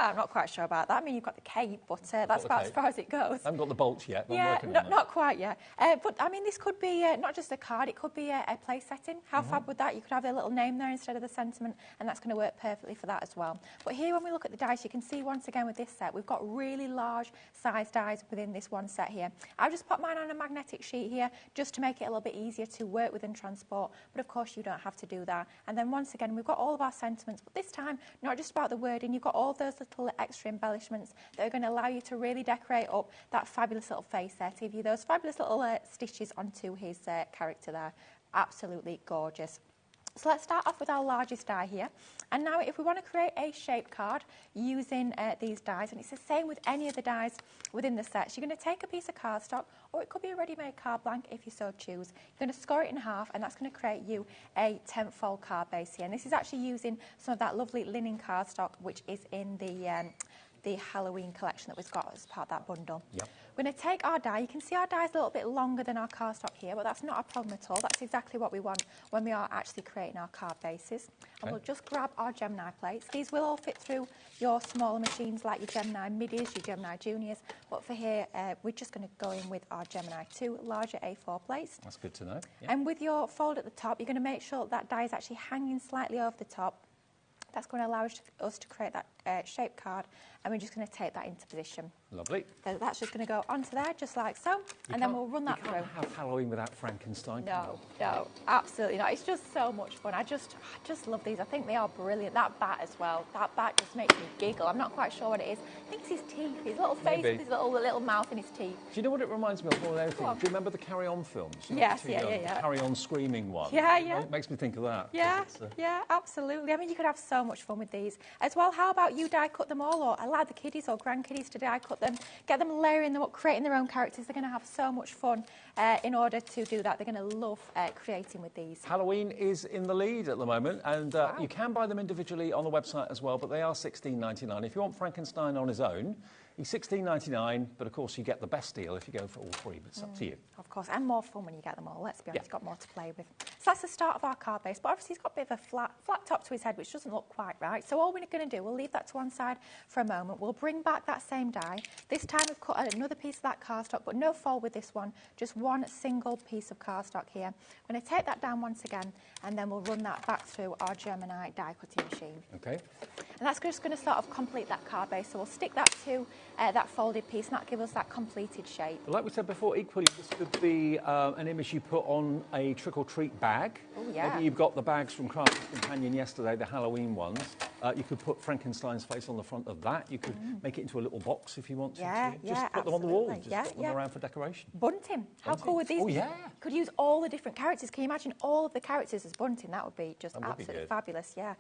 I'm not quite sure about that. I mean, you've got the cape, but that's about as far as it goes. I haven't got the bolts yet, but I'm yeah, working on it. Not quite yet. But, I mean, this could be not just a card, it could be a place setting. How fab would that? You could have a little name there instead of the sentiment, and that's going to work perfectly for that as well. But here, when we look at the dice, you can see once again with this set, we've got really large size dies within this one set here. I've just put mine on a magnetic sheet here just to make it a little bit easier to work with and transport, but of course you don't have to do that. And then once again, we've got all of our sentiments, but this time, not just about the wording, you've got all those little extra embellishments that are going to allow you to really decorate up that fabulous little face there, to give you those fabulous little stitches onto his character there. Absolutely gorgeous. So let's start off with our largest die here. And now if we want to create a shape card using these dies, and it's the same with any of the dies within the sets, you're going to take a piece of cardstock, or it could be a ready-made card blank if you so choose. You're going to score it in half, and that's going to create you a 10-fold card base here. And this is actually using some of that lovely linen cardstock, which is in the Halloween collection that we've got as part of that bundle. Yep. We're going to take our die. You can see our die is a little bit longer than our cardstock here, but that's not a problem at all. That's exactly what we want when we are actually creating our card bases. And we'll just grab our Gemini plates. These will all fit through your smaller machines like your Gemini Midis, your Gemini Juniors, but for here, we're just going to go in with our Gemini 2 larger A4 plates. That's good to know. Yep. And with your fold at the top, you're going to make sure that die is actually hanging slightly over the top. That's going to allow us to create that shape card, and we're just going to take that into position. Lovely. So that's just going to go onto there, just like so, and then we'll run that through. You can't have Halloween without Frankenstein. No, absolutely not. It's just so much fun. I just love these. I think they are brilliant. That bat as well. That bat just makes me giggle. I'm not quite sure what it is. I think it's his teeth, his little face with his little mouth and his teeth. Do you know what it reminds me of more than anything? Do you remember the Carry On films? Yes, The Carry On screaming one. Yeah. It makes me think of that. Yeah, absolutely. I mean, you could have so much fun with these. As well, how about you die cut them all, or allow the kiddies or grandkiddies to die cut them, get them layering them up, creating their own characters. They're going to have so much fun in order to do that. They're going to love creating with these. Halloween is in the lead at the moment, and you can buy them individually on the website as well, but they are $16.99. If you want Frankenstein on his own, he's $16.99, but of course you get the best deal if you go for all three, but it's up to you. Of course, and more fun when you get them all. Let's be honest, you've got more to play with. So that's the start of our card base, but obviously he's got a bit of a flat top to his head, which doesn't look quite right. So all we're going to do, we'll leave that to one side for a moment. We'll bring back that same die. This time we've cut another piece of that cardstock, but no fold with this one, just one single piece of cardstock here. I'm going to take that down once again, and then we'll run that back through our Gemini die cutting machine. Okay. And that's just going to sort of complete that card base. So we'll stick that to that folded piece, and that'll give us that completed shape. Like we said before, equally, this could be an image you put on a trick-or-treat bag. Oh, yeah. Maybe you've got the bags from Crafter's Companion yesterday, the Halloween ones. You could put Frankenstein's face on the front of that. You could make it into a little box if you want to. Just put them on the wall. Just put them around for decoration. Bunting. How cool would these be? Yeah. Could use all the different characters. Can you imagine all of the characters as bunting? That would be just absolutely fabulous, yeah.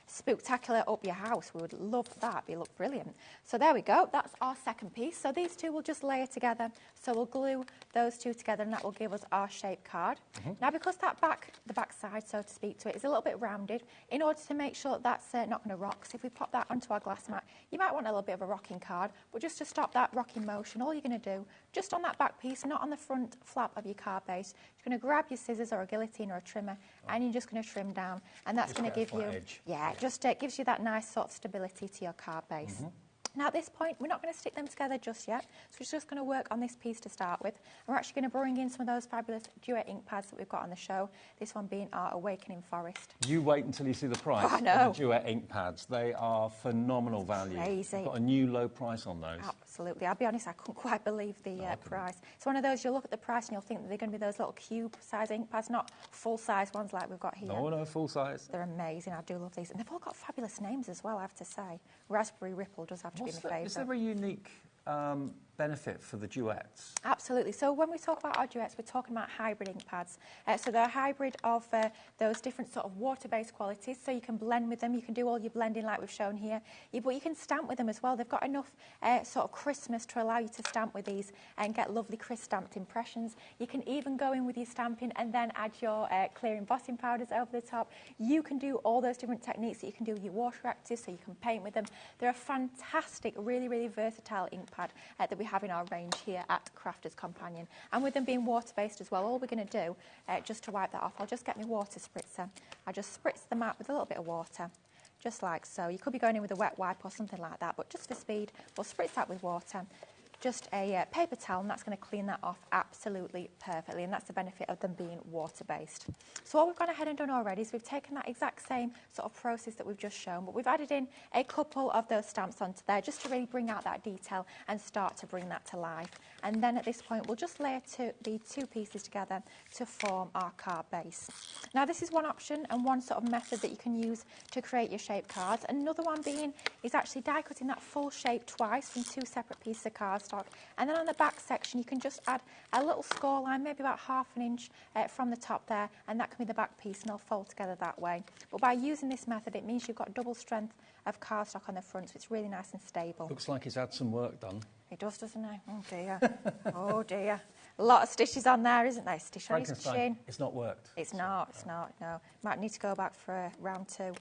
Spooktacular up your house. We would love that. It'd look brilliant. So there we go. That's our second piece. So these two will just layer together. So we'll glue those two together, and that will give us our shape card. Now, because the back side, so to speak, to it is a little bit rounded, in order to make sure that's not going to rock. So if we pop that onto our glass mat, you might want a little bit of a rocking card, but just to stop that rocking motion, all you're going to do, just on that back piece, not on the front flap of your card base, you're going to grab your scissors or a guillotine or a trimmer, and you're just going to trim down, and that's going to give you, it just gives you that nice sort of stability to your card base. Now at this point, we're not going to stick them together just yet, so we're just going to work on this piece to start with. And we're actually going to bring in some of those fabulous duet ink pads that we've got on the show, this one being our Awakening Forest. You wait until you see the price of the duet ink pads. They are phenomenal value. Crazy. You've got a new low price on those. Absolutely. I'll be honest, I couldn't quite believe the price. It's one of those, you'll look at the price and you'll think that they're going to be those little cube-size ink pads, not full-size ones like we've got here. No, full size. They're amazing. I do love these. And they've all got fabulous names as well, I have to say. Raspberry Ripple does have to be my favourite. Is there a unique benefit for the duets? Absolutely. So when we talk about our duets, we're talking about hybrid ink pads. So they're a hybrid of those different sort of water-based qualities, so you can blend with them. You can do all your blending like we've shown here, but you can stamp with them as well. They've got enough sort of crispness to allow you to stamp with these and get lovely crisp stamped impressions. You can even go in with your stamping and then add your clear embossing powders over the top. You can do all those different techniques that you can do with your water actives, so you can paint with them. They're a fantastic, really, really versatile ink pad that we have in our range here at Crafter's Companion. And with them being water-based as well, all we're going to do, just to wipe that off, I'll just get my water spritzer. I just spritz the mat with a little bit of water, just like so. You could be going in with a wet wipe or something like that, but just for speed, we'll spritz that with water. Just a paper towel, and that's going to clean that off absolutely perfectly, and that's the benefit of them being water-based. So what we've gone ahead and done already is we've taken that exact same sort of process that we've just shown, but we've added in a couple of those stamps onto there just to really bring out that detail and start to bring that to life. And then at this point, we'll just layer the two pieces together to form our card base. Now, this is one option and one sort of method that you can use to create your shape cards. Another one being is actually die cutting that full shape twice from two separate pieces of cardstock. And then on the back section, you can just add a little score line, maybe about ½ an inch from the top there, and that can be the back piece, and they'll fold together that way. But by using this method, it means you've got double strength of cardstock on the front, so it's really nice and stable. Looks like it's had some work done. It does, doesn't it? Oh, dear. Oh, dear. A lot of stitches on there, isn't there? Stitch on his chin. It's not worked. It's not, no. Might need to go back for round 2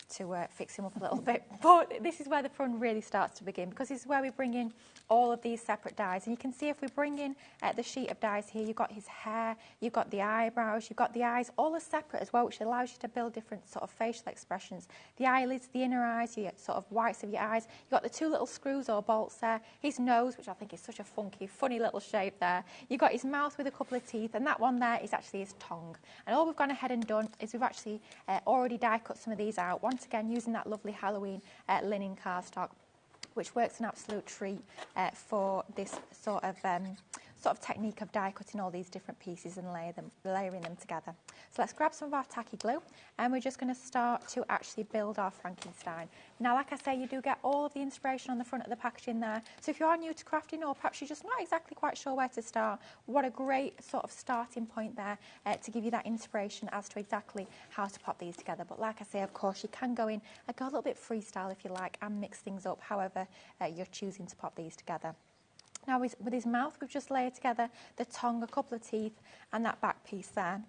to fix him up a little bit. But this is where the fun really starts to begin, because this is where we bring in all of these separate dies. And you can see if we bring in the sheet of dies here, you've got his hair, you've got the eyebrows, you've got the eyes, all are separate as well, which allows you to build different sort of facial expressions. The eyelids, the inner eyes, your sort of whites of your eyes. You've got the 2 little screws or bolts there. His nose, which I think is such a funky, funny little shape there. You've got his mouth with a couple of teeth, and that one there is actually his tongue. And all we've gone ahead and done is we've actually already die cut some of these out. Once again, using that lovely Halloween linen cardstock, which works an absolute treat for this sort of technique of die cutting all these different pieces and layering them together. So let's grab some of our tacky glue, and we're just going to start to actually build our Frankenstein. Now, like I say, you do get all of the inspiration on the front of the packaging there. So if you are new to crafting, or perhaps you're just not exactly quite sure where to start, what a great sort of starting point there to give you that inspiration as to exactly how to pop these together. But like I say, of course, you can go in and go a little bit freestyle if you like, and mix things up however you're choosing to pop these together. Now, with his mouth, we've just layered together the tongue, a couple of teeth, and that back piece there.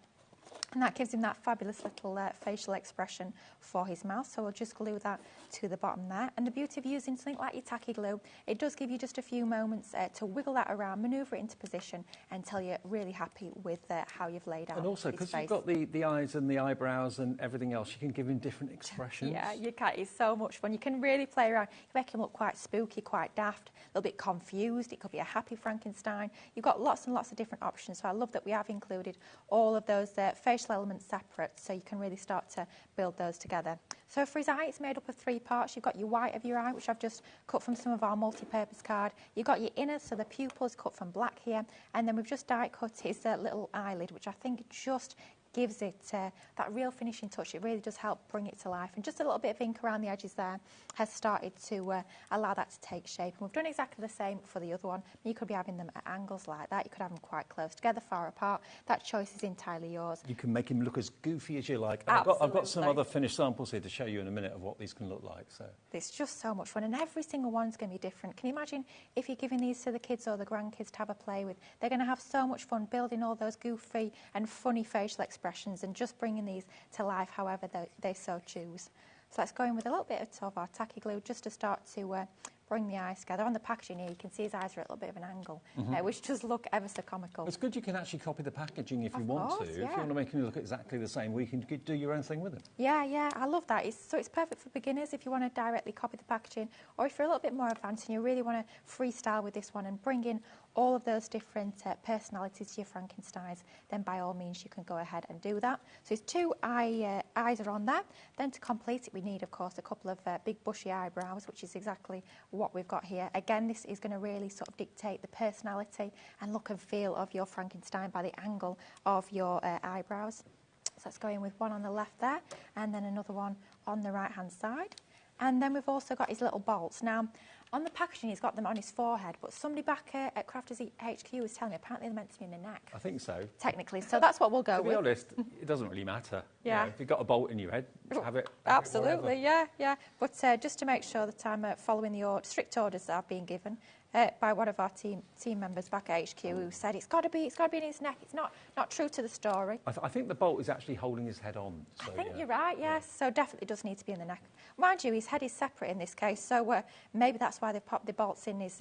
And that gives him that fabulous little facial expression for his mouth. So we'll just glue that to the bottom there. And the beauty of using something like your tacky glue, it does give you just a few moments to wiggle that around, manoeuvre it into position until you're really happy with how you've laid out. And also, because you've got the eyes and the eyebrows and everything else, you can give him different expressions. Yeah, you can. It's so much fun. You can really play around. You make him look quite spooky, quite daft, a little bit confused. It could be a happy Frankenstein. You've got lots and lots of different options. So I love that we have included all of those facial elements separate, so you can really start to build those together. So for his eye, it's made up of 3 parts. You've got your white of your eye, which I've just cut from some of our multi-purpose card. You've got your inner, so the pupils cut from black here, and then we've just die cut his little eyelid, which I think just gives it that real finishing touch. It really does help bring it to life. And just a little bit of ink around the edges there has started to allow that to take shape. And we've done exactly the same for the other one. You could be having them at angles like that. You could have them quite close together, far apart. That choice is entirely yours. You can make him look as goofy as you like. Absolutely. I've got some other finished samples here to show you in a minute of what these can look like. So it's just so much fun, and every single one's going to be different. Can you imagine if you're giving these to the kids or the grandkids to have a play with? They're going to have so much fun building all those goofy and funny facial expressions and just bringing these to life however they so choose. So let's go in with a little bit of our tacky glue just to start to bring the eyes together. On the packaging here, you can see his eyes are at a little bit of an angle, which does look ever so comical. It's good you can actually copy the packaging if you want to. Yeah. If you want to make him look exactly the same, we can do your own thing with him. Yeah, I love that. So it's perfect for beginners if you want to directly copy the packaging, or if you're a little bit more advanced and you really want to freestyle with this one and bring in all of those different personalities to your Frankensteins, then by all means you can go ahead and do that. So his 2 eyes are on there. Then to complete it, we need, of course, a couple of big bushy eyebrows, which is exactly what we've got here. Again, this is going to really sort of dictate the personality and look and feel of your Frankenstein by the angle of your eyebrows. So let's go in with one on the left there, and then another one on the right-hand side. And then we've also got his little bolts. Now, on the packaging, he's got them on his forehead, but somebody back at Crafters HQ was telling me apparently they're meant to be in the neck. I think so. Technically, so that's what we'll go with. To be honest, it doesn't really matter. Yeah. You know, if you've got a bolt in your head, have it. Absolutely, yeah. But just to make sure that I'm following the strict orders that I've been given, by one of our team members back at HQ who said it's got to be in his neck. It's not true to the story. I think the bolt is actually holding his head on. So, I think you're right, yes. So definitely does need to be in the neck. Mind you, his head is separate in this case, so maybe that's why they popped the bolts in his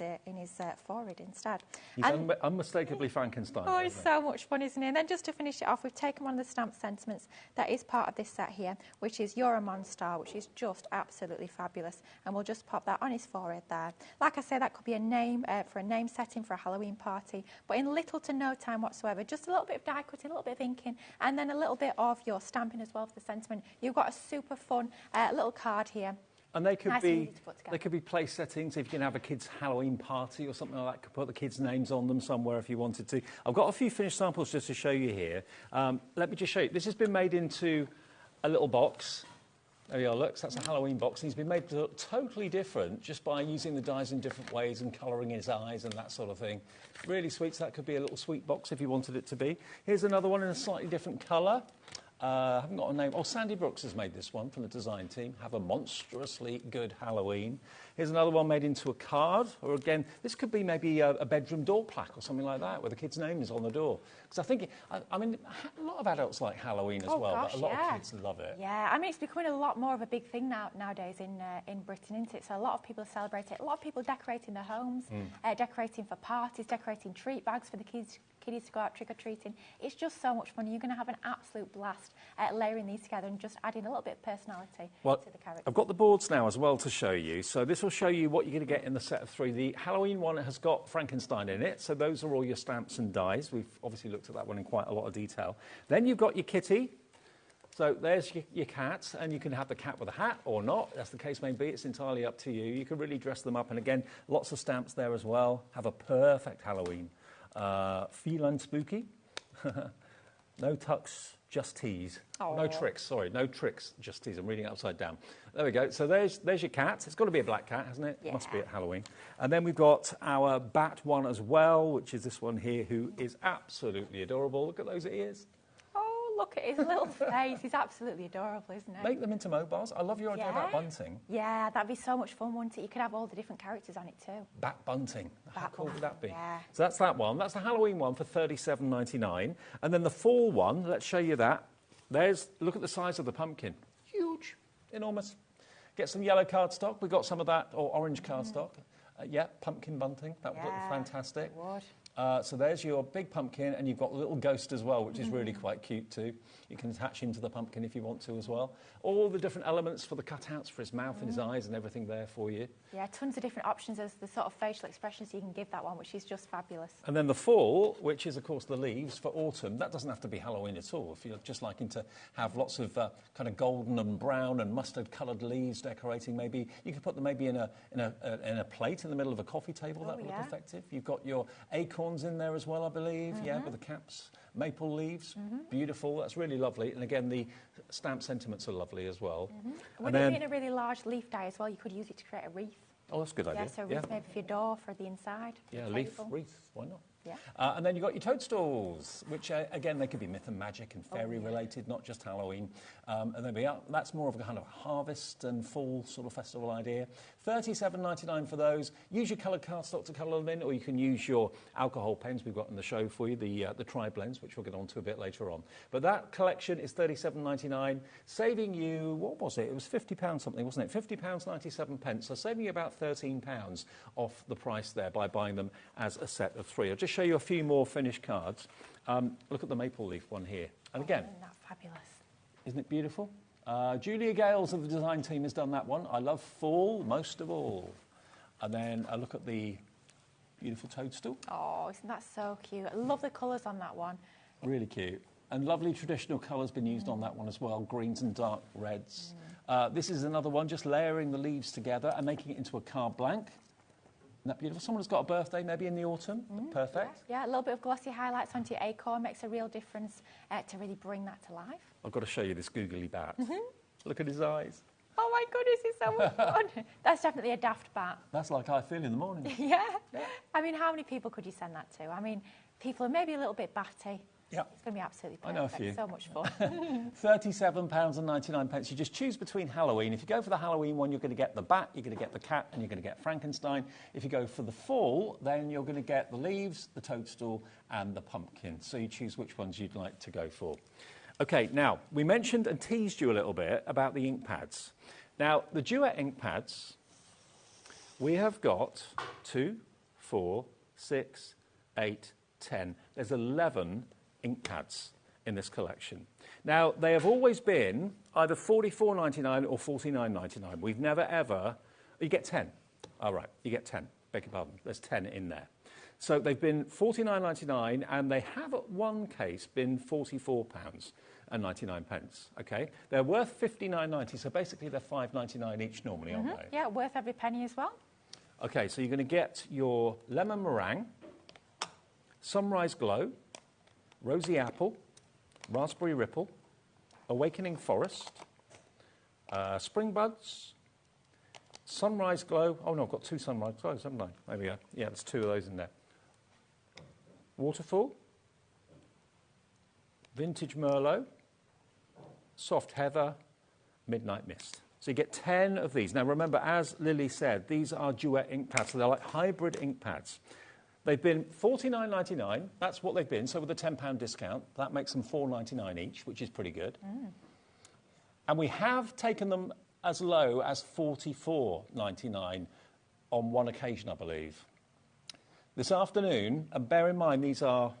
forehead instead. He's unmistakably Frankenstein. Oh, it's so much fun, isn't it? And then just to finish it off, we've taken one of the stamp sentiments that is part of this set here, which is You're a Monster, which is just absolutely fabulous. And we'll just pop that on his forehead there. Like I say, that could be a name for a name setting for a Halloween party, but in little to no time whatsoever. Just a little bit of die cutting, a little bit of inking, and then a little bit of your stamping as well for the sentiment. You've got a super fun little card here. And they could be place settings. If you can have a kid's Halloween party or something like that, could put the kids' names on them somewhere if you wanted to. I've got a few finished samples just to show you here. Let me just show you. This has been made into a little box. There you are, look, so that's a Halloween box. He's been made to look totally different just by using the dies in different ways and colouring his eyes and that sort of thing. Really sweet, so that could be a little sweet box if you wanted it to be. Here's another one in a slightly different colour. I haven't got a name. Oh, Sandy Brooks has made this one from the design team. Have a monstrously good Halloween. Here's another one made into a card. Or again, this could be maybe a bedroom door plaque or something like that, where the kid's name is on the door. Because I think, I mean, a lot of adults like Halloween as well, but a lot of kids love it. Yeah, I mean, it's becoming a lot more of a big thing nowadays in Britain, isn't it? So a lot of people celebrate it. A lot of people decorating their homes, decorating for parties, decorating treat bags for the kiddies to go out trick-or-treating. It's just so much fun. You're going to have an absolute blast layering these together and just adding a little bit of personality to the character. I've got the boards now as well to show you. So this will show you what you're going to get in the set of 3. The Halloween one has got Frankenstein in it, so those are all your stamps and dies. We've obviously looked at that one in quite a lot of detail. Then you've got your kitty. So there's your cat, and you can have the cat with a hat or not. That's the case may be. It's entirely up to you. You can really dress them up. And again, lots of stamps there as well. Have a perfect Halloween. Feline spooky. No tucks, just tease. Aww. No tricks, sorry. No tricks, just tease. I'm reading it upside down. There we go. So there's your cat. It's got to be a black cat, hasn't it? Yeah. Must be at Halloween. And then we've got our bat one as well, which is this one here, who is absolutely adorable. Look at those ears. Look at his little face. He's absolutely adorable, isn't he? Make them into mobiles. I love your idea about bunting. Yeah, that'd be so much fun, wouldn't it? You could have all the different characters on it too. Bat bunting. How cool would that be? Yeah. So that's that one. That's the Halloween one for $37.99. And then the fall one, let's show you that. Look at the size of the pumpkin. Huge. Enormous. Get some yellow cardstock. We've got some of that, or orange cardstock. Yeah, pumpkin bunting. That would look fantastic. It would. So there's your big pumpkin, and you've got a little ghost as well, which is really quite cute too. You can attach him to the pumpkin if you want to as well. All the different elements for the cutouts for his mouth and his eyes and everything there for you. Yeah, tons of different options as the sort of facial expressions you can give that one, which is just fabulous. And then the fall, which is, of course, the leaves for autumn. That doesn't have to be Halloween at all. If you're just liking to have lots of kind of golden and brown and mustard-coloured leaves decorating, maybe you could put them maybe in a plate in the middle of a coffee table. That would look effective. You've got your acorns in there as well, I believe. Yeah, with the caps. Maple leaves. Beautiful. That's really lovely. And again, the stamp sentiments are lovely as well. Would it be in a really large leaf die as well? You could use it to create a wreath. Oh, that's a good idea. Yeah, so a wreath maybe for your door, for the inside. Yeah, leaf, wreath. Why not? Yeah. And then you've got your toadstools, which, again, they could be myth and magic and fairy-related, not just Halloween. And that's more of a kind of harvest and fall sort of festival idea. $37.99 for those. Use your coloured cardstock to colour them in, or you can use your alcohol pens we've got in the show for you, the tri-blends, which we'll get on to a bit later on. But that collection is $37.99, saving you, what was it? It was £50 something, wasn't it? £50.97. So saving you about £13 off the price there by buying them as a set of 3. I'll just show you a few more finished cards. Look at the maple leaf one here. And again, isn't that fabulous? Isn't it beautiful? Julia Gales of the design team has done that one. I love fall most of all. And then I look at the beautiful toadstool. Oh, isn't that so cute? I love the colours on that one. Really cute. And lovely traditional colours been used on that one as well, greens and dark reds. This is another one, just layering the leaves together and making it into a carte blanche. Isn't that beautiful? Someone's got a birthday maybe in the autumn. Perfect. Yeah, a little bit of glossy highlights onto your acorn makes a real difference to really bring that to life. I've got to show you this googly bat. Look at his eyes. Oh my goodness, it's so much fun. That's definitely a daft bat. That's like I feel in the morning. Yeah. I mean, how many people could you send that to? I mean, people are maybe a little bit batty. Yeah. It's going to be absolutely perfect. I know a few. So much fun. £37.99. You just choose between Halloween. If you go for the Halloween one, you're going to get the bat, you're going to get the cat, and you're going to get Frankenstein. If you go for the fall, then you're going to get the leaves, the toadstool, and the pumpkin. So you choose which ones you'd like to go for. OK, now, we mentioned and teased you a little bit about the ink pads. Now, the Duet ink pads, we have got 2, 4, 6, 8, 10. There's 11 ink pads in this collection. Now, they have always been either $44.99 or $49.99. We've never ever... You get 10. All right, you get 10. Beg your pardon. There's 10 in there. So they've been $49.99, and they have, at one case, been £44.99. OK? They're worth $59.90, so basically they're $5.99 each normally, aren't they? Yeah, worth every penny as well. OK, so you're going to get your lemon meringue, sunrise glow, rosy apple, raspberry ripple, awakening forest, spring buds, sunrise glow. Oh, no, I've got 2 sunrise glows, haven't I? There we go. Yeah, there's 2 of those in there. Waterfall, vintage merlot, soft heather, midnight mist. So you get 10 of these. Now, remember, as Lily said, these are Duet ink pads, so they're like hybrid ink pads. They've been $49.99. That's what they've been. So with a £10 discount, that makes them $4.99 each, which is pretty good. And we have taken them as low as $44.99 on one occasion, I believe. This afternoon, and bear in mind, these are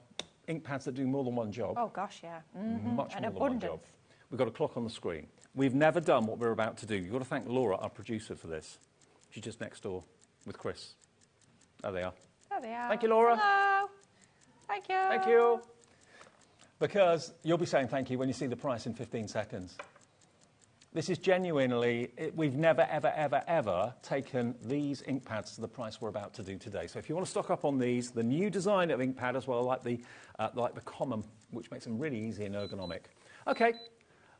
ink pads that do more than one job. Oh, gosh, yeah. Much An more than one job. abundance. We've got a clock on the screen. We've never done what we're about to do. You've got to thank Laura, our producer, for this. She's just next door with Chris. There they are. There they are. Thank you, Laura. Hello. Thank you. Thank you. Because you'll be saying thank you when you see the price in 15 seconds. This is genuinely, we've never, ever, ever, ever taken these ink pads to the price we're about to do today. So if you want to stock up on these, the new design of ink pad as well, like the common, which makes them really easy and ergonomic. OK,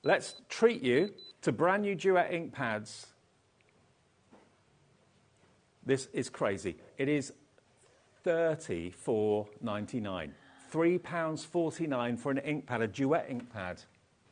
let's treat you to brand new Duet ink pads. This is crazy. It is $34.99. £3.49 for an ink pad, a Duet ink pad.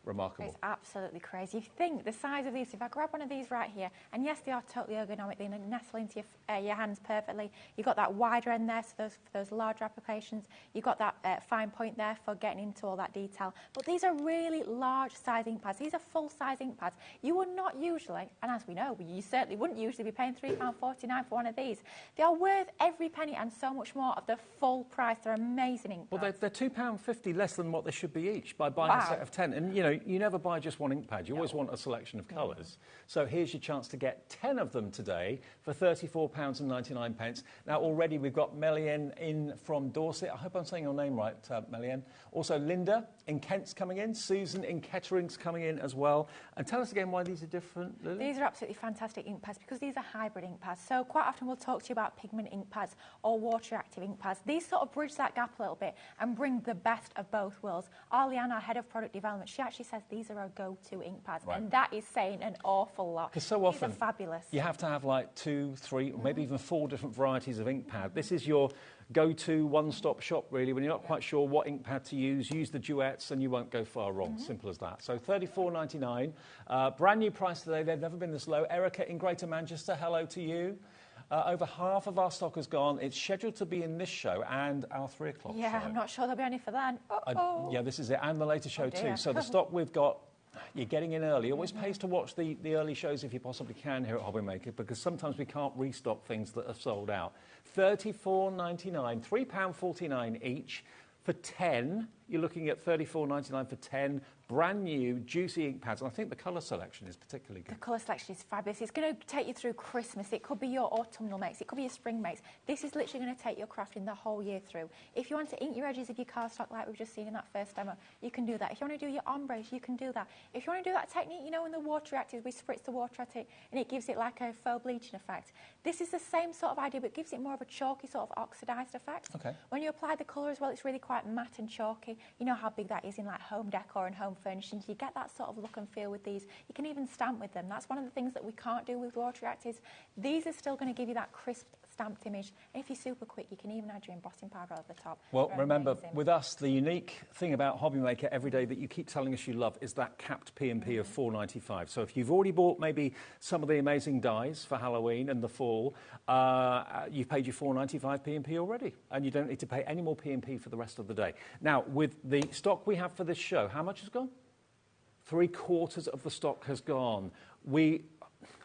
Remarkable. It's absolutely crazy. If you think the size of these, if I grab one of these right here, and yes, they are totally ergonomic, they nestle into your hands perfectly. You've got that wider end there, so for those larger applications. You've got that fine point there for getting into all that detail. But these are really large size ink pads. These are full size ink pads. You would not usually, and as we know, you certainly wouldn't usually be paying £3.49 for one of these. They are worth every penny and so much more of the full price. They're amazing ink pads. Well, they're £2.50 less than what they should be each by buying a set of 10. And, you know, you never buy just one ink pad. You always want a selection of colours. So here's your chance to get 10 of them today for £34.99. Now, already we've got Melian in from Dorset. I hope I'm saying your name right, Melian. Also, Linda in Kent's coming in. Susan in Kettering's coming in as well. And tell us again why these are different, Lily. These are absolutely fantastic ink pads because these are hybrid ink pads. So quite often we'll talk to you about pigment ink pads or water-active ink pads. These sort of bridge that gap a little bit and bring the best of both worlds. Arleanne, our head of product development, she actually says these are our go-to ink pads, and that is saying an awful lot. Because so often these are fabulous. You have to have like 2, 3, or maybe even 4 different varieties of ink pad. This is your go-to one-stop shop, really. When you're not quite sure what ink pad to use the Duets and you won't go far wrong. Simple as that. So $34.99. Brand new price today. They've never been this low. Erica in Greater Manchester, hello to you. Over half of our stock has gone. It's scheduled to be in this show and our 3 o'clock show. Yeah, I'm not sure there'll be any for then. Yeah, this is it. And the later show too. So the stock we've got, you're getting in early. It always pays to watch the early shows if you possibly can here at HobbyMaker, because sometimes we can't restock things that are sold out. $34.99, £3.49 each. For 10, you're looking at $34.99 for 10 brand new juicy ink pads. And I think the colour selection is particularly good. The colour selection is fabulous. It's going to take you through Christmas. It could be your autumnal makes. It could be your spring makes. This is literally going to take your crafting the whole year through. If you want to ink your edges of your cardstock like we've just seen in that first demo, you can do that. If you want to do your ombres, you can do that. If you want to do that technique, you know, in the water reactors, we spritz the water at it and it gives it like a faux bleaching effect. This is the same sort of idea, but it gives it more of a chalky sort of oxidised effect. Okay. When you apply the colour as well, it's really quite matte and chalky. You know how big that is in like home decor and home furnishings. You get that sort of look and feel with these. You can even stamp with them. That's one of the things that we can't do with water reactors. These are still going to give you that crisp stamped image. And if you're super quick, you can even add your embossing powder over the top. Well, They're remember, amazing. with us, the unique thing about HobbyMaker every day that you keep telling us you love is that capped P&P of $4.95. So if you've already bought maybe some of the amazing dies for Halloween and the fall, you've paid your $4.95 P&P already, and you don't need to pay any more P&P for the rest of the day. Now, with the stock we have for this show, how much has gone? 3/4 of the stock has gone.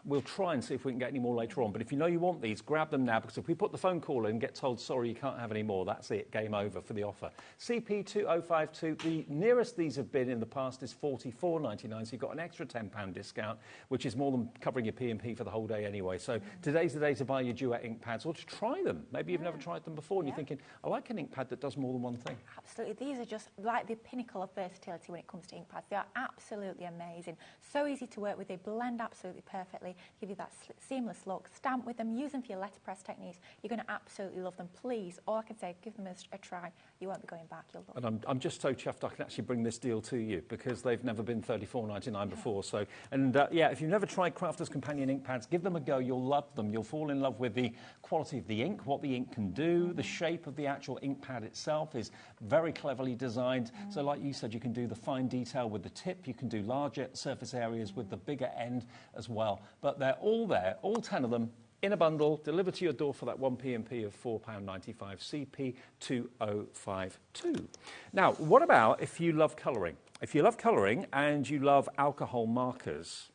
We'll try and see if we can get any more later on. But if you know you want these, grab them now, because if we put the phone call in and get told, sorry, you can't have any more, that's it, game over for the offer. CP2052, the nearest these have been in the past is $44.99, so you've got an extra £10 discount, which is more than covering your P&P for the whole day anyway. So today's the day to buy your Duet ink pads or to try them. Maybe you've never tried them before and you're thinking, I like an ink pad that does more than one thing. Absolutely. These are just like the pinnacle of versatility when it comes to ink pads. They are absolutely amazing. So easy to work with. They blend absolutely perfectly, give you that seamless look. Stamp with them, use them for your letterpress techniques. You're going to absolutely love them. Please, all I can say, give them a try. You won't be going back. You'll love them. And I'm just so chuffed I can actually bring this deal to you because they've never been $34.99 before. So, and yeah, if you've never tried Crafter's Companion ink pads, give them a go. You'll love them. You'll fall in love with the quality of the ink, what the ink can do. The shape of the actual ink pad itself is very cleverly designed. So like you said, you can do the fine detail with the tip. You can do larger surface areas with the bigger end as well. But they're all there, all 10 of them, in a bundle, delivered to your door for that one P&P of £4.95, CP2052. Now, what about if you love colouring? If you love colouring and you love alcohol markers,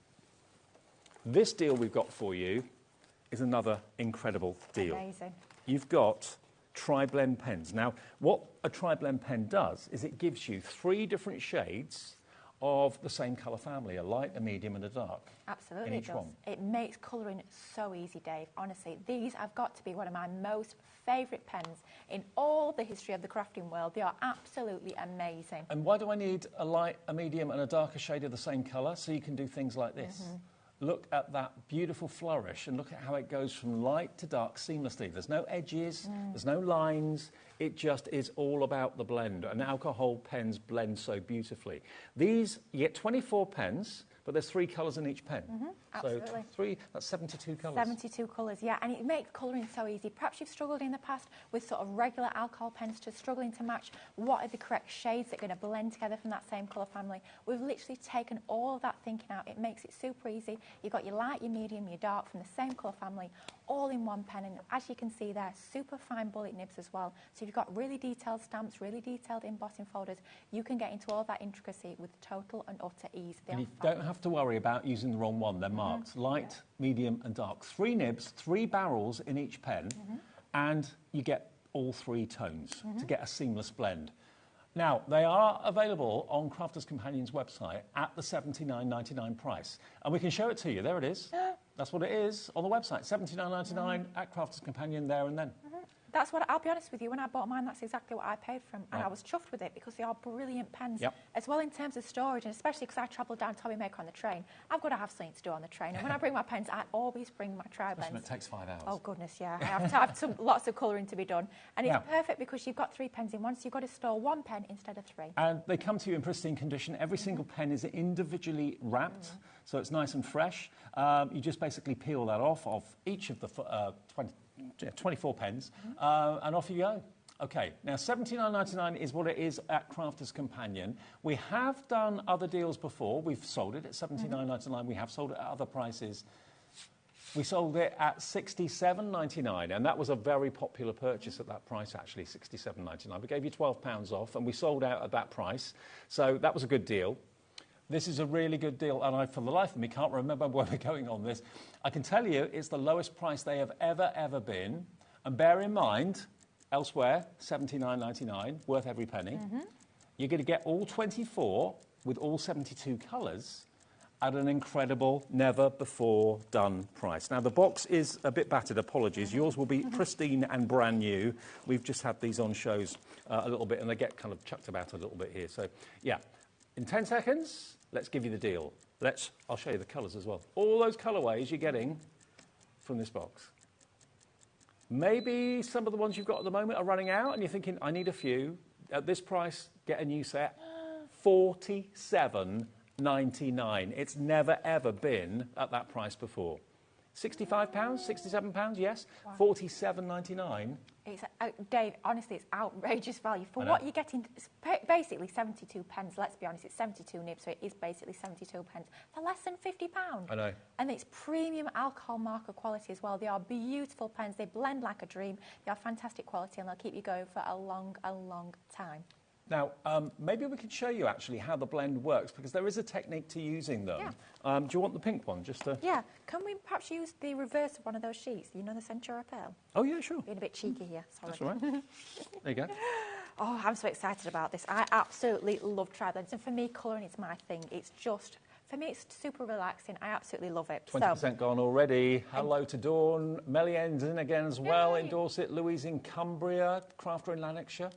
this deal we've got for you is another incredible deal. Amazing. You've got tri-blend pens. Now, what a tri-blend pen does is it gives you 3 different shades of the same colour family, a light, a medium and a dark. Absolutely, in each it does. one. It makes colouring so easy, Dave. Honestly, these have got to be one of my most favourite pens in all the history of the crafting world. They are absolutely amazing. And why do I need a light, a medium and a darker shade of the same colour? So you can do things like this. Look at that beautiful flourish and look at how it goes from light to dark seamlessly. There's no edges, there's no lines. It just is all about the blend. And alcohol pens blend so beautifully. These, you get 24 pens, but there's 3 colours in each pen. Absolutely. So that's 72 colours. 72 colours, yeah, and it makes colouring so easy. Perhaps you've struggled in the past with sort of regular alcohol pens, to struggling to match what are the correct shades that are going to blend together from that same colour family. We've literally taken all of that thinking out. It makes it super easy. You've got your light, your medium, your dark from the same colour family, all in one pen. And as you can see there, super fine bullet nibs as well. So if you've got really detailed stamps, really detailed embossing folders, you can get into all that intricacy with total and utter ease. And you don't have to worry about using the wrong one. They're marked light, medium and dark. 3 nibs, 3 barrels in each pen, and you get all 3 tones to get a seamless blend. Now, they are available on Crafter's Companion's website at the $79.99 price. And we can show it to you. There it is. That's what it is on the website. $79.99 at Crafter's Companion there and then. That's what, I'll be honest with you, when I bought mine, that's exactly what I paid for them. And I was chuffed with it because they are brilliant pens. As well in terms of storage, and especially because I travel down to HobbyMaker on the train, I've got to have something to do on the train. And when I bring my pens, I always bring my tri-blends. It takes 5 hours. Oh, goodness, yeah. I have lots of colouring to be done. And it's perfect because you've got 3 pens in one, so you've got to store 1 pen instead of 3. And they come to you in pristine condition. Every single pen is individually wrapped, so it's nice and fresh. You just basically peel that off of each of the 24 pens, and off you go. Okay, now $79.99 is what it is at Crafter's Companion. We have done other deals before. We've sold it at $79.99. We have sold it at other prices. We sold it at $67.99, and that was a very popular purchase at that price, actually, $67.99. We gave you £12 off, and we sold out at that price, so that was a good deal. This is a really good deal, and I, for the life of me, can't remember where we're going on this. I can tell you it's the lowest price they have ever been. And bear in mind, elsewhere, $79.99, worth every penny. You're going to get all 24 with all 72 colours at an incredible, never-before-done price. Now, the box is a bit battered, apologies. Yours will be pristine and brand new. We've just had these on shows a little bit, and they get kind of chucked about a little bit here. So, yeah. In 10 seconds, let's give you the deal. I'll show you the colours as well. All those colourways you're getting from this box. Maybe some of the ones you've got at the moment are running out and you're thinking, I need a few. At this price, get a new set. $47.99. It's never, ever been at that price before. £65, £67, yes. Wow. £47.99. It's, Dave, honestly, it's outrageous value for what you're getting. It's basically 72 pence. Let's be honest, it's 72 nibs, so it is basically 72 pence for less than £50. I know. And it's premium alcohol marker quality as well. They are beautiful pens. They blend like a dream. They are fantastic quality, and they'll keep you going for a long time. Now, maybe we could show you actually how the blend works, because there is a technique to using them. Yeah. Do you want the pink one? Just to... Yeah. Can we perhaps use the reverse of one of those sheets? You know, the Centura Pearl? Oh, yeah, sure. Being a bit cheeky here. Sorry. That's all right. There you go. Oh, I'm so excited about this. I absolutely love tri-blends. And for me, colouring is my thing. It's just... For me, it's super relaxing. I absolutely love it. 20% gone already. Hello to Dawn. Melianne's in again as well. In Dorset. Louise in Cumbria. Crafter in Lanarkshire.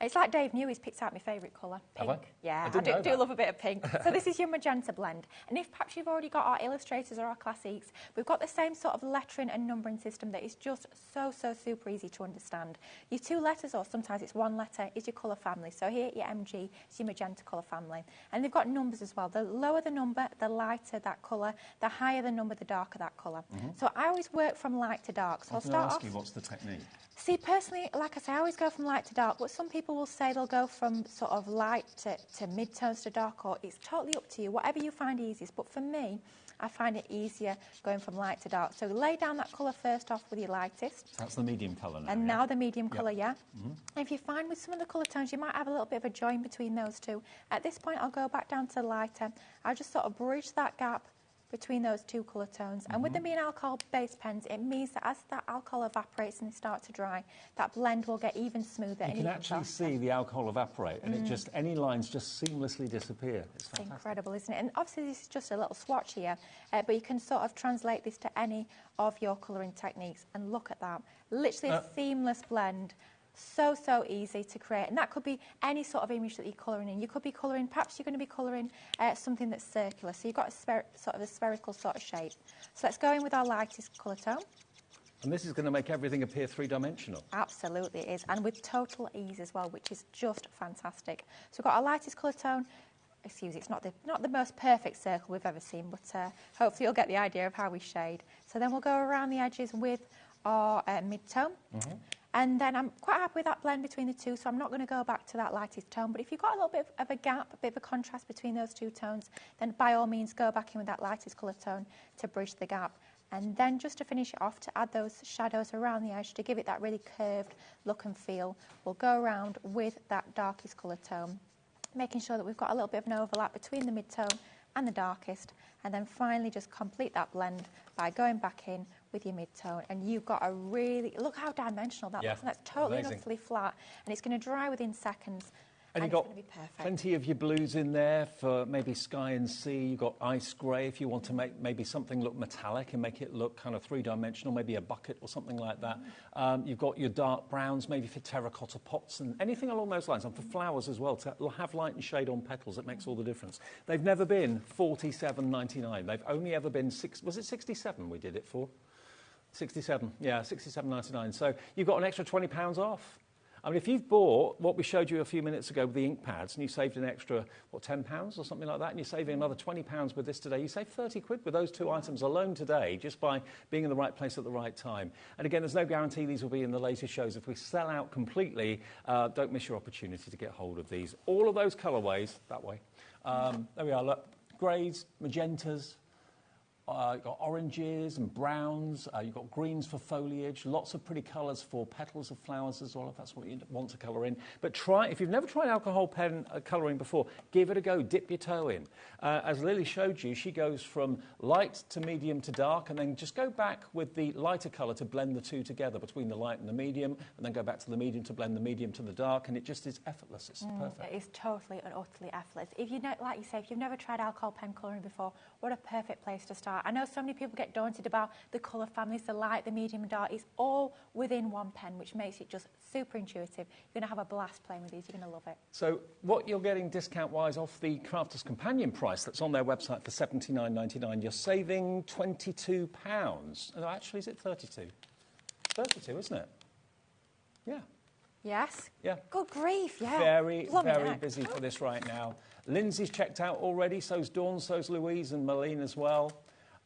It's like Dave knew he's picked out my favourite colour, pink. Have I? Yeah, I do love a bit of pink. So this is your magenta blend. And if perhaps you've already got our illustrators or our classiques, we've got the same sort of lettering and numbering system that is just so super easy to understand. Your two letters, or sometimes it's one letter, is your colour family. So here, your MG is your magenta colour family. And they've got numbers as well. The lower the number, the lighter that colour. The higher the number, the darker that colour. So I always work from light to dark. So I'll start off... What's the technique? See, personally, like I say, I always go from light to dark, but some people will say they'll go from sort of light to mid-tones to dark, or it's totally up to you, whatever you find easiest. But for me, I find it easier going from light to dark. So lay down that colour first off with your lightest. That's the medium colour now. And now the medium colour, yeah. And if you find with some of the colour tones, you might have a little bit of a join between those two. At this point, I'll go back down to lighter. I'll just sort of bridge that gap between those two colour tones. And with them being alcohol-based pens, it means that as that alcohol evaporates and they start to dry, that blend will get even smoother. You can actually see the alcohol evaporate, and it just, any lines just seamlessly disappear. It's fantastic. It's incredible, isn't it? And obviously this is just a little swatch here, but you can sort of translate this to any of your colouring techniques, and look at that. Literally a seamless blend. So easy to create, and that could be any sort of image that you're colouring in. You could be colouring, perhaps you're going to be colouring something that's circular, so you've got a sort of a spherical sort of shape. So let's go in with our lightest colour tone. And this is going to make everything appear three-dimensional. Absolutely it is, and with total ease as well, which is just fantastic. So we've got our lightest colour tone. Excuse me, it's not the most perfect circle we've ever seen, but hopefully you'll get the idea of how we shade. So then we'll go around the edges with our mid-tone. And then I'm quite happy with that blend between the two, so I'm not going to go back to that lightest tone. But if you've got a little bit of a gap, a bit of a contrast between those two tones, then by all means go back in with that lightest colour tone to bridge the gap. And then just to finish it off, to add those shadows around the edge, to give it that really curved look and feel, we'll go around with that darkest colour tone, making sure that we've got a little bit of an overlap between the mid-tone and the darkest, and then finally just complete that blend by going back in with your mid-tone, and you've got a really, look how dimensional that looks, and that's totally and utterly flat, and it's going to dry within seconds. And you've got plenty of your blues in there for maybe sky and sea. You've got ice grey if you want to make maybe something look metallic and make it look kind of three-dimensional, maybe a bucket or something like that. You've got your dark browns, maybe for terracotta pots and anything along those lines. And for flowers as well, to have light and shade on petals, it makes all the difference. They've never been $47.99. They've only ever been, was it 67 we did it for? 67, yeah, 67.99. So you've got an extra £20 off. I mean, if you've bought what we showed you a few minutes ago with the ink pads, and you saved an extra, what, £10 or something like that, and you're saving another £20 with this today, you save 30 quid with those two items alone today, just by being in the right place at the right time. And again, there's no guarantee these will be in the latest shows. If we sell out completely, don't miss your opportunity to get hold of these. All of those colourways, that way. There we are, look, greys, magentas, you've got oranges and browns, you've got greens for foliage, lots of pretty colours for petals of flowers as well, if that's what you want to colour in. But try, if you've never tried alcohol pen colouring before, give it a go, dip your toe in. As Lily showed you, she goes from light to medium to dark, and then just go back with the lighter colour to blend the two together between the light and the medium, and then go back to the medium to blend the medium to the dark, and it just is effortless. It's perfect. It is totally and utterly effortless. If you know, like you say, if you've never tried alcohol pen colouring before, what a perfect place to start. I know so many people get daunted about the colour families, the light, the medium and dark. It's all within one pen, which makes it just super intuitive. You're going to have a blast playing with these. You're going to love it. So what you're getting discount-wise off the Crafter's Companion price that's on their website for $79.99, you're saving £22. No, actually, is it 32? 32, isn't it? Yeah. Yes. Yeah. Good grief, yeah. Very busy for this right now. Lindsay's checked out already, so's Dawn, so's Louise and Marlene as well.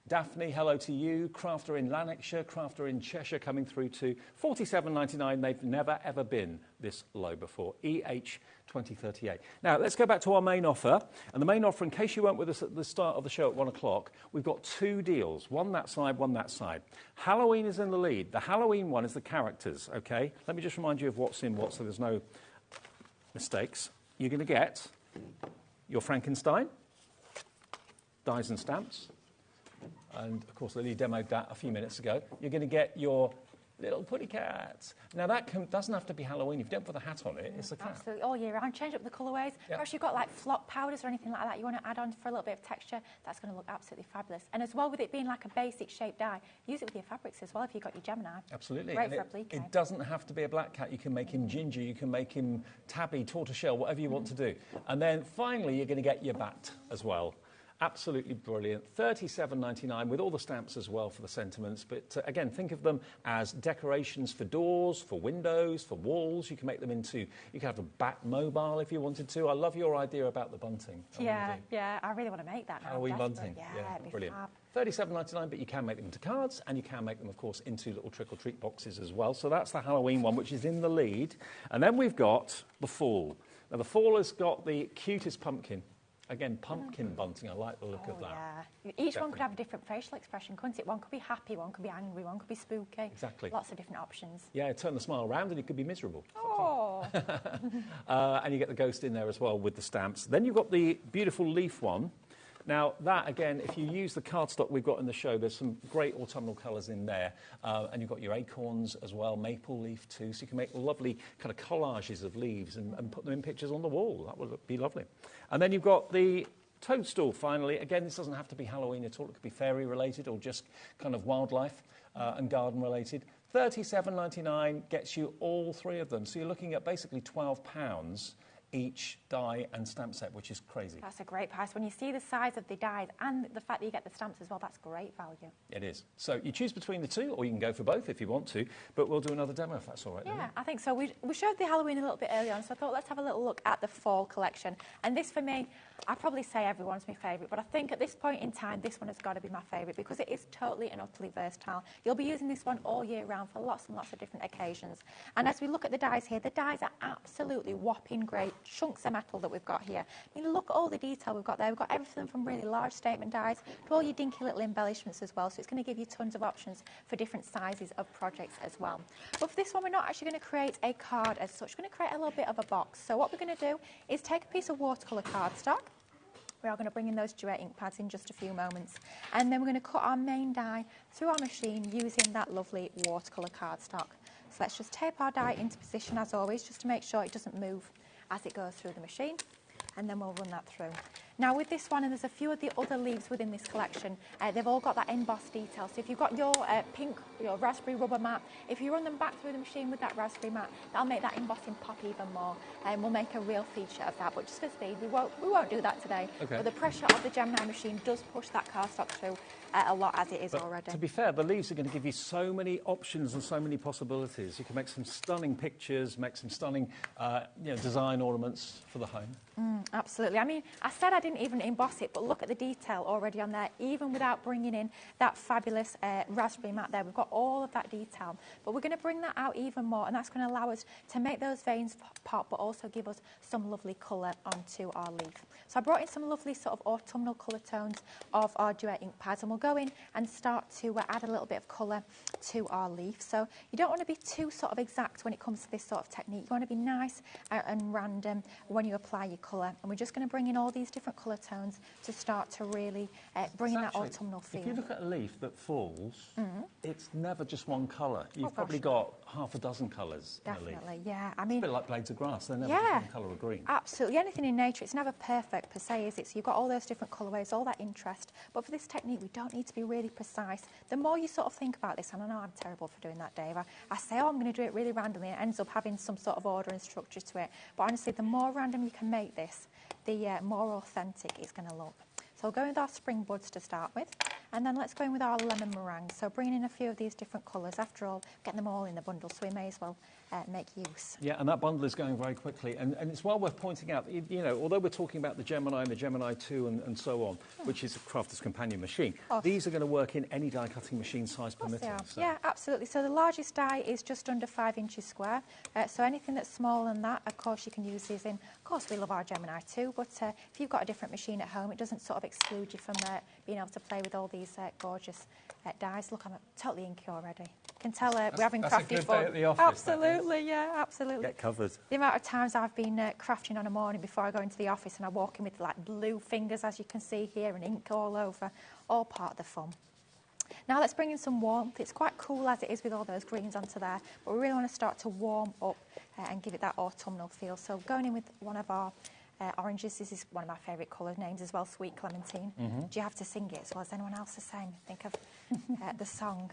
Daphne, hello to you. Crafter in Lanarkshire, Crafter in Cheshire coming through to £47.99. They've never, ever been this low before. EH 2038. Now, let's go back to our main offer. And the main offer, in case you weren't with us at the start of the show at 1 o'clock, we've got 2 deals. One that side, one that side. Halloween is in the lead. The Halloween one is the characters, OK? Let me just remind you of what's in what so there's no mistakes. You're going to get your Frankenstein, dies and stamps. And, of course, Lily demoed that a few minutes ago. You're going to get your little putty cats. Now, that doesn't have to be Halloween. If you don't put a hat on it, it's a cat. Absolutely, all year round. Change up the colourways. Yep. Perhaps you've got, like, flock powders or anything like that you want to add on for a little bit of texture. That's going to look absolutely fabulous. And as well, with it being like a basic shaped dye, use it with your fabrics as well if you've got your Gemini. Absolutely. Great for a bleak eye. It doesn't have to be a black cat. You can make him ginger, you can make him tabby, tortoiseshell, whatever you want to do. And then, finally, you're going to get your bat as well. Absolutely brilliant. £37.99 with all the stamps as well for the sentiments. But again, think of them as decorations for doors, for windows, for walls. You can make them into, you can have a bat mobile if you wanted to. I love your idea about the bunting. Yeah, I really want to make that now. Halloween bunting. Yeah, brilliant. Fab. £37.99, but you can make them into cards and you can make them, of course, into little trick-or-treat boxes as well. So that's the Halloween one, which is in the lead. And then we've got the fall. Now, the fall has got the cutest pumpkin. Again, pumpkin bunting, I like the look of that. Yeah. Each one could have a different facial expression, couldn't it? One could be happy, one could be angry, one could be spooky. Exactly. Lots of different options. Yeah, turn the smile around and it could be miserable. Oh. And you get the ghost in there as well with the stamps. Then you've got the beautiful leaf one. Now, that, again, if you use the cardstock we've got in the show, there's some great autumnal colours in there. And you've got your acorns as well, maple leaf too. So you can make lovely kind of collages of leaves and put them in pictures on the wall. That would be lovely. And then you've got the toadstool, finally. Again, this doesn't have to be Halloween at all. It could be fairy-related or just kind of wildlife and garden-related. £37.99 gets you all 3 of them. So you're looking at basically £12 each die and stamp set, which is crazy. That's a great price. When you see the size of the dies and the fact that you get the stamps as well, that's great value. It is. So you choose between the 2, or you can go for both if you want to, but we'll do another demo if that's all right. Yeah, I think so. We showed the Halloween a little bit earlier on, so I thought let's have a little look at the fall collection. And this, for me, I'd probably say everyone's my favourite, but I think at this point in time, this one has got to be my favourite because it is totally and utterly versatile. You'll be using this one all year round for lots and lots of different occasions. And as we look at the dies here, the dies are absolutely whopping great chunks of metal that we've got here. I mean, look at all the detail we've got there. We've got everything from really large statement dies to all your dinky little embellishments as well. So it's going to give you tons of options for different sizes of projects as well. But for this one, we're not actually going to create a card as such. We're going to create a little bit of a box. So what we're going to do is take a piece of watercolour cardstock. We are going to bring in those duet ink pads in just a few moments. And then we're going to cut our main die through our machine using that lovely watercolour cardstock. So let's just tape our die into position as always, just to make sure it doesn't move as it goes through the machine. And then we'll run that through. Now with this one, and there's a few of the other leaves within this collection, they've all got that embossed detail. So if you've got your pink, your raspberry rubber mat, if you run them back through the machine with that raspberry mat, that'll make that embossing pop even more. And we'll make a real feature of that. But just for speed, we won't do that today. Okay. But the pressure of the Gemini machine does push that cardstock through a lot as it is already. To be fair, the leaves are going to give you so many options and so many possibilities. You can make some stunning pictures, make some stunning design ornaments for the home. Absolutely. I mean, I said I didn't even emboss it, but look at the detail already on there, even without bringing in that fabulous raspberry mat there. We've got all of that detail, but we're going to bring that out even more, and that's going to allow us to make those veins pop, but also give us some lovely colour onto our leaf. So I brought in some lovely sort of autumnal colour tones of our duet ink pads, and we'll go in and start to add a little bit of colour to our leaf. So you don't want to be too sort of exact when it comes to this sort of technique. You want to be nice and random when you apply your colour. And we're just going to bring in all these different colour tones to start to really bring in that autumnal feel. If you look at a leaf that falls, it's never just one colour. You've probably got half a dozen colours in a leaf. Definitely, yeah. I mean, it's a bit like blades of grass. They're never just one colour of green. Absolutely. Anything in nature, it's never perfect per se, is it? So you've got all those different colourways, all that interest. But for this technique, we don't need to be really precise. The more you sort of think about this, and I know I'm terrible for doing that, Dave. I say, oh, I'm going to do it really randomly, and it ends up having some sort of order and structure to it. But honestly, the more random you can make this, the more authentic it's going to look. So we'll go with our spring buds to start with. And then let's go in with our lemon meringue. So bringing in a few of these different colours. After all, getting them all in the bundle, so we may as well make use. Yeah, and that bundle is going very quickly. And it's well worth pointing out, you know, although we're talking about the Gemini and the Gemini 2 and so on, which is a Crafter's Companion machine, these are going to work in any die cutting machine size permitting. So. Yeah, absolutely. So the largest die is just under 5 inches square. So anything that's smaller than that, of course, you can use these in. Of course, we love our Gemini 2, but if you've got a different machine at home, it doesn't sort of exclude you from being able to play with all these gorgeous dies. Look, I'm totally inky already. You can tell we're having crafty fun. Day at the office, absolutely, yeah, absolutely. Get covered. The amount of times I've been crafting on a morning before I go into the office and I walk in with like blue fingers, as you can see here, and ink all over, all part of the fun. Now let's bring in some warmth. It's quite cool as it is with all those greens onto there, but we really want to start to warm up and give it that autumnal feel. So going in with one of our oranges. This is one of my favourite colour names as well, Sweet Clementine. Do you have to sing it as well as anyone else the same? Think of the song.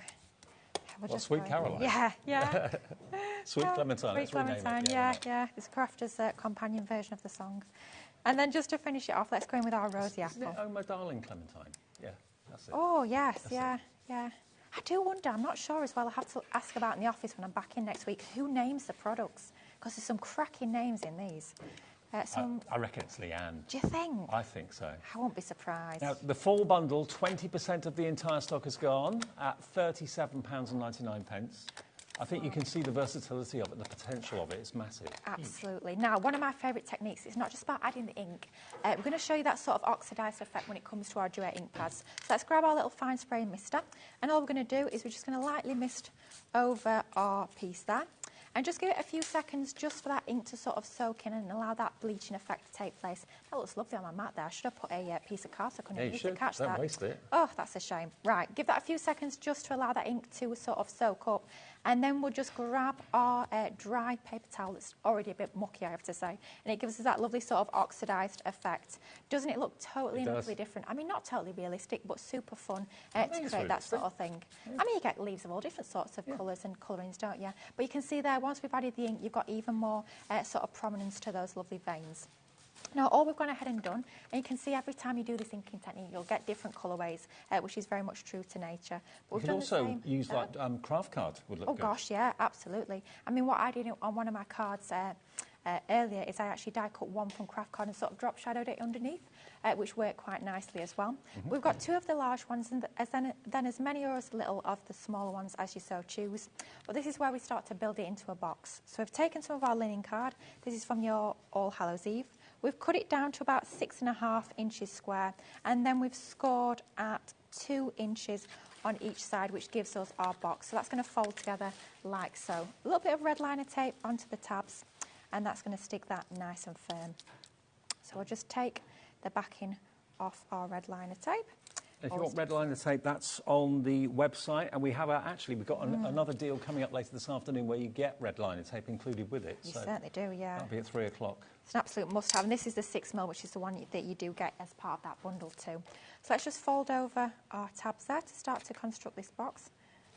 Sweet Caroline. Yeah. Sweet Clementine. Sweet Clementine, yeah. It's Crafter's companion version of the song. And then just to finish it off, let's go in with our rosy apple. Isn't it, oh, my darling Clementine? Yeah, that's it. Oh, yes, yeah. I do wonder, I'm not sure as well, I have to ask about in the office when I'm back in next week, who names the products? Because there's some cracking names in these. I reckon it's Leanne. Do you think? I think so. I won't be surprised. Now, the full bundle, 20% of the entire stock has gone at £37.99. I think you can see the versatility of it, the potential of it. It's massive. Absolutely. Now, one of my favourite techniques is not just about adding the ink. We're going to show you that sort of oxidised effect when it comes to our duet ink pads. So let's grab our little fine spray mister, and all we're going to do is we're just going to lightly mist over our piece there. And just give it a few seconds just for that ink to sort of soak in and allow that bleaching effect to take place. That looks lovely on my mat there. I should have put a piece of cardstock on it to catch that. Don't waste it. Oh, that's a shame. Right, give that a few seconds just to allow that ink to sort of soak up. And then we'll just grab our dry paper towel that's already a bit mucky, I have to say. And it gives us that lovely sort of oxidised effect. Doesn't it look totally and utterly different? I mean, not totally realistic, but super fun to create that sort of thing. Yeah. I mean, you get leaves of all different sorts of colours and colourings, don't you? But you can see there, once we've added the ink, you've got even more sort of prominence to those lovely veins. Now, all we've gone ahead and done, and you can see every time you do this inking technique, you'll get different colourways, which is very much true to nature. But you can also use like craft card would look good. Oh gosh, yeah, absolutely. I mean, what I did on one of my cards earlier is I actually die cut one from craft card and sort of drop shadowed it underneath, which worked quite nicely as well. We've got two of the large ones and then as many or as little of the smaller ones as you so choose. But this is where we start to build it into a box. So we've taken some of our linen card. This is from your All Hallows Eve. We've cut it down to about 6.5 inches square, and then we've scored at 2 inches on each side, which gives us our box. So that's going to fold together like so. A little bit of red liner tape onto the tabs, and that's going to stick that nice and firm. So we'll just take the backing off our red liner tape. If you want red liner tape, that's on the website, and we have we've got another deal coming up later this afternoon where you get red liner tape included with it. You certainly do, yeah. That'll be at 3 o'clock. It's an absolute must-have, and this is the 6mm, which is the one that you do get as part of that bundle too. So let's just fold over our tabs there to start to construct this box.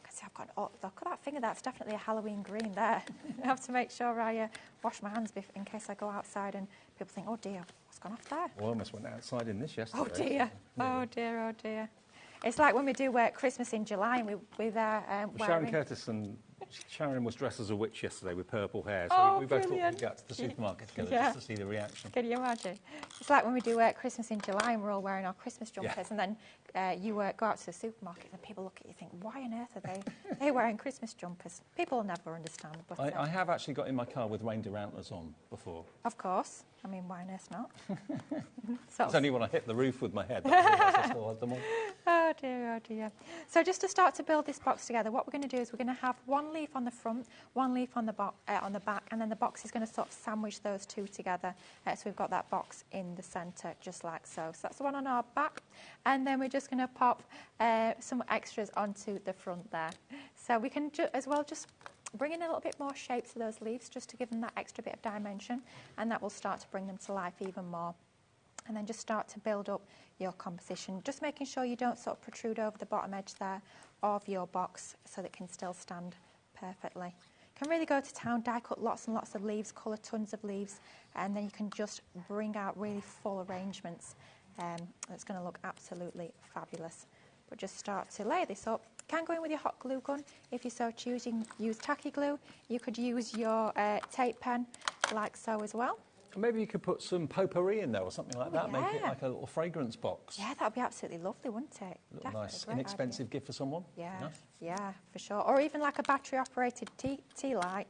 See, I've got, look at that finger, that's definitely a Halloween green there. I have to make sure I wash my hands in case I go outside and people think, oh dear, what's gone off there? Well, I almost went outside in this yesterday. Oh dear, oh dear, oh dear. It's like when we do Christmas in July and we're there Sharon Curtis and Sharon was dressed as a witch yesterday with purple hair, so we both thought we'd go to the supermarket together just to see the reaction. Can you imagine? It's like when we do Christmas in July and we're all wearing our Christmas jumpers, and then you go out to the supermarket and people look at you and think, why on earth are they wearing Christmas jumpers? People will never understand. But I have actually got in my car with reindeer antlers on before. Of course. I mean, why on earth not? It's only when I hit the roof with my head that I still had them on. Oh dear, oh dear. So just to start to build this box together, what we're going to do is we're going to have one leaf on the front, one leaf on the back, and then the box is going to sort of sandwich those two together. So we've got that box in the centre, just like so. So that's the one on our back, and then we're just going to pop some extras onto the front there. So we can as well just bring in a little bit more shape to those leaves just to give them that extra bit of dimension, and that will start to bring them to life even more. And then just start to build up your composition, just making sure you don't sort of protrude over the bottom edge there of your box so that it can still stand perfectly. You can really go to town, die cut lots and lots of leaves, colour tons of leaves, and then you can just bring out really full arrangements. It's going to look absolutely fabulous. but just start to lay this up. You can go in with your hot glue gun if you so choose. You can use tacky glue. You could use your tape pen like so as well. Maybe you could put some potpourri in there or something like that, yeah. make it like a little fragrance box. Yeah, that would be absolutely lovely, wouldn't it? A little nice, inexpensive gift for someone. Yeah, No? yeah, for sure. Or even like a battery-operated tea light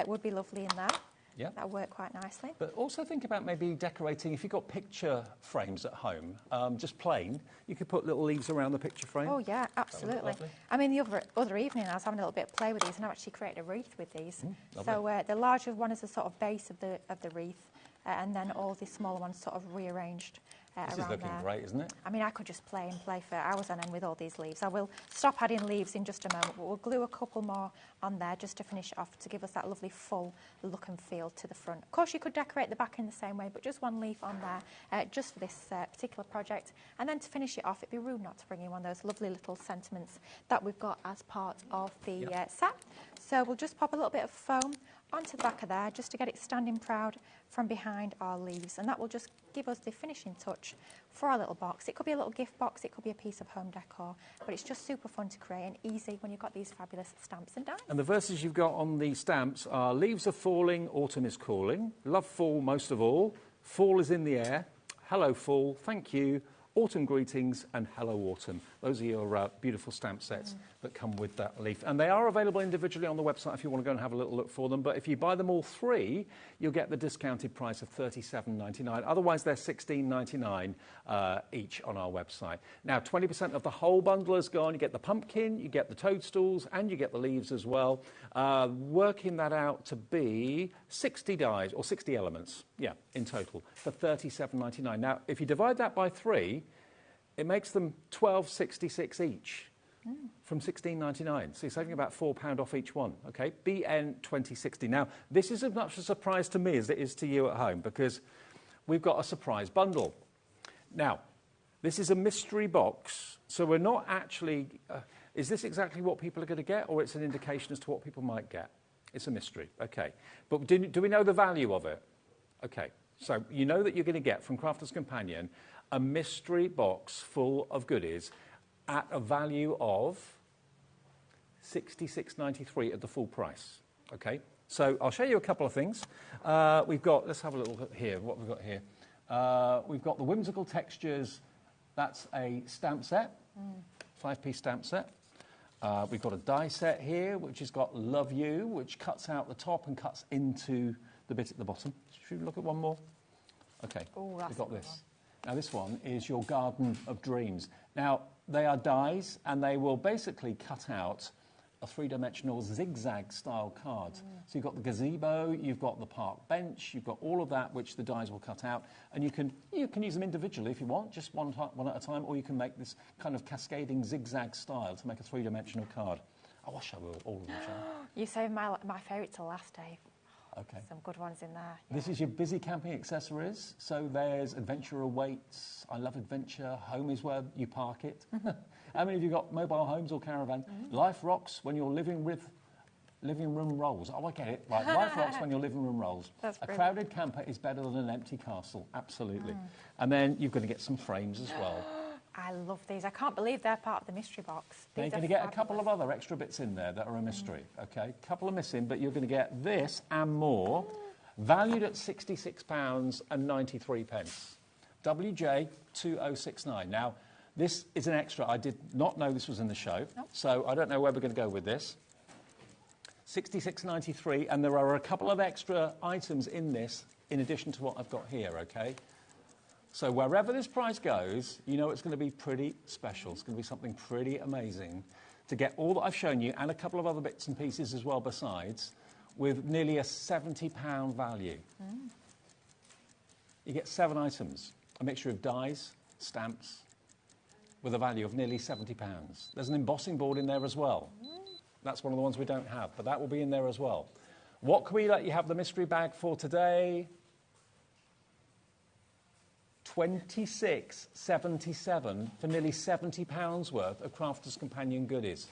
would be lovely in there. Yeah. That would work quite nicely. But also think about maybe decorating, if you've got picture frames at home, just plain, you could put little leaves around the picture frame. Oh, yeah, absolutely. I mean, the other evening I was having a little bit of play with these and I actually created a wreath with these. So the larger one is the sort of base of the wreath, and then all the smaller ones sort of rearranged This around is looking there. great, isn't it? I mean, I could just play and play for hours on end with all these leaves. I will stop adding leaves in just a moment, but we'll glue a couple more on there just to finish it off, to give us that lovely full look and feel to the front. Of course, you could decorate the back in the same way, but just one leaf on there just for this particular project. And then to finish it off, it'd be rude not to bring in one of those lovely little sentiments that we've got as part of the set. So we'll just pop a little bit of foam onto the back of there just to get it standing proud from behind our leaves, and that will just give us the finishing touch for our little box. It could be a little gift box, it could be a piece of home decor, but it's just super fun to create and easy when you've got these fabulous stamps and dies. And the verses you've got on the stamps are: leaves are falling, autumn is calling, love fall most of all, fall is in the air, hello fall, thank you, autumn greetings, and hello autumn. Those are your beautiful stamp sets that come with that leaf. And they are available individually on the website if you want to go and have a little look for them. But if you buy them all three, you'll get the discounted price of $37.99. Otherwise, they're $16.99 each on our website. Now, 20% of the whole bundle is gone. You get the pumpkin, you get the toadstools, and you get the leaves as well. Working that out to be 60 dies, or 60 elements, in total, for $37.99. Now, if you divide that by three, it makes them $12.66 each from $16.99. So you're saving about £4 off each one, okay? BN 2060. Now, this is as much a surprise to me as it is to you at home, because we've got a surprise bundle. Now, this is a mystery box, so we're not actually... is this exactly what people are going to get, or it's an indication as to what people might get? It's a mystery, okay. But do we know the value of it? Okay, so you know that you're going to get from Crafter's Companion a mystery box full of goodies at a value of $66.93 at the full price, okay? So I'll show you a couple of things. We've got, let's have a little look here, what we've got here. We've got the Whimsical Textures, that's a stamp set, 5-piece stamp set. We've got a die set here, which has got Love You, which cuts out the top and cuts into the bit at the bottom. Should we look at one more? Okay, we've got this. Now, this one is your Garden of Dreams. Now, they are dies, and they will basically cut out a three-dimensional zigzag-style card. So you've got the gazebo, you've got the park bench, you've got all of that, which the dies will cut out. And you can use them individually if you want, just one at a time, or you can make this kind of cascading zigzag style to make a three-dimensional card. I will show all of them, shall I? You saved my favourite till last, Dave. Okay. Some good ones in there. Yeah. This is your busy camping accessories. So there's Adventure Awaits, I Love Adventure, Home is where you park it. How many of you got mobile homes or caravan? Life rocks when you're living room rolls. Oh, I get it. Right, life rocks when your living room rolls. That's a brilliant. crowded camper is better than an empty castle. Absolutely. And then you're going to get some frames as well. I love these. I can't believe they're part of the mystery box. Now you're going to get a couple of other extra bits in there that are a mystery, okay? A couple are missing, but you're going to get this and more, valued at £66.93. WJ2069. Now, this is an extra. I did not know this was in the show, so I don't know where we're going to go with this. $66.93, and there are a couple of extra items in this in addition to what I've got here, okay? So wherever this price goes, you know it's going to be pretty special. It's going to be something pretty amazing to get all that I've shown you and a couple of other bits and pieces as well besides, with nearly a £70 value. You get 7 items, a mixture of dies, stamps, with a value of nearly £70. There's an embossing board in there as well. That's one of the ones we don't have, but that will be in there as well. What can we let you have the mystery bag for today? $26.77 for nearly £70 worth of Crafter's Companion goodies.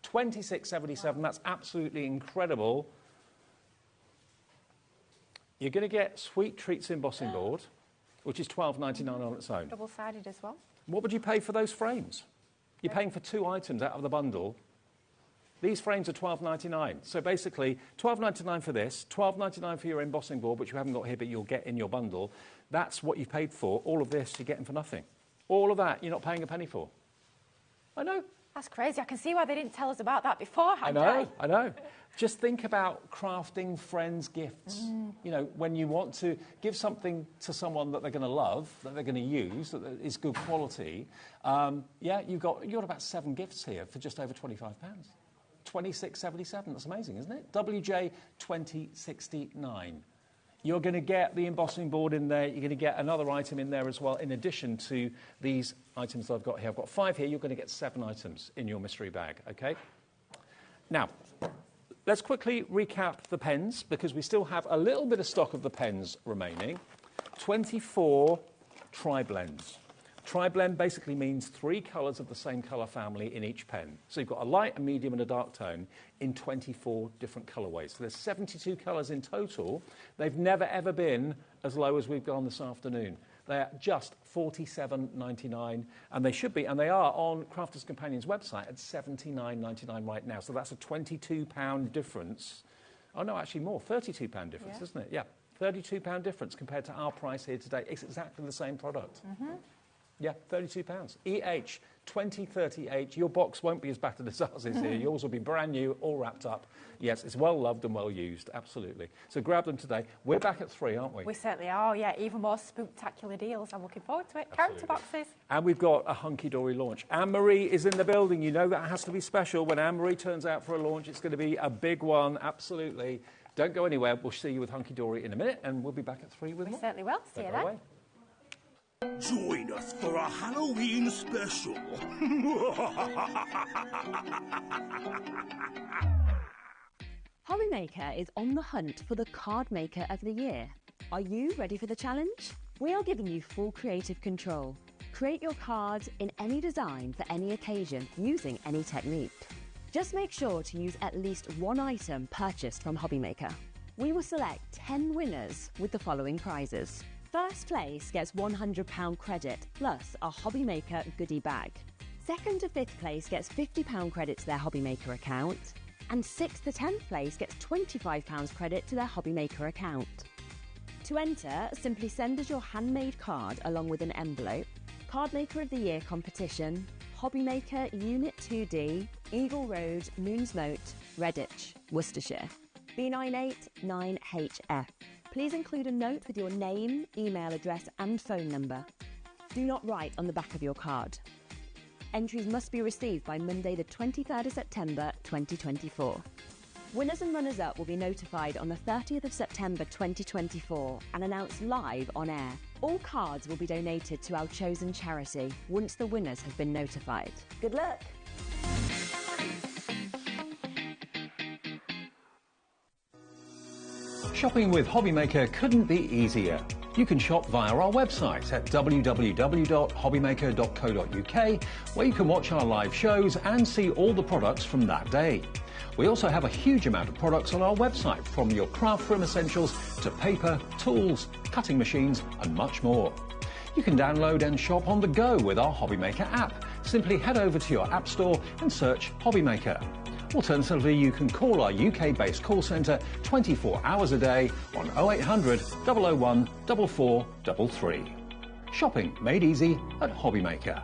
$26.77, that's absolutely incredible. You're going to get Sweet Treats embossing board, which is $12.99 on its own. Double-sided as well. What would you pay for those frames? You're paying for 2 items out of the bundle. These frames are $12.99. So basically, $12.99 for this, $12.99 for your embossing board, which you haven't got here, but you'll get in your bundle. That's what you've paid for. All of this you're getting for nothing. All of that you're not paying a penny for. I know. That's crazy. I can see why they didn't tell us about that beforehand. I know. Just think about crafting friends' gifts. You know, when you want to give something to someone that they're going to love, that they're going to use, that is good quality. Yeah, you've got about 7 gifts here for just over £25. $26.77. That's amazing, isn't it? WJ 2069. You're going to get the embossing board in there. You're going to get another item in there as well, in addition to these items that I've got here. I've got 5 here. You're going to get 7 items in your mystery bag, OK? Now, let's quickly recap the pens, because we still have a little bit of stock of the pens remaining. 24 tri-blends. Tri-blend basically means 3 colours of the same colour family in each pen. So you've got a light, a medium and a dark tone in 24 different colourways. So there's 72 colours in total. They've never ever been as low as we've gone this afternoon. They're just $47.99, and they should be, and they are on Crafters Companion's website at $79.99 right now. So that's a £22 difference. Oh no, actually more, £32 difference, isn't it? Yeah, £32 difference compared to our price here today. It's exactly the same product. Yeah, £32. EH 2038. Your box won't be as battered as ours is here. Yours will be brand new, all wrapped up. Yes, it's well loved and well used, absolutely. So grab them today. We're back at 3, aren't we? We certainly are, yeah. Even more spooktacular deals. I'm looking forward to it. Character boxes. And we've got a hunky-dory launch. Anne-Marie is in the building. You know that has to be special. When Anne-Marie turns out for a launch, it's going to be a big one, absolutely. Don't go anywhere. We'll see you with hunky-dory in a minute, and we'll be back at 3 with more. We certainly will. See you then. Join us for a Halloween special. HobbyMaker is on the hunt for the Card Maker of the Year. Are you ready for the challenge? We are giving you full creative control. Create your cards in any design for any occasion using any technique. Just make sure to use at least 1 item purchased from HobbyMaker. We will select 10 winners with the following prizes. First place gets £100 credit plus a HobbyMaker goodie bag. Second to 5th place gets £50 credit to their HobbyMaker account. And 6th to 10th place gets £25 credit to their HobbyMaker account. To enter, simply send us your handmade card along with an envelope. Card Maker of the Year competition, HobbyMaker Unit 2D, Eagle Road, Moonsmote, Redditch, Worcestershire. B989HF. Please include a note with your name, email address and phone number. Do not write on the back of your card. Entries must be received by Monday the 23rd of September 2024. Winners and runners-up will be notified on the 30th of September 2024 and announced live on air. All cards will be donated to our chosen charity once the winners have been notified. Good luck! Shopping with HobbyMaker couldn't be easier. You can shop via our website at www.hobbymaker.co.uk, where you can watch our live shows and see all the products from that day. We also have a huge amount of products on our website, from your craft room essentials to paper, tools, cutting machines and much more. You can download and shop on the go with our HobbyMaker app. Simply head over to your app store and search HobbyMaker. Alternatively, you can call our UK-based call centre 24 hours a day on 0800 001 4433. Shopping made easy at HobbyMaker.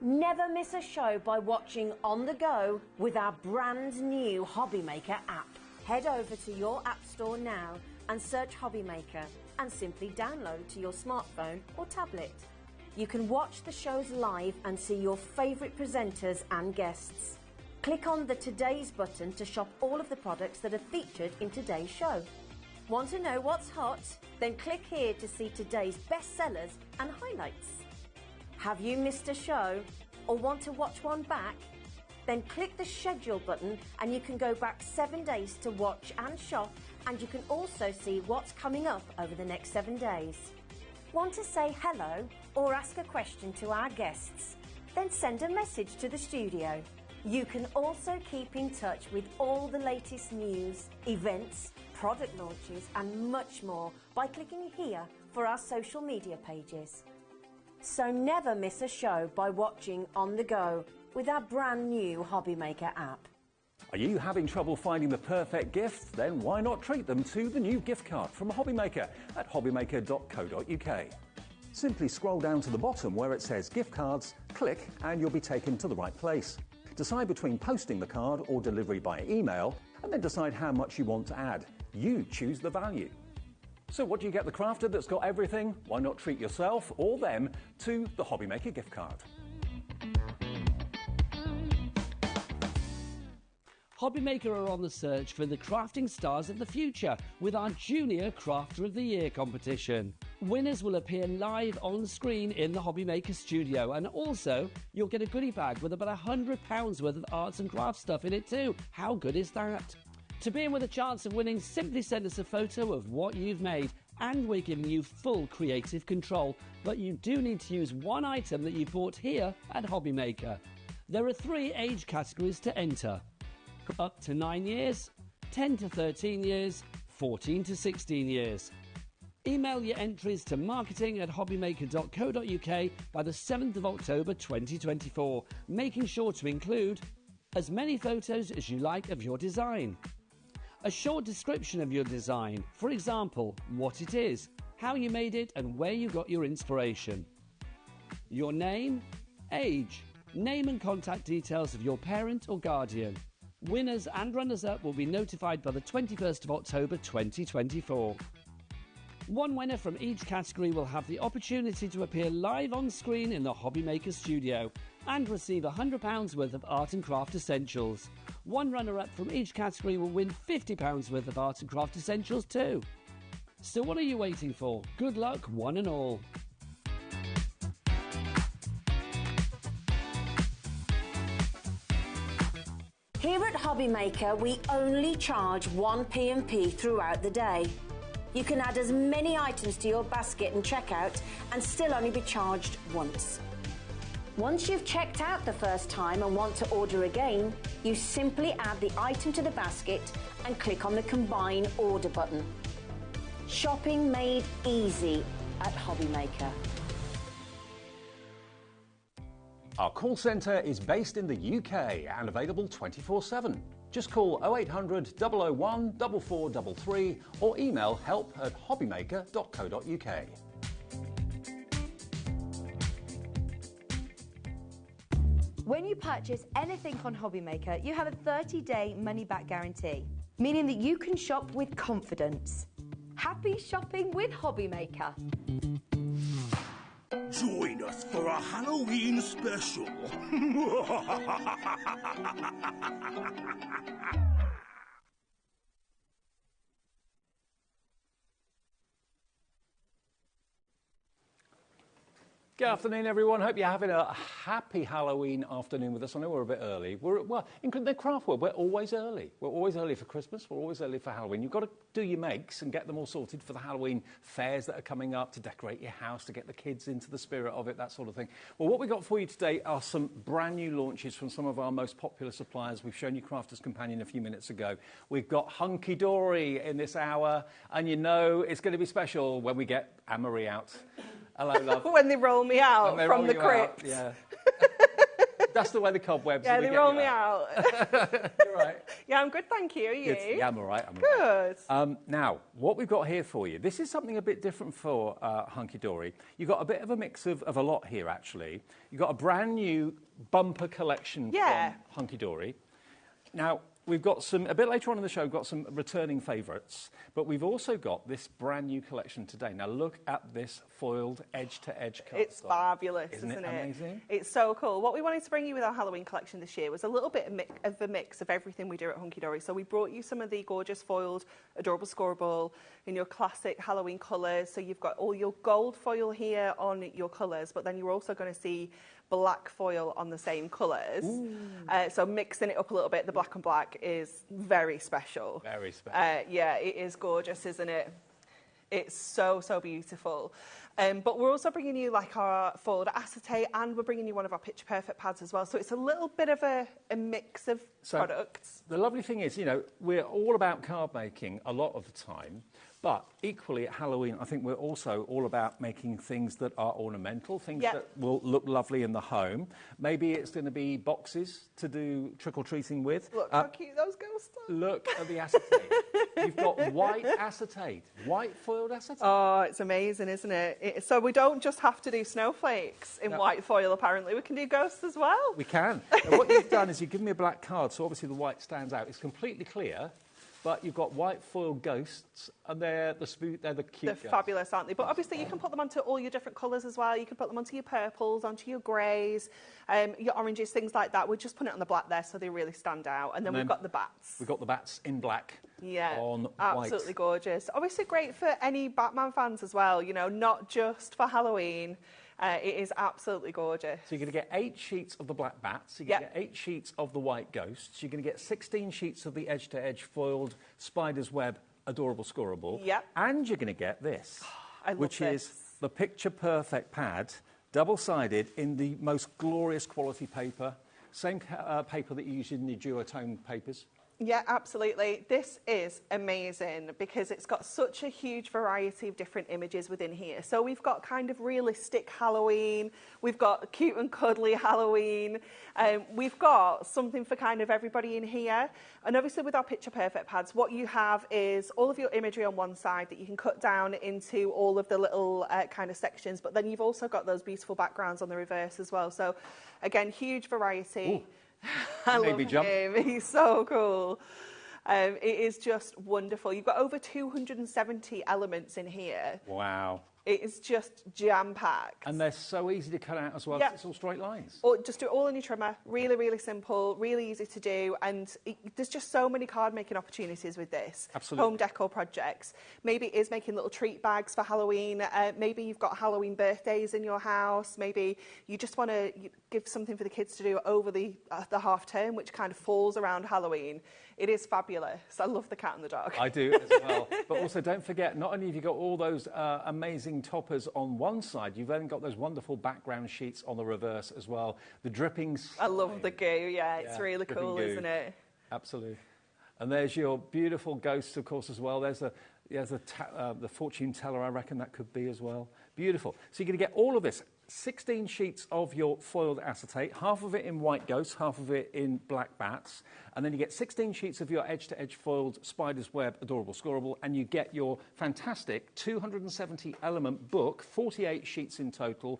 Never miss a show by watching on the go with our brand new HobbyMaker app. Head over to your app store now and search HobbyMaker and simply download to your smartphone or tablet. You can watch the shows live and see your favourite presenters and guests. Click on the Today's button to shop all of the products that are featured in today's show. Want to know what's hot? Then click here to see today's bestsellers and highlights. Have you missed a show or want to watch one back? Then click the schedule button and you can go back 7 days to watch and shop, and you can also see what's coming up over the next 7 days. Want to say hello or ask a question to our guests? Then send a message to the studio. You can also keep in touch with all the latest news, events, product launches and much more by clicking here for our social media pages. So never miss a show by watching on the go with our brand new HobbyMaker app. Are you having trouble finding the perfect gift? Then why not treat them to the new gift card from HobbyMaker at hobbymaker.co.uk. Simply scroll down to the bottom where it says gift cards, click and you'll be taken to the right place. Decide between posting the card or delivery by email and then decide how much you want to add. You choose the value. So what do you get the crafter that's got everything? Why not treat yourself or them to the HobbyMaker gift card? HobbyMaker are on the search for the crafting stars of the future with our Junior Crafter of the Year competition. Winners will appear live on screen in the HobbyMaker studio, and also you'll get a goodie bag with about £100 worth of arts and crafts stuff in it too. How good is that? To be in with a chance of winning, simply send us a photo of what you've made, and we're giving you full creative control. But you do need to use one item that you bought here at HobbyMaker. There are 3 age categories to enter: up to 9 years, 10 to 13 years, 14 to 16 years. Email your entries to marketing@hobbymaker.co.uk by the 7th of October 2024, making sure to include as many photos as you like of your design, a short description of your design, for example, what it is, how you made it and where you got your inspiration, your name, age, name and contact details of your parent or guardian. Winners and runners-up will be notified by the 21st of October 2024. One winner from each category will have the opportunity to appear live on screen in the HobbyMaker studio and receive £100 worth of art and craft essentials. One runner-up from each category will win £50 worth of art and craft essentials too. So what are you waiting for? Good luck, one and all. Here at HobbyMaker, we only charge 1 P&P throughout the day. You can add as many items to your basket and checkout and still only be charged once. Once you've checked out the first time and want to order again, you simply add the item to the basket and click on the Combine Order button. Shopping made easy at HobbyMaker. Our call centre is based in the UK and available 24/7. Just call 0800 001 4433 or email help@hobbymaker.co.uk. When you purchase anything on HobbyMaker, you have a 30-day money-back guarantee, meaning that you can shop with confidence. Happy shopping with HobbyMaker. Join us for a Halloween special. Good afternoon, everyone. Hope you're having a happy Halloween afternoon with us. I know we're a bit early. Well, in the craft world, we're always early. We're always early for Christmas. We're always early for Halloween. You've got to do your makes and get them all sorted for the Halloween fairs that are coming up, to decorate your house, to get the kids into the spirit of it, that sort of thing. Well, what we've got for you today are some brand new launches from some of our most popular suppliers. We've shown you Crafter's Companion a few minutes ago. We've got Hunky Dory in this hour, and you know it's going to be special when we get Anne-Marie out. Hello, love. When they roll me out from the crypt. Yeah. That's the way the cobwebs. Yeah, they roll me out. You're right. Yeah, I'm good, thank you. Are you? Yeah, I'm all right. Good. Now, what we've got here for you, this is something a bit different for Hunky Dory. You've got a bit of a mix of a lot here, actually. You've got a brand new bumper collection from Hunky Dory. Now, we've got some, a bit later on in the show, we've got some returning favourites, but we've also got this brand new collection today. Now, look at this foiled edge-to-edge cardstock. It's fabulous, isn't it? Amazing? It's so cool. What we wanted to bring you with our Halloween collection this year was a little bit of a mix of everything we do at Hunky Dory. So we brought you some of the gorgeous foiled, adorable scoreable in your classic Halloween colours. So you've got all your gold foil here on your colours, but then you're also going to see black foil on the same colours. So mixing it up a little bit, the black and black is very special. Very special. Yeah, it is gorgeous, isn't it? It's so, so beautiful. But we're also bringing you like our foiled acetate, and we're bringing you one of our Picture Perfect pads as well. So it's a little bit of a mix of products. The lovely thing is, you know, we're all about card making a lot of the time, but equally at Halloween, I think we're also all about making things that are ornamental, things that will look lovely in the home. Maybe it's going to be boxes to do trick-or-treating with. Look how cute those ghosts are. Look at the acetate. You've got white acetate, white foiled acetate. Oh, it's amazing, isn't it? So we don't just have to do snowflakes in white foil, apparently. We can do ghosts as well. We can. And what you've done is you've given me a black card, so obviously the white stands out. It's completely clear, but you've got white foil ghosts, and they're the cute They're ghosts. fabulous, aren't they? But obviously you can put them onto all your different colours as well. You can put them onto your purples, onto your greys, your oranges, things like that. We'll just put it on the black there so they really stand out. And then we've got the bats. We've got the bats in black. Yeah, on absolutely white. Gorgeous. Obviously great for any Batman fans as well, you know, not just for Halloween. It is absolutely gorgeous. So you're going to get 8 sheets of the black bats, you're going to get 8 sheets of the white ghosts, you're going to get 16 sheets of the edge-to-edge foiled spider's web adorable scoreable, and you're going to get this, which is the Picture Perfect pad, double-sided in the most glorious quality paper, same paper that you use in your duotone papers. Yeah, absolutely. This is amazing because it's got such a huge variety of different images within here. So we've got kind of realistic Halloween, we've got cute and cuddly Halloween, we've got something for kind of everybody in here. And obviously with our Picture Perfect pads, what you have is all of your imagery on one side that you can cut down into all of the little kind of sections, but then you've also got those beautiful backgrounds on the reverse as well. So again, huge variety. Ooh. I love him. He's so cool. It is just wonderful. You've got over 270 elements in here. Wow. It is just jam-packed. And they're so easy to cut out as well, because it's all straight lines. Or just do it all in your trimmer. Really, really simple, really easy to do. And there's just so many card-making opportunities with this. Absolutely. Home decor projects. Maybe it is making little treat bags for Halloween. Maybe you've got Halloween birthdays in your house. Maybe you just want to give something for the kids to do over the half term, which kind of falls around Halloween. It is fabulous. I love the cat and the dog. I do as well. But also don't forget, not only have you got all those amazing toppers on one side, you've then got those wonderful background sheets on the reverse as well. The dripping slime. I love the goo, it's really cool, isn't it? Absolutely. And there's your beautiful ghosts, of course, as well. There's the fortune teller, I reckon that could be as well. Beautiful. So you're going to get all of this. 16 sheets of your foiled acetate, half of it in white ghosts, half of it in black bats, and then you get 16 sheets of your edge-to-edge foiled spider's web adorable scoreable, and you get your fantastic 270 element book, 48 sheets in total,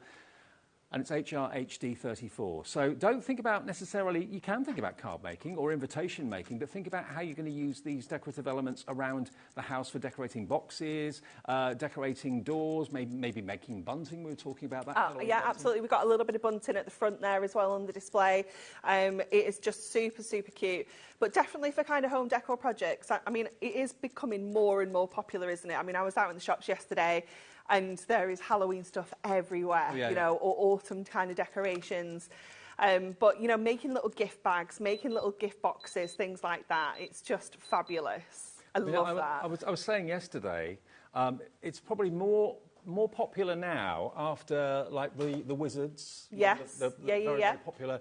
and it's HRHD 34. So don't think about necessarily, you can think about card making or invitation making, but think about how you're going to use these decorative elements around the house for decorating boxes, decorating doors, maybe making bunting. We were talking about that. Oh, yeah, absolutely. We've got a little bit of bunting at the front there as well on the display. It is just super, super cute. But definitely for kind of home decor projects, I mean, it is becoming more and more popular, isn't it? I mean, I was out in the shops yesterday, and there is Halloween stuff everywhere, you know, or autumn kind of decorations. But, you know, making little gift bags, making little gift boxes, things like that, it's just fabulous. I love that. I was saying yesterday, it's probably more popular now after, like, the Wizards. Yes, the very popular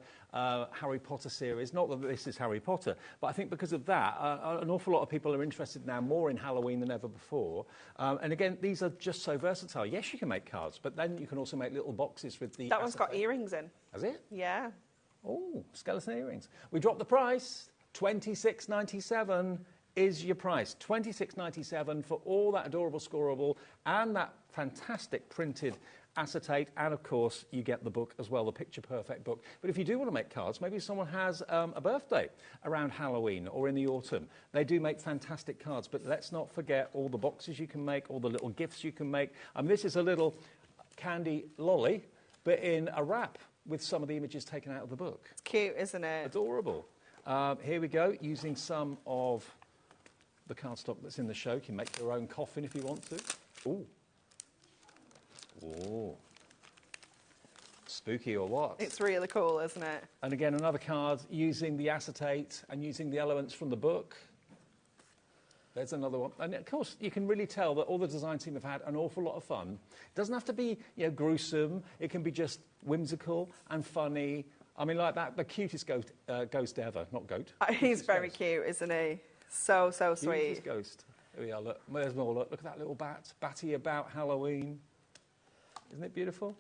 Harry Potter series. Not that this is Harry Potter, but I think because of that, an awful lot of people are interested now more in Halloween than ever before. And again, these are just so versatile. Yes, you can make cards, but then you can also make little boxes with the... That one's got earrings in. Has it? Yeah. Oh, skeleton earrings. We dropped the price, $26.97 is your price. $26.97 for all that adorable scoreable and that fantastic printed acetate, and of course you get the book as well, the Picture Perfect book. But if you do want to make cards, maybe someone has a birthday around Halloween or in the autumn, they do make fantastic cards. But let's not forget all the boxes you can make, all the little gifts you can make. This is a little candy lolly, but in a wrap with some of the images taken out of the book. It's cute, isn't it? Adorable. Here we go, using some of the cardstock that's in the show. You can make your own coffin if you want to. Ooh. Oh, spooky or what? It's really cool, isn't it? And again, another card using the acetate and using the elements from the book. There's another one. And of course, you can really tell that all the design team have had an awful lot of fun. It doesn't have to be, gruesome. It can be just whimsical and funny. I mean, like that, the cutest ghost ever. Not goat. He's very cute, isn't he? So sweet. Cutest ghost. Here we are, look. There's more, look. Look at that little bat. Batty about Halloween. Isn't it beautiful?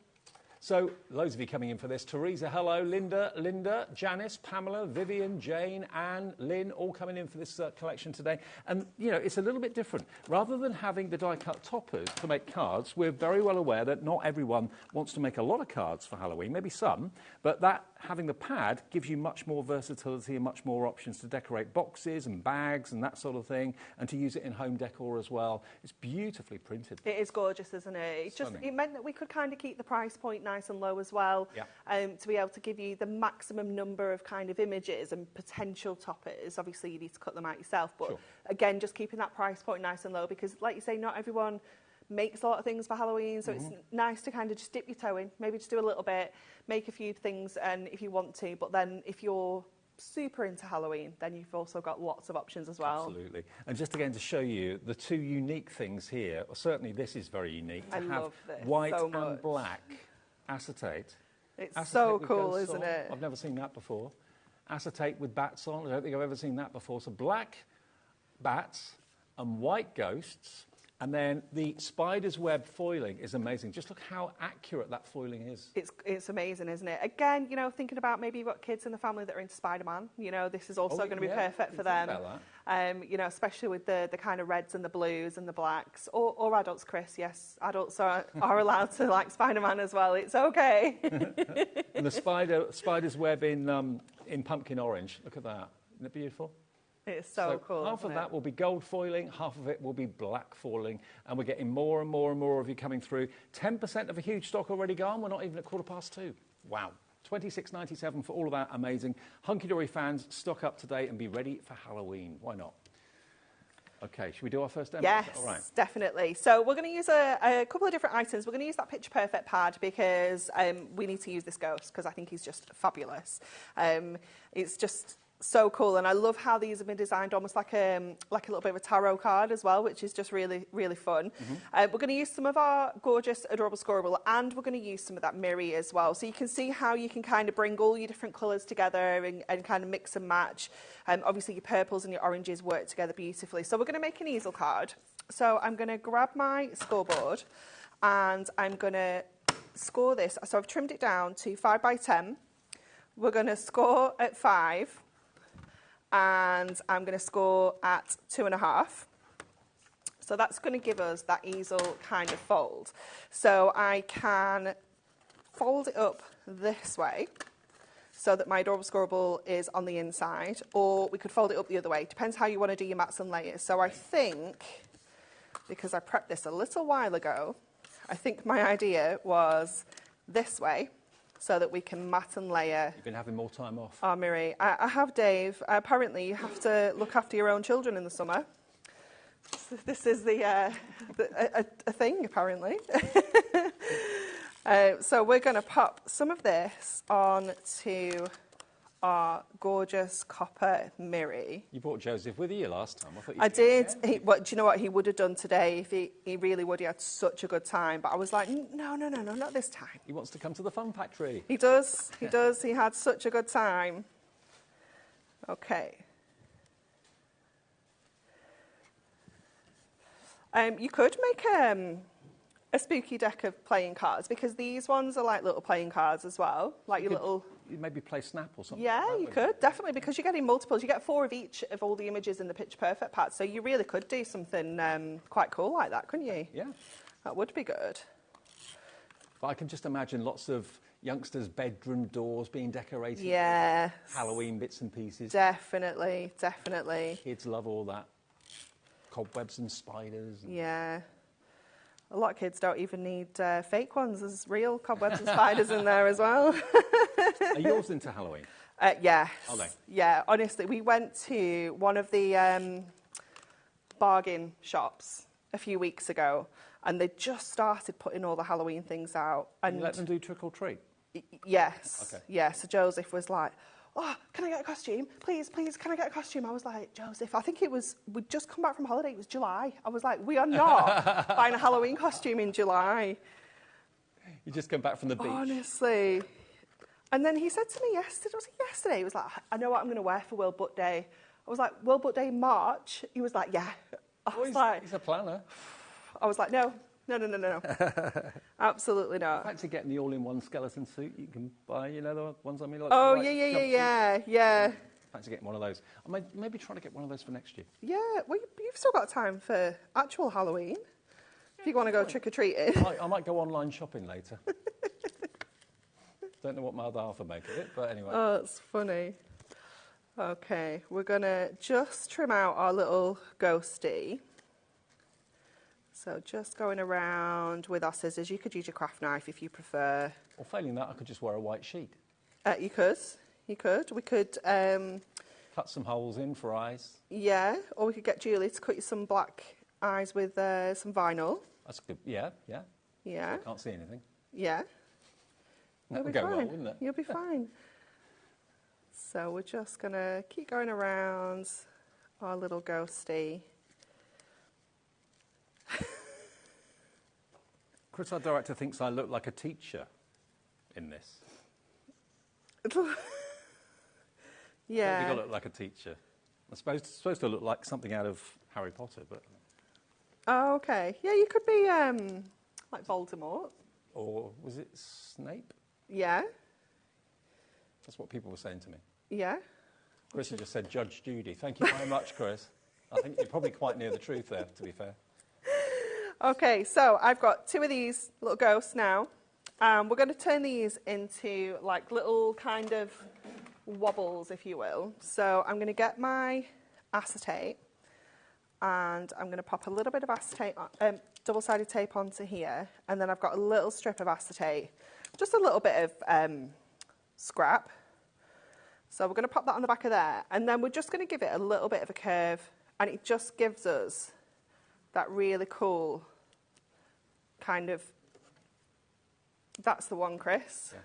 So, loads of you coming in for this. Teresa, hello. Linda, Janice, Pamela, Vivian, Jane, Anne, Lynn, all coming in for this collection today. And, it's a little bit different. Rather than having the die-cut toppers to make cards, we're very well aware that not everyone wants to make a lot of cards for Halloween, maybe some, but that having the pad gives you much more versatility and much more options to decorate boxes and bags and that sort of thing, and to use it in home decor as well. It's beautifully printed. It is gorgeous, isn't it? It meant that we could kind of keep the price point nice and low as well, to be able to give you the maximum number of kind of images and potential toppers. Obviously, you need to cut them out yourself, but again, just keeping that price point nice and low, because like you say, not everyone makes a lot of things for Halloween, so it's nice to kind of just dip your toe in, maybe just do a little bit, make a few things, and if you want to, but then if you're super into Halloween, then you've also got lots of options as well. Absolutely. And just again to show you the two unique things here, well, certainly this is very unique. I love this white so much. and black acetate. It's acetate so with cool, ghosts isn't on. it? I've never seen that before. Acetate with bats on. I don't think I've ever seen that before. So black bats and white ghosts. And then the spider's web foiling is amazing. Just look how accurate that foiling is. It's amazing, isn't it? Again, thinking about maybe you've got kids in the family that are into Spider-Man, this is also going to be perfect for them. Especially with the kind of reds and the blues and the blacks. Or adults, Chris, yes. Adults are allowed to like Spider-Man as well. It's okay. And the spider's web in pumpkin orange. Look at that. Isn't it beautiful? It's so cool. Half of that will be gold foiling, half of it will be black foiling, and we're getting more and more and more of you coming through. 10% of a huge stock already gone. We're not even at 2:15. Wow. $26.97 for all of that. Amazing. Hunky Dory fans, stock up today and be ready for Halloween. Why not? Okay, should we do our first demo? Yes, all right. Definitely. So we're going to use a couple of different items. We're going to use that Picture Perfect pad because we need to use this ghost because I think he's just fabulous. It's just so cool, and I love how these have been designed almost like a little bit of a tarot card as well, which is just really, really fun. We're going to use some of our gorgeous, adorable scoreable, and we're going to use some of that Miri as well. So you can see how you can kind of bring all your different colours together and kind of mix and match. Obviously, your purples and your oranges work together beautifully. So we're going to make an easel card. So I'm going to grab my scoreboard, and I'm going to score this. So I've trimmed it down to 5 by 10. We're going to score at 5. And I'm going to score at 2.5. So that's going to give us that easel kind of fold. So I can fold it up this way so that my adorable scoreable is on the inside, or we could fold it up the other way. Depends how you want to do your mats and layers. So I think, because I prepped this a little while ago, I think my idea was this way, so that we can mat and layer. You've been having more time off. Oh, Miri. I have, Dave. Apparently, you have to look after your own children in the summer. This is a thing, apparently. So we're going to pop some of this onto our gorgeous copper Miri. You brought Joseph with you last time. I did. Do you know what he would have done today if he really would? He had such a good time. But I was like, no, not this time. He wants to come to the fun factory. He does. He does. He had such a good time. Okay. You could make a spooky deck of playing cards, because these ones are like little playing cards as well, like You maybe play Snap or something. Yeah, you could, definitely, because you're getting multiples. You get 4 of each of all the images in the Picture Perfect pad, so you really could do something quite cool like that, couldn't you? Yeah. That would be good. But I can just imagine lots of youngsters' bedroom doors being decorated. Yeah. Halloween bits and pieces. Definitely, definitely. Kids love all that. Cobwebs and spiders. Yeah. A lot of kids don't even need fake ones. There's real cobwebs and spiders in there as well. Are yours into Halloween? Yes. Are they? Yeah, honestly, we went to one of the bargain shops a few weeks ago, and they just started putting all the Halloween things out. And you let them do trick or treat? Yes. Okay. Yeah, so Joseph was like, oh, can I get a costume? Please, please, can I get a costume? I was like, Joseph, I think we'd just come back from holiday. It was July. I was like, we are not buying a Halloween costume in July. You just come back from the beach. Honestly. And then he said to me yesterday, he was like, I know what I'm going to wear for World Book Day. I was like, World Book Day in March? He was like, yeah. He's a planner. I was like, no. Absolutely not. Fancy getting the all-in-one skeleton suit you can buy, you know, the ones I mean? Like, oh, like yeah. Fancy getting one of those. I maybe trying to get one of those for next year. Yeah, well, you've still got time for actual Halloween. If you want to go trick-or-treating. I might go online shopping later. Don't know what my other half will make of it, but anyway. Oh, it's funny. Okay, we're going to just trim out our little ghosty. So just going around with our scissors. You could use your craft knife if you prefer. Or failing that, I could just wear a white sheet. You could. We could... cut some holes in for eyes. Yeah, or we could get Julie to cut you some black eyes with some vinyl. That's good. Yeah. Yeah. Can't see anything. Yeah. That would go well, wouldn't it? You'll be fine. So we're just going to keep going around our little ghosty. Chris, our director, thinks I look like a teacher in this. Yeah. I don't think I look like a teacher. I'm supposed to look like something out of Harry Potter, but... Oh, okay. Yeah, you could be like Voldemort. Or was it Snape? Yeah. That's what people were saying to me. Yeah. Chris has just said Judge Judy. Thank you very much, Chris. I think you're probably quite near the truth there, to be fair. Okay, so I've got 2 of these little ghosts now. We're going to turn these into like little kind of wobbles, if you will. So I'm going to get my acetate and I'm going to pop a little bit of acetate, double-sided tape onto here, and then I've got a little strip of acetate, just a little bit of scrap. So we're going to pop that on the back of there, and then we're just going to give it a little bit of a curve, and it just gives us that really cool kind of, that's the one, Chris. Yeah.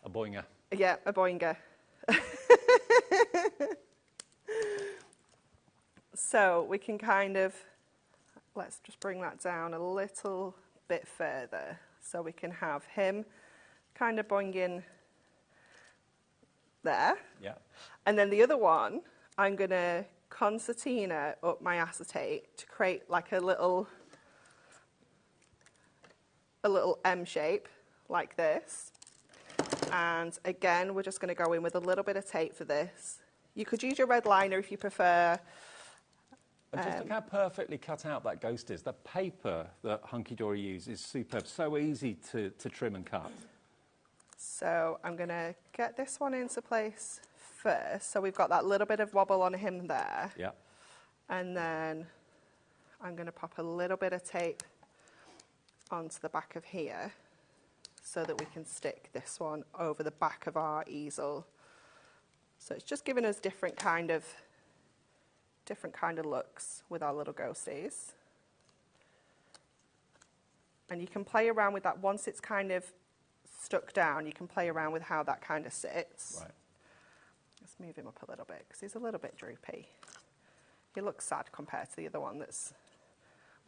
A boinger. Yeah, a boinger. So we can kind of, let's just bring that down a little bit further so we can have him kind of boinging there. Yeah. And then the other one, I'm going to concertina up my acetate to create like a little M shape like this. And again, we're just going to go in with a little bit of tape for this. You could use your red liner if you prefer. And just look how perfectly cut out that ghost is. The paper that Hunky Dory uses is superb. So easy to trim and cut. So I'm going to get this one into place first. So we've got that little bit of wobble on him there. Yeah. And then I'm going to pop a little bit of tape onto the back of here so that we can stick this one over the back of our easel. So it's just giving us different kind of looks with our little ghosties. And you can play around with that once it's kind of stuck down. You can play around with how that kind of sits. Right. Let's move him up a little bit because he's a little bit droopy. He looks sad compared to the other one that's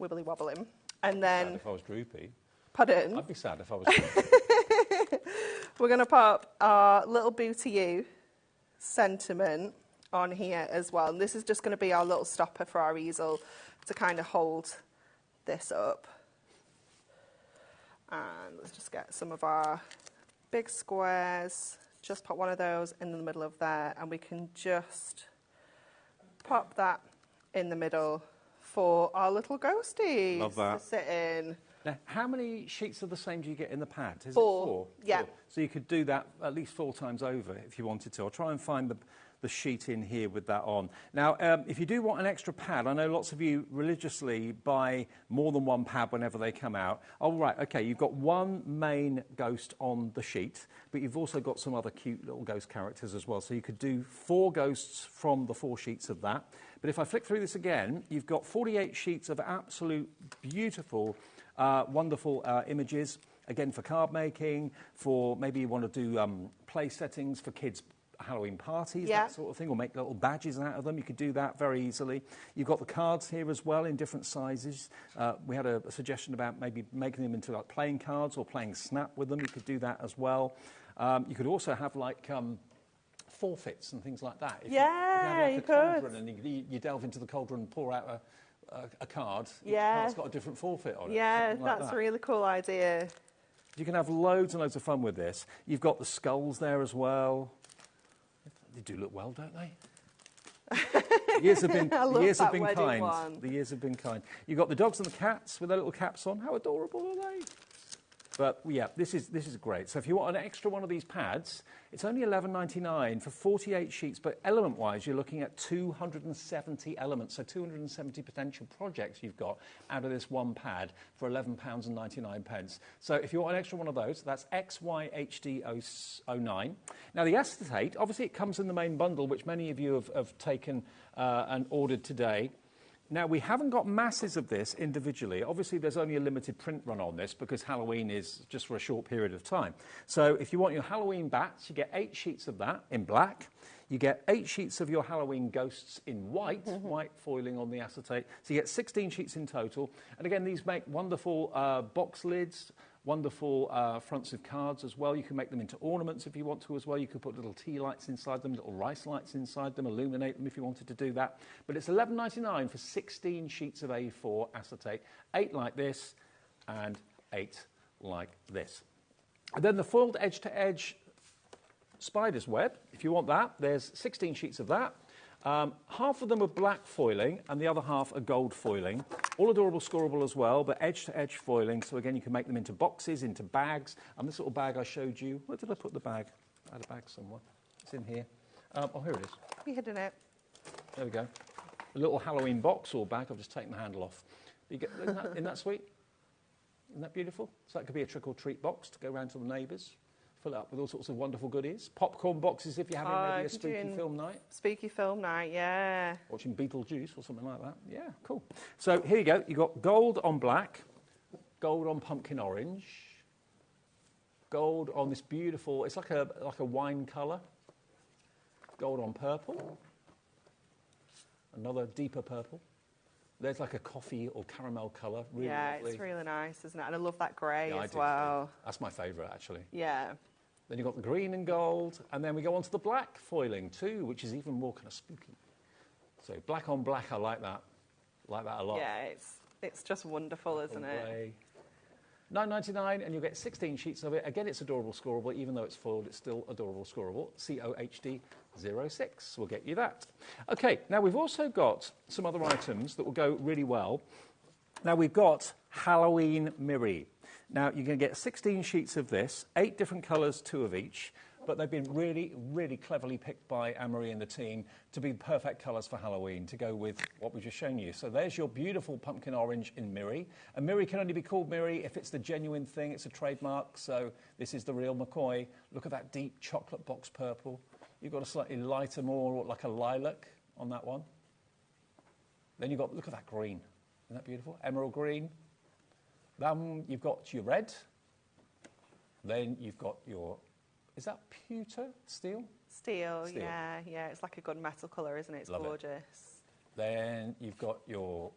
wibbly wobbling. And then, sad if I was droopy. Pardon? I'd be sad if I was droopy. We're going to pop our little booty you sentiment on here as well. And this is just going to be our little stopper for our easel to kind of hold this up. And let's just get some of our big squares. Just put one of those in the middle of there, and we can just pop that in the middle for our little ghosties. Love that. To sit in. Now, how many sheets of the same do you get in the pad? Is 4. It 4? Yeah. 4. So you could do that at least 4 times over if you wanted to. I'll try and find the sheet in here with that on. Now, if you do want an extra pad, I know lots of you religiously buy more than one pad whenever they come out. Oh, right, okay, you've got one main ghost on the sheet, but you've also got some other cute little ghost characters as well. So you could do 4 ghosts from the 4 sheets of that. But if I flick through this again, you've got 48 sheets of absolute beautiful, wonderful images. Again, for card making, for maybe you want to do play settings for kids' Halloween parties, Yeah. that sort of thing, or make little badges out of them. You could do that very easily. You've got the cards here as well in different sizes. We had a suggestion about maybe making them into like playing cards or playing Snap with them. You could do that as well. You could also have like forfeits and things like that. If Yeah, you you have like a could. cauldron and you delve into the cauldron and pour out a card, each Yeah. card's got a different forfeit on it. Yeah, something like that's that. a really cool idea. You can have loads and loads of fun with this. You've got the skulls there as well. They do look well, don't they? The years have been, I love the years have that been wedding kind. one. The years have been kind. You've got the dogs and the cats with their little caps on. How adorable are they? But yeah, this is great. So if you want an extra one of these pads, it's only £11.99 for 48 sheets. But element-wise, you're looking at 270 elements, so 270 potential projects you've got out of this one pad for £11.99. So if you want an extra one of those, that's XYHD09. Now the acetate, obviously it comes in the main bundle, which many of you have taken and ordered today. Now, we haven't got masses of this individually. Obviously, there's only a limited print run on this because Halloween is just for a short period of time. So if you want your Halloween bats, you get 8 sheets of that in black. You get 8 sheets of your Halloween ghosts in white, white foiling on the acetate. So you get 16 sheets in total. And again, these make wonderful box lids, wonderful fronts of cards as well. You can make them into ornaments if you want to as well. You could put little tea lights inside them, little rice lights inside them, illuminate them if you wanted to do that. But it's £11.99 for 16 sheets of A4 acetate, 8 like this and 8 like this. And then the foiled edge-to-edge spider's web, if you want that, there's 16 sheets of that. Half of them are black foiling and the other half are gold foiling. All adorable scoreable as well, but edge-to-edge foiling. So again, you can make them into boxes, into bags. And this little bag I showed you, where did I put the bag? I had a bag somewhere. It's in here. Oh, here it is. You hidden it. There we go. A little Halloween box or bag. I've just taken the handle off. Isn't that sweet? Isn't that beautiful? So that could be a trick-or-treat box to go around to the neighbours. Fill it up with all sorts of wonderful goodies. Popcorn boxes if you're having maybe a spooky film night. Spooky film night, yeah. Watching Beetlejuice or something like that. Yeah, cool. So here you go. You've got gold on black, gold on pumpkin orange, gold on this beautiful, it's like a wine colour, gold on purple, another deeper purple. There's like a coffee or caramel colour. Really lovely. It's really nice, isn't it? And I love that grey as do well. too. That's my favourite, actually. Yeah. Then you've got the green and gold, and then we go on to the black foiling too, which is even more kind of spooky. So black on black, I like that. Like that a lot. Yeah, it's just wonderful, isn't it? £9.99, and you'll get 16 sheets of it. Again, it's adorable scoreable. Even though it's foiled, it's still adorable scoreable. COHD06 will get you that. OK, now we've also got some other items that will go really well. Now, we've got Halloween Miri. Now, you're going to get 16 sheets of this, 8 different colours, 2 of each. But they've been really, really cleverly picked by Anne-Marie and the team to be the perfect colours for Halloween, to go with what we've just shown you. So there's your beautiful pumpkin orange in Miri. And Miri can only be called Miri if it's the genuine thing. It's a trademark, so this is the real McCoy. Look at that deep chocolate box purple. You've got a slightly lighter, more like a lilac on that one. Then you've got, look at that green. Isn't that beautiful? Emerald green. Then you've got your red. Then you've got your... Is that pewter? Steel? Steel, yeah. It's like a good metal colour, isn't it? It's gorgeous. Then you've got your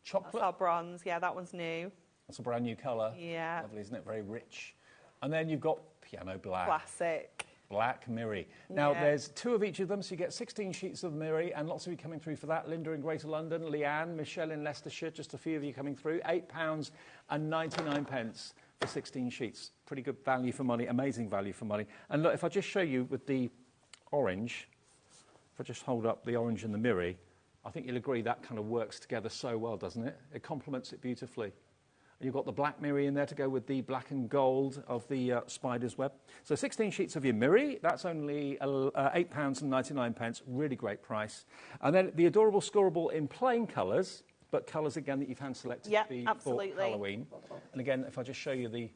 chocolate. That's our bronze. Yeah, that one's new. That's a brand new colour. Yeah. Lovely, isn't it? Very rich. And then you've got piano black. Classic. Black Miri. Now, there's 2 of each of them, so you get 16 sheets of Miri, and lots of you coming through for that. Linda in Greater London, Leanne, Michelle in Leicestershire, just a few of you coming through. £8.99 for 16 sheets. Pretty good value for money, amazing value for money. And look, if I just show you with the orange, if I just hold up the orange and the Miri, I think you'll agree that kind of works together so well, doesn't it? It complements it beautifully. And you've got the black Miri in there to go with the black and gold of the spider's web. So 16 sheets of your Miri, that's only £8.99, really great price. And then the adorable scoreable in plain colours, but colours again that you've hand selected to be for Halloween. And again, if I just show you the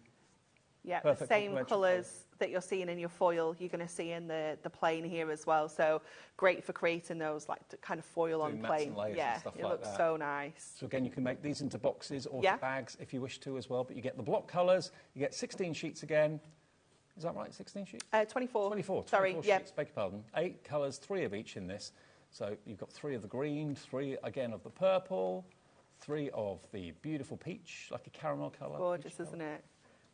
the same colours that you're seeing in your foil, you're going to see in the plain here as well. So great for creating those like kind of foil on plain. Yeah, it looks so nice. So again, you can make these into boxes or bags if you wish to as well. But you get the block colours, you get 16 sheets again. Is that right? 16 sheets? 24. 24. Sorry, 24 yeah. sheets, beg your pardon. 8 colours, 3 of each in this. So you've got 3 of the green, 3 again of the purple, 3 of the beautiful peach, like a caramel colour. Gorgeous, isn't it?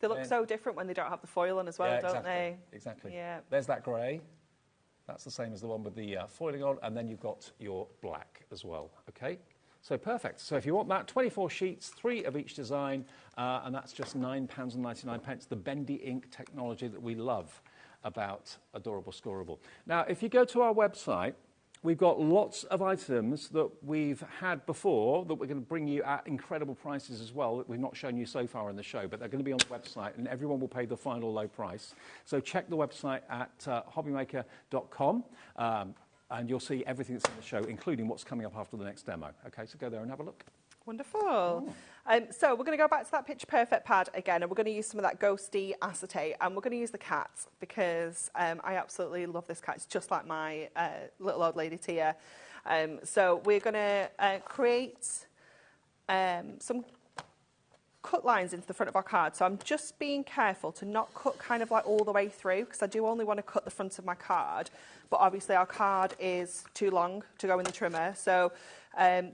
They look so different when they don't have the foil on as well, don't they? Exactly. Yeah. There's that grey. That's the same as the one with the foiling on, and then you've got your black as well, okay? So perfect. So if you want that, 24 sheets, 3 of each design, and that's just £9.99, the bendy ink technology that we love about Adorable Scoreable. Now, if you go to our website, we've got lots of items that we've had before that we're going to bring you at incredible prices as well that we've not shown you so far in the show, but they're going to be on the website and everyone will pay the final low price. So check the website at hobbymaker.com and you'll see everything that's in the show, including what's coming up after the next demo. Okay, so go there and have a look. Wonderful. So we're going to go back to that Picture Perfect pad again, and we're going to use some of that ghosty acetate, and we're going to use the cat because I absolutely love this cat. It's just like my little old lady Tia. So we're going to create some cut lines into the front of our card. So I'm just being careful to not cut kind of like all the way through because I do only want to cut the front of my card, but obviously our card is too long to go in the trimmer. So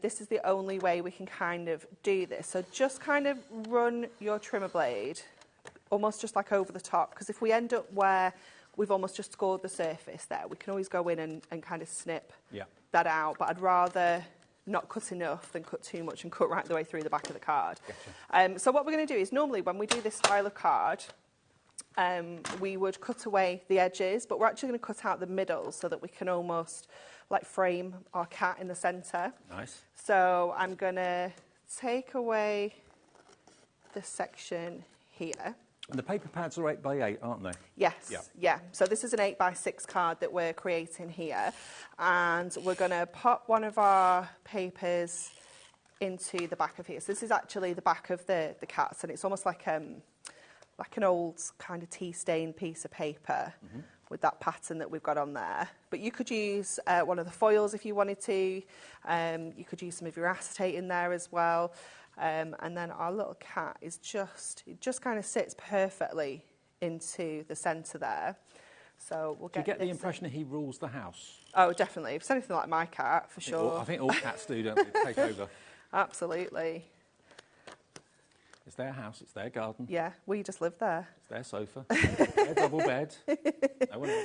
this is the only way we can kind of do this. So just kind of run your trimmer blade almost just like over the top, because if we end up where we've almost just scored the surface there, we can always go in and kind of snip that out. But I'd rather not cut enough than cut too much and cut right the way through the back of the card. Gotcha. So what we're going to do is normally when we do this style of card, we would cut away the edges, but we're actually going to cut out the middle so that we can almost like frame our cat in the centre. Nice. So I'm going to take away this section here. And the paper pads are 8x8, aren't they? Yes, yeah. So this is an 8x6 card that we're creating here. And we're going to pop one of our papers into the back of here. So this is actually the back of the cats, and it's almost like an old kind of tea-stained piece of paper with that pattern that we've got on there. But you could use one of the foils if you wanted to. You could use some of your acetate in there as well. And then our little cat is just kind of sits perfectly into the centre there. So we'll get. Do you get the impression that he rules the house? Oh, definitely. If it's anything like my cat, for sure. I think all cats do, don't they? Take over. Absolutely. It's their house, it's their garden. Yeah, we just live there. It's their sofa, their double bed. No one else.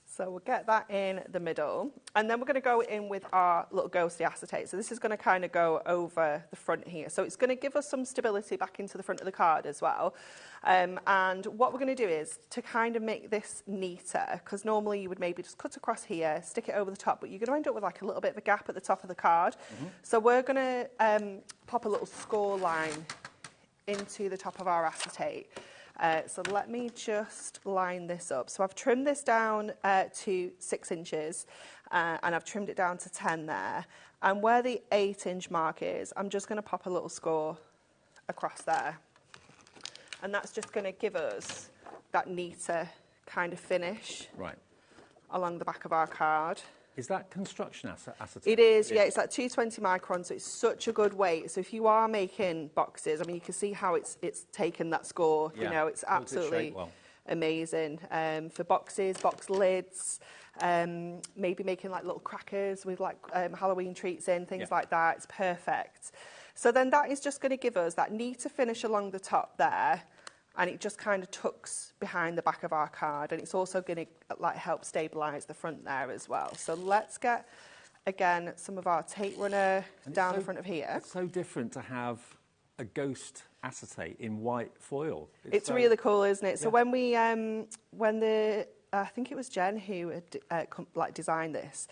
So we'll get that in the middle. And then we're going to go in with our little ghosty acetate. So this is going to kind of go over the front here. So it's going to give us some stability back into the front of the card as well. And what we're going to do is to kind of make this neater, because normally you would maybe just cut across here, stick it over the top, but you're going to end up with like a little bit of a gap at the top of the card. So we're going to pop a little score line into the top of our acetate. So let me just line this up. So I've trimmed this down to 6 inches and I've trimmed it down to 10 there. And where the 8-inch mark is, I'm just going to pop a little score across there. And that's just going to give us that neater kind of finish along the back of our card. Is that construction acetate? It is, yeah, it's like 220 microns, so it's such a good weight. So if you are making boxes, I mean, you can see how it's taken that score. You know, it's absolutely amazing. For boxes, box lids, maybe making like little crackers with like Halloween treats in, things like that. It's perfect. So then that is just going to give us that neater finish along the top there. And it just kind of tucks behind the back of our card, and it's also going to like help stabilise the front there as well. So let's get, again, some of our tape runner down the front of here. It's so different to have a ghost acetate in white foil. It's so really cool, isn't it? So when we, I think it was Jen who had like designed this,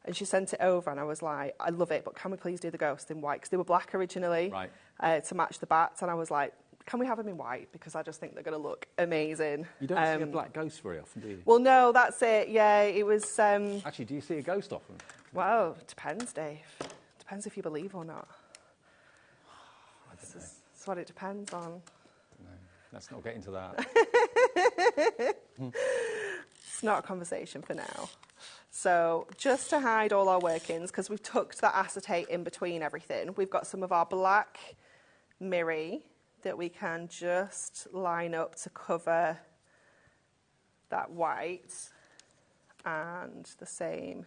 and she sent it over, and I was like, I love it, but can we please do the ghost in white? Because they were black originally, to match the bats, and I was like, can we have them in white? Because I just think they're going to look amazing. You don't see a black ghost very often, do you? Well, no, that's it. Yeah, it was... Actually, do you see a ghost often? Well, it depends, Dave. Depends if you believe or not. That's what it depends on. No, let's not get into that. It's not a conversation for now. So just to hide all our workings, because we've tucked that acetate in between everything, we've got some of our black mirror that we can just line up to cover that white, and the same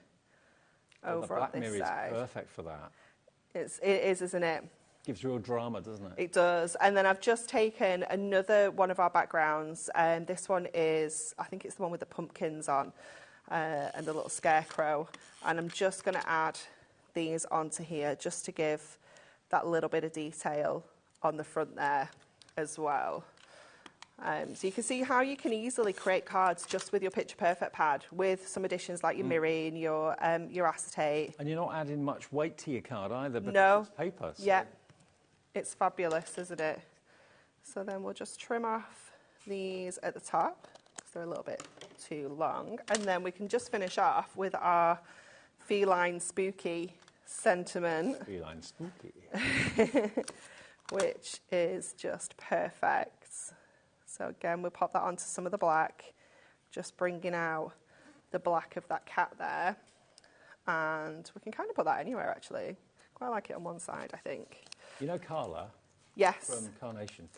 over the on Black this Mirror side. is perfect for that. It is, isn't it? Gives real drama, doesn't it? It does. And then I've just taken another one of our backgrounds, and this one is, I think it's the one with the pumpkins on and the little scarecrow. And I'm just going to add these onto here just to give that little bit of detail on the front there as well. So you can see how you can easily create cards just with your Picture Perfect pad, with some additions like your mirroring, your acetate. And you're not adding much weight to your card either, because No. it's paper. So. Yeah, it's fabulous, isn't it? So then we'll just trim off these at the top, because they're a little bit too long. And then we can just finish off with our feline spooky sentiment. Feline spooky. Which is just perfect. So again, we'll pop that onto some of the black, just bringing out the black of that cat there. And we can kind of put that anywhere, actually. Quite like it on one side, I think. You know Carla? Yes. From Carnation.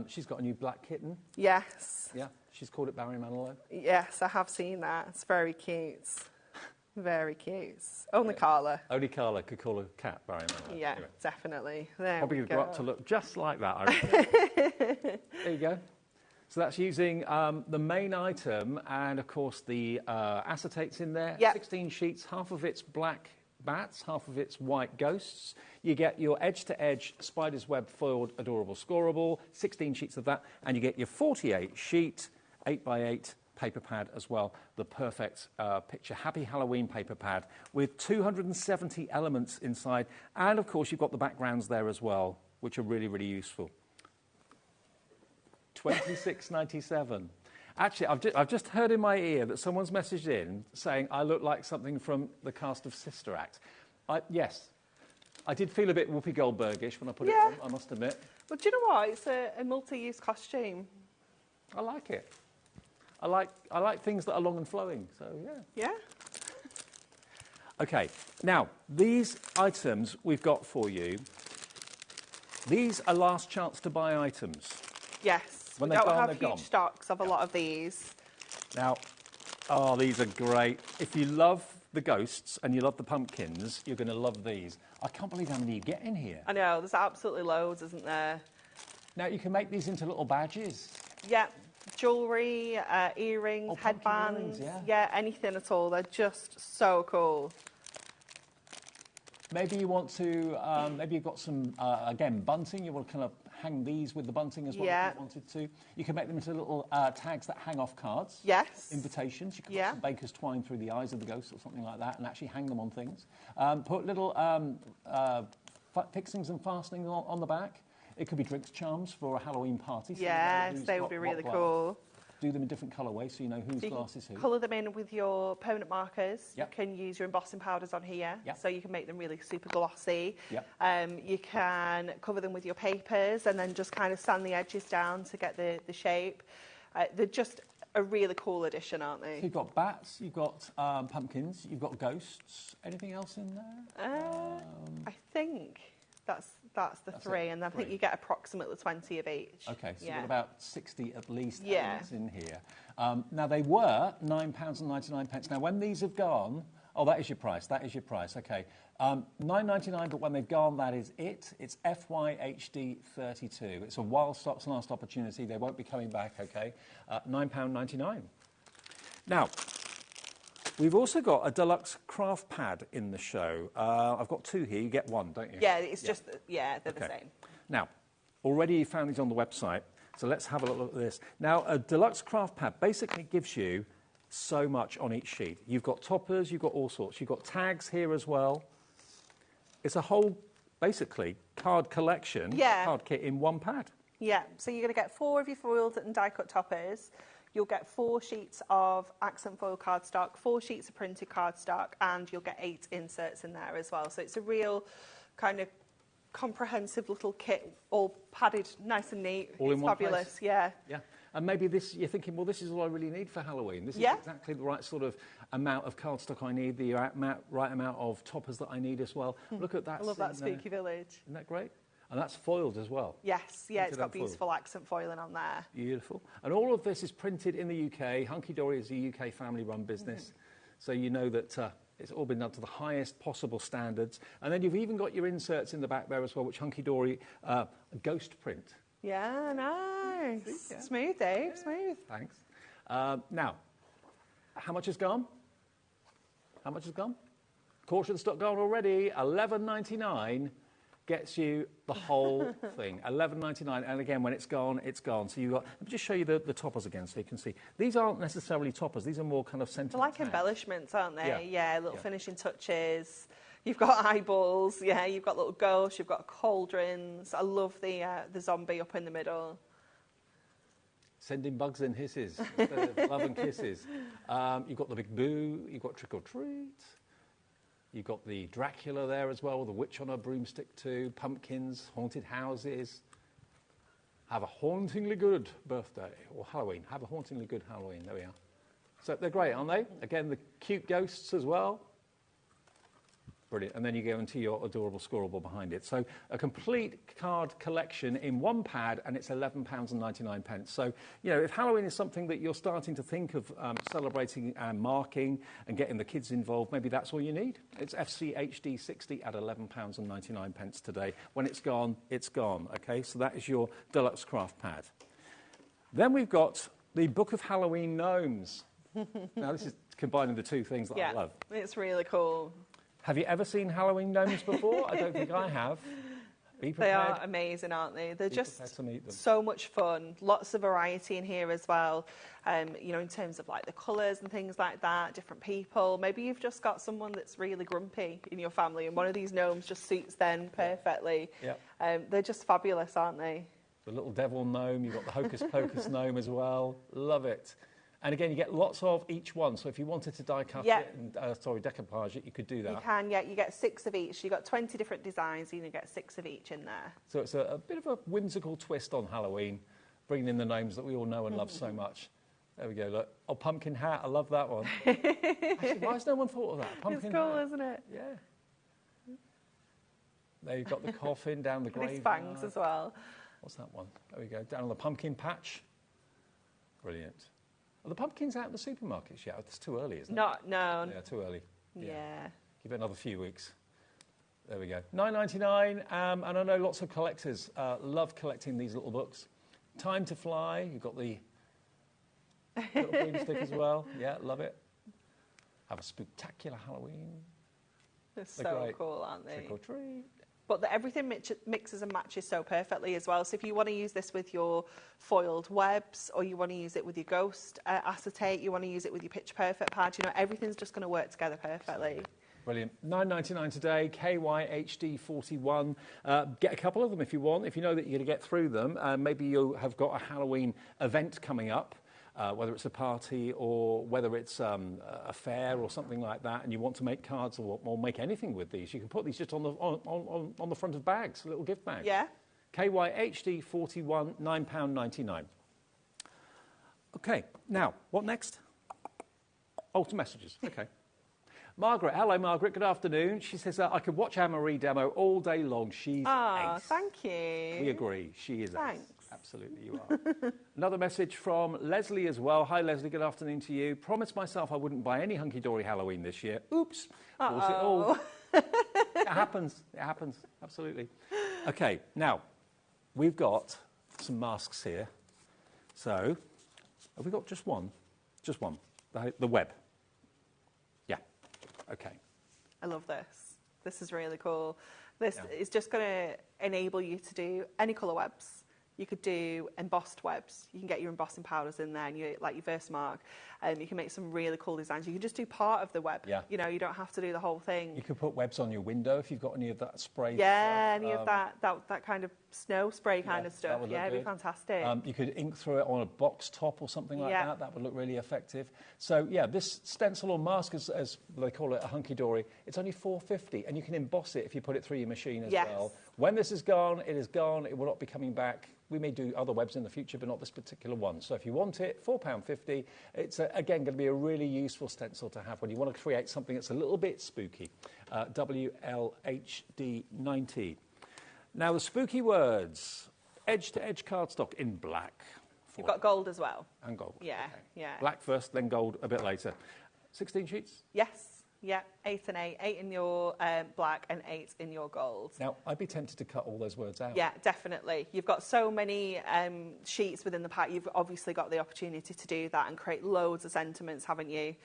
She's got a new black kitten. Yes. Yeah, she's called it Barry Manilow. Yes, I have seen that. It's very cute. Very cute. Only Carla. Only Carla could call a cat Barry Manilow. Yeah, anyway. definitely. There Probably we grow go. up to look just like that, I reckon. There you go. So that's using the main item and, of course, the acetates in there. Yep. 16 sheets, half of it's black bats, half of it's white ghosts. You get your edge-to-edge spider's web foiled adorable scoreable, 16 sheets of that, and you get your 48-sheet 8x8 paper pad as well, the perfect picture happy Halloween paper pad with 270 elements inside, and of course you've got the backgrounds there as well, which are really, really useful. $26.97. Actually, I've just heard in my ear that someone's messaged in saying I look like something from the cast of Sister Act. Yes, I did feel a bit Whoopi Goldbergish when I put it on, I must admit. Well, do you know what? It's a multi-use costume. I like it. I like things that are long and flowing, so yeah. Yeah? Okay, now, these items we've got for you, these are last chance to buy items. Yes. When we they're don't gone, have they're huge gone. stocks of a lot of these. Now, oh, these are great. If you love the ghosts and you love the pumpkins, you're going to love these. I can't believe how many you get in here. I know, there's absolutely loads, isn't there? Now, you can make these into little badges. Yeah, jewellery, earrings, Oh, pumpkin headbands. earrings, Yeah, anything at all. They're just so cool. Maybe you want to, maybe you've got some, again, bunting. You want to kind of hang these with the bunting as well Yeah. if you wanted to. You can make them into little tags that hang off cards. Yes. Invitations. You can Yeah. put some baker's twine through the eyes of the ghost or something like that and actually hang them on things. Put little fixings and fastenings on the back. It could be drinks charms for a Halloween party. So you know Yes, who's they got would be what really glass. cool. Do them in different colourways so you know whose So you glass is who. can colour them in with your permanent markers. Yep. You can use your embossing powders on here, Yep. so you can make them really super glossy. Yep. You can cover them with your papers and then just kind of sand the edges down to get the shape. They're just a really cool addition, aren't So they? you've got bats, you've got pumpkins, you've got ghosts. Anything else in there? I think that's the That's three, it, and I think three. you get approximately 20 of each. Okay, so yeah. you've got about 60 at least Yeah. elements in here. Now, they were £9.99. Now, when these have gone... Oh, that is your price. That is your price. Okay. $9.99, but when they've gone, that is it. It's FYHD 32. It's a while stop's last opportunity. They won't be coming back, okay? £9.99. Now, we've also got a deluxe craft pad in the show. I've got two here. You get one, don't you? Yeah, it's just, they're the same. Now, already you found these on the website, so let's have a look at this. Now, a deluxe craft pad basically gives you so much on each sheet. You've got toppers, you've got all sorts. You've got tags here as well. It's a whole, basically, card collection, card kit in one pad. Yeah, so you're going to get 4 of your foiled and die-cut toppers. You'll get 4 sheets of accent foil cardstock, 4 sheets of printed cardstock, and you'll get 8 inserts in there as well. So it's a real kind of comprehensive little kit, all padded nice and neat. All in it's one fabulous, place. yeah. Yeah. And maybe this, you're thinking, well, this is all I really need for Halloween. This is Yeah. exactly the right sort of amount of cardstock I need, the right amount of toppers that I need as well. Look at that. I love that scene there. spooky village. Isn't that great? And that's foiled as well. Yes, yeah, it's Printed got and foiled. beautiful accent foiling on there. Beautiful. And all of this is printed in the UK. Hunky Dory is a UK family-run business. So you know that it's all been done to the highest possible standards. And then you've even got your inserts in the back there as well, which Hunky Dory ghost print. Yeah, nice. Yeah. Smooth, Dave, smooth. Thanks. Now, how much has gone? How much has gone? Quarter of the stock gone already. $11.99 gets you the whole thing. $11.99, and again, when it's gone, it's gone. So you've got. Let me just show you the toppers again, so you can see. These aren't necessarily toppers. These are more kind of sentiment They're like tags. embellishments, aren't they? Yeah. Little finishing touches. You've got eyeballs. Yeah, you've got little ghosts. You've got cauldrons. I love the zombie up in the middle. Sending bugs and hisses instead of love and kisses. You've got the big boo. You've got trick or treat. You've got the Dracula there as well, with a witch on a broomstick too, pumpkins, haunted houses. Have a hauntingly good birthday, or Halloween. Have a hauntingly good Halloween. There we are. So they're great, aren't they? Again, the cute ghosts as well. Brilliant. And then you go into your adorable scorable behind it. So a complete card collection in one pad, and it's £11.99. So, you know, if Halloween is something that you're starting to think of celebrating and marking and getting the kids involved, maybe that's all you need. It's FCHD 60 at £11.99 today. When it's gone, it's gone. Okay, so that is your deluxe craft pad. Then we've got the Book of Halloween Gnomes. Now, this is combining the two things that I love. It's really cool. Have you ever seen Halloween gnomes before? I don't think I have. Be prepared. They are amazing, aren't they? They're just prepared to meet them. so much fun. Lots of variety in here as well. You know, in terms of like the colours and things like that, different people. Maybe you've just got someone that's really grumpy in your family and one of these gnomes just suits them perfectly. Yeah. They're just fabulous, aren't they? The little devil gnome, you've got the hocus pocus gnome as well. Love it. And again, you get lots of each one. So if you wanted to die cut it, and, decoupage it, you could do that. You can, yeah. You get 6 of each. You've got 20 different designs, and you get 6 of each in there. So it's a bit of a whimsical twist on Halloween, bringing in the gnomes that we all know and love so much. There we go, look. Oh, pumpkin hat, I love that one. Actually, why has no one thought of that? Pumpkin It's cool, hat. isn't it? Yeah. There you've got the coffin down the graveyard. His fangs as well. What's that one? There we go, down on the pumpkin patch. Brilliant. Are the pumpkins out in the supermarkets yet? It's too early, isn't it? No. Yeah, too early. Yeah. Give it another few weeks. There we go. $9.99, and I know lots of collectors love collecting these little books. Time to Fly, you've got the little broomstick as well. Yeah, love it. Have a spectacular Halloween. They're so great. cool, aren't they? Trick or treat. But everything mixes and matches so perfectly as well. So if you want to use this with your foiled webs, or you want to use it with your ghost acetate, you want to use it with your Pitch Perfect pad, you know, everything's just going to work together perfectly. Brilliant. $9.99 today, KYHD41. Get a couple of them if you want. If you know that you're going to get through them, maybe you have got a Halloween event coming up. Whether it's a party or whether it's a fair or something like that, and you want to make cards or make anything with these, you can put these just on the front of bags, little gift bags. Yeah. KYHD41, £9.99. Okay, now, what next? Oh, to messages. Okay. Margaret, hello Margaret, good afternoon. She says, I could watch Anne-Marie demo all day long. She's ace. Thank you. We agree, she is Thanks. ace. Absolutely, you are. Another message from Leslie as well. Hi, Leslie, good afternoon to you. Promised myself I wouldn't buy any hunky-dory Halloween this year. Oops. Bought it all. It happens. It happens. Absolutely. Okay, now, we've got some masks here. So, have we got just one? Just one. The web. Yeah. Okay. I love this. This is really cool. This is just going to enable you to do any colour webs. You could do embossed webs. You can get your embossing powders in there, and you like your Versamark. You can make some really cool designs. You can just do part of the web. Yeah. You know, you don't have to do the whole thing. You could put webs on your window if you've got any of that spray. Yeah, any of that kind of snow spray kind of that stuff. would Yeah, look it'd be good. fantastic. You could ink through it on a box top or something like that. That would look really effective. So, yeah, this stencil or mask, as they call it, a hunky-dory, it's only $4.50, and you can emboss it if you put it through your machine as well. When this is gone, it is gone. It will not be coming back. We may do other webs in the future, but not this particular one. So if you want it, £4.50. It's, again, going to be a really useful stencil to have when you want to create something that's a little bit spooky. WLHD90. Now, the spooky words. Edge-to-edge cardstock in black. You've got gold as well. And gold. Yeah, okay. yeah. Black first, then gold a bit later. 16 sheets? Yes, yeah, 8 and 8. 8 in your black and 8 in your gold. Now, I'd be tempted to cut all those words out. Yeah, definitely. You've got so many sheets within the pack. You've obviously got the opportunity to do that and create loads of sentiments, haven't you?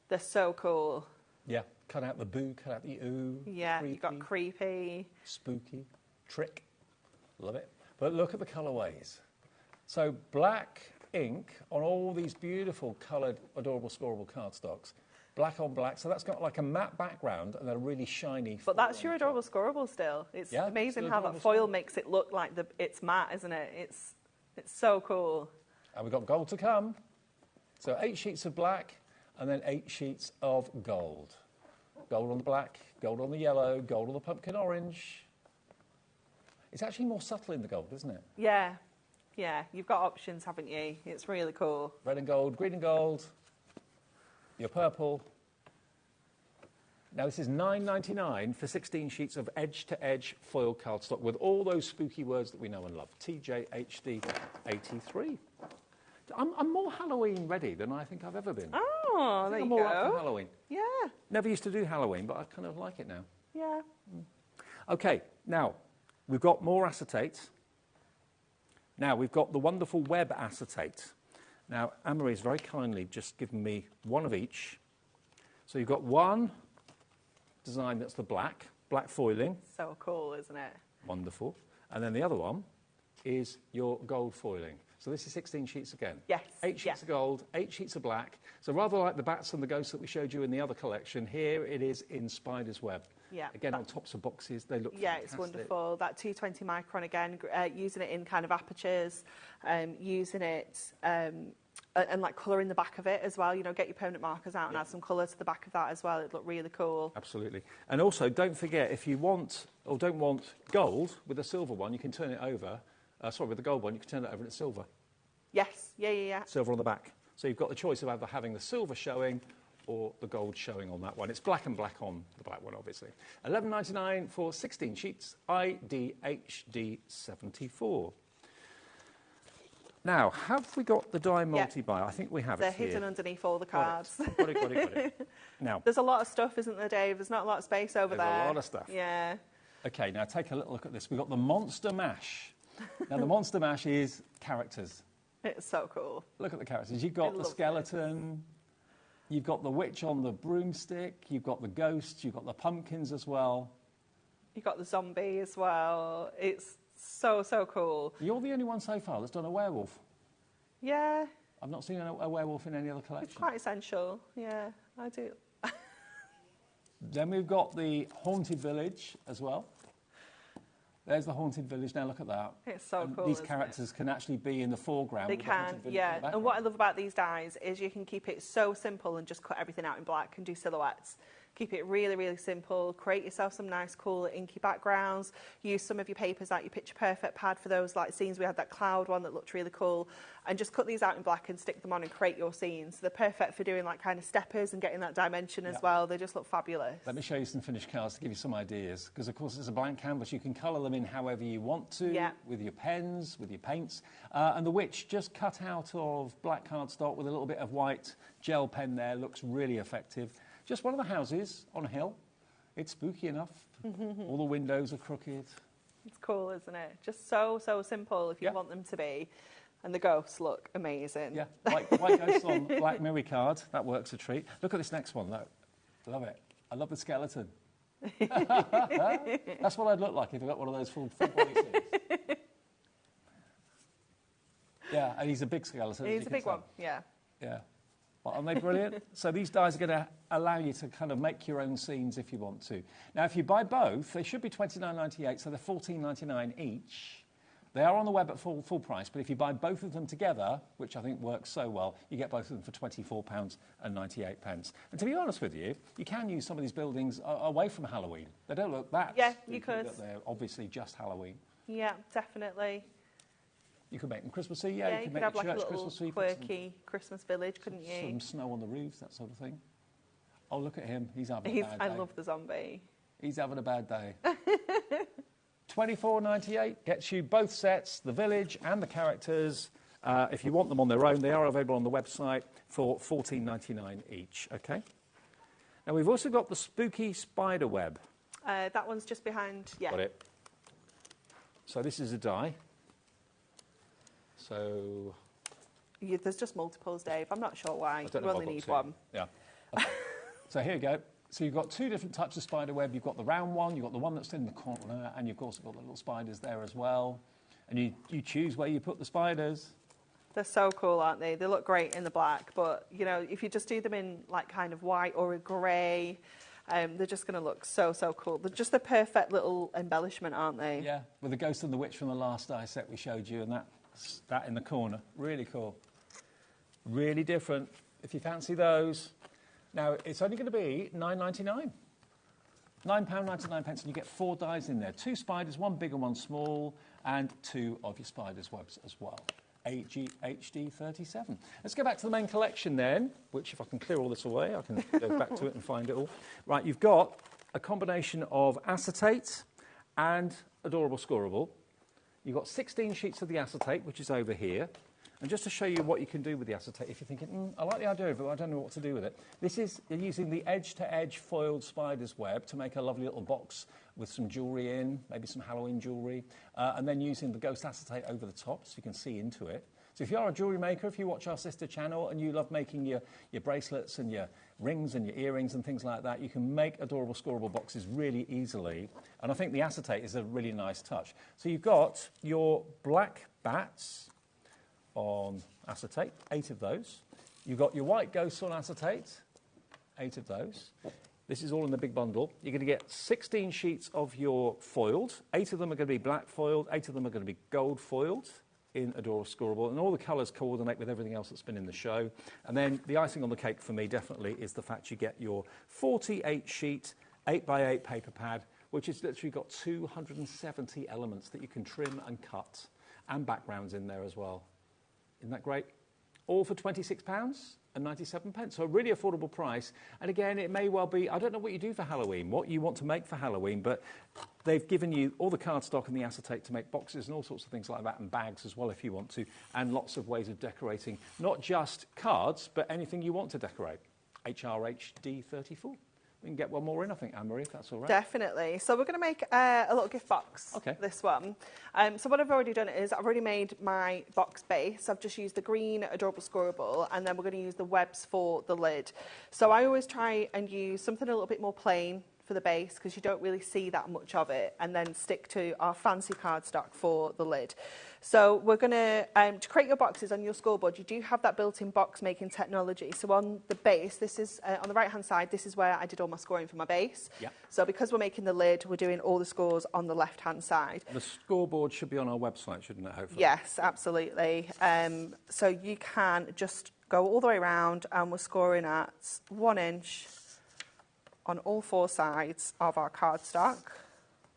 They're so cool. Yeah, cut out the boo, cut out the ooh. Yeah, creepy, you've got creepy. Spooky, trick. Love it. But look at the colourways. So black ink on all these beautiful coloured, adorable, scoreable cardstocks. Black on black, so that's got like a matte background and a really shiny. But that's your adorable scoreable still. It's amazing how that foil makes it look like it's matte, isn't it? It's so cool. And we've got gold to come. So 8 sheets of black and then 8 sheets of gold. Gold on the black, gold on the yellow, gold on the pumpkin orange. It's actually more subtle in the gold, isn't it? Yeah. Yeah, you've got options, haven't you? It's really cool. Red and gold, green and gold, your purple. Now, this is $9.99 for 16 sheets of edge-to-edge foil cardstock with all those spooky words that we know and love. TJHD83. I'm more Halloween ready than I think I've ever been. Oh, there you I'm go. more up for Halloween. Yeah. Never used to do Halloween, but I kind of like it now. Yeah. OK, now, we've got more acetate. Now, we've got the wonderful web acetate. Now, Anne-Marie's very kindly just given me one of each. So you've got one design that's the black foiling. So cool, isn't it? Wonderful. And then the other one is your gold foiling. So this is 16 sheets again. Yes. 8 sheets of gold, 8 sheets of black. So rather like the bats and the ghosts that we showed you in the other collection, here it is in spider's web. Yeah. Again, on tops of boxes, they look Yeah, fantastic. it's wonderful. That 220 micron again, using it in kind of apertures, using it and like colouring the back of it as well. You know, get your permanent markers out and add some colour to the back of that as well. It'd look really cool. Absolutely. And also, don't forget, if you want or don't want gold with a silver one, you can turn it over. With the gold one, you can turn it over and it's silver. Yes, yeah. Silver on the back. So you've got the choice of either having the silver showing or the gold showing on that one. It's black and black on the black one, obviously. $11.99 for 16 sheets, IDHD74. Now, have we got the die multi-buy? I think we have They're it here. hidden underneath all the cards. Got it. Now, there's a lot of stuff, isn't there, Dave? There's not a lot of space over there. There's a lot of stuff. Yeah. OK, now take a little look at this. We've got the Monster Mash. Now, the Monster Mash is characters. It's so cool. Look at the characters. You've got the skeleton, you've got the witch on the broomstick, you've got the ghosts, you've got the pumpkins as well. You've got the zombie as well. It's so cool. You're the only one so far that's done a werewolf. Yeah. I've not seen a werewolf in any other collection. It's quite essential. Yeah, I do. Then we've got the Haunted Village as well. There's the Haunted Village. Now look at that. It's so cool. These characters can actually be in the foreground. They can, yeah. And what I love about these dies is you can keep it so simple and just cut everything out in black and do silhouettes. Keep it really, really simple. Create yourself some nice, cool, inky backgrounds. Use some of your papers like your Picture Perfect pad for those like scenes. We had that cloud one that looked really cool. And just cut these out in black and stick them on and create your scenes. They're perfect for doing like kind of steppers and getting that dimension as well. They just look fabulous. Let me show you some finished cards to give you some ideas. Because, of course, it's a blank canvas. You can colour them in however you want to, with your pens, with your paints. And the witch, just cut out of black cardstock with a little bit of white gel pen there. Looks really effective. Just one of the houses on a hill. It's spooky enough. All the windows are crooked. It's cool, isn't it? Just so simple if you want them to be. And the ghosts look amazing. Yeah, white ghosts on black mirror card. That works a treat. Look at this next one, though. Love it. I love the skeleton. That's what I'd look like if I got one of those full body suits. Yeah, and he's a big skeleton. He's a big one, yeah. Yeah. Well, aren't they brilliant? So these dies are going to allow you to kind of make your own scenes if you want to. Now, if you buy both, they should be $29.98, so they're $14.99 each. They are on the web at full price, but if you buy both of them together, which I think works so well, you get both of them for £24.98. And to be honest with you, you can use some of these buildings away from Halloween. They don't look that spooky, you could. They're obviously just Halloween. Yeah, definitely. You could make them Christmassy, you could could make have the like church a little Christmassy. quirky Christmas village, couldn't you? Some snow on the roofs, that sort of thing. Oh, look at him. He's having a bad day. I love the zombie. He's having a bad day. £24.98 gets you both sets, the village and the characters. If you want them on their own, they are available on the website for £14.99 each, okay? Now, we've also got the spooky spider web. That one's just behind, yeah. Got it. So this is a die. So... Yeah, there's just multiples, Dave. I'm not sure why. I don't You know if only I've need got one. two. Yeah. Okay. So here you go. So you've got two different types of spider web. You've got the round one, you've got the one that's in the corner, and you've also got the little spiders there as well. And you choose where you put the spiders. They're so cool, aren't they? They look great in the black, but, you know, if you just do them in, like, kind of white or a grey, they're just going to look so, so cool. They're just the perfect little embellishment, aren't they? Yeah, with the Ghost and the Witch from the last die set we showed you, and that in the corner. Really cool. Really different. If you fancy those. Now, it's only going to be £9.99. £9.99, and you get 4 dies in there. 2 spiders, 1 big and 1 small, and 2 of your spiders' webs as well. HD 37. Let's go back to the main collection then, which if I can clear all this away, I can go back to it and find it all. Right, you've got a combination of acetate and adorable scoreable. You've got 16 sheets of the acetate, which is over here. And just to show you what you can do with the acetate, if you're thinking, I like the idea of it, but I don't know what to do with it. This is using the edge-to-edge foiled spider's web to make a lovely little box with some jewellery in, maybe some Halloween jewellery, and then using the ghost acetate over the top so you can see into it. So if you are a jewellery maker, if you watch our sister channel and you love making your bracelets and your rings and your earrings and things like that, you can make adorable scoreable boxes really easily. And I think the acetate is a really nice touch. So you've got your black bats on acetate, 8 of those. You've got your white ghosts on acetate, 8 of those. This is all in the big bundle. You're going to get 16 sheets of your foiled. 8 of them are going to be black foiled, 8 of them are going to be gold foiled in Adorable Scoreable, and all the colours coordinate with everything else that's been in the show. And then the icing on the cake for me definitely is the fact you get your 48 sheet 8x8 paper pad, which has literally got 270 elements that you can trim and cut, and backgrounds in there as well. Isn't that great? All for £26.97. So a really affordable price. And again, it may well be, I don't know what you do for Halloween, what you want to make for Halloween, but they've given you all the cardstock and the acetate to make boxes and all sorts of things like that, and bags as well if you want to, and lots of ways of decorating, not just cards, but anything you want to decorate. HRHD 34. We can get one more in, I think, Anne-Marie, if that's all right. Definitely. So we're going to make a little gift box, this one. So what I've already done is I've already made my box base. I've just used the green Adorable Scoreable, and then we're going to use the webs for the lid. So I always try and use something a little bit more plain for the base, because you don't really see that much of it, and then stick to our fancy cardstock for the lid. So we're going to create your boxes on your scoreboard, you do have that built-in box making technology. So on the base, this is on the right-hand side, this is where I did all my scoring for my base. Yep. So because we're making the lid, we're doing all the scores on the left-hand side. The scoreboard should be on our website, shouldn't it, hopefully? Yes, absolutely. So you can just go all the way around, and we're scoring at 1 inch on all 4 sides of our cardstock.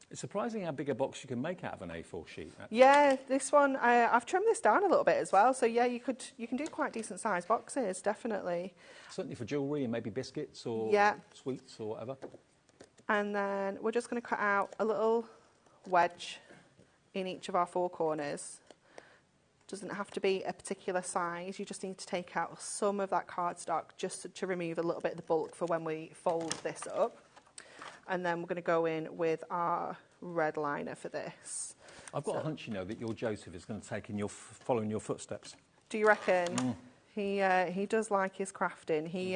It's surprising how big a box you can make out of an A4 sheet. Actually. Yeah, this one, I've trimmed this down a little bit as well. So yeah, you can do quite decent sized boxes, definitely. Certainly for jewellery and maybe biscuits or sweets or whatever. And then we're just going to cut out a little wedge in each of our 4 corners. Doesn't have to be a particular size, you just need to take out some of that cardstock just to remove a little bit of the bulk for when we fold this up. And then we're going to go in with our red liner for this. I've got a hunch, you know, that your Joseph is going to take in following your footsteps. Do you reckon? He does like his crafting. He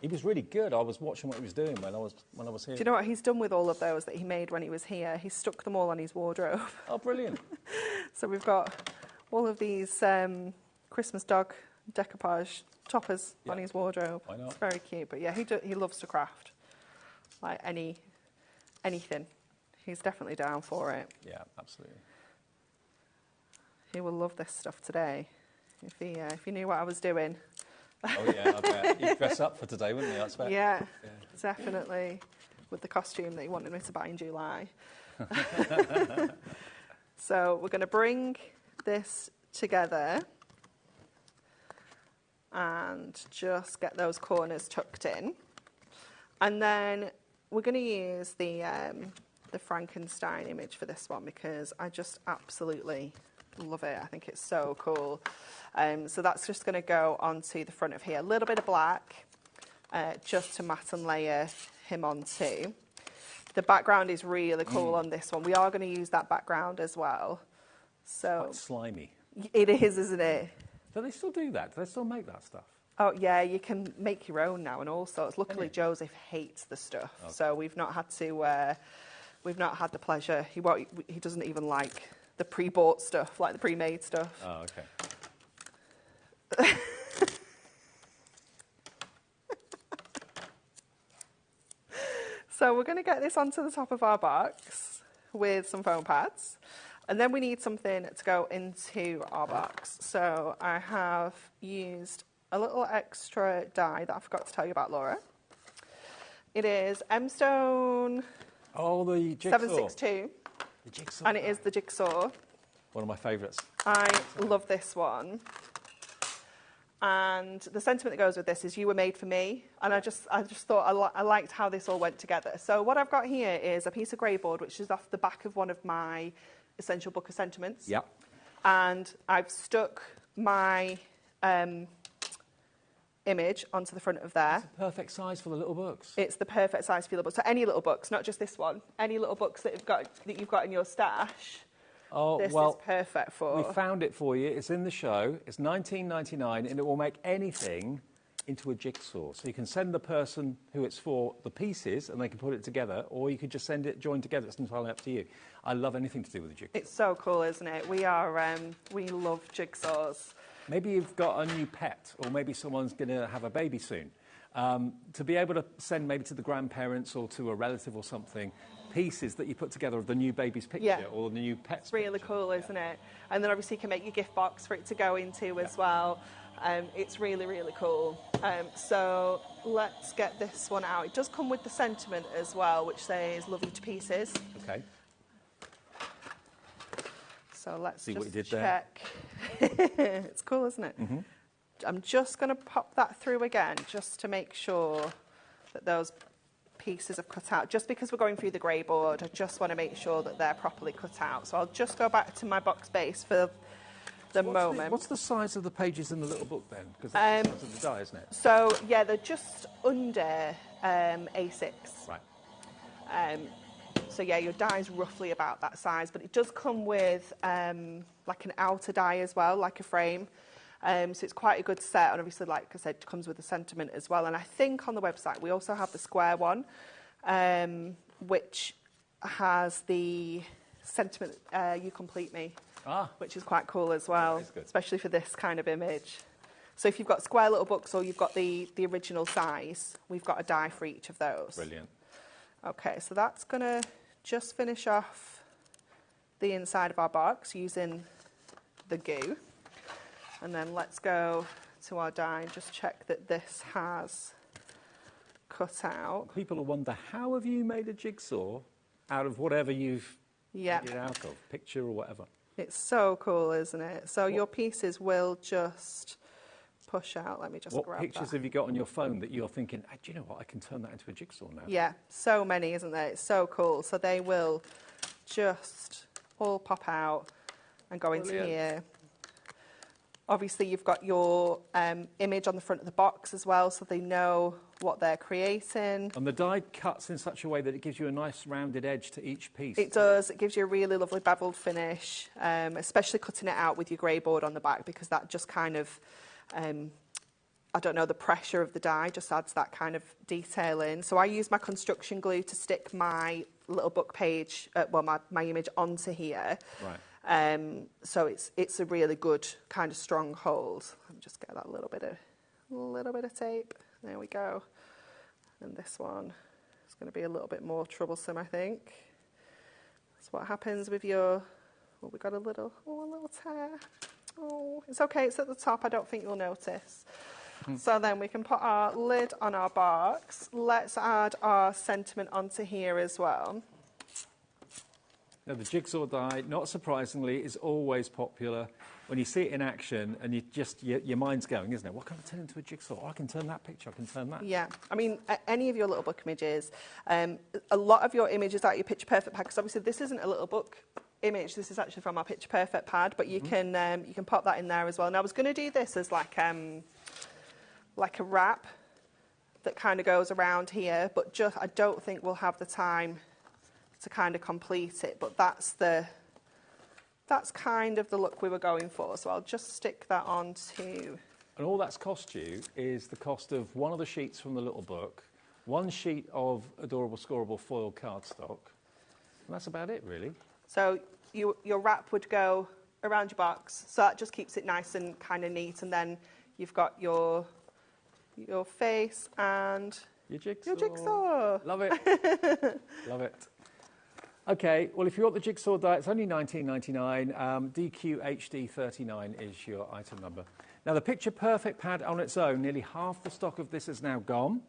was really good. I was watching what he was doing when I was here. Do you know what he's done with all of those that he made when he was here? He stuck them all on his wardrobe. Oh, brilliant. So we've got all of these Christmas dog decoupage toppers on his wardrobe. Why not? It's very cute. But yeah, he loves to craft. Like anything. He's definitely down for it. Yeah, absolutely. He will love this stuff today. If he knew what I was doing. Oh yeah, I bet. You'd dress up for today, wouldn't you, I expect? Yeah, definitely. With the costume that he wanted me to buy in July. So we're going to bring this together and just get those corners tucked in. And then we're going to use the the Frankenstein image for this one because I just absolutely love it. I think it's so cool. So that's just going to go onto the front of here. A little bit of black, just to matte and layer him onto. The background is really cool on this one. We are going to use that background as well. So quite slimy. It is, isn't it? Do they still do that? Do they still make that stuff? Oh yeah, you can make your own now and all sorts. Luckily, Joseph hates the stuff, so we've not had to. We've not had the pleasure. He doesn't even like the pre-bought stuff, like the pre-made stuff. Oh, okay. So we're going to get this onto the top of our box with some foam pads. And then we need something to go into our box. So I have used a little extra die that I forgot to tell you about, Laura. It is M-Stone the jigsaw. 762. The jigsaw. And it is the jigsaw. One of my favourites. I love this one. And the sentiment that goes with this is you were made for me. And I just thought I liked how this all went together. So what I've got here is a piece of grey board, which is off the back of one of my Essential Book of Sentiments. Yep. And I've stuck my image onto the front of there. It's the perfect size for the little books. It's the perfect size for your little books. So any little books, not just this one. Any little books that you've got in your stash. Oh, this well, is perfect for. We found it for you. It's in the show. It's $19.99, and it will make anything into a jigsaw. So you can send the person who it's for the pieces, and they can put it together, or you could just send it joined together. It's entirely up to you. I love anything to do with a jigsaw. It's so cool, isn't it? We love jigsaws. Maybe you've got a new pet, or maybe someone's going to have a baby soon. To be able to send maybe to the grandparents or to a relative or something, pieces that you put together of the new baby's picture or the new pet's It's really picture. cool, isn't it? And then obviously you can make your gift box for it to go into as well. It's really, really cool. So let's get this one out. It does come with the sentiment as well, which says "Love you to pieces." Okay. So let's see just what you did check. It's cool, isn't it? Mm-hmm. I'm just going to pop that through again, just to make sure that those pieces are cut out. Just because we're going through the grey board, I just want to make sure that they're properly cut out. So I'll just go back to my box base for the moment. What's the size of the pages in the little book then? Because that's the size of the die, isn't it? So yeah, they're just under A6. Right. So yeah, your die is roughly about that size, but it does come with like an outer die as well, like a frame. So it's quite a good set, and obviously, like I said, it comes with a sentiment as well. And I think on the website we also have the square one, which has the sentiment "You complete me," which is quite cool as well, especially for this kind of image. So if you've got square little books or you've got the original size, we've got a die for each of those. Brilliant. Okay, so that's going to just finish off the inside of our box using the goo. And then let's go to our die and just check that this has cut out. People will wonder, how have you made a jigsaw out of whatever you've made it out of, picture or whatever? It's so cool, isn't it? So your pieces will just push out. Let me just grab that. What pictures have you got on your phone that you're thinking, do you know what, I can turn that into a jigsaw now? Yeah, so many, isn't there? It's so cool. So they will just all pop out and go into here. Obviously, you've got your image on the front of the box as well, so they know what they're creating. And the die cuts in such a way that it gives you a nice rounded edge to each piece. It does. It gives you a really lovely beveled finish, especially cutting it out with your grey board on the back, because that just kind of, I don't know, the pressure of the die just adds that kind of detail in. So I use my construction glue to stick my little book page, my image onto here. Right. So it's a really good kind of strong hold. Let me just get that little bit of tape. There we go. And this one is going to be a little bit more troublesome, I think. That's what happens with your. Oh, we got a little tear. Oh, it's okay. It's at the top. I don't think you'll notice. So then we can put our lid on our box. Let's add our sentiment onto here as well. Now, the jigsaw die, not surprisingly, is always popular. When you see it in action, and your mind's going, isn't it? What can I turn into a jigsaw? Oh, I can turn that picture, I can turn that. Yeah, I mean, any of your little book images, a lot of your images out your Picture Perfect pad, because obviously this isn't a little book image, this is actually from our Picture Perfect pad, but you can pop that in there as well. Now, I was going to do this as like a wrap that kind of goes around here, but I don't think we'll have the time to kind of complete it, but that's kind of the look we were going for, so I'll just stick that onto. And all that's cost you is the cost of one of the sheets from the little book, one sheet of adorable scoreable foil cardstock, and that's about it, really. So your wrap would go around your box, so that just keeps it nice and kind of neat, and then you've got your face and your jigsaw. Your jigsaw. Love it. Love it. Okay, well, if you want the jigsaw die, it's only $19.99. DQ HD 39 is your item number. Now, the Picture Perfect pad on its own, nearly half the stock of this is now gone.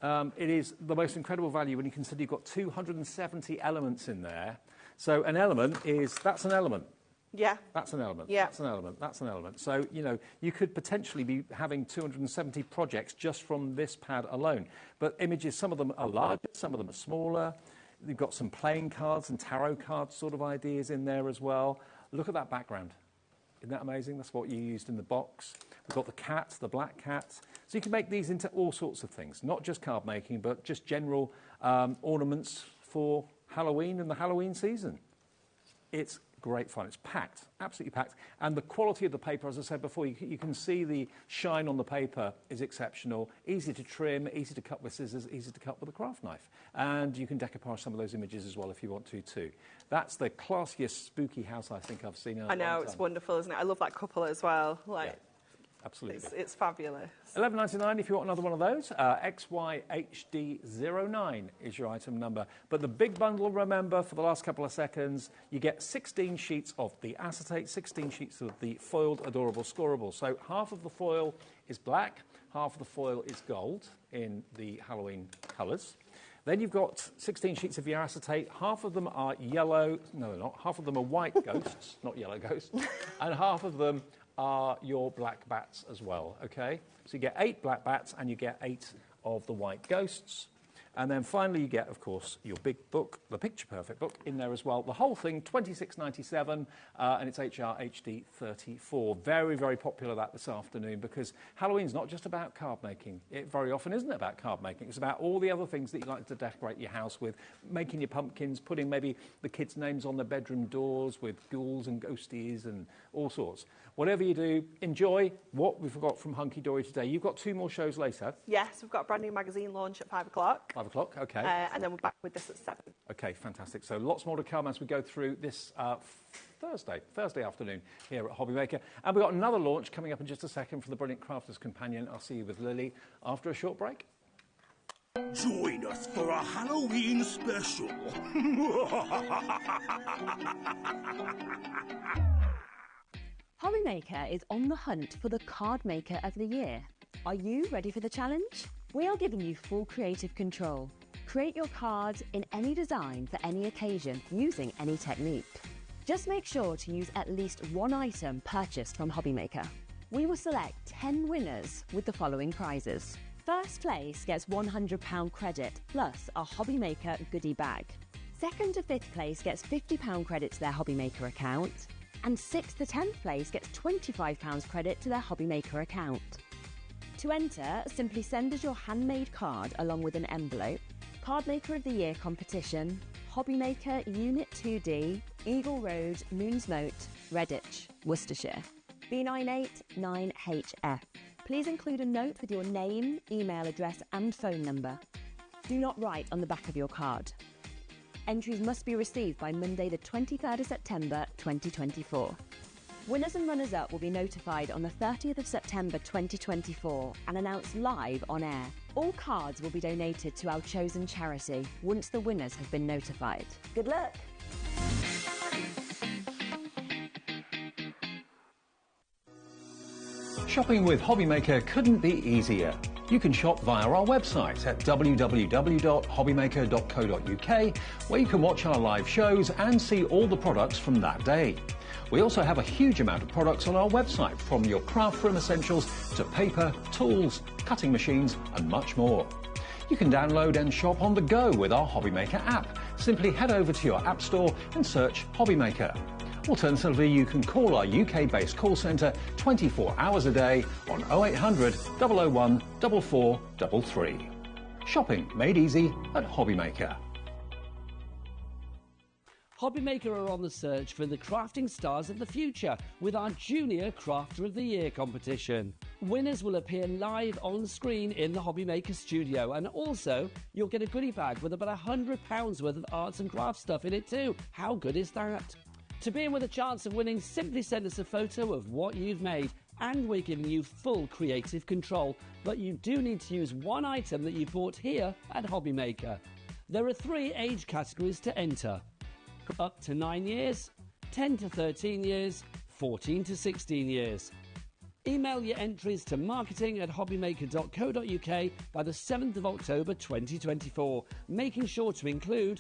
It is the most incredible value when you consider you've got 270 elements in there. So an element that's an element. Yeah. That's an element. Yeah. That's an element. That's an element. So, you know, you could potentially be having 270 projects just from this pad alone. But images, some of them are larger, some of them are smaller. You've got some playing cards and tarot cards sort of ideas in there as well. Look at that background. Isn't that amazing? That's what you used in the box. We've got the cat, the black cat. So you can make these into all sorts of things, not just card making, but just general ornaments for Halloween and the Halloween season. It's great fun. It's packed, absolutely packed. And the quality of the paper, as I said before, you can see the shine on the paper is exceptional. Easy to trim, easy to cut with scissors, easy to cut with a craft knife. And you can decoupage some of those images as well if you want to too. That's the classiest spooky house I think I've seen in a long time. I know, it's wonderful, isn't it? I love that couple as well. Yeah, absolutely. It's fabulous. $11.99 if you want another one of those. XYHD09 is your item number. But the big bundle, remember, for the last couple of seconds, you get 16 sheets of the acetate, 16 sheets of the foiled adorable scoreable. So half of the foil is black, half of the foil is gold in the Halloween colours. Then you've got 16 sheets of your acetate. Half of them are yellow. No, they're not. Half of them are white ghosts, not yellow ghosts. And half of them are your black bats as well, okay? So you get 8 black bats and you get 8 of the white ghosts. And then finally you get, of course, your big book, the Picture Perfect book, in there as well. The whole thing, $26.97, and it's HR HD 34. Very, very popular that this afternoon because Halloween's not just about card making. It very often isn't about card making. It's about all the other things that you like to decorate your house with, making your pumpkins, putting maybe the kids' names on their bedroom doors with ghouls and ghosties and all sorts. Whatever you do, enjoy what we've got from Hunky Dory today. You've got 2 more shows later. Yes, we've got a brand new magazine launch at 5 o'clock. 5 o'clock, OK. And then we're back with this at 7. OK, fantastic. So lots more to come as we go through this Thursday afternoon here at HobbyMaker. And we've got another launch coming up in just a second for the Brilliant Crafters Companion. I'll see you with Lily after a short break. Join us for a Halloween special. HobbyMaker is on the hunt for the Card Maker of the Year. Are you ready for the challenge? We are giving you full creative control. Create your cards in any design for any occasion using any technique. Just make sure to use at least one item purchased from HobbyMaker. We will select 10 winners with the following prizes. First place gets £100 credit plus a HobbyMaker goodie bag. Second to 5th place gets £50 credit to their HobbyMaker account. And 6th to 10th place gets £25 credit to their HobbyMaker account. To enter, simply send us your handmade card along with an envelope, Card Maker of the Year competition, HobbyMaker Unit 2D, Eagle Road, Moonsmote, Redditch, Worcestershire, B989HF. Please include a note with your name, email address and phone number. Do not write on the back of your card. Entries must be received by Monday the 23rd of September 2024. Winners and runners-up will be notified on the 30th of September 2024 and announced live on air. All cards will be donated to our chosen charity once the winners have been notified. Good luck! Shopping with HobbyMaker couldn't be easier. You can shop via our website at www.hobbymaker.co.uk, where you can watch our live shows and see all the products from that day. We also have a huge amount of products on our website, from your craft room essentials to paper, tools, cutting machines and much more. You can download and shop on the go with our HobbyMaker app. Simply head over to your app store and search HobbyMaker. Alternatively, you can call our UK-based call centre 24 hours a day on 0800 001 4433. Shopping made easy at HobbyMaker. HobbyMaker are on the search for the crafting stars of the future with our Junior Crafter of the Year competition. Winners will appear live on screen in the HobbyMaker studio, and also you'll get a goodie bag with about £100 worth of arts and crafts stuff in it too. How good is that? To be in with a chance of winning, simply send us a photo of what you've made, and we're giving you full creative control, but you do need to use one item that you bought here at HobbyMaker. There are 3 age categories to enter: up to 9 years, 10 to 13 years, 14 to 16 years. Email your entries to marketing@hobbymaker.co.uk by the 7th of October 2024, making sure to include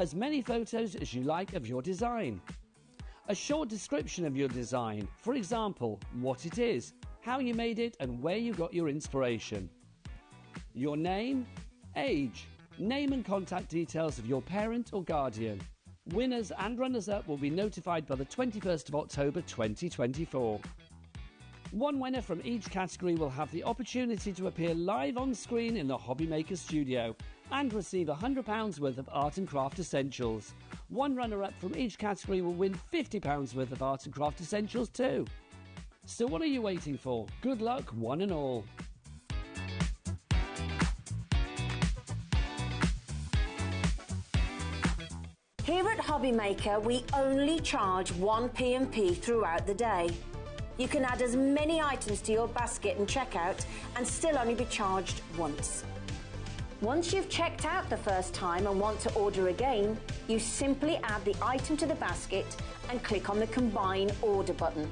as many photos as you like of your design, a short description of your design, for example, what it is, how you made it and where you got your inspiration, your name, age, name and contact details of your parent or guardian. Winners and runners-up will be notified by the 21st of October 2024. One winner from each category will have the opportunity to appear live on screen in the HobbyMaker studio and receive £100 worth of art and craft essentials. One runner-up from each category will win £50 worth of art and craft essentials too. So what are you waiting for? Good luck, one and all. Here at HobbyMaker, we only charge 1 P&P throughout the day. You can add as many items to your basket and checkout and still only be charged once. Once you've checked out the first time and want to order again, you simply add the item to the basket and click on the Combine Order button.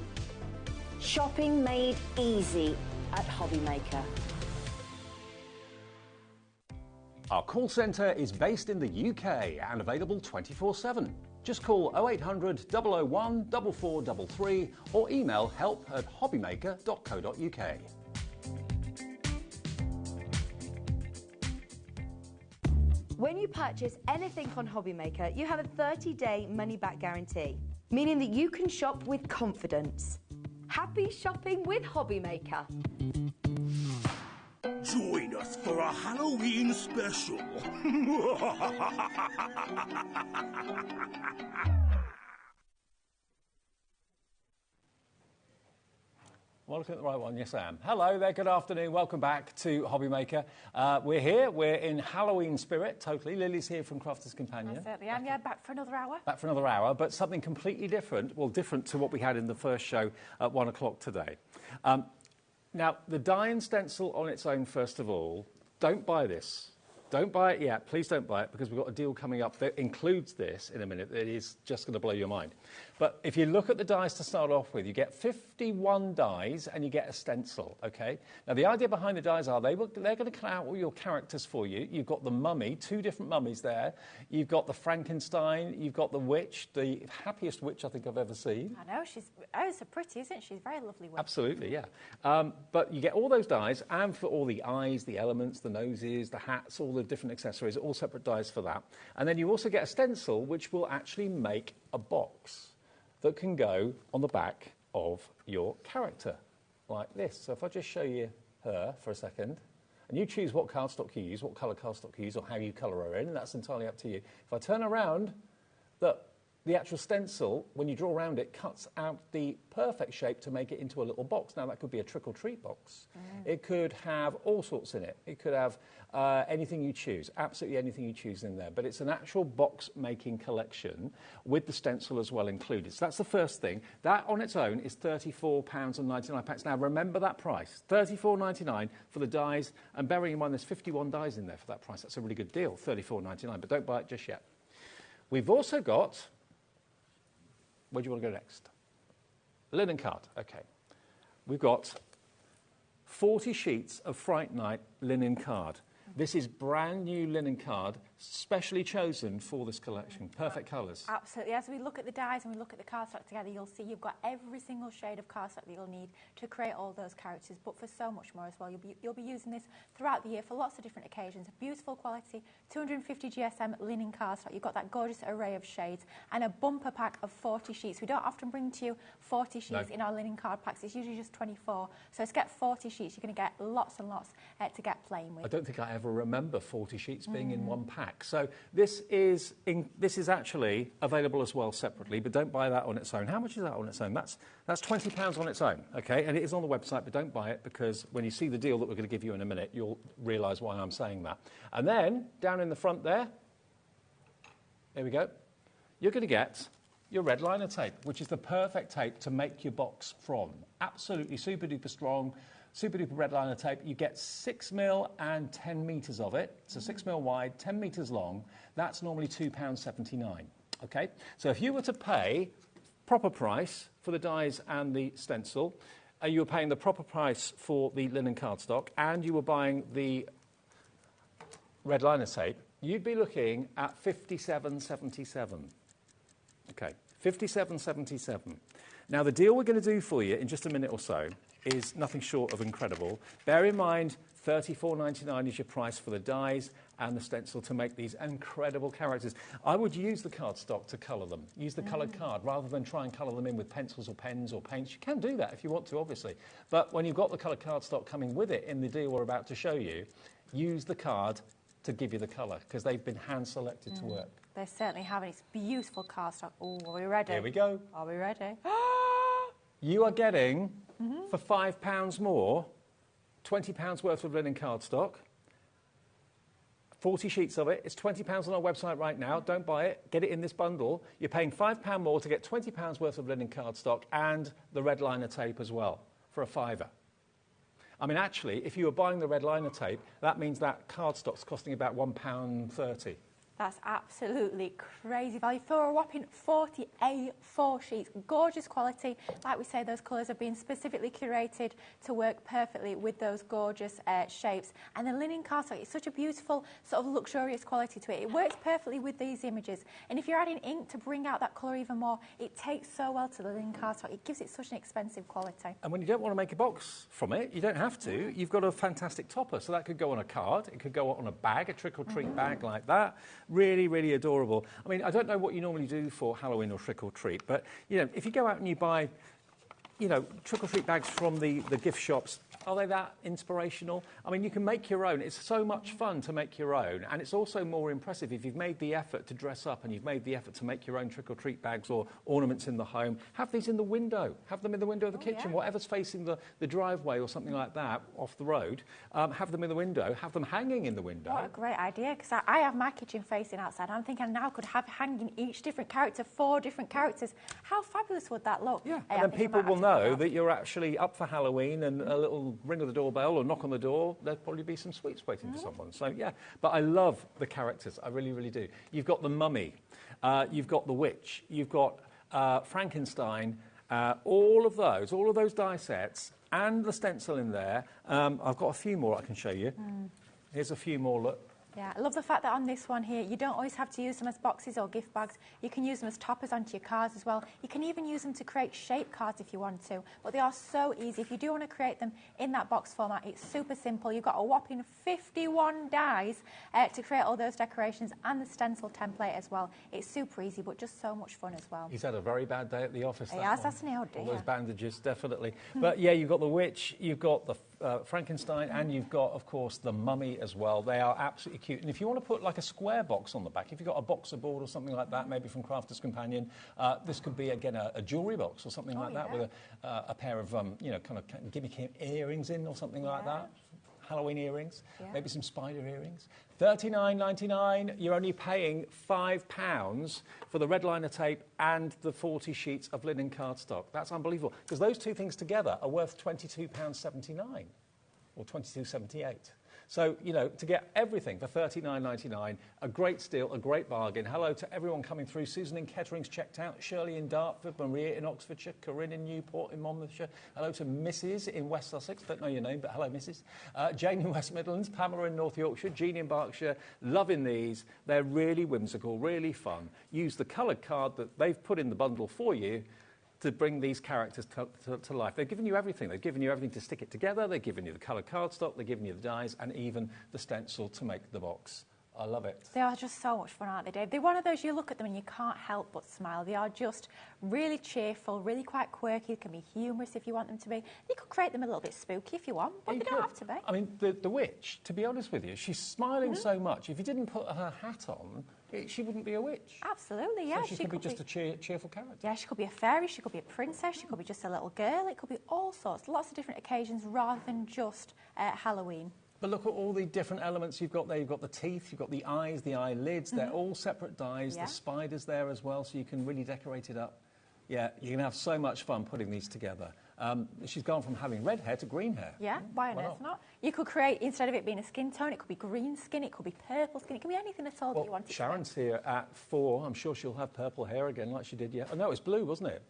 Shopping made easy at HobbyMaker. Our call centre is based in the UK and available 24/7. Just call 0800 001 4433 or email help@hobbymaker.co.uk. When you purchase anything on HobbyMaker, you have a 30-day money-back guarantee, meaning that you can shop with confidence. Happy shopping with HobbyMaker. Join us for a Halloween special. Am I looking at the right one? Yes, I am. Hello there, good afternoon. Welcome back to HobbyMaker. We're here, we're in Halloween spirit, totally. Lily's here from Crafters Companion. I certainly am, yeah, back for another hour. Back for another hour, but something completely different. Well, different to what we had in the first show at 1 o'clock today. Now, the die and stencil on its own, first of all, don't buy this. Don't buy it yet. Please don't buy it, because we've got a deal coming up that includes this in a minute that is just going to blow your mind. But if you look at the dies to start off with, you get 51 dies and you get a stencil, OK? Now, the idea behind the dies are they're going to cut out all your characters for you. You've got the mummy, 2 different mummies there. You've got the Frankenstein. You've got the witch, the happiest witch I think I've ever seen. I know, she's so pretty, isn't she? She's a very lovely witch. Absolutely, yeah. But you get all those dies, and for all the eyes, the elements, the noses, the hats, all the different accessories, all separate dies for that. And then you also get a stencil, which will actually make a box that can go on the back of your character, like this. So if I just show you her for a second, and you choose what cardstock you use, what colour cardstock you use, or how you colour her in, and that's entirely up to you. If I turn around, look, the actual stencil, when you draw around it, cuts out the perfect shape to make it into a little box. Now, that could be a trick-or-treat box. It could have all sorts in it. It could have anything you choose, absolutely anything you choose in there. But it's an actual box-making collection with the stencil as well included. So that's the first thing. That on its own is £34.99. Now, remember that price, $34.99 for the dies. And bearing in mind there's 51 dies in there for that price, that's a really good deal, $34.99. But don't buy it just yet. We've also got... Where do you want to go next? Linen card, OK. We've got 40 sheets of Fright Night linen card. This is brand new linen card, specially chosen for this collection. Perfect colours. Absolutely. As we look at the dyes and we look at the cardstock together, you'll see you've got every single shade of cardstock that you'll need to create all those characters, but for so much more as well. You'll be using this throughout the year for lots of different occasions. Beautiful quality, 250 GSM linen cardstock. You've got that gorgeous array of shades and a bumper pack of 40 sheets. We don't often bring to you 40 sheets in our linen card packs. It's usually just 24. So to get 40 sheets, you're going to get lots and lots to get playing with. I don't think I ever remember 40 sheets being in one pack. So this is actually available as well separately, but don't buy that on its own. How much is that on its own? That's £20 on its own, okay? And it is on the website, but don't buy it because when you see the deal that we're going to give you in a minute, you'll realise why I'm saying that. And then, down in the front there we go, you're going to get your red liner tape, which is the perfect tape to make your box from. Absolutely super duper strong, super duper red liner tape. You get 6mm and 10 metres of it. So 6mm wide, 10 metres long. That's normally £2.79. Okay? So if you were to pay proper price for the dies and the stencil, you were paying the proper price for the linen cardstock, and you were buying the red liner tape, you'd be looking at £57.77. Okay, £57.77. Now, the deal we're going to do for you in just a minute or so is nothing short of incredible. Bear in mind, £34.99 is your price for the dies and the stencil to make these incredible characters. I would use the cardstock to colour them. Use the coloured card rather than try and colour them in with pencils or pens or paints. You can do that if you want to, obviously. But when you've got the coloured cardstock coming with it in the deal we're about to show you, use the card to give you the colour because they've been hand-selected to work. They certainly have, and it's beautiful cardstock. Oh, are we ready? Here we go. Are we ready? You are getting, for £5 more, £20 worth of linen cardstock, 40 sheets of it. It's £20 on our website right now. Don't buy it. Get it in this bundle. You're paying £5 more to get £20 worth of linen cardstock and the red liner tape as well for a £5. I mean, actually, if you were buying the red liner tape, that means that cardstock's costing about £1.30. That's absolutely crazy value for a whopping 40 A4 sheets. Gorgeous quality. Like we say, those colours have been specifically curated to work perfectly with those gorgeous shapes. And the linen cardstock is such a beautiful, sort of luxurious quality to it. It works perfectly with these images. And if you're adding ink to bring out that colour even more, it takes so well to the linen cardstock. It gives it such an expensive quality. And when you don't want to make a box from it, you don't have to. You've got a fantastic topper. So that could go on a card. It could go on a bag, a trick-or-treat bag like that. Really, really adorable. I mean, I don't know what you normally do for Halloween or trick-or-treat, but, you know, if you go out and you buy, you know, trick-or-treat bags from the gift shops, are they that inspirational? I mean, you can make your own. It's so much fun to make your own, and it's also more impressive if you've made the effort to dress up and you've made the effort to make your own trick-or-treat bags or ornaments in the home. Have these in the window. Have them in the window of the kitchen, whatever's facing the driveway or something like that off the road. Have them in the window. Have them hanging in the window. What a great idea, because I have my kitchen facing outside. I'm thinking I now could have hanging each different character, 4 different characters. How fabulous would that look? Yeah, and then people will know that you're actually up for Halloween, and a little ring of the doorbell or knock on the door, there'll probably be some sweets waiting for someone. So, yeah, but I love the characters. I really, really do. You've got the mummy, you've got the witch, you've got Frankenstein, all of those die sets and the stencil in there. I've got a few more I can show you. Here's a few more, look. Yeah, I love the fact that on this one here, you don't always have to use them as boxes or gift bags. You can use them as toppers onto your cards as well. You can even use them to create shape cards if you want to. But they are so easy. If you do want to create them in that box format, it's super simple. You've got a whopping 51 dies to create all those decorations and the stencil template as well. It's super easy, but just so much fun as well. He's had a very bad day at the office. He has, hasn't he? Oh, dear. All those bandages, definitely. But, yeah, you've got the witch, you've got the Frankenstein, and you've got, of course, the mummy as well. They are absolutely cute. And if you want to put like a square box on the back, if you've got a boxer board or something like that, maybe from Crafter's Companion, this could be, again, a jewellery box or something like that with a pair of, you know, kind of gimmicky earrings in or something like that. Halloween earrings, maybe some spider earrings. $39.99, you're only paying £5 for the red liner tape and the 40 sheets of linen cardstock. That's unbelievable, because those two things together are worth £22.79 or £22.78. So, you know, to get everything for $39.99, a great steal, a great bargain. Hello to everyone coming through. Susan in Kettering's checked out. Shirley in Dartford, Maria in Oxfordshire, Corinne in Newport in Monmouthshire. Hello to Mrs. in West Sussex. Don't know your name, but hello, Mrs. Jane in West Midlands, Pamela in North Yorkshire, Jean in Berkshire. Loving these. They're really whimsical, really fun. Use the coloured card that they've put in the bundle for you to bring these characters to life. They've given you everything. They've given you everything to stick it together. They've given you the coloured cardstock. They've given you the dies and even the stencil to make the box. I love it. They are just so much fun, aren't they, Dave? They're one of those, you look at them and you can't help but smile. They are just really cheerful, really quite quirky. They can be humorous if you want them to be. You could create them a little bit spooky if you want, but they don't have to be. I mean, the witch, to be honest with you, she's smiling so much. If you didn't put her hat on, she wouldn't be a witch. Absolutely, yeah. So she could be just a cheerful character. Yeah, she could be a fairy, she could be a princess, she could be just a little girl. It could be all sorts, lots of different occasions rather than just Halloween. But look at all the different elements you've got there. You've got the teeth, you've got the eyes, the eyelids. They're all separate dies. Yeah. The spider's there as well, so you can really decorate it up. Yeah, you can have so much fun putting these together. She's gone from having red hair to green hair. Yeah, why on earth not? You could create, instead of it being a skin tone, it could be green skin, it could be purple skin, it could be anything at all that you want to. Sharon's here at 4. I'm sure she'll have purple hair again like she did, yeah. Oh, no, it was blue, wasn't it?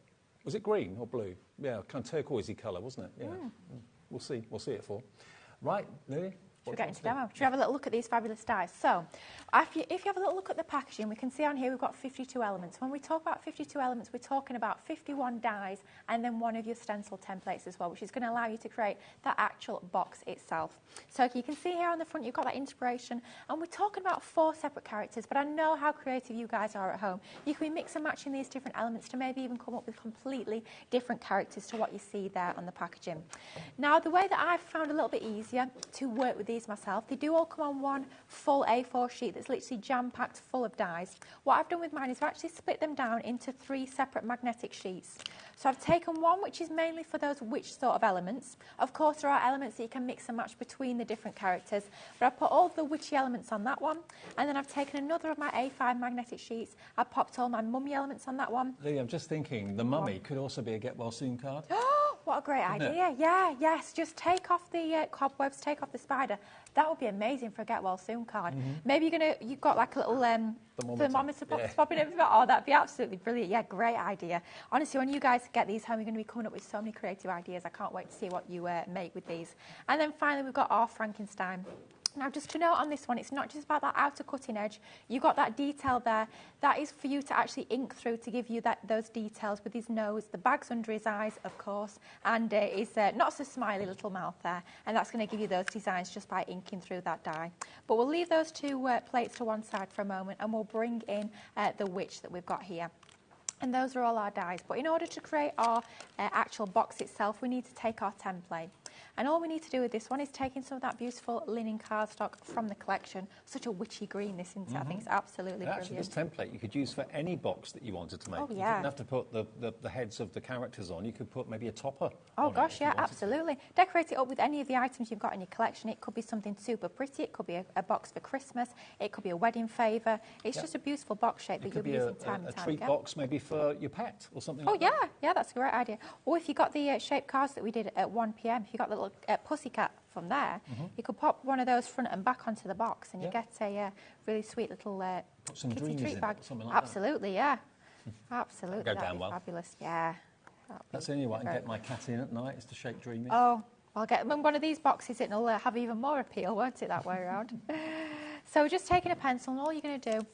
Was it green or blue? Yeah, kind of turquoisey colour, wasn't it? Yeah. We'll see. We'll see it for. Right, Lily. Should we get into demo? Should we have a little look at these fabulous dies? So, if you have a little look at the packaging, we can see on here we've got 52 elements. When we talk about 52 elements, we're talking about 51 dies and then one of your stencil templates as well, which is going to allow you to create that actual box itself. So you can see here on the front you've got that inspiration, and we're talking about 4 separate characters, but I know how creative you guys are at home. You can be mix and matching these different elements to maybe even come up with completely different characters to what you see there on the packaging. Now, the way that I've found a little bit easier to work with these myself, they do all come on one full A4 sheet that's literally jam-packed full of dies. What I've done with mine is I've actually split them down into 3 separate magnetic sheets. So I've taken one which is mainly for those witch sort of elements. Of course, there are elements that you can mix and match between the different characters, but I've put all the witchy elements on that one, and then I've taken another of my A5 magnetic sheets. I've popped all my mummy elements on that one. Lee, I'm just thinking the mummy could also be a get well soon card. What a great idea. Yeah, yes. Just take off the cobwebs, take off the spider. That would be amazing for a get well soon card. Maybe you've got like a little thermometer box popping in. Oh, that'd be absolutely brilliant. Yeah, great idea. Honestly, when you guys get these home, you're going to be coming up with so many creative ideas. I can't wait to see what you make with these. And then finally, we've got our Frankenstein. Now, just to note on this one, it's not just about that outer cutting edge. You've got that detail there. That is for you to actually ink through to give you those details with his nose, the bags under his eyes, of course, and his not so smiley little mouth there. And that's going to give you those designs just by inking through that die. But we'll leave those 2 plates to one side for a moment, and we'll bring in the witch that we've got here. And those are all our dies. But in order to create our actual box itself, we need to take our template. And all we need to do with this one is taking some of that beautiful linen cardstock from the collection. Such a witchy green, this, isn't it? I think it's absolutely brilliant. Actually, this template you could use for any box that you wanted to make. Oh, yeah. You didn't have to put the heads of the characters on. You could put maybe a topper Oh, on gosh, yeah, absolutely. Decorate it up with any of the items you've got in your collection. It could be something super pretty. It could be a box for Christmas. It could be a wedding favour. It's just a beautiful box shape that you'll be using time and time again. A treat box maybe for your pet or something like that. Yeah, that's a great idea. Or if you got the shaped cards that we did at 1 p.m, if you got the little pussycat from there, you could pop one of those front and back onto the box, and you get a really sweet little kitty treat bag. Something like absolutely, that. Yeah. Absolutely. Go down well. Fabulous, yeah. That's the only way I can get my cat in at night is to shake Dreamy. Oh, I'll get one of these boxes, it'll have even more appeal, won't it, that way around? So we're just taking a pencil, and all you're going to do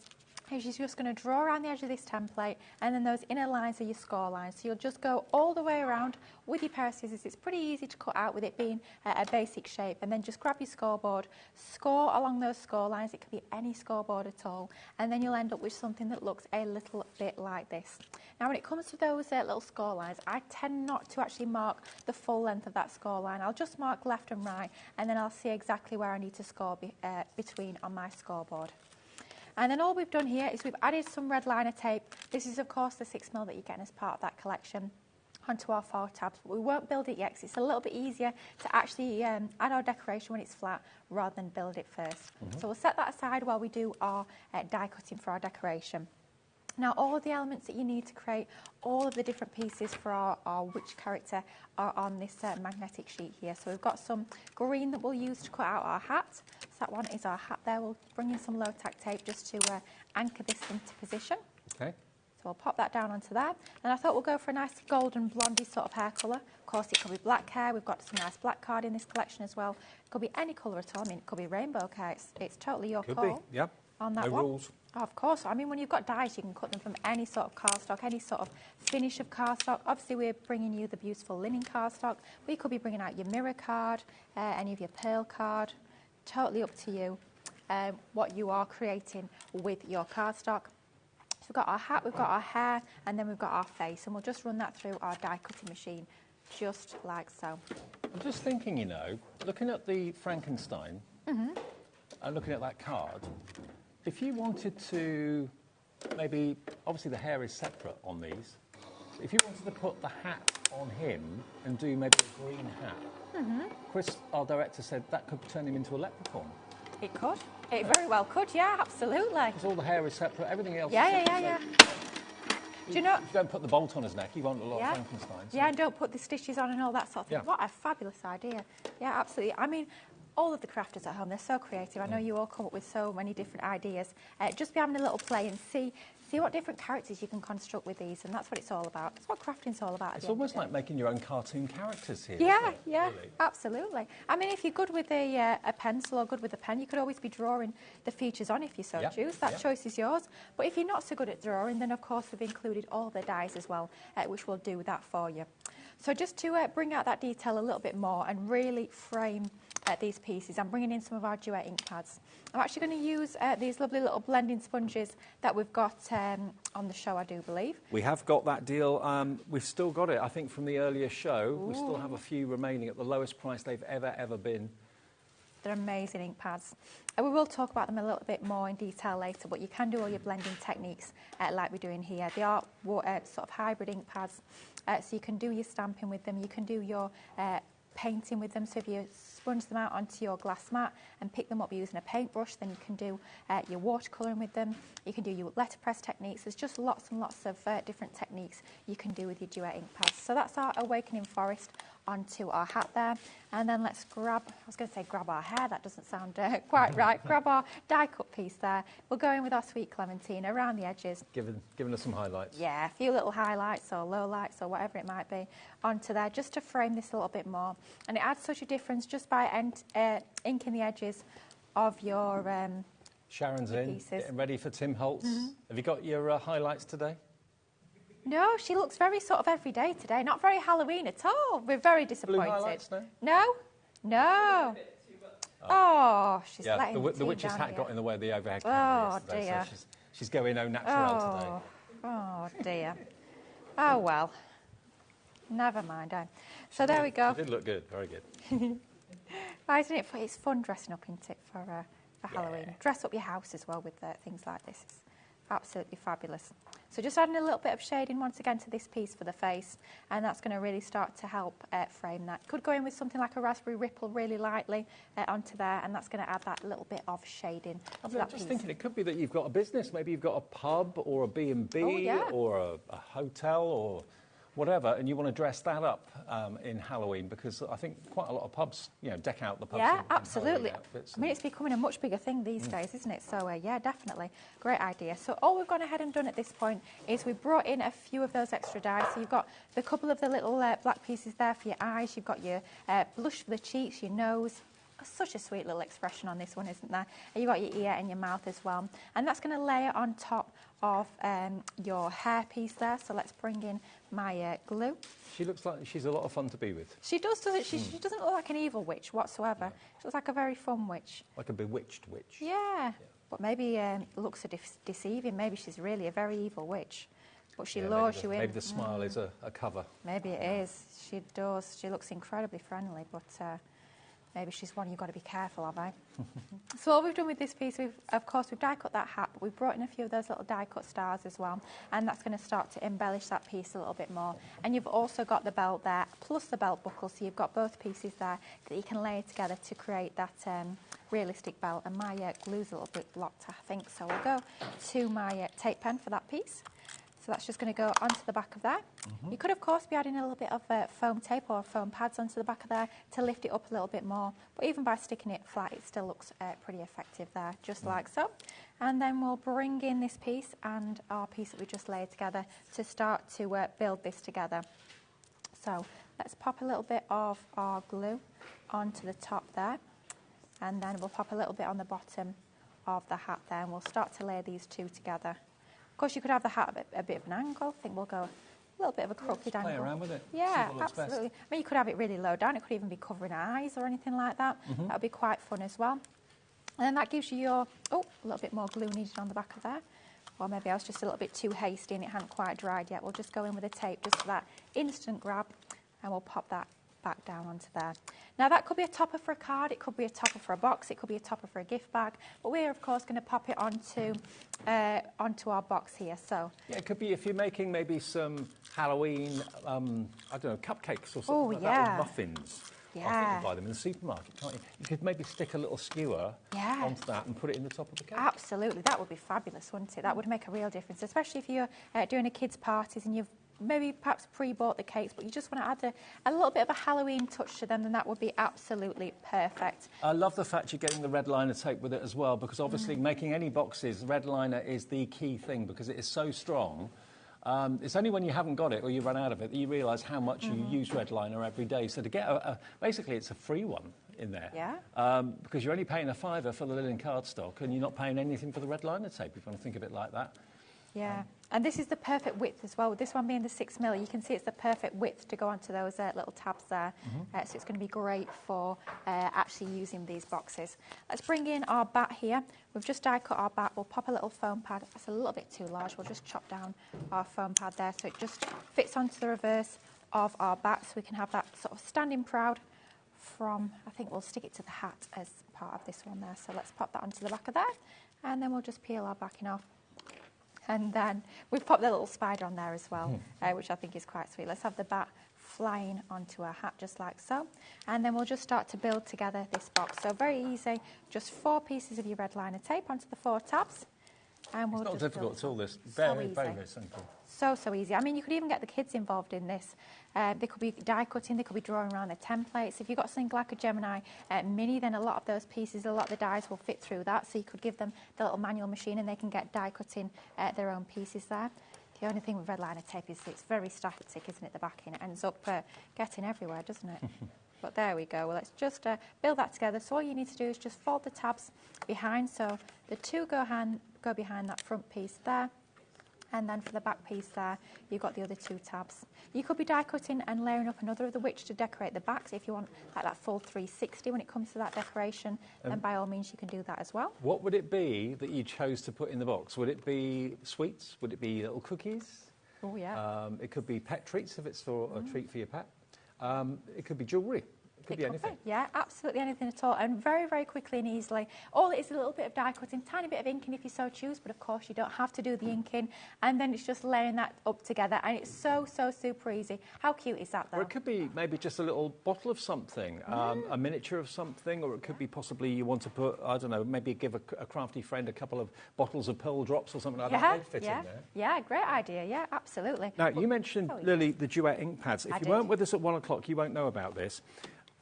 is you're just going to draw around the edge of this template, and then those inner lines are your score lines. So you'll just go all the way around with your pair of scissors. It's pretty easy to cut out with it being a basic shape, and then just grab your scoreboard, score along those score lines. It can be any scoreboard at all, and then you'll end up with something that looks a little bit like this. Now, when it comes to those little score lines, I tend not to actually mark the full length of that score line. I'll just mark left and right, and then I'll see exactly where I need to score between on my scoreboard. And then all we've done here is we've added some red liner tape. This is, of course, the 6mm that you're getting as part of that collection onto our 4 tabs. But we won't build it yet because it's a little bit easier to actually add our decoration when it's flat rather than build it first. So we'll set that aside while we do our die cutting for our decoration. Now, all of the elements that you need to create all of the different pieces for our witch character are on this magnetic sheet here. So we've got some green that we'll use to cut out our hat. So that one is our hat there. We'll bring in some low-tack tape just to anchor this into position. Okay. So we'll pop that down onto there. And I thought we'll go for a nice golden blondie sort of hair colour. Of course, it could be black hair. We've got some nice black card in this collection as well. It could be any colour at all. I mean, it could be rainbow hair. It's totally your call. Could be, yep. On that no one. rules. Oh, of course. I mean, when you've got dies, you can cut them from any sort of cardstock, any sort of finish of cardstock. Obviously, we're bringing you the beautiful linen cardstock, but you could be bringing out your mirror card, any of your pearl card. Totally up to you what you are creating with your cardstock. So we've got our hat, we've got our hair, and then we've got our face, and we'll just run that through our die cutting machine, just like so. I'm just thinking, you know, looking at the Frankenstein and looking at that card, if you wanted to, maybe, obviously the hair is separate on these, if you wanted to put the hat on him and do maybe a green hat, Chris, our director, said that could turn him into a leprechaun. It could. It very well could, yeah, absolutely. Because all the hair is separate, everything else Yeah, is yeah, separate. yeah, So Do you know? if you don't put the bolt on his neck, you won't look like Frankenstein. So. Yeah, and don't put the stitches on and all that sort of thing. Yeah. What a fabulous idea. Yeah, absolutely. I mean, all of the crafters at home, they're so creative. I know you all come up with so many different ideas. Just be having a little play and see what different characters you can construct with these, and that's what it's all about. That's what crafting's all about. It's almost like making your own cartoon characters here. Yeah, isn't it? yeah, Really. absolutely. I mean, if you're good with a pencil or good with a pen, you could always be drawing the features on if you so choose. That choice is yours. But if you're not so good at drawing, then of course we've included all the dies as well, which will do that for you. So just to bring out that detail a little bit more and really frame these pieces, I'm bringing in some of our duet ink pads. I'm actually going to use these lovely little blending sponges that we've got on the show, I do believe. We have got that deal. We've still got it, I think, from the earlier show. Ooh. We still have a few remaining at the lowest price they've ever been. They're amazing ink pads. We will talk about them a little bit more in detail later, but you can do all your blending techniques like we're doing here. They are sort of hybrid ink pads, so you can do your stamping with them, you can do your painting with them. So if you sponge them out onto your glass mat and pick them up using a paintbrush, then you can do your watercolouring with them. You can do your letterpress techniques. There's just lots and lots of different techniques you can do with your duet ink pads. So that's our Awakening Forest onto our hat there. And then let's grab, I was going to say grab our hair, that doesn't sound quite right. Grab our die cut piece there. We'll go in with our Sweet Clementine around the edges. Giving us some highlights. Yeah, a few little highlights or lowlights or whatever it might be onto there, just to frame this a little bit more. And it adds such a difference just by inking the edges of your Sharon's your in, pieces. getting ready for Tim Holtz. Have you got your highlights today? No, she looks very sort of everyday today. Not very Halloween at all. We're very disappointed. Blue highlights, no? No? No. Oh, she's letting the witch's hat got in the way of the overhead Oh, camera yesterday, dear. so she's going au naturel today. Oh, dear. Oh, well. Never mind. So there we go. She did look good. Very good. Right, isn't it? It's fun dressing up, isn't it, for Halloween? Dress up your house as well with things like this. It's absolutely fabulous. So just adding a little bit of shading once again to this piece for the face, and that's going to really start to help frame that. Could go in with something like a raspberry ripple really lightly onto there, and that's going to add that little bit of shading to that I'm just piece. thinking it could be that you've got a business. Maybe you've got a pub or a B&B or a hotel or whatever, and you want to dress that up in Halloween, because I think quite a lot of pubs, deck out the pubs. Yeah, in absolutely. Halloween outfits. I mean, it's becoming a much bigger thing these days, isn't it? So, yeah, definitely. Great idea. So all we've gone ahead and done at this point is we've brought in a few of those extra dies. So you've got the couple of the little black pieces there for your eyes. You've got your blush for the cheeks, your nose. Such a sweet little expression on this one, isn't there? And you've got your ear and your mouth as well. And that's going to layer on top of your hair piece there. So let's bring in my glue. She looks like she's a lot of fun to be with. She does, doesn't she? She doesn't look like an evil witch whatsoever. No. She looks like a very fun witch. Like a bewitched witch. Yeah. But maybe looks are deceiving. Maybe she's really a very evil witch. But she lures you in. Maybe the smile is a cover. Maybe it is. She does. She looks incredibly friendly, but Maybe she's one you've got to be careful of, eh? So what we've done with this piece, we've die cut that hat, but we've brought in a few of those little die cut stars as well, and that's going to start to embellish that piece a little bit more. And you've also got the belt there, plus the belt buckle, so you've got both pieces there that you can layer together to create that realistic belt. And my glue's a little bit blocked, I think, so we'll go to my tape pen for that piece. So that's just going to go onto the back of there. You could, of course, be adding a little bit of foam tape or foam pads onto the back of there to lift it up a little bit more. But even by sticking it flat, it still looks pretty effective there, just like so. And then we'll bring in this piece and our piece that we just laid together to start to build this together. So let's pop a little bit of our glue onto the top there. And then we'll pop a little bit on the bottom of the hat there. And we'll start to layer these two together. Of course, you could have the hat a bit of an angle. I think we'll go a little bit of a crooked angle. Play around with it. Yeah, absolutely. I mean, you could have it really low down. It could even be covering eyes or anything like that. That would be quite fun as well. And then that gives you your, a little bit more glue needed on the back of there. Or maybe I was just a little bit too hasty and it hadn't quite dried yet. We'll just go in with a tape just for that instant grab, and we'll pop that back down onto there. Now that could be a topper for a card, it could be a topper for a box, it could be a topper for a gift bag, but we're of course going to pop it onto our box here. So yeah, it could be if you're making maybe some Halloween, I don't know, cupcakes or something like that, or muffins. Yeah. I think you buy them in the supermarket, can't you? You could maybe stick a little skewer onto that and put it in the top of the cake. Absolutely, that would be fabulous, wouldn't it? That would make a real difference, especially if you're doing a kids' parties and you've maybe perhaps pre-bought the cakes, but you just want to add a little bit of a Halloween touch to them, then that would be absolutely perfect. I love the fact you're getting the red liner tape with it as well, because obviously making any boxes, red liner is the key thing because it is so strong. It's only when you haven't got it or you run out of it that you realise how much you use red liner every day. So to get basically it's a free one in there. Yeah. Because you're only paying £5 for the linen cardstock and you're not paying anything for the red liner tape, if you want to think of it like that. Yeah, and this is the perfect width as well. With this one being the 6mm, you can see it's the perfect width to go onto those little tabs there. So it's going to be great for actually using these boxes. Let's bring in our bat here. We've just die cut our bat. We'll pop a little foam pad. That's a little bit too large. We'll just chop down our foam pad there so it just fits onto the reverse of our bat, so we can have that sort of standing proud from, I think we'll stick it to the hat as part of this one there. So let's pop that onto the back of there, and then we'll just peel our backing off. And then we've popped the little spider on there as well, which I think is quite sweet. Let's have the bat flying onto our hat just like so. And then we'll just start to build together this box. So very easy, just 4 pieces of your red liner tape onto the 4 tabs. And we'll it's not just difficult at all, this. So Very, easy. very, very simple. So easy. I mean, you could even get the kids involved in this. They could be die cutting, they could be drawing around the templates. If you've got something like a Gemini Mini, then a lot of those pieces, a lot of the dies will fit through that. So you could give them the little manual machine and they can get die cutting their own pieces there. The only thing with red liner tape is it's very static, isn't it, the backing? It ends up getting everywhere, doesn't it? But there we go. Well, let's just build that together. So all you need to do is just fold the tabs behind. So the 2 go behind that front piece there. And then for the back piece there, you've got the other 2 tabs. You could be die cutting and layering up another of the which to decorate the backs. If you want like that full 360 when it comes to that decoration, then by all means you can do that as well. What would it be that you chose to put in the box? Would it be sweets? Would it be little cookies? Oh, yeah. It could be pet treats if it's for a treat for your pet. It could be jewellery. It could be anything. Yeah, absolutely anything at all. And very, very quickly and easily. All it is a little bit of die cutting, tiny bit of inking if you so choose, but of course you don't have to do the inking. And then it's just layering that up together. And it's so super easy. How cute is that, though? Or it could be maybe just a little bottle of something, a miniature of something, or it could be possibly you want to put, I don't know, maybe give a crafty friend a couple of bottles of pearl drops or something like that. They'd fit in there. Yeah, great idea. Yeah, absolutely. Now, you mentioned, Lily, the duet ink pads. If you weren't with us at 1 o'clock, you won't know about this.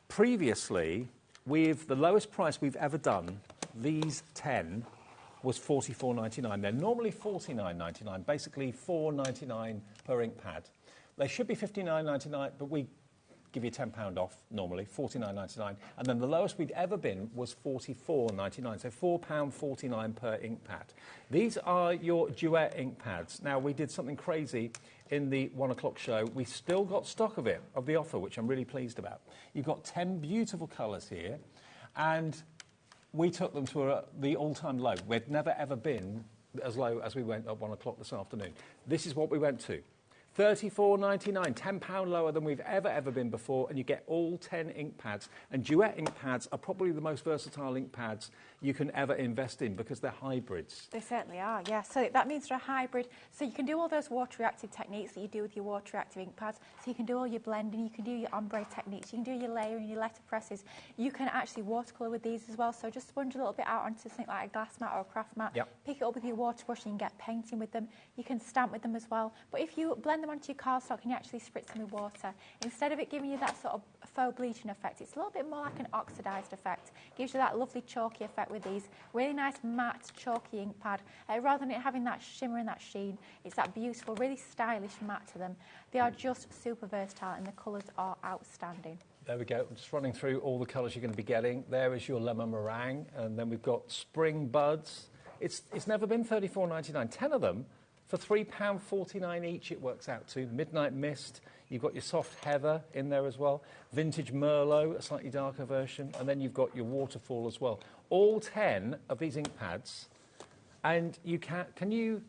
Previously, the lowest price we've ever done, these 10, was $44.99. They're normally $49.99, basically $4.99 per ink pad. They should be $59.99, but we give you £10 off normally, $49.99. And then the lowest we'd ever been was $44.99, so £4.49 per ink pad. These are your duet ink pads. Now, we did something crazy in the 1 o'clock show. We still got stock of it, of the offer, which I'm really pleased about. You've got 10 beautiful colours here, and we took them to the all-time low. We'd never, ever been as low as we went at 1 o'clock this afternoon. This is what we went to. £34.99, £10 lower than we've ever been before, and you get all 10 ink pads. And Duet ink pads are probably the most versatile ink pads you can ever invest in because they're hybrids. They certainly are, yeah. So that means they're a hybrid. So you can do all those water-reactive techniques that you do with your water-reactive ink pads. So you can do all your blending, you can do your ombre techniques, you can do your layering, your letterpresses. You can actually watercolour with these as well. So just sponge a little bit out onto something like a glass mat or a craft mat. Yep. Pick it up with your water brush and you can get painting with them. You can stamp with them as well. But if you blend them onto your cardstock and you actually spritz them with water, instead of it giving you that sort of faux bleaching effect, it's a little bit more like an oxidised effect. Gives you that lovely chalky effect with these. Really nice matte chalky ink pad. Rather than it having that shimmer and that sheen, it's that beautiful, really stylish matte to them. They are just super versatile and the colours are outstanding. There we go. I'm just running through all the colours you're going to be getting. There is your lemon meringue, and then we've got spring buds. It's never been £34.99. 10 of them for £3.49 each it works out to. Midnight Mist, you've got your soft heather in there as well. Vintage Merlot, a slightly darker version, and then you've got your waterfall as well. All 10 of these ink pads, and you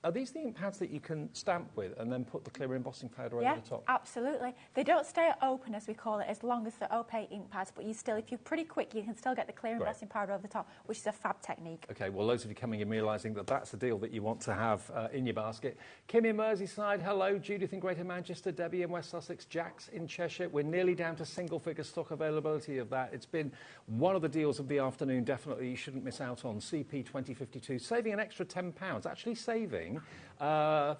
are these the ink pads that you can stamp with and then put the clear embossing powder over the top? Yeah, absolutely. They don't stay open, as we call it, as long as they're opaque ink pads, but if you're pretty quick, you can still get the clear embossing powder over the top, which is a fab technique. OK, well, those of you coming in realising that that's the deal that you want to have in your basket. Kim in Merseyside, hello. Judith in Greater Manchester, Debbie in West Sussex, Jax in Cheshire. We're nearly down to single-figure stock availability of that. It's been one of the deals of the afternoon, definitely you shouldn't miss out on. CP 2052, saving an extra £10, actually saving... off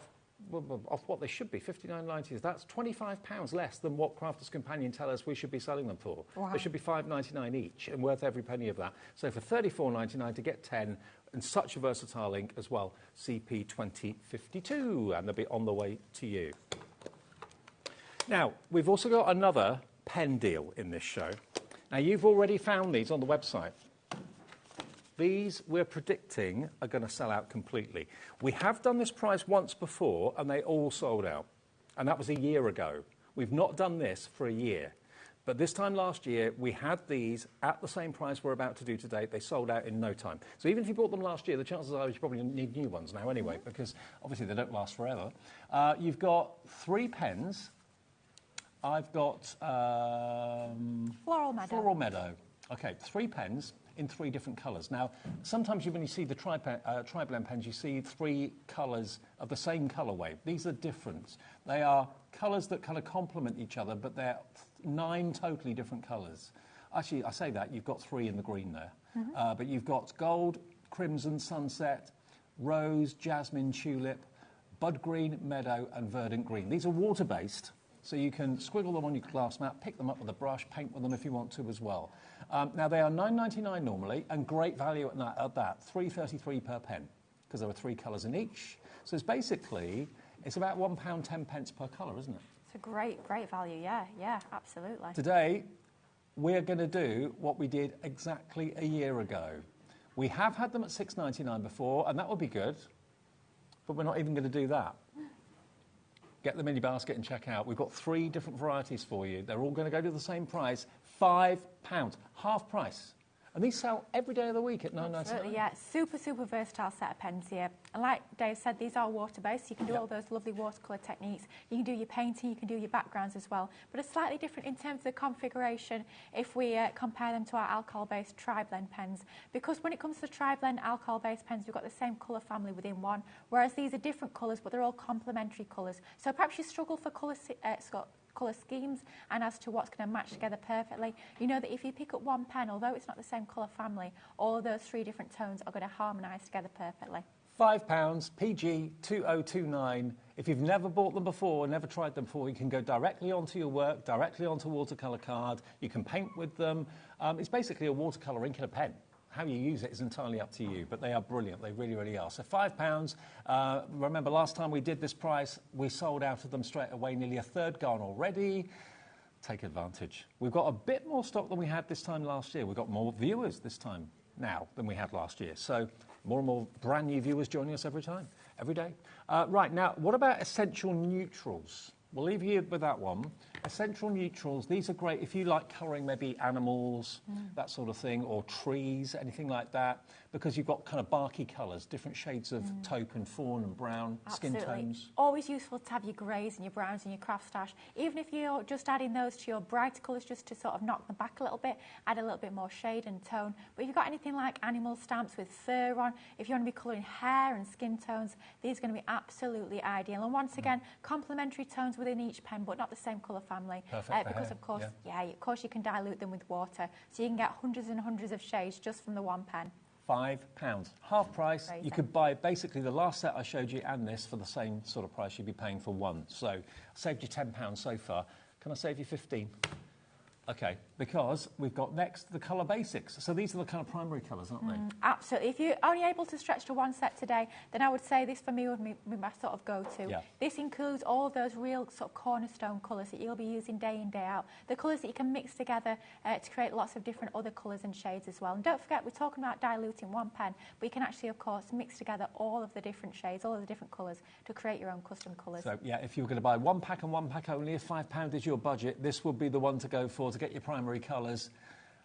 what they should be, £59.90. That's £25 less than what Crafters Companion tell us we should be selling them for. Wow. They should be £5.99 each and worth every penny of that. So for £34.99 to get 10 and such a versatile ink as well, CP 2052, and they'll be on the way to you. Now, we've also got another pen deal in this show. Now, you've already found these on the website. These, we're predicting, are going to sell out completely. We have done this price once before, and they all sold out. And that was a year ago. We've not done this for a year. But this time last year, we had these at the same price we're about to do today. They sold out in no time. So even if you bought them last year, the chances are you probably need new ones now anyway, because obviously they don't last forever. You've got 3 pens. I've got... Floral Meadow. Floral Meadow. OK, 3 pens in 3 different colours. Now, sometimes when you see the tri-blend pens, you see 3 colours of the same colourway. These are different. They are colours that kind of complement each other, but they're 9 totally different colours. Actually, I say that, you've got 3 in the green there. But you've got gold, crimson, sunset, rose, jasmine, tulip, bud green, meadow, and verdant green. These are water-based, so you can squiggle them on your glass mat, pick them up with a brush, paint with them if you want to as well. Now, they are £9.99 normally, and great value at that, £3.33 per pen, because there are 3 colours in each. So it's basically, it's about £1.10 per colour, isn't it? It's a great value, yeah, absolutely. Today, we're going to do what we did exactly a year ago. We have had them at £6.99 before, and that would be good, but we're not even going to do that. Get them in your basket and check out. We've got 3 different varieties for you. They're all going to go to the same price, £5, half price. And these sell every day of the week at £9.99. Absolutely, yeah. Super versatile set of pens here. And like Dave said, these are water-based. You can do all those lovely watercolour techniques. You can do your painting, you can do your backgrounds as well. But it's slightly different in terms of the configuration if we compare them to our alcohol-based tri-blend pens. Because when it comes to tri-blend alcohol-based pens, we've got the same colour family within one, whereas these are different colours, but they're all complementary colours. So perhaps you struggle for colour schemes and as to what's going to match together perfectly. You know that if you pick up one pen, although it's not the same colour family, all of those 3 different tones are going to harmonise together perfectly. £5, PG 2029. If you've never bought them before, never tried them before, you can go directly onto your work, directly onto a watercolour card. You can paint with them. It's basically a watercolour ink in a pen. How you use it is entirely up to you, but they are brilliant. They really are. So £5. Remember, last time we did this price, we sold out of them straight away. Nearly a third gone already. Take advantage. We've got a bit more stock than we had this time last year. We've got more viewers this time now than we had last year. So more and more brand new viewers joining us every day. Right, now, what about essential neutrals? We'll leave you with that one. Essential neutrals, these are great if you like colouring maybe animals, that sort of thing, or trees, anything like that, because you've got kind of barky colours, different shades of taupe and fawn and brown, Absolutely. skin tones. Always useful to have your greys and your browns and your craft stash, even if you're just adding those to your brighter colours just to sort of knock them back a little bit, add a little bit more shade and tone. But if you've got anything like animal stamps with fur on, if you want to be colouring hair and skin tones, these are going to be absolutely ideal. And once again, complementary tones within each pen, but not the same colour family. Perfect for because hair, of course, yeah. of course you can dilute them with water, so you can get hundreds and hundreds of shades just from the one pen. £5, half price. Crazy. You could buy basically the last set I showed you and this for the same sort of price you'd be paying for one. So I saved you £10 so far. Can I save you 15? Okay, because we've got next the colour basics. So these are the kind of primary colours, aren't they? Absolutely. If you're only able to stretch to one set today, then I would say this for me would be my sort of go-to. Yeah. This includes all of those real sort of cornerstone colours that you'll be using day in, day out. The colours that you can mix together to create lots of different other colours and shades as well. And don't forget, we're talking about diluting one pen, but you can actually, of course, mix together all of the different shades, all of the different colours to create your own custom colours. So, yeah, if you were going to buy one pack and one pack only, if £5 is your budget, this would be the one to go for to get your primary colours.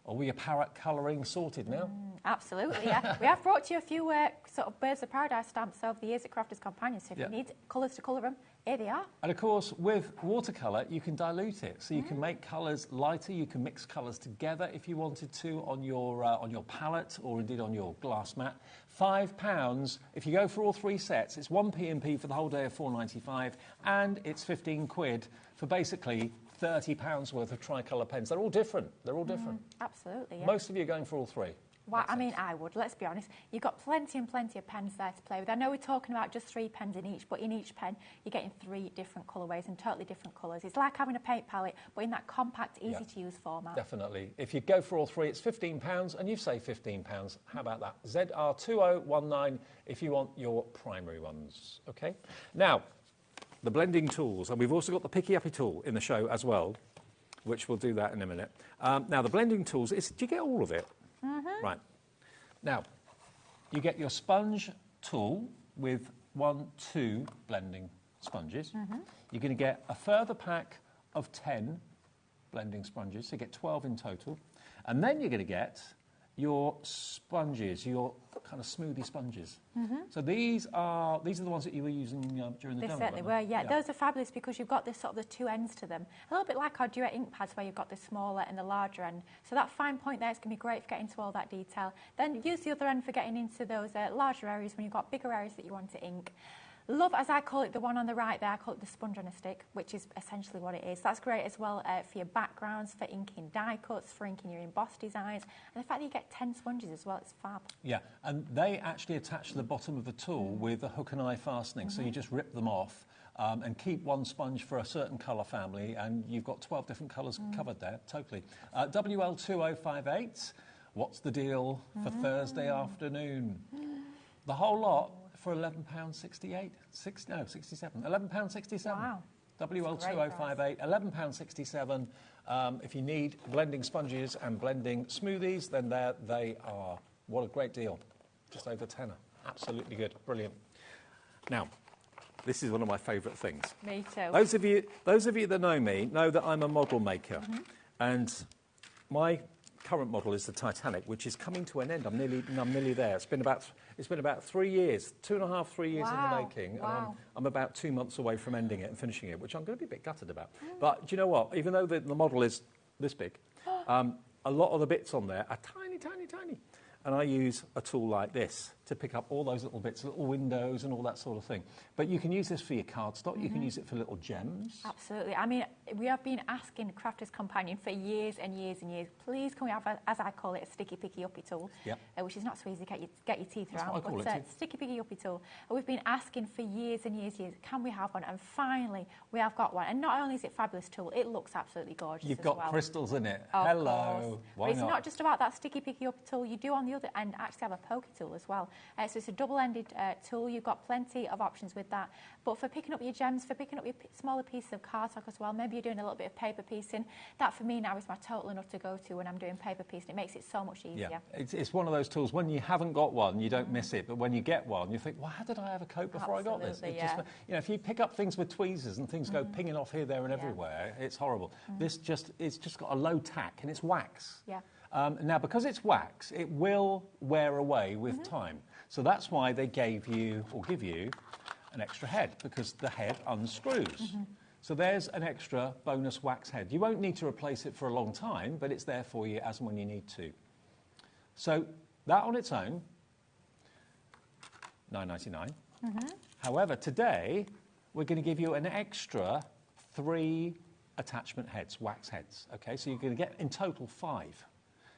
Are we your parrot colouring sorted now? Absolutely, yeah. We have brought you a few sort of Birds of Paradise stamps over the years at Crafters Companion, so if you need colours to colour them, here they are. And of course, with watercolour, you can dilute it. So you can make colours lighter, you can mix colours together if you wanted to on your palette or indeed on your glass mat. £5, if you go for all three sets, it's one P&P for the whole day of £4.95, and it's 15 quid for basically £30 worth of tricolour pens. They're all different. They're all different. Absolutely, yeah. Most of you are going for all three. Well, I mean, I would, let's be honest. You've got plenty and plenty of pens there to play with. I know we're talking about just 3 pens in each, but in each pen, you're getting 3 different colourways and totally different colours. It's like having a paint palette, but in that compact, easy-to-use format. Definitely. If you go for all three, it's £15, and you've saved £15. How about that? ZR2019 if you want your primary ones. OK? Now, the blending tools, and we've also got the picky-uppy tool in the show as well, which we'll do that in a minute. Now, the blending tools, do you get all of it? Right. Now, you get your sponge tool with 2 blending sponges. You're going to get a further pack of 10 blending sponges, so you get 12 in total. And then you're going to get your sponges, your kind of smoothie sponges. So these are the ones that you were using during the They demo. certainly were, yeah. Those are fabulous because you've got this sort of the 2 ends to them. A little bit like our Duet ink pads where you've got the smaller and the larger end. So that fine point there is going to be great for getting into all that detail. Then use the other end for getting into those larger areas when you've got bigger areas that you want to ink. Love, as I call it, the one on the right there, I call it the sponge on a stick, which is essentially what it is. That's great as well for your backgrounds, for inking die cuts, for inking your embossed designs. And the fact that you get 10 sponges as well, it's fab. Yeah, and they actually attach to the bottom of the tool with a hook and eye fastening, so you just rip them off and keep one sponge for a certain colour family, and you've got 12 different colours covered there, totally. WL2058, what's the deal for Thursday afternoon? The whole lot for £11.68. 67. £11.67. Wow. WL2058, £11.67. If you need blending sponges and blending smoothies, then there they are. What a great deal. Just over tenner. Absolutely good. Brilliant. Now, this is one of my favourite things. Me too. Those of you that know me know that I'm a model maker. And my current model is the Titanic, which is coming to an end. I'm nearly there. It's been about 3 years, 2.5, 3 years in the making. And I'm about 2 months away from ending it and finishing it, which I'm going to be a bit gutted about. But do you know what? Even though the model is this big, a lot of the bits on there are tiny, tiny, tiny. And I use a tool like this to pick up all those little bits, little windows and all that sort of thing. But you can use this for your cardstock, you can use it for little gems. Absolutely. I mean, we have been asking Crafters Companion for years and years and years, please can we have, as I call it, a sticky picky uppy tool, which is not so easy to get your teeth around, but sticky picky uppy tool. And we've been asking for years and years, can we have one? And finally, we have got one. And not only is it a fabulous tool, it looks absolutely gorgeous You've got crystals in it. Of Hello. But it's not just about that sticky picky uppy tool. You do on the other end actually have a pokey tool as well. So it's a double-ended tool. You've got plenty of options with that. But for picking up your gems, for picking up your smaller pieces of cardstock as well, maybe you're doing a little bit of paper piecing, that for me now is my total and utter go-to when I'm doing paper piecing. It makes it so much easier. Yeah, it's one of those tools. When you haven't got one, you don't miss it. But when you get one, you think, well, how did I have a coat before I got this? Yeah. Just, you know, if you pick up things with tweezers and things go pinging off here, there and everywhere, it's horrible. It's just got a low tack and it's wax. Yeah. Now, because it's wax, it will wear away with time. So that's why they give you an extra head, because the head unscrews. So there's an extra bonus wax head. You won't need to replace it for a long time, but it's there for you as and when you need to. So that on its own, $9.99. However, today we're going to give you an extra 3 attachment heads, wax heads. Okay, so you're going to get in total 5.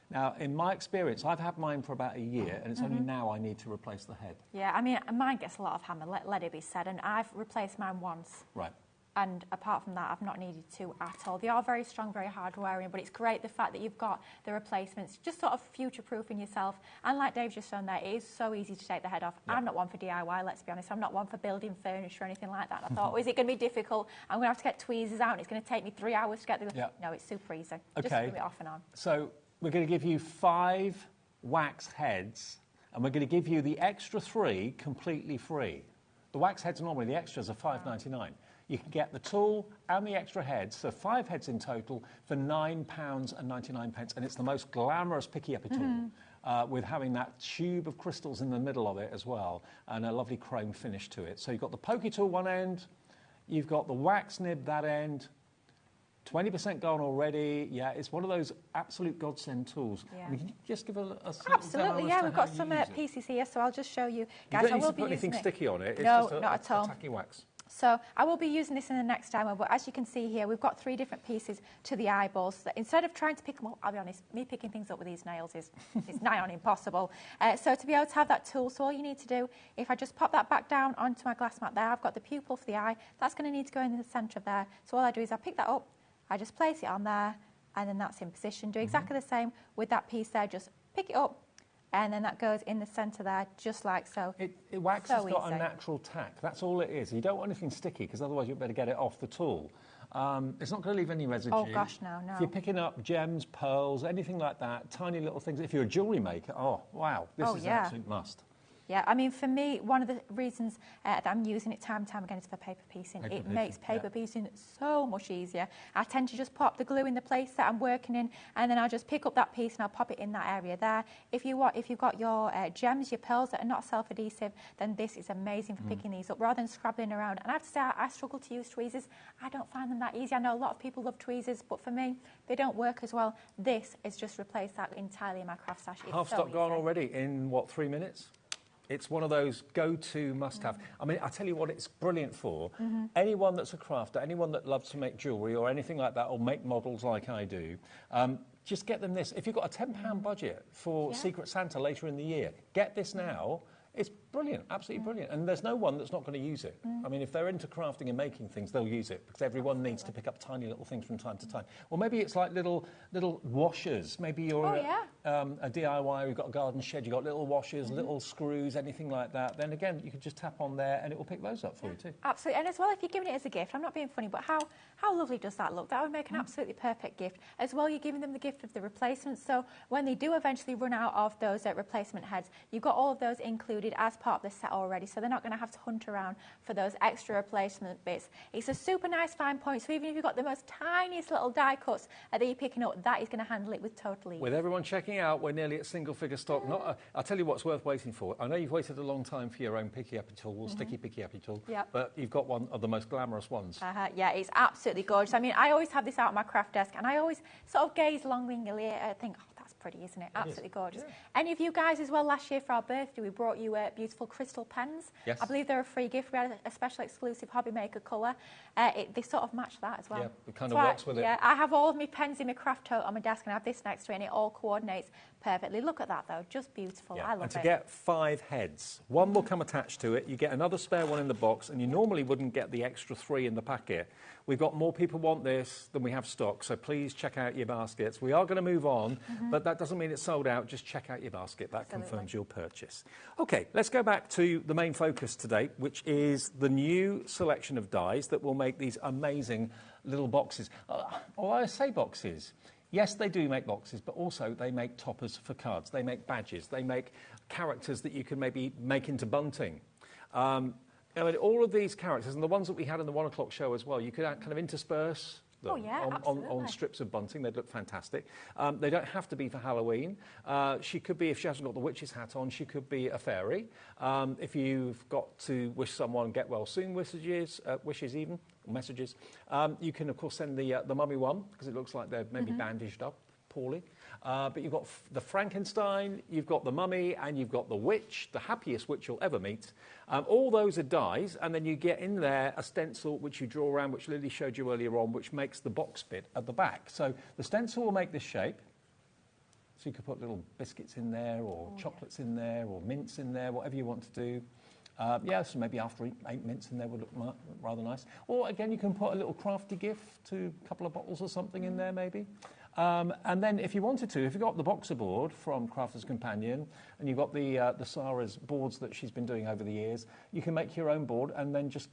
Now, in my experience, I've had mine for about a year, and it's only now I need to replace the head. Yeah, I mean, mine gets a lot of hammer, let it be said, and I've replaced mine once. Right. And apart from that, I've not needed to at all. They are very strong, very hard wearing, but it's great the fact that you've got the replacements, just sort of future-proofing yourself. And like Dave's just shown there, it is so easy to take the head off. Yeah. I'm not one for DIY, let's be honest. I'm not one for building furniture or anything like that. And I thought, is it going to be difficult? I'm going to have to get tweezers out, and it's going to take me 3 hours to get the... Yeah. No, it's super easy. Okay. Just screw it off and on. So we're going to give you 5 wax heads, and we're going to give you the extra 3 completely free. The wax heads normally, the extras are $5.99. You can get the tool and the extra heads, so 5 heads in total, for £9.99, and it's the most glamorous picky-uppy tool, with having that tube of crystals in the middle of it as well, and a lovely chrome finish to it. So you've got the pokey tool one end, you've got the wax nib that end, 20% gone already. Yeah, it's one of those absolute godsend tools. Yeah. Can you just give a absolutely, yeah, we've got some pieces here, so I'll just show you. Guys, you don't need to put anything sticky on it. It's no, just not at all. Tacky wax. So I will be using this in the next demo, but as you can see here, we've got 3 different pieces to the eyeballs. So instead of trying to pick them up, I'll be honest, me picking things up with these nails is nigh on impossible. So to be able to have that tool, so all you need to do, if I just pop that back down onto my glass mat there, I've got the pupil for the eye. That's going to need to go in the centre of there. So all I do is I pick that up, I just place it on there, and then that's in position. Do exactly the same with that piece there. Just pick it up, and then that goes in the centre there, just like so. Wax has got a natural tack. That's all it is. You don't want anything sticky, because otherwise you'd better get it off the tool. It's not going to leave any residue. Oh, gosh, no. If you're picking up gems, pearls, anything like that, tiny little things, if you're a jewellery maker, oh, wow, this is an absolute must. Yeah, I mean, for me, one of the reasons that I'm using it time and time again is for paper piecing. It makes paper piecing so much easier. I tend to just pop the glue in the place that I'm working in, and then I'll just pick up that piece and I'll pop it in that area there. If you've got your gems, your pearls that are not self-adhesive, then this is amazing for picking these up rather than scrabbling around. And I have to say, I struggle to use tweezers. I don't find them that easy. I know a lot of people love tweezers, but for me, they don't work as well. This has just replaced that entirely in my craft stash. It's half stock gone already in, what, 3 minutes? It's one of those go-to must-have. I mean, I tell you what it's brilliant for. Anyone that's a crafter, anyone that loves to make jewellery or anything like that, or make models like I do, just get them this. If you've got a £10 budget for Secret Santa later in the year, get this now. It's brilliant, absolutely brilliant. And there's no one that's not going to use it. I mean, if they're into crafting and making things, they'll use it, because everyone needs to pick up tiny little things from time to time. Or maybe it's like little washers. Maybe you're a DIY, you've got a garden shed, you've got little washers, little screws, anything like that. Then again, you can just tap on there and it will pick those up for you too. Absolutely. And as well, if you're giving it as a gift, I'm not being funny, but how lovely does that look? That would make an absolutely perfect gift. As well, you're giving them the gift of the replacements. So when they do eventually run out of those replacement heads, you've got all of those included as part of the set already, so they're not going to have to hunt around for those extra replacement bits. It's a super nice fine point, so even if you've got the most tiniest little die cuts that you're picking up, that is going to handle it with total ease. With everyone checking out, we're nearly at single figure stock. I'll tell you what's worth waiting for. I know you've waited a long time for your own picky-uppy tool, sticky picky-uppy tool, but you've got one of the most glamorous ones. Yeah, it's absolutely gorgeous. I mean, I always have this out on my craft desk, and I always sort of gaze longingly at it and think, oh, that's pretty, isn't it? Absolutely gorgeous. Yeah. Any of you guys as well, last year for our birthday, we brought you beautiful crystal pens. Yes. I believe they're a free gift. We had a special exclusive HobbyMaker colour. They sort of match that as well. Yeah, it kind of works with it. Yeah, I have all of my pens in my craft tote on my desk, and I have this next to it, and it all coordinates perfectly. Look at that, though. Just beautiful. I love it. And to get 5 heads, one will come attached to it. You get another spare one in the box, and you normally wouldn't get the extra 3 in the packet. We've got more people want this than we have stock, so please check out your baskets. We are going to move on, but that doesn't mean it's sold out. Just check out your basket. That confirms your purchase. OK, let's go back to the main focus today, which is the new selection of dies that will make these amazing little boxes. Although I say boxes, yes, they do make boxes, but also they make toppers for cards. They make badges. They make characters that you can maybe make into bunting. I mean, all of these characters, and the ones that we had in the 1 o'clock show as well, you could kind of intersperse them on strips of bunting. They'd look fantastic. They don't have to be for Halloween. She could be, if she hasn't got the witch's hat on, she could be a fairy. If you've got to wish someone get well soon messages, you can, of course, send the mummy one, because it looks like they're maybe bandaged up poorly. But you've got the Frankenstein, you've got the mummy, and you've got the witch, the happiest witch you'll ever meet. All those are dies, and then you get in there a stencil which you draw around, which Lily showed you earlier on, which makes the box bit at the back. So the stencil will make this shape. So you could put little biscuits in there, or chocolates in there, or mints in there, whatever you want to do. So maybe after 8 mints in there would look rather nice. Or again, you can put a little crafty gift to a couple of bottles or something in there maybe. And then if you wanted to, if you've got the boxer board from Crafter's Companion and you've got the Sarah's boards that she's been doing over the years, you can make your own board and then just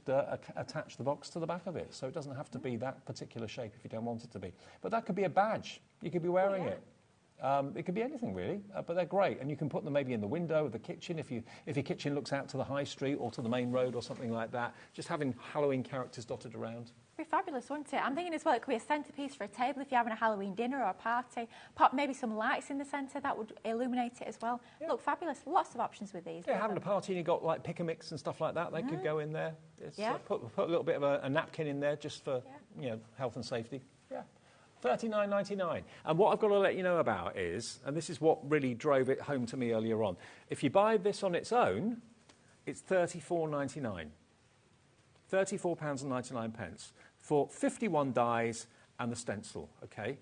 attach the box to the back of it. So it doesn't have to be that particular shape if you don't want it to be. But that could be a badge. You could be wearing it. It could be anything really, but they're great, and you can put them maybe in the window of the kitchen if your kitchen looks out to the high street or to the main road or something like that. Just having Halloween characters dotted around. It'd be fabulous, wouldn't it? I'm thinking as well it could be a centrepiece for a table if you're having a Halloween dinner or a party. Pop maybe some lights in the centre, that would illuminate it as well. Yeah. Look fabulous. Lots of options with these. Yeah, having a party and you've got like pick a mix and stuff like that, they could go in there. Put a little bit of a napkin in there just for health and safety. Yeah. $39.99. And what I've got to let you know about is, and this is what really drove it home to me earlier on, if you buy this on its own, it's £34.99. £34.99 for 51 dies and the stencil, OK?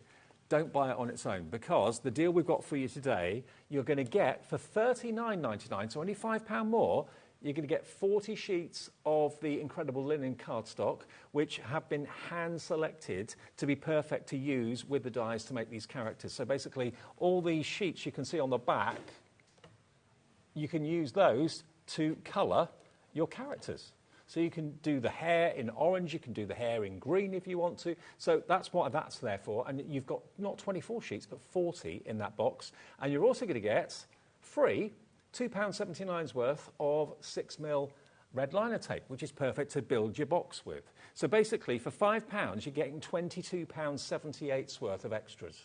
Don't buy it on its own, because the deal we've got for you today, you're going to get for £39.99, so only £5 more, you're going to get 40 sheets of the incredible linen cardstock, which have been hand-selected to be perfect to use with the dies to make these characters. So basically, all these sheets you can see on the back, you can use those to colour your characters. So you can do the hair in orange, you can do the hair in green if you want to. So that's what that's there for. And you've got not 24 sheets, but 40 in that box. And you're also going to get free £2.79's worth of 6mm red liner tape, which is perfect to build your box with. So basically, for £5, you're getting £22.78's worth of extras.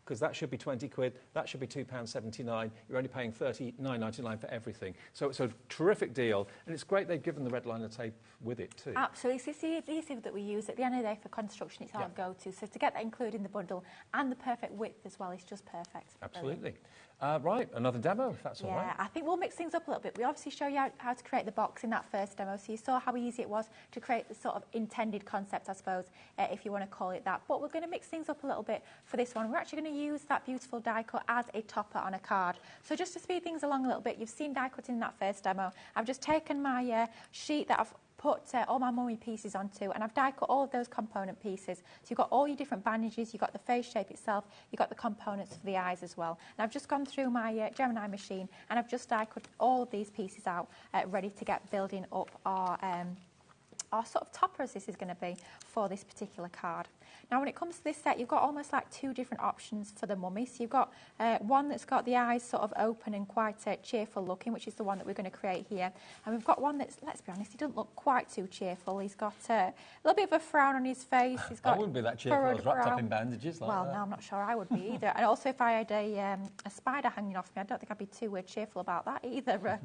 Because that should be 20 quid, that should be £2.79. You're only paying £39.99 for everything. So it's a terrific deal, and it's great they've given the red liner tape with it too. Absolutely. It's the adhesive that we use at the end of the day for construction. It's our go-to. So to get that included in the bundle and the perfect width as well is just perfect. Absolutely. Right, another demo, if that's all right. Yeah, I think we'll mix things up a little bit. We obviously show you how to create the box in that first demo, so you saw how easy it was to create the sort of intended concept, I suppose, if you want to call it that. But we're going to mix things up a little bit for this one. We're actually going to use that beautiful die cut as a topper on a card. So just to speed things along a little bit, you've seen die cutting in that first demo. I've just taken my sheet that I've put all my mummy pieces onto, and I've die cut all of those component pieces. So you've got all your different bandages, you've got the face shape itself, you've got the components for the eyes as well. And I've just gone through my Gemini machine, and I've just die cut all of these pieces out, ready to get building up our sort of topper, as this is going to be for this particular card. Now, when it comes to this set, you've got almost like two different options for the mummy. So you've got one that's got the eyes sort of open and quite cheerful looking, which is the one that we're going to create here. And we've got one that's, let's be honest, he doesn't look quite too cheerful. He's got a little bit of a frown on his face. He's got I wouldn't be that cheerful. I was wrapped up in bandages like that. Well, no, I'm not sure I would be either. And also, if I had a spider hanging off me, I don't think I'd be too cheerful about that either.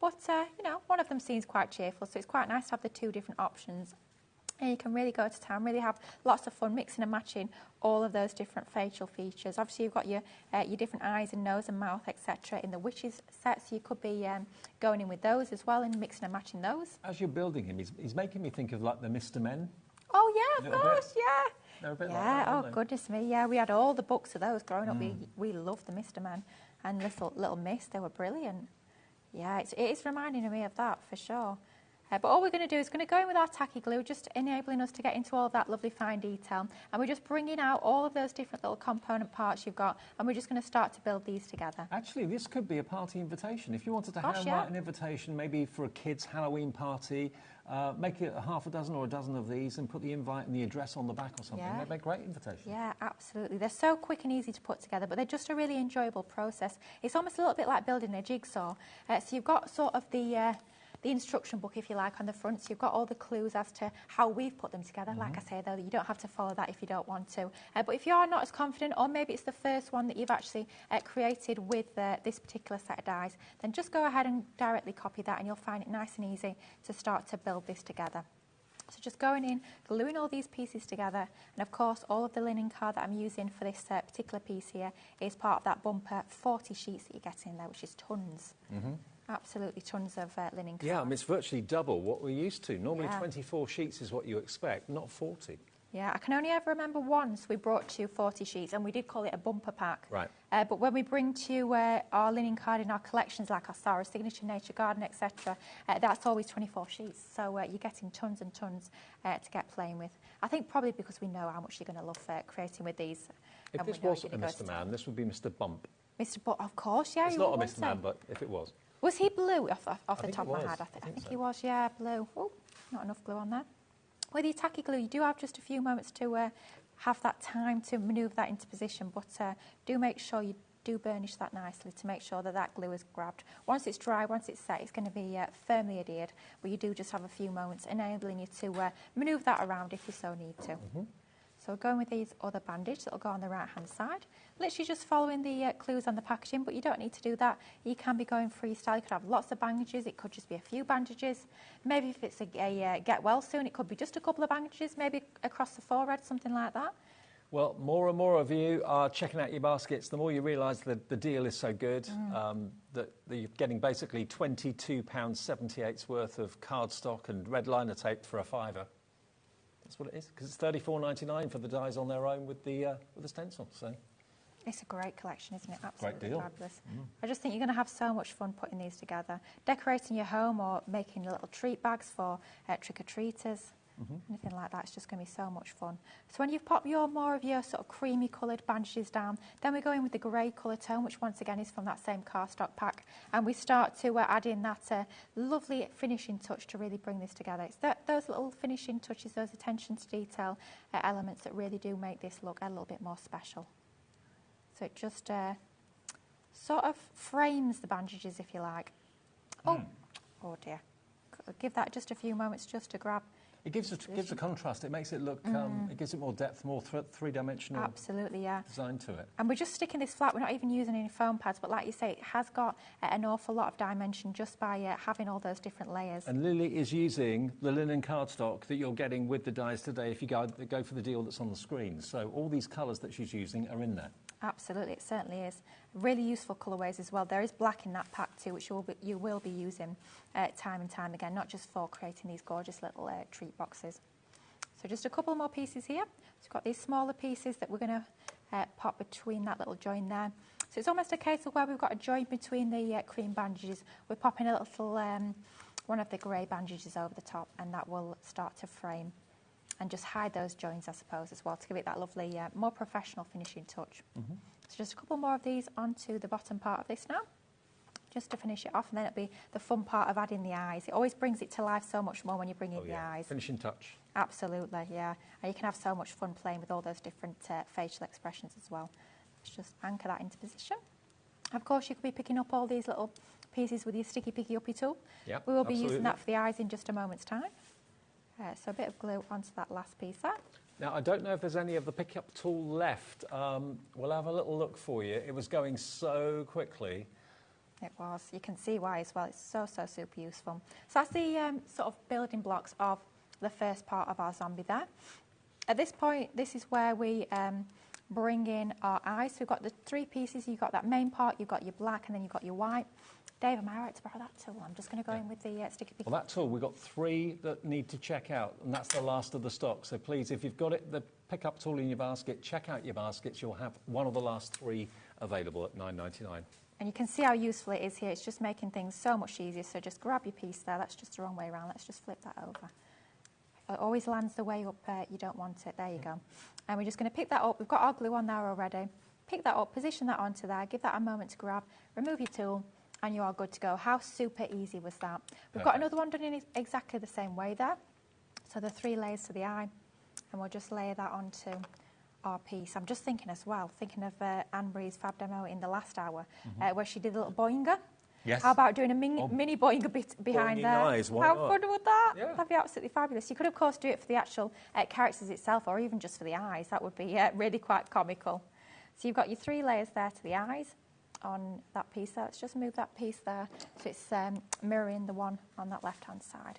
But, you know, one of them seems quite cheerful, so it's quite nice to have the two different options. And you can really go to town, really have lots of fun mixing and matching all of those different facial features. Obviously, you've got your different eyes and nose and mouth, etc. in the witches set, so you could be going in with those as well and mixing and matching those. As you're building him, he's making me think of like the Mr. Men. Oh, yeah, of course, yeah. They're a bit yeah, like that, aren't oh, they? goodness me, yeah. We had all the books of those growing up. We loved the Mr. Men and Little Miss. They were brilliant. Yeah, it is reminding me of that for sure. But all we're going to do is going to go in with our tacky glue, just enabling us to get into all of that lovely fine detail. And we're just bringing out all of those different little component parts you've got, and we're just going to start to build these together. Actually, this could be a party invitation. If you wanted to handwrite an invitation, maybe for a kid's Halloween party, make it a half a dozen or a dozen of these and put the invite and the address on the back or something. They'd make great invitations. Yeah, absolutely. They're so quick and easy to put together, but they're just a really enjoyable process. It's almost a little bit like building a jigsaw. So you've got sort of the instruction book, if you like, on the front. So you've got all the clues as to how we've put them together. Like I say, though, you don't have to follow that if you don't want to. But if you are not as confident, or maybe it's the first one that you've actually created with this particular set of dies, then just go ahead and directly copy that, and you'll find it nice and easy to start to build this together. So just going in, gluing all these pieces together, and of course all of the linen card that I'm using for this particular piece here is part of that bumper 40 sheets that you get in there, which is tons. Absolutely tons of linen card. Yeah, I mean, it's virtually double what we're used to. Normally 24 sheets is what you expect, not 40. Yeah, I can only ever remember once we brought to you 40 sheets, and we did call it a bumper pack. Right. But when we bring to you our linen card in our collections, like our Sarah Signature, Nature Garden, etc., that's always 24 sheets. So you're getting tons and tons to get playing with. I think probably because we know how much you're going to love creating with these. If this wasn't a Mr. Man, this would be Mr. Bump. Mr. Bump, of course, yeah. It's not a Mr. Man, but if it was. Was he blue off the top of my head? I think he was, yeah, blue. Oh, not enough glue on there. With your tacky glue, you do have just a few moments to have that time to manoeuvre that into position, but do make sure you do burnish that nicely to make sure that that glue is grabbed. Once it's dry, once it's set, it's going to be firmly adhered, but you do just have a few moments, enabling you to manoeuvre that around if you so need to. So going with these other bandages that'll go on the right-hand side. Literally just following the clues on the packaging, but you don't need to do that. You can be going freestyle. You could have lots of bandages. It could just be a few bandages. Maybe if it's a get well soon, it could be just a couple of bandages, maybe across the forehead, something like that. Well, more and more of you are checking out your baskets. The more you realise that the deal is so good, that you're getting basically £22.78 worth of cardstock and red liner tape for a £5. That's what it is, because it's $34.99 for the dies on their own with the stencil. So it's a great collection, isn't it? Absolutely great deal. Fabulous. I just think you're going to have so much fun putting these together, decorating your home or making little treat bags for trick-or-treaters. Anything like that, it's just going to be so much fun. So when you've popped more of your sort of creamy coloured bandages down, then we go in with the grey colour tone, which once again is from that same cardstock pack, and we start to add in that lovely finishing touch to really bring this together. It's those little finishing touches, those attention to detail elements that really do make this look a little bit more special. So it just sort of frames the bandages, if you like. Oh dear. Give that just a few moments just to grab. It gives a contrast. It makes it look, it gives it more depth, more three-dimensional design to it. And we're just sticking this flat. We're not even using any foam pads, but like you say, it has got an awful lot of dimension just by having all those different layers. And Lily is using the linen cardstock that you're getting with the dies today if you go for the deal that's on the screen. So all these colours that she's using are in there. Absolutely, it certainly is. Really useful colourways as well. There is black in that pack too, which you will be using time and time again, not just for creating these gorgeous little treat boxes. So just a couple more pieces here. So we've got these smaller pieces that we're going to pop between that little join there. So it's almost a case of where we've got a join between the cream bandages. We're popping a little one of the grey bandages over the top, and that will start to frame and just hide those joins, I suppose, as well, to give it that lovely, more professional finishing touch. So just a couple more of these onto the bottom part of this now, just to finish it off, and then it'll be the fun part of adding the eyes. It always brings it to life so much more when you bring in the eyes. Finishing touch. Absolutely, yeah. And you can have so much fun playing with all those different facial expressions as well. Let's just anchor that into position. Of course, you could be picking up all these little pieces with your sticky picky uppy tool. Yep, we will be using that for the eyes in just a moment's time. So a bit of glue onto that last piece there. Now, I don't know if there's any of the pick-up tool left. We'll have a little look for you. It was going so quickly. It was. You can see why as well. It's so super useful. So that's the sort of building blocks of the first part of our zombie there. At this point, this is where we bring in our eyes. So we've got the three pieces. You've got that main part, you've got your black, and then you've got your white. Dave, am I right to borrow that tool? I'm just going to go in with the sticky picky. Well, that tool, we've got 3 that need to check out, and that's the last of the stock. So please, if you've got it, the pick-up tool in your basket, check out your baskets. You'll have one of the last 3 available at $9.99. And you can see how useful it is here. It's just making things so much easier. So just grab your piece there. That's just the wrong way around. Let's just flip that over. It always lands the way up you don't want it. There you go. And we're just going to pick that up. We've got our glue on there already. Pick that up, position that onto there, give that a moment to grab, remove your tool, and you are good to go. How super easy was that? We've got another one done in exactly the same way there. So the 3 layers to the eye, and we'll just layer that onto our piece. I'm just thinking as well, thinking of Anne-Marie's fab demo in the last hour, where she did a little boinger. Yes. How about doing a mini boinger bit behind there? Eyes, How fun would that? Yeah. That'd be absolutely fabulous. You could, of course, do it for the actual characters itself, or even just for the eyes. That would be really quite comical. So you've got your 3 layers there to the eyes on that piece there. Let's just move that piece there so it's mirroring the one on that left-hand side.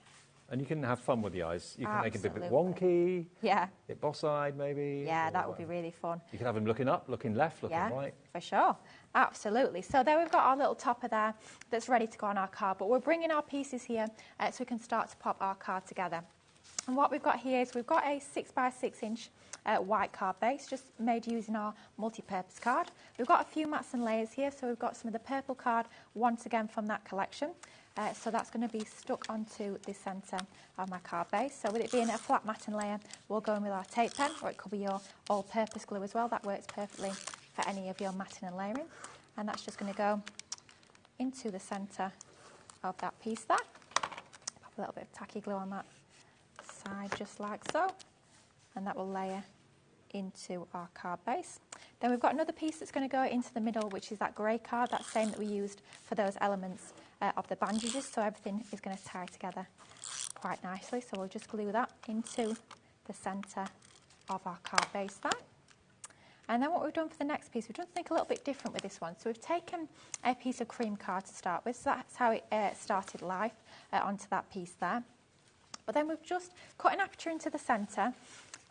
And you can have fun with the eyes. You can make it a bit Absolutely. wonky, Yeah. a bit boss-eyed maybe. Yeah, or that would be really fun. You can have them looking up, looking left, looking right. For sure. Absolutely. So there we've got our little topper there that's ready to go on our card. But we're bringing our pieces here so we can start to pop our card together. And what we've got here is we've got a 6x6 inch white card base, just made using our multi-purpose card. We've got a few mats and layers here, so we've got some of the purple card once again from that collection. So that's going to be stuck onto the centre of my card base. So with it being a flat matting layer, we'll go in with our tape pen, or it could be your all-purpose glue as well. That works perfectly for any of your matting and layering. And that's just going to go into the centre of that piece there. Pop a little bit of tacky glue on that side, just like so. And that will layer into our card base. Then we've got another piece that's going to go into the middle, which is that grey card, that same that we used for those elements of the bandages, so everything is going to tie together quite nicely. So we'll just glue that into the centre of our card base there. And then what we've done for the next piece, we've done something a little bit different with this one. So we've taken a piece of cream card to start with, so that's how it started life onto that piece there. But then we've just cut an aperture into the centre,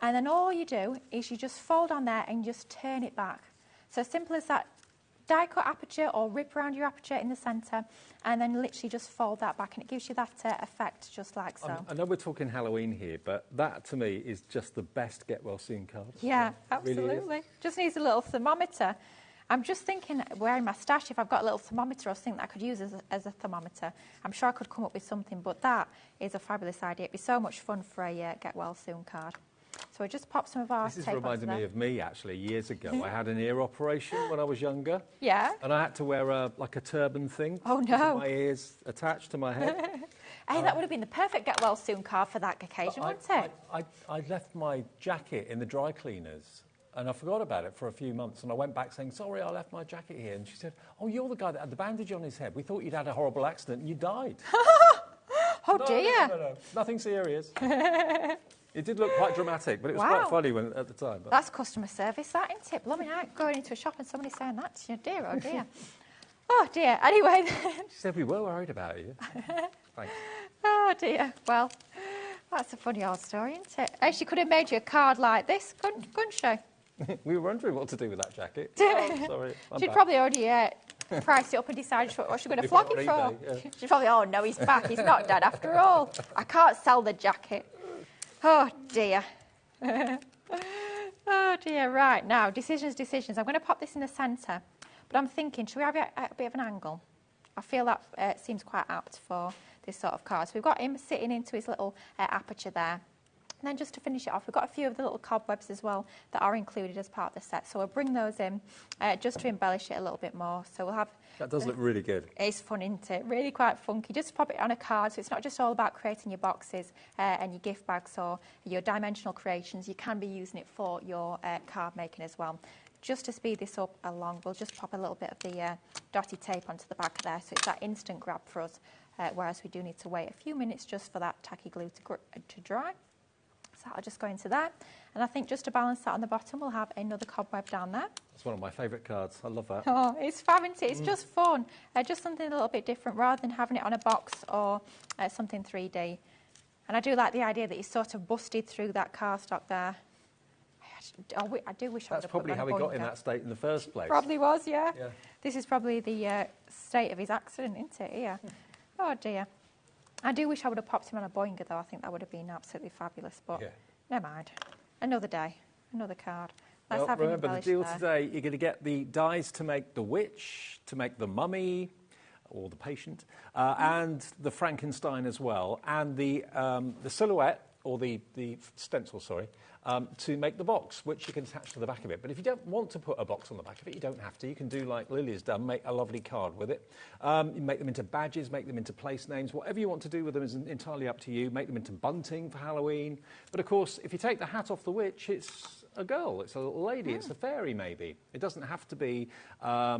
and then all you do is you just fold on there and just turn it back. So simple as that. Die cut aperture or rip around your aperture in the centre, and then literally just fold that back, and it gives you that effect just like so. I know we're talking Halloween here, but that to me is just the best get well soon card. Yeah, Really absolutely. is. Just needs a little thermometer. I'm just thinking, where in my stash, if I've got a little thermometer or something that I could use as a thermometer, I'm sure I could come up with something, but that is a fabulous idea. It'd be so much fun for a get well soon card. So we just pop some of our This is tape reminding onto me there. of me, actually, years ago. I had an ear operation when I was younger. Yeah. And I had to wear like a turban thing. Oh, with no. my ears attached to my head. Hey, that would have been the perfect get well soon card for that occasion, wouldn't it? I left my jacket in the dry cleaners, and I forgot about it for a few months. And I went back saying, sorry, I left my jacket here. And she said, oh, you're the guy that had the bandage on his head. We thought you'd had a horrible accident and you died. Oh, dear. No. Nothing serious. It did look quite dramatic, but it was Wow. quite funny at the time. But That's customer service, that, isn't it? Blooming out, going into a shop and somebody saying that to you. Dear, oh, dear. Oh, dear. Anyway, she said, we were worried about you. Thanks. oh, dear. Well, that's a funny old story, isn't it? And she could have made you a card like this, couldn't she? We were wondering what to do with that jacket. Oh, sorry. I'm She'd back. probably already priced it up and decided what she's going to flog put it it for. on eBay, yeah. She's probably, oh, no, he's back. He's not dead after all. I can't sell the jacket. Oh, dear. Oh, dear. Right, now, decisions. I'm going to pop this in the centre, but I'm thinking, should we have it at a bit of an angle? I feel that seems quite apt for this sort of card. So we've got him sitting into his little aperture there. And then just to finish it off, we've got a few of the little cobwebs as well that are included as part of the set. So we'll bring those in just to embellish it a little bit more. So we'll have... That does look really good. It's fun, isn't it? Really quite funky. Just pop it on a card, so it's not just all about creating your boxes and your gift bags or your dimensional creations. You can be using it for your card making as well. Just to speed this up along, we'll just pop a little bit of the dotty tape onto the back there, so it's that instant grab for us, whereas we do need to wait a few minutes just for that tacky glue to dry. So I'll just go into there. And I think just to balance that on the bottom, we'll have another cobweb down there. It's one of my favourite cards. I love that. Oh, it's fab, isn't it? It's just fun. Just something a little bit different rather than having it on a box or something 3D. And I do like the idea that you sort of busted through that cardstock there. I do wish I would That's have probably put how it he on a got in boinger. that state in the first place. Probably was, yeah. Yeah. This is probably the state of his accident, isn't it? Yeah. Oh, dear. I do wish I would have popped him on a boinger, though. I think that would have been absolutely fabulous. But Yeah. never mind. Another day, another card. Let's have remember the deal there. today, you're going to get the dies to make the witch, to make the mummy, or the patient, and the Frankenstein as well, and the silhouette, or the stencil, sorry, to make the box, which you can attach to the back of it. But if you don't want to put a box on the back of it, you don't have to. You can do like Lily's done, make a lovely card with it. You make them into badges, make them into place names. Whatever you want to do with them is entirely up to you. Make them into bunting for Halloween. But of course, if you take the hat off the witch, it's a girl, it's a little lady, it's a fairy maybe. It doesn't have to be a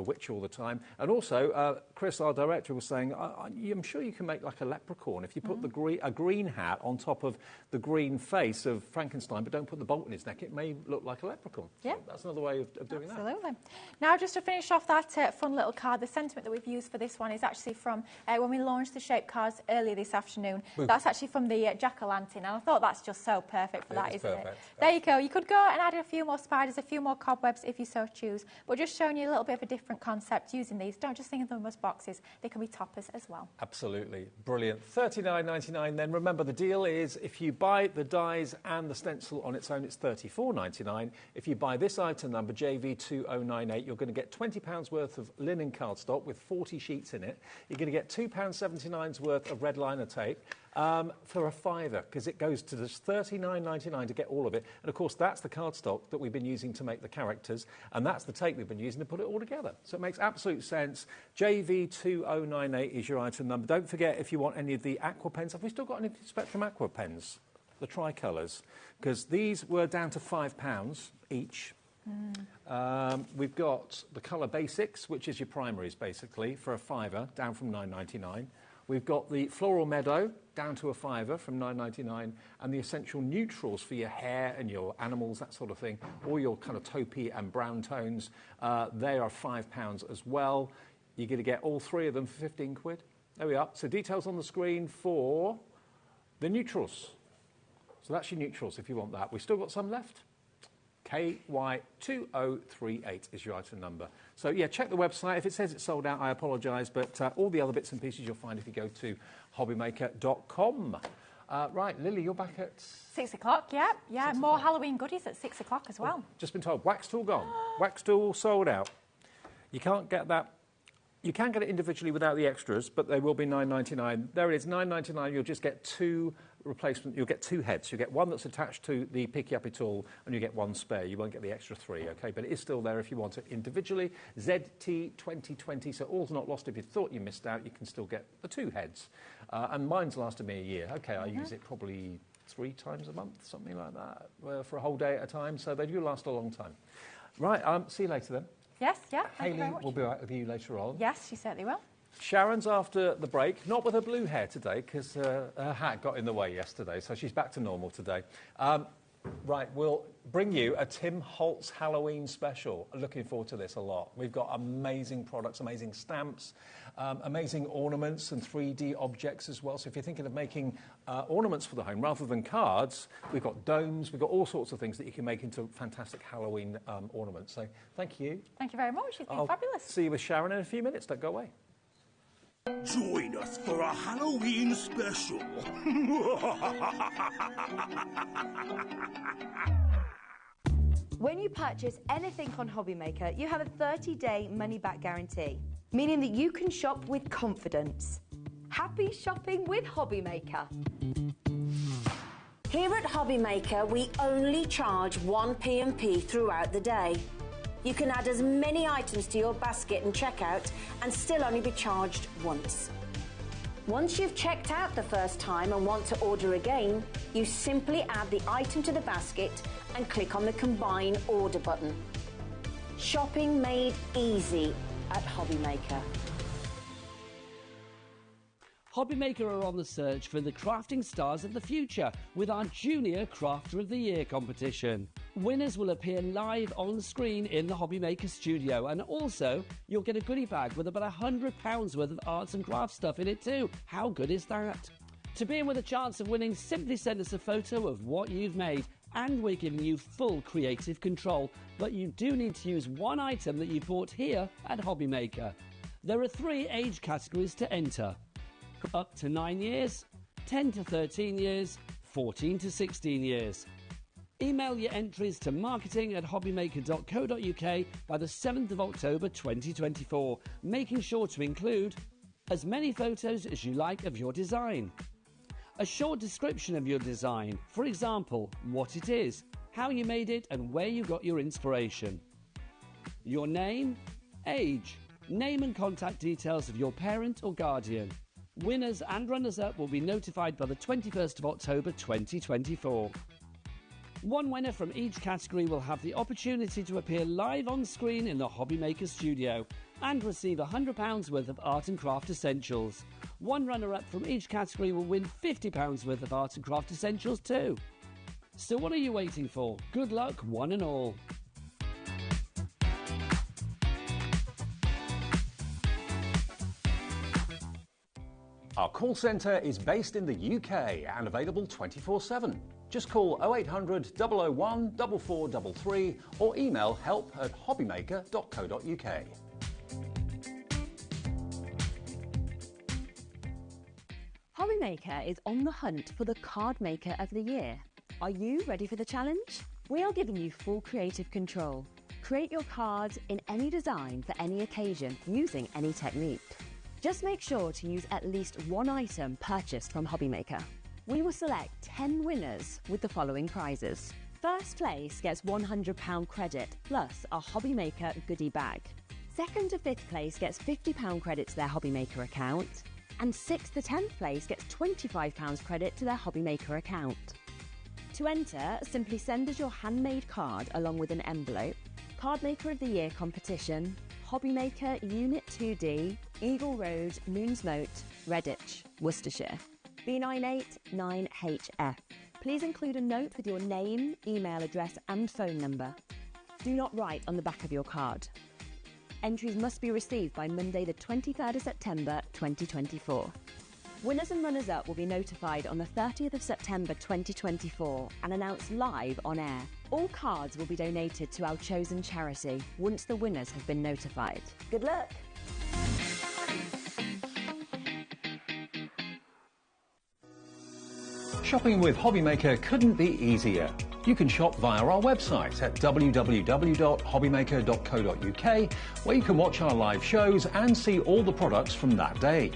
witch all the time. And also, Chris, our director, was saying, I'm sure you can make like a leprechaun if you put a green hat on top of the green face of Frankenstein, but don't put the bolt in his neck. It may look like a leprechaun. Yeah. So that's another way of doing that. Absolutely. Now, just to finish off that fun little card, the sentiment that we've used for this one is actually from when we launched the shape cards earlier this afternoon. Boom. That's actually from the jack-o'-lantern, and I thought that's just so perfect for that, isn't perfect. it? There you go. You could go and add a few more spiders, a few more cobwebs if you so choose, but just showing you a little bit of a different concept using these. Don't just think of them as boxes. They can be toppers as well. Absolutely. Brilliant. $39.99 then. Remember, the deal is if you buy the dies and the stencil on its own, it's $34.99. If you buy this item number, JV2098, you're going to get £20 worth of linen cardstock with 40 sheets in it. You're going to get £2.79 worth of red liner tape. For a £5, because it goes to just $39.99 to get all of it. And, of course, that's the cardstock that we've been using to make the characters, and that's the tape we've been using to put it all together. So it makes absolute sense. JV2098 is your item number. Don't forget, if you want any of the aqua pens, have we still got any Spectrum aqua pens? The tricolours? Because these were down to £5 each. We've got the colour basics, which is your primaries, basically, for a £5, down from £9.99. We've got the Floral Meadow, down to a £5 from $9.99, and the essential neutrals for your hair and your animals, that sort of thing, all your kind of taupey and brown tones, they are £5 as well. You're going to get all three of them for 15 quid. There we are. So details on the screen for the neutrals. So that's your neutrals if you want that. We've still got some left. KY2038 is your item number. So, yeah, check the website. If it says it's sold out, I apologise, but all the other bits and pieces you'll find if you go to hobbymaker.com. Right, Lily, you're back at... 6 o'clock, yeah. More Halloween goodies at 6 o'clock as well. Just been told, wax tool gone. Wax tool sold out. You can't get that... You can get it individually without the extras, but they will be $9.99. There it is, $9.99. You'll just get two replacement. You'll get two heads. You get one that's attached to the Picky Uppy tool, and you get one spare. You won't get the extra three, okay? But it is still there if you want it individually. ZT2020, so all's not lost. If you thought you missed out, you can still get the two heads. And mine's lasted me a year. Okay, I use it probably 3 times a month, something like that, for a whole day at a time. So they do last a long time. Right, see you later then. Yes, yeah. Thank you Hayley very much. will be back with you later on. Yes, she certainly will. Sharon's after the break, not with her blue hair today, because her hat got in the way yesterday, so she's back to normal today. Right, we'll bring you a Tim Holtz Halloween special. Looking forward to this a lot. We've got amazing products, amazing stamps, amazing ornaments and 3D objects as well. So if you're thinking of making ornaments for the home rather than cards, we've got domes, we've got all sorts of things that you can make into fantastic Halloween ornaments. So thank you. Thank you very much. You've been I'll fabulous. see you with Sharon in a few minutes. Don't go away. Join us for a Halloween special. When you purchase anything on HobbyMaker, you have a 30-day money-back guarantee, meaning that you can shop with confidence. Happy shopping with HobbyMaker. Here at HobbyMaker, we only charge 1 P&P throughout the day. You can add as many items to your basket and checkout and still only be charged once. Once you've checked out the first time and want to order again, you simply add the item to the basket and click on the Combine Order button. Shopping made easy at HobbyMaker. HobbyMaker are on the search for the crafting stars of the future with our Junior Crafter of the Year competition. Winners will appear live on screen in the HobbyMaker studio, and also you'll get a goodie bag with about £100 worth of arts and crafts stuff in it too. How good is that? To be in with a chance of winning, simply send us a photo of what you've made, and we're giving you full creative control, but you do need to use one item that you bought here at HobbyMaker. There are 3 age categories to enter: up to 9 years, 10 to 13 years, 14 to 16 years. Email your entries to marketing@hobbymaker.co.uk by the 7th of October 2024, making sure to include as many photos as you like of your design. A short description of your design, for example, what it is, how you made it and where you got your inspiration. Your name, age, name and contact details of your parent or guardian. Winners and runners-up will be notified by the 21st of October 2024. One winner from each category will have the opportunity to appear live on screen in the HobbyMaker studio and receive £100 worth of art and craft essentials. One runner-up from each category will win £50 worth of art and craft essentials too. So what are you waiting for? Good luck, one and all. Our call centre is based in the UK and available 24/7. Just call 0800 001 4433 or email help@hobbymaker.co.uk. HobbyMaker is on the hunt for the Card Maker of the Year. Are you ready for the challenge? We are giving you full creative control. Create your cards in any design for any occasion using any technique. Just make sure to use at least one item purchased from HobbyMaker. We will select 10 winners with the following prizes. First place gets £100 credit plus a HobbyMaker goodie bag. Second to fifth place gets £50 credit to their HobbyMaker account. And 6th to 10th place gets £25 credit to their HobbyMaker account. To enter, simply send us your handmade card along with an envelope. Card Maker of the Year competition, HobbyMaker Unit 2D, Eagle Road, Moonsmote, Redditch, Worcestershire, B989HF. Please include a note with your name, email address and phone number. Do not write on the back of your card. Entries must be received by Monday the 23rd of September 2024. Winners and runners-up will be notified on the 30th of September 2024 and announced live on air. All cards will be donated to our chosen charity once the winners have been notified. Good luck. Shopping with HobbyMaker couldn't be easier. You can shop via our website at www.hobbymaker.co.uk, where you can watch our live shows and see all the products from that day.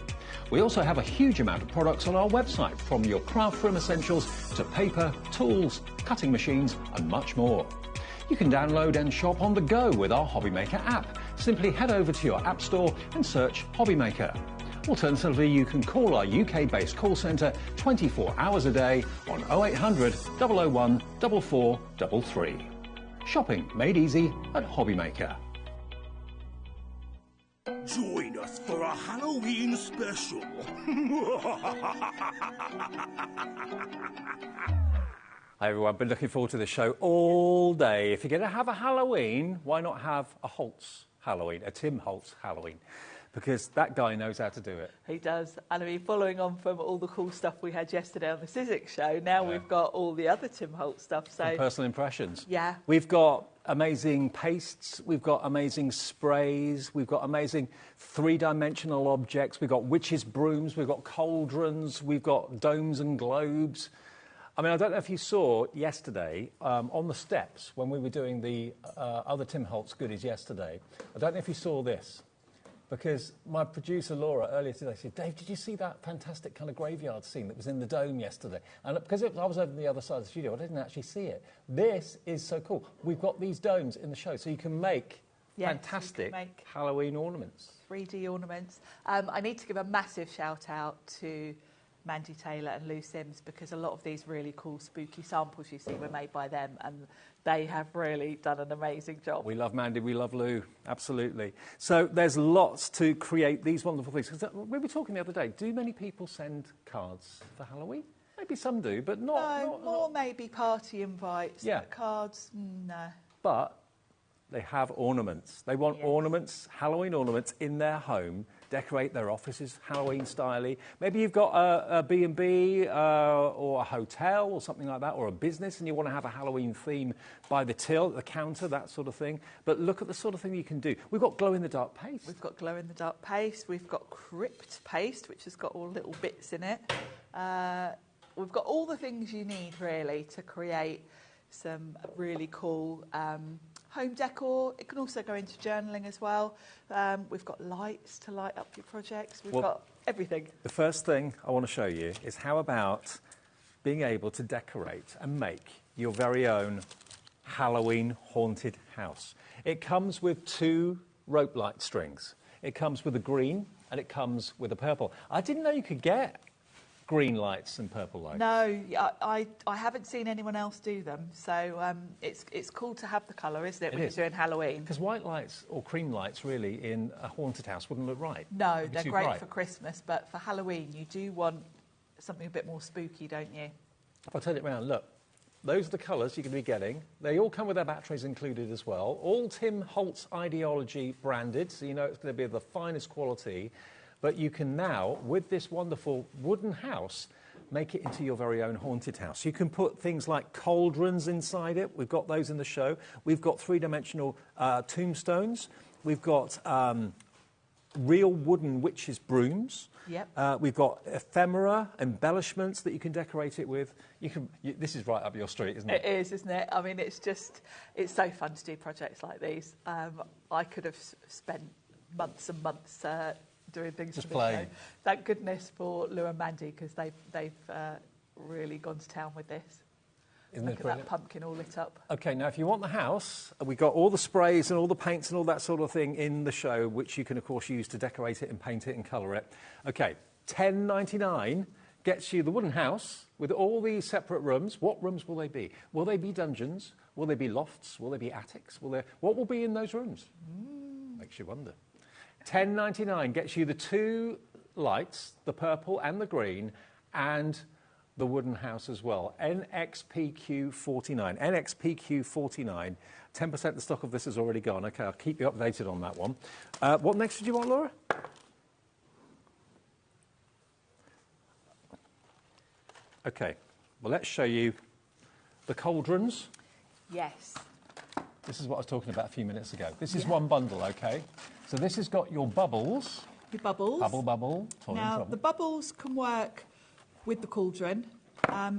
We also have a huge amount of products on our website, from your craft room essentials to paper, tools, cutting machines and much more. You can download and shop on the go with our HobbyMaker app. Simply head over to your app store and search HobbyMaker. Alternatively, you can call our UK-based call centre 24 hours a day on 0800 001 4433. Shopping made easy at HobbyMaker. Join us for a Halloween special. Hi everyone, been looking forward to this show all day. If you're going to have a Halloween, why not have a Holtz Halloween, a Tim Holtz Halloween? Because that guy knows how to do it. He does. And I mean, following on from all the cool stuff we had yesterday on the Sizzix show, now we've got all the other Tim Holtz stuff. So From personal impressions. Yeah. We've got amazing pastes, we've got amazing sprays, we've got amazing three-dimensional objects, we've got witches' brooms, we've got cauldrons, we've got domes and globes. I mean, I don't know if you saw yesterday on the steps when we were doing the other Tim Holtz goodies yesterday. I don't know if you saw this. Because my producer, Laura, earlier today said, Dave, did you see that fantastic kind of graveyard scene that was in the dome yesterday? And because I was over the other side of the studio, I didn't actually see it. This is so cool. We've got these domes in the show, so you can make fantastic Halloween ornaments. 3D ornaments. I need to give a massive shout out to Mandy Taylor and Lou Sims, because a lot of these really cool spooky samples you see were made by them, and they have really done an amazing job. We love Mandy, we love Lou, absolutely. So there's lots to create these wonderful things. Because we were talking the other day, do many people send cards for Halloween? Maybe some do, but not... Maybe party invites, cards, no. But they have ornaments. They want ornaments, Halloween ornaments in their home, decorate their offices Halloween-styly. Maybe you've got a B&B or a hotel or something like that, or a business, and you want to have a Halloween theme by the till, the counter, that sort of thing. But look at the sort of thing you can do. We've got glow-in-the-dark paste. We've got glow-in-the-dark paste. We've got crypt paste, which has got all little bits in it. We've got all the things you need, really, to create some really cool home decor. It can also go into journaling as well. We've got lights to light up your projects. We've got everything. The first thing I want to show you is how about being able to decorate and make your very own Halloween haunted house. It comes with 2 rope light strings. It comes with a green and it comes with a purple. I didn't know you could get green lights and purple lights. No, I haven't seen anyone else do them, so it's cool to have the colour, isn't it, when you're doing Halloween? Because white lights or cream lights really in a haunted house wouldn't look right. No, they're great for Christmas, but for Halloween you do want something a bit more spooky, don't you? If I turn it around, look, those are the colours you're going to be getting. They all come with their batteries included as well. All Tim Holtz Ideology branded, so you know it's going to be of the finest quality. But you can now, with this wonderful wooden house, make it into your very own haunted house. You can put things like cauldrons inside it. We've got those in the show. We've got 3-dimensional tombstones. We've got real wooden witches' brooms. Yep. We've got ephemera, embellishments that you can decorate it with. This is right up your street, isn't it? It is, isn't it? I mean, it's so fun to do projects like these. I could have spent months and months doing things just for playing. Show. Thank goodness for Lou and Mandy, because they've really gone to town with this. Look at that pumpkin all lit up. OK, now if you want the house, we've got all the sprays and all the paints and all that sort of thing in the show, which you can, of course, use to decorate it and paint it and colour it. OK, $10.99 gets you the wooden house with all these separate rooms. What rooms will they be? Will they be dungeons? Will they be lofts? Will they be attics? What will be in those rooms? Makes you wonder. $10.99 gets you the 2 lights, the purple and the green, and the wooden house as well. NXPQ49. NXPQ49. 10% of the stock of this has already gone. OK, I'll keep you updated on that one. What next did you want, Laura? OK, well, let's show you the cauldrons. Yes. This is what I was talking about a few minutes ago. This is one bundle, OK? So this has got your bubbles. Your bubbles. Bubble. Now, the bubbles can work with the cauldron.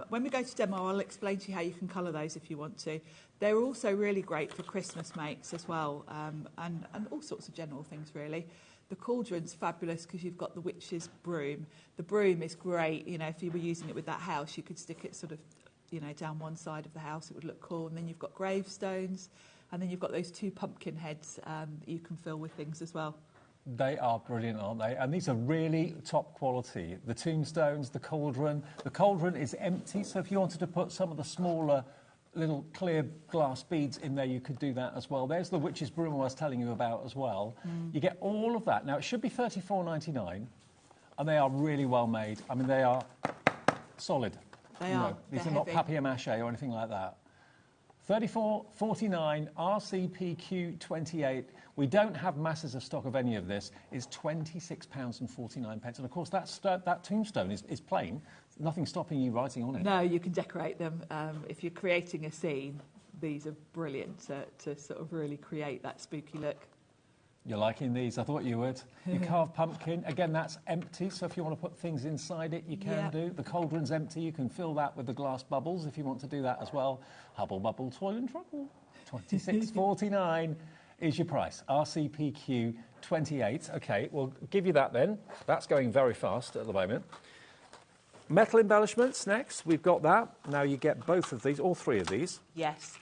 When we go to demo, I'll explain to you how you can colour those if you want to. They're also really great for Christmas makes as well, and all sorts of general things, really. The cauldron's fabulous because you've got the witch's broom. The broom is great. You know, if you were using it with that house, you could stick it sort of, you know, down one side of the house. It would look cool. And then you've got gravestones. And then you've got those 2 pumpkin heads that you can fill with things as well. They are brilliant, aren't they? And these are really top quality. The tombstones, the cauldron. The cauldron is empty, so if you wanted to put some of the smaller little clear glass beads in there, you could do that as well. There's the witch's broom I was telling you about as well. You get all of that. Now, it should be $34.99, and they are really well made. I mean, they are solid. They are. These are not papier-mâché or anything like that. $34.49, RCPQ28. We don't have masses of stock of any of this. It's £26.49. And, of course, that tombstone is plain. Nothing stopping you writing on it. No, you can decorate them. If you're creating a scene, these are brilliant to sort of really create that spooky look. You're liking these? I thought you would. Your carved pumpkin, again, that's empty, so if you want to put things inside it, you can do. The cauldron's empty. You can fill that with the glass bubbles if you want to do that as well. Hubble Bubble Toil and Trouble. $26.49 is your price. RCPQ 28. OK, we'll give you that then. That's going very fast at the moment. Metal embellishments next. We've got that. Now you get both of these, all 3 of these. Yes.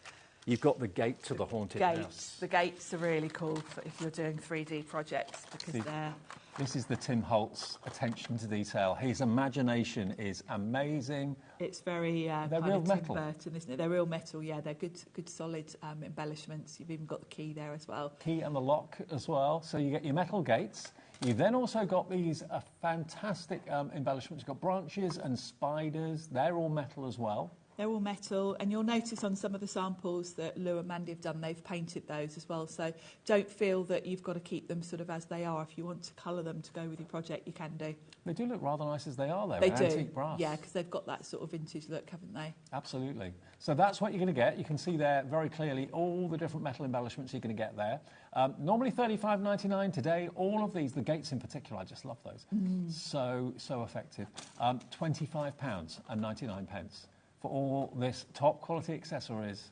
You've got the gate to the haunted house. The gates are really cool if you're doing 3D projects because they're... This is the Tim Holtz attention to detail. His imagination is amazing. It's very they're real metal. Tim Burton, isn't it? They're real metal, yeah. They're good solid embellishments. You've even got the key there as well. Key and the lock as well. So you get your metal gates. You've then also got these fantastic embellishments. You've got branches and spiders. They're all metal as well. They're all metal, and you'll notice on some of the samples that Lou and Mandy have done, they've painted those as well. So don't feel that you've got to keep them sort of as they are. If you want to colour them to go with your project, you can do. They do look rather nice as they are, though. They do. Antique brass. Yeah, because they've got that sort of vintage look, haven't they? Absolutely. So that's what you're going to get. You can see there very clearly all the different metal embellishments you're going to get there. Normally $35.99 today. All of these, the gates in particular, I just love those. So effective. £25.99. for all this top quality accessories.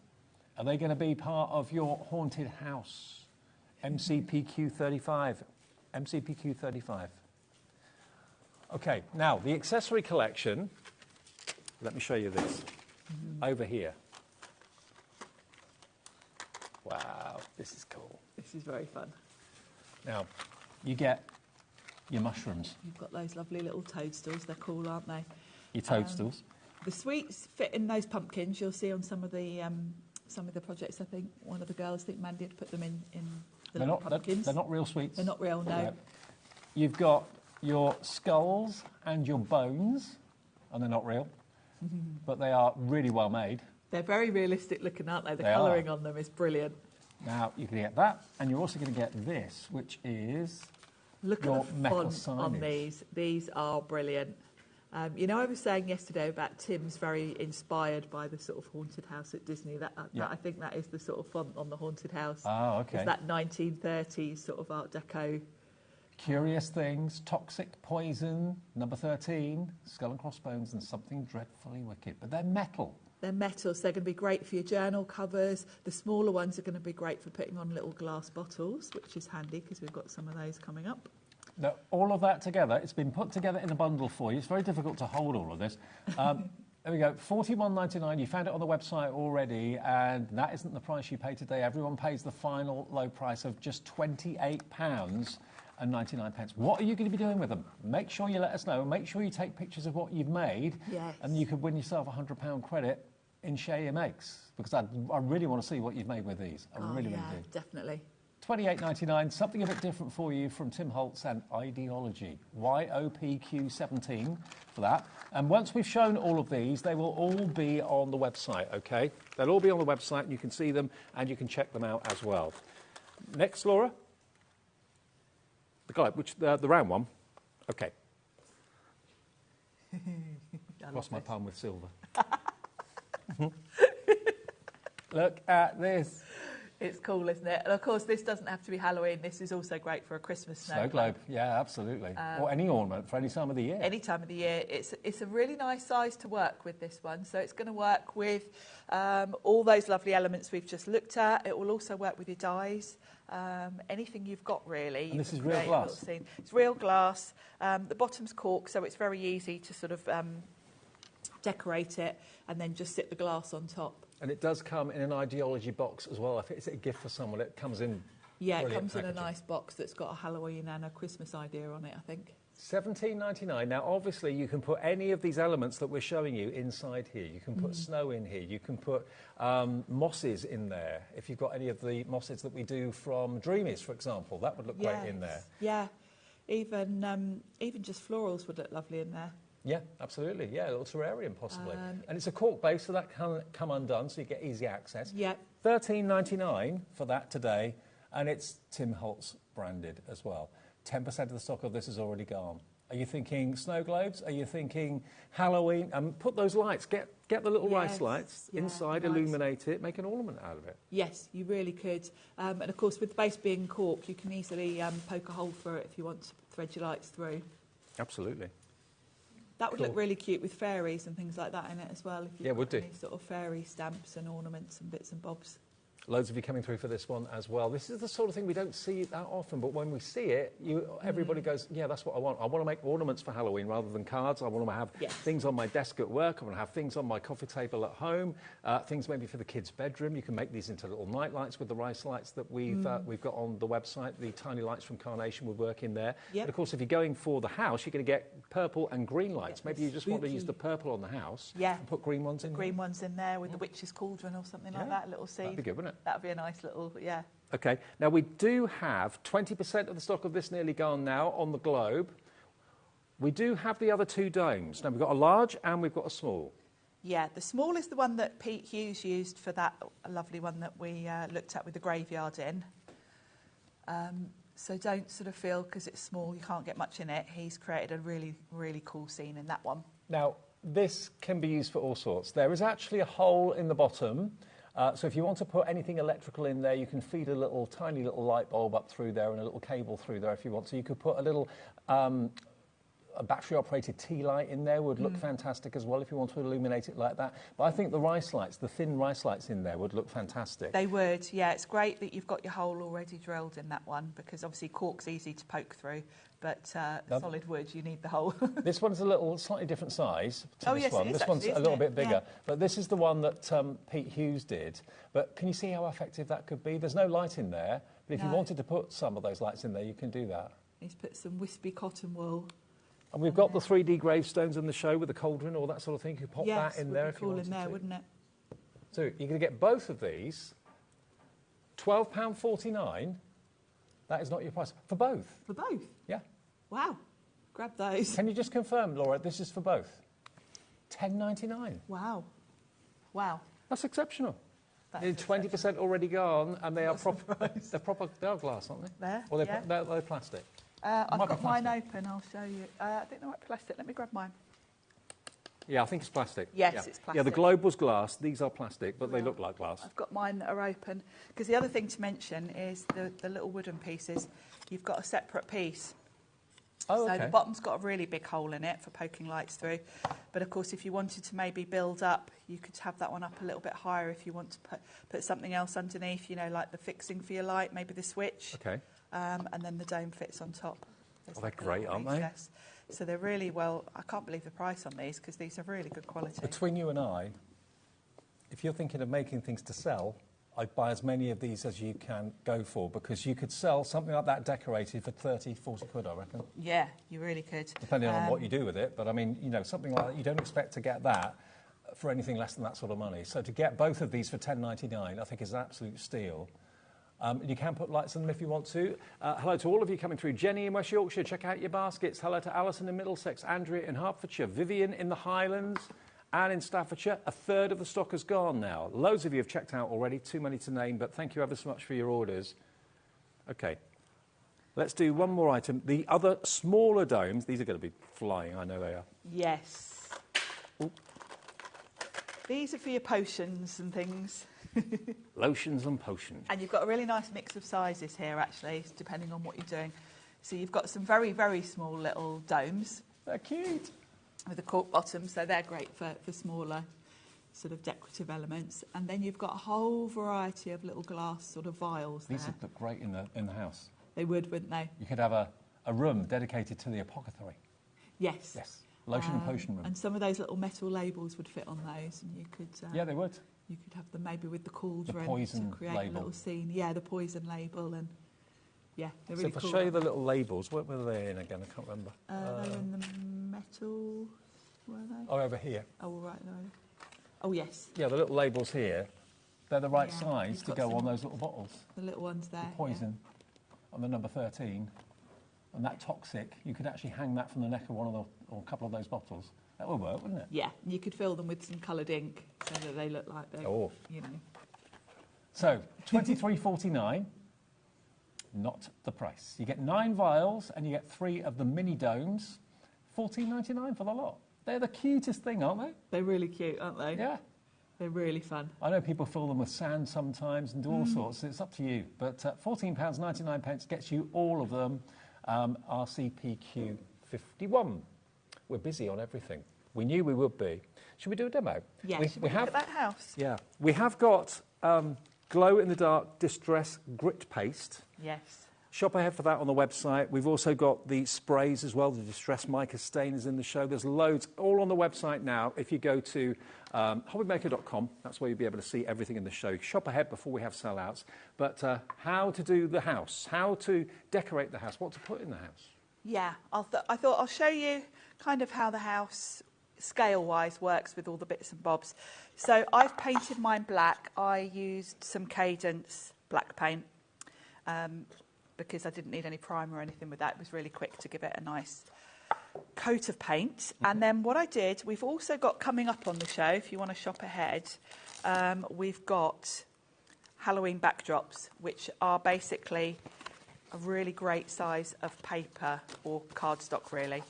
Are they going to be part of your haunted house? MCPQ 35. MCPQ 35. Okay, now the accessory collection, let me show you this, over here. Wow, this is cool. This is very fun. Now, you get your mushrooms. You've got those lovely little toadstools. They're cool, aren't they? Your toadstools. The sweets fit in those pumpkins. You'll see on some of the projects. I think one of the girls, I think Mandy, had put them in the little pumpkins. They're not real sweets. They're not real, no. Yeah. You've got your skulls and your bones, and they're not real, but they are really well made. They're very realistic looking, aren't they? The They colouring are. on them is brilliant. Now, you can get that, and you're also going to get this, which is Look your at the metal font on signage. these. These are brilliant. You know, I was saying yesterday about Tim's very inspired by the sort of haunted house at Disney. That I think that is the sort of font on the haunted house. Oh, okay. It's that 1930s sort of Art Deco. Curious Things, Toxic Poison, number 13, Skull and Crossbones, and Something Dreadfully Wicked. But they're metal. They're metal, so they're going to be great for your journal covers. The smaller ones are going to be great for putting on little glass bottles, which is handy because we've got some of those coming up. Now, all of that together, it's been put together in a bundle for you. It's very difficult to hold all of this. There we go, $41.99. You found it on the website already, and that isn't the price you pay today. Everyone pays the final low price of just £28.99. What are you going to be doing with them? Make sure you let us know. Make sure you take pictures of what you've made, Yes. and you could win yourself a £100 credit in Share Your Makes, because I really want to see what you've made with these. I really do. Definitely. $28.99, something a bit different for you from Tim Holtz and Ideology. YOPQ17 for that. And once we've shown all of these, they will all be on the website, OK? They'll all be on the website, and you can see them, and you can check them out as well. Next, Laura. The guy, the round one. OK. Cross my palm with silver. Look at this. It's cool, isn't it? And of course, this doesn't have to be Halloween. This is also great for a Christmas Snow globe, yeah, absolutely. Or any ornament for any time of the year. Any time of the year. It's a really nice size to work with, this one. So it's going to work with all those lovely elements we've just looked at. It will also work with your dies. Anything you've got, really. And this is real glass? It's real glass. The bottom's cork, so it's very easy to sort of decorate it and then just sit the glass on top. And it does come in an Ideology box as well. If it's a gift for someone, it comes in. Yeah, it comes packaging. in a nice box that's got a Halloween and a Christmas idea on it, I think. $17.99. Now, obviously, you can put any of these elements that we're showing you inside here. You can put snow in here. You can put mosses in there. If you've got any of the mosses that we do from Dreamies, for example, that would look great in there. Yeah, even just florals would look lovely in there. Yeah, absolutely. Yeah, a little terrarium possibly. And it's a cork base, so that can come undone, so you get easy access. Yeah. $13.99 for that today, and it's Tim Holtz branded as well. 10% of the stock of this is already gone. Are you thinking snow globes? Are you thinking Halloween? Put those lights, get the little rice lights inside, illuminate it, make an ornament out of it. Yes, you really could. And of course, with the base being cork, you can easily poke a hole through it if you want to thread your lights through. Absolutely. That would look really cute with fairies and things like that in it as well. If you've got any sort of fairy stamps and ornaments and bits and bobs. Loads of you coming through for this one as well. This is the sort of thing we don't see that often, but when we see it, everybody goes, yeah, that's what I want. I want to make ornaments for Halloween rather than cards. I want to have things on my desk at work. I want to have things on my coffee table at home, things maybe for the kids' bedroom. You can make these into little night lights with the rice lights that we've got on the website. The tiny lights from Carnation would work in there. Yep. And of course, if you're going for the house, you're going to get purple and green lights. Maybe you just want to use the purple on the house and put green ones in there. Green ones in there with the witch's cauldron or something like that, a little seed. That'd be good, wouldn't it? That'd be a nice little, OK, now we do have 20% of the stock of this nearly gone now on the globe. We do have the other two domes. Now, we've got a large and we've got a small. Yeah, the small is the one that Pete Hughes used for that lovely one that we looked at with the graveyard in. So don't sort of feel, because it's small, you can't get much in it. He's created a really, really cool scene in that one. Now, this can be used for all sorts. There is actually a hole in the bottom. So if you want to put anything electrical in there, you can feed a tiny little light bulb up through there and a little cable through there if you want. So you could put a little a battery-operated tea light in there would look fantastic as well if you want to illuminate it like that. But I think the rice lights, the thin rice lights in there would look fantastic. They would, yeah. It's great that you've got your hole already drilled in that one because obviously cork's easy to poke through, but solid wood, you need the hole. This one's a little slightly different size to this yes, one. it is This one's actually, a little isn't bit it? bigger. Yeah. But this is the one that Pete Hughes did. But can you see how effective that could be? There's no light in there, but if you wanted to put some of those lights in there, you can do that. He's put some wispy cotton wool. And we've got the 3D gravestones in the show with the cauldron, all that sort of thing. You could pop that in there if you wanted in there, to. wouldn't it? So you're going to get both of these, £12.49. That is not your price. For both? For both? Yeah. Wow. Grab those. Can you just confirm, Laura, this is for both? £10.99. Wow. Wow. That's exceptional. That Nearly is 20% already gone, and they are proper. They are glass, aren't they? There, Or they're, yeah. they're plastic. I've Might be got mine plastic. open, I'll show you. I think they might be plastic. Let me grab mine. Yeah, I think it's plastic. Yes, yeah. it's Yeah, the plastic. globe was glass. These are plastic, but they look like glass. I've got mine that are open. Because the other thing to mention is the little wooden pieces. You've got a separate piece. Oh, So okay. the bottom's got a really big hole in it for poking lights through. But of course, if you wanted to maybe build up, you could have that one up a little bit higher if you want to put something else underneath, you know, like the fixing for your light, maybe the switch. Okay. And then the dome fits on top. There's Oh, they're like a great, little aren't they? recess. So they're really well, I can't believe the price on these because these are really good quality. Between you and I, if you're thinking of making things to sell, I'd buy as many of these as you can go for, because you could sell something like that decorated for 30, 40 quid, I reckon. Yeah, you really could. Depending on what you do with it. But I mean, you know, something like that, you don't expect to get that for anything less than that sort of money. So to get both of these for £10.99, I think is an absolute steal. You can put lights on them if you want to. Hello to all of you coming through. Jenny in West Yorkshire, check out your baskets. Hello to Alison in Middlesex, Andrea in Hertfordshire, Vivian in the Highlands, Anne in Staffordshire. A third of the stock has gone now. Loads of you have checked out already, too many to name, but thank you ever so much for your orders. Okay, let's do one more item. The other smaller domes, these are going to be flying, I know they are. Yes. Ooh. These are for your potions and things. Lotions and potions. And you've got a really nice mix of sizes here, actually, depending on what you're doing. So you've got some very, very small little domes. They're cute. With a cork bottom, so they're great for smaller sort of decorative elements. And then you've got a whole variety of little glass sort of vials These there. would look great in the house. They would, wouldn't they? You could have a room dedicated to the apothecary. Yes. Yes. Lotion and potion room. And some of those little metal labels would fit on those, and you could... Yeah, they would. You could have them maybe with the cauldron poison to create label. a little scene. Yeah, the poison label, and yeah, they're So really if cool. I show you the little labels, what were they in again? I can't remember. They were in the metal, were they? Oh, over here. Oh, right, no. Oh, yes, Yeah, the little labels here, they're the right Yeah, size you've to got go some- on those little bottles. the little ones there. The poison on the number 13, and that toxic, you could actually hang that from the neck of one of the, or a couple of those bottles. That would work, wouldn't it? Yeah, and you could fill them with some coloured ink so that they look like they're, Oh. you know. So, £23.49, not the price. You get 9 vials and you get 3 of the mini domes, £14.99 for the lot. They're the cutest thing, aren't they? They're really cute, aren't they? Yeah. They're really fun. I know people fill them with sand sometimes and do all sorts. It's up to you. But £14.99 gets you all of them. RCPQ 51. We're busy on everything. We knew we would be. Should we do a demo? Yeah, should we look at that house? Yeah. We have got glow-in-the-dark distress grit paste. Yes. Shop ahead for that on the website. We've also got the sprays as well. The distress mica stain is in the show. There's loads all on the website now. If you go to hobbymaker.com, that's where you'll be able to see everything in the show. Shop ahead before we have sellouts. But how to do the house, how to decorate the house, what to put in the house. Yeah, I thought I'll show you kind of how the house scale-wise works with all the bits and bobs. So I've painted mine black. I used some Cadence black paint because I didn't need any primer or anything with that. It was really quick to give it a nice coat of paint. And then what I did, we've also got coming up on the show, if you want to shop ahead, we've got Halloween backdrops, which are basically a really great size of paper or cardstock, really,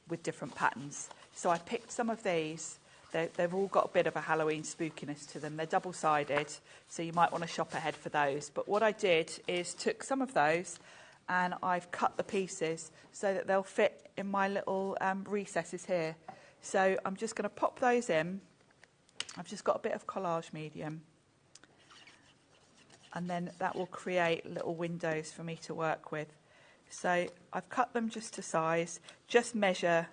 with different patterns. So I picked some of these. They've all got a bit of a Halloween spookiness to them. They're double-sided, so you might want to shop ahead for those. But what I did is took some of those and I've cut the pieces so that they'll fit in my little recesses here. So I'm just going to pop those in. I've just got a bit of collage medium, and then that will create little windows for me to work with. So I've cut them just to size, just measure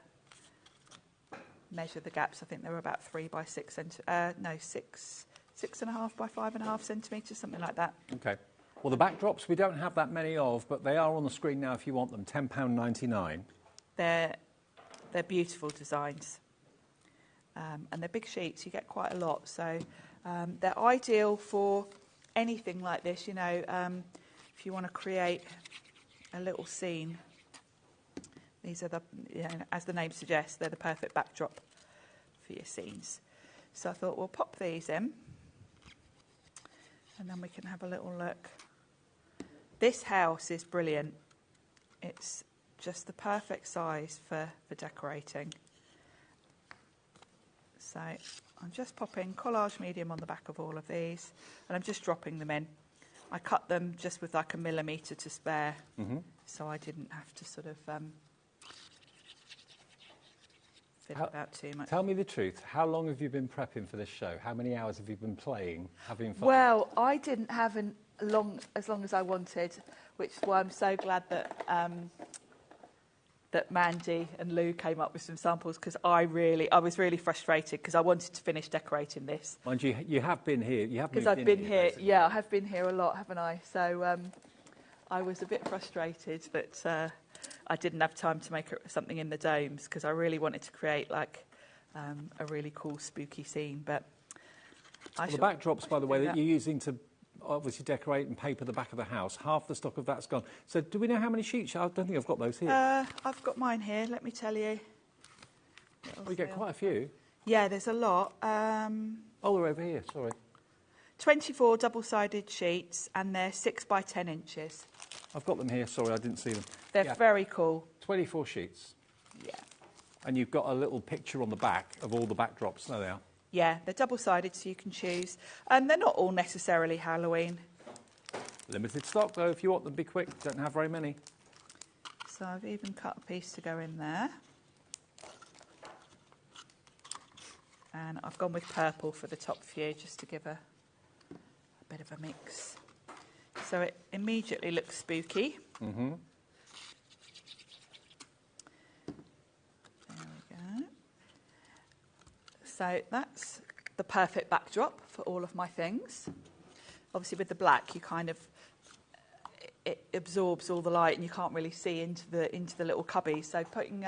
the gaps. I think they were about 3 by 6 6.5 by 5.5 centimetres, something like that. Okay. Well, the backdrops we don't have that many of, but they are on the screen now if you want them. £10.99. They're beautiful designs, and they're big sheets. You get quite a lot, so they're ideal for anything like this. You know, if you want to create a little scene, these are as the name suggests, they're the perfect backdrop for your scenes. So I thought we'll pop these in, and then we can have a little look. This house is brilliant. It's just the perfect size for decorating. So I'm just popping collage medium on the back of all of these, and I'm just dropping them in. I cut them just with like 1 millimetre to spare, so I didn't have to sort of fiddle about too much. Tell me the truth. How long have you been prepping for this show? How many hours have you been playing, having fun? Well, I didn't have as long as I wanted, which is why I'm so glad that that Mandy and Lou came up with some samples, because I was really frustrated because I wanted to finish decorating this. Mind you, you have been here. You have because moved I've been in here. basically. Yeah, I have been here a lot, haven't I? So I was a bit frustrated that I didn't have time to make something in the domes, because I really wanted to create like a really cool spooky scene. But the backdrops, by the way, that you're using to obviously decorate and paper the back of the house, half the stock of that's gone. So do we know how many sheets? I don't think I've got those here. I've got mine here, let me tell you. We get quite a few. Yeah, there's a lot. Oh, they're over here, sorry. 24 double-sided sheets, and they're 6 by 10 inches. I've got them here, sorry, I didn't see them. They're very cool. 24 sheets. Yeah. And you've got a little picture on the back of all the backdrops. There they are. Yeah, they're double-sided, so you can choose. And they're not all necessarily Halloween. Limited stock, though, if you want them, be quick. Don't have very many. So I've even cut a piece to go in there. And I've gone with purple for the top few, just to give a bit of a mix. So it immediately looks spooky. Mm-hmm. There we go. So that's the perfect backdrop for all of my things. Obviously with the black, you kind of, it absorbs all the light and you can't really see into the little cubby. So putting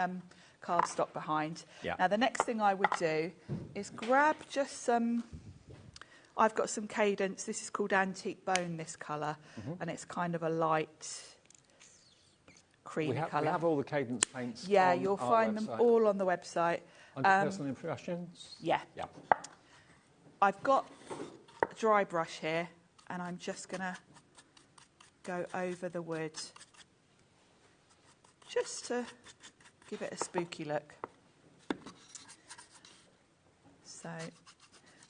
cardstock behind. Yeah. Now the next thing I would do is grab just some, I've got some Cadence, this is called Antique Bone, this colour, and it's kind of a light creamy colour. We have all the Cadence paints. Yeah, on you'll our find website. them all on the website. Under personal impressions? Yeah. Yeah. I've got a dry brush here, and I'm just going to go over the wood just to give it a spooky look. So,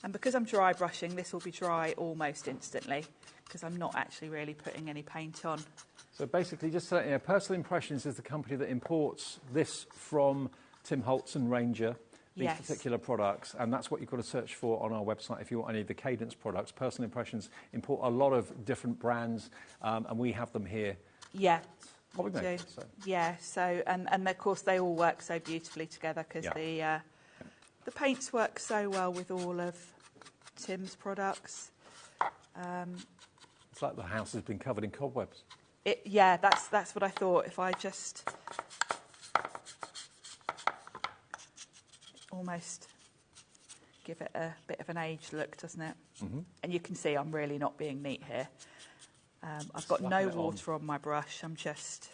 and because I'm dry brushing, this will be dry almost instantly, because I'm not actually really putting any paint on. So basically, just to let you know, Personal Impressions is the company that imports this from Tim Holtz and Ranger, these Yes. particular products, and that's what you've got to search for on our website if you want any of the Cadence products. Personal Impressions import a lot of different brands, and we have them here. Yeah. HobbyMaker, do. so. Yeah, so, and of course they all work so beautifully together, because the paints work so well with all of Tim's products. It's like the house has been covered in cobwebs. Yeah, that's what I thought. If I just almost give it a bit of an aged look, doesn't it? Mm-hmm. And you can see I'm really not being neat here. I've got no Slapping it water on my brush. I'm just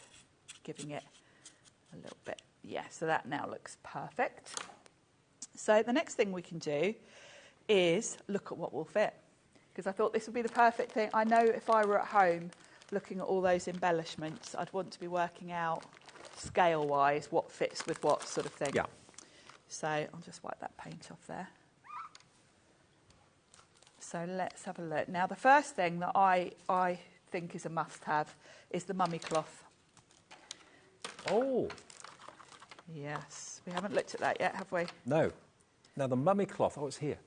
giving it a little bit. Yeah, so that now looks perfect. So the next thing we can do is look at what will fit, because I thought this would be the perfect thing. I know if I were at home looking at all those embellishments, I'd want to be working out scale-wise what fits with what sort of thing. Yeah. So I'll just wipe that paint off there. So let's have a look. Now the first thing that I think is a must-have is the mummy cloth. Oh, Yes, we haven't looked at that yet, have we? no. Now, the mummy cloth, it's here.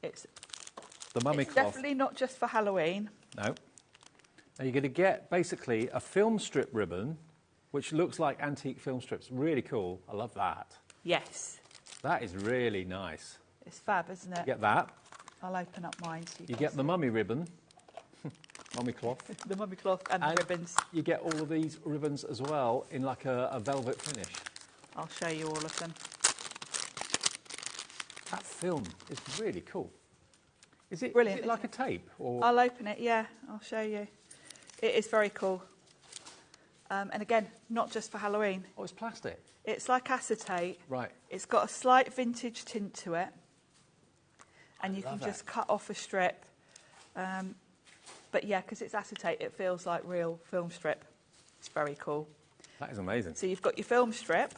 It's The mummy It's cloth. definitely not just for Halloween. No. Now, you're going to get, basically, a film strip ribbon, which looks like antique film strips. Really cool. I love that. Yes. That is really nice. It's fab, isn't it? You get that. I'll open up mine so You can get the see. mummy ribbon, mummy cloth. The mummy cloth and the ribbons. You get all of these ribbons as well in like a velvet finish. I'll show you all of them. That film is really cool. Is it, Brilliant, is it like a tape? Or I'll open it, yeah, I'll show you. It is very cool. And again, not just for Halloween. Oh, it's plastic. It's like acetate. Right. It's got a slight vintage tint to it. And you can love just it. cut off a strip. But yeah, because it's acetate, it feels like real film strip. It's very cool. That is amazing. So you've got your film strip,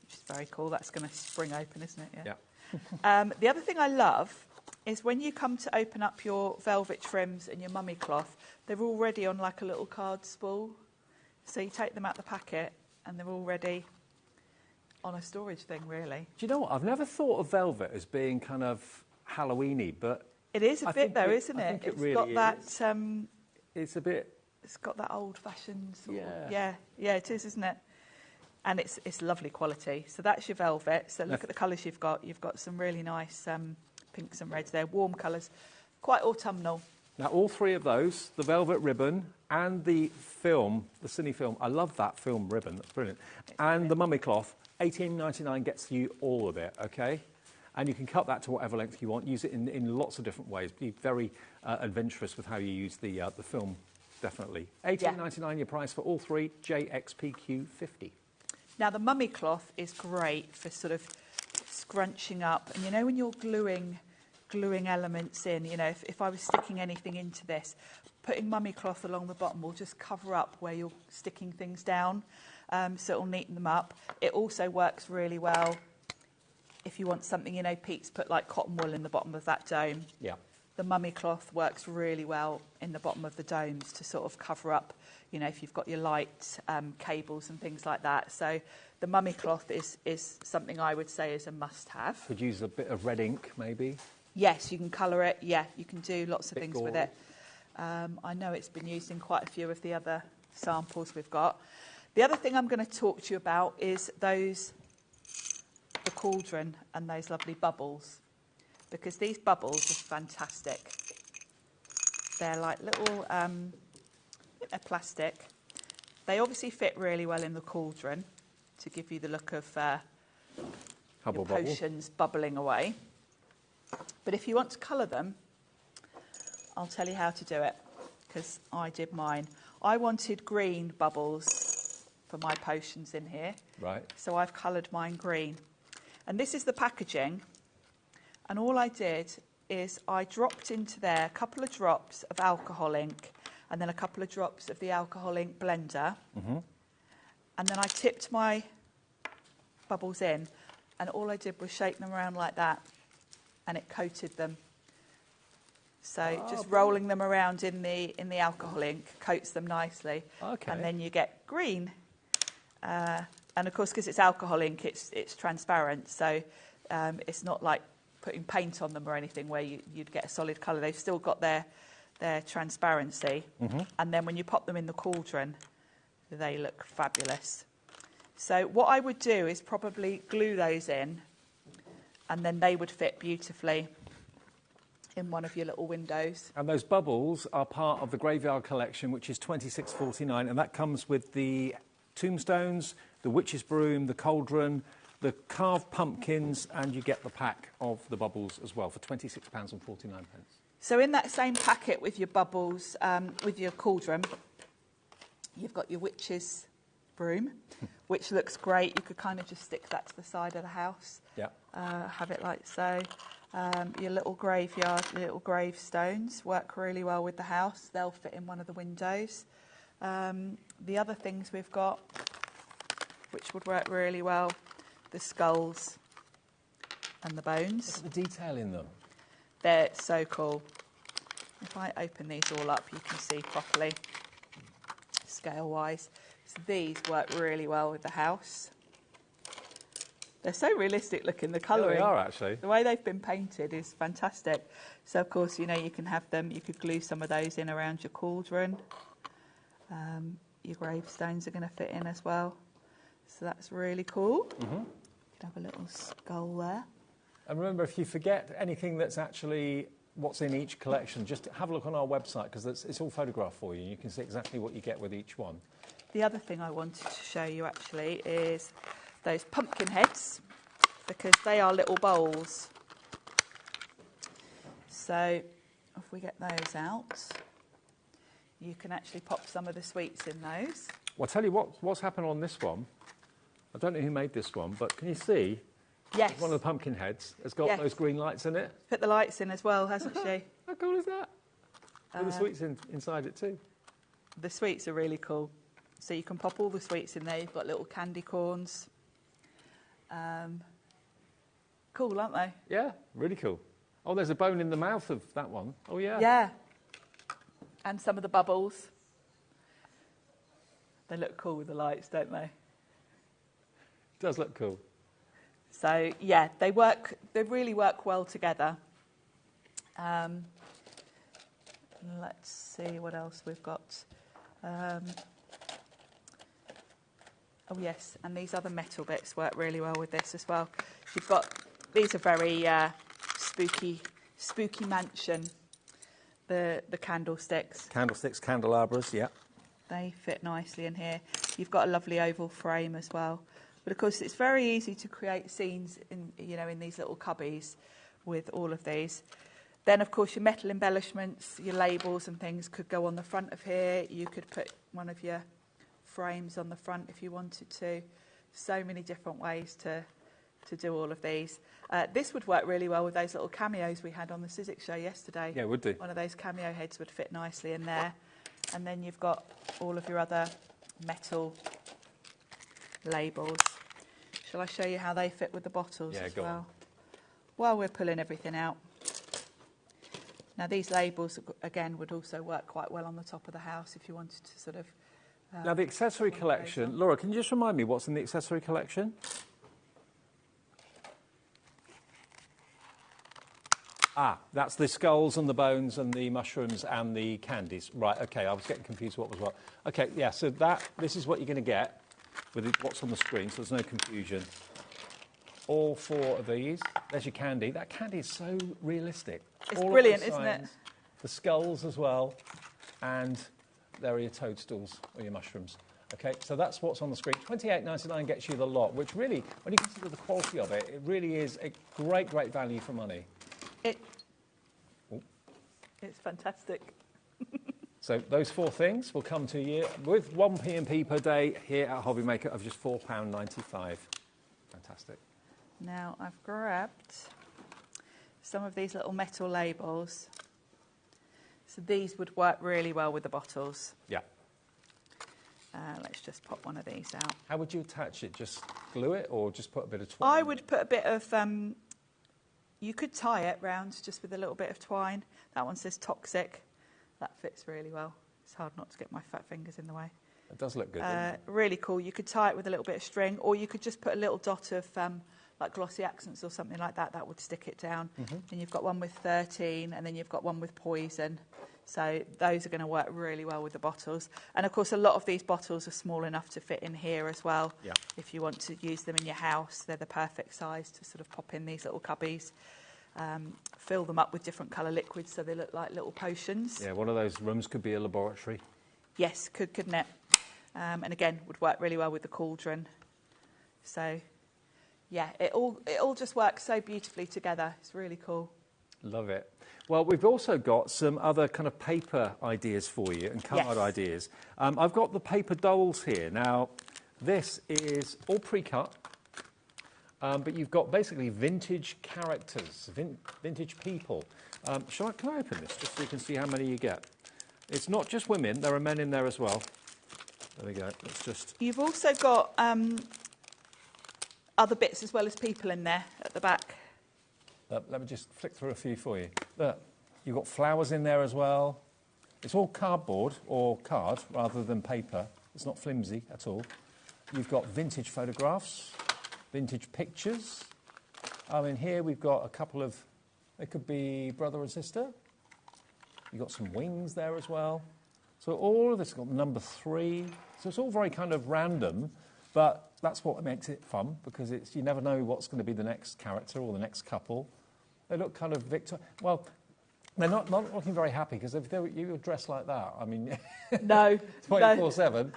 which is very cool. That's going to spring open, isn't it? Yeah. The other thing I love is when you come to open up your velvet trims and your mummy cloth, they're already on like a little card spool. So you take them out the packet and they're already on a storage thing, really. Do you know what? I've never thought of velvet as being kind of Halloweeny, but It is a I bit think though, it- isn't I it? think it It's really got is. that. it's a bit. It's got that old-fashioned sort of, Yeah. yeah, it is, isn't it? And it's lovely quality. So that's your velvet. So look at the colours you've got. You've got some really nice pinks and reds there, warm colours, quite autumnal. Now, all three of those, the velvet ribbon and the film, the cine film, I love that film ribbon, that's brilliant. And the mummy cloth, $18.99 gets you all of it, okay? And you can cut that to whatever length you want, use it in lots of different ways. Be very adventurous with how you use the film, definitely. $18.99 your price for all three, JXPQ50. Now, the mummy cloth is great for sort of scrunching up. And you know when you're gluing elements in, you know, if I was sticking anything into this, putting mummy cloth along the bottom will just cover up where you're sticking things down, so it'll neaten them up. It also works really well if you want something, you know, Pete's put like cotton wool in the bottom of that dome. Yeah. The mummy cloth works really well in the bottom of the domes to sort of cover up, you know, if you've got your light cables and things like that. So the mummy cloth is something I would say is a must-have. Could use a bit of red ink, maybe. Yes, you can colour it. Yeah, you can do lots of Bit things with gory. it. I know it's been used in quite a few of the other samples we've got. The other thing I'm going to talk to you about is the cauldron and those lovely bubbles, because these bubbles are fantastic. They're like little, I think they're plastic. They obviously fit really well in the cauldron to give you the look of your Hubble bubble. potions bubbling away. But if you want to colour them, I'll tell you how to do it, because I did mine. I wanted green bubbles for my potions in here. Right. So I've coloured mine green. And this is the packaging. And all I did is I dropped into there a couple of drops of alcohol ink and then a couple of drops of the alcohol ink blender. Mm-hmm. And then I tipped my bubbles in, and all I did was shake them around like that, and it coated them. So just rolling them around in the alcohol ink coats them nicely. Okay. And then you get green. And of course, because it's alcohol ink, it's transparent. So it's not like putting paint on them or anything where you'd get a solid colour. They've still got their transparency. Mm-hmm. And then when you pop them in the cauldron, they look fabulous. So what I would do is probably glue those in, and then they would fit beautifully in one of your little windows. And those bubbles are part of the Graveyard Collection, which is $26.49, and that comes with the tombstones, the witch's broom, the cauldron, the carved pumpkins, and you get the pack of the bubbles as well for £26.49. So in that same packet with your bubbles, with your cauldron, you've got your witch's broom, which looks great. You could kind of just stick that to the side of the house. Yeah. Have it like so. Your little graveyard, little gravestones work really well with the house. They'll fit in one of the windows. The other things we've got, which would work really well, the skulls and the bones. Look at the detail in them. They're so cool. If I open these all up, you can see properly, scale-wise. So these work really well with the house. They're so realistic looking, the colouring. Yeah, they are, actually. The way they've been painted is fantastic. So, of course, you know, you can have them, you could glue some of those in around your cauldron. Your gravestones are going to fit in as well. So that's really cool. You could have a little skull there. And remember, if you forget anything that's actually what's in each collection, just have a look on our website, because it's all photographed for you. You can see exactly what you get with each one. The other thing I wanted to show you, actually, is those pumpkin heads, because they are little bowls. So if we get those out, you can actually pop some of the sweets in those. Well, I'll tell you what's happened on this one. I don't know who made this one, but can you see? Yes. One of the pumpkin heads has got those green lights in it. Put the lights in as well, hasn't she? How cool is that? With the sweets inside it too. The sweets are really cool. So you can pop all the sweets in there. You've got little candy corns. Cool, aren't they? Yeah, really cool. Oh, there's a bone in the mouth of that one. Oh, yeah. Yeah. And some of the bubbles. They look cool with the lights, don't they? It does look cool. So, yeah, they really work well together. Let's see what else we've got. Oh, yes, and these other metal bits work really well with this as well. You've got, these are very spooky mansion, the candlesticks. Candlesticks, candelabras, yeah. They fit nicely in here. You've got a lovely oval frame as well. But of course, it's very easy to create scenes in these little cubbies with all of these. Then, of course, your metal embellishments, your labels and things could go on the front of here. You could put one of your frames on the front if you wanted to. So many different ways to do all of these. This would work really well with those little cameos we had on the Sizzix show yesterday. Yeah, it would do. One of those cameo heads would fit nicely in there. And then you've got all of your other metal labels. Shall I show you how they fit with the bottles as well? On. While we're pulling everything out. Now these labels, again, would also work quite well on the top of the house if you wanted to sort of... now the accessory collection, Laura, can you just remind me what's in the accessory collection? Ah, that's the skulls and the bones and the mushrooms and the candies. Right, okay, I was getting confused what was what. Okay, yeah, so this is what you're going to get with what's on the screen, so there's no confusion. All four of these. There's your candy. That candy is so realistic. It's brilliant, isn't it? The skulls as well. And there are your toadstools or your mushrooms. Okay, so that's what's on the screen. $28.99 gets you the lot, which really, when you consider the quality of it, it really is a great, great value for money. It's fantastic. So those four things will come to you with one P&P per day here at HobbyMaker of just £4.95. Fantastic. Now I've grabbed some of these little metal labels. So these would work really well with the bottles. Yeah. Let's just pop one of these out. How would you attach it? Just glue it or just put a bit of twine? I would put a bit of... you could tie it round just with a little bit of twine. That one says toxic. That fits really well. It's hard not to get my fat fingers in the way. It does look good, doesn't it? Really cool. You could tie it with a little bit of string, or you could just put a little dot of like glossy accents or something like that. That would stick it down. And you've got one with 13, and then you've got one with poison. So those are going to work really well with the bottles. And of course, a lot of these bottles are small enough to fit in here as well. Yeah. If you want to use them in your house, they're the perfect size to sort of pop in these little cubbies. Fill them up with different colour liquids so they look like little potions. Yeah, one of those rooms could be a laboratory. Yes, couldn't it? And again, would work really well with the cauldron. So, yeah, it all just works so beautifully together. It's really cool. Love it. Well, we've also got some other kind of paper ideas for you and card ideas. I've got the paper dolls here. Now, this is all pre-cut. But you've got basically vintage characters, vintage people. Can I open this just so you can see how many you get? It's not just women, there are men in there as well. There we go, let's just... You've also got other bits as well as people in there at the back. Let me just flick through a few for you. Look, you've got flowers in there as well. It's all cardboard or card rather than paper. It's not flimsy at all. You've got vintage photographs, vintage pictures. I mean, here we've got a couple of, it could be brother and sister. You've got some wings there as well. So all of this has got number 3. So it's all very kind of random, but that's what makes it fun, because it's, you never know what's going to be the next character or the next couple. They look kind of well, they're not looking very happy, because if you were dressed like that, I mean, no, 24/7,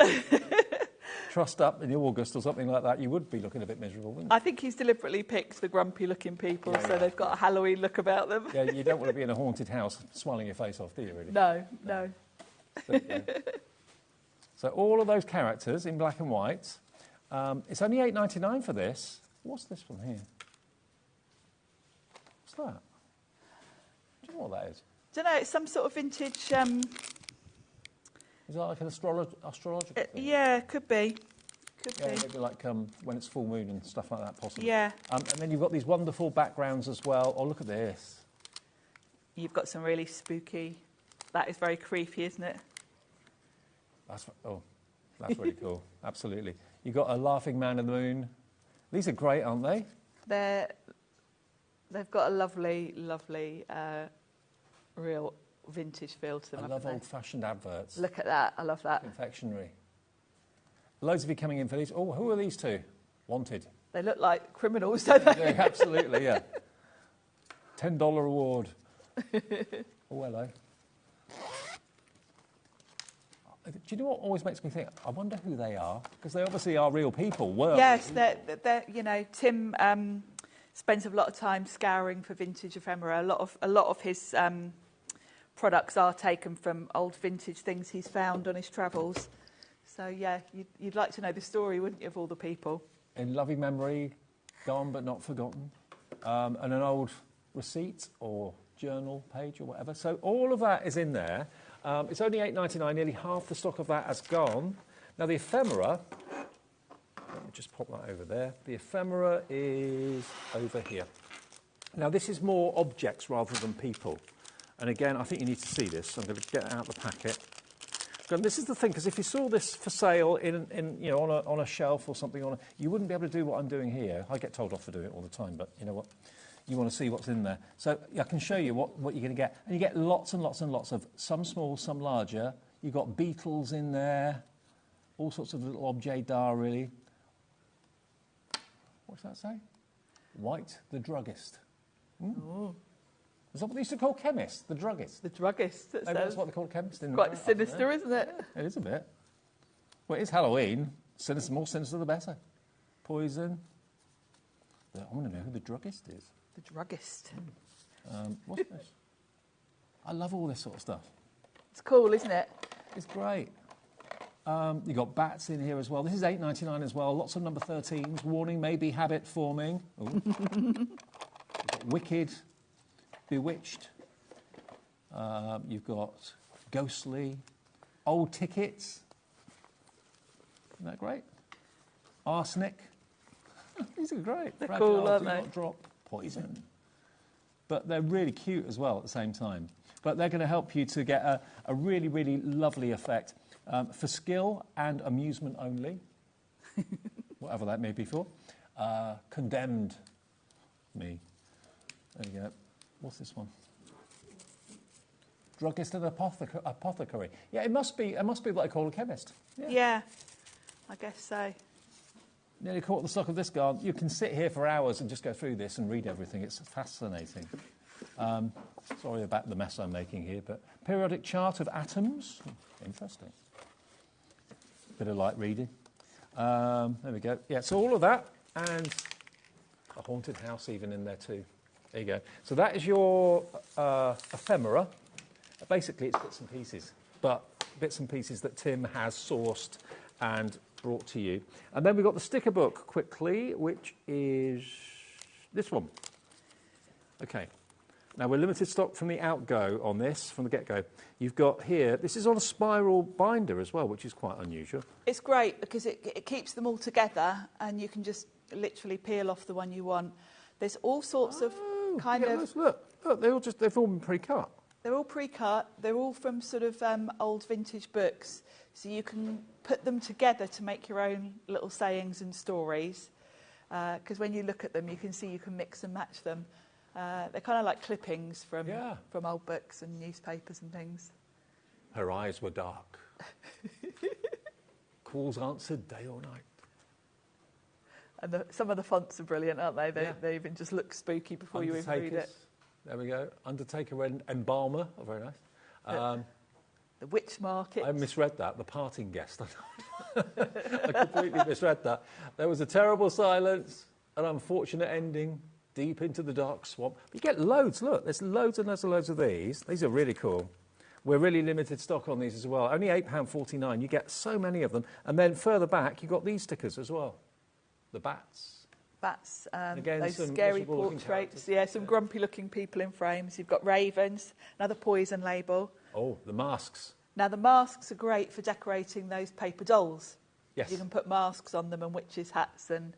trussed up in August or something like that, you would be looking a bit miserable, wouldn't you? I think he's deliberately picked the grumpy-looking people, so they've got a Halloween look about them. Yeah, you don't want to be in a haunted house smiling your face off, do you, really? No. So, yeah. So all of those characters in black and white. It's only $8.99 for this. What's this one here? What's that? Do you know what that is? Don't know, it's some sort of vintage... Is that like an astrological thing? Yeah, could be. Maybe like when it's full moon and stuff like that, possibly. Yeah. And then you've got these wonderful backgrounds as well. Oh, look at this. You've got some really spooky... That is very creepy, isn't it? That's really cool. Absolutely. You've got a laughing man in the moon. These are great, aren't they? They've got a lovely, real vintage feel to them. I love old-fashioned adverts. Look at that. I love that. Confectionery. Loads of you coming in for these. Oh, who are these two? Wanted. They look like criminals, don't they? Yeah, absolutely, yeah. $10 reward. Oh, hello. Do you know what always makes me think? I wonder who they are, because they obviously are real people. Yes, they're. You know, Tim spends a lot of time scouring for vintage ephemera. A lot of his products are taken from old vintage things he's found on his travels. So yeah, you'd like to know the story, wouldn't you, of all the people? In loving memory, gone but not forgotten, and an old receipt or journal page or whatever. So all of that is in there. It's only $8.99, nearly half the stock of that has gone. Now the ephemera, let me just pop that over there. The ephemera is over here. Now this is more objects rather than people. And again, I think you need to see this. So I'm going to get it out of the packet. And this is the thing, because if you saw this for sale on a shelf or something, you wouldn't be able to do what I'm doing here. I get told off for doing it all the time, but you know what? You want to see what's in there. So I can show you what you're going to get. And you get lots and lots and lots of, some small, some larger. You've got beetles in there, all sorts of little objets d'art, really. What's that say? White the druggist. Oh. Is that what they used to call chemists? The druggist? The druggist. Maybe that's what they call chemists. Quite sinister, isn't it? Yeah, it is a bit. Well, it is Halloween. Sinister, more sinister the better. Poison. I want to know who the druggist is. The druggist. What's this? I love all this sort of stuff. It's cool, isn't it? It's great. You've got bats in here as well. This is $8.99 as well. Lots of number 13s. Warning, maybe habit forming. You've got Wicked, Bewitched. You've got Ghostly. Old Tickets. Isn't that great? Arsenic. These are great. They're cool, aren't they? Do not drop. Poison. But they're really cute as well at the same time. But they're going to help you to get a really, really lovely effect for skill and amusement only, whatever that may be for. Condemned me. There you go. What's this one? Druggist and apothecary. Yeah, it must be what they call a chemist. Yeah, I guess so. Nearly caught the stock of this garden. You can sit here for hours and just go through this and read everything. It's fascinating. Sorry about the mess I'm making here, but periodic chart of atoms. Interesting. Bit of light reading. There we go. Yeah, so all of that, and a haunted house even in there too. There you go. So that is your ephemera. Basically, it's bits and pieces, but bits and pieces that Tim has sourced and brought to you. And then we've got the sticker book quickly, which is this one. Okay. Now, we're limited stock from the outgo on this, from the get-go. You've got here, this is on a spiral binder as well, which is quite unusual. It's great because it keeps them all together and you can just literally peel off the one you want. There's all sorts of kind of... Look, they've all been pre-cut. They're all pre-cut. They're all from sort of old vintage books. So you can put them together to make your own little sayings and stories. Because when you look at them, you can see you can mix and match them. They're kind of like clippings from old books and newspapers and things. Her eyes were dark. Calls answered day or night. And some of the fonts are brilliant, aren't they? They even just look spooky before you even read it. There we go. Undertaker and Embalmer. Oh, very nice. The Witch Market. I misread that. The parting guest. I completely misread that. There was a terrible silence, an unfortunate ending, deep into the dark swamp. But you get loads. Look, there's loads and loads and loads of these. These are really cool. We're really limited stock on these as well. Only £8.49. You get so many of them. And then further back, you've got these stickers as well. The bats. Bats, again, those some scary portraits. Yeah, some grumpy-looking people in frames. You've got ravens, another poison label. Oh, the masks. Now, the masks are great for decorating those paper dolls. Yes. You can put masks on them and witches' hats and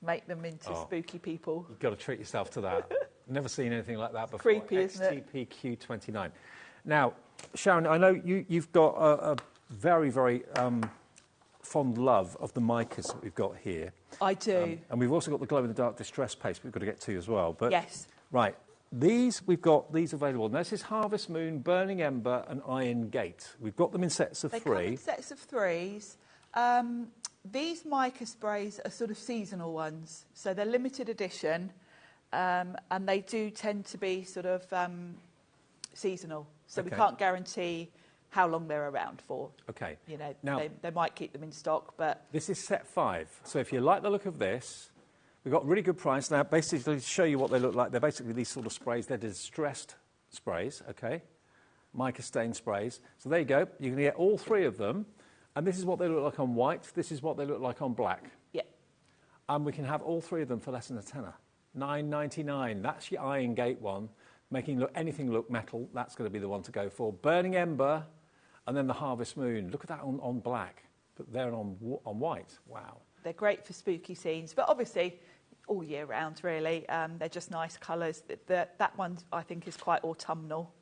make them into spooky people. You've got to treat yourself to that. Never seen anything like that before. Creepy, isn't it? XTPQ29. Now, Sharon, I know you've got a very, very fond love of the micas that we've got here. I do. And we've also got the glow-in-the-dark distress paste we've got to get to as well. But, yes. Right. We've got these available. Now, this is Harvest Moon, Burning Ember and Iron Gate. We've got them in sets of 3. They come in sets of 3s. These mica sprays are sort of seasonal ones. So they're limited edition and they do tend to be sort of seasonal. So we can't guarantee how long they're around for. Okay. You know, now, they might keep them in stock, but... This is set 5. So if you like the look of this, we've got really good price. Now, basically, to show you what they look like, they're basically these sort of sprays. They're distressed sprays, okay? Mica stain sprays. So there you go. You can get all 3 of them. And this is what they look like on white. This is what they look like on black. Yeah. And we can have all 3 of them for less than a tenner. £9.99. That's your Iron Gate one. Making anything look metal, that's going to be the one to go for. Burning Ember, and then the Harvest Moon. Look at that on black, but they're on white. Wow. They're great for spooky scenes, but obviously all year round, really. They're just nice colours. That one, I think, is quite autumnal.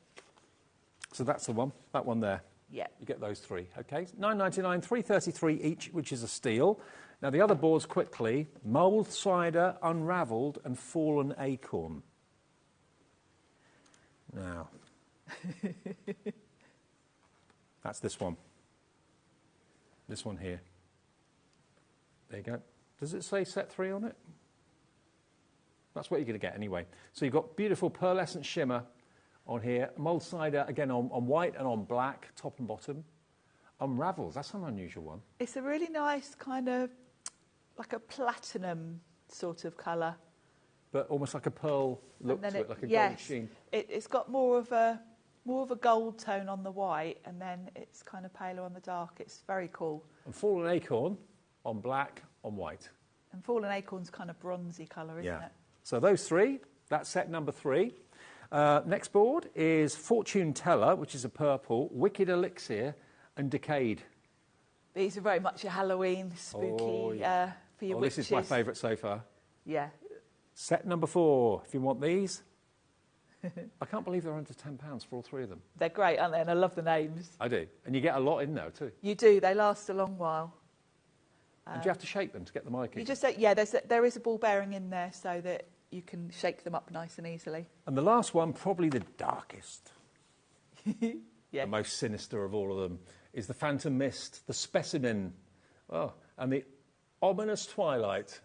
So that's the one, that one there. Yeah. You get those 3, okay? £9.99, £3.33 each, which is a steal. Now, the other boards, quickly, Mould Cider, Unravelled, and Fallen Acorn. Now, that's this one. This one here. There you go. Does it say set 3 on it? That's what you're going to get anyway. So you've got beautiful pearlescent shimmer on here. Mulled cider, again, on white and on black, top and bottom. Unravels, that's an unusual one. It's a really nice kind of, like a platinum sort of colour. But almost like a pearl look to it, like a gold sheen. It's got more of a gold tone on the white, and then it's kind of paler on the dark. It's very cool. And Fallen Acorn on black, on white. And Fallen Acorn's kind of bronzy colour, isn't it? So those 3, that's set number 3. Next board is Fortune Teller, which is a purple, Wicked Elixir, and Decayed. These are very much a Halloween spooky for your witches. This is my favourite so far. Yeah. Set number 4, if you want these. I can't believe they're under £10 for all 3 of them. They're great, aren't they? And I love the names. I do. And you get a lot in there too. You do. They last a long while. And do you have to shake them to get the mic in? You just there is a ball bearing in there so that you can shake them up nice and easily. And the last one, probably the darkest, the most sinister of all of them, is the Phantom Mist, the Specimen, and the Ominous Twilight.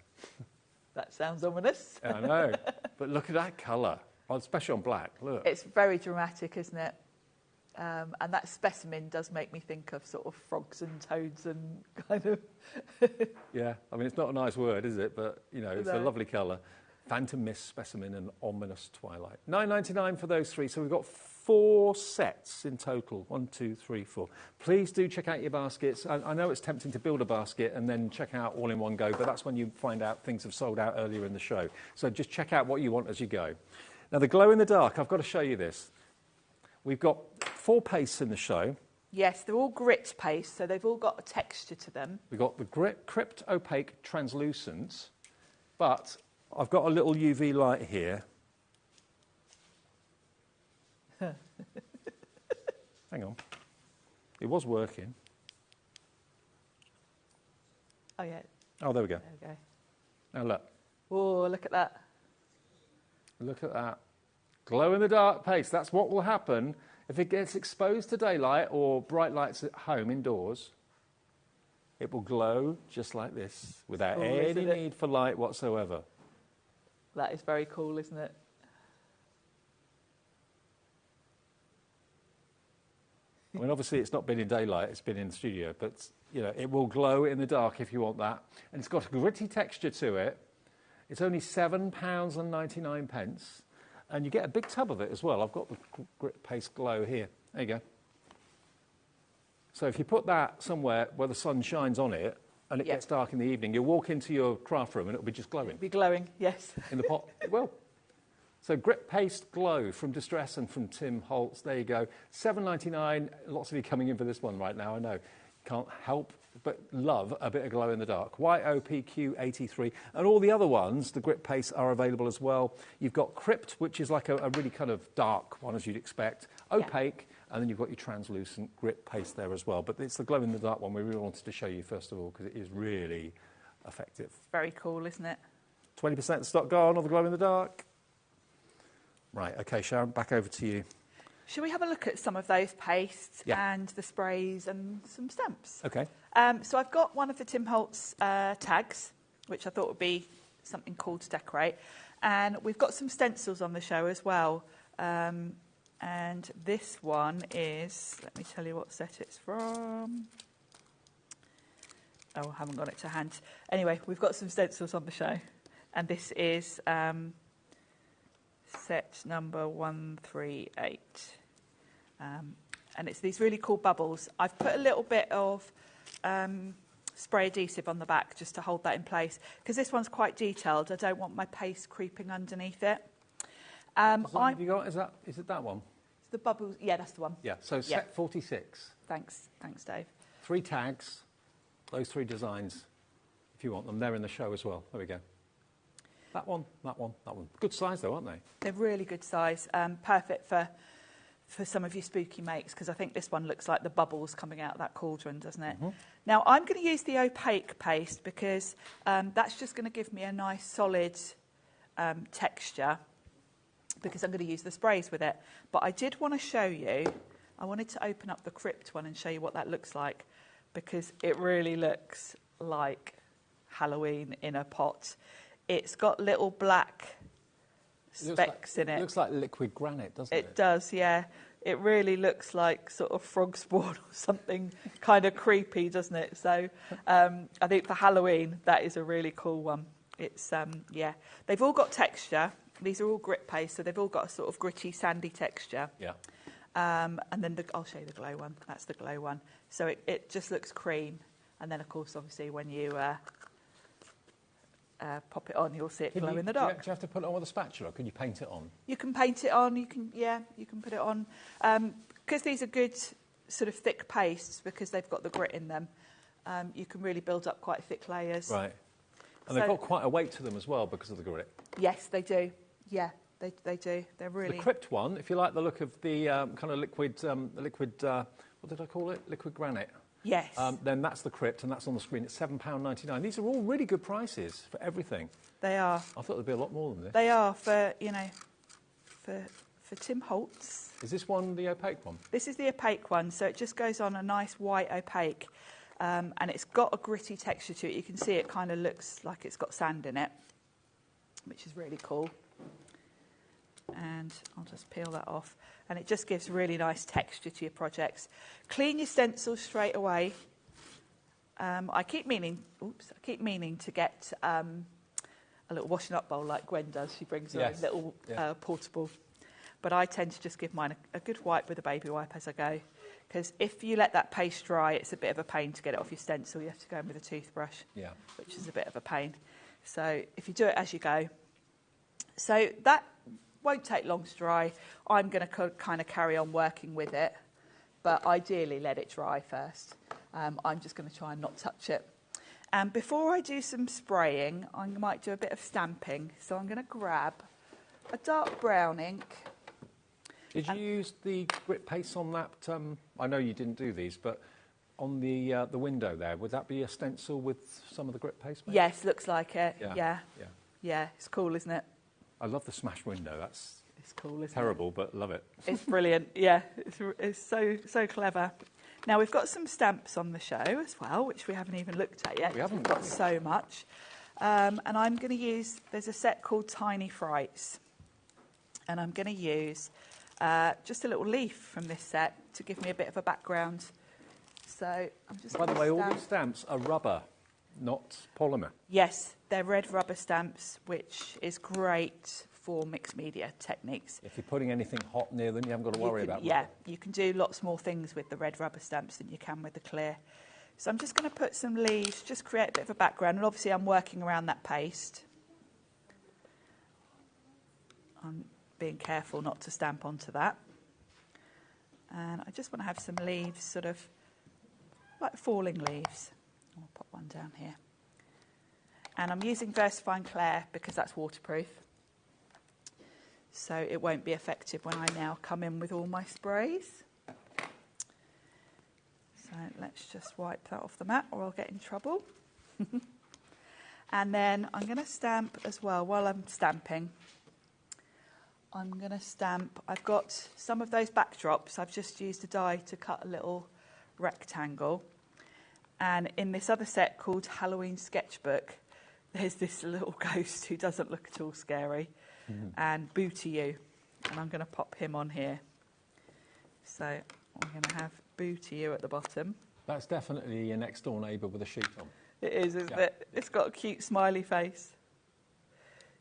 That sounds ominous. I know, but look at that colour, especially on black, look. It's very dramatic, isn't it? And that Specimen does make me think of sort of frogs and toads and kind of... Yeah, I mean, it's not a nice word, is it? But, you know, it's a lovely colour. Phantom Mist, Specimen and Ominous Twilight. £9.99 for those 3. So we've got 4 sets in total. 1, 2, 3, 4. Please do check out your baskets. I know it's tempting to build a basket and then check out all in one go, but that's when you find out things have sold out earlier in the show. So just check out what you want as you go. Now, the glow in the dark, I've got to show you this. We've got 4 pastes in the show. Yes, they're all grit paste, so they've all got a texture to them. We've got the Crypt Opaque Translucent, but I've got a little UV light here. Hang on. It was working. Oh, yeah. Oh, there we go. There we go. Now look. Oh, look at that. Look at that. Glow-in-the-dark paste. That's what will happen if it gets exposed to daylight or bright lights at home indoors. It will glow just like this without Cool, any isn't it? need for light whatsoever. That is very cool, isn't it? I mean, obviously, it's not been in daylight, it's been in the studio, but, you know, it will glow in the dark if you want that. And it's got a gritty texture to it. It's only £7.99, and you get a big tub of it as well. I've got the grit paste glow here. There you go. So if you put that somewhere where the sun shines on it, and it gets dark in the evening, you'll walk into your craft room and it'll be just glowing. It'll be glowing, yes. In the pot. It will. So Grit Paste Glow from Distress and from Tim Holtz. There you go. $7.99. Lots of you coming in for this one right now, I know. Can't help but love a bit of glow in the dark. YOPQ83. And all the other ones, the Grit Paste, are available as well. You've got Crypt, which is like a really kind of dark one, as you'd expect. Opaque. And then you've got your translucent Grit Paste there as well. But it's the glow in the dark one we really wanted to show you first of all, because it is really effective. Very cool, isn't it? 20% of stock gone on the glow in the dark. Right, OK, Sharon, back over to you. Shall we have a look at some of those pastes and the sprays and some stamps? OK. So I've got one of the Tim Holtz tags, which I thought would be something cool to decorate. And we've got some stencils on the show as well. And this one is, let me tell you what set it's from. Oh, I haven't got it to hand. Anyway, we've got some stencils on the show. And this is set number 138. And it's these really cool bubbles. I've put a little bit of spray adhesive on the back just to hold that in place, because this one's quite detailed. I don't want my paste creeping underneath it. What have you got? Is it that one? It's the bubbles. Yeah, that's the one. Yeah, so set 46. Thanks, Dave. 3 tags, those 3 designs, if you want them. They're in the show as well. There we go. That one, that one, that one. Good size, though, aren't they? They're really good size. Perfect for some of your spooky makes, because I think this one looks like the bubbles coming out of that cauldron, doesn't it? Mm-hmm. Now, I'm going to use the opaque paste because that's just going to give me a nice solid texture, because I'm going to use the sprays with it. But I did want to show you, I wanted to open up the Crypt one and show you what that looks like, because it really looks like Halloween in a pot. It's got little black specks in it. It looks like liquid granite, doesn't it? It does, yeah. It really looks like sort of frog spawn or something kind of creepy, doesn't it? So I think for Halloween, that is a really cool one. It's, yeah. They've all got texture. These are all grit paste, so they've all got a sort of gritty, sandy texture. Yeah. And then I'll show you the glow one. That's the glow one. So it just looks cream. And then, of course, obviously, when you pop it on, you'll see it glow in the dark. Do you have to put it on with a spatula, or can you paint it on? You can paint it on. You can put it on. Because these are good sort of thick pastes, because they've got the grit in them, you can really build up quite thick layers. Right. And they've got quite a weight to them as well because of the grit. Yes, they do. Yeah, they do. They're really... The Crypt one, if you like the look of the kind of liquid, what did I call it? Liquid granite. Yes. Then that's the Crypt, and that's on the screen. It's £7.99. These are all really good prices for everything. They are. I thought there'd be a lot more than this. They are for Tim Holtz. Is this one the opaque one? This is the opaque one, so it just goes on a nice white opaque, and it's got a gritty texture to it. You can see it kind of looks like it's got sand in it, which is really cool. And I'll just peel that off. And it just gives really nice texture to your projects. Clean your stencils straight away. I keep meaning to get a little washing up bowl like Gwen does. She brings her own little portable. But I tend to just give mine a good wipe with a baby wipe as I go. Because if you let that paste dry, it's a bit of a pain to get it off your stencil. You have to go in with a toothbrush, which is a bit of a pain. So if you do it as you go. So that won't take long to dry. I'm going to kind of carry on working with it, but ideally let it dry first. I'm just going to try and not touch it. And before I do some spraying, I might do a bit of stamping. So I'm going to grab a dark brown ink, Did you use the grit paste on that? I know you didn't do these, but on the window there, would that be a stencil with some of the grit paste? Maybe? Yes, looks like it. Yeah. Yeah. Yeah. Yeah, it's cool, isn't it? I love the smash window. That's It's cool, isn't terrible, but love it. It's brilliant. Yeah, it's so clever. Now, we've got some stamps on the show as well, which we haven't even looked at yet. We haven't. We've got so much. And I'm going to use, there's a set called Tiny Frights. And I'm going to use just a little leaf from this set to give me a bit of a background. So I'm just By the way, all these stamps are rubber, not polymer. Yes, they're red rubber stamps, which is great for mixed media techniques. If you're putting anything hot near them, you haven't got to worry about Yeah, rubber. you can do lots more things with the red rubber stamps than you can with the clear. So I'm just going to put some leaves, just create a bit of a background, and obviously I'm working around that paste. I'm being careful not to stamp onto that. And I just want to have some leaves, sort of like falling leaves. I'll put one down here. And I'm using VersaFine Clair because that's waterproof. So it won't be effective when I now come in with all my sprays. So let's just wipe that off the mat or I'll get in trouble. And then I'm going to stamp as well while I'm stamping. I'm going to stamp, I've got some of those backdrops. I've just used a die to cut a little rectangle. And in this other set called Halloween Sketchbook, there's this little ghost who doesn't look at all scary. And Boo to You, and I'm going to pop him on here. So I'm going to have Boo to You at the bottom. That's definitely your next door neighbour with a sheet on. It is, isn't it? It's got a cute smiley face.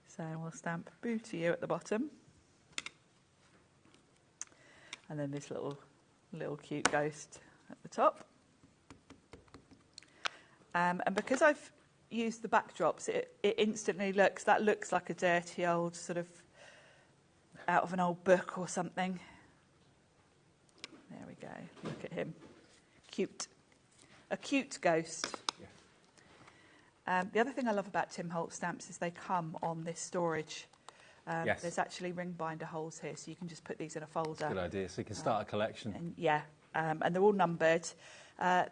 So we'll stamp Boo to You at the bottom. And then this little cute ghost at the top. And because I've used the backdrops, it instantly looks like a dirty old sort of out of an old book or something. There we go. Look at him. Cute. A cute ghost. Yeah. The other thing I love about Tim Holtz stamps is they come on this storage. Yes. There's actually ring binder holes here, so you can just put these in a folder. That's a good idea. So you can start a collection. And they're all numbered.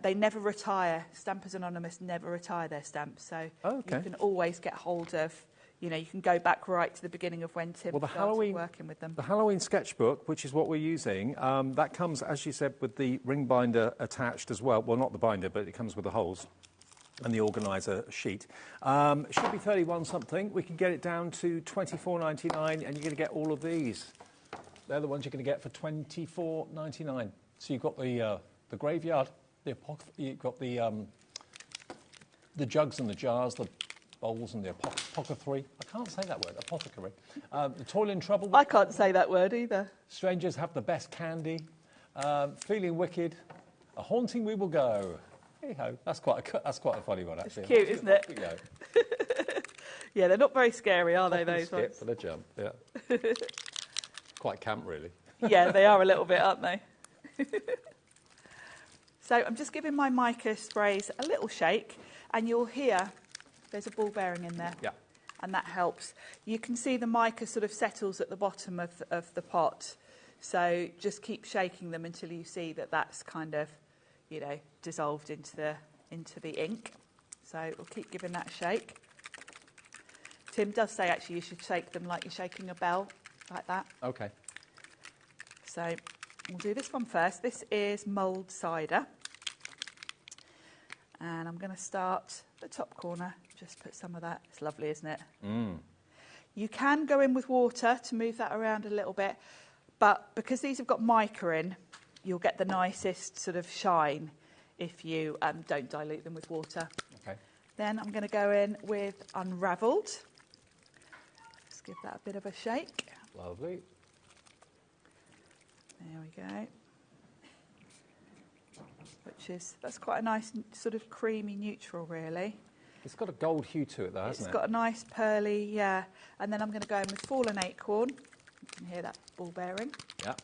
They never retire. Stampers Anonymous never retire their stamps, so you can always get hold of. You can go back right to the beginning of when Tim started working with them. The Halloween sketchbook, which is what we're using, that comes, as you said, with the ring binder attached as well. Well, not the binder, but it comes with the holes and the organiser sheet. It should be 31 something. We can get it down to $24.99, and you're going to get all of these. They're the ones you're going to get for $24.99. So you've got the graveyard, you've got the jugs and the jars, the bowls and the apothecary. I can't say that word, apothecary. The toil in trouble. I can't say that word either. Strangers have the best candy. Feeling wicked. A haunting we will go. Hey ho, that's quite a funny one actually. It's cute, isn't it? Yeah, they're not very scary, are they? Those skip ones. for the jump. Yeah. Quite camp, really. Yeah, they are a little bit, aren't they? So I'm just giving my mica sprays a little shake, and you'll hear there's a ball bearing in there. Yeah. And that helps. You can see the mica sort of settles at the bottom of the pot. So just keep shaking them until you see that that's kind of, dissolved into the ink. So we'll keep giving that a shake. Tim does say actually you should shake them like you're shaking a bell, like that. Okay. So we'll do this one first. This is mulled cider. And I'm going to start the top corner. Just put some of that. It's lovely, isn't it? You can go in with water to move that around a little bit. But because these have got mica in, you'll get the nicest sort of shine if you don't dilute them with water. Okay. Then I'm going to go in with unravelled. Just give that a bit of a shake. Lovely. There we go. That's quite a nice sort of creamy neutral, really. It's got a gold hue to it, though, hasn't it? It's got a nice pearly, yeah. And then I'm going to go in with fallen acorn. You can hear that ball bearing. Yeah.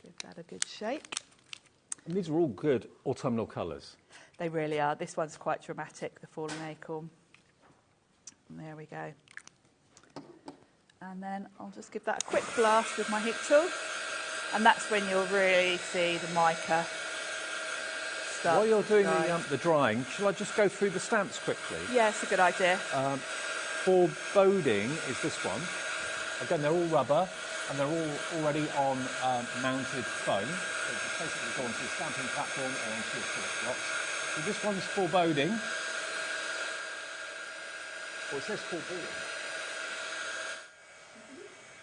Give that a good shake. And these are all good autumnal colours. They really are. This one's quite dramatic, the fallen acorn. And there we go. And then I'll just give that a quick blast with my heat tool. And that's when you'll really see the mica start. While you're doing the drying, shall I just go through the stamps quickly? Yeah, it's a good idea. Foreboding is this one. Again, they're all rubber and they're all already on mounted foam. So just basically go onto the stamping platform or onto your flip blocks. So this one's foreboding. Well, it says foreboding.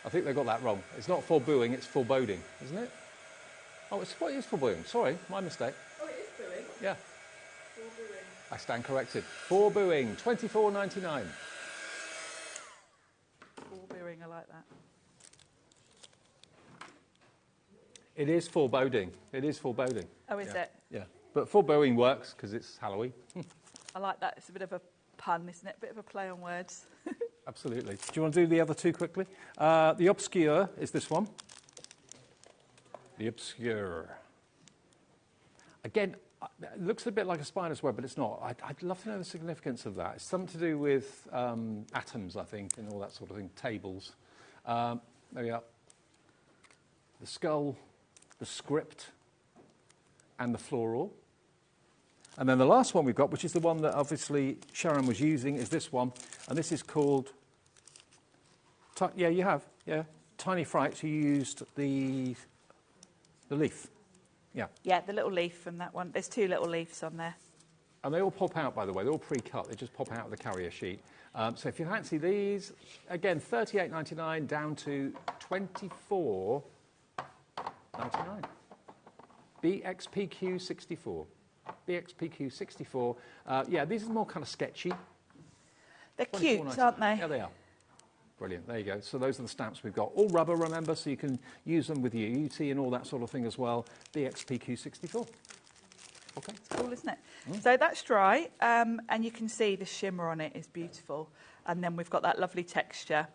I think they got that wrong. It's not forebooing, it's foreboding, isn't it? Oh, what is foreboding? Sorry, my mistake. Oh, it is booing? Yeah. Forebooing. I stand corrected. Forebooing, $24.99. Forebooing, I like that. It is foreboding. It is foreboding. Oh, is it? Yeah. But foreboding works because it's Halloween. I like that. It's a bit of a pun, isn't it? A bit of a play on words. Absolutely. Do you want to do the other two quickly? The obscure is this one. The obscure. Again, it looks a bit like a spider's web, but it's not. I'd love to know the significance of that. It's something to do with atoms, I think, and all that sort of thing, tables. There we are. The skull, the script, and the floral. And then the last one we've got, which is the one that obviously Sharon was using, is this one. And this is called... yeah, you have. Yeah. Tiny Frights. You used the leaf. Yeah. Yeah, the little leaf from that one. There's two little leaves on there. And they all pop out, by the way. They're all pre-cut. They just pop out of the carrier sheet. So if you fancy these, again, $38.99 down to $24.99. BXPQ 64. BXPQ 64. Yeah, these are more kind of sketchy. They're cute, aren't they? Yeah, they are. Brilliant. There you go. So those are the stamps we've got. All rubber, remember, so you can use them with your UT and all that sort of thing as well. BXPQ 64. Okay. It's cool, isn't it? So that's dry, and you can see the shimmer on it is beautiful. And then we've got that lovely texture.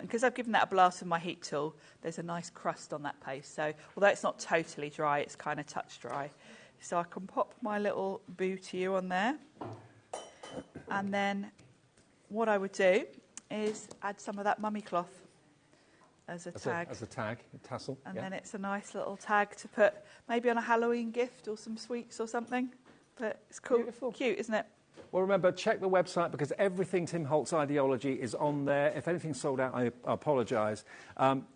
Because I've given that a blast with my heat tool, there's a nice crust on that paste. So although it's not totally dry, it's kind of touch dry. So I can pop my little booty on there. And then what I would do is add some of that mummy cloth as a tag. As a tag, a tassel. And then it's a nice little tag to put maybe on a Halloween gift or some sweets or something. But it's cool. Beautiful. Cute, isn't it? Well, remember, check the website because everything Tim Holtz Ideology is on there. If anything's sold out, I apologise.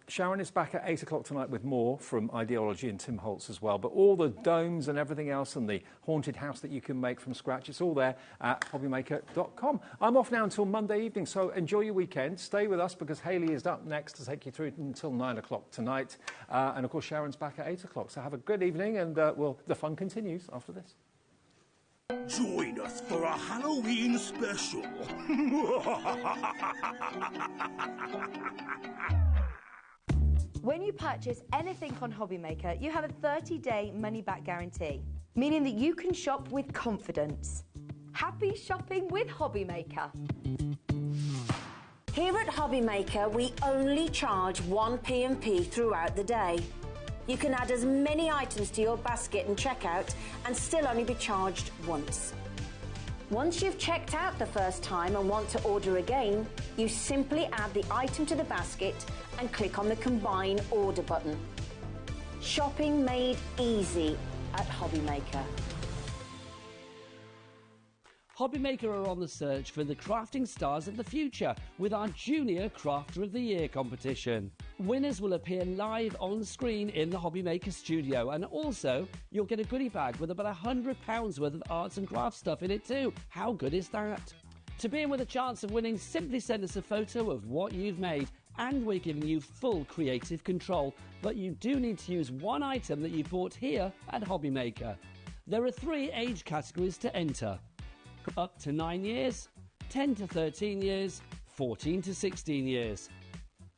Sharon is back at 8 o'clock tonight with more from Ideology and Tim Holtz as well. But all the domes and everything else and the haunted house that you can make from scratch, it's all there at HobbyMaker.com. I'm off now until Monday evening, so enjoy your weekend. Stay with us because Hayley is up next to take you through until 9 o'clock tonight. And, of course, Sharon's back at 8 o'clock. So have a good evening and the fun continues after this. Join us for a Halloween special. When you purchase anything on HobbyMaker, you have a 30-day money-back guarantee, meaning that you can shop with confidence. Happy shopping with HobbyMaker. Here at HobbyMaker, we only charge 1 P&P throughout the day. You can add as many items to your basket and checkout and still only be charged once. Once you've checked out the first time and want to order again, you simply add the item to the basket and click on the Combine Order button. Shopping made easy at HobbyMaker. HobbyMaker are on the search for the crafting stars of the future with our Junior Crafter of the Year competition. Winners will appear live on screen in the HobbyMaker studio, and also you'll get a goodie bag with about £100 worth of arts and crafts stuff in it too. How good is that? To be in with a chance of winning, simply send us a photo of what you've made, and we're giving you full creative control, but you do need to use one item that you bought here at HobbyMaker. There are 3 age categories to enter. Up to 9 years, 10 to 13 years, 14 to 16 years.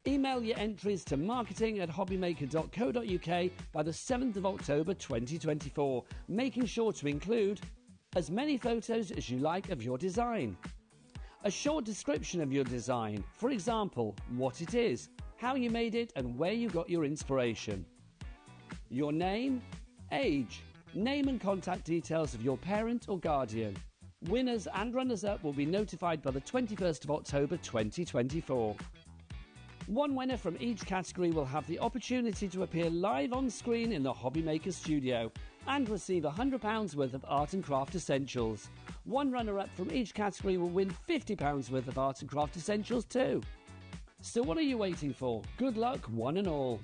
Email your entries to marketing@hobbymaker.co.uk by the 7th of October 2024, making sure to include as many photos as you like of your design, a short description of your design, for example, what it is, how you made it and where you got your inspiration, your name, age, name and contact details of your parent or guardian. Winners and runners-up will be notified by the 21st of October 2024. One winner from each category will have the opportunity to appear live on screen in the HobbyMaker studio and receive £100 worth of art and craft essentials. One runner-up from each category will win £50 worth of art and craft essentials too. So what are you waiting for? Good luck, one and all.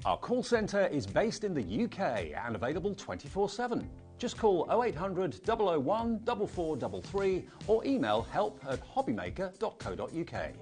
Our call centre is based in the UK and available 24/7. Just call 0800 001 4433 or email help@hobbymaker.co.uk.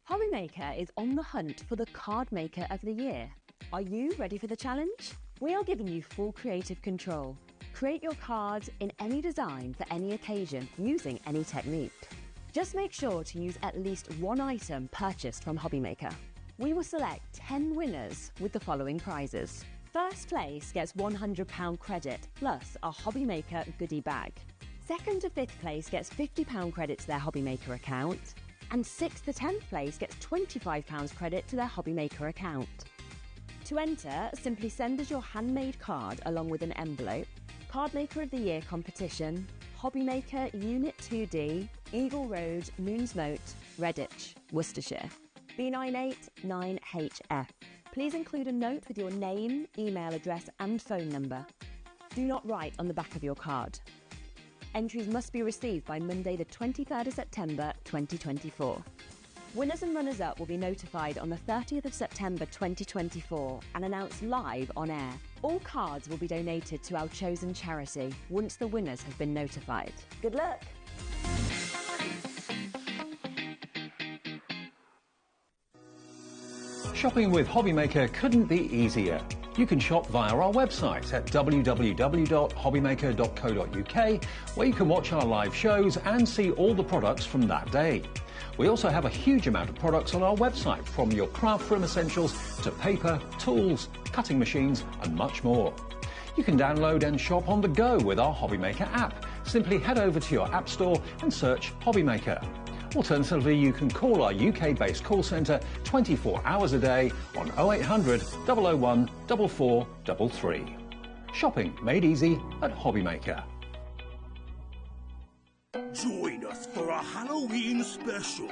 HobbyMaker is on the hunt for the Card Maker of the Year. Are you ready for the challenge? We are giving you full creative control. Create your cards in any design for any occasion using any technique. Just make sure to use at least one item purchased from HobbyMaker. We will select 10 winners with the following prizes. First place gets £100 credit plus a HobbyMaker goodie bag. Second to fifth place gets £50 credit to their HobbyMaker account. And 6th to 10th place gets £25 credit to their HobbyMaker account. To enter, simply send us your handmade card along with an envelope, Card Maker of the Year competition, HobbyMaker Unit 2D, Eagle Road, Moonsmote, Redditch, Worcestershire, B989HF. Please include a note with your name, email address and phone number. Do not write on the back of your card. Entries must be received by Monday the 23rd of September 2024. Winners and runners-up will be notified on the 30th of September 2024 and announced live on air. All cards will be donated to our chosen charity once the winners have been notified. Good luck. Shopping with HobbyMaker couldn't be easier. You can shop via our website at www.hobbymaker.co.uk, where you can watch our live shows and see all the products from that day. We also have a huge amount of products on our website, from your craft room essentials to paper, tools, cutting machines and much more. You can download and shop on the go with our HobbyMaker app. Simply head over to your app store and search HobbyMaker. Alternatively, you can call our UK-based call centre 24 hours a day on 0800 001 4433. Shopping made easy at HobbyMaker. Join us for a Halloween special.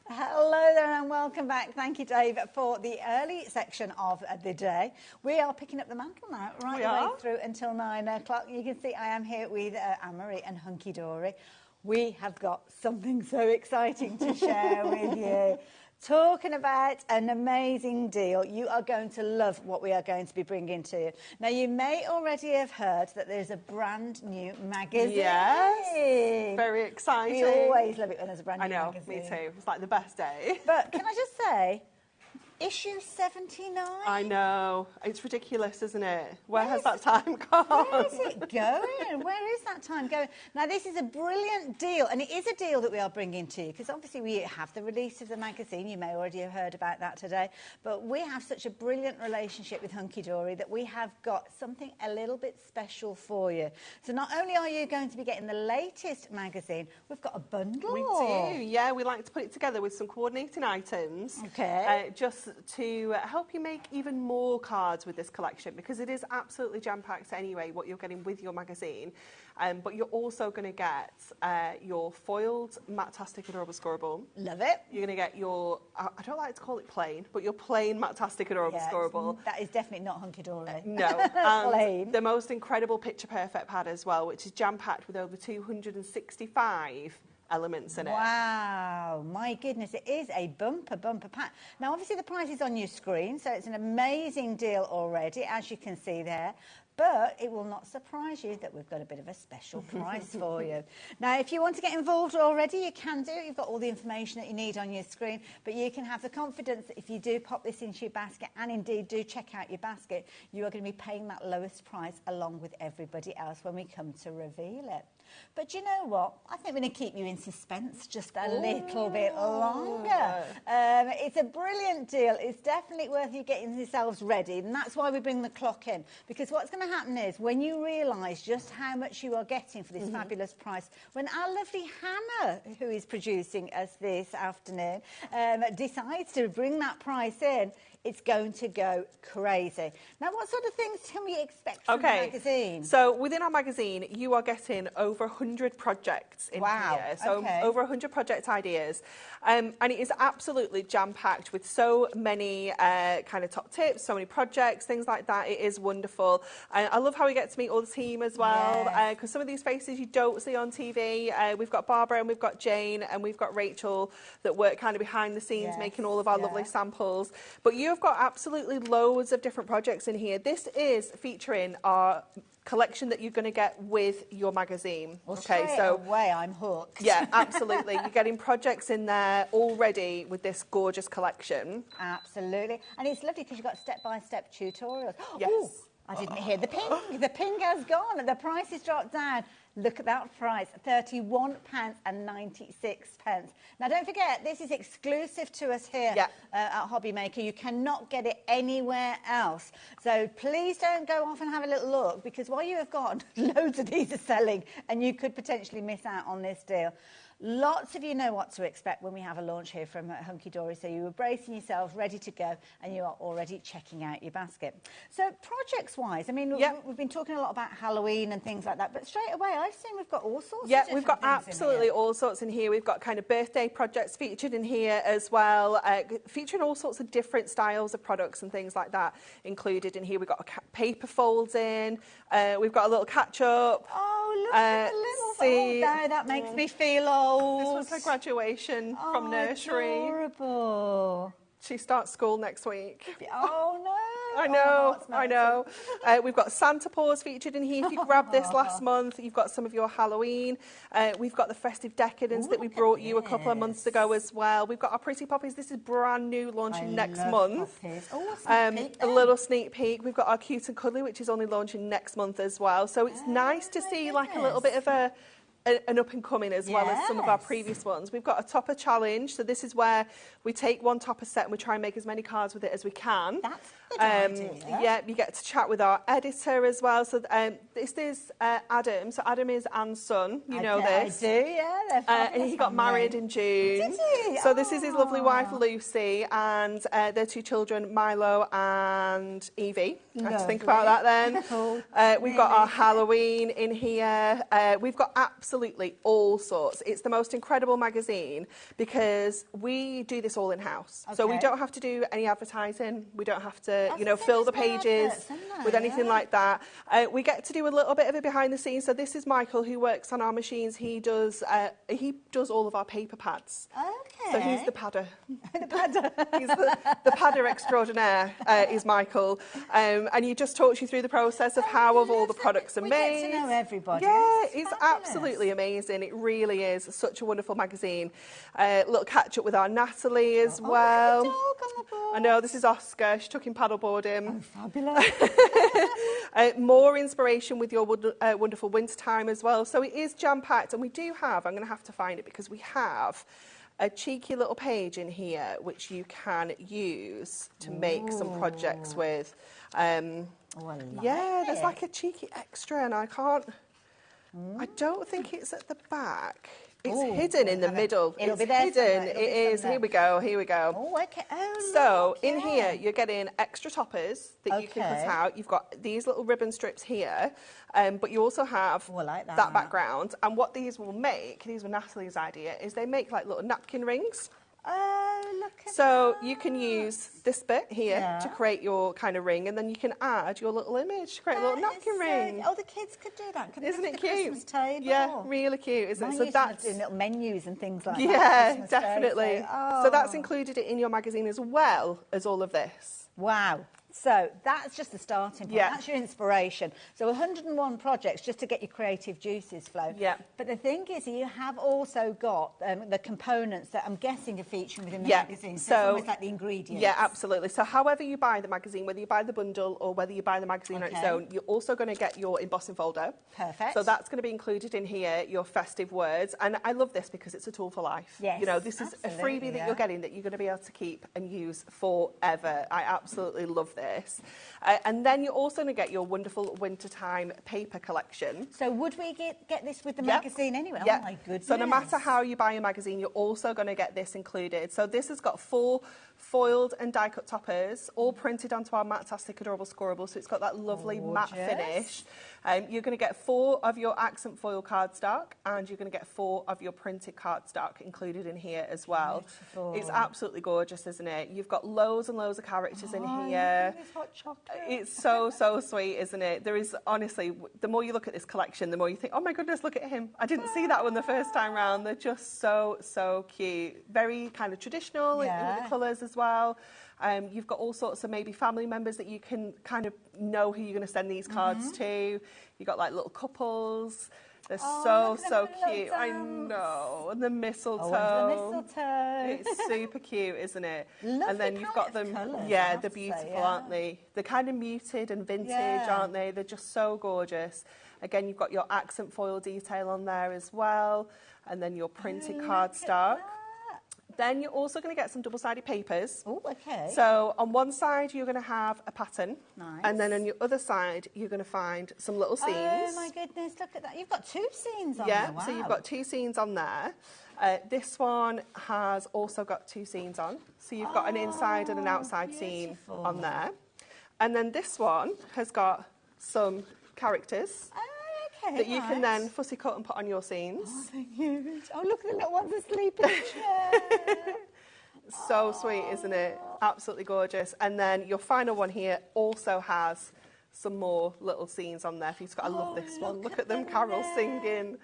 Hello there and welcome back. Thank you, Dave, for the early section of the day. We are picking up the mantle now, right the way through until 9 o'clock. You can see I am here with Anne-Marie and Hunky Dory. We have got something so exciting to share with you. Talking about an amazing deal. You are going to love what we are going to be bringing to you. Now, you may already have heard that there's a brand new magazine. Yes, very exciting. We always love it when there's a brand new magazine. I know, me too. It's like the best day. But can I just say, issue 79? I know. It's ridiculous, isn't it? Where has that time gone? Where is it going? Where is that time going? Now, this is a brilliant deal, and it is a deal that we are bringing to you, because obviously we have the release of the magazine. You may already have heard about that today. But we have such a brilliant relationship with Hunky Dory that we have got something a little bit special for you. So not only are you going to be getting the latest magazine, we've got a bundle. We do, yeah. We like to put it together with some coordinating items. Okay. Just to help you make even more cards with this collection, because it is absolutely jam-packed anyway, what you're getting with your magazine. But you're also going to get your foiled Matastic Adorable Scoreable. Love it. You're going to get your, I don't like to call it plain, but your plain Matastic Adorable Scoreable. That is definitely not Hunky Dory. No. Plain. The most incredible Picture Perfect pad as well, which is jam-packed with over 265 elements in it. Wow, my goodness, it is a bumper pack. Now, obviously, the price is on your screen, so it's an amazing deal already, as you can see there. But it will not surprise you that we've got a bit of a special price for you. Now, if you want to get involved already, you can do. You've got all the information that you need on your screen, but you can have the confidence that if you do pop this into your basket, and indeed do check out your basket, you are going to be paying that lowest price along with everybody else when we come to reveal it. But you know what? I think we're going to keep you in suspense just a little bit longer. It's a brilliant deal. It's definitely worth you getting yourselves ready, and that's why we bring the clock in. Because what's going to happen is, when you realise just how much you are getting for this fabulous price, when our lovely Hannah, who is producing us this afternoon, decides to bring that price in, it's going to go crazy. Now, what sort of things can we expect from the magazine? So within our magazine, you are getting over 100 projects in here. So over 100 project ideas. And it is absolutely jam-packed with so many kind of top tips, so many projects, things like that. It is wonderful. I love how we get to meet all the team as well, because some of these faces you don't see on TV. We've got Barbara and we've got Jane and we've got Rachel that work kind of behind the scenes, making all of our lovely samples. But you've got absolutely loads of different projects in here. This is featuring our collection that you're going to get with your magazine. Well, straight away, I'm hooked. Yeah, absolutely. You're getting projects in there already with this gorgeous collection. Absolutely. And it's lovely because you've got step-by-step tutorials. Yes. Ooh, I didn't hear the ping. The ping has gone. The price has dropped down. Look at that price, £31.96. Now, don't forget, this is exclusive to us here at HobbyMaker. You cannot get it anywhere else. So please don't go off and have a little look, because while you have got loads of these are selling, and you could potentially miss out on this deal. Lots of you know what to expect when we have a launch here from Hunky Dory, so you are bracing yourselves, ready to go, and you are already checking out your basket. So projects-wise, I mean, we've been talking a lot about Halloween and things like that, but straight away, I've seen we've got all sorts of different we've got things absolutely all sorts in here. We've got kind of birthday projects featured in here as well, featuring all sorts of different styles of products and things like that included in here. We've got paper folds in, we've got a little catch-up. Oh, look at the little there, that makes me feel old. This was her graduation from nursery. Adorable. She starts school next week. Oh, no. I know. We've got Santa Paws featured in here. If you grabbed this last month, you've got some of your Halloween. We've got the Festive Decadence that we brought you a couple of months ago as well. We've got our Pretty Poppies. This is brand new, launching next month. A little sneak peek. We've got our Cute and Cuddly, which is only launching next month as well. So it's nice to see like a little bit of an up and coming as well as some of our previous ones. We've got a topper challenge, so this is where we take one topper set and we try and make as many cards with it as we can. That's a good idea. Yeah, you get to chat with our editor as well. So this is Adam. So Adam is Anne's son. You know this. I do, yeah. And he got married in June. Did he? So this is his lovely wife Lucy, and their two children Milo and Evie. I have to think about that then. We've got our Halloween in here. We've got absolutely all sorts. It's the most incredible magazine because we do this all in-house. So we don't have to do any advertising. We don't have to, fill the pages with anything like that. We get to do a little bit of it behind the scenes. So this is Michael, who works on our machines. He does all of our paper pads. Okay. So he's the padder. The padder. He's the padder extraordinaire, is Michael. And he just talks you through the process of how all the products are made. We get to know everybody. Yeah, it's absolutely amazing. It really is such a wonderful magazine. Little catch up with our Natalie as well. Look at the dog on the board. I know, this is Oscar. She took him paddleboarding. Oh, fabulous. More inspiration with your wonderful winter time as well. So it is jam-packed, and we do have, I'm going to have to find it because we have a cheeky little page in here which you can use to make some projects with. There's like a cheeky extra, and I don't think it's at the back. It's hidden in the middle. It'll be there hidden. It is. Here we go. Oh, okay. So in here, you're getting extra toppers that you can put out. You've got these little ribbon strips here, but you also have that background. And what these will make, these were Natalie's idea, is they make like little napkin rings. Oh, look at So you can use this bit here to create your kind of ring, and then you can add your little image to create a little napkin ring. Oh, the kids could do that. Isn't it cute? Christmas table. Yeah, really cute, isn't it? So that's doing little menus and things like that. Yeah, definitely. So that's included in your magazine as well as all of this. Wow. So that's just the starting point. Yeah. That's your inspiration. So 101 projects just to get your creative juices flowing. Yeah. But the thing is, you have also got the components that I'm guessing are featuring within the magazine. So it's almost like the ingredients. Yeah, absolutely. So however you buy the magazine, whether you buy the bundle or whether you buy the magazine on its own, you're also going to get your embossing folder. Perfect. So that's going to be included in here, your festive words. And I love this because it's a tool for life. Yes, you know, this is a freebie that you're getting that you're going to be able to keep and use forever. I absolutely love this. And then you're also going to get your wonderful wintertime paper collection. So would we get this with the magazine anyway? Yeah. Oh my goodness. So no matter how you buy a magazine, you're also going to get this included. So this has got 4 foiled and die-cut toppers, all printed onto our matte-tastic adorable scoreable, so it's got that lovely matte finish. You're going to get 4 of your accent foil cardstock, and you're going to get 4 of your printed cardstock included in here as well. Beautiful. It's absolutely gorgeous, isn't it? You've got loads and loads of characters in here. It's hot chocolate. It's so, so sweet, isn't it? There is, honestly, the more you look at this collection, the more you think, oh my goodness, look at him. I didn't see that one the first time round. They're just so, so cute. Very kind of traditional with the colours as well. You've got all sorts of maybe family members that you can kind of know who you're going to send these cards to. You've got like little couples. They're so cute. I know. And the mistletoe. Oh, and the mistletoe. It's super cute, isn't it? Lovely and then you've got them. Colours, yeah, they're beautiful, aren't they? They're kind of muted and vintage, aren't they? They're just so gorgeous. Again, you've got your accent foil detail on there as well. And then your printed cardstock. Then you're also going to get some double-sided papers. Oh, okay. So on one side, you're going to have a pattern. Nice. And then on your other side, you're going to find some little scenes. Oh, my goodness, look at that. You've got 2 scenes on yeah, there. Wow. so you've got 2 scenes on there. This one has also got 2 scenes on. So you've got an inside and an outside scene on there. And then this one has got some characters. That you can then fussy cut and put on your scenes. Oh, thank you. Oh, look at the little ones asleep in the chair. So sweet, isn't it? Absolutely gorgeous. And then your final one here also has some more little scenes on there for you to go. I love this one. Look at them carols singing.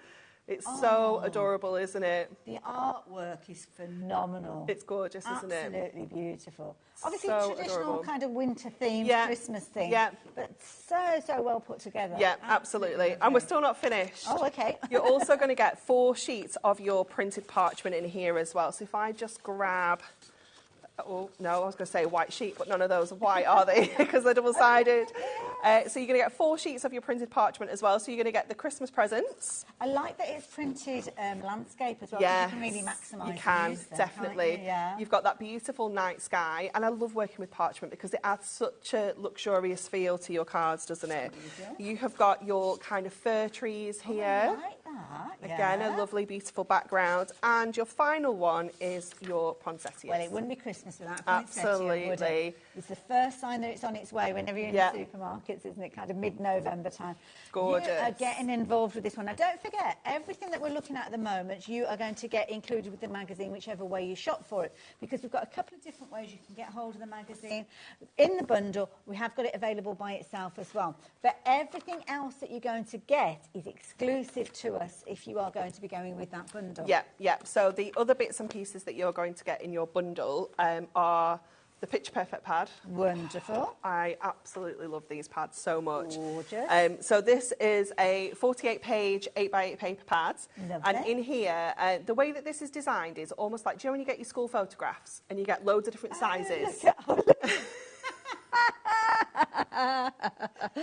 It's so adorable, isn't it? The artwork is phenomenal. It's gorgeous, isn't it? Absolutely beautiful. Obviously, So traditional adorable. kind of winter themed, Christmas theme. Yeah. But so well put together. Yeah, absolutely. And we're still not finished. Oh, okay. You're also going to get 4 sheets of your printed parchment in here as well. So if I just grab... Oh, no, I was going to say white sheet, but none of those are white, are they? Because they're double-sided. So you're going to get 4 sheets of your printed parchment as well. So you're going to get the Christmas presents. I like that it's printed landscape as well. Yes, You can really maximise you can, them, definitely. can't you? Yeah. You've got that beautiful night sky. And I love working with parchment because it adds such a luxurious feel to your cards, doesn't it? You have got your kind of fir trees here. I like that. Again, a lovely, beautiful background. And your final one is your poinsettias. Well, it wouldn't be Christmas without a poinsettia, Absolutely. would it? It's the first sign that it's on its way whenever you're in the supermarkets, isn't it? Kind of mid-November time. It's gorgeous. You are getting involved with this one. Now, don't forget, everything that we're looking at the moment, you are going to get included with the magazine, whichever way you shop for it, because we've got a couple of different ways you can get hold of the magazine. In the bundle, we have got it available by itself as well. But everything else that you're going to get is exclusive to us if you are going to be going with that bundle. Yeah, yeah. So the other bits and pieces that you're going to get in your bundle are the Picture Perfect pad. Wonderful. I absolutely love these pads so much. Gorgeous. So this is a 48-page 8x8 paper pad. Lovely. And in here, the way that this is designed is almost like, do you know when you get your school photographs and you get loads of different sizes?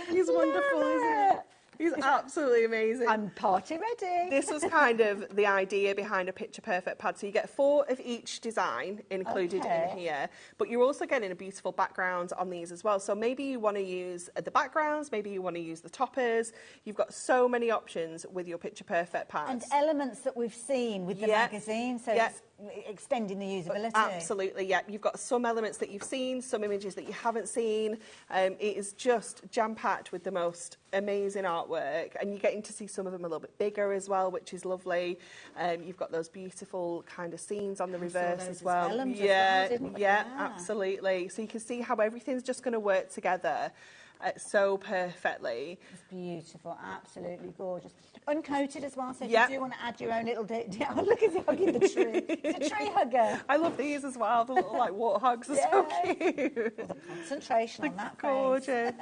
He's wonderful, isn't he? He's absolutely amazing. I'm party ready. This was kind of the idea behind a Picture Perfect pad. So you get 4 of each design included in here, but you're also getting a beautiful background on these as well. So maybe you want to use the backgrounds, maybe you want to use the toppers. You've got so many options with your Picture Perfect pads. And elements that we've seen with the magazine, so it's extending the usability. Absolutely, yeah. You've got some elements that you've seen, some images that you haven't seen. It is just jam-packed with the most amazing artwork, and you're getting to see some of them a little bit bigger as well, which is lovely. You've got those beautiful kind of scenes on the reverse as well. Absolutely. So you can see how everything's just going to work together. so perfectly. It's beautiful, absolutely gorgeous. Uncoated as well, so if Yep. you do want to add your own little... Oh, look at him hugging the tree. It's a tree hugger. I love these as well. The little like warthogs are so cute. Well, the concentration on that face. Gorgeous.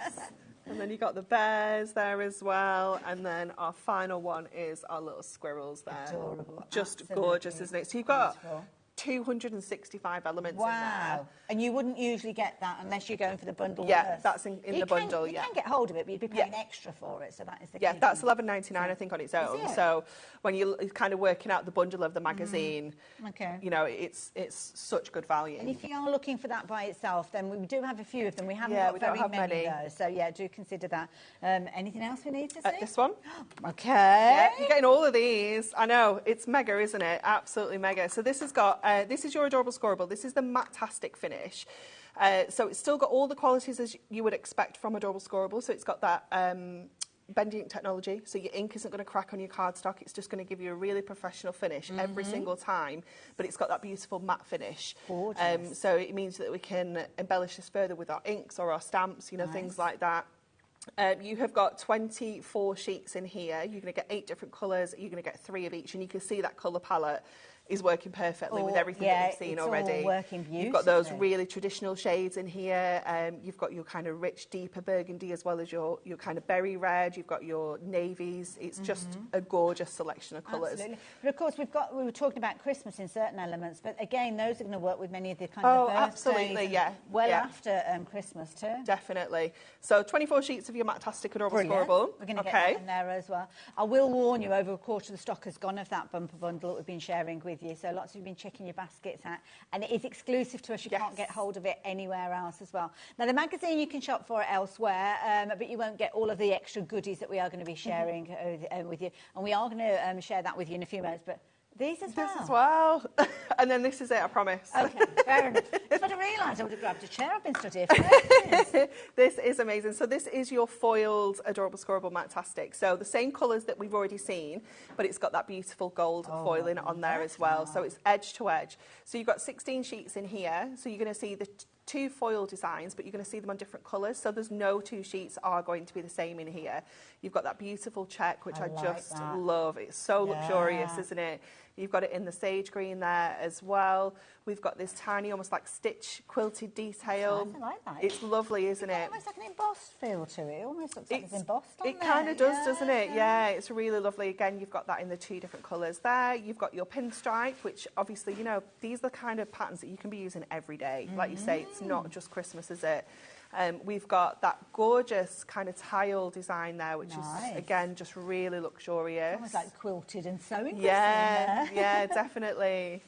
And then you got the bears there as well. And then our final one is our little squirrels there. Adorable. Just Absolutely gorgeous, isn't it? So you've got beautiful. 265 elements in there. Wow. And you wouldn't usually get that unless you're going for the bundle. Yeah, first. that's in the bundle, You yeah. can get hold of it, but you'd be paying extra for it, so that is the Yeah, key that's thing. $11.99, I think, on its own. it? So when you're kind of working out the bundle of the magazine, Okay. you know, it's such good value. And if you are looking for that by itself, then we do have a few of them. We haven't Yeah, got we don't very have many, many. though. So, yeah, do consider that. Anything else we need to see? This one. Okay. Yeah, you're getting all of these. I know, it's mega, isn't it? Absolutely mega. So this has got, this is your adorable scoreable. This is the matte-tastic finish. So it's still got all the qualities as you would expect from adorable scoreable. So it's got that bending ink technology, so your ink isn't going to crack on your cardstock. It's just going to give you a really professional finish every single time, but it's got that beautiful matte finish. Gorgeous. So it means that we can embellish this further with our inks or our stamps, you know, things like that. You have got 24 sheets in here. You're going to get 8 different colours. You're going to get 3 of each, and you can see that colour palette is working perfectly with everything that we've seen already. All working beautifully. You've got those really traditional shades in here. You've got your kind of rich, deeper burgundy as well as your kind of berry red. You've got your navies. It's just a gorgeous selection of colours. Absolutely. But of course, we were talking about Christmas in certain elements, but again, those are going to work with many of the kind of birthdays. Absolutely, and yeah. Well yeah. after Christmas too. Definitely. So 24 sheets of your matte-tastic adorable Brilliant. scoreable. We're going to get that in there as well. I will warn you, over a quarter of the stock has gone of that bumper bundle that we've been sharing with you. So lots of you have been checking your baskets out. And it is exclusive to us. You can't get hold of it anywhere else as well. Now, the magazine you can shop for it elsewhere, but you won't get all of the extra goodies that we are going to be sharing with you. And we are going to share that with you in a few minutes. But these as well. This as well. And then this is it, I promise. Okay, fair enough. If I'd have realised, I would have grabbed a chair. I've been stood here for ages. This is amazing. So this is your foiled adorable scoreable matte-tastic. So the same colours that we've already seen, but it's got that beautiful gold foiling on there as well. So it's edge to edge. So you've got 16 sheets in here. So you're going to see the 2 foil designs, but you're going to see them on different colours. So there's no 2 sheets are going to be the same in here. You've got that beautiful check, which I just love. It's so luxurious, isn't it? You've got it in the sage green there as well. We've got this tiny, almost like stitch quilted detail. I like that. It's lovely, isn't it? Almost like an embossed feel to it. It almost looks like it's embossed on It there. kind of does, doesn't it? Yeah, it's really lovely. Again, you've got that in the 2 different colours there. You've got your pinstripe, which obviously, you know, these are the kind of patterns that you can be using every day. Like you say, it's not just Christmas, is it? We've got that gorgeous kind of tile design there, which is, again, just really luxurious. Almost like quilted and sewing. Yeah, yeah, definitely.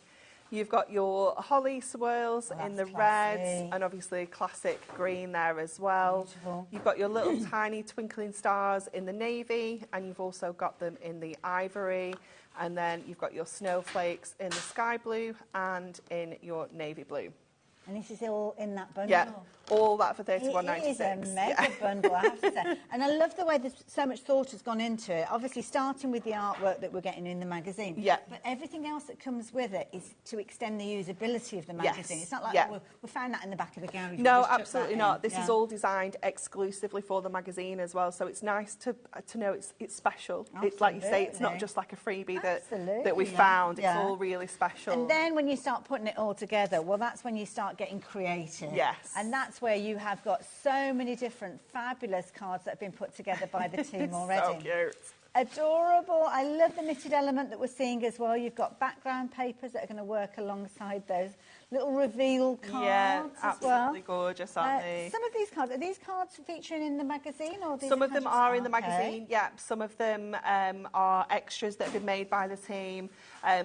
You've got your holly swirls in the reds and obviously classic green there as well. Beautiful. You've got your little tiny twinkling stars in the navy, and you've also got them in the ivory, and then you've got your snowflakes in the sky blue and in your navy blue. And this is all in that bundle? Yeah, all that for $31.96. It is a mega bundle, I have to say. And I love the way there's so much thought has gone into it. Obviously, starting with the artwork that we're getting in the magazine. Yeah. But everything else that comes with it is to extend the usability of the magazine. Yes. It's not like we found that in the back of the garage. No, absolutely not. This is all designed exclusively for the magazine as well. So it's nice to know it's special. It's like you say, it's not just like a freebie that we found. It's all really special. And then when you start putting it all together, well, that's when you start getting creative. Yes. And that's where you have got so many different fabulous cards that have been put together by the team already. So cute. Adorable. I love the knitted element that we're seeing as well. You've got background papers that are going to work alongside those little reveal cards as well. Absolutely gorgeous, aren't they? Some of these cards, are these cards featuring in the magazine? Or some of them are in the magazine, yeah. Some of them are extras that have been made by the team.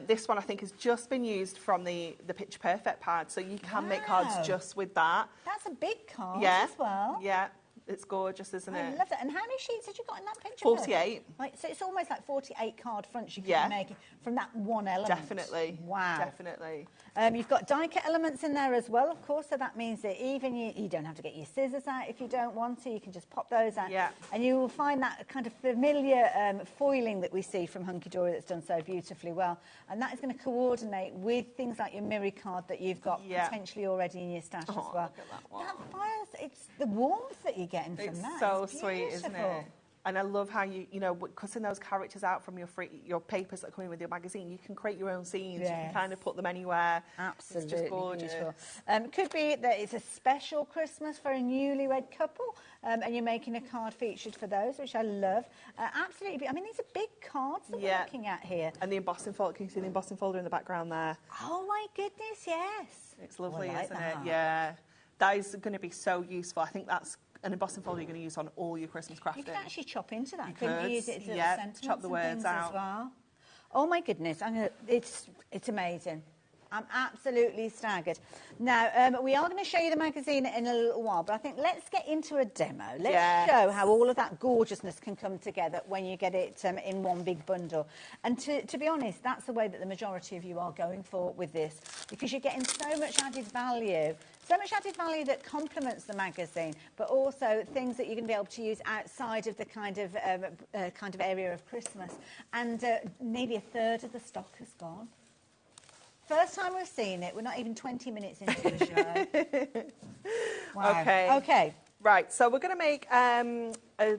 This one, I think, has just been used from the Picture Perfect pad, so you can make cards just with that. That's a big card as well. Yeah. It's gorgeous, isn't it? I love that. And how many sheets had you got in that picture? 48. Right, so it's almost like 48 card fronts you could be making from that one element. Definitely. Wow. Definitely. You've got die cut elements in there as well, of course, so that means that even you don't have to get your scissors out if you don't want to. You can just pop those out. Yeah. And you will find that kind of familiar foiling that we see from Hunky Dory that's done so beautifully well. And that is going to coordinate with things like your mirror card that you've got potentially already in your stash as well. Look at that one. That fires, it's the warmth that you getting from that. It's so It's sweet, isn't beautiful. it? And I love how you know, cutting those characters out from your papers that come in with your magazine, you can create your own scenes. Yes. You can kind of put them anywhere. Absolutely It's just gorgeous. beautiful. Could be that it's a special Christmas for a newlywed couple, and you're making a card featured for those, which I love. Absolutely. I mean, these are big cards that we're looking at here. And the embossing folder, can you see the embossing folder in the background there? Oh, my goodness, yes. It's lovely, I like isn't that. it? Yeah. That is going to be so useful. I think that's an embossing folder you're going to use on all your Christmas crafting. You could actually chop into that, You couldn't could, you? Use it as little yeah, sentiments chop the and words things out. as well. Oh my goodness, it's amazing. I'm absolutely staggered. Now, we are going to show you the magazine in a little while, but I think let's get into a demo. Let's show how all of that gorgeousness can come together when you get it in one big bundle. And to be honest, that's the way that the majority of you are going for with this, because you're getting so much added value. So much added value that complements the magazine, but also things that you're going to be able to use outside of the kind of area of Christmas. And nearly a third of the stock has gone. First time we've seen it. We're not even 20 minutes into the show. Wow. Okay. Right, so we're going to make a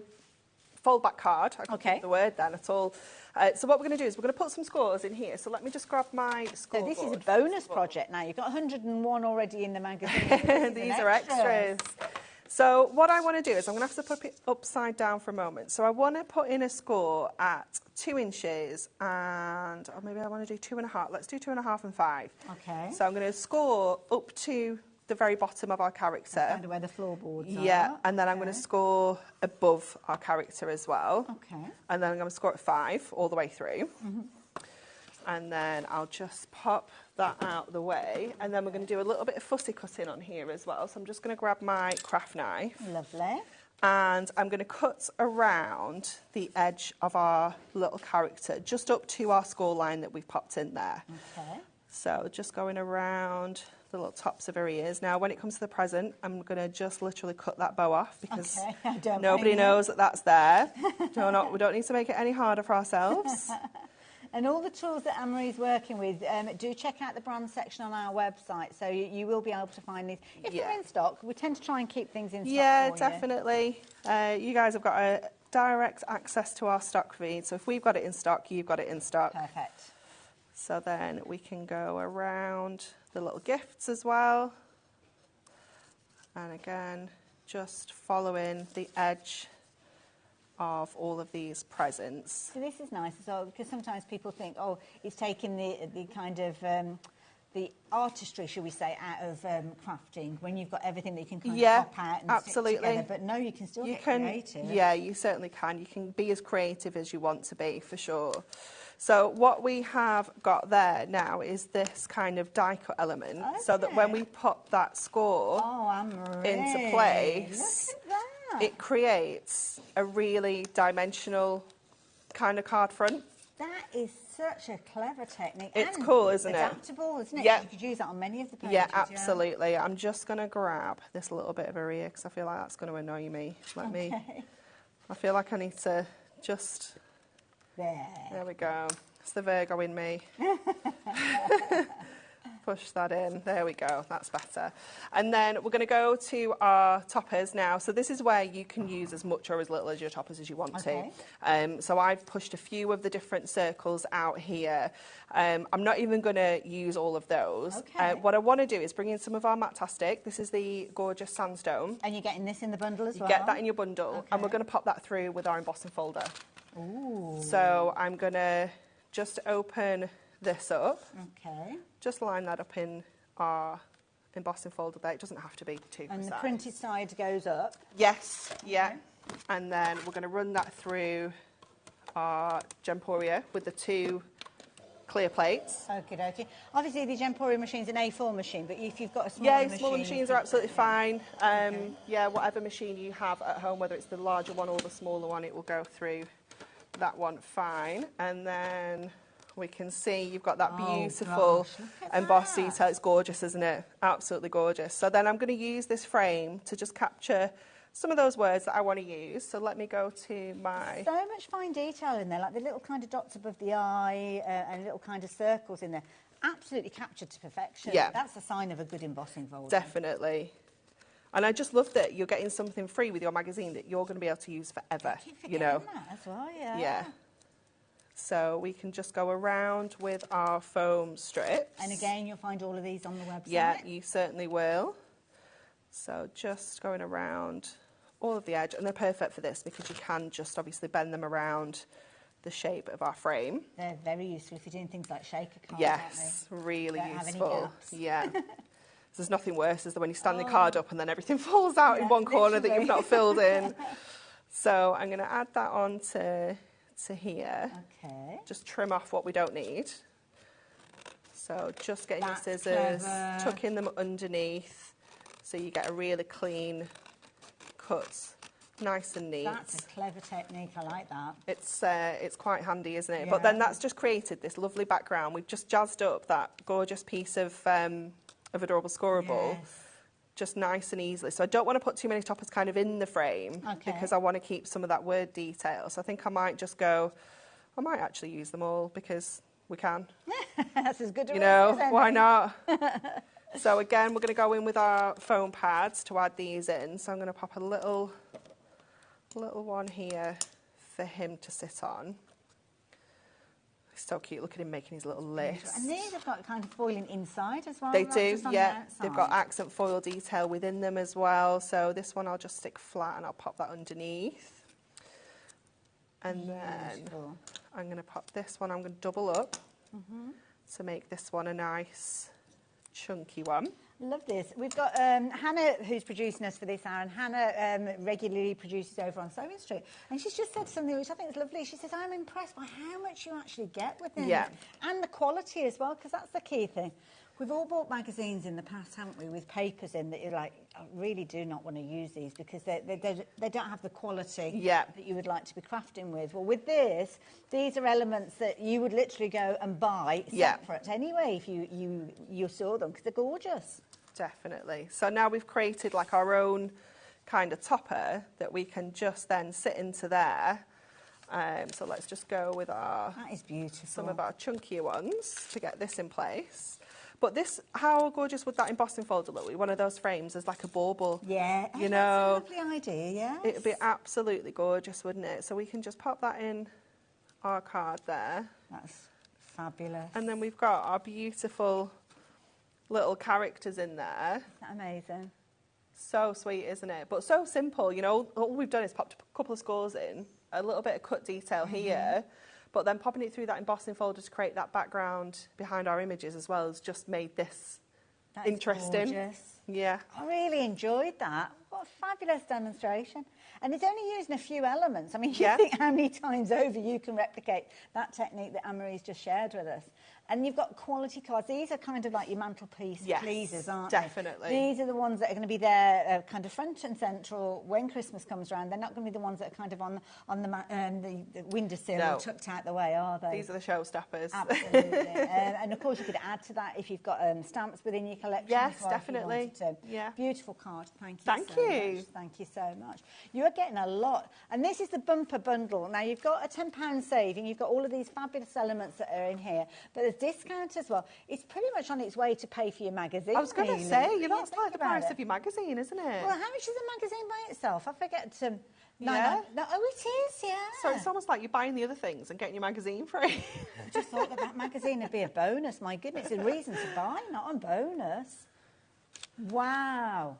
fold-back card. I can't think of the word then at all. So what we're going to do is we're going to put some scores in here. So let me just grab my scoreboard. So this is a bonus project now. You've got 101 already in the magazine. These are extras. So what I want to do is I'm going to have to put it upside down for a moment. So I want to put in a score at 2 inches and or maybe I want to do 2.5. Let's do 2.5 and 5. Okay. So I'm going to score up to the very bottom of our character. That's kind of where the floorboards are. Yeah, and then I'm going to score above our character as well. Okay. And then I'm going to score at 5 all the way through. And then I'll just pop that out the way. And then we're going to do a little bit of fussy cutting on here as well. So I'm just going to grab my craft knife. Lovely. And I'm going to cut around the edge of our little character, just up to our score line that we've popped in there. Okay. So just going around the little tops of her ears. Now, when it comes to the present, I'm going to just literally cut that bow off because nobody knows that that's there. We don't need to make it any harder for ourselves. And all the tools that Anne-Marie's working with, do check out the brand section on our website. So you will be able to find these. If they're in stock, we tend to try and keep things in stock Yeah, for definitely. You guys have got a direct access to our stock feed. So if we've got it in stock, you've got it in stock. Perfect. So then we can go around the little gifts as well. And again, just following the edge of all of these presents. So this is nice as well, because sometimes people think, oh, it's taking the kind of the artistry, shall we say, out of crafting, when you've got everything that you can kind of pop out and stick together. But no, you can still get creative. Yeah, you certainly can. You can be as creative as you want to be, for sure. So what we have got there now is this kind of die cut element, so that when we pop that score into place, it creates a really dimensional kind of card front. That is such a clever technique. It's cool, isn't it? Adaptable, isn't it? Yeah. You could use that on many of the pages. Yeah, absolutely. Yeah. I'm just going to grab this little bit of her ear because I feel like that's going to annoy me. I feel like I need to just... There we go. It's the Virgo in me. Push that in. There we go. That's better. And then we're going to go to our toppers now. So this is where you can use as much or as little as your toppers as you want to. So I've pushed a few of the different circles out here. I'm not even going to use all of those. What I want to do is bring in some of our Matastic. This is the gorgeous sandstone. And you're getting this in the bundle as well? You get that in your bundle. And we're going to pop that through with our embossing folder. Ooh. So I'm going to just open this up. Okay. Just line that up in our embossing folder there. It doesn't have to be too precise. And the printed side goes up? Yes, yeah. And then we're going to run that through our Gemporia with the 2 clear plates. Okie dokie. Obviously, the Gemporia machine's an A4 machine, but if you've got a smaller machine... Yeah, smaller machines are absolutely fine. Yeah, whatever machine you have at home, whether it's the larger one or the smaller one, it will go through that one fine. And then we can see you've got that beautiful embossed detail. It's gorgeous, isn't it? Absolutely gorgeous. So then I'm going to use this frame to just capture some of those words that I want to use. So let me go to my... So much fine detail in there, like the little kind of dots above the eye and little kind of circles in there. Absolutely captured to perfection. Yeah. That's a sign of a good embossing folder. Definitely. And I just love that you're getting something free with your magazine that you're going to be able to use forever, you know. That as well, yeah. Yeah. So we can just go around with our foam strips. And again, you'll find all of these on the website. Yeah, you certainly will. So just going around all of the edge, and they're perfect for this because you can just obviously bend them around the shape of our frame. They're very useful if you're doing things like shaker cards, yes, aren't they? really Don't have any useful. gaps. Yeah. There's nothing worse is that when you stand the card up and then everything falls out in one corner that you've not filled in. So I'm going to add that on to here. Okay. Just trim off what we don't need. So just getting your scissors, clever. tucking them underneath so you get a really clean cut, nice and neat. That's a clever technique, I like that. It's quite handy, isn't it? Yeah. But then that's just created this lovely background. We've just jazzed up that gorgeous piece of adorable scoreable. Yes. Just nice and easily. So I don't want to put too many toppers kind of in the frame because I want to keep some of that word detail. So I think I might just go, I might actually use them all because we can. That's as good as you know, why not? So again, we're going to go in with our foam pads to add these in. So I'm going to pop a little one here for him to sit on. He's so cute. Look at him making his little list. And these have got kind of foiling inside as well. They not do, just on yeah. the They've got outside. accent foil detail within them as well. So this one I'll just stick flat and I'll pop that underneath. And then I'm going to pop this one, I'm going to double up to make this one a nice chunky one. Love this. We've got Hannah, who's producing us for this hour, and Hannah regularly produces over on Sewing Street. And she's just said something which I think is lovely. She says, I'm impressed by how much you actually get with them. Yeah. And the quality as well, because that's the key thing. We've all bought magazines in the past, haven't we, with papers in that you're like, I really do not want to use these because they don't have the quality that you would like to be crafting with. Well, with this, these are elements that you would literally go and buy separate anyway if you saw them because they're gorgeous. Definitely. So now we've created like our own kind of topper that we can just then sit into there. So let's just go with that is beautiful. Some of our chunkier ones to get this in place. But this, how gorgeous would that embossing folder look? One of those frames as like a bauble. Yeah, you know, that's a lovely idea. Yeah, it'd be absolutely gorgeous, wouldn't it? So we can just pop that in our card there. That's fabulous. And then we've got our beautiful little characters in there. Isn't that amazing? So sweet, isn't it? But so simple. You know, all we've done is popped a couple of scores in, a little bit of cut detail here. But then popping it through that embossing folder to create that background behind our images as well has just made this interesting. Gorgeous. Yeah. I really enjoyed that. What a fabulous demonstration. And it's only using a few elements. I mean, you think how many times over you can replicate that technique that Anne-Marie's just shared with us. And you've got quality cards. These are kind of like your mantelpiece pleasers, aren't definitely. they? These are the ones that are going to be there kind of front and central when Christmas comes around. They're not going to be the ones that are kind of on the windowsill tucked out the way, are they? These are the showstoppers. Absolutely. And of course, you could add to that if you've got stamps within your collection. Yes, as well, definitely. Yeah. Beautiful card. Thank you. Thank so you. Much. Thank you so much. You are getting a lot. And this is the bumper bundle. Now, you've got a £10 saving. You've got all of these fabulous elements that are in here. But there's discount as well. It's pretty much on its way to pay for your magazine. I was going to say, that's like the price it. of your magazine, isn't it? Well, how much is a magazine by itself? I forget to... No, oh, it is, yeah. So it's almost like you're buying the other things and getting your magazine free. I just thought that magazine would be a bonus. My goodness, a reason to buy, not a bonus. Wow.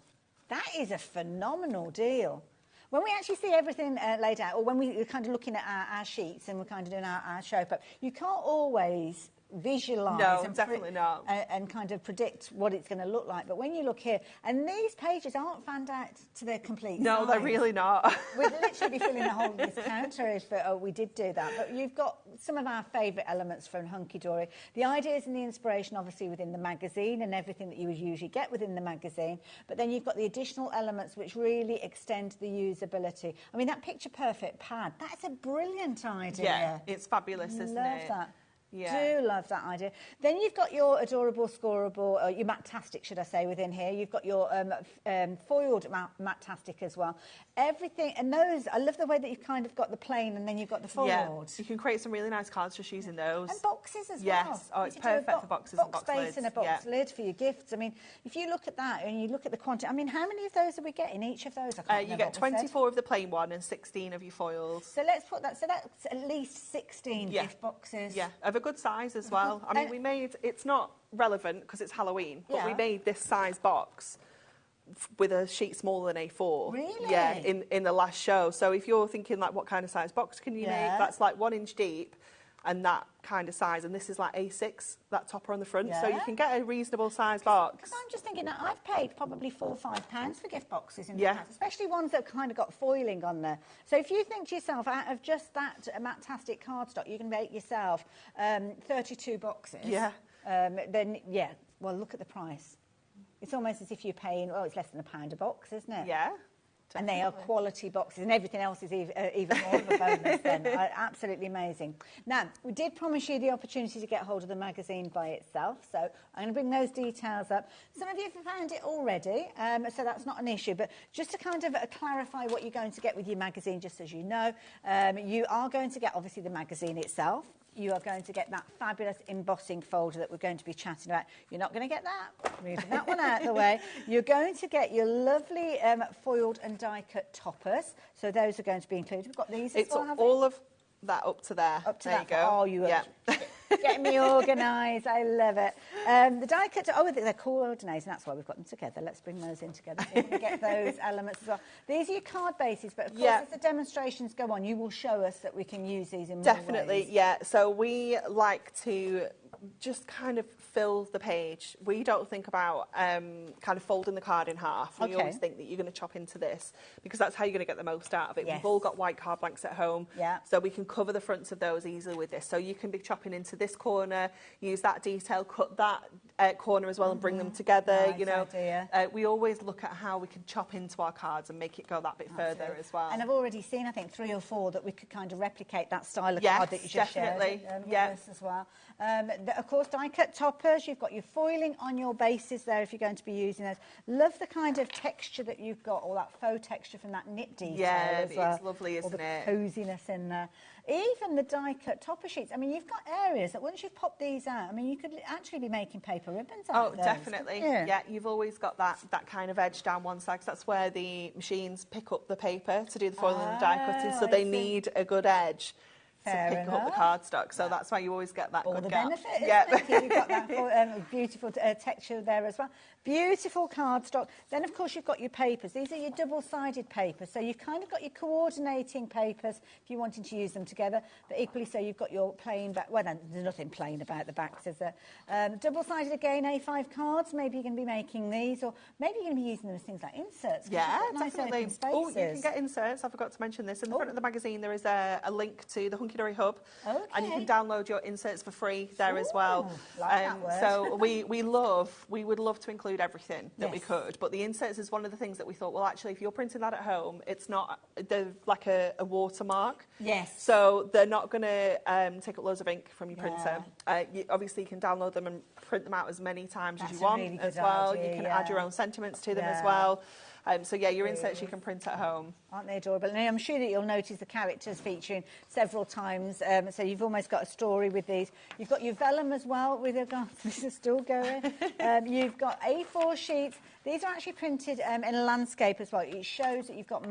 That is a phenomenal deal. When we actually see everything laid out, or when we're kind of looking at our sheets and we're kind of doing our show prep, you can't always visualise definitely not. And kind of predict what it's going to look like. But when you look here, and these pages aren't fanned out to their complete No, size. they're really not. We'd literally be filling the whole of this counter if we did do that. But you've got some of our favourite elements from Hunky Dory. The ideas and the inspiration, obviously, within the magazine and everything that you would usually get within the magazine. But then you've got the additional elements which really extend the usability. I mean, that picture-perfect pad, that's a brilliant idea. Yeah, it's fabulous, isn't it? Love that. do love that idea. Then you've got your adorable scoreable, your Matastic, should I say, within here. You've got your foiled Matastic as well. Everything, and those, I love the way that you've kind of got the plain and then you've got the foiled. Yeah, you can create some really nice cards just using those. And boxes as well. Yes, oh, it's perfect for boxes and box space lids. and a box lid for your gifts. I mean, if you look at that and you look at the quantity, I mean, how many of those are we getting? Each of those? I can't you get 24 of the plain one and 16 of your foils. So let's put that, so that's at least 16 gift boxes. Yeah, of a good size as well. I mean, we made, it's not relevant because it's Halloween, but we made this size box with a sheet smaller than A4. Really? Yeah, in the last show. So if you're thinking like what kind of size box can you make, that's like 1 inch deep and that kind of size, and this is like A6, that topper on the front, so you can get a reasonable size box. Because I'm just thinking that I've paid probably £4 or £5 for gift boxes in the past, especially ones that kind of got foiling on there. So if you think to yourself, out of just that Matastic cardstock, you can make yourself 32 boxes. Yeah. Then, well, look at the price. It's almost as if you're paying, it's less than £1 a box, isn't it? Yeah. And they are quality boxes, and everything else is even more of a bonus then. Absolutely amazing. Now, we did promise you the opportunity to get hold of the magazine by itself, so I'm going to bring those details up. Some of you have found it already, so that's not an issue, but just to kind of clarify what you're going to get with your magazine, just as you know, you are going to get, obviously, the magazine itself. You are going to get that fabulous embossing folder that we're going to be chatting about. You're not going to get that. Moving that one out of the way. You're going to get your lovely foiled and die-cut toppers. So those are going to be included. We've got these as well, have we? All of that up to there. Up to there that. You go. Oh, you are getting me organised. I love it. The die-cut, they're coordinated, and that's why we've got them together. Let's bring those in together so you can get those elements as well. These are your card bases, but of course, as the demonstrations go on, you will show us that we can use these in more ways. Yeah. So we like to just kind of fill the page. We don't think about kind of folding the card in half. We always think that you're going to chop into this because that's how you're going to get the most out of it. We've all got white card blanks at home, so we can cover the fronts of those easily with this. So you can be chopping into this corner, use that detail, cut that corner as well and bring them together. Nice you know, idea. We always look at how we can chop into our cards and make it go that bit further as well. And I've already seen, I think, 3 or 4 that we could kind of replicate that style of card that you just shared with us as well. Of course, die-cut toppers, you've got your foiling on your bases there if you're going to be using those. Love the kind of texture that you've got, all that faux texture from that knit detail as well. It's lovely, isn't it? All the coziness in there. Even the die-cut topper sheets, I mean, you've got areas that once you've popped these out, I mean, you could actually be making paper ribbons out of those. Definitely. Yeah, you've always got that kind of edge down one side, 'cause that's where the machines pick up the paper to do the foiling and die cutting, so they need a good edge to pick up the cardstock, so that's why you always get that good gap. Benefit, isn't it? You've got that beautiful texture there as well. Beautiful cardstock. Then, of course, you've got your papers. These are your double-sided papers, so you've kind of got your coordinating papers if you're wanting to use them together, but equally so you've got your plain back. Well, there's nothing plain about the backs, is there? Double-sided again, A5 cards. Maybe you're going to be making these, or maybe you're going to be using them as things like inserts. Yeah, nice definitely. Oh, you can get inserts. I forgot to mention this. In the front of the magazine, there is a link to the Hunky Dory Hub, and you can download your inserts for free there as well. Like that word. So we would love to include everything that we could, but the inserts is one of the things that we thought, well, actually, if you're printing that at home, it's not, they're like a watermark. Yes. So they're not going to take up loads of ink from your printer. Obviously, you can download them and print them out as many times as you want as well. Idea, you can add your own sentiments to them as well. So yeah, your inserts you can print at home. Aren't they adorable? And I'm sure that you'll notice the characters featuring several times. So you've almost got a story with these. You've got your vellum as well with your guns. This is still going. You've got A4 sheets. These are actually printed in a landscape as well. It shows that you've got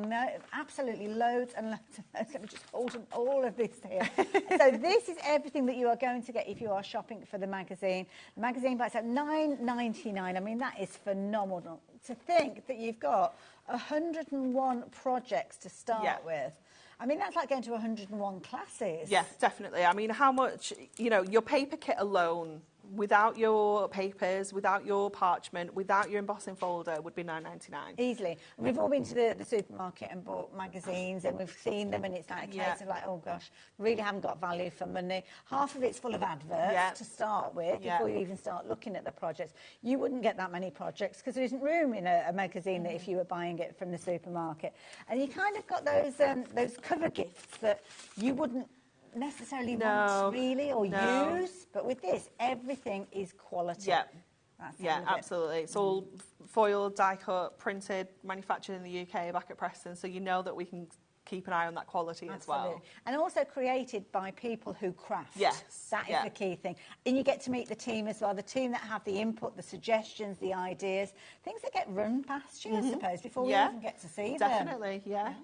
absolutely loads and loads and loads. Let me just hold all of this here. So this is everything that you are going to get if you are shopping for the magazine. The magazine by itself, £9.99. I mean, that is phenomenal. To think that you've got 101 projects to start with. I mean, that's like going to 101 classes. Yeah, definitely. I mean, how much, your paper kit alone, without your papers, without your parchment, without your embossing folder, would be £9.99. Easily. And we've all been to the supermarket and bought magazines, and we've seen them, and it's like a case of like, oh gosh, really haven't got value for money. Half of it's full of adverts to start with before you even start looking at the projects. You wouldn't get that many projects because there isn't room in a magazine that if you were buying it from the supermarket. And you kind of got those cover gifts that you wouldn't necessarily want really or use, but with this, everything is quality. Yeah. That's absolutely. It's all foiled, die cut, printed, manufactured in the UK back at Preston, so you know that we can keep an eye on that quality as well. And also created by people who craft. Yes. That is the key thing. And you get to meet the team as well, the team that have the input, the suggestions, the ideas, things that get run past you, I suppose, before we even get to see them. Definitely, yeah.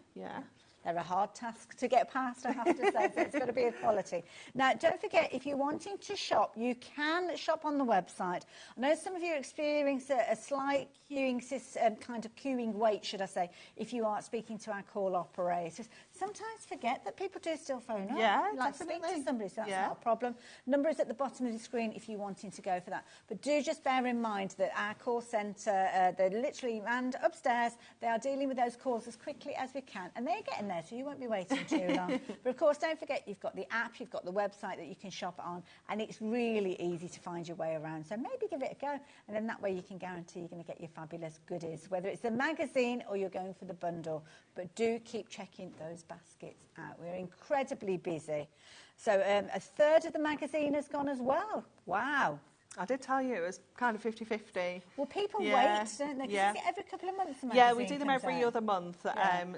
They're a hard task to get past, I have to say, so it's got to be a quality. Now, don't forget, if you're wanting to shop, you can shop on the website. I know some of you experience a slight queuing wait, should I say, if you are speaking to our call operators. Sometimes forget that people do still phone up. Yeah, like definitely. speak to somebody, so that's not a problem. Number is at the bottom of the screen if you're wanting to go for that. But do just bear in mind that our call centre, they're literally manned upstairs. They are dealing with those calls as quickly as we can, and they're getting there, so you won't be waiting too long. But of course, don't forget, you've got the app, you've got the website that you can shop on, and it's really easy to find your way around. So maybe give it a go, and then that way you can guarantee you're going to get your fabulous goodies, whether it's the magazine or you're going for the bundle. But do keep checking those baskets out. We're incredibly busy. So a third of the magazine has gone as well. Wow. I did tell you it was kind of 50-50. Well, people wait, don't they? Because you get every couple of months. Yeah, we do them every other month.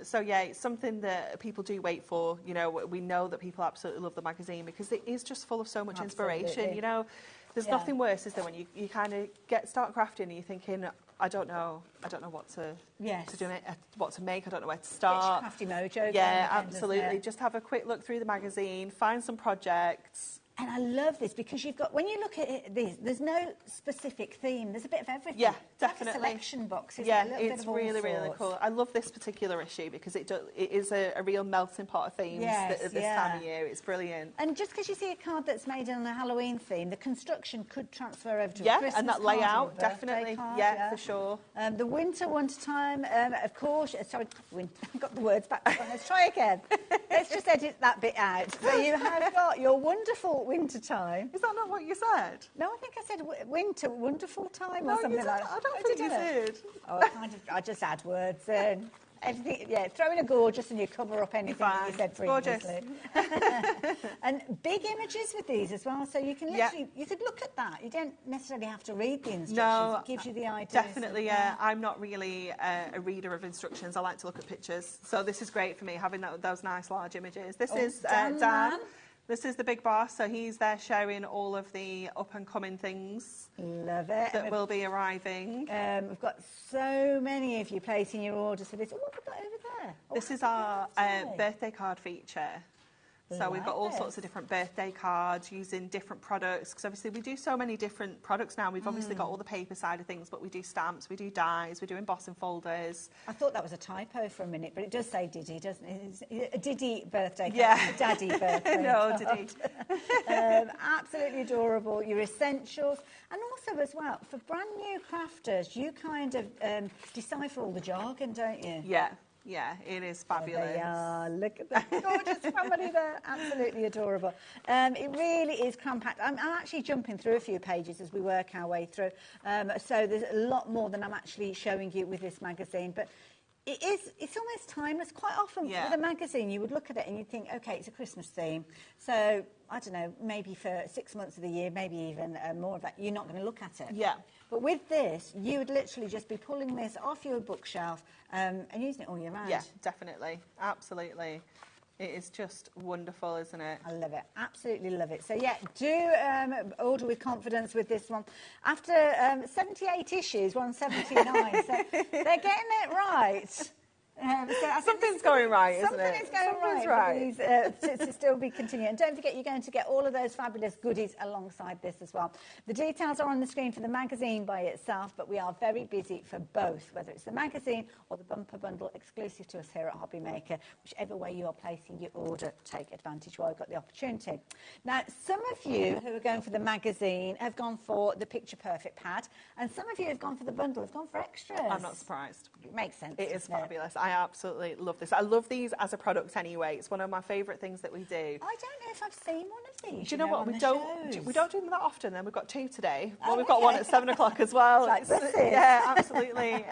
So it's something that people do wait for. You know, we know that people absolutely love the magazine because it is just full of so much inspiration. You know, there's nothing worse, is there, when you kind of start crafting and you're thinking, I don't know what to do, what to make. I don't know where to start. Crafty mojo. Yeah, absolutely. Just have a quick look through the magazine, find some projects. And I love this because you've got, when you look at there's no specific theme. There's a bit of everything. Yeah, Like definitely. a selection box, isn't yeah, it? it's really, really cool. I love this particular issue because it is a real melting pot of themes at this time of year. It's brilliant. And just because you see a card that's made on a Halloween theme, the construction could transfer over to a Christmas and that card layout, or a definitely. Card, for sure. The winter time, of course. Sorry, I got the words back. Let's try again. Let's just edit that bit out. So you have got your wonderful winter time. Is that not what you said? No, I think I said winter, wonderful time or No, something you like didn't. that. I don't think you did. Oh, I just add words in. Everything, throw in a gorgeous and you cover up anything that you said previously. And big images with these as well, so you can literally, you could look at that. You don't necessarily have to read the instructions. No, it gives you the idea. Definitely, I'm not really a reader of instructions. I like to look at pictures. So this is great for me, having those nice large images. This is Dan. This is the big boss, so he's there showing all of the up-and-coming things. Love it. That will be arriving. We've got so many of you placing your orders for this. Oh, what have we got over there? This is our birthday card feature. So we've got all sorts of different birthday cards using different products, because obviously we do so many different products now. We've obviously got all the paper side of things, but we do stamps, we do dies, we do embossing folders. I thought that was a typo for a minute, but it does say Diddy, doesn't it? A Diddy birthday card. Yeah. A daddy birthday No, card. Diddy. Absolutely adorable. Your essentials. And also as well, for brand new crafters, you kind of decipher all the jargon, don't you? Yeah, it is fabulous. There they are. Look at that gorgeous family there. Absolutely adorable. It really is cram-packed. I'm actually jumping through a few pages as we work our way through. So there's a lot more than I'm actually showing you with this magazine. But it's almost timeless. Quite often with a magazine, you would look at it and you'd think, OK, it's a Christmas theme. So, I don't know, maybe for 6 months of the year, maybe even more of that, you're not going to look at it. Yeah. But with this, you would literally just be pulling this off your bookshelf and using it all year round. Yeah, definitely. Absolutely. It is just wonderful, isn't it? I love it. Absolutely love it. So, yeah, do order with confidence with this one. After 78 issues, we're on 79. So they're getting it right. Something's going right, isn't it? Something's going right. To still be continuing. And don't forget, you're going to get all of those fabulous goodies alongside this as well. The details are on the screen for the magazine by itself, but we are very busy for both, whether it's the magazine or the bumper bundle exclusive to us here at HobbyMaker. Whichever way you are placing your order, take advantage while you've got the opportunity. Now, some of you who are going for the magazine have gone for the Picture Perfect pad, and some of you have gone for the bundle, have gone for extras. I'm not surprised. It makes sense. It is fabulous. I absolutely love this. I love these as a product anyway. It's one of my favourite things that we do. I don't know if I've seen one of these. Do you know what? We don't do them that often, and we've got 2 today. Well, Oh, we've got one at 7 o'clock as well. Like buses. Yeah, absolutely.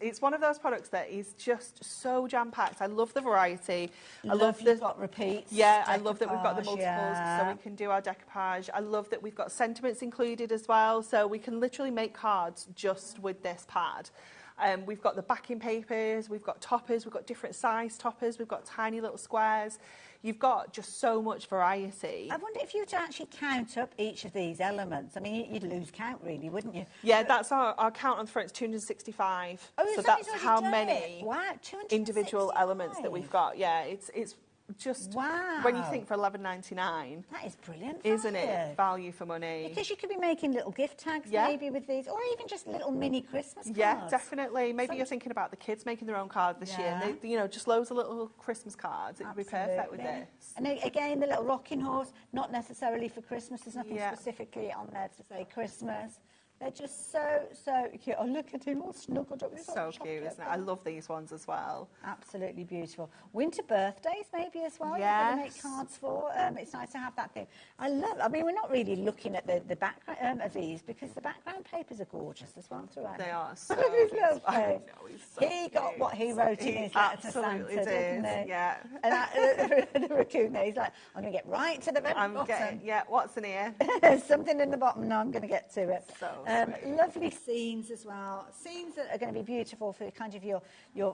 It's one of those products that is just so jam-packed. I love the variety. I love you've got repeats. Yeah, I love that we've got the multiples, yeah. so we can do our decoupage. I love that we've got sentiments included as well, so we can literally make cards just with this pad. We've got the backing papers, we've got toppers, we've got different size toppers, we've got tiny little squares. You've got just so much variety. I wonder if you were to actually count up each of these elements. I mean, you'd lose count, really, wouldn't you? Yeah, that's our count on the front. It's 265. Oh, so that's how many individual individual elements that we've got. Yeah, it's just when you think for $11.99, that is brilliant, isn't it? Value for money. Because you could be making little gift tags maybe with these, or even just little mini Christmas cards. Yeah, definitely. Maybe you're thinking about the kids making their own card this year. And they, just loads of little Christmas cards. It would be perfect with this. And again, the little rocking horse, not necessarily for Christmas. There's nothing specifically on there to say Christmas. They're just so cute. Oh, look at him all snuggled up. So cute, isn't it? I love these ones as well. Absolutely beautiful. Winter birthdays maybe as well. Yes. You can make cards for. It's nice to have that thing. I mean, we're not really looking at the background of these because the background papers are gorgeous as well throughout. They are so cute. I know, he's so He got what he wrote in his letter to Santa, didn't he? Yeah. And the raccoon there, he's like, I'm going to get right to the very bottom. What's in here? Something in the bottom, now I'm going to get to it. So lovely scenes as well. Scenes that are going to be beautiful for kind of your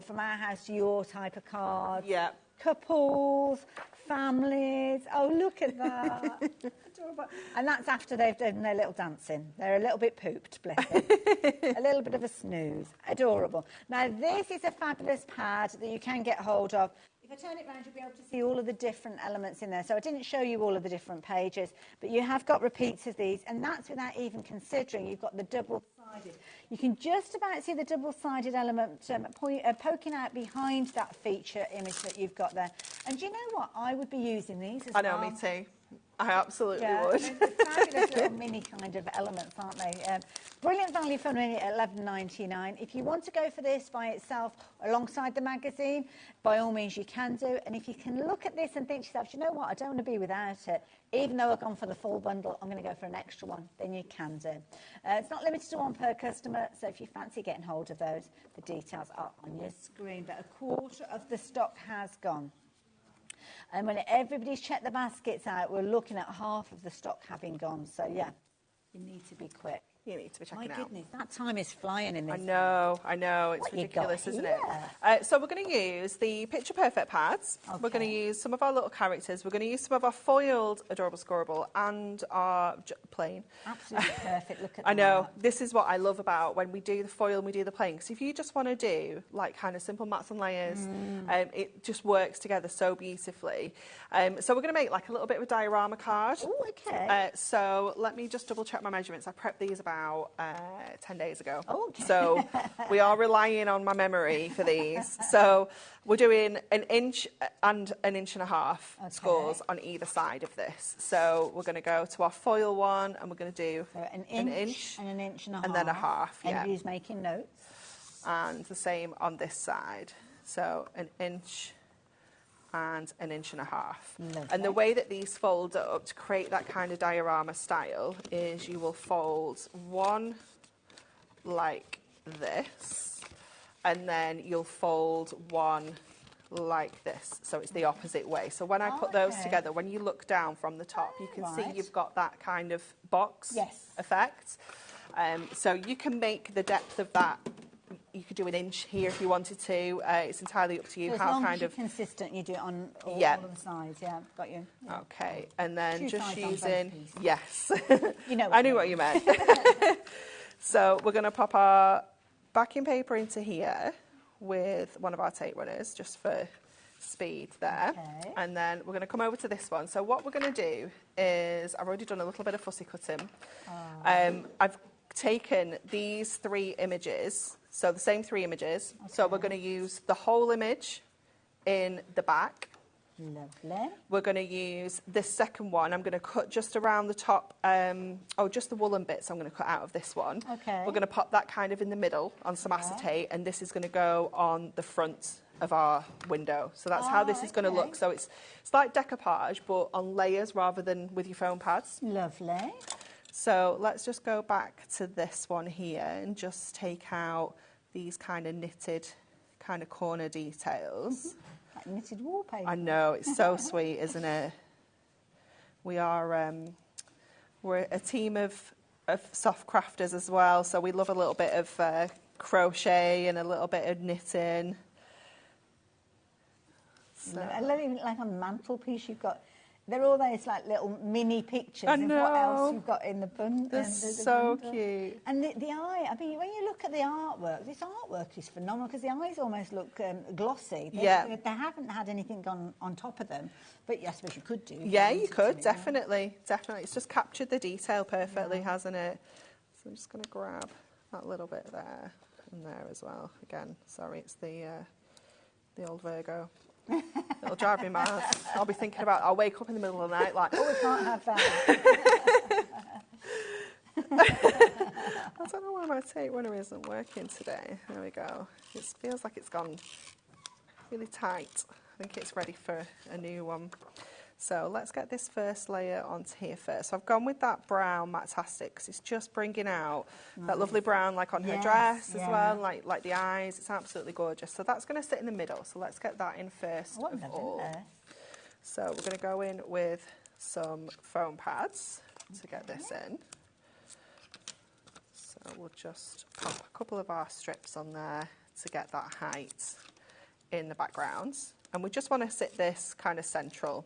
from our house to your type of cards. Yeah. Couples, families. Oh, look at that. Adorable. And that's after they've done their little dancing. They're a little bit pooped, bless them. A little bit of a snooze. Adorable. Now, this is a fabulous pad that you can get hold of. If I turn it around, you'll be able to see all of the different elements in there. So I didn't show you all of the different pages, but you have got repeats of these, and that's without even considering you've got the double-sided. You can just about see the double-sided element poking out behind that feature image that you've got there. And do you know what? I would be using these as well. I know, me too. I absolutely would. They're fabulous little mini kind of elements, aren't they? Brilliant value for money at $11.99. If you want to go for this by itself alongside the magazine, by all means you can do. And if you can look at this and think to yourself, you know what, I don't want to be without it. Even though I've gone for the full bundle, I'm going to go for an extra one. Then you can do. It's not limited to one per customer, so if you fancy getting hold of those, the details are on your screen. But a quarter of the stock has gone. And when everybody's checked the baskets out, we're looking at half of the stock having gone. So, yeah, you need to be quick. You need to be checking out. My goodness, that time is flying in this. I know. It's ridiculous, isn't it? So we're going to use the Picture Perfect pads. Okay. We're going to use some of our little characters. We're going to use some of our foiled Adorable Scoreable and our plain. Absolutely perfect. Look at that. I know. This is what I love about when we do the foil and we do the plain. Because if you just want to do like kind of simple mats and layers, it just works together so beautifully. So we're going to make like a little bit of a diorama card. Oh, okay. So let me just double check my measurements. I prepped these about 10 days ago. Oh, okay. So we are relying on my memory for these. So we're doing 1 inch and 1.5 inches scores on either side of this. So we're going to go to our foil one and we're going to do an inch and 1.5 inches. And then a half. Yeah. Anybody's making notes. And the same on this side. So 1 inch and 1.5 inches. Lovely. And the way that these fold up to create that kind of diorama style is you will fold one like this, and then you'll fold one like this. So it's the opposite way. So when I put those together, when you look down from the top, you can see you've got that kind of box effect. So you can make the depth of that. You could do 1 inch here if you wanted to. It's entirely up to you. So how as long kind as you're of consistent, you do it on all of the sides. Yeah, got you. Yeah. Okay, and then Two just sides on using both yes. You know. I knew what you meant. So we're going to pop our backing paper into here with one of our tape runners just for speed there. Okay. And then we're going to come over to this one. So what we're going to do is I've already done a little bit of fussy cutting. I've taken these 3 images. So the same 3 images. Okay. So we're going to use the whole image in the back. Lovely. We're going to use this second one. I'm going to cut just around the top, just the woolen bits I'm going to cut out of this one. Okay. We're going to pop that kind of in the middle on some acetate, and this is going to go on the front of our window. So that's how this is going to look. So it's like decoupage, but on layers rather than with your foam pads. Lovely. So let's just go back to this one here and just take out these kind of knitted kind of corner details. Like knitted wallpaper. I know, it's so sweet, isn't it? We are, we're a team of soft crafters as well, so we love a little bit of crochet and a little bit of knitting. So. I love it, like on the mantelpiece you've got, they're all those like little mini pictures I of know. what else you've got in the bundle. They're so cute. And the eye, I mean, when you look at the artwork, this artwork is phenomenal because the eyes almost look glossy. They haven't had anything gone on top of them, but I suppose you could do. Yeah, you could, definitely. Definitely. It's just captured the detail perfectly, hasn't it? So I'm just going to grab that little bit there and there as well. Again, sorry, it's the old Virgo. It'll drive me mad. I'll be thinking about, I'll wake up in the middle of the night like, oh, we can't have that. I don't know why my tape runner isn't working today. There we go. It feels like it's gone really tight. I think it's ready for a new one. So let's get this first layer onto here first. So I've gone with that brown Matastic because it's just bringing out that lovely brown like on her dress as well, like the eyes. It's absolutely gorgeous. So that's going to sit in the middle. So let's get that in first of all. So we're going to go in with some foam pads to get this in. So we'll just pop a couple of our strips on there to get that height in the background. And we just want to sit this kind of central.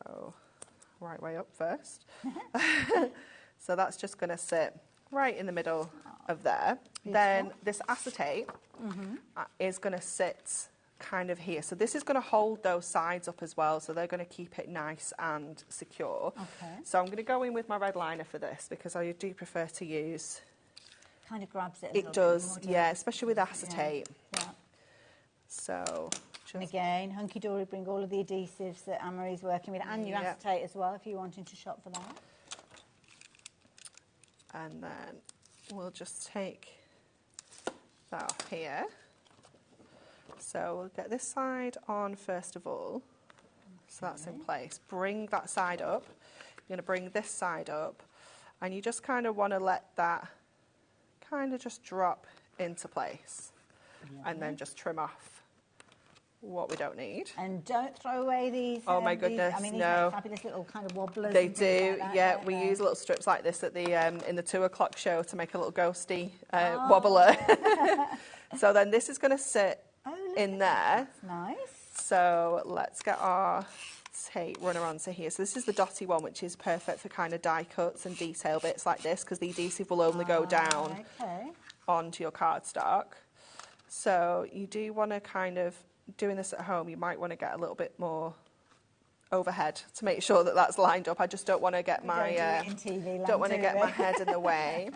So, right way up first. So that's just going to sit right in the middle of there. Beautiful. Then this acetate is going to sit kind of here. So this is going to hold those sides up as well. So they're going to keep it nice and secure. Okay. So I'm going to go in with my red liner for this because I do prefer to use... Kind of grabs it a little bit more. It does, yeah, especially with acetate. Yeah. So... And again, Hunky Dory bring all of the adhesives that Anne-Marie's working with and your acetate as well if you're wanting to shop for that. And then we'll just take that off here. So we'll get this side on first of all. So that's in place. Bring that side up. You're going to bring this side up. And you just kind of want to let that kind of just drop into place. And then just trim off what we don't need. And don't throw away these. Oh my goodness, these, I mean, these no. fabulous little kind of wobblers. They do, like that, yeah. We use little strips like this at the in the 2 o'clock show to make a little ghosty wobbler. So then this is going to sit in there. That's nice. So let's get our tape runner onto here. So this is the dotty one, which is perfect for kind of die cuts and detail bits like this because the adhesive will only go down onto your cardstock. So you do want to kind of, doing this at home, you might want to get a little bit more overhead to make sure that that's lined up. I just don't want to get my don't want to get my head in the way.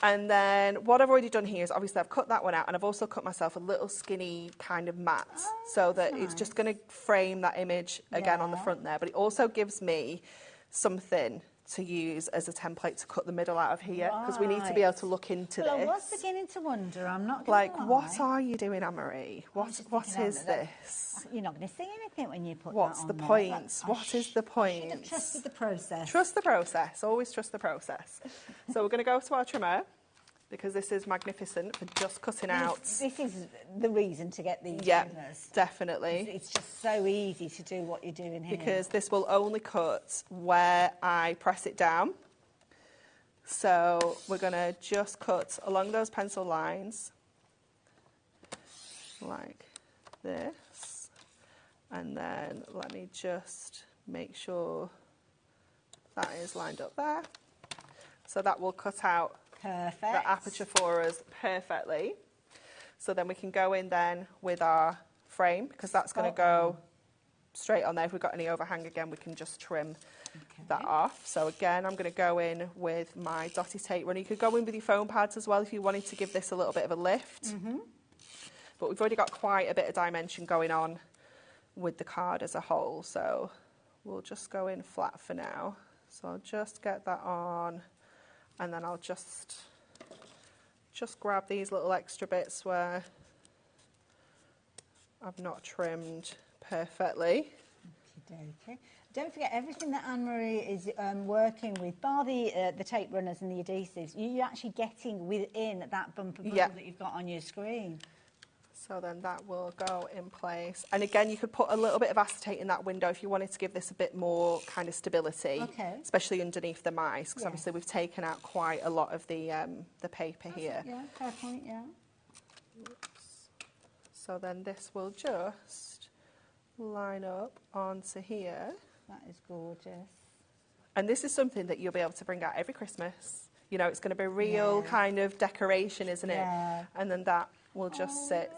And then what I've already done here is obviously I've cut that one out and I've also cut myself a little skinny kind of mat so that it's just going to frame that image again on the front there. But it also gives me something to use as a template to cut the middle out of here because we need to be able to look into this. I was beginning to wonder, I'm not going to lie. What are you doing, Anne-Marie? What is this? You're not going to see anything when you put What's that on the point? There. What is the point? I should have trusted the process. Trust the process. Always trust the process. So we're going to go to our trimmer because this is magnificent for just cutting out. This is the reason to get these trimmers. Definitely. It's just so easy to do what you're doing here. Because this will only cut where I press it down. So we're going to just cut along those pencil lines like this. And then let me just make sure that is lined up there. So that will cut out the aperture for us perfectly. So then we can go in then with our frame because that's going to go straight on there. If we've got any overhang again, we can just trim that off. So again, I'm going to go in with my dotty tape runner. You could go in with your foam pads as well if you wanted to give this a little bit of a lift. but we've already got quite a bit of dimension going on with the card as a whole, so we'll just go in flat for now. So I'll just get that on, and then I'll just grab these little extra bits where I've not trimmed perfectly. Okay. Don't forget, everything that Anne-Marie is working with, bar the tape runners and the adhesives, you're actually getting within that bumper bundle that you've got on your screen. So then that will go in place. And again, you could put a little bit of acetate in that window if you wanted to give this a bit more kind of stability, especially underneath the mice, because obviously we've taken out quite a lot of the paper here. Yeah, fair point, yeah. Oops. So then this will just line up onto here. That is gorgeous. And this is something that you'll be able to bring out every Christmas. You know, it's going to be real kind of decoration, isn't it? And then that will just sit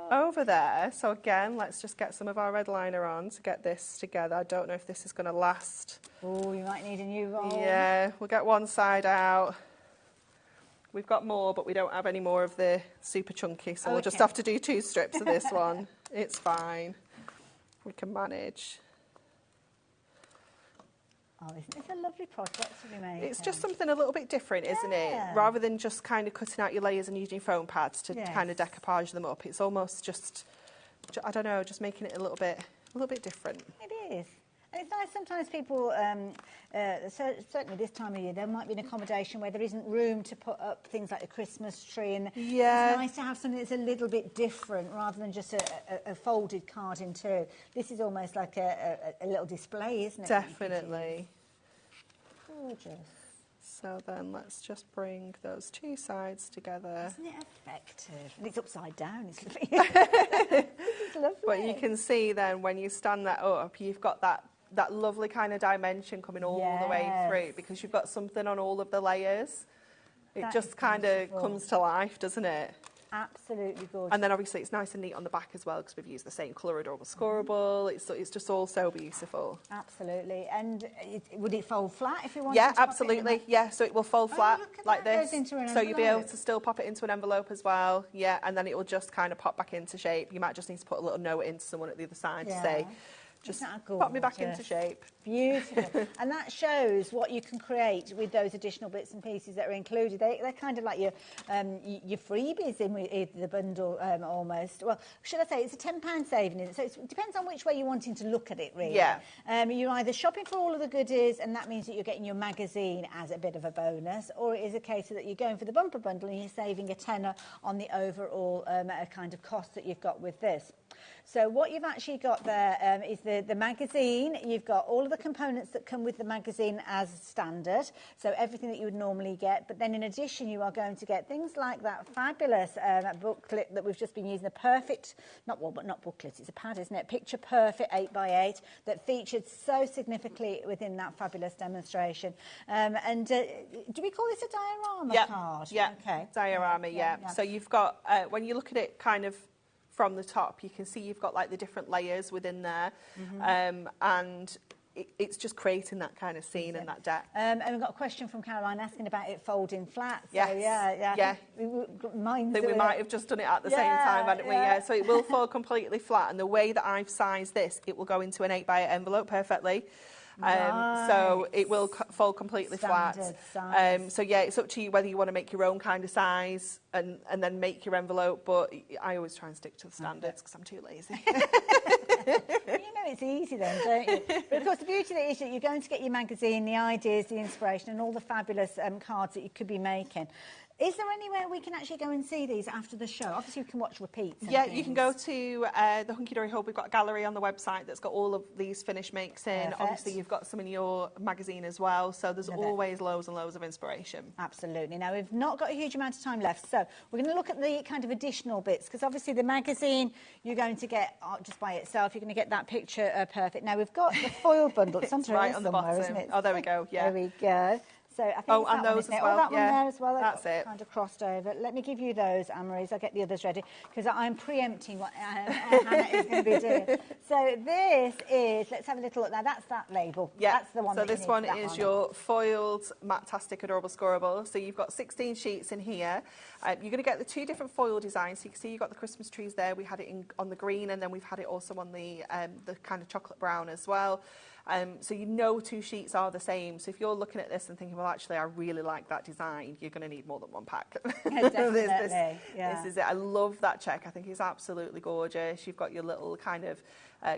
over there. So again, let's just get some of our red liner on to get this together. I don't know if this is going to last. Oh, you might need a new roll. Yeah, we'll get one side out. We've got more, but we don't have any more of the super chunky, so we'll just have to do 2 strips of this one. It's fine. We can manage. Oh, isn't this a lovely project to be made? It's just something a little bit different, isn't it? Rather than just kind of cutting out your layers and using foam pads to kind of decoupage them up, it's almost just, I don't know, just making it a little bit different. It is. And it's nice sometimes people, certainly this time of year, there might be an accommodation where there isn't room to put up things like a Christmas tree, and it's nice to have something that's a little bit different rather than just a folded card in two. This is almost like a little display, isn't it? Definitely. Gorgeous. So then let's just bring those 2 sides together. Isn't it effective? And it's upside down. It's lovely. It's lovely. But you can see then when you stand that up, you've got that lovely kind of dimension coming all the way through, because you've got something on all of the layers. It just kind of comes to life, doesn't it? Absolutely gorgeous. And then obviously it's nice and neat on the back as well, because we've used the same colour adorable scoreable. It's just all so beautiful. Absolutely. And would it fold flat if you wanted to? Yeah, absolutely. Yeah, so it will fold flat like this. So you'll be able to still pop it into an envelope as well. Yeah, and then it will just kind of pop back into shape. You might just need to put a little note into someone at the other side to say, just pop me back into shape. Beautiful. And that shows what you can create with those additional bits and pieces that are included. They're kind of like your freebies in the bundle almost. Well, should I say it's a £10 saving, isn't it? So it depends on which way you're wanting to look at it, really. Yeah. You're either shopping for all of the goodies, and that means that you're getting your magazine as a bit of a bonus, or it is a case that you're going for the bumper bundle and you're saving a tenner on the overall kind of cost that you've got with this. So what you've actually got there is the magazine. You've got all of the components that come with the magazine as standard, so everything that you would normally get. But then in addition, you are going to get things like that fabulous booklet that we've just been using, the perfect, not booklet, it's a pad, isn't it? Picture Perfect 8x8 that featured so significantly within that fabulous demonstration. Do we call this a diorama card? Yeah, okay. Diorama, yeah. So you've got, when you look at it kind of from the top, you can see you've got like the different layers within there, and it's just creating that kind of scene and that depth. And we've got a question from Caroline asking about it folding flat. So yes. We might have just done it at the same time, hadn't we? Yeah. So it will fold completely flat, and the way that I've sized this, it will go into an 8x8 envelope perfectly. So it will fold completely flat. So yeah, it's up to you whether you want to make your own kind of size and then make your envelope, but I always try and stick to the standards because I'm too lazy. You know it's easy then, don't you? But of course the beauty of it is that you're going to get your magazine, the ideas, the inspiration and all the fabulous cards that you could be making. Is there anywhere we can actually go and see these after the show? Obviously, we can watch repeats. Yeah, you can go to the Hunky Dory Hub. We've got a gallery on the website that's got all of these finished makes in. Perfect. Obviously, you've got some in your magazine as well. So there's always loads and loads of inspiration. Absolutely. Now, we've not got a huge amount of time left. So we're going to look at the kind of additional bits, because obviously the magazine you're going to get just by itself. You're going to get that picture perfect. Now, we've got the foil bundle. It's right on the bottom, isn't it? Oh, there we go. Yeah. There we go. So I think Oh, it's and that one, those isn't as it? well, Oh, that yeah. one there as well. That's it. Kind of crossed over. Let me give you those, Anne-Marie, I'll get the others ready, because I'm preempting what Hannah is going to be doing. So this is, let's have a little look now. That's that label. Yeah. That's the one. So that you this need one for that is your foiled Matastic Adorable Scoreable. So you've got 16 sheets in here. You're going to get the 2 different foil designs. So you can see you've got the Christmas trees there. We had it on the green, and then we've had it also on the kind of chocolate brown as well. So you know 2 sheets are the same. So if you're looking at this and thinking, well, actually, I really like that design, you're going to need more than one pack. Definitely. This is it. I love that check. I think it's absolutely gorgeous. You've got your little kind of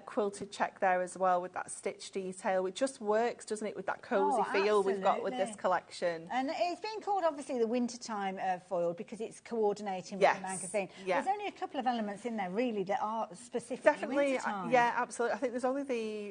quilted check there as well with that stitch detail. It just works, doesn't it, with that cosy feel we've got with this collection. And it's been called, obviously, the wintertime foil because it's coordinating with the magazine. Yeah. There's only a couple of elements in there, really, that are specific Definitely, wintertime. yeah, absolutely. I think there's only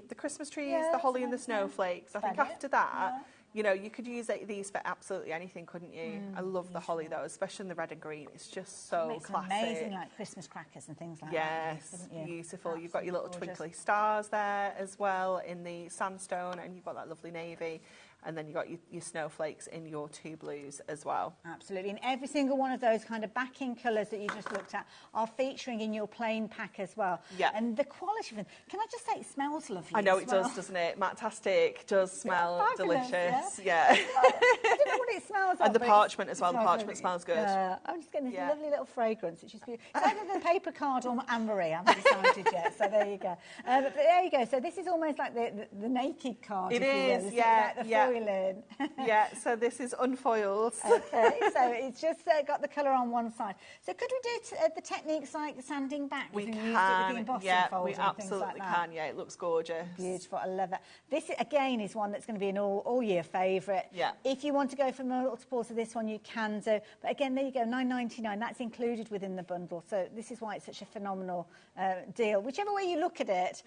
the Christmas trees, the holly and the snowflakes. I think after that, you know, you could use these for absolutely anything, couldn't you? I love the holly, though, especially in the red and green. It's just so classic. Amazing, like Christmas crackers and things like that. Yes, beautiful. You've got your little twinkly stars there as well in the sandstone, and you've got that lovely navy. And then you've got your snowflakes in your 2 blues as well. Absolutely. And every single one of those kind of backing colours that you just looked at are featuring in your plain pack as well. Yeah. And the quality of them, can I just say, it smells lovely. I know it does, doesn't it? Matastic does smell delicious. Yeah. I don't know what it smells like. And the parchment as well. The parchment smells good. I'm just getting this lovely little fragrance, which is beautiful. It's either the paper card or Anne-Marie. I haven't decided yet, so there you go. But there you go. So this is almost like the naked card. It is, yeah. Yeah, so this is unfoiled. Okay, so it's just got the colour on one side. So could we do the techniques like sanding back? We can. We absolutely can. Yeah, it looks gorgeous. Beautiful, I love it. This again is one that's going to be an all year favourite. Yeah. If you want to go for multiples of this one, you can do. But again, there you go, $9.99. That's included within the bundle. So this is why it's such a phenomenal deal. Whichever way you look at it,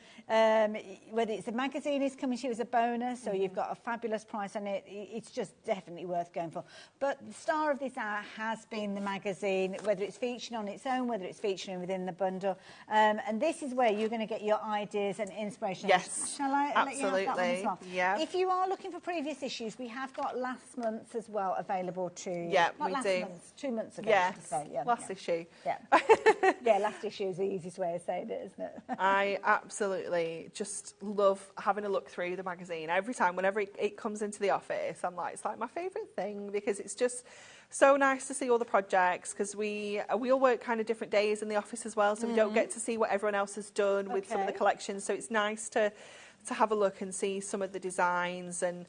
whether it's the magazine is coming to you as a bonus, or you've got a fabulous price on it. It's just definitely worth going for. But the star of this hour has been the magazine, whether it's featuring on its own, whether it's featuring within the bundle. And this is where you're going to get your ideas and inspiration. Yes, shall I absolutely. let you have that one as well? Yeah. If you are looking for previous issues, we have got last month's as well available too. Yeah, Not we last do. Month's, 2 months ago. Yes, say. Yeah, last issue. Yeah, yeah, last issue is the easiest way of saying it, isn't it? I absolutely just love having a look through the magazine every time. Whenever it comes into the office, I'm like, it's like my favourite thing because it's just so nice to see all the projects because we all work kind of different days in the office as well, so we don't get to see what everyone else has done with some of the collections. So it's nice to have a look and see some of the designs and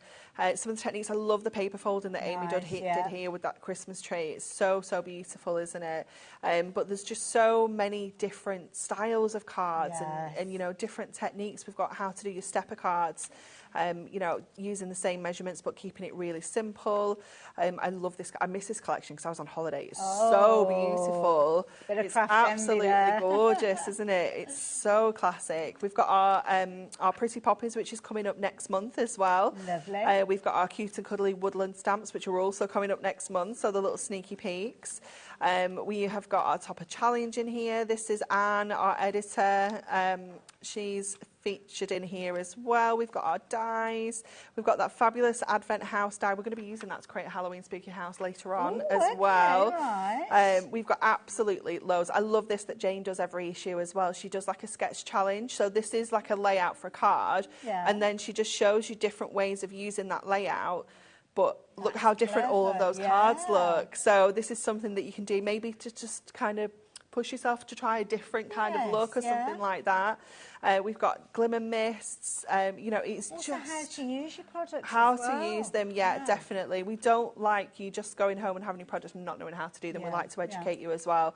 some of the techniques. I love the paper folding that Amy did here with that Christmas tree. It's so beautiful, isn't it? But there's just so many different styles of cards and you know, different techniques. We've got how to do your stepper cards. You know, using the same measurements but keeping it really simple. I love this. I miss this collection because I was on holiday. It's so beautiful. It's absolutely gorgeous, isn't it? It's so classic. We've got our Pretty Poppies, which is coming up next month as well. Lovely. We've got our Cute and Cuddly Woodland Stamps, which are also coming up next month, so the little sneaky peeks. We have got our Topper Challenge in here. This is Anne, our editor. She's featured in here as well. We've got our dies. We've got that fabulous Advent house die. We're going to be using that to create a Halloween spooky house later on as well. Right. We've got absolutely loads. I love this that Jane does every issue as well. She does like a sketch challenge. So this is like a layout for a card. Yeah. And then she just shows you different ways of using that layout. But look how different all of those cards look. So this is something that you can do maybe to just kind of push yourself to try a different kind of look or something like that. We've got glimmer mists. You know, it's also just how to use your products. how to use them. Yeah, definitely. We don't like you just going home and having your products and not knowing how to do them. We like to educate you as well.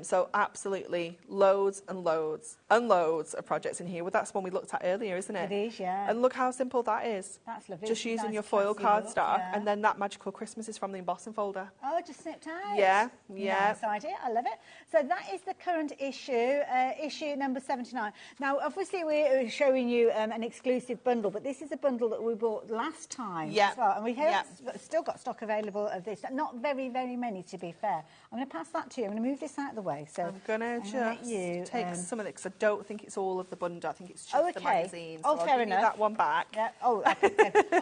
So absolutely, loads and loads and loads of projects in here. Well, that's one we looked at earlier, isn't it? It is, yeah. And look how simple that is. That's lovely. Just using your foil cardstock, and then that magical Christmas is from the embossing folder. Oh, just snipped out. Yeah. Nice idea. I love it. So that is the current issue, issue number 79. Now, Now, obviously, we're showing you an exclusive bundle, but this is a bundle that we bought last time as well. And we have still got stock available of this. Not very, very many, to be fair. I'm going to pass that to you. I'm going to move this out of the way. So I'm going to just take some of it, because I don't think it's all of the bundle. I think it's just the magazine. So fair enough. that one back. Yeah. Oh, I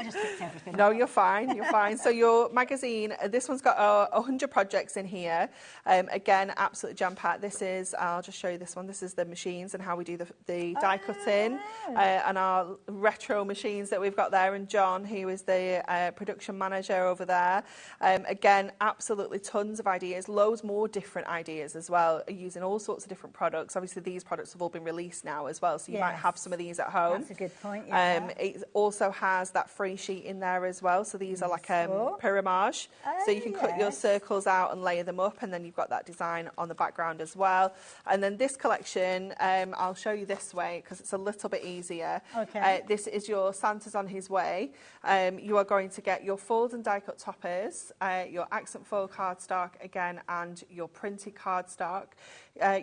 just picked everything. No, you're fine. You're fine. So your magazine, this one's got 100 projects in here. Again, absolutely jam-packed. This is, I'll just show you this one. This is the machines and how we do the die cutting, and our retro machines that we've got there. And John, who is the production manager over there. Again, absolutely tons of ideas, loads more different ideas as well, using all sorts of different products. Obviously, these products have all been released now as well, so you might have some of these at home. That's a good point. It also has that free sheet in there as well. So these are like pyramage. So you can cut your circles out and layer them up, and then you've got that design on the background as well. And then this collection, I'll show you this way because it's a little bit easier. This is your Santa's on his way. You are going to get your fold and die cut toppers, your accent foil cardstock again, and your printed cardstock.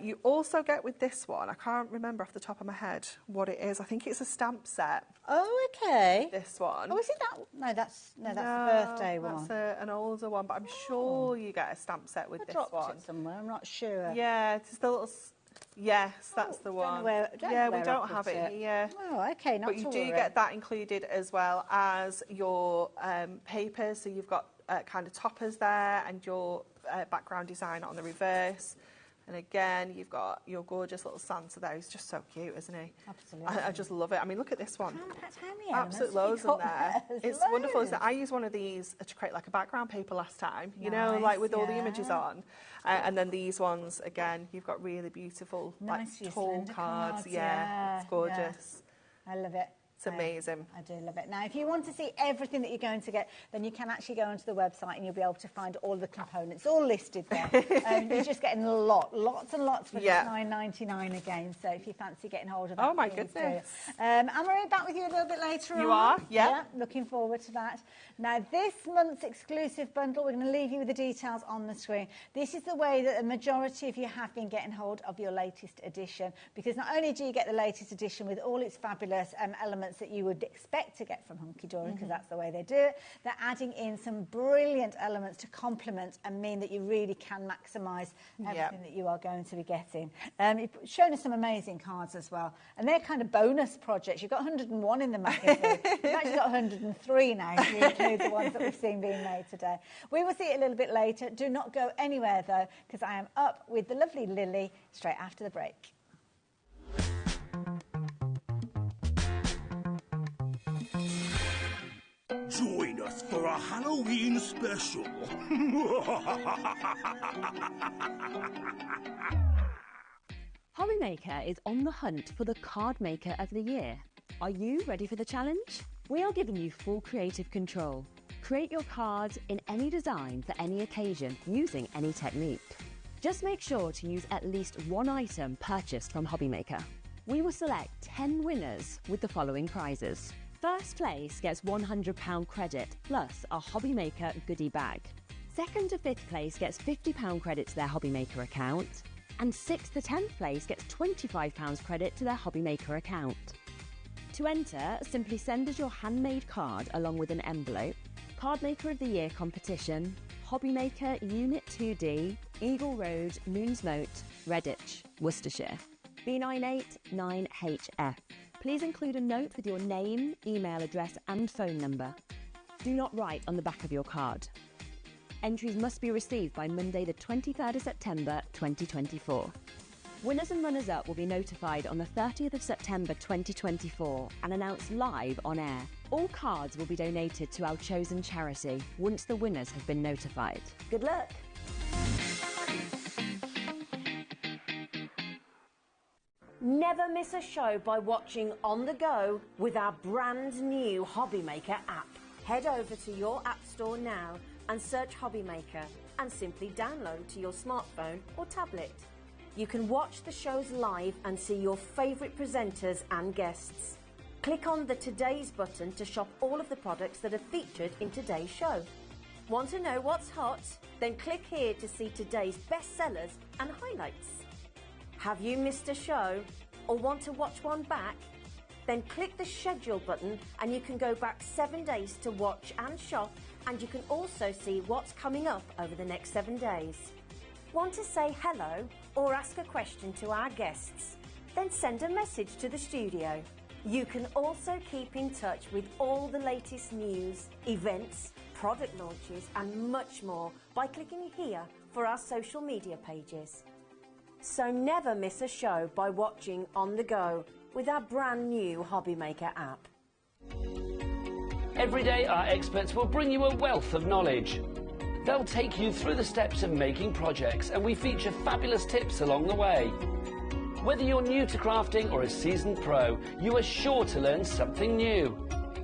You also get with this one, I can't remember off the top of my head what it is. I think it's a stamp set. Oh, okay. This one. Oh, is it that? No, that's the birthday one. That's an older one, but I'm sure you get a stamp set with this one. It somewhere. I'm not sure. Yeah, it's the little. Yes, that's the one. We don't have it here. Oh, okay. But you do get that included as well as your papers. So you've got kind of toppers there and your background design on the reverse. And again, you've got your gorgeous little Santa there. He's just so cute, isn't he? Absolutely. I just love it. I mean, look at this one. Absolute loads in there. It's wonderful. I used one of these to create like a background paper last time, you know, like with all the images on. And then these ones, again, you've got really beautiful, like tall cards. Yeah, it's gorgeous. I love it. It's amazing. I do love it. Now, if you want to see everything that you're going to get, then you can actually go onto the website and you'll be able to find all the components, all listed there. You're just getting lots and lots for $9.99 again. So if you fancy getting hold of that, oh my goodness. Anne-Marie, back with you a little bit later on. You are? Yeah. Looking forward to that. Now, this month's exclusive bundle, we're going to leave you with the details on the screen. This is the way that the majority of you have been getting hold of your latest edition, because not only do you get the latest edition with all its fabulous elements that you would expect to get from Hunky Dory, because that's the way they do it, they're adding in some brilliant elements to complement and mean that you really can maximise everything that you are going to be getting. You've shown us some amazing cards as well, and they're kind of bonus projects. You've got 101 in the magazine. You've actually got 103 now if you include the ones that we've seen being made today. We will see it a little bit later. Do not go anywhere though, because I am up with the lovely Lily straight after the break. Join us for a Halloween special. HobbyMaker is on the hunt for the Card Maker of the Year. Are you ready for the challenge? We are giving you full creative control. Create your cards in any design for any occasion using any technique. Just make sure to use at least one item purchased from HobbyMaker. We will select 10 winners with the following prizes. First place gets £100 credit plus a HobbyMaker goodie bag. Second to fifth place gets £50 credit to their HobbyMaker account. And 6th to 10th place gets £25 credit to their HobbyMaker account. To enter, simply send us your handmade card along with an envelope. Card Maker of the Year competition, HobbyMaker Unit 2D, Eagle Road, Moonsmote, Redditch, Worcestershire. B989HF. Please include a note with your name, email address and phone number. Do not write on the back of your card. Entries must be received by Monday the 23rd of September 2024. Winners and runners-up will be notified on the 30th of September 2024 and announced live on air. All cards will be donated to our chosen charity once the winners have been notified. Good luck! Never miss a show by watching on the go with our brand new HobbyMaker app. Head over to your app store now and search HobbyMaker and simply download to your smartphone or tablet. You can watch the shows live and see your favourite presenters and guests. Click on the Today's button to shop all of the products that are featured in today's show. Want to know what's hot? Then click here to see today's bestsellers and highlights. Have you missed a show? or want to watch one back? Then click the schedule button and you can go back 7 days to watch and shop, and you can also see what's coming up over the next 7 days. Want to say hello or ask a question to our guests? Then send a message to the studio. You can also keep in touch with all the latest news, events, product launches and much more by clicking here for our social media pages. So never miss a show by watching on the go with our brand new HobbyMaker app. Every day our experts will bring you a wealth of knowledge. They'll take you through the steps of making projects, and we feature fabulous tips along the way. Whether you're new to crafting or a seasoned pro, you are sure to learn something new.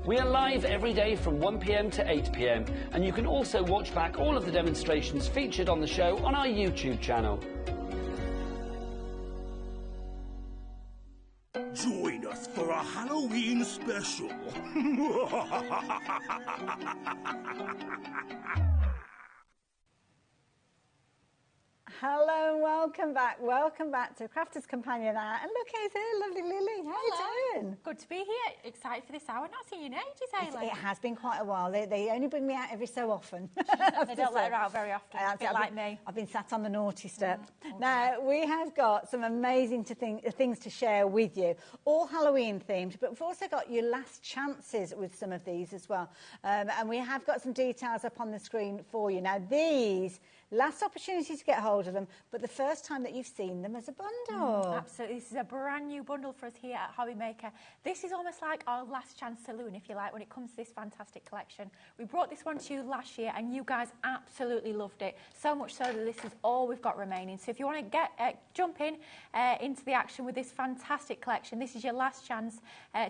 We are live every day from 1 p.m. to 8 p.m, and you can also watch back all of the demonstrations featured on the show on our YouTube channel. Join us for a Halloween special. Hello and welcome back. Welcome back to Crafter's Companion Hour. And look, who's here, lovely Lily. How are you doing? Good to be here. Excited for this hour. Not seen you in ages, Aileen. It has been quite a while. They only bring me out every so often. They don't let her out very often. A bit like me. I've been sat on the naughty step. Now, we have got some amazing things to share with you. All Halloween themed, but we've also got your last chances with some of these as well. And we have got some details up on the screen for you. Now, these... last opportunity to get hold of them, but the first time that you've seen them as a bundle. Absolutely. This is a brand new bundle for us here at HobbyMaker. This is almost like our last chance saloon, if you like, when it comes to this fantastic collection. We brought this one to you last year, and you guys absolutely loved it. So much so that this is all we've got remaining. So if you want to get jump in into the action with this fantastic collection, this is your last chance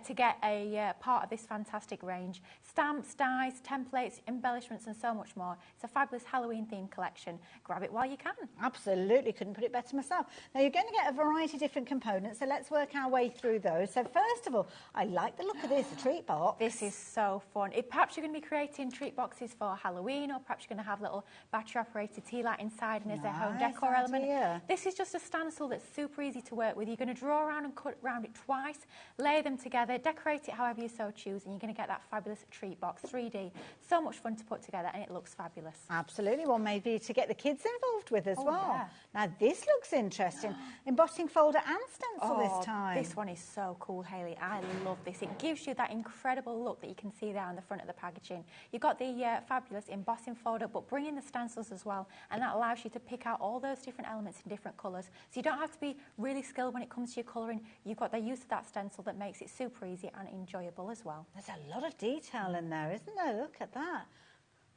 to get a part of this fantastic range. Stamps, dies, templates, embellishments, and so much more. It's a fabulous Halloween-themed collection. Grab it while you can. Absolutely, couldn't put it better myself. Now, you're going to get a variety of different components, so let's work our way through those. So first of all, I like the look of this, the treat box. This is so fun. Perhaps you're going to be creating treat boxes for Halloween, or perhaps you're going to have little battery-operated tea light inside and as a home decor element. This is just a stencil that's super easy to work with. You're going to draw around and cut around it twice, layer them together, decorate it however you so choose, and you're going to get that fabulous treat box, 3D. So much fun to put together, and it looks fabulous. Absolutely. Well, maybe to get the kids involved with as well. Yeah. Now, this looks interesting. Embossing folder and stencil this time. This one is so cool, Hayley. I love this. It gives you that incredible look that you can see there on the front of the packaging. You've got the fabulous embossing folder, but bring in the stencils as well, and that allows you to pick out all those different elements in different colours. So you don't have to be really skilled when it comes to your colouring. You've got the use of that stencil that makes it super easy and enjoyable as well. There's a lot of detail in there, isn't there? Look at that.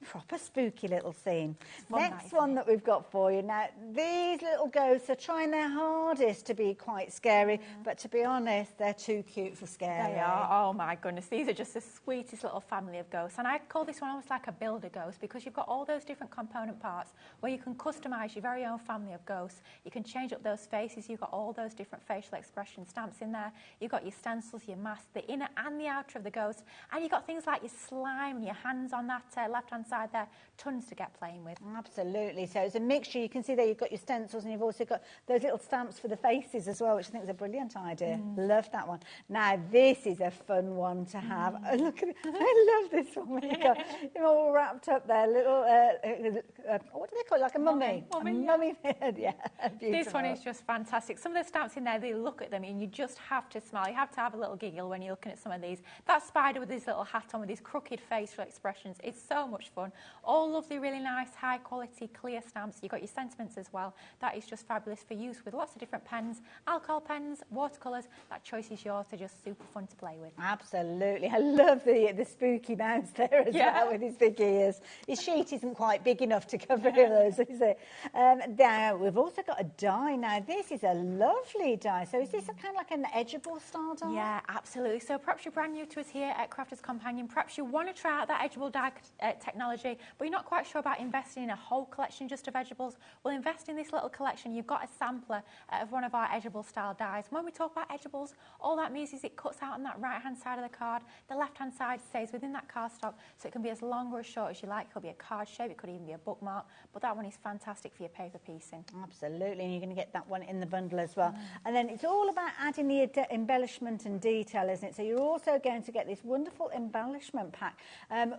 Proper spooky little scene. Next one that we've got for you. Now, these little ghosts are trying their hardest to be quite scary, but to be honest, they're too cute for scary. They are. Oh, my goodness. These are just the sweetest little family of ghosts. And I call this one almost like a builder ghost, because you've got all those different component parts where you can customise your very own family of ghosts. You can change up those faces. You've got all those different facial expression stamps in there. You've got your stencils, your mask, the inner and the outer of the ghost. And you've got things like your slime and your hands on that left-hand side there, tons to get playing with. Absolutely. So it's a mixture. You can see there you've got your stencils, and you've also got those little stamps for the faces as well, which I think is a brilliant idea. Love that one. Now, this is a fun one to have. Look at it. I love this one. You've got it all wrapped up there. Little, what do they call it? Like a mummy. Mummy head. Yeah, beautiful. This one is just fantastic. Some of the stamps in there, they look at them and you just have to smile. You have to have a little giggle when you're looking at some of these. That spider with his little hat on with his crooked facial expressions, it's so much fun. All lovely, really nice, high quality, clear stamps. You've got your sentiments as well. That is just fabulous for use with lots of different pens, alcohol pens, watercolours. That choice is yours. They're just super fun to play with. Absolutely. I love the spooky mouse there as well with his big ears. His sheet isn't quite big enough to cover those, is it? Now, we've also got a die. Now, this is a lovely die. So is this a kind of like an edgeable style die? Yeah, absolutely. So perhaps you're brand new to us here at Crafter's Companion. Perhaps you want to try out that edgeable die technology allergy, but you're not quite sure about investing in a whole collection just of edibles, well, invest in this little collection. You've got a sampler of one of our edible style dies. When we talk about edibles, all that means is it cuts out on that right-hand side of the card. The left-hand side stays within that cardstock, so it can be as long or as short as you like. It could be a card shape, it could even be a bookmark, but that one is fantastic for your paper piecing. Absolutely, and you're going to get that one in the bundle as well. And then it's all about adding the embellishment and detail, isn't it? So you're also going to get this wonderful embellishment pack,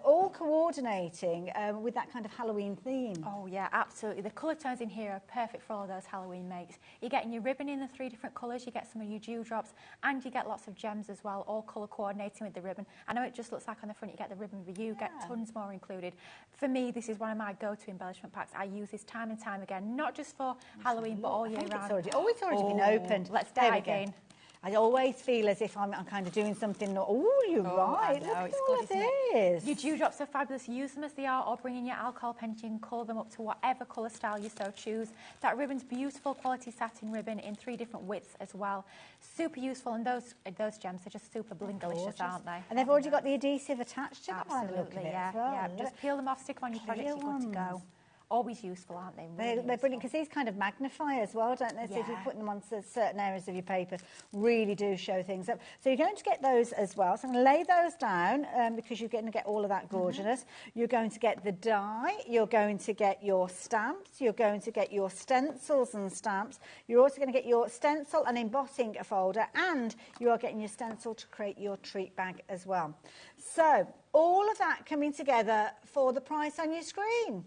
all coordinating with that kind of Halloween theme. Oh yeah, absolutely. The colour tones in here are perfect for all of those Halloween makes. You're getting your ribbon in the 3 different colours, you get some of your dewdrops, and you get lots of gems as well, all colour coordinating with the ribbon. I know it just looks like on the front you get the ribbon, but you get tons more included. For me, this is one of my go-to embellishment packs. I use this time and time again, not just for Halloween, but all year round. It's already been opened. Let's dive in. I always feel as if I'm kind of doing something. Oh, you're right. Look at all of this. Your dewdrops are fabulous. Use them as they are, or bring in your alcohol pen. You can colour them up to whatever colour style you so choose. That ribbon's beautiful quality satin ribbon in 3 different widths as well. Super useful, and those gems are just super blingalicious, aren't they? And they've already got the adhesive attached to them. Absolutely, yeah. Just peel them off, stick them on your project, you're good to go. Always useful, aren't they? Really they're brilliant, because these kind of magnify as well, don't they? So if you put them on certain areas of your paper, really do show things up. So you're going to get those as well. So I'm going to lay those down because you're going to get all of that gorgeousness. You're going to get the die. You're going to get your stamps. You're going to get your stencils and stamps. You're also going to get your stencil and embossing folder, and you are getting your stencil to create your treat bag as well. So all of that coming together for the price on your screen.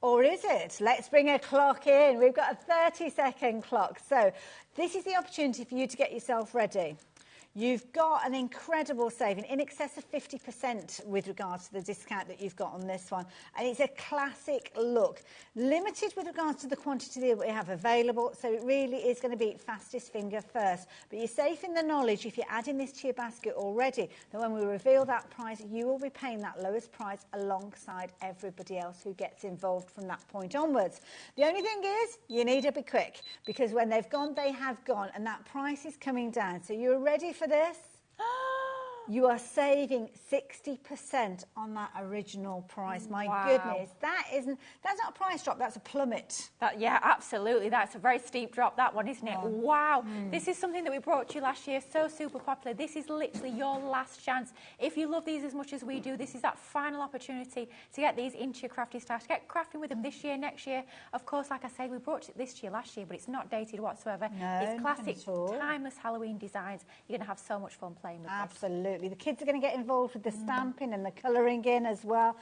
Or is it? Let's bring a clock in. We've got a 30-second clock. So this is the opportunity for you to get yourself ready. You've got an incredible saving, in excess of 50% with regards to the discount that you've got on this one. And it's a classic look. Limited with regards to the quantity that we have available, so it really is going to be fastest finger first. But you're safe in the knowledge, if you're adding this to your basket already, that when we reveal that price, you will be paying that lowest price alongside everybody else who gets involved from that point onwards. The only thing is, you need to be quick, because when they've gone, they have gone, and that price is coming down. So you're ready for this? You are saving 60% on that original price. My goodness, that's not a price drop, that's a plummet. Yeah, absolutely. That's a very steep drop, that one, isn't it? Wow. This is something that we brought to you last year, so super popular. This is literally your last chance. If you love these as much as we do, this is that final opportunity to get these into your crafty stash. Get crafting with them this year, next year. Of course, like I say, we brought this to you last year, but it's not dated whatsoever. No, it's classic, timeless Halloween designs. You're going to have so much fun playing with this. Absolutely. The kids are going to get involved with the stamping and the colouring in as well.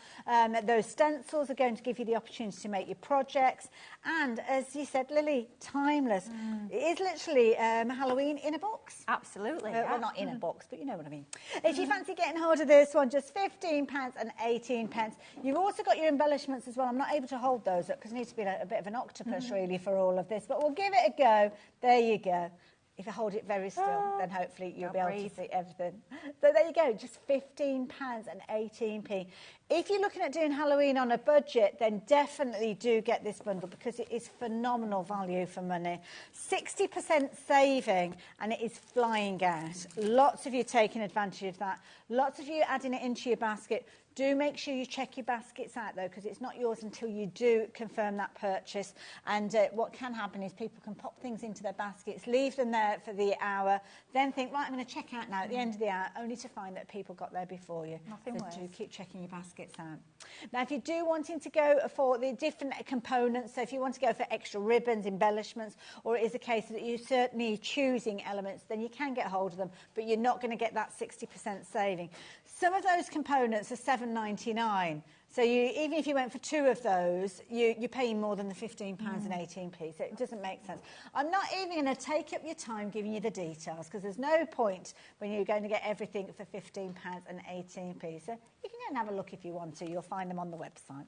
Those stencils are going to give you the opportunity to make your projects. And as you said, Lily, timeless. It is literally Halloween in a box. Absolutely. Well, not in a box, but you know what I mean. If you fancy getting hold of this one, just £15 and 18 pence. You've also got your embellishments as well. I'm not able to hold those up because it needs to be a bit of an octopus really for all of this. But we'll give it a go. There you go. If you hold it very still, then hopefully you'll be able to see everything. So there you go, just £15 and 18p. If you're looking at doing Halloween on a budget, then definitely do get this bundle because it is phenomenal value for money. 60% saving, and it is flying out. Lots of you taking advantage of that. Lots of you adding it into your basket. Do make sure you check your baskets out, though, because it's not yours until you do confirm that purchase. And what can happen is people can pop things into their baskets, leave them there for the hour, then think, right, I'm going to check out now at the end of the hour, only to find that people got there before you. Nothing worse. Do keep checking your baskets out. Now, if you do wanting to go for the different components, so if you want to go for extra ribbons, embellishments, or it is a case that you're certainly choosing elements, then you can get hold of them, but you're not going to get that 60% saving. Some of those components are $7.99. So even if you went for 2 of those, you're paying more than the £15 and 18p, so it doesn't make sense. I'm not even going to take up your time giving you the details, because there's no point when you're going to get everything for £15 and 18p. So you can go and have a look if you want to. You'll find them on the website.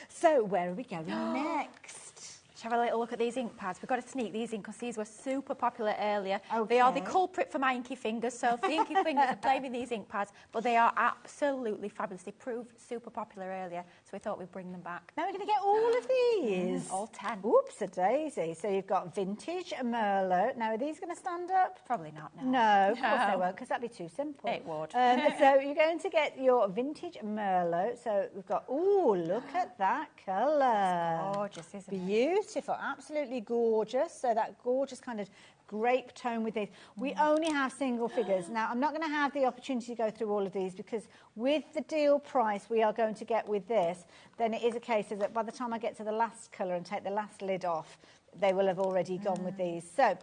So where are we going next? Let's have a little look at these ink pads. We've got to sneak these in because these were super popular earlier. Okay. They are the culprit for my inky fingers, so the inky fingers are blaming these ink pads, but they are absolutely fabulous. They proved super popular earlier, so we thought we'd bring them back. Now we're going to get all of these. All 10. Oops-a-daisy. So you've got vintage Merlot. Now, are these going to stand up? Probably not, no. No, of course they won't, because that'd be too simple. It would. So you're going to get your vintage Merlot. So we've got, ooh, look at that colour. Gorgeous, isn't it? Beautiful, absolutely gorgeous. So that gorgeous kind of grape tone with these. We only have single figures. Now, I'm not going to have the opportunity to go through all of these because with the deal price we are going to get with this, then it is a case of that by the time I get to the last colour and take the last lid off, they will have already gone with these. So,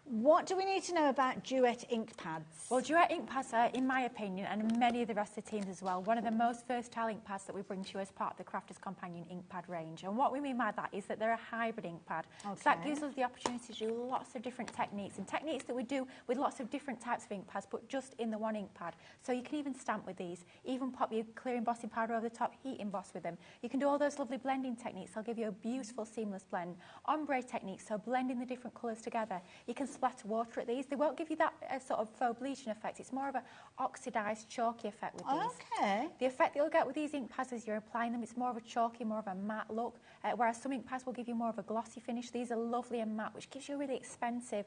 what do we need to know about Duet ink pads? Well, Duet ink pads are, in my opinion, and many of the rest of the teams as well, one of the most versatile ink pads that we bring to you as part of the Crafter's Companion ink pad range. And what we mean by that is that they're a hybrid ink pad. Okay. So that gives us the opportunity to do lots of different techniques, and techniques that we do with lots of different types of ink pads, but just in the one ink pad. So you can even stamp with these, even pop your clear embossing powder over the top, heat emboss with them. You can do all those lovely blending techniques. They'll give you a beautiful seamless blend. Ombre techniques, so blending the different colours together. You can splatter water at these. They won't give you that sort of faux bleaching effect. It's more of an oxidised, chalky effect with these. Okay. The effect that you'll get with these ink pads as you're applying them, it's more of a chalky, more of a matte look, whereas some ink pads will give you more of a glossy finish. These are lovely and matte, which gives you a really expensive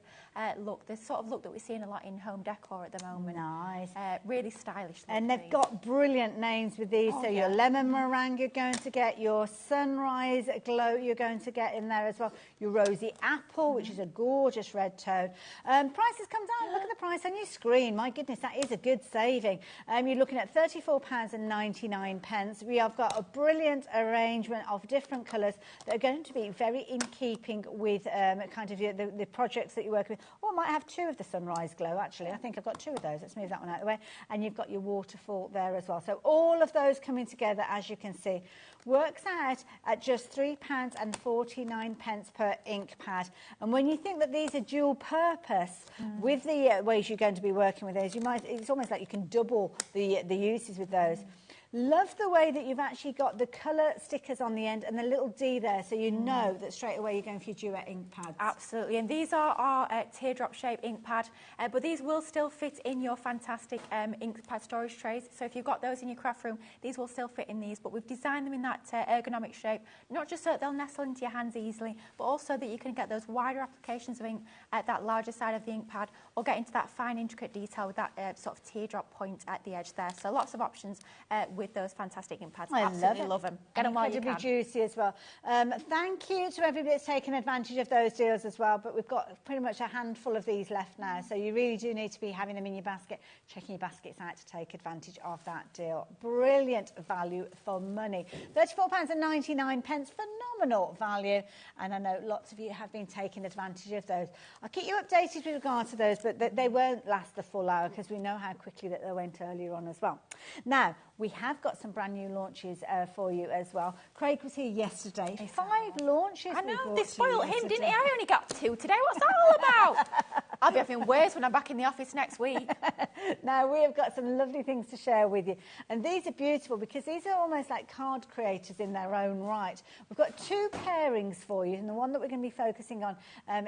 look, the sort of look that we're seeing a lot in home decor at the moment. Nice. Really stylish. And they've got brilliant names with these. Oh, so your lemon meringue you're going to get, your sunrise glow you're going to get in there as well, your rosy apple, which is a gorgeous red tone. Prices come down. Look at the price on your screen. My goodness, that is a good saving. You're looking at £34.99. We have got a brilliant arrangement of different colours that are going to be very in keeping with kind of the projects that you're working with. Or I might have two of the sunrise glow, actually. I think I've got two of those. Let's move that one out of the way. And you've got your waterfall there as well. So all of those coming together, as you can see, works out at just £3.49 per ink pad. And when you think that these are dual purpose, with the ways you're going to be working with those, it's almost like you can double the uses with those. Love the way that you've actually got the colour stickers on the end and the little D there, so you know that straight away you're going for your Duet ink pads. Absolutely, and these are our teardrop shape ink pad, but these will still fit in your fantastic ink pad storage trays. So if you've got those in your craft room, these will still fit in these, but we've designed them in that ergonomic shape, not just so that they'll nestle into your hands easily, but also that you can get those wider applications of ink at that larger side of the ink pad, or get into that fine intricate detail with that sort of teardrop point at the edge there. So lots of options with those fantastic ink pads. I Absolutely love them. Get them while you can. Incredibly juicy as well. Thank you to everybody that's taken advantage of those deals as well, but we've got pretty much a handful of these left now, so you really do need to be having them in your basket, checking your baskets out to take advantage of that deal. Brilliant value for money. £34.99, phenomenal value, and I know lots of you have been taking advantage of those. I'll keep you updated with regard to those, but they won't last the full hour because we know how quickly that they went earlier on as well. Now, we have got some brand new launches for you as well. Craig was here yesterday. 5 launches. I know, they spoiled him, didn't he? I only got 2 today. What's that all about? I'll be having worse when I'm back in the office next week. Now, we have got some lovely things to share with you. And these are beautiful because these are almost like card creators in their own right. We've got 2 pairings for you, and the one that we're going to be focusing on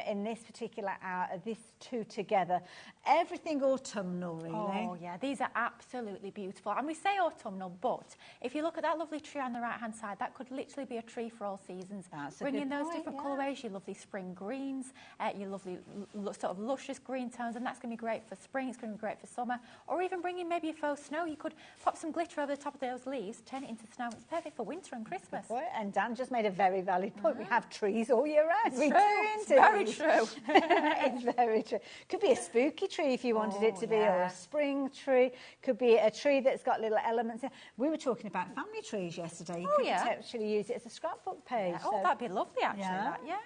in this particular hour are these 2 together. Everything autumnal, really. Oh, yeah, these are absolutely beautiful. And we say autumnal, but if you look at that lovely tree on the right-hand side, that could literally be a tree for all seasons. Bring in those different colourways, your lovely spring greens, your lovely sort of luscious green tones, and that's going to be great for spring, it's going to be great for summer, or even bring in maybe a faux snow. You could pop some glitter over the top of those leaves, turn it into snow. It's perfect for winter and Christmas. And Dan just made a very valid point. We have trees all year round. We do, it's very true. It's very true. Could be a spooky tree if you wanted it to be, or a spring tree. Could be a tree that's got little elements in. We were talking about family trees yesterday. You could potentially use it as a scrapbook page. Yeah. Oh, that'd be lovely, actually.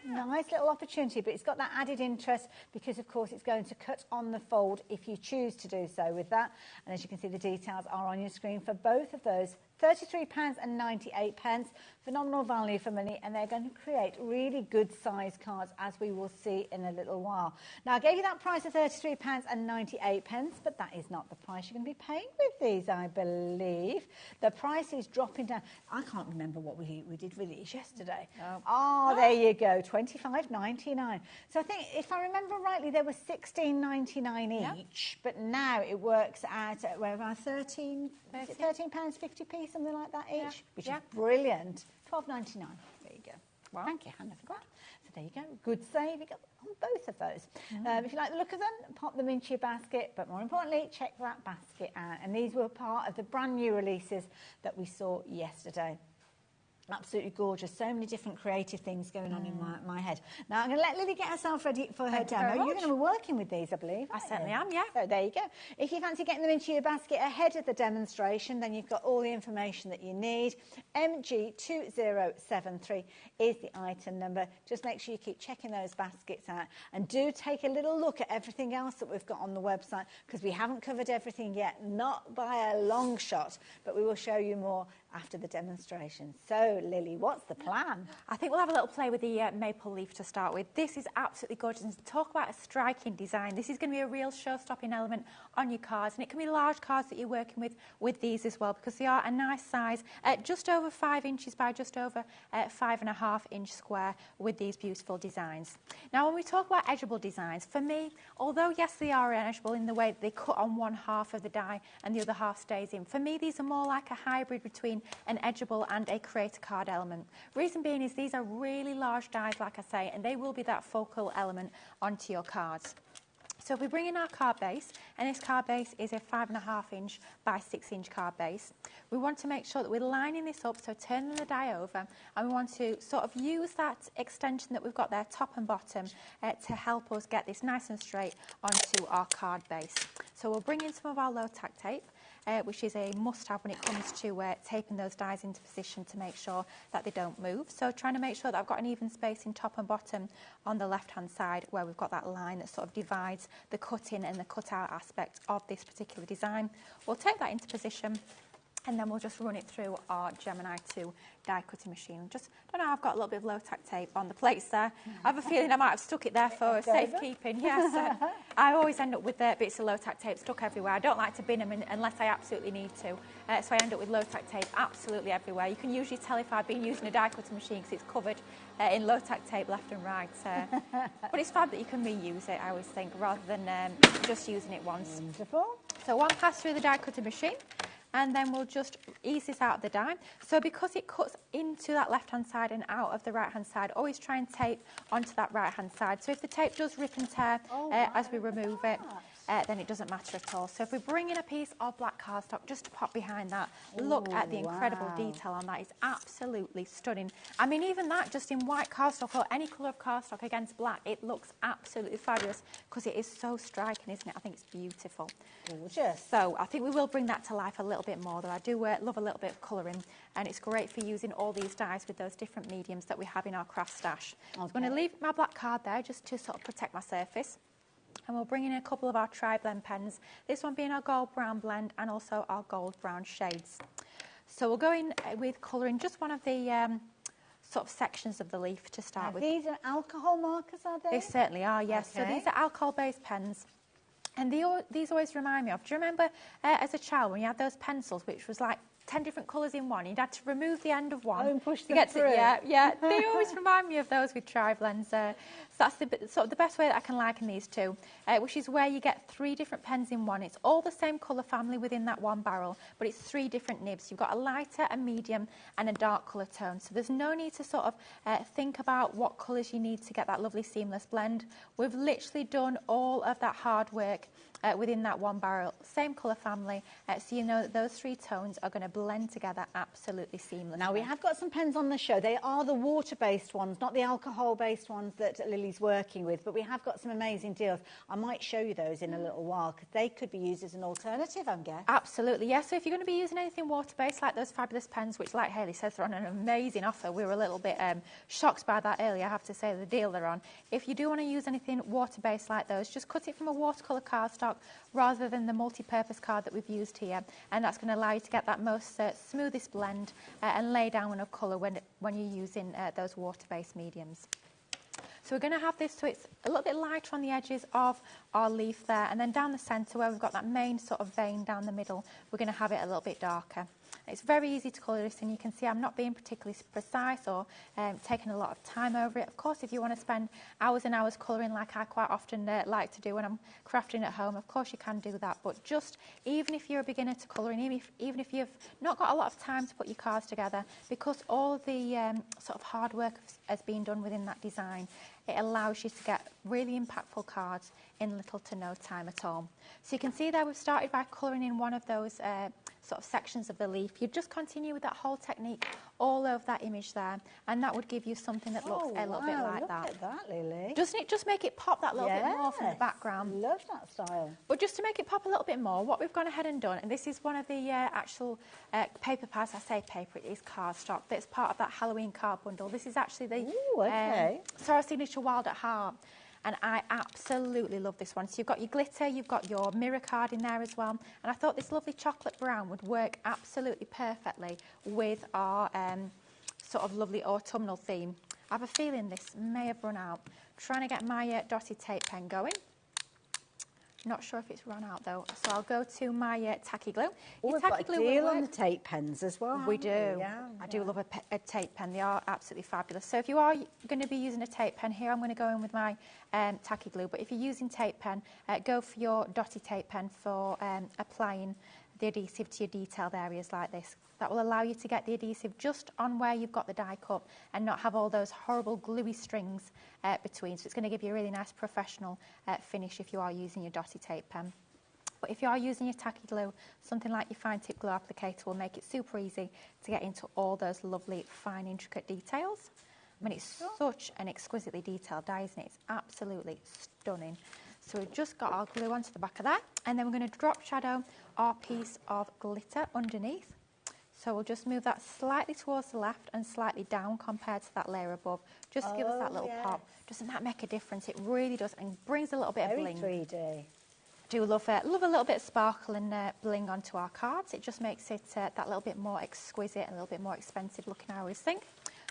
Nice little opportunity, but it's got that added interest because, of course, it's going to cut on the fold if you choose to do so with that. And as you can see, the details are on your screen for both of those £33.98. Phenomenal value for money, and they're going to create really good size cards, as we will see in a little while. Now, I gave you that price of £33.98, but that is not the price you're going to be paying with these, I believe. The price is dropping down. I can't remember what we did with these yesterday. Oh, there you go, £25.99. So I think, if I remember rightly, they were £16.99 each, but now it works out at around £13.50p, something like that each, which is brilliant. £12.99. There you go. Wow. Thank you, Hannah, for that. So there you go. Good save you got on both of those. If you like the look of them, pop them into your basket. But more importantly, check that basket out. And these were part of the brand new releases that we saw yesterday. Absolutely gorgeous. So many different creative things going on in my head. Now, I'm going to let Lily get herself ready for her demo. You're going to be working with these, I believe. I certainly am, yeah. So there you go. If you fancy getting them into your basket ahead of the demonstration, then you've got all the information that you need. MG2073 is the item number. Just make sure you keep checking those baskets out. And do take a little look at everything else that we've got on the website, because we haven't covered everything yet, not by a long shot, but we will show you more after the demonstration. So, Lily, what's the plan? I think we'll have a little play with the maple leaf to start with. This is absolutely gorgeous. And to talk about a striking design, this is going to be a real show-stopping element on your cards. And it can be large cards that you're working with these as well, because they are a nice size, just over 5 inches by just over 5.5 inch square with these beautiful designs. Now, when we talk about edgeable designs, for me, although yes, they are edgeable in the way that they cut on one half of the die and the other half stays in, for me, these are more like a hybrid between an edgeable and a creator card element. Reason being is these are really large dies, like I say, and they will be that focal element onto your cards. So if we bring in our card base, and this card base is a 5.5 inch by 6 inch card base, we want to make sure that we're lining this up, so turning the die over, and we want to sort of use that extension that we've got there, top and bottom, to help us get this nice and straight onto our card base. So we'll bring in some of our low tack tape, which is a must-have when it comes to taping those dies into position to make sure that they don't move. So trying to make sure that I've got an even spacing top and bottom on the left-hand side, where we've got that line that sort of divides the cut-in and the cut-out aspect of this particular design. We'll take that into position, and then we'll just run it through our Gemini 2 die cutting machine. Just don't know, I've got a little bit of low tack tape on the plates there. I have a feeling I might have stuck it there for safekeeping. Yes, I always end up with bits of low tack tape stuck everywhere. I don't like to bin them unless I absolutely need to, so I end up with low tack tape absolutely everywhere. You can usually tell if I've been using a die cutting machine because it's covered in low tack tape left and right. But it's fab that you can reuse it, I always think, rather than just using it once. Wonderful. So one pass through the die cutting machine, and then we'll just ease this out of the die. So because it cuts into that left-hand side and out of the right-hand side, always try and tape onto that right-hand side. So if the tape does rip and tear as we remove it, then it doesn't matter at all. So if we bring in a piece of black cardstock, just to pop behind that, look at the incredible detail on that. It's absolutely stunning. I mean, even that, just in white cardstock or any colour of cardstock against black, it looks absolutely fabulous because it is so striking, isn't it? I think it's beautiful. Gorgeous. So I think we will bring that to life a little bit more, though. I do love a little bit of colouring, and it's great for using all these dies with those different mediums that we have in our craft stash. Okay. I'm going to leave my black card there just to sort of protect my surface. And we'll bring in a couple of our tri-blend pens, this one being our gold brown blend and also our gold brown shades. So we'll go in with colouring just one of the sort of sections of the leaf to start with. These are alcohol markers, are they? They certainly are, yes. Okay. So these are alcohol-based pens. And these always remind me of, do you remember as a child when you had those pencils which was like 10 different colours in one? You'd had to remove the end of one. And push them through. Yeah. They always remind me of those with tri-blends. So that's the best way that I can liken these two, which is where you get 3 different pens in one. It's all the same colour family within that one barrel, but it's 3 different nibs. You've got a lighter, a medium, and a dark colour tone. So there's no need to sort of think about what colours you need to get that lovely seamless blend. We've literally done all of that hard work within that one barrel, same colour family, so you know that those 3 tones are going to blend together absolutely seamlessly. Now, we have got some pens on the show. They are the water-based ones, not the alcohol-based ones that Lily's working with, but we have got some amazing deals. I might show you those in a little while, because they could be used as an alternative, I'm guessing. Absolutely, yes. So if you're going to be using anything water-based, like those fabulous pens, which, like Hayley says, they're on an amazing offer. We were a little bit shocked by that earlier, I have to say, the deal they're on. If you do want to use anything water-based like those, just cut it from a watercolour cardstock, cardstock rather than the multi-purpose card that we've used here, and that's going to allow you to get that most smoothest blend and lay down of colour when you're using those water-based mediums. So we're going to have this so it's a little bit lighter on the edges of our leaf there, and then down the centre where we've got that main sort of vein down the middle, we're going to have it a little bit darker. It's very easy to colour this, and you can see I'm not being particularly precise or taking a lot of time over it. Of course, if you want to spend hours and hours colouring like I quite often like to do when I'm crafting at home, of course you can do that. But just even if you're a beginner to colouring, even if you've not got a lot of time to put your cards together, because all the sort of hard work has been done within that design, it allows you to get really impactful cards in little to no time at all. So you can see there we've started by colouring in one of those sort of sections of the leaf. You just continue with that whole technique all over that image there, and that would give you something that looks a little bit like that. Look at that, Lily. Doesn't it just make it pop that little bit more from the background? Love that style. But just to make it pop a little bit more, what we've gone ahead and done, and this is one of the actual paper pads, I say paper, it is cardstock, that's part of that Halloween card bundle. This is actually the Sorrow Signature Wild at Heart. And I absolutely love this one. So you've got your glitter, you've got your mirror card in there as well. And I thought this lovely chocolate brown would work absolutely perfectly with our sort of lovely autumnal theme. I have a feeling this may have run out. Trying to get my dotted tape pen going. Not sure if it's run out though, so I'll go to my tacky glue. We've got a deal on the tape pens as well. We do. I do love a tape pen. They are absolutely fabulous. So if you are going to be using a tape pen here, I'm going to go in with my tacky glue. But if you're using tape pen, go for your dotty tape pen for applying the adhesive to your detailed areas like this. That will allow you to get the adhesive just on where you've got the die cut and not have all those horrible gluey strings between. So it's going to give you a really nice professional finish if you are using your dotty tape pen. But if you are using your tacky glue, something like your fine tip glue applicator will make it super easy to get into all those lovely fine intricate details. I mean, it's such an exquisitely detailed die, isn't it? It's absolutely stunning. So we've just got our glue onto the back of that, and then we're going to drop shadow our piece of glitter underneath. So we'll just move that slightly towards the left and slightly down compared to that layer above, just to give us that little pop. Doesn't that make a difference? It really does, and brings a little bit of bling. Very 3D. I do love a little bit of sparkle and bling onto our cards. It just makes it that little bit more exquisite and a little bit more expensive looking, I always think.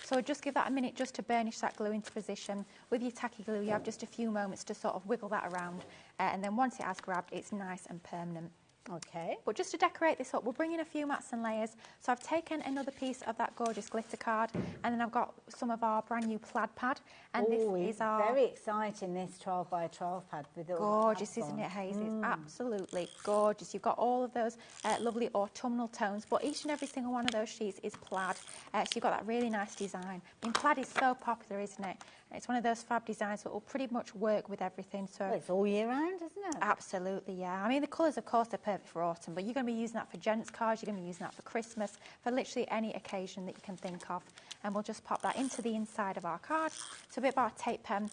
So just give that a minute just to burnish that glue into position. With your tacky glue, you have just a few moments to sort of wiggle that around, and then once it has grabbed, it's nice and permanent. Okay. But just to decorate this up, we'll bring in a few mats and layers. So I've taken another piece of that gorgeous glitter card, and then I've got some of our brand new plaid pad. And this is our... very exciting, this 12 by 12 pad. With all gorgeous, isn't it, Hazy? It's absolutely gorgeous. You've got all of those lovely autumnal tones, but each and every single one of those sheets is plaid. So you've got that really nice design. I mean, plaid is so popular, isn't it? It's one of those fab designs that will pretty much work with everything. So it's all year round, isn't it? Absolutely, yeah. I mean, the colours, of course, are perfect for autumn, but you're going to be using that for gents' cards, you're going to be using that for Christmas, for literally any occasion that you can think of. And we'll just pop that into the inside of our card. So a bit of our tape pen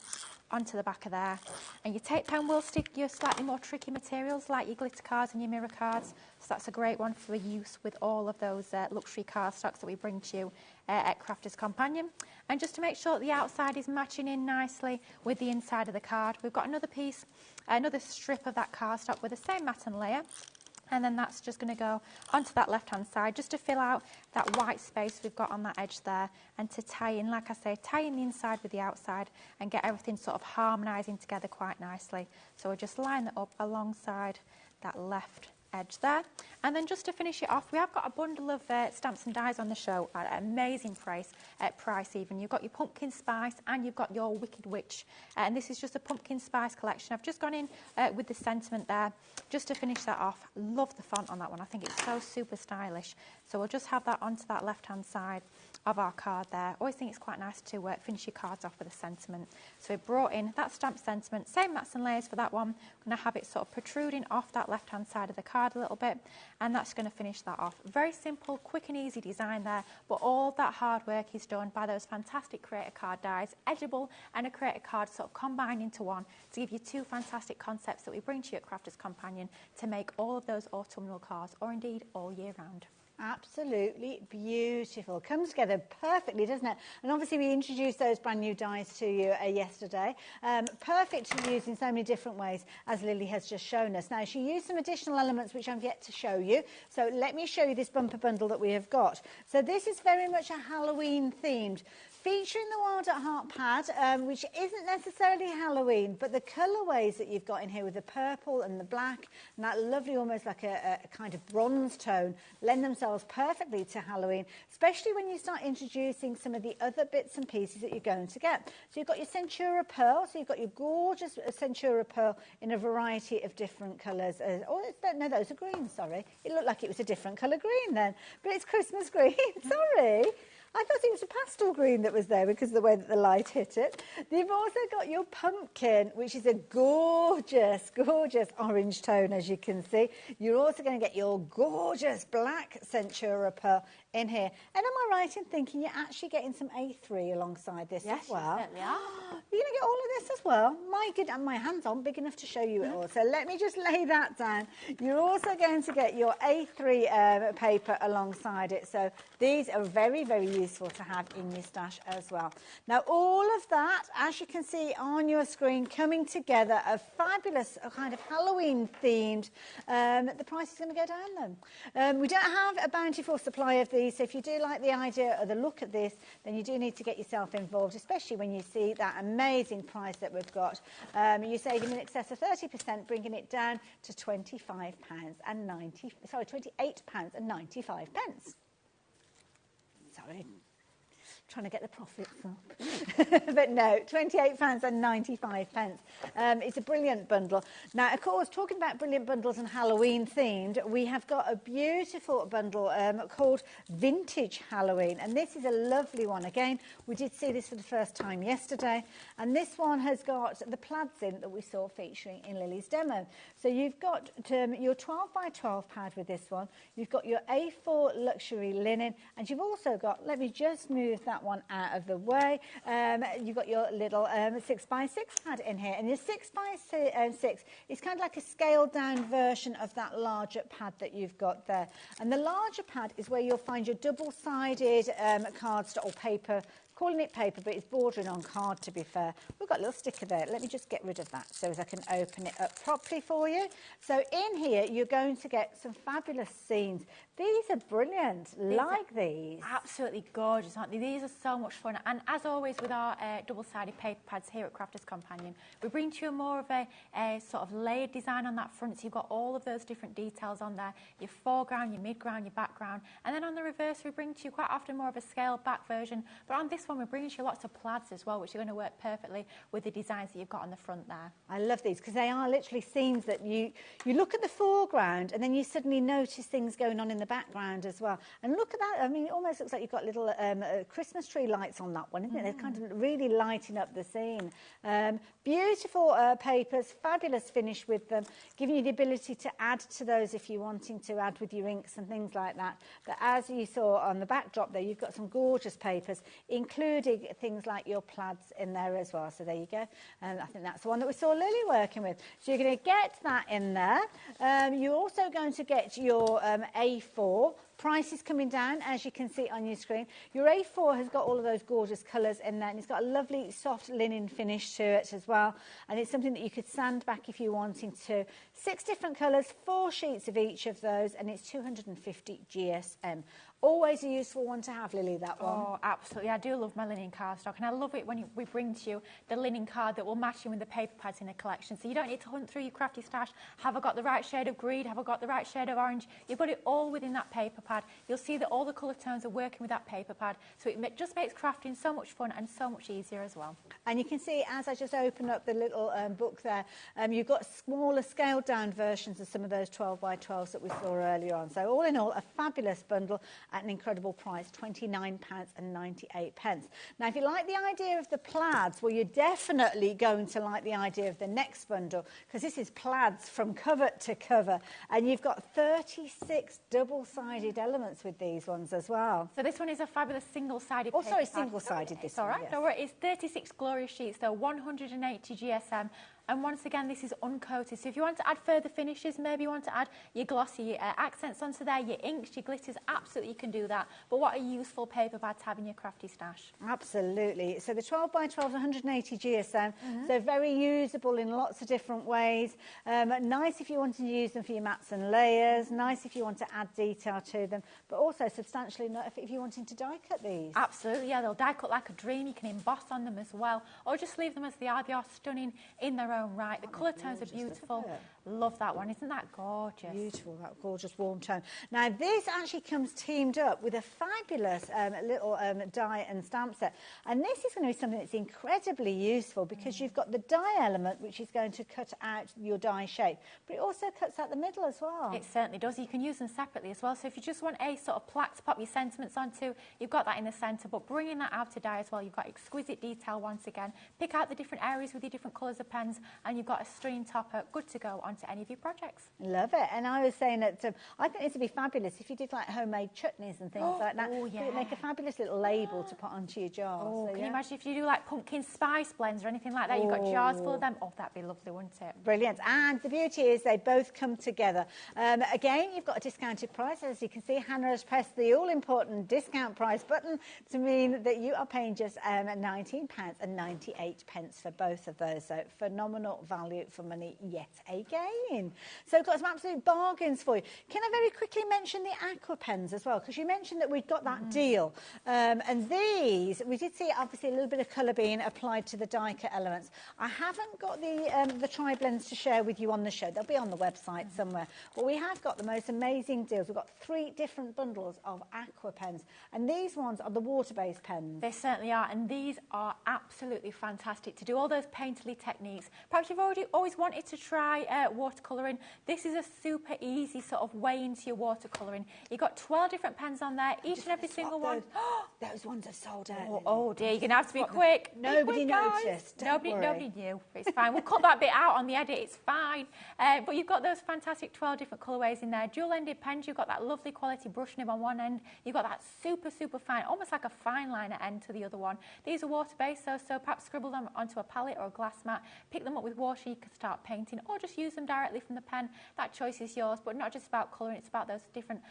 onto the back of there. And your tape pen will stick your slightly more tricky materials like your glitter cards and your mirror cards. So that's a great one for use with all of those luxury cardstocks that we bring to you at Crafter's Companion. And just to make sure that the outside is matching in nicely with the inside of the card, we've got another piece, another strip of that cardstock with the same mat and layer. And then that's just going to go onto that left-hand side just to fill out that white space we've got on that edge there, and to tie in, like I say, tie in the inside with the outside and get everything sort of harmonising together quite nicely. So we'll just line that up alongside that left edge there. And then just to finish it off, we have got a bundle of stamps and dies on the show at an amazing price even. You've got your pumpkin spice and you've got your Wicked Witch, and this is just a pumpkin spice collection. I've just gone in with the sentiment there just to finish that off. Love the font on that one. I think it's so super stylish. So we'll just have that onto that left hand side of our card there. Always think it's quite nice to finish your cards off with a sentiment. So we brought in that stamp sentiment, same mats and layers for that one. I'm going to have it sort of protruding off that left hand side of the card a little bit, and that's going to finish that off. Very simple, quick and easy design there, but all that hard work is done by those fantastic creator card dies, Edgeable and a creator card sort of combined into one to give you two fantastic concepts that we bring to you at Crafter's Companion to make all of those autumnal cards, or indeed all year round. Absolutely beautiful. Comes together perfectly, doesn't it? And obviously we introduced those brand new dies to you yesterday. Perfect to use in so many different ways, as Lily has just shown us. Now, she used some additional elements which I've yet to show you. So let me show you this bumper bundle that we have got. So this is very much a Halloween themed, featuring the Wild at Heart pad, which isn't necessarily Halloween, but the colourways that you've got in here with the purple and the black and that lovely, almost like a kind of bronze tone, lend themselves perfectly to Halloween, especially when you start introducing some of the other bits and pieces that you're going to get. So you've got your Centura Pearl, so you've got your gorgeous Centura Pearl in a variety of different colours. No, those are green, sorry. It looked like it was a different colour green then, but it's Christmas green, sorry. I thought it was a pastel green that was there because of the way that the light hit it. You've also got your pumpkin, which is a gorgeous, gorgeous orange tone, as you can see. You're also going to get your gorgeous black Centura Pearl in here. And am I right in thinking you're actually getting some A3 alongside this as well? Yes, certainly are. You're going to get all of this as well? My hands aren't big enough to show you it all, so let me just lay that down. You're also going to get your A3 paper alongside it, so these are very, very useful to have in your stash as well. Now, all of that, as you can see on your screen, coming together, a fabulous kind of Halloween themed. The price is going to go down then. We don't have a bountiful supply of these, so if you do like the idea or the look at this, then you do need to get yourself involved, especially when you see that amazing price that we've got. You're saving in excess of 30%, bringing it down to £28.95. Sorry, trying to get the profits up. But no, £28.95. It's a brilliant bundle. Now, of course, talking about brilliant bundles and Halloween themed, we have got a beautiful bundle called Vintage Halloween. And this is a lovely one. Again, we did see this for the first time yesterday. And this one has got the plaids in that we saw featuring in Lily's demo. So you've got your 12 by 12 pad with this one. You've got your A4 luxury linen. And you've also got, let me just move that one out of the way. You've got your little 6 by 6 pad in here, and your 6 by 6 is kind of like a scaled down version of that larger pad that you've got there. And the larger pad is where you'll find your double-sided cardstock or paper. Calling it paper, but it's bordering on card, to be fair. We've got a little sticker there. Let me just get rid of that so as I can open it up properly for you. So in here, you're going to get some fabulous scenes. These are brilliant. Like these. Absolutely gorgeous, aren't they? These are so much fun. And as always with our double-sided paper pads here at Crafters Companion, we bring to you more of a sort of layered design on that front. So you've got all of those different details on there. Your foreground, your midground, your background. And then on the reverse, we bring to you quite often more of a scaled back version. But on this one, we're bringing you lots of plaids as well, which are going to work perfectly with the designs that you've got on the front there. I love these because they are literally scenes that you look at the foreground and then you suddenly notice things going on in the background as well. And look at that. I mean, it almost looks like you've got little Christmas tree lights on that one, isn't it? They're kind of really lighting up the scene. Beautiful papers, fabulous finish with them, giving you the ability to add to those if you're wanting to add with your inks and things like that. But as you saw on the backdrop there, you've got some gorgeous papers, including things like your plaids in there as well. So there you go. And I think that's the one that we saw Lily working with. So you're going to get that in there. You're also going to get your A4. Price is coming down, as you can see on your screen. Your A4 has got all of those gorgeous colours in there, and it's got a lovely soft linen finish to it as well. And it's something that you could sand back if you're wanting to. 6 different colours, 4 sheets of each of those, and it's 250 GSM. Always a useful one to have, Lily, that one. Oh, absolutely. I do love my linen cardstock, and I love it when we bring to you the linen card that will match you with the paper pads in a collection. So you don't need to hunt through your crafty stash. Have I got the right shade of green? Have I got the right shade of orange? You've got it all within that paper pad. You'll see that all the colour tones are working with that paper pad. So it just makes crafting so much fun and so much easier as well. And you can see, as I just open up the little book there, you've got smaller scaled down versions of some of those 12 by 12s that we saw earlier on. So all in all, a fabulous bundle at an incredible price, £29.98. Now, if you like the idea of the plaids, well, you're definitely going to like the idea of the next bundle, because this is plaids from cover to cover. And you've got 36 double-sided elements with these ones as well. So this one is a fabulous single-sided paper pad. Single-sided this one. It's all right. Yes. Don't worry. It's 36 glorious sheets, though, 180 GSM. And once again, this is uncoated. So if you want to add further finishes, maybe you want to add your glossy accents onto there, your inks, your glitters, absolutely you can do that. But what a useful paper pad to have in your crafty stash. Absolutely. So the 12 by 12 is 180 GSM, so very usable in lots of different ways. Nice if you want to use them for your mats and layers, nice if you want to add detail to them, but also substantially enough if you're wanting to die cut these. Absolutely, yeah, they'll die cut like a dream. You can emboss on them as well, or just leave them as they are. They are stunning in their own right. The colour tones are beautiful. Love that one. Isn't that gorgeous? Beautiful, that gorgeous warm tone. Now, this actually comes teamed up with a fabulous little die and stamp set. And this is going to be something that's incredibly useful because you've got the die element, which is going to cut out your die shape, but it also cuts out the middle as well. It certainly does. You can use them separately as well. So if you just want a sort of plaque to pop your sentiments onto, you've got that in the centre, but bringing that out to die as well, you've got exquisite detail once again. Pick out the different areas with your different colours of pens, and you've got a stream topper good to go onto any of your projects. Love it. And I was saying that I think this would be fabulous if you did like homemade chutneys and things like that. Oh, yeah. It would make a fabulous little label to put onto your jar. Oh, so, can you imagine if you do like pumpkin spice blends or anything like that? You've got jars full of them. Oh, that'd be lovely, wouldn't it? Brilliant. And the beauty is they both come together. Again, you've got a discounted price. As you can see, Hannah has pressed the all-important discount price button to mean that you are paying just £19.98 for both of those. So phenomenal value for money yet again. So we've got some absolute bargains for you. Can I very quickly mention the aqua pens as well? Because you mentioned that we'd got that deal. And these, we did see obviously a little bit of colour being applied to the die cut elements. I haven't got the tri-blends to share with you on the show. They'll be on the website somewhere. But we have got the most amazing deals. We've got 3 different bundles of aqua pens. And these ones are the water-based pens. They certainly are. And these are absolutely fantastic to do all those painterly techniques. Perhaps you've always wanted to try watercolouring. This is a super easy sort of way into your watercolouring. You've got 12 different pens on there, each and every single one. Those ones have sold out. Oh dear, you're going to have to be quick. Nobody noticed. Nobody knew. It's fine. We'll cut that bit out on the edit. It's fine. But you've got those fantastic 12 different colourways in there. Dual-ended pens. You've got that lovely quality brush nib on one end. You've got that super, super fine, almost like a fine liner end to the other one. These are water-based, so perhaps scribble them onto a palette or a glass mat. Pick them up with water. You can start painting, or just use them directly from the pen. That choice is yours, but not just about colouring. It's about those different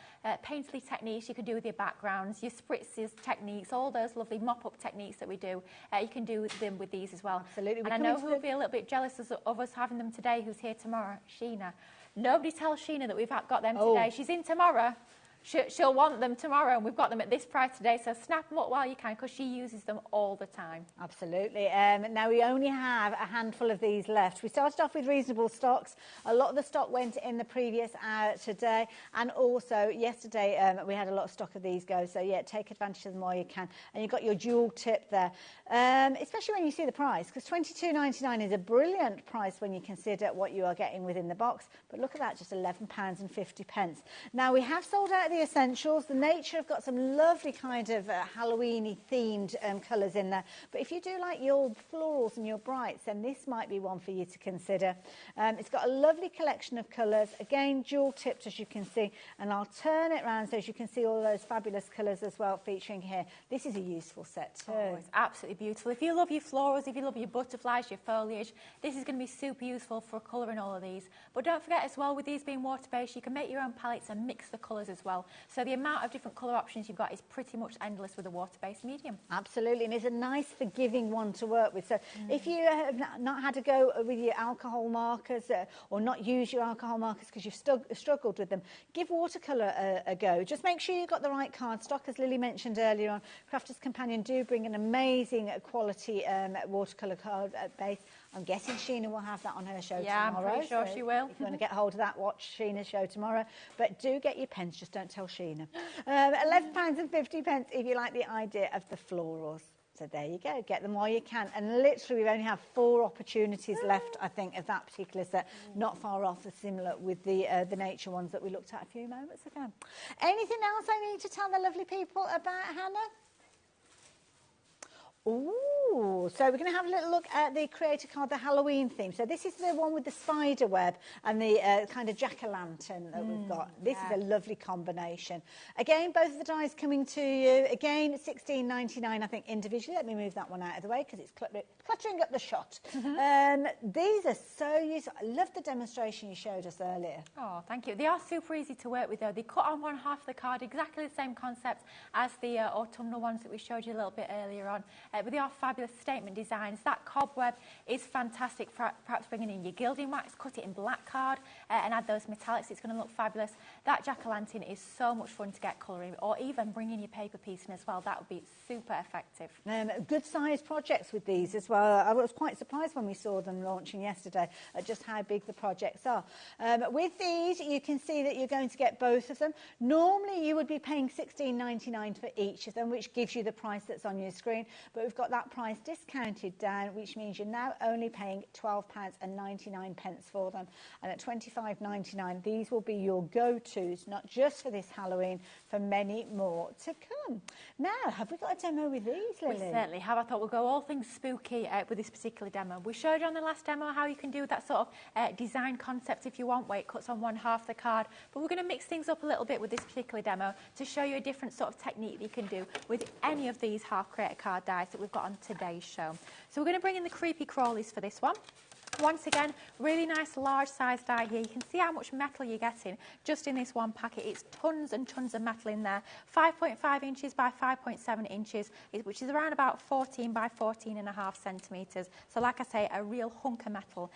painterly techniques you can do with your backgrounds, your spritzes techniques, all those lovely mop-up techniques that we do. You can do them with these as well. Absolutely. And I know who'll be a little bit jealous of us having them today, who's here tomorrow, Sheena. Nobody tells Sheena that we've got them today. She's in tomorrow. She'll want them tomorrow, and we've got them at this price today, so snap them up while you can, because she uses them all the time. Absolutely. Now, we only have a handful of these left. We started off with reasonable stocks. A lot of the stock went in the previous hour today, and also yesterday we had a lot of stock of these go, so yeah, take advantage of them while you can. And you've got your dual tip there, especially when you see the price, because £22.99 is a brilliant price when you consider what you are getting within the box. But look at that, just £11.50. Now, we have sold out the essentials. The Nature have got some lovely kind of Halloween-y themed colours in there. But if you do like your florals and your brights, then this might be one for you to consider. It's got a lovely collection of colours. Again, dual tipped, as you can see. And I'll turn it around so as you can see all those fabulous colours as well featuring here. This is a useful set too. Oh, it's absolutely beautiful. If you love your florals, if you love your butterflies, your foliage, this is going to be super useful for colouring all of these. But don't forget as well, with these being water-based, you can make your own palettes and mix the colours as well. So the amount of different colour options you've got is pretty much endless with a water-based medium. Absolutely, and it's a nice forgiving one to work with. So if you have not had to go with your alcohol markers or not use your alcohol markers because you've struggled with them, give watercolour a go. Just make sure you've got the right cardstock. As Lily mentioned earlier on, Crafter's Companion do bring an amazing quality watercolour card base. I'm guessing Sheena will have that on her show tomorrow. Yeah, I'm pretty sure she will. If you want to get hold of that, watch Sheena's show tomorrow. But do get your pens, just don't tell Sheena. £11.50 if you like the idea of the florals. So there you go, get them while you can. And literally, we only have 4 opportunities left, I think, of that particular set. Not far off, similar with the Nature ones that we looked at a few moments ago. Anything else I need to tell the lovely people about, Hannah? Ooh, so we're going to have a little look at the creator card, the Halloween theme. So this is the one with the spider web and the kind of jack-o'-lantern that we've got. This is a lovely combination. Again, both of the dies coming to you. Again, $16.99, I think, individually. Let me move that one out of the way because it's cluttering up the shot. These are so useful. I love the demonstration you showed us earlier. Oh, thank you. They are super easy to work with, though. They cut on one half of the card, exactly the same concept as the autumnal ones that we showed you a little bit earlier on. But they are fabulous statement designs. That cobweb is fantastic for perhaps bringing in your gilding wax, cut it in black card and add those metallics. It's going to look fabulous. That jack-o'-lantern is so much fun to get colouring, or even bring in your paper piece in as well. That would be super effective. Good sized projects with these as well. I was quite surprised when we saw them launching yesterday at just how big the projects are. With these, you can see that you're going to get both of them. Normally, you would be paying $16.99 for each of them, which gives you the price that's on your screen. But we've got that price discounted down, which means you're now only paying £12.99 for them. And at $25.99, these will be your go-tos, not just for this Halloween, for many more to come. Now, have we got a demo with these, Lily? We certainly have. I thought we'll go all things spooky with this particular demo. We showed you on the last demo how you can do that sort of design concept if you want, where it cuts on one half the card. But we're going to mix things up a little bit with this particular demo to show you a different sort of technique that you can do with any of these half creator card dies that we've got on today's show. So we're going to bring in the creepy crawlies for this one. Once again, really nice large size die here. You can see how much metal you're getting just in this one packet. It's tons and tons of metal in there. 5.5 inches by 5.7 inches, which is around about 14 by 14.5 centimetres. So like I say, a real hunk of metal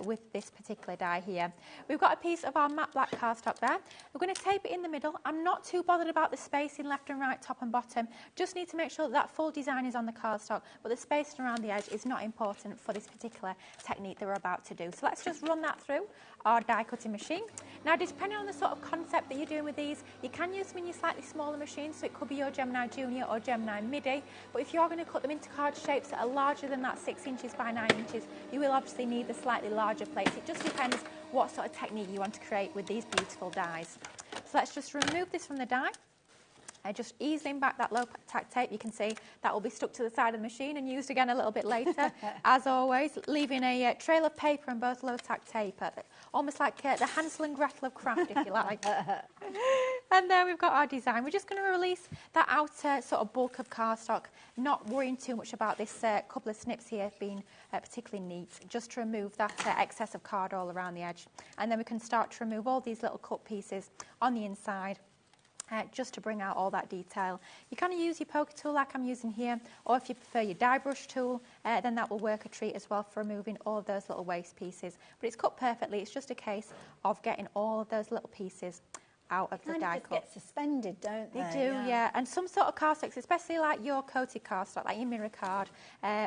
with this particular die here. We've got a piece of our matte black cardstock there. We're going to tape it in the middle. I'm not too bothered about the spacing left and right, top and bottom. Just need to make sure that that full design is on the cardstock, but the spacing around the edge is not important for this particular technique that we're about to do. So let's just run that through our die cutting machine. Now, depending on the sort of concept that you're doing with these, you can use them in your slightly smaller machines, so it could be your Gemini Junior or Gemini Midi, but if you're going to cut them into card shapes that are larger than that 6 inches by 9 inches, you will obviously need the slightly larger plates. It just depends what sort of technique you want to create with these beautiful dies. So let's just remove this from the die. Just easing back that low tack tape. You can see that will be stuck to the side of the machine and used again a little bit later, as always, leaving a trail of paper and both low tack tape, almost like the Hansel and Gretel of craft, if you like. And there we've got our design. We're just going to release that outer sort of bulk of cardstock, not worrying too much about this couple of snips here being particularly neat, just to remove that excess of card all around the edge. And then we can start to remove all these little cut pieces on the inside. Just to bring out all that detail. You can use your poker tool like I'm using here, or if you prefer your die brush tool, then that will work a treat as well for removing all of those little waste pieces. But it's cut perfectly. It's just a case of getting all of those little pieces out of the die cut. They get suspended, don't they? They do, yeah. And some sort of cardstocks, especially like your coated cardstock, like your mirror card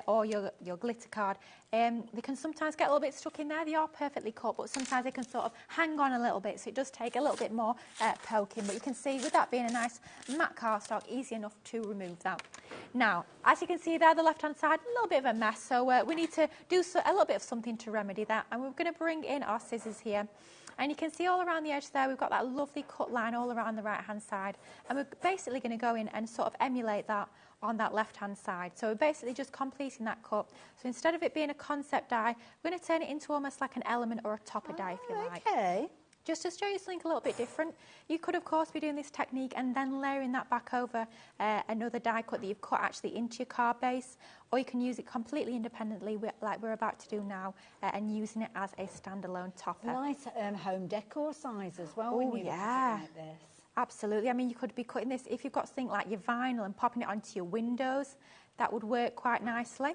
or your glitter card, they can sometimes get a little bit stuck in there. They are perfectly cut, but sometimes they can sort of hang on a little bit, so it does take a little bit more poking. But you can see, with that being a nice matte cardstock, easy enough to remove that. Now, as you can see there, the left-hand side, a little bit of a mess, so we need to do a little bit of something to remedy that. And we're going to bring in our scissors here. And you can see all around the edge there, we've got that lovely cut line all around the right-hand side. And we're basically going to go in and sort of emulate that on that left-hand side. So we're basically just completing that cut. So instead of it being a concept die, we're going to turn it into almost like an element or a topper die, if you like. Okay. Just to show you something a little bit different, you could, of course, be doing this technique and then layering that back over another die cut that you've cut actually into your card base, or you can use it completely independently, like we're about to do now, and using it as a standalone topper. Nice home decor size as well. Oh, yeah. Like this. Absolutely. I mean, you could be cutting this, if you've got something like your vinyl and popping it onto your windows, that would work quite nicely.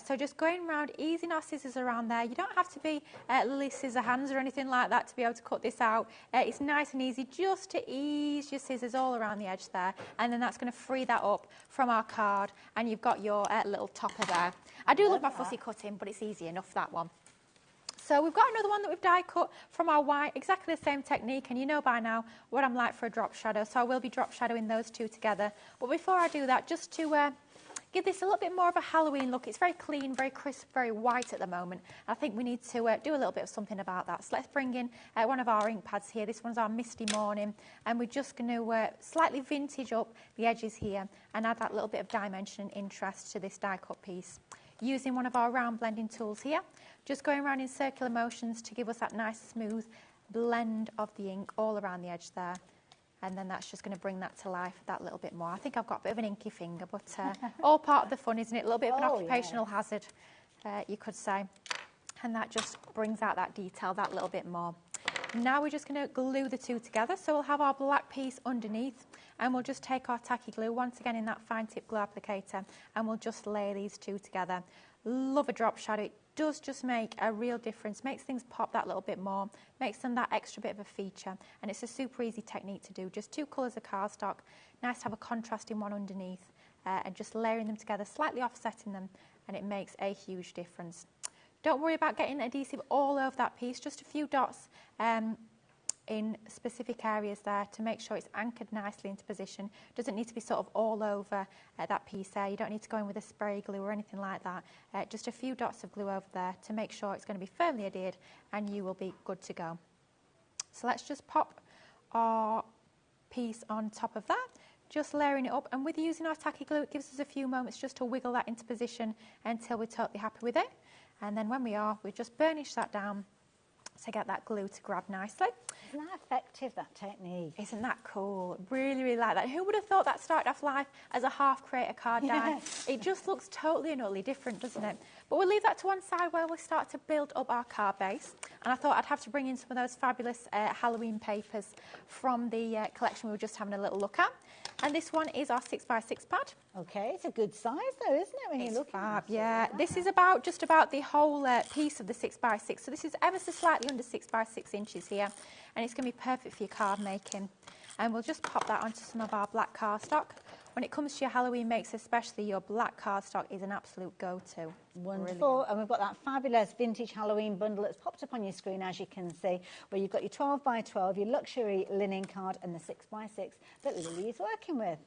So just going around, easing our scissors around there. You don't have to be Lily scissor hands or anything like that to be able to cut this out. It's nice and easy just to ease your scissors all around the edge there, and then that's going to free that up from our card, and you've got your little topper there. I do love my fussy cutting, but it's easy enough, that one. So we've got another one that we've die cut from our white, exactly the same technique, and you know by now what I'm like for a drop shadow, so I will be drop shadowing those two together. But before I do that, just to give this a little bit more of a Halloween look. It's very clean, very crisp, very white at the moment. I think we need to do a little bit of something about that. So let's bring in one of our ink pads here. This one's our Misty Morning, and we're just going to slightly vintage up the edges here and add that little bit of dimension and interest to this die cut piece. Using one of our round blending tools here, just going around in circular motions to give us that nice smooth blend of the ink all around the edge there. And then that's just going to bring that to life that little bit more. I think I've got a bit of an inky finger, but all part of the fun, isn't it? A little bit of an occupational hazard, you could say. And that just brings out that detail that little bit more. Now we're just going to glue the two together. So we'll have our black piece underneath, and we'll just take our tacky glue, once again in that fine tip glue applicator, and we'll just layer these two together. Love a drop shadow. It does just make a real difference, makes things pop that little bit more, makes them that extra bit of a feature, and it's a super easy technique to do. Just two colours of cardstock, nice to have a contrasting one underneath, and just layering them together, slightly offsetting them, and it makes a huge difference. Don't worry about getting adhesive all over that piece, just a few dots in specific areas there to make sure it's anchored nicely into position. Doesn't need to be sort of all over that piece there. You don't need to go in with a spray glue or anything like that. Just a few dots of glue over there to make sure it's going to be firmly adhered, and you will be good to go. So let's just pop our piece on top of that, just layering it up, and with using our tacky glue it gives us a few moments just to wiggle that into position until we're totally happy with it. And then when we just burnish that down to get that glue to grab nicely. Isn't that effective, that technique? Isn't that cool? Really, really like that. Who would have thought that started off life as a half creator card die? It just looks totally and utterly different, doesn't it? But we'll leave that to one side while we start to build up our card base. And I thought I'd have to bring in some of those fabulous Halloween papers from the collection we were just having a little look at. And this one is our 6x6 pad. Okay, it's a good size though, isn't it, when you look at it? Yeah, this is just about the whole piece of the 6x6. So this is ever so slightly under 6x6 inches here, and it's going to be perfect for your card making. And we'll just pop that onto some of our black cardstock. When it comes to your Halloween makes, especially, your black cardstock is an absolute go-to. Wonderful. Brilliant. And we've got that fabulous vintage Halloween bundle that's popped up on your screen, as you can see, where you've got your 12x12, your luxury linen card, and the 6x6 that Lily is working with.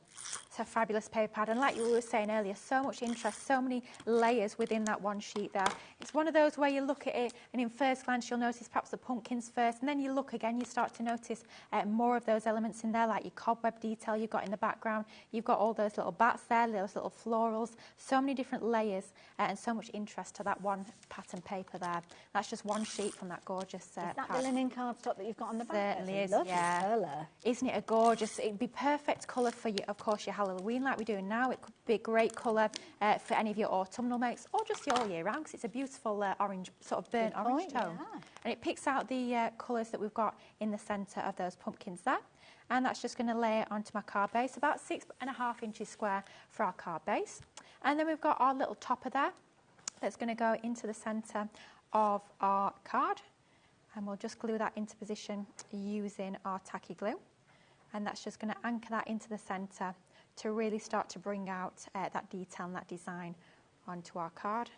It's a fabulous paper pad, and like you were saying earlier, so much interest, so many layers within that one sheet there. It's one of those where you look at it, and in first glance you'll notice perhaps the pumpkins first, and then you look again, you start to notice more of those elements in there, like your cobweb detail you've got in the background. You've got all those little bats there, those little florals, so many different layers, and so much interest to that one pattern paper there. That's just one sheet from that gorgeous Is that pad. the linen cardstock that you've got on the back? Certainly is, Lovely yeah. colour. Isn't it a gorgeous? It'd be perfect colour for your, of course, your Halloween like we're doing now. It could be a great colour for any of your autumnal makes, or just all year round, because it's a beautiful orange, sort of burnt orange tone. Yeah. And it picks out the colours that we've got in the centre of those pumpkins there. And that's just going to lay it onto my card base, about 6.5 inches square for our card base. And then we've got our little topper there that's going to go into the centre of our card. And we'll just glue that into position using our tacky glue. And that's just going to anchor that into the centre to really start to bring out that detail and that design onto our card.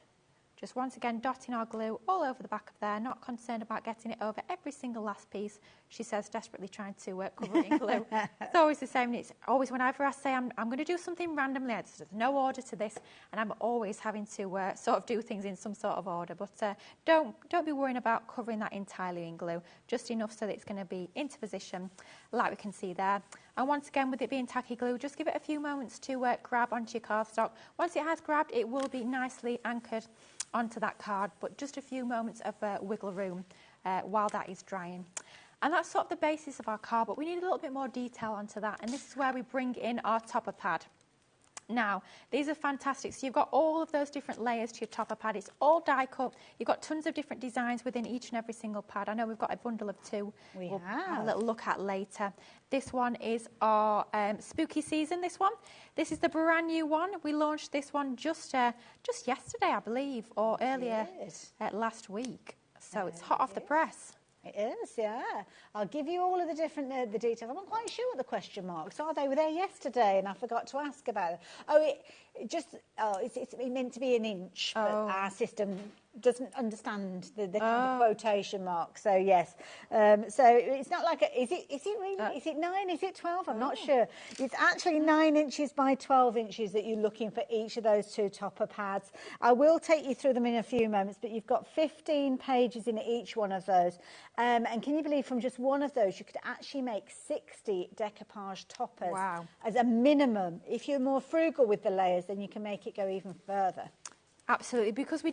Just once again dotting our glue all over the back of there, not concerned about getting it over every single last piece. She says, desperately trying to cover it in glue. It's always the same. It's always whenever I say I'm going to do something randomly, there's no order to this, and I'm always having to sort of do things in some sort of order. But don't be worrying about covering that entirely in glue, just enough so that it's going to be into position, like we can see there. And once again, with it being tacky glue, just give it a few moments to grab onto your cardstock. Once it has grabbed, it will be nicely anchored onto that card, but just a few moments of wiggle room while that is drying. And that's sort of the basis of our card, but we need a little bit more detail onto that, and this is where we bring in our topper pad. Now, these are fantastic. So you've got all of those different layers to your topper pad. It's all die cut. You've got tons of different designs within each and every single pad. I know we've got a bundle of two. We'll have a little look at later. This one is our spooky season, this one. This is the brand new one. We launched this one just yesterday, I believe, or earlier last week. So it's hot off the press. It is, yeah. I'll give you all of the different the details. I'm not quite sure what the question marks are. They were there yesterday, and I forgot to ask about it. Oh, it's meant to be an inch, but our system doesn't understand the kind of quotation mark. So yes, so it's not like is it really is it 9, is it 12? I'm not sure. It's actually 9 inches by 12 inches that you're looking for each of those 2 topper pads. I will take you through them in a few moments, but you've got 15 pages in each one of those, and can you believe from just one of those you could actually make 60 decoupage toppers as a minimum. If you're more frugal with the layers, then you can make it go even further. Absolutely, because we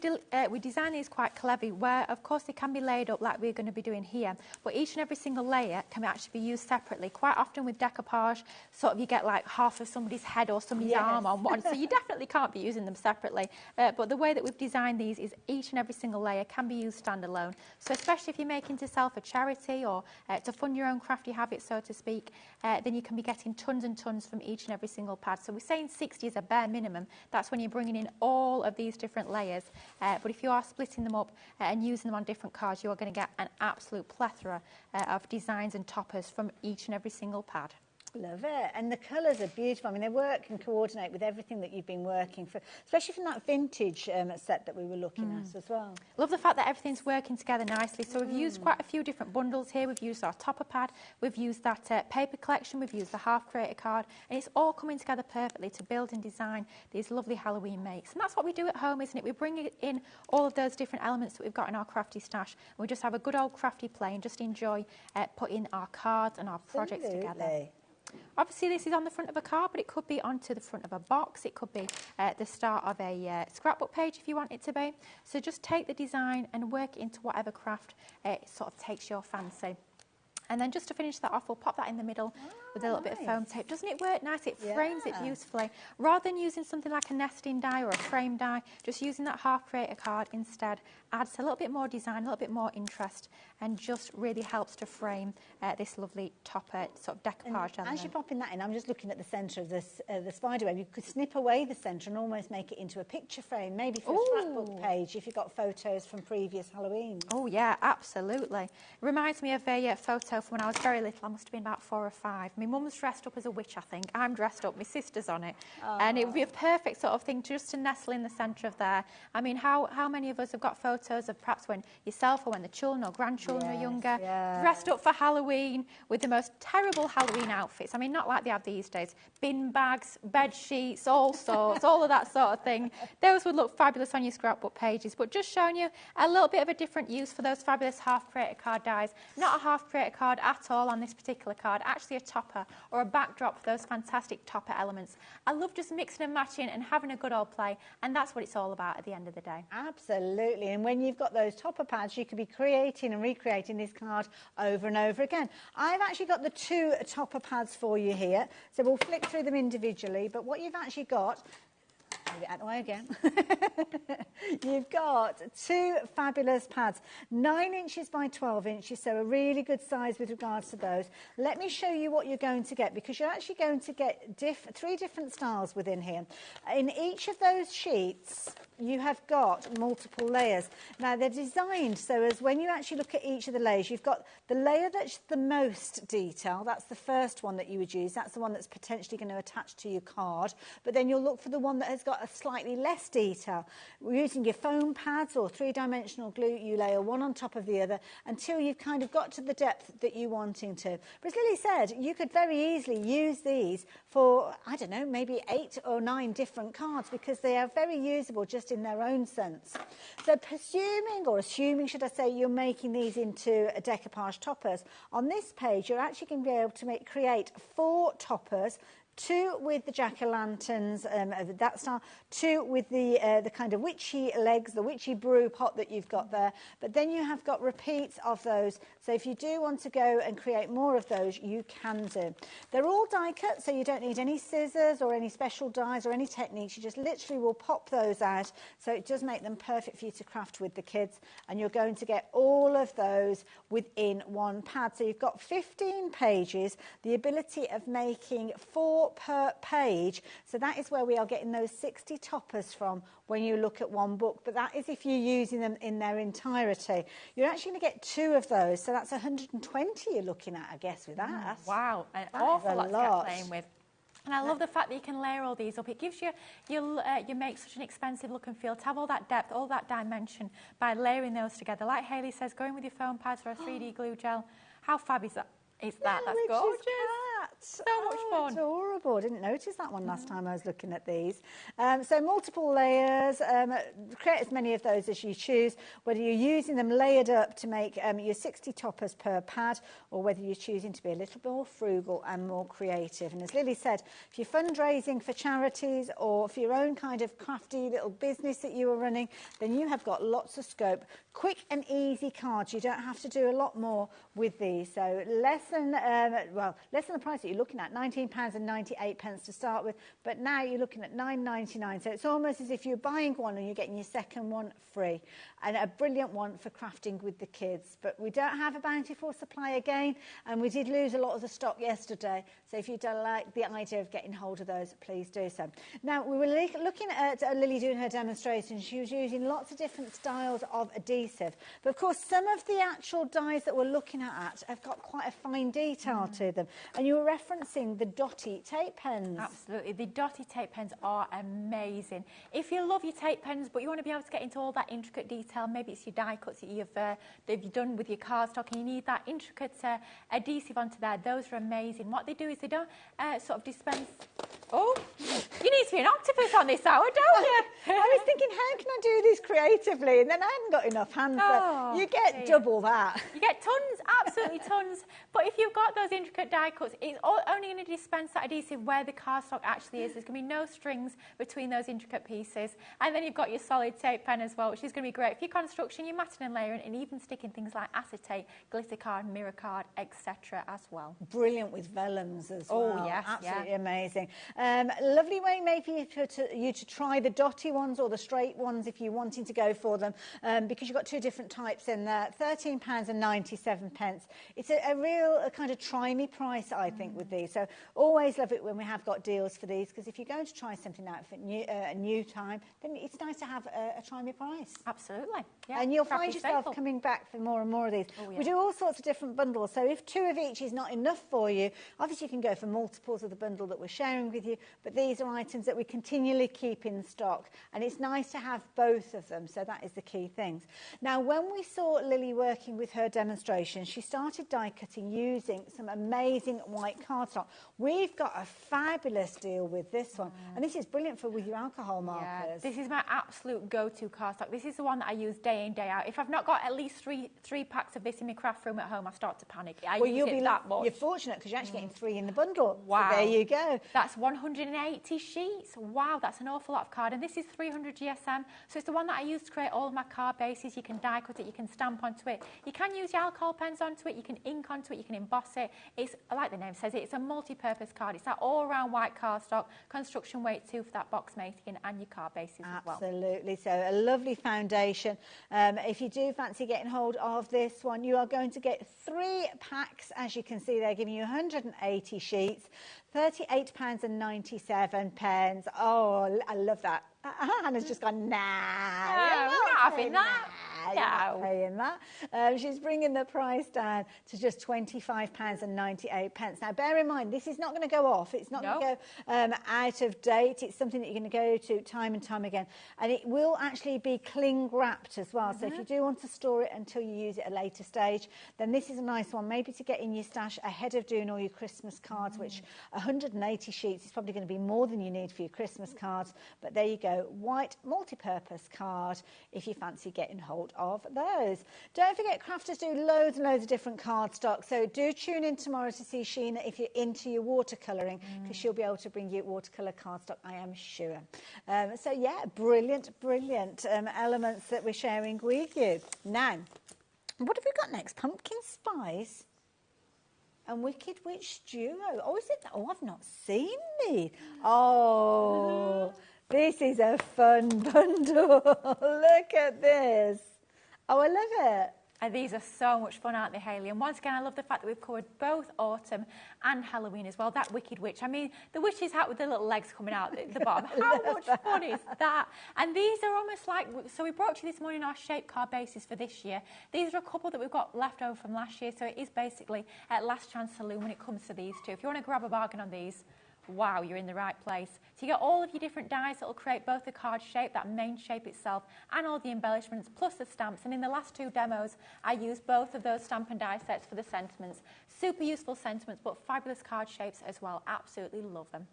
design these quite cleverly, where of course they can be laid up like we're going to be doing here, but each and every single layer can actually be used separately. Quite often with decoupage, sort of you get like half of somebody's head or somebody's arm on one, so you definitely can't be using them separately. But the way that we've designed these is each and every single layer can be used standalone. So especially if you're making to sell for charity or to fund your own crafty habits, so to speak, then you can be getting tons and tons from each and every single pad. So we're saying 60 is a bare minimum. That's when you're bringing in all of these different layers, but if you are splitting them up and using them on different cards, you are going to get an absolute plethora of designs and toppers from each and every single pad. Love it. And the colours are beautiful. I mean, they work and coordinate with everything that you've been working for, especially from that vintage set that we were looking at as well. Love the fact that everything's working together nicely. So we've used quite a few different bundles here. We've used our topper pad, we've used that paper collection, we've used the half creator card, and it's all coming together perfectly to build and design these lovely Halloween makes. And that's what we do at home, isn't it? We bring in all of those different elements that we've got in our crafty stash, and we just have a good old crafty play and just enjoy putting our cards and our projects together. Obviously, this is on the front of a card, but it could be onto the front of a box. It could be the start of a scrapbook page if you want it to be. So just take the design and work it into whatever craft sort of takes your fancy. And then just to finish that off, we'll pop that in the middle with a little bit of foam tape. Doesn't it work nice? It frames it beautifully. Rather than using something like a nesting die or a frame die, just using that half creator card instead adds a little bit more design, a little bit more interest, and just really helps to frame this lovely topper sort of decoupage element. As you're popping that in, I'm just looking at the centre of this, the spider web. You could snip away the centre and almost make it into a picture frame, maybe for a scrapbook page if you've got photos from previous Halloween. Oh yeah, absolutely. It reminds me of a photo from when I was very little. I must have been about 4 or 5. My mum's dressed up as a witch, I think. I'm dressed up, my sister's on it. And it would be a perfect sort of thing just to nestle in the centre of there. I mean, how many of us have got photos of perhaps when yourself or when the children or grandchildren are younger, dressed up for Halloween with the most terrible Halloween outfits? I mean, not like they have these days. Bin bags, bed sheets, all sorts, all of that sort of thing. Those would look fabulous on your scrapbook pages, but just showing you a little bit of a different use for those fabulous half creator card dies. Not a half creator card at all on this particular card, actually a topper or a backdrop for those fantastic topper elements. I love just mixing and matching and having a good old play, and that's what it's all about at the end of the day. Absolutely. And when you've got those topper pads, you could be creating and recreating this card over and over again. I've actually got the 2 topper pads for you here, so we'll flick through them individually, but what you've actually got, move it out of the way again. You've got 2 fabulous pads, 9 inches by 12 inches, so a really good size with regards to those. Let me show you what you're going to get, because you're actually going to get 3 different styles within here. In each of those sheets, you have got multiple layers. Now, they're designed so as when you actually look at each of the layers, you've got the layer that's the most detail. That's the first one that you would use. That's the one that's potentially going to attach to your card. But then you'll look for the one that has got a slightly less detail. We're using your foam pads or 3-dimensional glue. You layer one on top of the other until you've kind of got to the depth that you're wanting to. But as Lily said, you could very easily use these for, I don't know, maybe 8 or 9 different cards, because they are very usable just in their own sense. So assuming, should I say, you're making these into a decoupage toppers, on this page you're actually going to be able to create 4 toppers, 2 with the jack-o'-lanterns, that style, 2 with the kind of witchy legs, the witchy brew pot that you've got there. But then you have got repeats of those. So if you do want to go and create more of those, you can do. They're all die cut, so you don't need any scissors or any special dies or any techniques. You just literally will pop those out. So it does make them perfect for you to craft with the kids. And you're going to get all of those within one pad. So you've got 15 pages, the ability of making 4 per page. So that is where we are getting those 60 toppers from when you look at one book. But that is if you're using them in their entirety. You're actually going to get 2 of those. So that's 120 you're looking at, I guess, with that. Wow, an awful lot to get playing with. And I love the fact that you can layer all these up. It gives you make such an expensive look and feel to have all that depth, all that dimension by layering those together. Like Hayley says, going with your foam pads or a 3D glue gel. How fab is that? That's gorgeous. So much fun. Adorable. Didn't notice that one last time I was looking at these. So multiple layers. Create as many of those as you choose, whether you're using them layered up to make your 60 toppers per pad, or whether you're choosing to be a little bit more frugal and more creative. And as Lily said, if you're fundraising for charities or for your own kind of crafty little business that you are running, then you have got lots of scope. Quick and easy cards. You don't have to do a lot more with these. So less than the price that you're looking at, £19.98 to start with, but now you're looking at £9.99. So it's almost as if you're buying one and you're getting your second one free. And a brilliant one for crafting with the kids. But we don't have a bountiful supply again, and we did lose a lot of the stock yesterday. So if you don't like the idea of getting hold of those, please do so. Now, we were looking at Lily doing her demonstration. She was using lots of different styles of adhesive. But of course, some of the actual dies that we're looking at have got quite a fine detail to them. And you were referencing the dotty tape pens. Absolutely. The dotty tape pens are amazing. If you love your tape pens, but you want to be able to get into all that intricate detail, maybe it's your die cuts that you've done with your cardstock and you need that intricate adhesive onto there, those are amazing. What they do is they don't sort of dispense... Oh, you need to be an octopus on this hour, don't you? I was thinking, how can I do this creatively? And then I hadn't got enough hands. You get double that. You get tons, absolutely tons. But if you've got those intricate die cuts, it's only going to dispense that adhesive where the cardstock actually is. There's going to be no strings between those intricate pieces. And then you've got your solid tape pen as well, which is going to be great for your construction, your matting and layering, and even sticking things like acetate, glitter card, mirror card, etc. as well. Brilliant with vellums as well. Oh, yes. Absolutely amazing. Lovely way maybe for you to try the dotty ones or the straight ones if you're wanting to go for them, because you've got two different types in there. £13.97. It's a real kind of try-me price, I think, with these. So always love it when we have got deals for these, because if you're going to try something out for a new time, then it's nice to have a try-me price. Absolutely. Yeah. And you'll find yourself coming back for more and more of these. Oh, yeah. We do all sorts of different bundles. So if 2 of each is not enough for you, obviously you can go for multiples of the bundle that we're sharing with you. But these are items that we continually keep in stock. And it's nice to have both of them. So that is the key things. Now, when we saw Lily working with her demonstration, she started die cutting using some amazing white cardstock. We've got a fabulous deal with this one. And this is brilliant for with your alcohol markers. This is my absolute go-to cardstock. This is the one that I use day in, day out. If I've not got at least three packs of this in my craft room at home, I start to panic. You're fortunate because you're actually getting 3 in the bundle. Wow. So there you go. That's 180 sheets. Wow, that's an awful lot of card. And this is 300 GSM. So it's the one that I use to create all of my card bases. You can die cut it, you can stamp onto it. You can use your alcohol pens onto it, you can ink onto it, you can emboss it. It's, like the name says, it's a multi-purpose card. It's that all-round white cardstock, construction weight too for that box making and your card bases as well. Absolutely. So a lovely foundation. If you do fancy getting hold of this one, you are going to get 3 packs. As you can see, they're giving you 180 sheets, £38.97. Oh, I love that. Hannah's just gone, nah. No, we're not having that. You're not paying that. She's bringing the price down to just £25.98. Now, bear in mind, this is not going to go off. It's not going to go out of date. It's something that you're going to go to time and time again. And it will actually be cling wrapped as well. So if you do want to store it until you use it at a later stage, then this is a nice one, maybe to get in your stash ahead of doing all your Christmas cards, which 180 sheets is probably going to be more than you need for your Christmas cards. But there you go. White multi-purpose card if you fancy getting hold of those. Don't forget, crafters do loads and loads of different cardstock, so do tune in tomorrow to see Sheena if you're into your watercolouring, because she'll be able to bring you watercolour cardstock, I am sure. So yeah, brilliant elements that we're sharing with you. Now, what have we got next? Pumpkin Spice and Wicked Witch Duo. Oh, is it? Oh, I've not seen these. Oh, this is a fun bundle. Look at this. Oh, I love it. And these are so much fun, aren't they, Hayley? And once again, I love the fact that we've covered both autumn and Halloween as well. That Wicked Witch. I mean, the witch's hat with the little legs coming out at the bottom. How much fun is that? And these are almost like... So we brought you this morning our shape card bases for this year. These are a couple that we've got left over from last year. So it is basically at last chance saloon when it comes to these two. If you want to grab a bargain on these... wow, you're in the right place. So you get all of your different dies that will create both the card shape, that main shape itself, and all the embellishments, plus the stamps. And in the last 2 demos, I used both of those stamp and die sets for the sentiments. Super useful sentiments, but fabulous card shapes as well. Absolutely love them.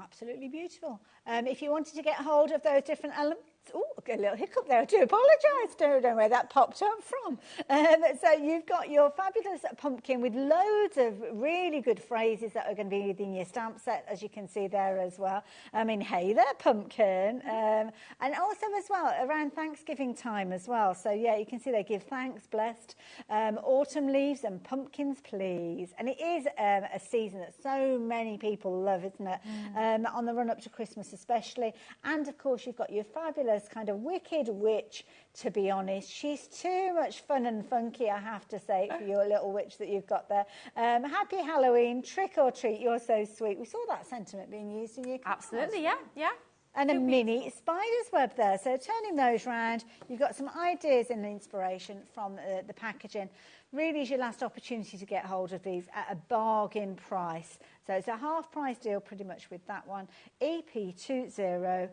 Absolutely beautiful. If you wanted to get hold of those different elements, oh, a little hiccup there. I do apologise. Don't know where that popped up from. So you've got your fabulous pumpkin with loads of really good phrases that are going to be within your stamp set, as you can see there as well. I mean, hey there, pumpkin. And also as well, around Thanksgiving time as well. So, yeah, you can see they give thanks, blessed, autumn leaves and pumpkins, please. And it is a season that so many people love, isn't it? On the run-up to Christmas especially. And, of course, you've got your fabulous kind of wicked witch, to be honest. She's too much fun and funky, I have to say, for your little witch that you've got there. Happy Halloween, trick or treat, you're so sweet. We saw that sentiment being used in your cards. Absolutely, yeah. And a mini spider's web there. So turning those round, you've got some ideas and inspiration from the packaging. Really is your last opportunity to get hold of these at a bargain price. So it's a half price deal pretty much with that one. EP2023.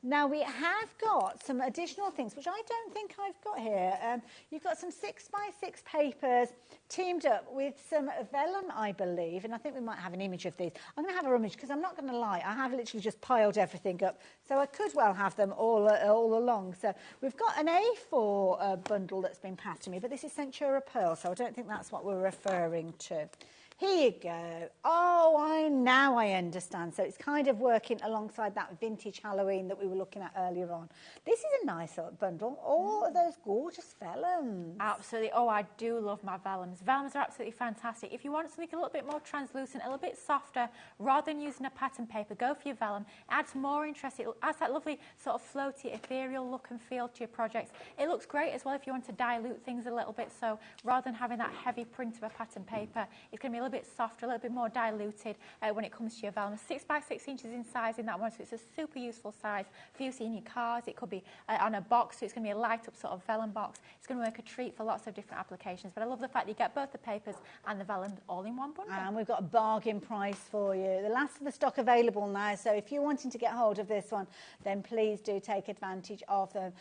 Now we have got some additional things which I don't think I've got here. You've got some 6x6 papers teamed up with some vellum, I believe, and I think we might have an image of these. I'm going to have a image because I'm not going to lie, I have literally just piled everything up, so I could well have them all along. So we've got an A4 bundle that's been passed to me, but this is Centura Pearl, so I don't think that's what we're referring to. Here you go. Oh, now I understand. So it's kind of working alongside that vintage Halloween that we were looking at earlier on. This is a nice bundle. All of those gorgeous vellums. Absolutely. Oh, I do love my vellums. Vellums are absolutely fantastic. If you want something a little bit more translucent, a little bit softer, rather than using a pattern paper, go for your vellum. It adds more interest. It adds that lovely sort of floaty, ethereal look and feel to your projects. It looks great as well if you want to dilute things a little bit. So rather than having that heavy print of a pattern paper, it's going to be a little bit softer, a little bit more diluted when it comes to your vellum. 6x6 inches in size in that one, so it's a super useful size for use in your cards. It could be on a box, so it's going to be a light up sort of vellum box. It's going to work a treat for lots of different applications, but I love the fact that you get both the papers and the vellum all in one bundle. And we've got a bargain price for you. The last of the stock available now, so if you're wanting to get hold of this one, then please do take advantage of them.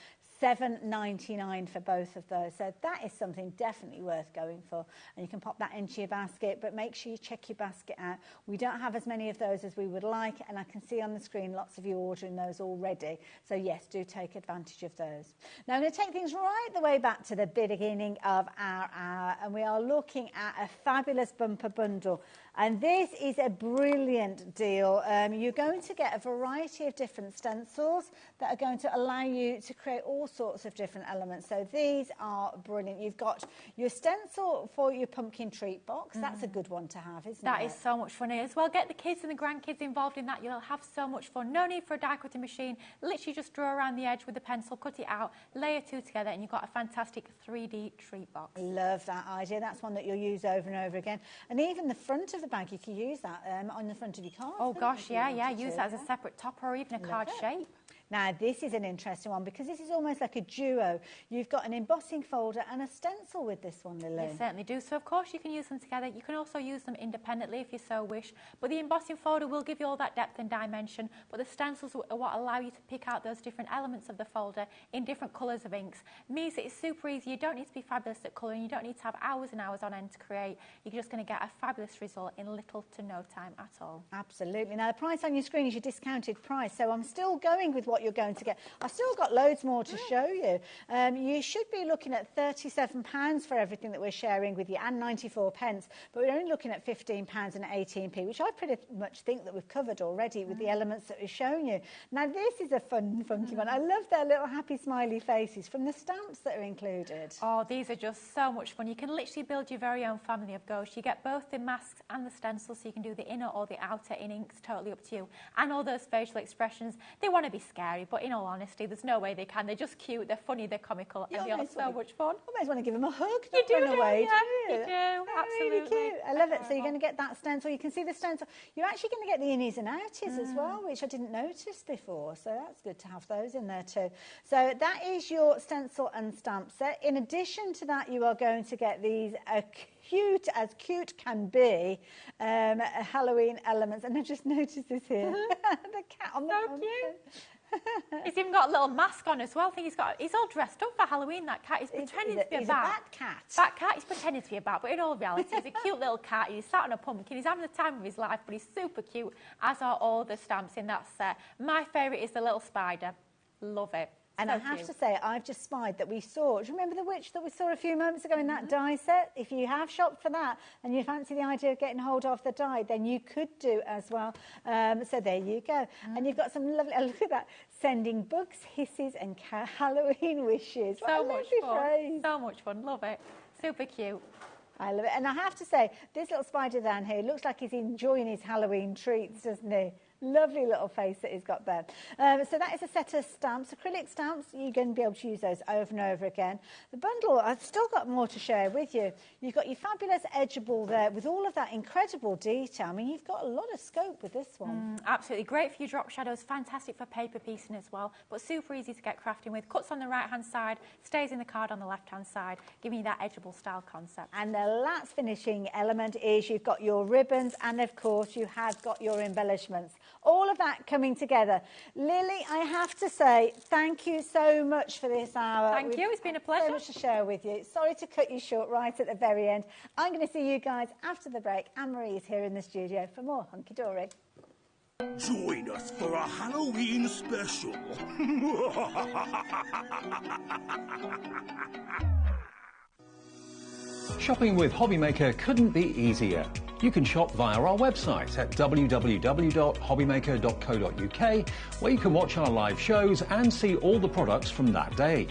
$7.99 for both of those. So that is something definitely worth going for. And you can pop that into your basket, but make sure you check your basket out. We don't have as many of those as we would like, and I can see on the screen lots of you ordering those already. So yes, do take advantage of those. Now I'm going to take things right the way back to the beginning of our hour, and we are looking at a fabulous bumper bundle. And this is a brilliant deal. You're going to get a variety of different stencils that are going to allow you to create all sorts of different elements. So these are brilliant. You've got your stencil for your pumpkin treat box. That's a good one to have, isn't it? That is so much fun as well. Get the kids and the grandkids involved in that. You'll have so much fun. No need for a die cutting machine. Literally just draw around the edge with a pencil, cut it out, layer 2 together, and you've got a fantastic 3D treat box. Love that idea. That's one that you'll use over and over again. And even the front of the bag, you can use that on the front of your card. Oh gosh, yeah. Use that as a separate topper or even a card shape. Now, this is an interesting one because this is almost like a duo. You've got an embossing folder and a stencil with this one, Lily. You certainly do. So, of course, you can use them together. You can also use them independently if you so wish. But the embossing folder will give you all that depth and dimension. But the stencils are what allow you to pick out those different elements of the folder in different colours of inks. Means that it's super easy. You don't need to be fabulous at colouring. You don't need to have hours and hours on end to create. You're just going to get a fabulous result in little to no time at all. Absolutely. Now, the price on your screen is your discounted price. So I'm still going with what you're going to get. I've still got loads more to show you. You should be looking at £37 for everything that we're sharing with you and 94 pence, but we're only looking at £15 and 18p, which I pretty much think that we've covered already with the elements that we've shown you. Now, this is a fun, funky one. I love their little happy smiley faces from the stamps that are included. Oh, these are just so much fun. You can literally build your very own family of ghosts. You get both the masks and the stencils, so you can do the inner or the outer in inks, totally up to you. And all those facial expressions. They want to be scared. scary, but in all honesty, there's no way they can. They're just cute, they're funny, they're comical, and they are so much fun. Almost want to give them a hug. You do, run away, yeah, do you? you do, absolutely. Really cute. I love it. So you're going to get that stencil. You can see the stencil. You're actually going to get the innies and outies as well, which I didn't notice before. So that's good to have those in there too. So that is your stencil and stamp set. In addition to that, you are going to get these cute as cute can be Halloween elements. And I just noticed this here. The cat on the pumpkin. He's even got a little mask on as well. I think he's all dressed up for Halloween, that cat. He's pretending to be a bat. He's a bat cat. Bat cat, he's pretending to be a bat, but in all reality, he's a cute little cat. He's sat on a pumpkin. He's having the time of his life, but he's super cute, as are all the stamps in that set. My favourite is the little spider. Love it. And I have to say, I've just spied that we saw, do you remember the witch that we saw a few moments ago in that die set? If you have shopped for that and you fancy the idea of getting hold of the die, then you could do as well. So there you go. And you've got some lovely, look at that, sending bugs, hisses and Halloween wishes. So much fun. Phrase. So much fun. Love it. Super cute. I love it. And I have to say, this little spider down here looks like he's enjoying his Halloween treats, doesn't he? Lovely little face that he's got there. So that is a set of stamps, acrylic stamps. You're going to be able to use those over and over again. The bundle, I've still got more to share with you. You've got your fabulous edgeable there with all of that incredible detail. I mean, you've got a lot of scope with this one. Absolutely. Great for your drop shadows. Fantastic for paper piecing as well, but super easy to get crafting with. Cuts on the right-hand side, stays in the card on the left-hand side, giving you that edgeable style concept. And the last finishing element is you've got your ribbons and, of course, you have got your embellishments. All of that coming together. Lily, I have to say, thank you so much for this hour. Thank you, it's been a pleasure. So much to share with you. Sorry to cut you short right at the very end. I'm going to see you guys after the break. Anne-Marie is here in the studio for more Hunky Dory. Join us for a Halloween special. Shopping with HobbyMaker couldn't be easier. You can shop via our website at www.hobbymaker.co.uk, where you can watch our live shows and see all the products from that day.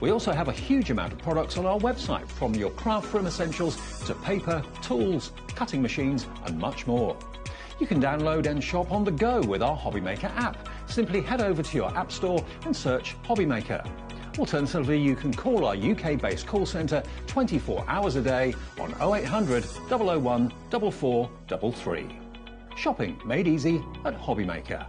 We also have a huge amount of products on our website, from your craft room essentials to paper, tools, cutting machines and much more. You can download and shop on the go with our HobbyMaker app. Simply head over to your app store and search HobbyMaker. Alternatively, you can call our UK-based call centre 24 hours a day on 0800 001 4433. Shopping made easy at HobbyMaker.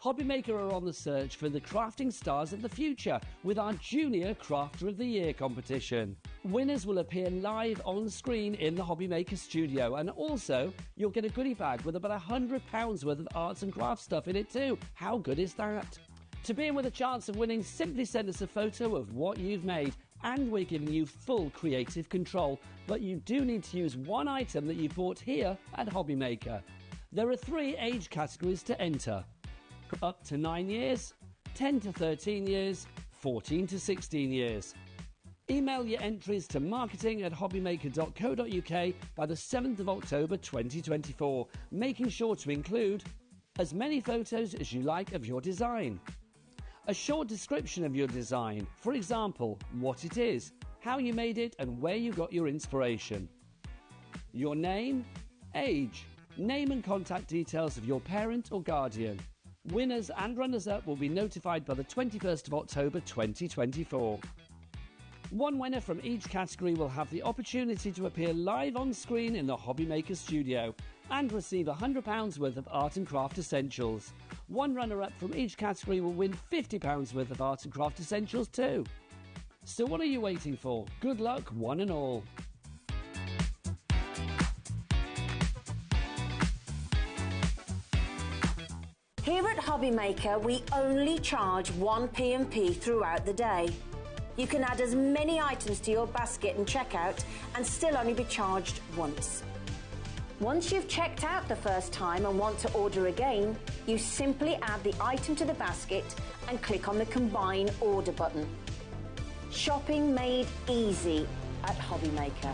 HobbyMaker are on the search for the crafting stars of the future with our Junior Crafter of the Year competition. Winners will appear live on screen in the HobbyMaker studio, and also you'll get a goodie bag with about £100 worth of arts and crafts stuff in it too. How good is that? To be in with a chance of winning, simply send us a photo of what you've made, and we're giving you full creative control. But you do need to use one item that you bought here at HobbyMaker. There are 3 age categories to enter: up to 9 years, 10 to 13 years, 14 to 16 years. Email your entries to marketing@hobbymaker.co.uk by the 7th of October 2024, making sure to include as many photos as you like of your design, a short description of your design, for example, what it is, how you made it and where you got your inspiration, your name, age, name and contact details of your parent or guardian. Winners and runners-up will be notified by the 21st of October 2024. One winner from each category will have the opportunity to appear live on screen in the HobbyMaker studio and receive £100 worth of art and craft essentials. One runner-up from each category will win £50 worth of art and craft essentials too. So what are you waiting for? Good luck, one and all. Here at HobbyMaker, we only charge 1 P&P throughout the day. You can add as many items to your basket and checkout and still only be charged once. Once you've checked out the first time and want to order again, you simply add the item to the basket and click on the Combine Order button. Shopping made easy at HobbyMaker.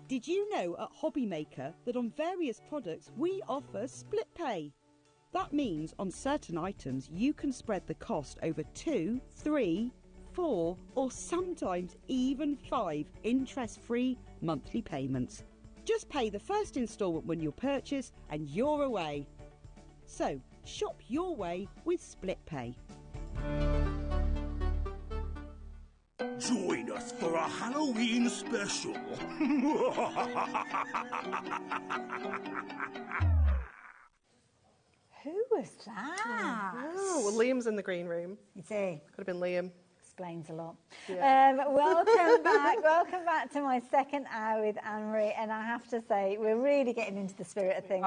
Did you know at HobbyMaker that on various products we offer split pay? That means on certain items you can spread the cost over 2, 3, 4 or sometimes even 5 interest-free monthly payments. Just pay the first instalment when you purchase and you're away. So, shop your way with Split Pay. Join us for a Halloween special. Who was that? Oh, well, Liam's in the green room. You see? Could have been Liam. Explains a lot. Yeah. Welcome back. Welcome back to my second hour with Anne-Marie. And I have to say, we're really getting into the spirit of things.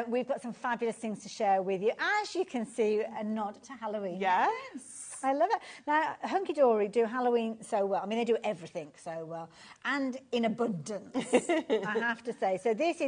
We've got some fabulous things to share with you. As you can see, a nod to Halloween. Yes. I love it. Now, Hunky Dory do Halloween so well. I mean, they do everything so well. And in abundance, I have to say. So this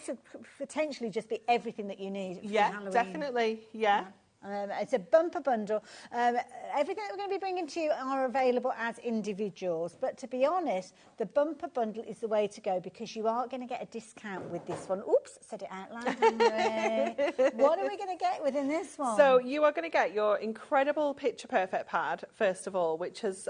would potentially just be everything that you need for Halloween. Definitely. Yeah. It's a bumper bundle. Everything that we're going to be bringing to you are available as individuals. But to be honest, the bumper bundle is the way to go because you are going to get a discount with this one. Oops, said it out loud, Henry. What are we going to get within this one? So you are going to get your incredible Picture Perfect pad, first of all, which has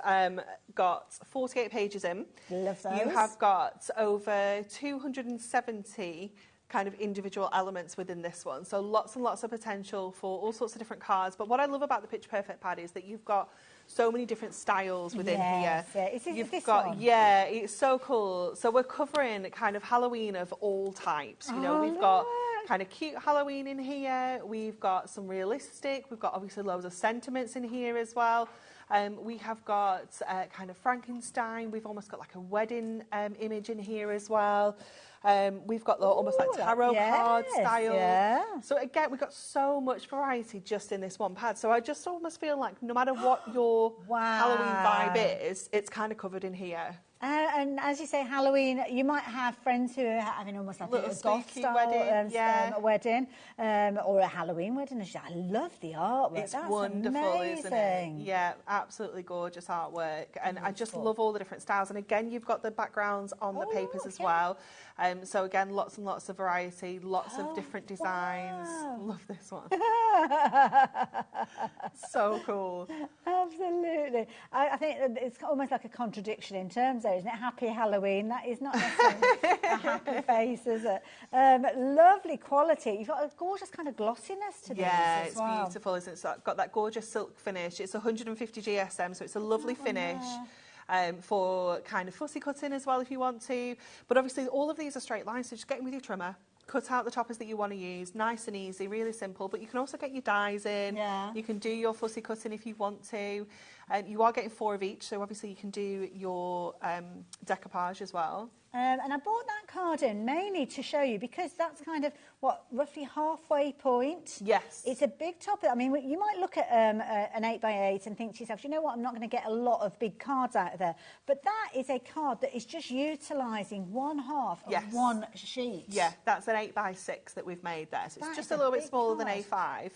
got 48 pages in. Love those. You have got over 270 kind of individual elements within this one. So lots and lots of potential for all sorts of different cards. But what I love about the Picture Perfect pad is that you've got so many different styles within here. You've got, yeah, it's so cool. So we're covering kind of Halloween of all types. You know, we've got kind of cute Halloween in here. We've got some realistic. We've got obviously loads of sentiments in here as well. We have got kind of Frankenstein. We've almost got like a wedding image in here as well. We've got the almost like tarot card style. Yeah. So again, we've got so much variety just in this one pad. So I just almost feel like no matter what your Halloween vibe is, it's kind of covered in here. And as you say, Halloween, you might have friends who are having almost like a goth style wedding, or a Halloween wedding. I love the artwork. It's That's wonderful, amazing. Isn't it? Yeah, absolutely gorgeous artwork. And I just love all the different styles. And again, you've got the backgrounds on the papers as well. So again, lots and lots of variety, lots of different designs. Love this one. So cool. Absolutely. I think it's almost like a contradiction in terms there, isn't it? Happy Halloween. That is not necessarily a happy face, is it? Lovely quality. You've got a gorgeous kind of glossiness to this as well. Yeah, it's beautiful, isn't it? It's got that gorgeous silk finish. It's 150 GSM, so it's a lovely finish. For kind of fussy cutting as well if you want to. But obviously all of these are straight lines, so just get in with your trimmer, cut out the toppers that you want to use, nice and easy, really simple. But you can also get your dies in. Yeah. You can do your fussy cutting if you want to. You are getting 4 of each, so obviously you can do your decoupage as well. And I bought that card in mainly to show you because that's kind of, roughly halfway point. Yes. It's a big topic. I mean, you might look at an 8x8 and think to yourself, you know what, I'm not going to get a lot of big cards out of there. But that is a card that is just utilising one half of one sheet. Yeah, that's an 8x6 that we've made there. So it's just a little bit smaller than A5.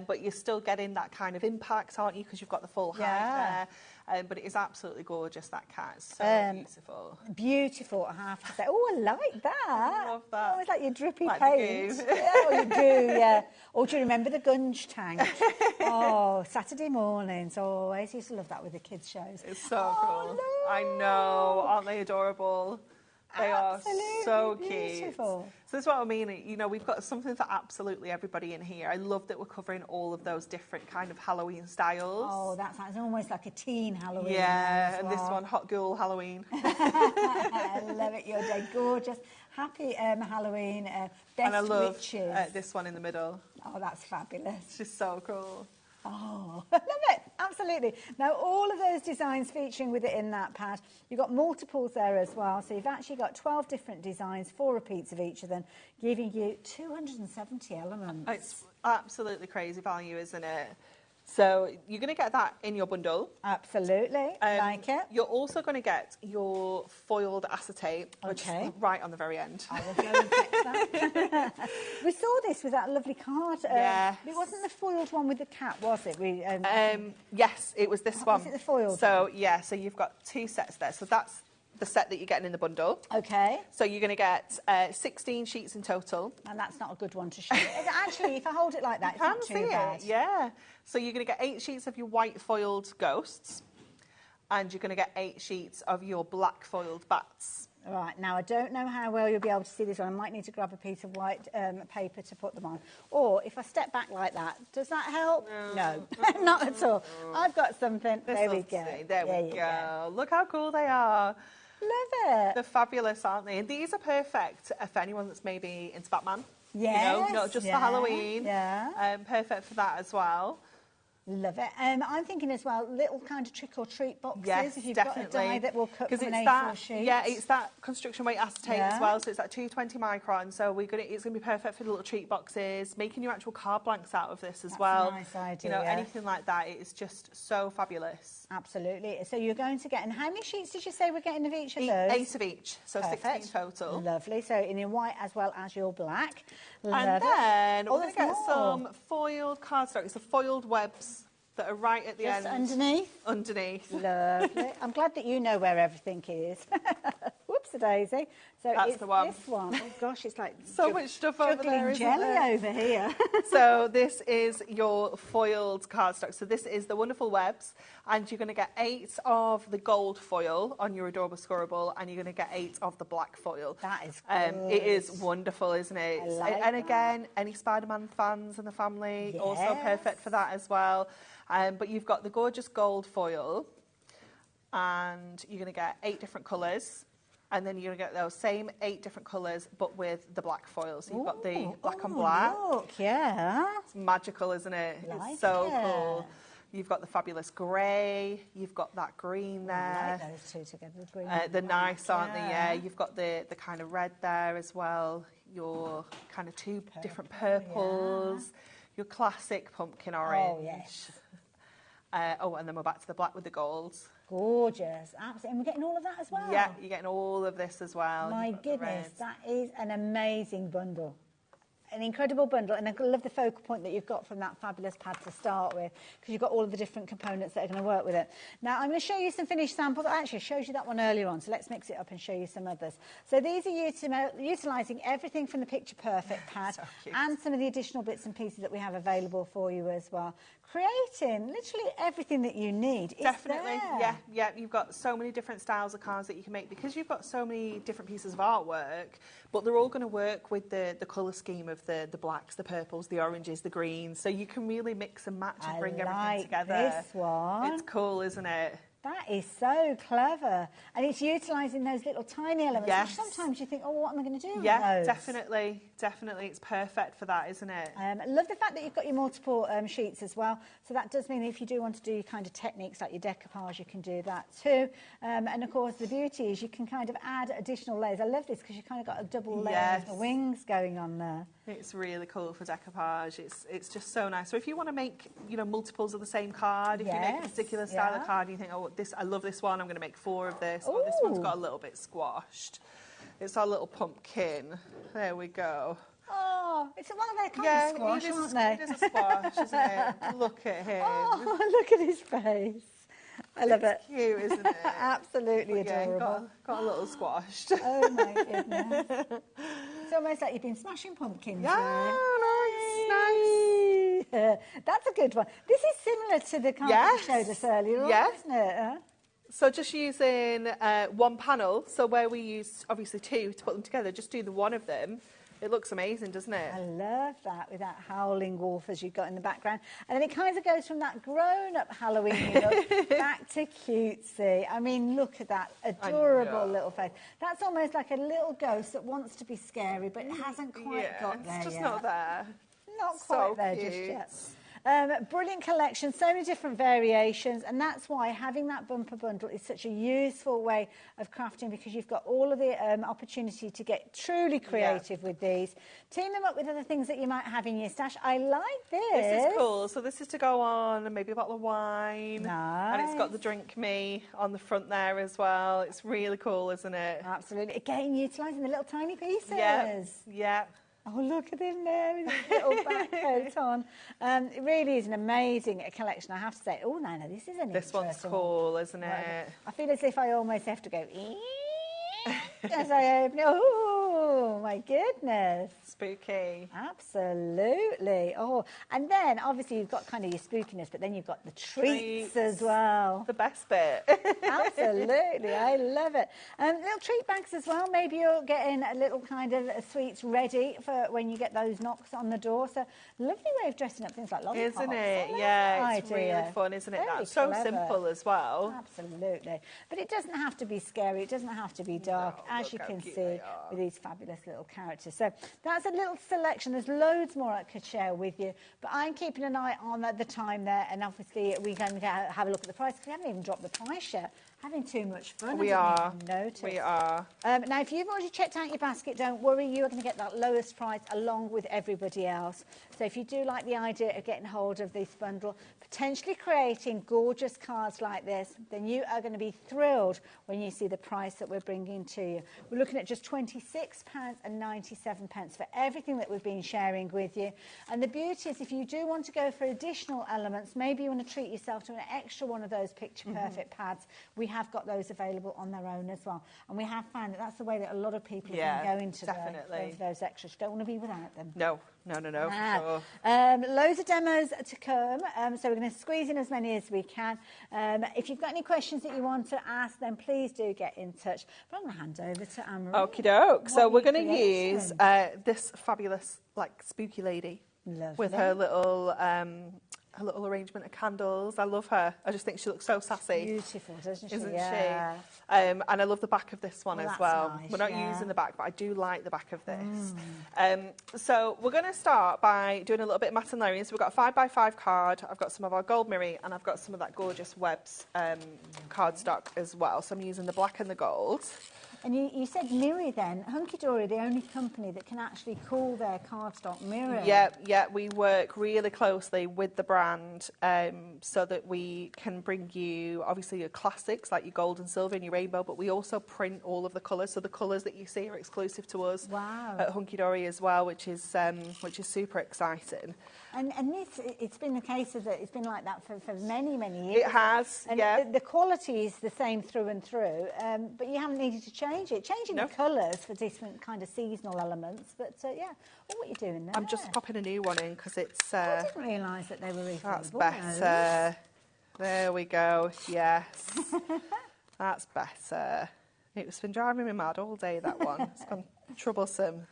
But you're still getting that kind of impact, aren't you? Because you've got the full height there. But it is absolutely gorgeous, that cat. It's so beautiful. Beautiful, I have to say. Oh, I like that. I love that. Oh, it's like your drippy like paint. Oh, you do, yeah. Or do you remember the Gunge tank? Oh, Saturday mornings. Oh, I always used to love that with the kids' shows. It's so cool. No. I know. Aren't they adorable? They Absolutely are so beautiful. cute. So that's what I mean. You know, we've got something for absolutely everybody in here. I love that we're covering all of those different kind of Halloween styles. Oh, that sounds almost like a teen Halloween. Yeah, and this one, Hot Girl Halloween. I love it. You're dead gorgeous. Happy Halloween. And I love witches. this one in the middle. Oh, that's fabulous. It's just so cool. Oh, I love it. Absolutely. Now, all of those designs featuring with it in that pad, you've got multiples there as well. So you've actually got 12 different designs, 4 repeats of each of them, giving you 270 elements. It's absolutely crazy value, isn't it? So you're going to get that in your bundle. Absolutely. Like it. You're also going to get your foiled acetate, which is right on the very end. I will go and fix that. We saw this with that lovely card. Yes. It wasn't the foiled one with the cat, was it? Yes, it was this one. Was it the foiled So, yeah, so you've got 2 sets there. So that's the set that you're getting in the bundle. Okay. So you're going to get 16 sheets in total. And that's not a good one to show. Actually, if I hold it like that, it's not too bad. Yeah. So you're going to get 8 sheets of your white foiled ghosts, and you're going to get 8 sheets of your black foiled bats. Right, now I don't know how well you'll be able to see this one. I might need to grab a piece of white paper to put them on. Or if I step back like that, does that help? No, not at all. I've got something. There we go. There we go. Look how cool they are. Love it. They're fabulous, aren't they? And these are perfect for anyone that's maybe into Batman. Yes, not just for Halloween. Yeah. Perfect for that as well. Love it. I'm thinking as well, little kind of trick or treat boxes. Yes, if you've definitely. got a die that will cut from an it's A4 that, sheet. Yeah, it's that construction weight acetate as well, so it's that 220 micron. So it's going to be perfect for the little treat boxes, making your actual card blanks out of this as well. That's a nice idea. Anything like that. It is just so fabulous. Absolutely. So you're going to get, and how many sheets did you say we're getting of each of those? 8 of each, so Perfect. 16 total. Lovely. So in your white as well as your black. And then we're going to get more. some foiled cardstock. It's the foiled webs that are right at the Just end. underneath? Underneath. Lovely. I'm glad that you know where everything is. Whoops-a-daisy. So That's it's the one. This one. Oh gosh, it's like so much stuff over there, isn't jelly there? over here. So this is your foiled cardstock. So this is the wonderful webs, and you're going to get 8 of the gold foil on your adorable scorable, and you're going to get 8 of the black foil. That is good. It is wonderful, isn't it? I like and again, any Spider-Man fans in the family, also perfect for that as well. But you've got the gorgeous gold foil, and you're going to get 8 different colours. And then you're going to get those same 8 different colours, but with the black foil. So you've got the black on black. Look, yeah. It's magical, isn't it? Like it's so it. cool. You've got the fabulous grey. You've got that green there. I like those two together. The green They're and nice, black, aren't they? Yeah. You've got the kind of red there as well. Your kind of 2 different purples. Your classic pumpkin orange. Oh, yes. And then we're back to the black with the golds. Gorgeous, absolutely. And we're getting all of that as well. Yeah, you're getting all of this as well. My You've got the goodness, reds. that is an amazing bundle. An incredible bundle, and I love the focal point that you've got from that fabulous pad to start with, because you've got all of the different components that are going to work with it. Now, I'm going to show you some finished samples. I actually showed you that one earlier on, so let's mix it up and show you some others. So these are utilising everything from the Picture Perfect pad and some of the additional bits and pieces that we have available for you as well. Creating literally everything that you need. Definitely, there. yeah. You've got so many different styles of cards that you can make, because you've got so many different pieces of artwork, but they're all going to work with the colour scheme of the blacks, the purples, the oranges, the greens. So you can really mix and match and bring everything together. This one. It's cool, isn't it? That is so clever. And it's utilising those little tiny elements. Yes. Which sometimes you think, oh, what am I going to do with Yeah, those? definitely. It's perfect for that, isn't it? I love the fact that you've got your multiple sheets as well. So that does mean that if you do want to do your kind of techniques like your decoupage, you can do that too. And of course, the beauty is you can kind of add additional layers. I love this because you kind of got a double layer of wings going on there. It's really cool for decoupage. It's just so nice. So if you want to make, multiples of the same card, if you make a particular style of card, you think, oh, I love this one, I'm going to make 4 of this. Oh, this one's got a little bit squashed. It's our little pumpkin. There we go. Oh, it's one of their kind of squash, aren't they? It is a squash, isn't it? Look at him. Oh, look at his face. I love it. Cute, isn't it? Absolutely adorable. Got a little squashed. Oh my goodness. It's almost like you've been smashing pumpkins. Yeah, nice. That's a good one. This is similar to the kind that you showed us earlier on, isn't it? So just using one panel, so where we use obviously 2 to put them together, just do the one of them. It looks amazing, doesn't it? I love that, with that howling wolf as you've got in the background. And then it kind of goes from that grown-up Halloween look back to cutesy. I mean, look at that adorable little face. That's almost like a little ghost that wants to be scary, but it hasn't quite got there it's just yet. not there. Not quite So there cute. just yet. Brilliant collection, so many different variations, and that's why having that bumper bundle is such a useful way of crafting, because you've got all of the opportunity to get truly creative with these. Team them up with other things that you might have in your stash. I like this. This is cool. So this is to go on maybe a bottle of wine. Nice. And it's got the drink me on the front there as well. It's really cool, isn't it? Absolutely. Again, utilising the little tiny pieces. Yeah. Oh, look at him there with his little back coat on. It really is an amazing collection, I have to say. Oh, no, this is an This one's cool, isn't it? I feel as if I almost have to go, as I open it. Oh, Oh, my goodness. Spooky. Absolutely. Oh, and then obviously you've got kind of your spookiness, but then you've got the treats as well. The best bit. Absolutely. I love it. Little treat bags as well. Maybe you're getting a little kind of sweets ready for when you get those knocks on the door. So lovely way of dressing up things like lollipops. Isn't it? Yeah, it's idea. really fun, isn't it? Very That's so clever. simple as well. Absolutely. But it doesn't have to be scary. It doesn't have to be dark, as you can see with these fabulous little characters. So that's a little selection. There's loads more I could share with you. But I'm keeping an eye on the time there. And obviously, we're going to have a look at the price, because we haven't even dropped the price yet. Having too much fun. We are. We are. Now, if you've already checked out your basket, don't worry. You are going to get that lowest price along with everybody else. So if you do like the idea of getting hold of this bundle, potentially creating gorgeous cards like this, then you are going to be thrilled when you see the price that we're bringing to you. We're looking at just £26.97 for everything that we've been sharing with you. And the beauty is, if you do want to go for additional elements, maybe you want to treat yourself to an extra one of those picture perfect pads, we have got those available on their own as well. And we have found that that's the way that a lot of people are going to those extras. You don't want to be without them. No. Sure. Loads of demos to come, so we're going to squeeze in as many as we can. If you've got any questions that you want to ask, then please do get in touch. But I'm going to hand over to Anne-Marie. Okie doke. So we're going to use this fabulous, spooky lady. Lovely. With her little arrangement of candles. I love her. I just think she looks so sassy. Beautiful, doesn't she? Isn't she? And I love the back of this one as well. Nice, we're not using the back, but I do like the back of this. So we're going to start by doing a little bit of matte and layering. So we've got a 5x5 card. I've got some of our gold mirror, and I've got some of that gorgeous Webs cardstock as well. So I'm using the black and the gold. And you said Miri then. Hunky Dory, the only company that can actually call their cardstock Miri. Yeah, we work really closely with the brand so that we can bring you, obviously, your classics like your gold and silver and your rainbow, but we also print all of the colours. So the colours that you see are exclusive to us at Hunky Dory as well, which is super exciting. And this, it's been the case of that. It's been like that for many, many years. It has, and the quality is the same through and through, but you haven't needed to change it. Changing the colours for different kind of seasonal elements, but what are you doing there? I'm just popping a new one in because it's... I didn't realise that they were refillable. That's better. There we go. Yes. That's better. It's been driving me mad all day, that one. It's gone troublesome.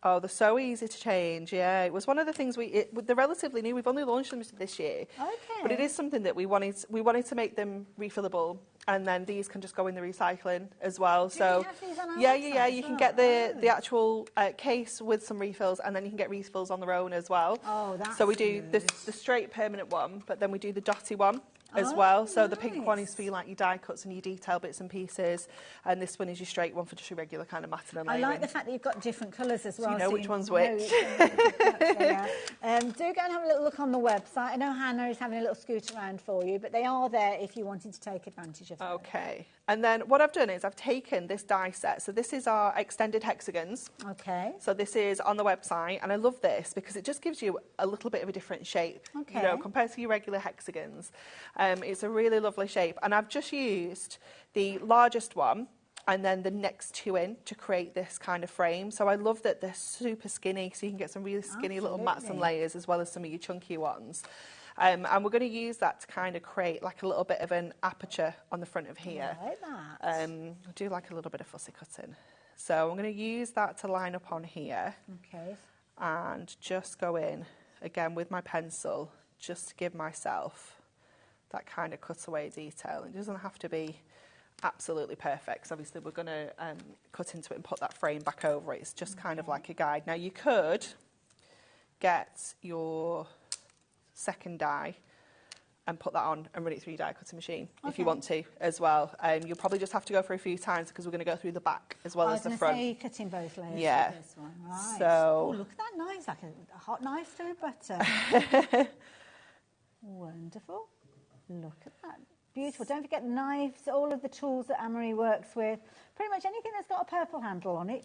Oh, they're so easy to change, yeah. It was one of the things they're relatively new. We've only launched them this year. Okay. But it is something that we wanted to make them refillable, and then these can just go in the recycling as well. Do you have these on our yeah, you website can get the actual case with some refills, and then you can get refills on their own as well. Oh, that's So we do the straight permanent one, but then we do the dotty one as well. So the pink one is for like your die cuts and your detail bits and pieces, and this one is your straight one for just your regular kind of matting and layering. I like the fact that you've got different colours as well. So you know which one's which. Do go and have a little look on the website. I know Hannah is having a little scoot around for you, but they are there if you wanted to take advantage of them. Okay. And then what I've done is I've taken this die set. So this is our extended hexagons. Okay. So this is on the website, and I love this because it just gives you a little bit of a different shape, compared to your regular hexagons. It's a really lovely shape, and I've just used the largest one and then the next two in to create this kind of frame. So I love that they're super skinny, so you can get some really skinny little mats and layers as well as some of your chunky ones. And we're going to use that to kind of create like a little bit of an aperture on the front of here. I like that. I do like a little bit of fussy cutting. So I'm going to use that to line up on here. Okay. And just go in, again, with my pencil, just to give myself that kind of cutaway detail. It doesn't have to be absolutely perfect, because obviously we're going to cut into it and put that frame back over it. It's just kind of like a guide. Now, you could get your second die and put that on and run it through your die cutting machine if you want to as well. You'll probably just have to go for a few times because we're going to go through the back as well as the front. I was going to say cutting both layers. Yeah. With this one. Right. So, look at that knife, like a hot knife through butter. Wonderful. Look at that. Beautiful. Don't forget the knives, all of the tools that Anne-Marie works with. Pretty much anything that's got a purple handle on it.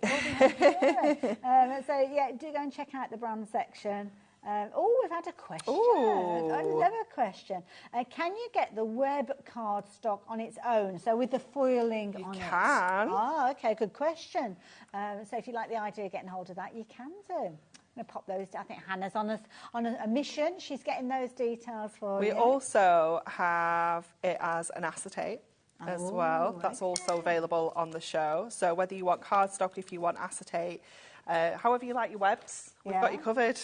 So, yeah, do go and check out the brand section. Oh, we've had a question. Ooh. I love a question. Can you get the web cardstock on its own? So with the foiling on it? You can. Oh, okay, good question. So if you like the idea of getting hold of that, you can do. I'm going to pop those. I think Hannah's on a mission. She's getting those details for you. We also have it as an acetate as well. That's also available on the show. So whether you want cardstock, if you want acetate, however you like your webs, we've got you covered.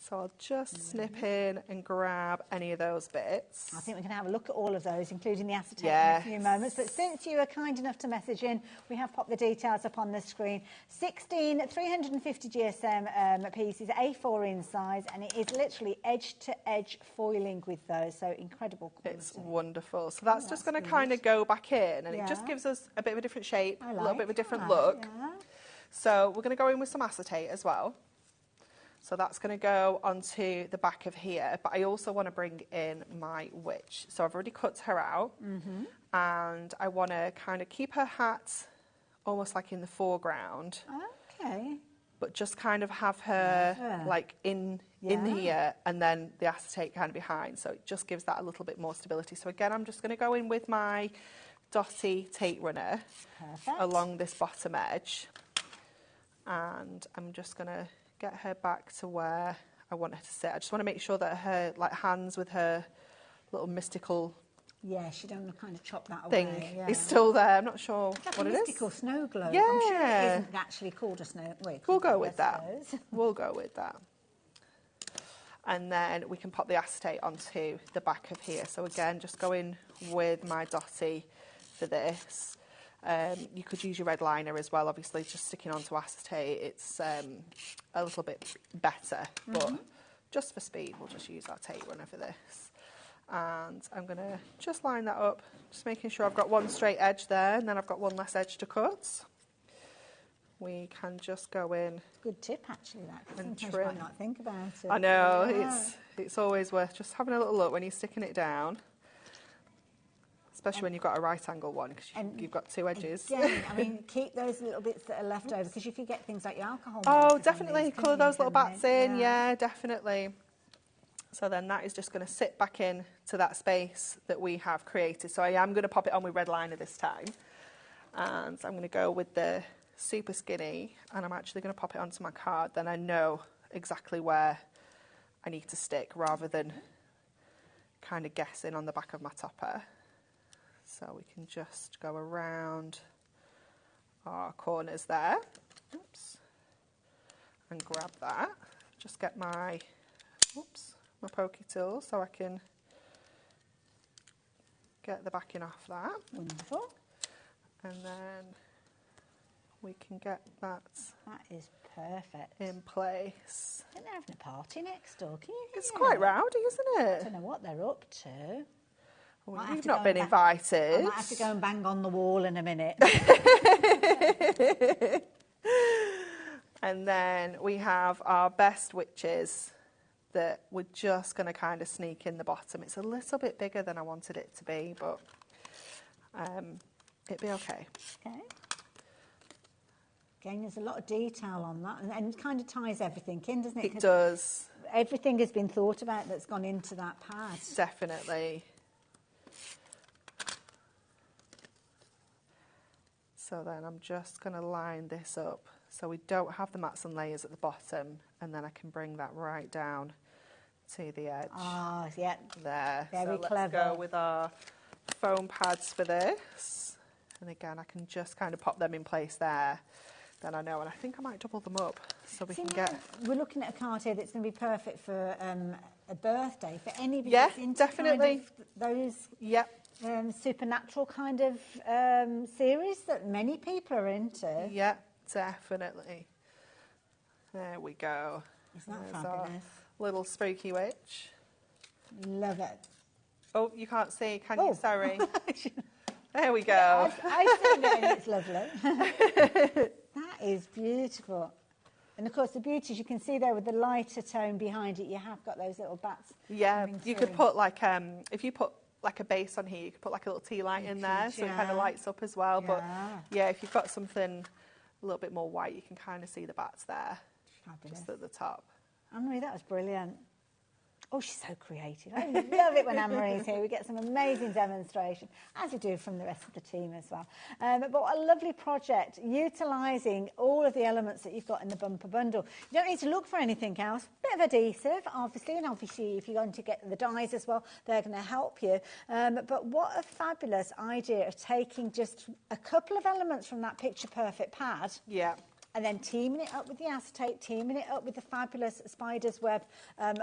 So I'll just snip in and grab any of those bits. I think we can have a look at all of those, including the acetate Yes. in a few moments. But since you were kind enough to message in, we have popped the details up on the screen. 16 350 GSM pieces, A4 in size, and it is literally edge-to-edge foiling with those, so incredible quality. It's wonderful. So that's just going to kind of go back in, and it just Yeah. gives us a bit of a different shape, I a little bit of a like different that, look. yeah. So we're going to go in with some acetate as well. So that's going to go onto the back of here, but I also want to bring in my witch. So I've already cut her out, and I want to kind of keep her hat almost like in the foreground, Okay. but just kind of have her like in here, and then the acetate kind of behind. So it just gives that a little bit more stability. So again, I'm just going to go in with my dotty tape runner along this bottom edge, and I'm just going to get her back to where I want her to sit. I just want to make sure that her hands with her little mystical Yes, you don't want to kind of chop that thing away. is still there. I'm not sure Like what a it is. mystical snow globe. Yeah. I'm sure it isn't actually called a snow. Wait, We'll go with I that. suppose. We'll go with that. And then we can pop the acetate onto the back of here. So again, just go in with my dotty for this. You could use your red liner as well, obviously, just sticking onto acetate. It's a little bit better, but just for speed, we'll just use our tape runner for this. And I'm going to just line that up, just making sure I've got one straight edge there, and then I've got one less edge to cut. We can just go in. Good tip, actually, that. And Sometimes you trim. might not think about it. I know, Yeah. it's always worth just having a little look when you're sticking it down. Especially when you've got a right angle one, because you've got two edges. Again, I mean, keep those little bits that are left over, because you could get things like your alcohol. Oh, markers on definitely. these, couldn't Colour those you, little from bats this? in. Yeah, definitely. So then that is just going to sit back in to that space that we have created. So I am going to pop it on with red liner this time. And I'm going to go with the super skinny, and I'm actually going to pop it onto my card. Then I know exactly where I need to stick, rather than kind of guessing on the back of my topper. So we can just go around our corners there. Oops. And grab that. Just get my pokey tool so I can get the backing off that. Wonderful. And then we can get that. That is perfect. In place. I think they're having a party next door. Can you hear It's quite rowdy, isn't I it? don't know what they're up to. Well, Might you've have to not go been and invited. I might have to go and bang on the wall in a minute. And then we have our best witches that we're just going to kind of sneak in the bottom. It's a little bit bigger than I wanted it to be, but it'd be okay. Okay. Again, there's a lot of detail on that, and it kind of ties everything in, doesn't it? It does. Everything has been thought about that's gone into that pad. Definitely. So then I'm just going to line this up so we don't have the mats and layers at the bottom, and then I can bring that right down to the edge. Ah, yeah. There. Very so clever. Let's go with our foam pads for this. And again, I can just kind of pop them in place there. Then I know, and I think I might double them up so we can get... We're looking at a card here that's going to be perfect for a birthday, for anybody Yeah, that's into definitely. kind of those Yep. supernatural kind of series that many people are into. Yeah, definitely. There we go. Isn't that There's our fabulous? little spooky witch. Love it. Oh, you can't see, can Oh. you? Sorry. There we go. I've seen it and it's lovely. That is beautiful. And of course, the beauty is you can see there with the lighter tone behind it, you have got those little bats. Yeah, coming you through. could put like, if you put like a base on here, you could put like a little tea light in there, so it kind of yeah. lights up as well. But Yeah. yeah, if you've got something a little bit more white. You can kind of see the bats there, just at the top. Anne-Marie, that was brilliant. Oh, she's so creative. I love it when Anne-Marie's here. We get some amazing demonstration, as you do from the rest of the team as well. But what a lovely project, utilising all of the elements that you've got in the bumper bundle. You don't need to look for anything else. Bit of adhesive, obviously, and obviously if you're going to get the dies as well, they're going to help you. But what a fabulous idea of taking just a couple of elements from that Picture Perfect pad. Yeah. And then teaming it up with the acetate, teaming it up with the fabulous Spider's Web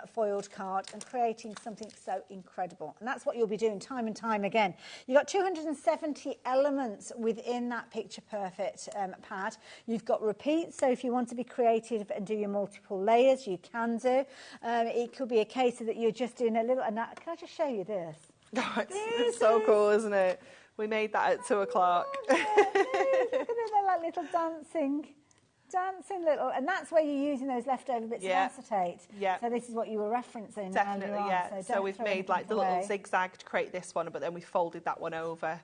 foiled card and creating something so incredible. And that's what you'll be doing time and time again. You've got 270 elements within that Picture Perfect pad. You've got repeats, so if you want to be creative and do your multiple layers, you can do. It could be a case of that you're just doing a little... And that, can I just show you this? It's so cool, isn't it? We made that at 2 o'clock. Look at it, they're like little dancing little, and that's where you're using those leftover bits of acetate. Yeah. So this is what you were referencing. Definitely, on, yeah. So we've made like the little zigzag to create this one, but then we folded that one over.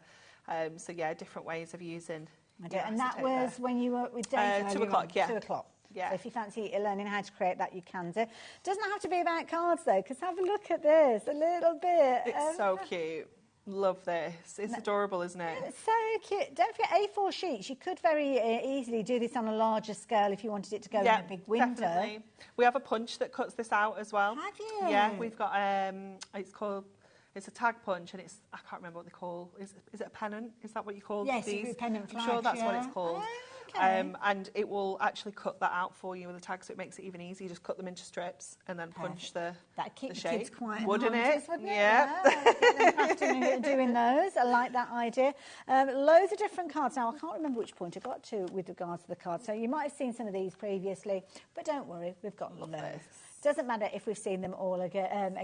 So yeah, different ways of using. And that was there. When you were with Dave. 2 o'clock, yeah. 2 o'clock. Yeah. So if you fancy learning how to create that, you can do. Doesn't have to be about cards though, because have a look at this, a little bit. It's so cute. Love this. It's adorable, isn't it? It's so cute. Don't forget A4 sheets. You could very easily do this on a larger scale if you wanted it to go in a big window. Definitely. We have a punch that cuts this out as well. Have you? Yeah, we've got it's a tag punch, and it's, I can't remember what they call. Is it a pennant? Is that what you call these? Yes, pennant flags. I'm sure that's what it's called. Okay. And it will actually cut that out for you with a tag, so it makes it even easier. You just cut them into strips and then punch the shape. Kids quite wouldn't it? Wouldn't yeah. Doing those. I like that idea. Loads of different cards. Now, I can't remember which point I got to with regards to the cards. So you might have seen some of these previously, but don't worry, we've got loads. Doesn't matter if we've seen them all again.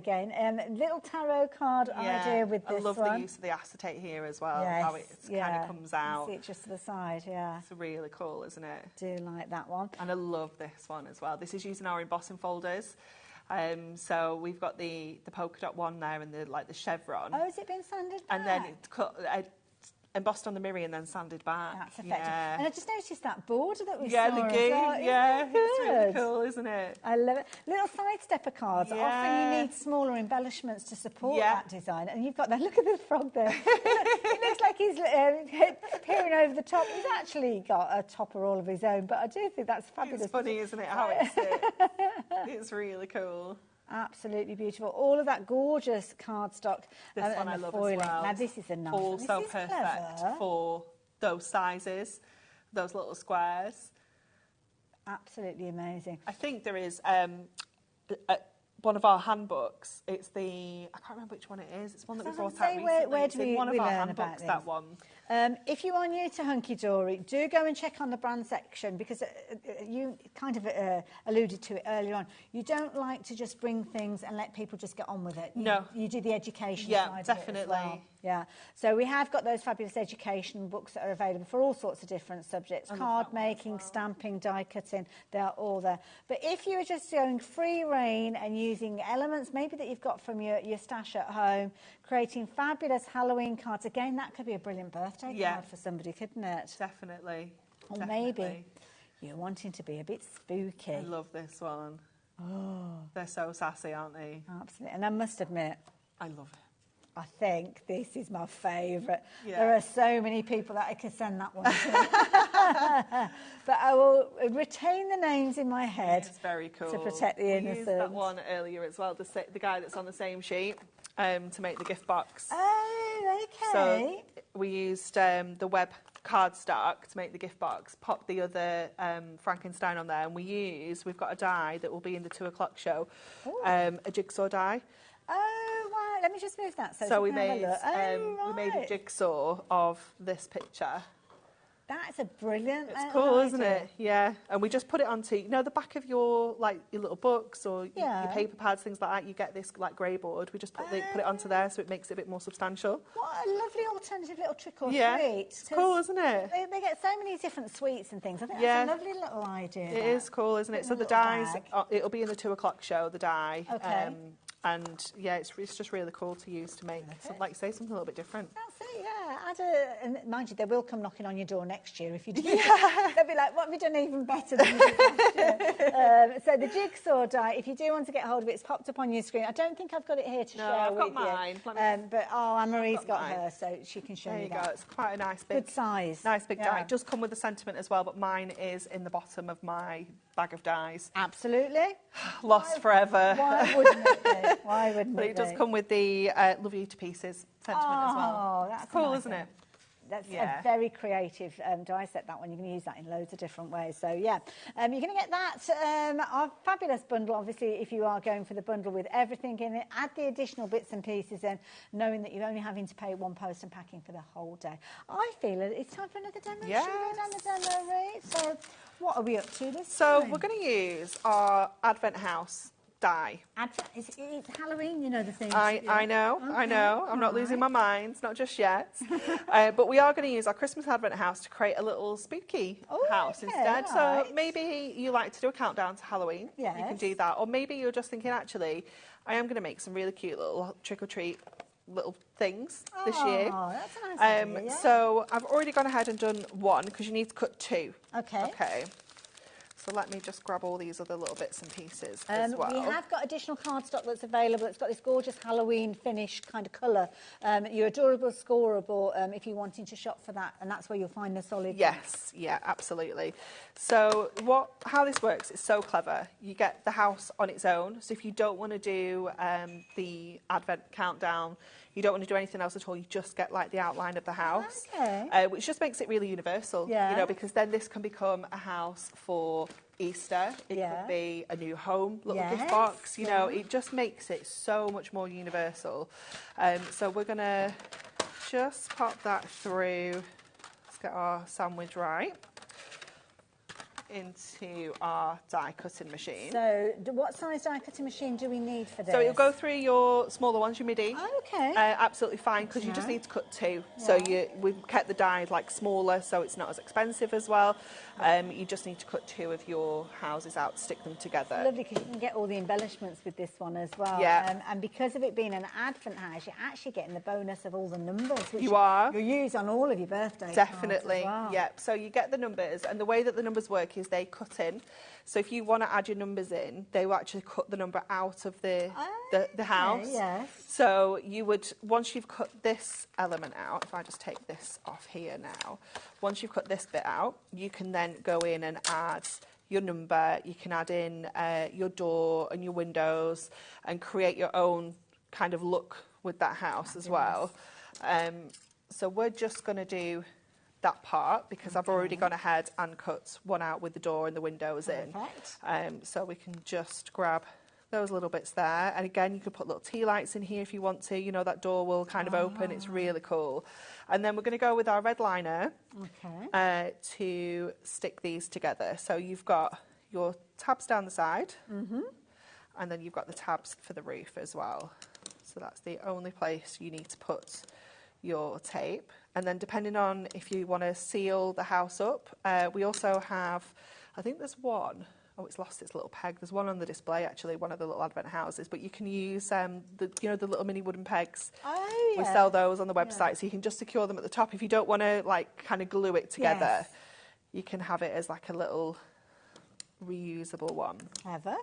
Little tarot card idea with this one. I love the use of the acetate here as well, how it kind of comes out. You see it just to the side, It's really cool, isn't it? Do like that one. And I love this one as well. This is using our embossing folders. So we've got the polka dot one there and the chevron. Oh, has it been sanded back? And then it's cut... embossed on the mirror and then sanded back. That's effective. Yeah. And I just noticed that border that we saw. Yeah, the goo. Yeah, it's really cool, isn't it? I love it. Little sidestepper cards. Yeah. Often you need smaller embellishments to support that design. And you've got that. Look at the frog there. It looks like he's peering over the top. He's actually got a topper all of his own, but I do think that's fabulous. It's funny, isn't it, how it's It's really cool. Absolutely beautiful. All of that gorgeous cardstock. This one I love foiling. as well. Now this is a nice one. Also perfect for those sizes, those little squares. Absolutely amazing. I think there is one of our handbooks. It's I can't remember which one it is. It's one that we brought out recently. Where do we one of our learn handbooks, about this? that one. If you are new to Hunky Dory, do go and check on the brand section, because you kind of alluded to it earlier on. You don't like to just bring things and let people just get on with it. You do the education side definitely. Of it as well. Yeah, so we have got those fabulous education books that are available for all sorts of different subjects. Card making, stamping, die cutting, they are all there. But if you are just going free rein and using elements maybe that you've got from your stash at home, creating fabulous Halloween cards, again, that could be a brilliant birthday card for somebody, couldn't it? Definitely. Or maybe you're wanting to be a bit spooky. I love this one. Oh, they're so sassy, aren't they? Absolutely. And I must admit, I love it. I think this is my favourite. Yeah. There are so many people that I could send that one to. But I will retain the names in my head. It's very cool. To protect the innocence. We used that one earlier as well, the guy that's on the same sheet, to make the gift box. Oh, okay. So we used the web cardstock to make the gift box, popped the other Frankenstein on there, and we've got a die that will be in the 2 o'clock show, a jigsaw die. Oh, wow. Let me just move that. So we made a jigsaw of this picture. That's a brilliant It's cool, isn't it? Yeah. And we just put it onto, the back of your little books or your paper pads, things like that. You get this grey board. We just put it onto there, so it makes it a bit more substantial. What a lovely alternative little trick or treat. It's cool, isn't it? They get so many different sweets and things. I think that's a lovely little idea. It is cool, isn't it? So the dies, it'll be in the 2 o'clock show, the die. Okay. And yeah, it's just really cool to use to make, like you say, something a little bit different. That's it, yeah. And mind you, they will come knocking on your door next year if you do. Yeah. They'll be like, what have you done even better than you did last year? So the jigsaw die, if you do want to get hold of it, it's popped up on your screen. I don't think I've got it here to share I've with got you. mine. But Anne-Marie's got hers, so she can show There you you that. go. It's quite a nice big, good size. Nice big Yeah. die. It does come with the sentiment as well, but mine is in the bottom of my bag of dies. Absolutely. Lost forever. Why wouldn't it be? Why wouldn't But it it does be? come with the love you to pieces sentiment as well. Oh, that's It's cool, nice, isn't it? That's Yeah. a very creative die set, that one. You can use that in loads of different ways. So, yeah, you're going to get that our fabulous bundle, obviously, if you are going for the bundle with everything in it. Add the additional bits and pieces in, knowing that you're only having to pay one post and packing for the whole day. I feel it's time for another demo. Yes. Should we go down the demo, Rach? So, what are we up to this So time? we're going to use our Advent House die. It's Halloween, you know, the thing. I know. I'm not losing my mind, not just yet. But we are going to use our Christmas Advent house to create a little spooky house instead. Right. So maybe you like to do a countdown to Halloween. Yes. You can do that. Or maybe you're just thinking, actually, I am going to make some really cute little trick-or-treat little things this year. Oh, that's a nice idea, yeah. So I've already gone ahead and done one because you need to cut two. Okay. Okay. So let me just grab all these other little bits and pieces as well. We have got additional cardstock that's available. It's got this gorgeous Halloween finish kind of colour. Your adorable scoreable if you're wanting to shop for that, and that's where you'll find the solid. Yes, yeah, absolutely. So how this works is so clever. You get the house on its own. So if you don't want to do the Advent countdown, you don't want to do anything else at all, you just get like the outline of the house, which just makes it really universal, you know, because then this can become a house for Easter. It could be a new home, little gift box, you know, it just makes it so much more universal. So we're going to just pop that through. Let's get our sandwich right into our die cutting machine. So what size die cutting machine do we need for this? So it'll go through your smaller ones, your MIDI. Oh, okay. Absolutely fine, because you just need to cut two. Yeah. So we've kept the die like smaller, so it's not as expensive as well. You just need to cut two of your houses out, stick them together. Lovely, because you can get all the embellishments with this one as well. Yeah. And because of it being an Advent house, you're actually getting the bonus of all the numbers, which you'll use on all of your birthday Definitely, cards as well. Yeah. So you get the numbers, and the way that the numbers work is they cut in. So if you want to add your numbers in, they will actually cut the number out of the house. Yes. So you would, once you've cut this element out, if I just take this off here now, once you've cut this bit out, you can then go in and add your number, you can add in your door and your windows and create your own kind of look with that house as well. So we're just going to do that part because I've already gone ahead and cut one out with the door and the windows in. So we can just grab those little bits there, and again you could put little tea lights in here if you want to, you know, that door will kind of open. It's really cool. And then we're going to go with our red liner to stick these together. So you've got your tabs down the side, and then you've got the tabs for the roof as well. So that's the only place you need to put your tape. And then depending on if you want to seal the house up, we also have, I think there's one, oh, it's lost its little peg. There's one on the display, actually, one of the little Advent houses. But you can use the little mini wooden pegs. Oh, yeah. We sell those on the website, so you can just secure them at the top. If you don't want to like kind of glue it together, you can have it as like a little reusable one. Clever.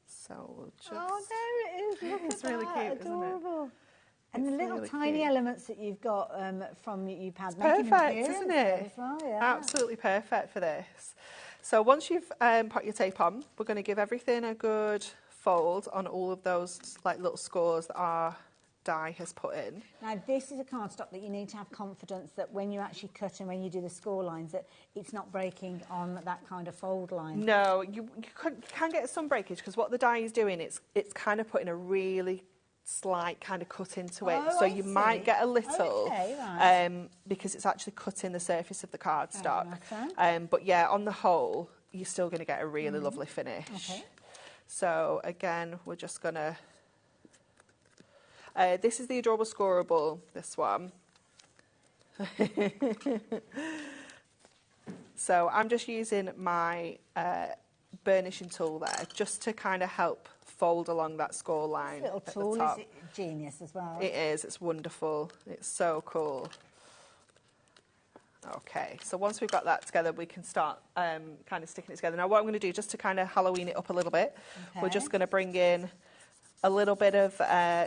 So we'll just. Oh, there it is. Look It's at really that. cute, isn't it? Adorable. And the It's little really tiny cute. elements that you've got from you've had. Perfect, isn't it? As well, yeah. Absolutely perfect for this. So once you've put your tape on, we're going to give everything a good fold on all of those like little scores that our die has put in. Now this is a cardstock that you need to have confidence that when you actually cut and when you do the score lines that it's not breaking on that kind of fold line. No, you can get some breakage because what the die is doing, it's kind of putting a really slight kind of cut into it, so you might get a little because it's actually cutting the surface of the cardstock. But yeah, on the whole, you're still going to get a really lovely finish. So again, we're just going to. This is the Adorable Scoreable. This one. So I'm just using my burnishing tool there, just to kind of help fold along that score line. This little at tool the top. is genius as well. It is. It's wonderful. It's so cool. Okay, so once we've got that together, we can start kind of sticking it together. Now, what I'm going to do, just to kind of Halloween it up a little bit, we're just going to bring in a little bit of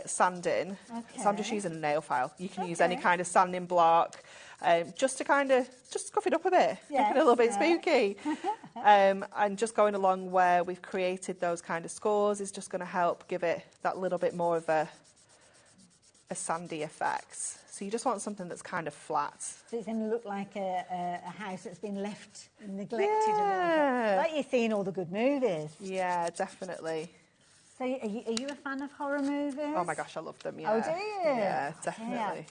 sanding. So I'm just using a nail file. You can use any kind of sanding block, just to kind of just scuff it up a bit, make it a little bit spooky. And just going along where we've created those kind of scores is just going to help give it that little bit more of a sandy effect. So you just want something that's kind of flat. So it's going to look like a house that's been left neglected a little bit. Like you see in all the good movies. Yeah, definitely. So are you a fan of horror movies? Oh my gosh, I love them, yeah. Oh, do you? Yeah, definitely.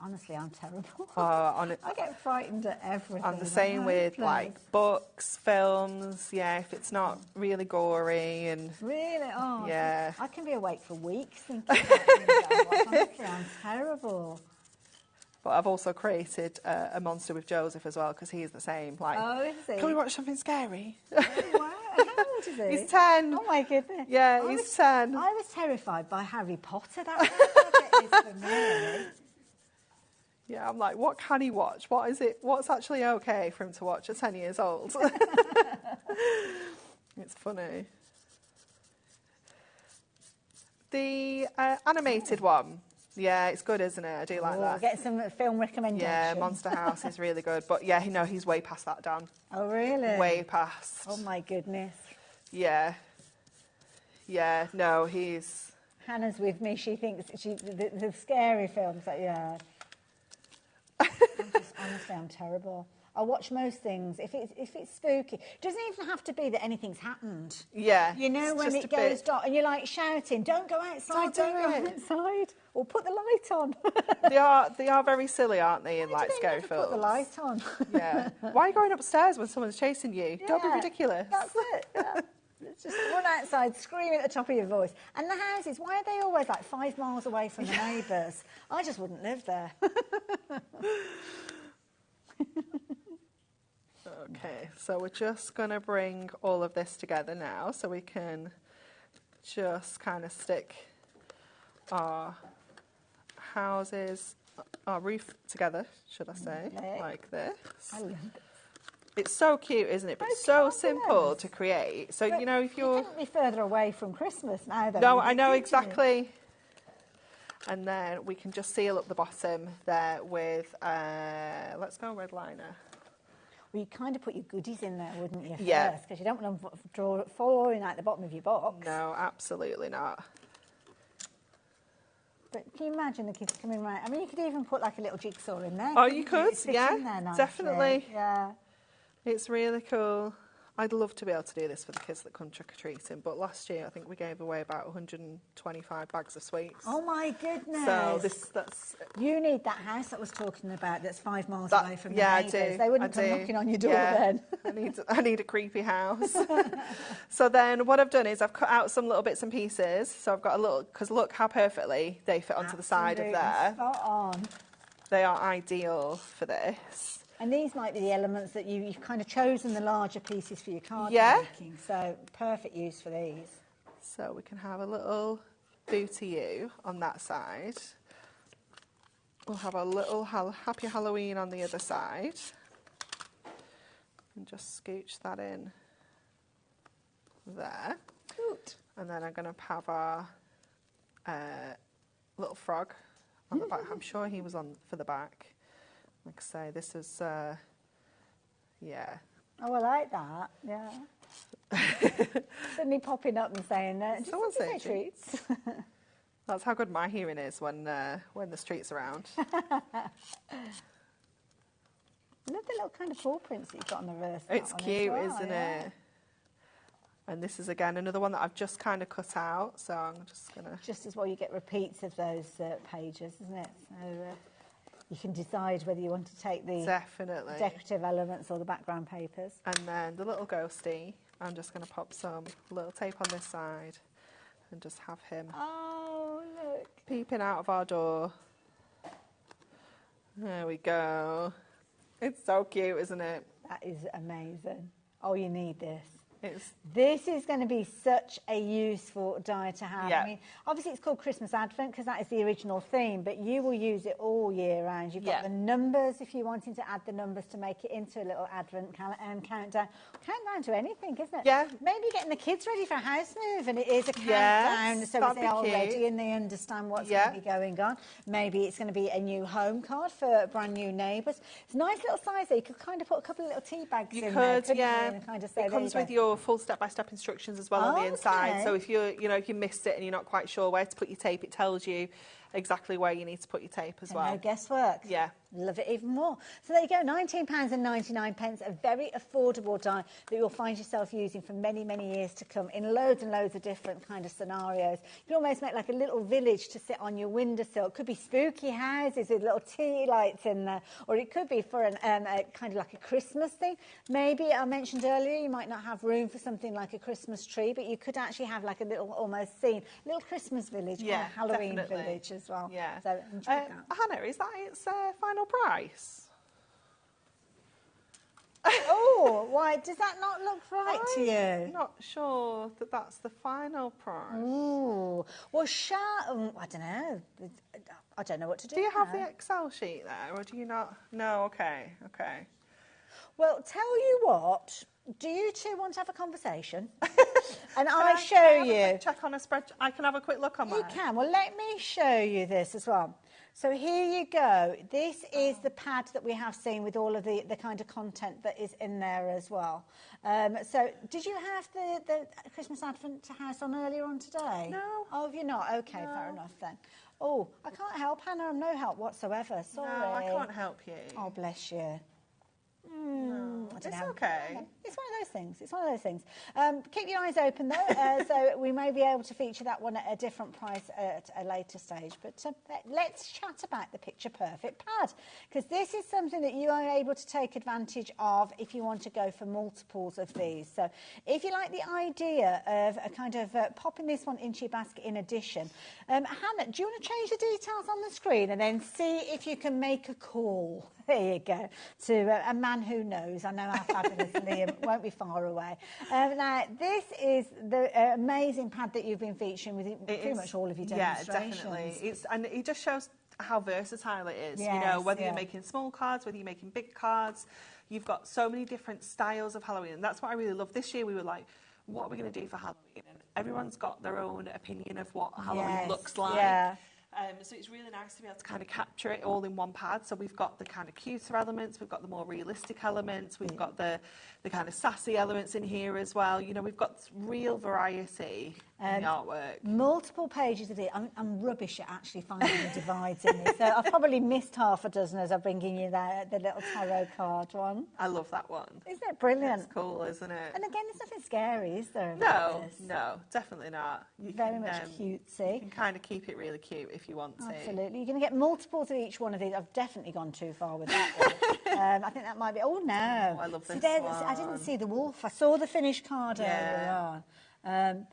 Honestly, I'm terrible. I get frightened at everything. I'm the same with like books, films, yeah, if it's not really gory and... Really? Oh, yeah. I can be awake for weeks thinking about things that I watch. Honestly, I'm terrible. But I've also created a monster with Joseph as well, because he's the same. Like, oh, is he? Can we watch something scary? Oh, wow. How old is he? He's 10. Oh, my goodness. Yeah, he's 10. I was terrified by Harry Potter. That's how it is for me. Yeah, I'm like, what can he watch? What is it? What's actually okay for him to watch at 10 years old? It's funny. The animated one. Yeah, it's good, isn't it? I do like that. Get some film recommendations. Yeah, Monster House is really good. But yeah, no, he's way past that, Dan. Oh, really? Way past. Oh, my goodness. Yeah. Yeah, no, he's... Hannah's with me. She thinks the scary films, yeah. Honestly, I'm terrible. I watch most things. If it's spooky, it doesn't even have to be that anything's happened. Yeah. You know, when it goes dark and you're like shouting, don't go outside, don't go outside, or put the light on. They are very silly, aren't they, in like scary films? Put the light on. Yeah. Why are you going upstairs when someone's chasing you? Yeah, Don't be ridiculous. That's it. Yeah. Just run outside, screaming at the top of your voice. And the houses, why are they always like 5 miles away from the neighbours? I just wouldn't live there. Okay, so we're just going to bring all of this together now so we can just kind of stick our houses, our roof together, should I say, like this. I love it. It's so cute, isn't it? But so simple to create. So, you know, if you're... You couldn't be further away from Christmas now, though. No, I know, exactly. And then we can just seal up the bottom there with, let's go red liner. Well, you'd kind of put your goodies in there, wouldn't you, Yeah. first? Because you don't want them falling out the bottom of your box. No, absolutely not. But can you imagine the kids coming round? I mean, you could even put like a little jigsaw in there. Oh, you could, Fit yeah, in there nicely. definitely. Yeah. It's really cool. I'd love to be able to do this for the kids that come trick-or-treating, but last year I think we gave away about 125 bags of sweets. Oh, my goodness. So that's... You need that house that was talking about that's 5 miles away from the neighbours. I do. They wouldn't come knocking on your door then. I need a creepy house. So then what I've done is I've cut out some little bits and pieces. So I've got a little... Because look how perfectly they fit onto the side of there. Spot on. They are ideal for this. And these might be the elements that you've kind of chosen the larger pieces for your card making. So perfect use for these. So we can have a little booty you on that side. We'll have a little Happy Halloween on the other side. And just scooch that in there. Good. And then I'm going to have our little frog on the back. I'm sure he was on for the back. Like I say, this is, yeah. Oh, I like that, yeah. Suddenly popping up and saying, just say treats. That's how good my hearing is when the street's around. I love the little kind of paw prints that you've got on the reverse. It's cute, isn't it? And this is, again, another one that I've just kind of cut out, so I'm just going to... Just as well you get repeats of those pages, isn't it? So, you can decide whether you want to take the decorative elements or the background papers. And then the little ghosty, I'm just going to pop some little tape on this side and just have him peeping out of our door. There we go. It's so cute, isn't it? That is amazing. Oh, you need this. This is going to be such a useful die to have. Yeah. I mean, obviously it's called Christmas Advent because that is the original theme, but you will use it all year round. You've got the numbers if you're wanting to add the numbers to make it into a little Advent countdown. Countdown to anything, isn't it? Yeah. Maybe getting the kids ready for a house move and it is a countdown so they are ready and they understand what's going to be going on. Maybe it's going to be a new home card for brand new neighbours. It's a nice little size there. You could kind of put a couple of little tea bags in there. And kind of say, it comes with your full step-by-step instructions as well on the inside. So if if you missed it and you're not quite sure where to put your tape, it tells you exactly where you need to put your tape as well. No guesswork. Yeah. Love it even more. So there you go, £19.99, a very affordable die that you'll find yourself using for many, many years to come in loads and loads of different kind of scenarios. You can almost make like a little village to sit on your windowsill. It could be spooky houses with little tea lights in there, or it could be for a kind of like a Christmas thing. Maybe I mentioned earlier you might not have room for something like a Christmas tree, but you could actually have like a little almost scene, a little Christmas village, or a Halloween village as well. Yeah. So enjoy that. Hannah, is that its final price? Oh, why does that not look right to you? I'm not sure that that's the final price. Ooh, well, I don't know. I don't know what to do. Do you have the Excel sheet there, or do you not? No. Okay. Well, tell you what. Do you two want to have a conversation? And I show you. Check on a spreadsheet. I can have a quick look on mine. You can. Well, let me show you this as well. So here you go. This is the pad that we have seen with all of the kind of content that is in there as well. So did you have the Christmas Advent house on earlier on today? No. Oh, have you not? Okay, fair enough then. Oh, I can't help, Hannah. I'm no help whatsoever. Sorry. No, I can't help you. Oh, bless you. No, I don't it's know. okay. It's one of those things. It's one of those things. Keep your eyes open, though, so we may be able to feature that one at a different price at a later stage. But let's chat about the Picture Perfect pad, because this is something that you are able to take advantage of if you want to go for multiples of these. So if you like the idea of a kind of popping this one into your basket in addition, Hannah, do you want to change the details on the screen and then see if you can make a call? There you go, to a man who knows. I know how fabulous Liam won't be far away. Now, this is the amazing pad that you've been featuring with pretty much all of your demonstrations. Yeah, definitely. And it just shows how versatile it is. Yes, you know, whether you're making small cards, whether you're making big cards, you've got so many different styles of Halloween. And that's what I really love. This year we were like, what are we going to do for Halloween? And everyone's got their own opinion of what Halloween looks like. Yeah. So it's really nice to be able to kind of capture it all in one pad. So we've got the kind of cuter elements, we've got the more realistic elements, we've got the kind of sassy elements in here as well. You know, we've got real variety in the artwork. Multiple pages of it. I'm rubbish at actually finding the divides in this. So I've probably missed half a dozen as I'm bringing you the little tarot card one. I love that one. Isn't it brilliant? It's cool, isn't it? And again, there's nothing scary, is there? No, definitely not. Very much cutesy. You can kind of keep it really cute if you want to. Absolutely. You're going to get multiples of each one of these. I've definitely gone too far with that one. I think that might be... Oh, no. I love this one. I didn't see the wolf. I saw the finished card earlier on.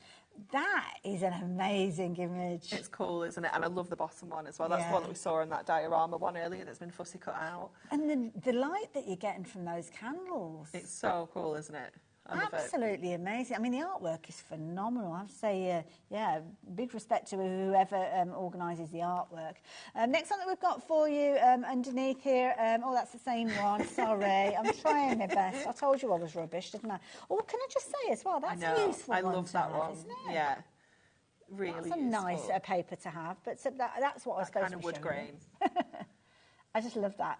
That is an amazing image. It's cool, isn't it? And I love the bottom one as well. That's the one that we saw in that diorama one earlier that's been fussy cut out. And the light that you're getting from those candles. It's so cool, isn't it? Absolutely amazing. I mean, the artwork is phenomenal. I have to say, big respect to whoever organises the artwork. Next one that we've got for you underneath here, that's the same one. Sorry, I'm trying my best. I told you I was rubbish, didn't I? Oh, can I just say as well, that's a useful one. I love that one. Isn't it? Yeah, really That's a nice paper to have, but that's what I was supposed to be kind of wood grain. I just love that.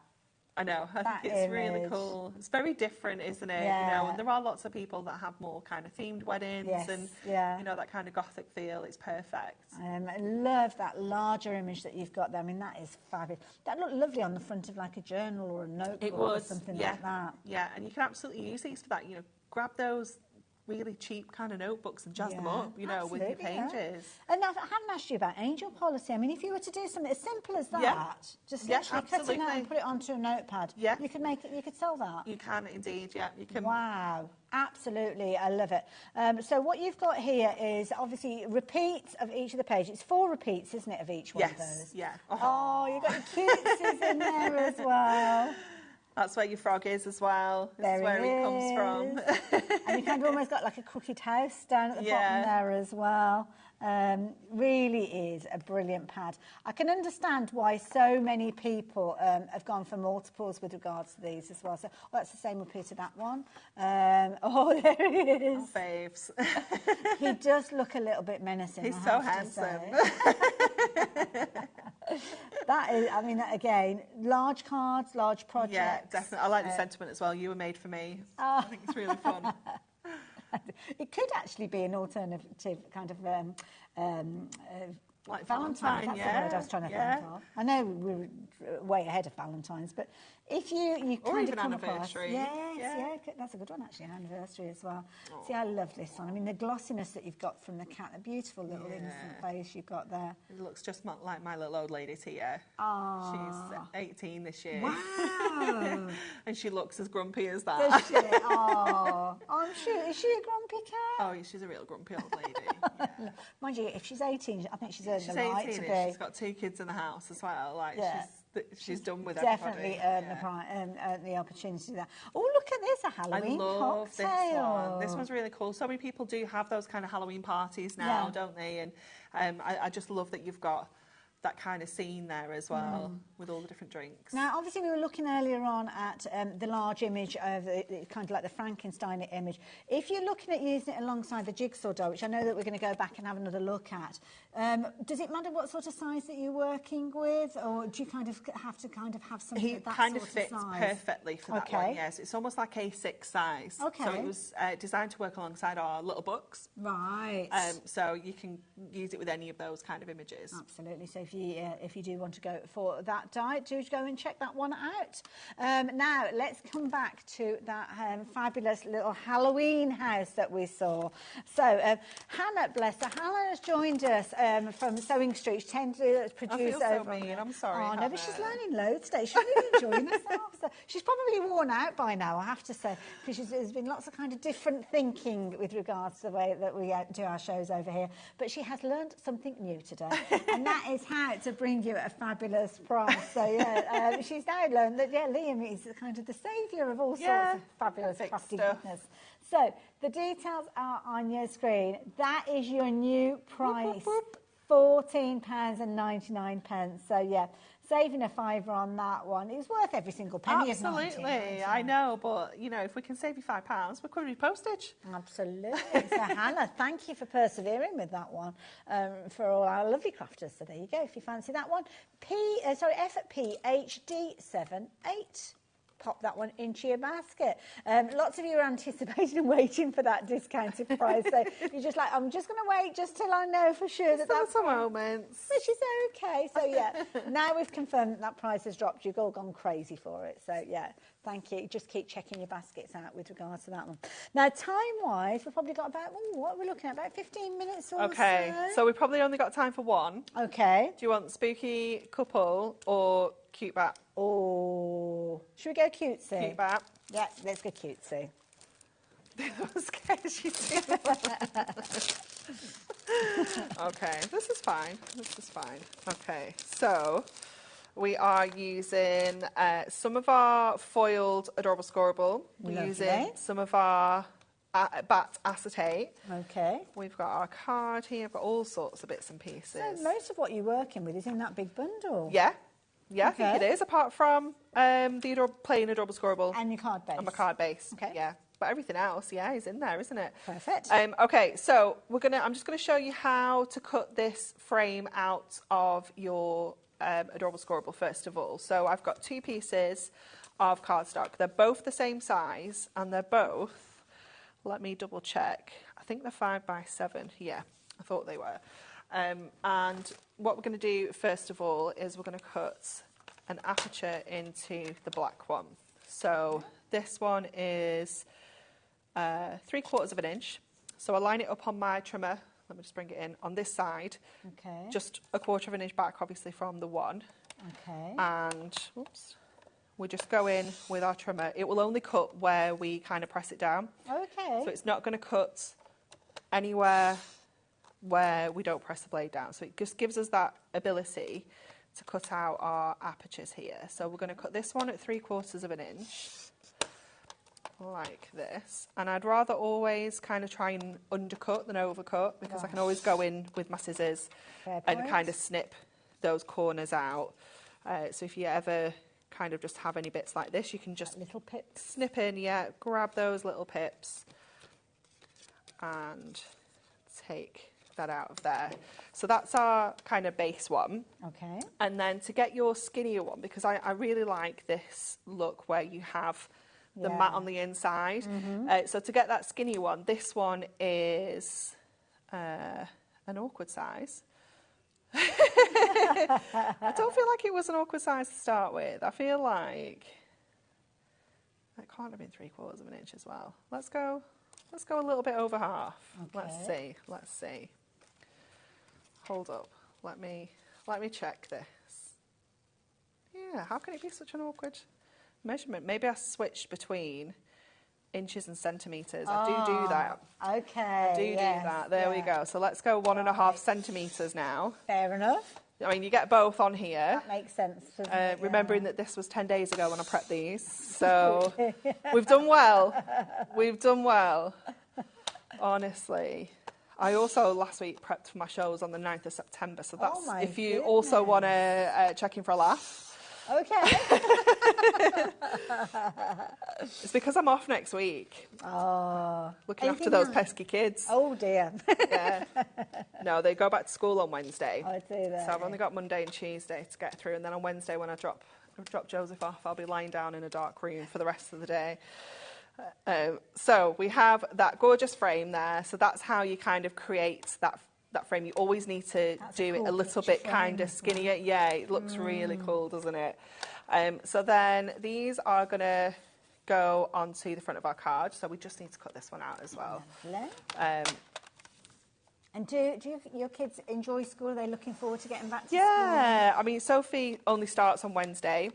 I know, I think it's really cool. It's very different, isn't it? Yeah. You know, and there are lots of people that have more kind of themed weddings and, you know, that kind of gothic feel. It's perfect. I love that larger image that you've got there. I mean, that is fabulous. That looked lovely on the front of like a journal or a notebook or something like that. Yeah, and you can absolutely use these for that. You know, grab those really cheap kind of notebooks and jazz them up, you know, with your pages. Yeah. And I haven't asked you about angel policy. I mean, if you were to do something as simple as that, just literally cut it out and put it onto a notepad, you could make it, you could sell that. You can indeed, you can. Wow, absolutely, I love it. So what you've got here is obviously repeats of each of the pages. It's 4 repeats, isn't it, of each one of those? Yeah. Oh, you've got your cutesies in there as well. That's where your frog is as well. This There is where it he comes from. And you kind of almost got like a crooked house down at the bottom there as well. Really is a brilliant pad. I can understand why so many people have gone for multiples with regards to these as well. So that's the same up here to that one. Oh, there he is. Oh, faves. He does look a little bit menacing. He's so handsome. That is, I mean, again, large cards, large projects. Yeah, definitely. I like the sentiment as well. You were made for me. Oh. I think it's really fun. It could actually be an alternative kind of like Valentine's. That's the word I was trying to think of. I know we're way ahead of Valentine's, but if you or kind even of come anniversary. across, that's a good one actually, anniversary as well. Oh. See, I love this one. I mean, the glossiness that you've got from the cat, the beautiful little innocent face you've got there. It looks just like my little old lady Tia. Oh. She's 18 this year. Wow. And she looks as grumpy as that. Does she? Oh, I'm sure. Is she a grumpy cat? Oh, she's a real grumpy old lady. Yeah. Mind you, if she's 18, I think she's earned the 18 right to be. She's got 2 kids in the house as well. Like she's done with definitely everybody. earned the opportunity there. Oh, look at this, a Halloween I love cocktail. this one. This one's really cool. So many people do have those kind of Halloween parties now, don't they? And I just love that you've got that kind of scene there as well with all the different drinks. Now, obviously, we were looking earlier on at the large image of kind of like the Frankenstein image. If you're looking at using it alongside the jigsaw dough, which I know that we're going to go back and have another look at, does it matter what sort of size that you're working with, or do you kind of have to have something It that kind sort of fits size? perfectly for that one, yes. It's almost like A6 size. Okay. So it was designed to work alongside our little books. Right. So you can use it with any of those kind of images. Absolutely. So if you do want to go for that diet, do go and check that one out. Now, let's come back to that fabulous little Halloween house that we saw. So, Hannah, bless her, Hannah has joined us from Sewing Street. She tends to produce I feel over. so mean. I'm sorry. Oh, no, Hannah. but she's learning loads today. She's really enjoying herself. So she's probably worn out by now, I have to say, because there's been lots of kind of different thinking with regards to the way that we do our shows over here. But she has learned something new today, and that is how to bring you at a fabulous price. So, she's now learned that, Liam is kind of the saviour of all sorts of fabulous crafty goodness. So, the details are on your screen. That is your new price, £14.99. So, saving a £5 on that one is worth every single penny. Absolutely, I know, but if we can save you £5, we're covering postage. Absolutely. So Hannah, thank you for persevering with that one for all our lovely crafters. So there you go. If you fancy that one, FPHD78. Pop that one into your basket. Lots of you are anticipating and waiting for that discounted price. So you're just like, I'm just going to wait just till I know for sure that's a moment. Which is okay. So now we've confirmed that price has dropped. You've all gone crazy for it. So thank you. Just keep checking your baskets out with regards to that one. Now, time-wise, we've probably got about, what are we looking at? About 15 minutes or so. Okay, so we've probably only got time for one. Okay. Do you want spooky couple or cute bat? Oh, should we go cutesy? Cute bat. Yeah, let's go cutesy. I'm scared you too. Okay, this is fine. Okay, so we are using some of our foiled Adorable Scoreable. We're using some of our bat acetate. Okay. We've got our card here. We've got all sorts of bits and pieces. So most of what you're working with is in that big bundle. Yeah, I think it is, apart from the plain Adorable Scoreable. And your card base. And my card base. Okay. Yeah. But everything else, is in there, isn't it? Perfect. Okay, so I'm just gonna show you how to cut this frame out of your Adorable Scoreable first of all. So I've got 2 pieces of cardstock. They're both the same size, and they're both, let me double check. I think they're 5x7. Yeah, I thought they were. And what we're going to do first of all is we're going to cut an aperture into the black one. So this one is 3/4 of an inch. So I line it up on my trimmer. Let me just bring it in on this side. Okay. Just 1/4 of an inch back, obviously, from the one. Okay. And we just go in with our trimmer. It will only cut where we kind of press it down. Okay. So it's not going to cut anywhere where we don't press the blade down. So it just gives us that ability to cut out our apertures here. So we're going to cut this one at 3/4 of an inch, like this. And I'd rather always kind of try and undercut than overcut, because I can always go in with my scissors and kind of snip those corners out. So if you ever kind of just have any bits like this, you can just little pips. Snip in, grab those little pips and take that out of there. So that's our kind of base one. Okay. And then to get your skinnier one, because I really like this look where you have the mat on the inside. So to get that skinnier one, this one is an awkward size. I don't feel like it was an awkward size to start with. I feel like that can't have been 3/4 of an inch as well. Let's go a little bit over half. Okay. Let's see. Hold up. Let me check this. Yeah, how can it be such an awkward measurement? Maybe I switched between inches and centimetres. I do that. Okay. I do that. There we go. So let's go 1.5 centimetres now. Fair enough. I mean, you get both on here. That makes sense, doesn't it? Remembering that this was 10 days ago when I prepped these. So we've done well. We've done well. Honestly. I also last week prepped for my shows on the 9th of September. So that's if you also want to check in for a laugh. Okay. It's because I'm off next week. Oh. Looking after those pesky kids. Oh, dear. Yeah. No, they go back to school on Wednesday. I do that. So I've only got Monday and Tuesday to get through. And then on Wednesday when I drop Joseph off, I'll be lying down in a dark room for the rest of the day. So we have that gorgeous frame there. So that's how you kind of create that frame. You always need to do it a little bit kind of skinnier. Yeah, it looks really cool, doesn't it? So then these are going to go onto the front of our card. So we just need to cut this one out as well. And do your kids enjoy school? Are they looking forward to getting back to school? Yeah, I mean, Sophie only starts on Wednesday.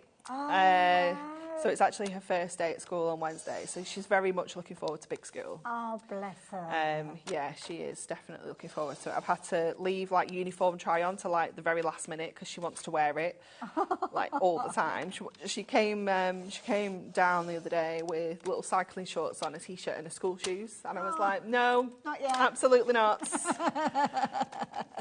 So it's actually her first day at school on Wednesday. So she's very much looking forward to big school. Oh, bless her. Yeah, she is definitely looking forward to it. I've had to leave like uniform try on to like the very last minute because she wants to wear it like all the time. She came down the other day with little cycling shorts on, a t-shirt and a school shoes, and I was like, no, not yet. Absolutely not.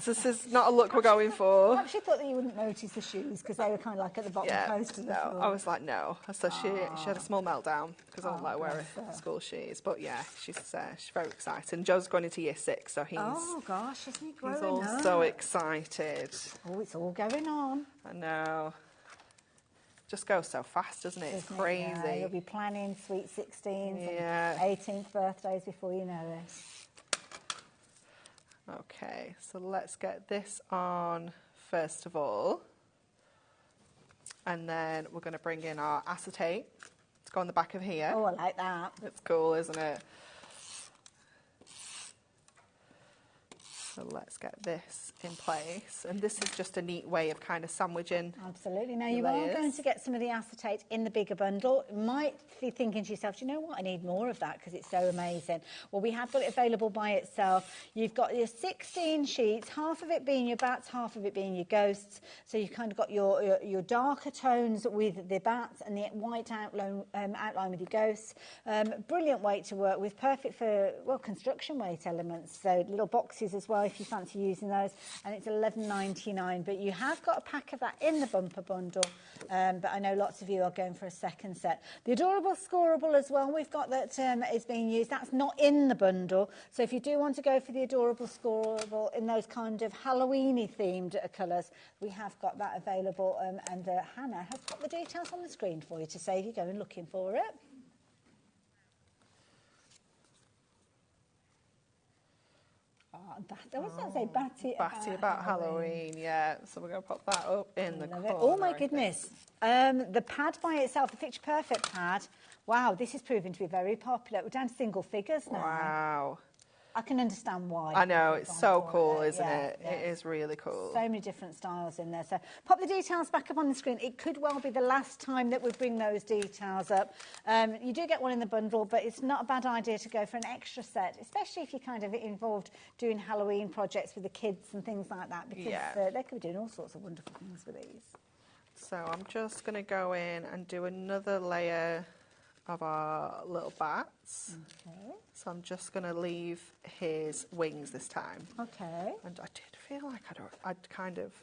This is not a look we're going for. I actually thought that you wouldn't notice the shoes because they were kind of like at the bottom post of the floor. I was like, no. So she had a small meltdown because I won't let her wear school shoes. But yeah, she's very excited. And Joe's going into year 6, so he's isn't he growing he's all up? so excited. Oh, it's all going on. I know. Just goes so fast, doesn't it? It's crazy. Yeah, you'll be planning sweet 16s and 18th birthdays before you know it. Okay, so let's get this on first of all. And then we're going to bring in our acetate to go on the back of here. Oh, I like that. It's cool, isn't it? So let's get this in place. And this is just a neat way of kind of sandwiching. Absolutely. Now, you are going to get some of the acetate in the bigger bundle. You might be thinking to yourself, do you know what? I need more of that because it's so amazing. Well, we have got it available by itself. You've got your 16 sheets, half of it being your bats, half of it being your ghosts. So you've kind of got your darker tones with the bats and the white outline with your ghosts. Brilliant weight to work with, perfect for, well, construction weight elements. So little boxes as well if you fancy using those, and it's $11.99. But you have got a pack of that in the bumper bundle, but I know lots of you are going for a second set. The adorable scoreable as well, we've got that is being used. That's not in the bundle, so if you do want to go for the adorable scoreable in those kind of Halloween-y themed colours, we have got that available, and Hannah has got the details on the screen for you to save you going looking for it. I was going to say Batty about Halloween, yeah. So we're going to pop that up in the corner. Oh, my goodness. The pad by itself, the Picture Perfect pad, wow, this is proving to be very popular. We're down to single figures now. Wow. I can understand why. I know, it's so cool, isn't Yeah, it? yeah. It is really cool. So many different styles in there. So pop the details back up on the screen. It could well be the last time that we bring those details up. You do get one in the bundle, but it's not a bad idea to go for an extra set, especially if you're kind of involved doing Halloween projects with the kids and things like that, because they could be doing all sorts of wonderful things with these. So I'm just going to go in and do another layer of our little bats. Okay. So I'm just going to leave his wings this time. Okay. And I did feel like I'd kind of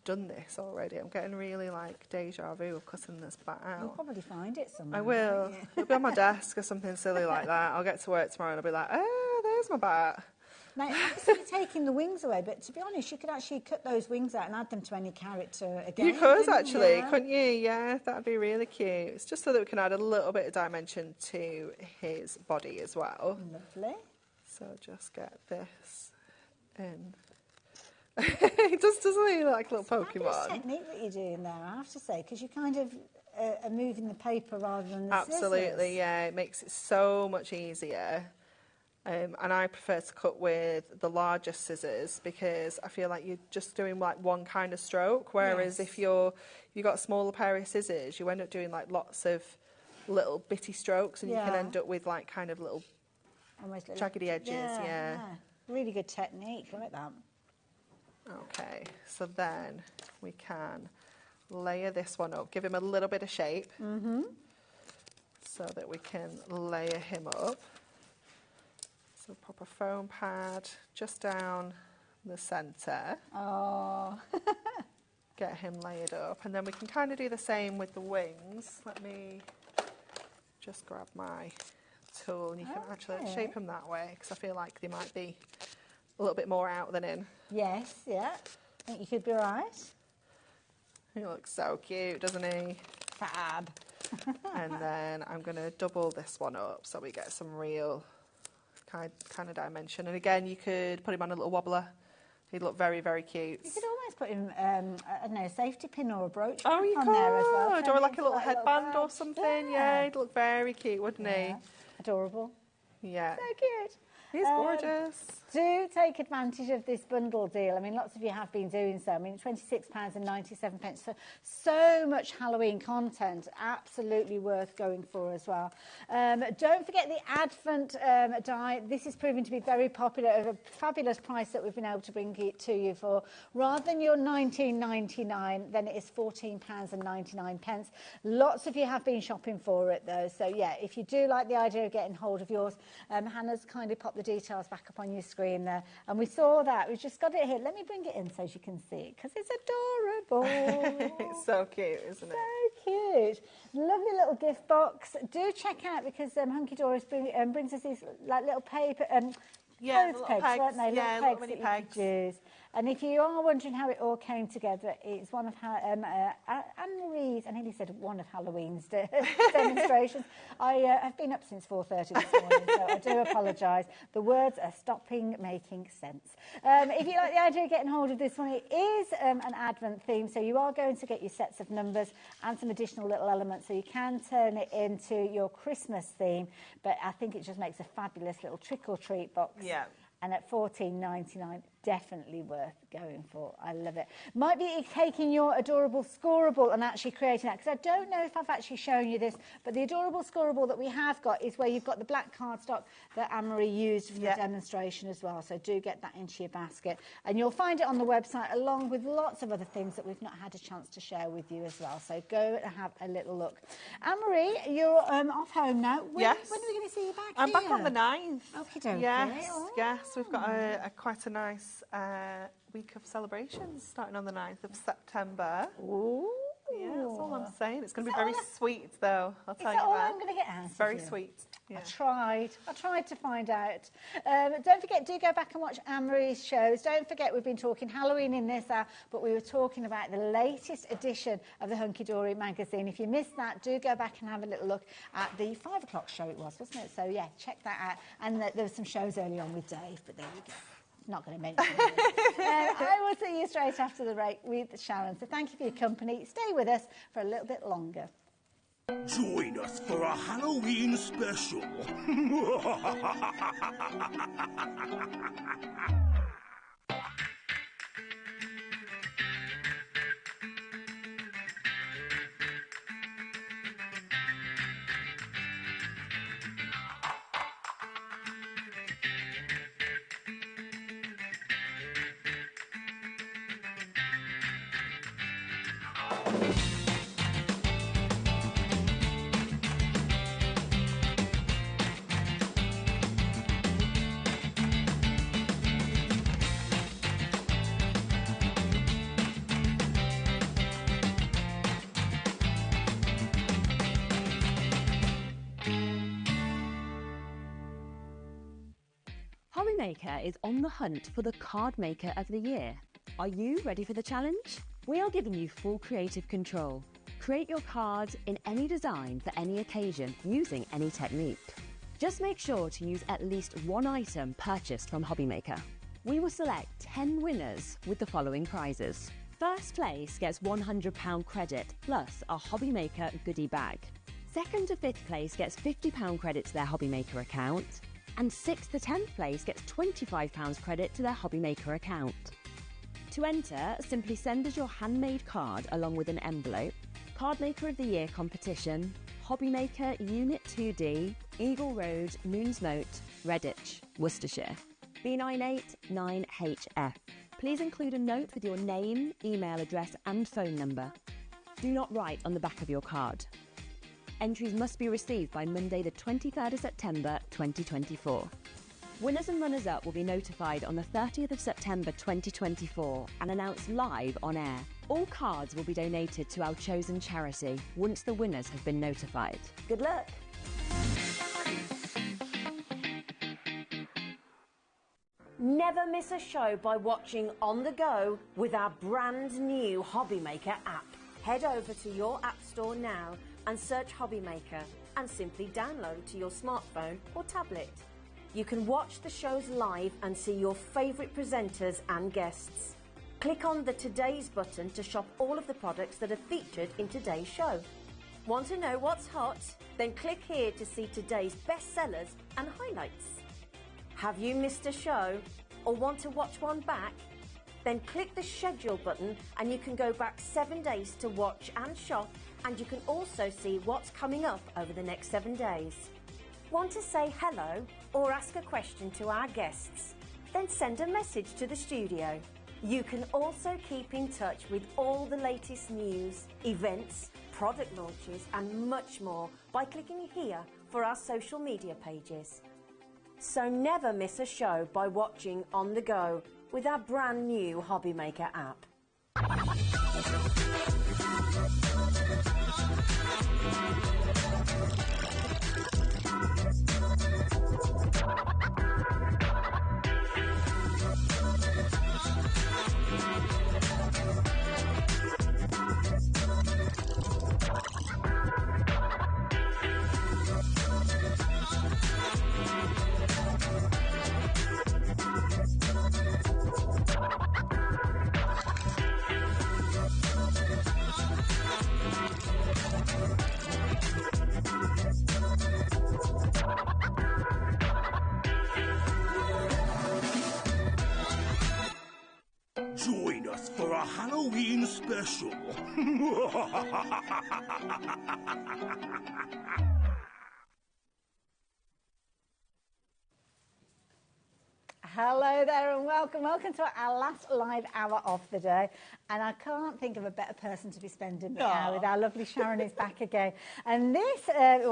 done this already. I'm getting really like deja vu of cutting this bat out. You'll probably find it somewhere. I will. It'll be on my desk or something silly like that. I'll get to work tomorrow and I'll be like, oh, there's my bat. Now, obviously you're taking the wings away, but to be honest, you could actually cut those wings out and add them to any character again. You could actually, you? couldn't you? Yeah, that'd be really cute. It's just so that we can add a little bit of dimension to his body as well. Lovely. So just get this in. It just doesn't he look like a little Pokemon? It's technique that you're doing there, I have to say, because you kind of are moving the paper rather than the Absolutely, scissors. yeah. It makes it so much easier. And I prefer to cut with the larger scissors because I feel like you're just doing like one kind of stroke. Whereas if you've got a smaller pair of scissors, you end up doing like lots of little bitty strokes, and you can end up with like kind of little almost jaggedy edges. Yeah. Really good technique, like that. Okay, so then we can layer this one up, give him a little bit of shape, so that we can layer him up. So pop a foam pad just down the centre. Oh. Get him layered up, and then we can kind of do the same with the wings. Let me just grab my tool, and you can actually shape them that way, because I feel like they might be a little bit more out than in. Yes, yeah. I think you could be right. He looks so cute, doesn't he? Fab. And then I'm going to double this one up so we get some real kind of dimension. And again, you could put him on a little wobbler. He'd look very, very cute. You could almost put him, I don't know, a safety pin or a brooch you on could. there as well. Or like a little headband or something. Yeah, he'd look very cute, wouldn't he? Adorable. Yeah. So cute. He's gorgeous. Do take advantage of this bundle deal. I mean, lots of you have been doing so. I mean, £26.97. So much Halloween content. Absolutely worth going for as well. Don't forget the Advent die. This is proving to be very popular at a fabulous price that we've been able to bring it to you for. Rather than your £19.99, then it is £14.99. Lots of you have been shopping for it, though. So, yeah, if you do like the idea of getting hold of yours, Hannah's kindly popped the details back up on your screen there, and we saw that. We've just got it here. Let me bring it in so you can see it, because it's adorable. It's so cute, isn't it? So cute. Lovely little gift box. Do check out, because Hunky Doris brings us these like little paper clothes pegs, weren't they? Yeah, little mini pegs. pegs. You could use. And if you are wondering how it all came together, it's one of Anne-Marie's, I nearly said one of Halloween's demonstrations. I have been up since 4:30 this morning, so I do apologise. The words are stopping making sense. If you like the idea of getting hold of this one, it is an Advent theme, so you are going to get your sets of numbers and some additional little elements, so you can turn it into your Christmas theme, but I think it just makes a fabulous little trick-or-treat box. Yeah. And at £14.99, definitely worth going for. I love it. Might be taking your adorable scoreable and actually creating that, because I don't know if I've actually shown you this, but the adorable scoreable that we have got is where you've got the black cardstock that Anne-Marie used for the demonstration as well. So do get that into your basket. And you'll find it on the website, along with lots of other things that we've not had a chance to share with you as well. So go and have a little look. Anne-Marie, you're off home now. When are we going to see you back I'm here? back on the 9th. Okey-dokey. Yes, All right. yes. We've got quite a nice week of celebrations starting on the 9th of September. Ooh. Yeah, that's all I'm saying. It's going to be very sweet, though. I'll tell you Is that all that. I'm going to get out It's of very you? sweet. Yeah. I tried to find out. Don't forget, do go back and watch Anne-Marie's shows. Don't forget, we've been talking Halloween in this hour, but we were talking about the latest edition of the Hunky Dory magazine. If you missed that, do go back and have a little look at the 5 o'clock show it was, wasn't it? So, yeah, check that out. And there were some shows early on with Dave, but there you go. Not going to mention it. I will see you straight after the break with Sharon. So thank you for your company. Stay with us for a little bit longer. Join us for a Halloween special. HobbyMaker is on the hunt for the Card Maker of the Year. Are you ready for the challenge? We are giving you full creative control. Create your cards in any design for any occasion using any technique. Just make sure to use at least one item purchased from HobbyMaker. We will select 10 winners with the following prizes. First place gets £100 credit plus a HobbyMaker goodie bag. Second to fifth place gets £50 credit to their HobbyMaker account. And 6th to 10th place gets £25 credit to their HobbyMaker account. To enter, simply send us your handmade card along with an envelope. Card Maker of the Year competition, HobbyMaker Unit 2D, Eagle Road, Moonsmote, Redditch, Worcestershire. B989HF. Please include a note with your name, email address and phone number. Do not write on the back of your card. Entries must be received by Monday the 23rd of September 2024. Winners and runners-up will be notified on the 30th of September 2024 and announced live on air. All cards will be donated to our chosen charity once the winners have been notified. Good luck. Never miss a show by watching on the go with our brand new HobbyMaker app. Head over to your app store now and search HobbyMaker and simply download to your smartphone or tablet. You can watch the shows live and see your favourite presenters and guests. Click on the Today's button to shop all of the products that are featured in today's show. Want to know what's hot? Then click here to see today's bestsellers and highlights. Have you missed a show or want to watch one back? Then click the schedule button and you can go back 7 days to watch and shop, and you can also see what's coming up over the next 7 days. Want to say hello or ask a question to our guests? Then send a message to the studio. You can also keep in touch with all the latest news, events, product launches and much more by clicking here for our social media pages. So never miss a show by watching on the go with our brand new HobbyMaker app. Join us for a Halloween special. Hello there and welcome to our last live hour of the day, and I can't think of a better person to be spending the hour with. Our lovely Sharon is back again, and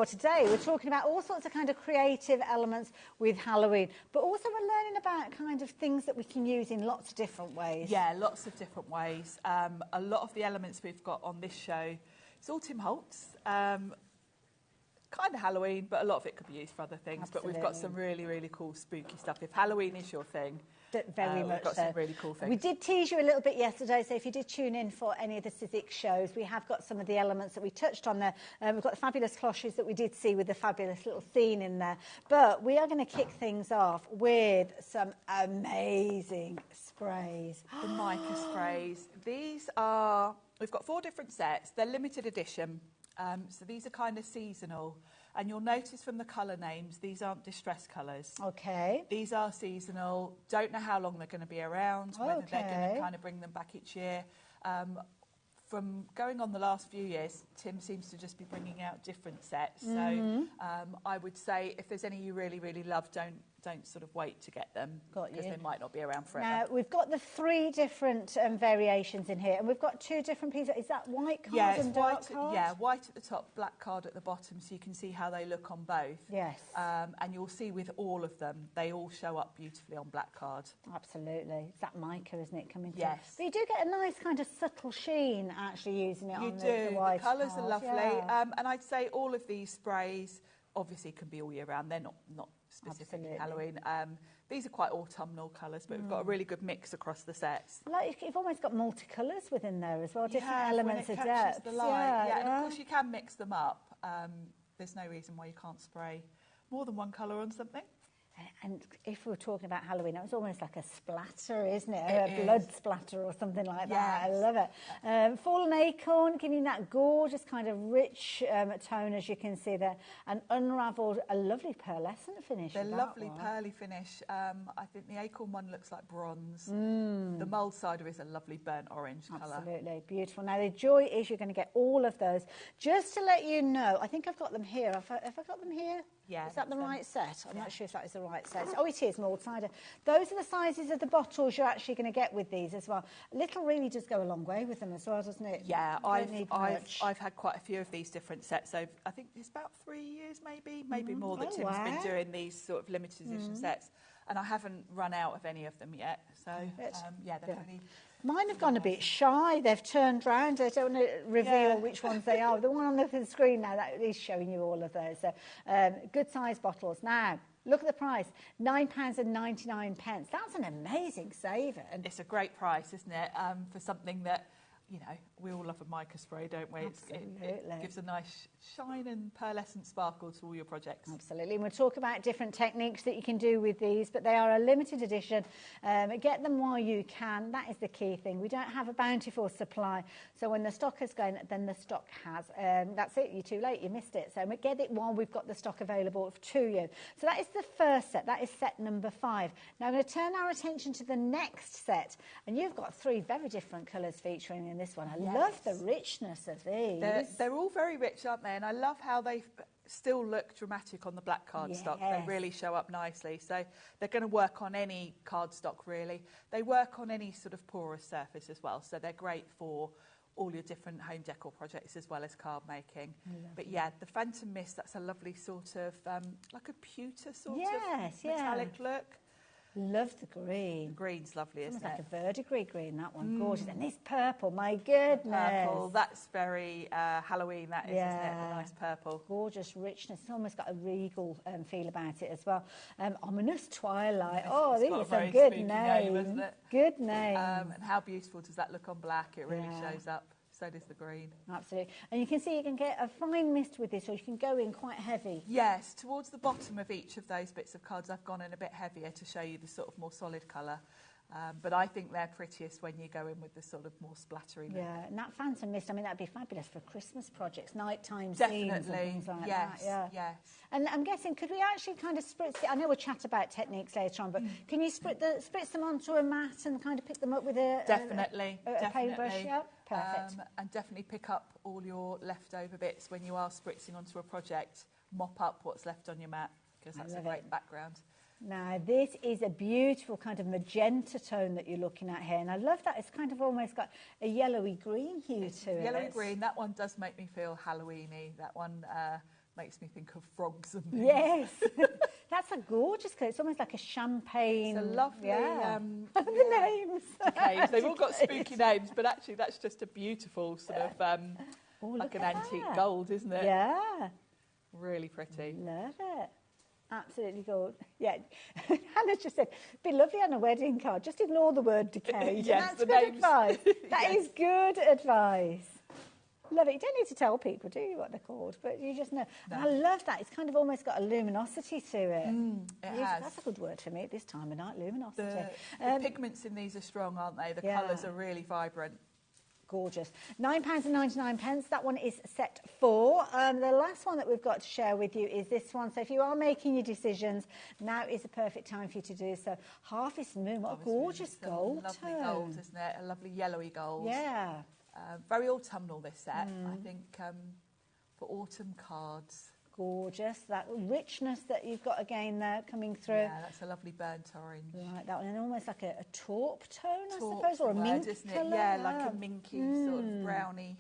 today we're talking about all sorts of kind of creative elements with Halloween, but also we're learning about kind of things that we can use in lots of different ways. Yeah, lots of different ways. A lot of the elements we've got on this show, it's all Tim Holtz. Kind of Halloween, but a lot of it could be used for other things. Absolutely. But we've got some really, really cool spooky stuff. If Halloween is your thing, very much we've got some really cool things. We did tease you a little bit yesterday, so if you did tune in for any of the Civic shows, we have got some of the elements that we touched on there. We've got the fabulous cloches that we did see with the fabulous little scene in there. But we are going to kick things off with some amazing sprays. The mica sprays. These are, we've got 4 different sets. They're limited edition. So these are kind of seasonal. And you'll notice from the colour names, these aren't distress colours. Okay. These are seasonal. Don't know how long they're going to be around, whether they're going to kind of bring them back each year. From going on the last few years, Tim seems to just be bringing out different sets. So I would say if there's any you really, really love, don't sort of wait to get them because they might not be around forever. Now, we've got the 3 different variations in here, and we've got 2 different pieces. Is that white card and dark card? Yeah, white at the top, black card at the bottom, so you can see how they look on both. Yes. And you'll see with all of them, they all show up beautifully on black card. Absolutely. It's that mica, isn't it, coming through? Yes. But you do get a nice kind of subtle sheen actually using it on the The white colours are card. lovely. Yeah. And I'd say all of these sprays obviously can be all year round. They're not specifically Halloween. These are quite autumnal colours, but we've got a really good mix across the sets. Like you've almost got multicolours within there as well, different elements when it of catches depth. the light. And of course you can mix them up. There's no reason why you can't spray more than one colour on something. And if we're talking about Halloween, it was almost like a splatter, isn't it? A blood splatter or something like that. I love it. Fallen acorn, giving that gorgeous kind of rich tone, as you can see there. And unravelled, a lovely pearlescent finish. They're lovely pearly finish. I think the acorn one looks like bronze. The mull cider is a lovely burnt orange colour. Absolutely, beautiful. Now, the joy is you're going to get all of those. Just to let you know, I think I've got them here. Have I got them here? Yeah. Is that the right set? I'm not sure if that is the right size. Oh, it is, mulled cider. Those are the sizes of the bottles you're actually going to get with these as well. Little really does go a long way with them as well, doesn't it? Yeah, I've had quite a few of these different sets. So I think it's about 3 years, maybe more that Tim's been doing these sort of limited edition sets, and I haven't run out of any of them yet. So yeah, definitely. Mine have gone a bit shy. They've turned round. I don't want to reveal which ones they are. The one on the screen now, that is showing you all of those. So, good size bottles. Now, look at the price, £9.99. That's an amazing saving. It's a great price, isn't it, for something that, you know, we all love a mica spray, don't we? It gives a nice shine and pearlescent sparkle to all your projects. Absolutely. And we'll talk about different techniques that you can do with these, but they are a limited edition. Get them while you can. That is the key thing. We don't have a bountiful supply. So when the stock has gone, then the stock has. That's it. You're too late. You missed it. So get it while we've got the stock available to you. So that is the first set. That is set number 5. Now I'm going to turn our attention to the next set. And you've got 3 very different colours featuring in this one. I love the richness of these. They're all very rich, aren't they? And I love how they still look dramatic on the black cardstock. They really show up nicely. So they're going to work on any cardstock, really. They work on any sort of porous surface as well. So they're great for all your different home decor projects as well as card making. But yeah, the Phantom Mist, that's a lovely sort of, like a pewter sort of metallic look. Love the green. The green's lovely, isn't it? It's like a verdigris green, that one. Gorgeous. And this purple, my goodness. Purple, that's very Halloween, that is, isn't it? The nice purple. Gorgeous richness. It's almost got a regal feel about it as well. Ominous Twilight. These are some good names. Isn't it? Good names. And how beautiful does that look on black? It really shows up. So does the green. Absolutely. And you can see you can get a fine mist with this, or you can go in quite heavy. Yes, towards the bottom of each of those bits of cards, I've gone in a bit heavier to show you the sort of more solid colour. But I think they're prettiest when you go in with the sort of more splattery look. Yeah, and that Phantom Mist, I mean, that'd be fabulous for Christmas projects, nighttime scenes and things like that. Yes. And I'm guessing, could we actually kind of spritz it? I know we'll chat about techniques later on, but can you spritz them onto a mat and kind of pick them up with a paintbrush? Yeah, perfect. And definitely pick up all your leftover bits when you are spritzing onto a project. Mop up what's left on your mat, because that's a great background. Now, this is a beautiful kind of magenta tone that you're looking at here. And I love that. It's kind of almost got a yellowy green hue to it. Yellowy green. That one does make me feel Halloween-y. That one makes me think of frogs and things. Yes. That's a gorgeous colour. It's almost like a champagne. It's a lovely... the names. Decays. They've all got spooky names, but actually that's just a beautiful sort of... like an antique gold, isn't it? Yeah. Really pretty. Love it. Absolutely gold. Yeah. Hannah just said, it'd be lovely on a wedding card. Just ignore the word decay. Yes, that's good advice. That is good advice. Love it. You don't need to tell people, do you, what they're called? But you just know. No. And I love that. It's kind of almost got a luminosity to it. It has. That's a good word for me at this time of night, luminosity. The pigments in these are strong, aren't they? The colours are really vibrant. Gorgeous. £9.99. That one is set 4. The last one that we've got to share with you is this one. So if you are making your decisions, now is the perfect time for you to do so. Harvest Moon, what a gorgeous gold lovely tone. gold, isn't it? A lovely yellowy gold. Yeah. Very autumnal, this set. I think for autumn cards. Gorgeous. That richness that you've got again there coming through. Yeah, that's a lovely burnt orange. Like that one, and almost like a taupe tone, I suppose, or a mink colour. Yeah, like a minky sort of browny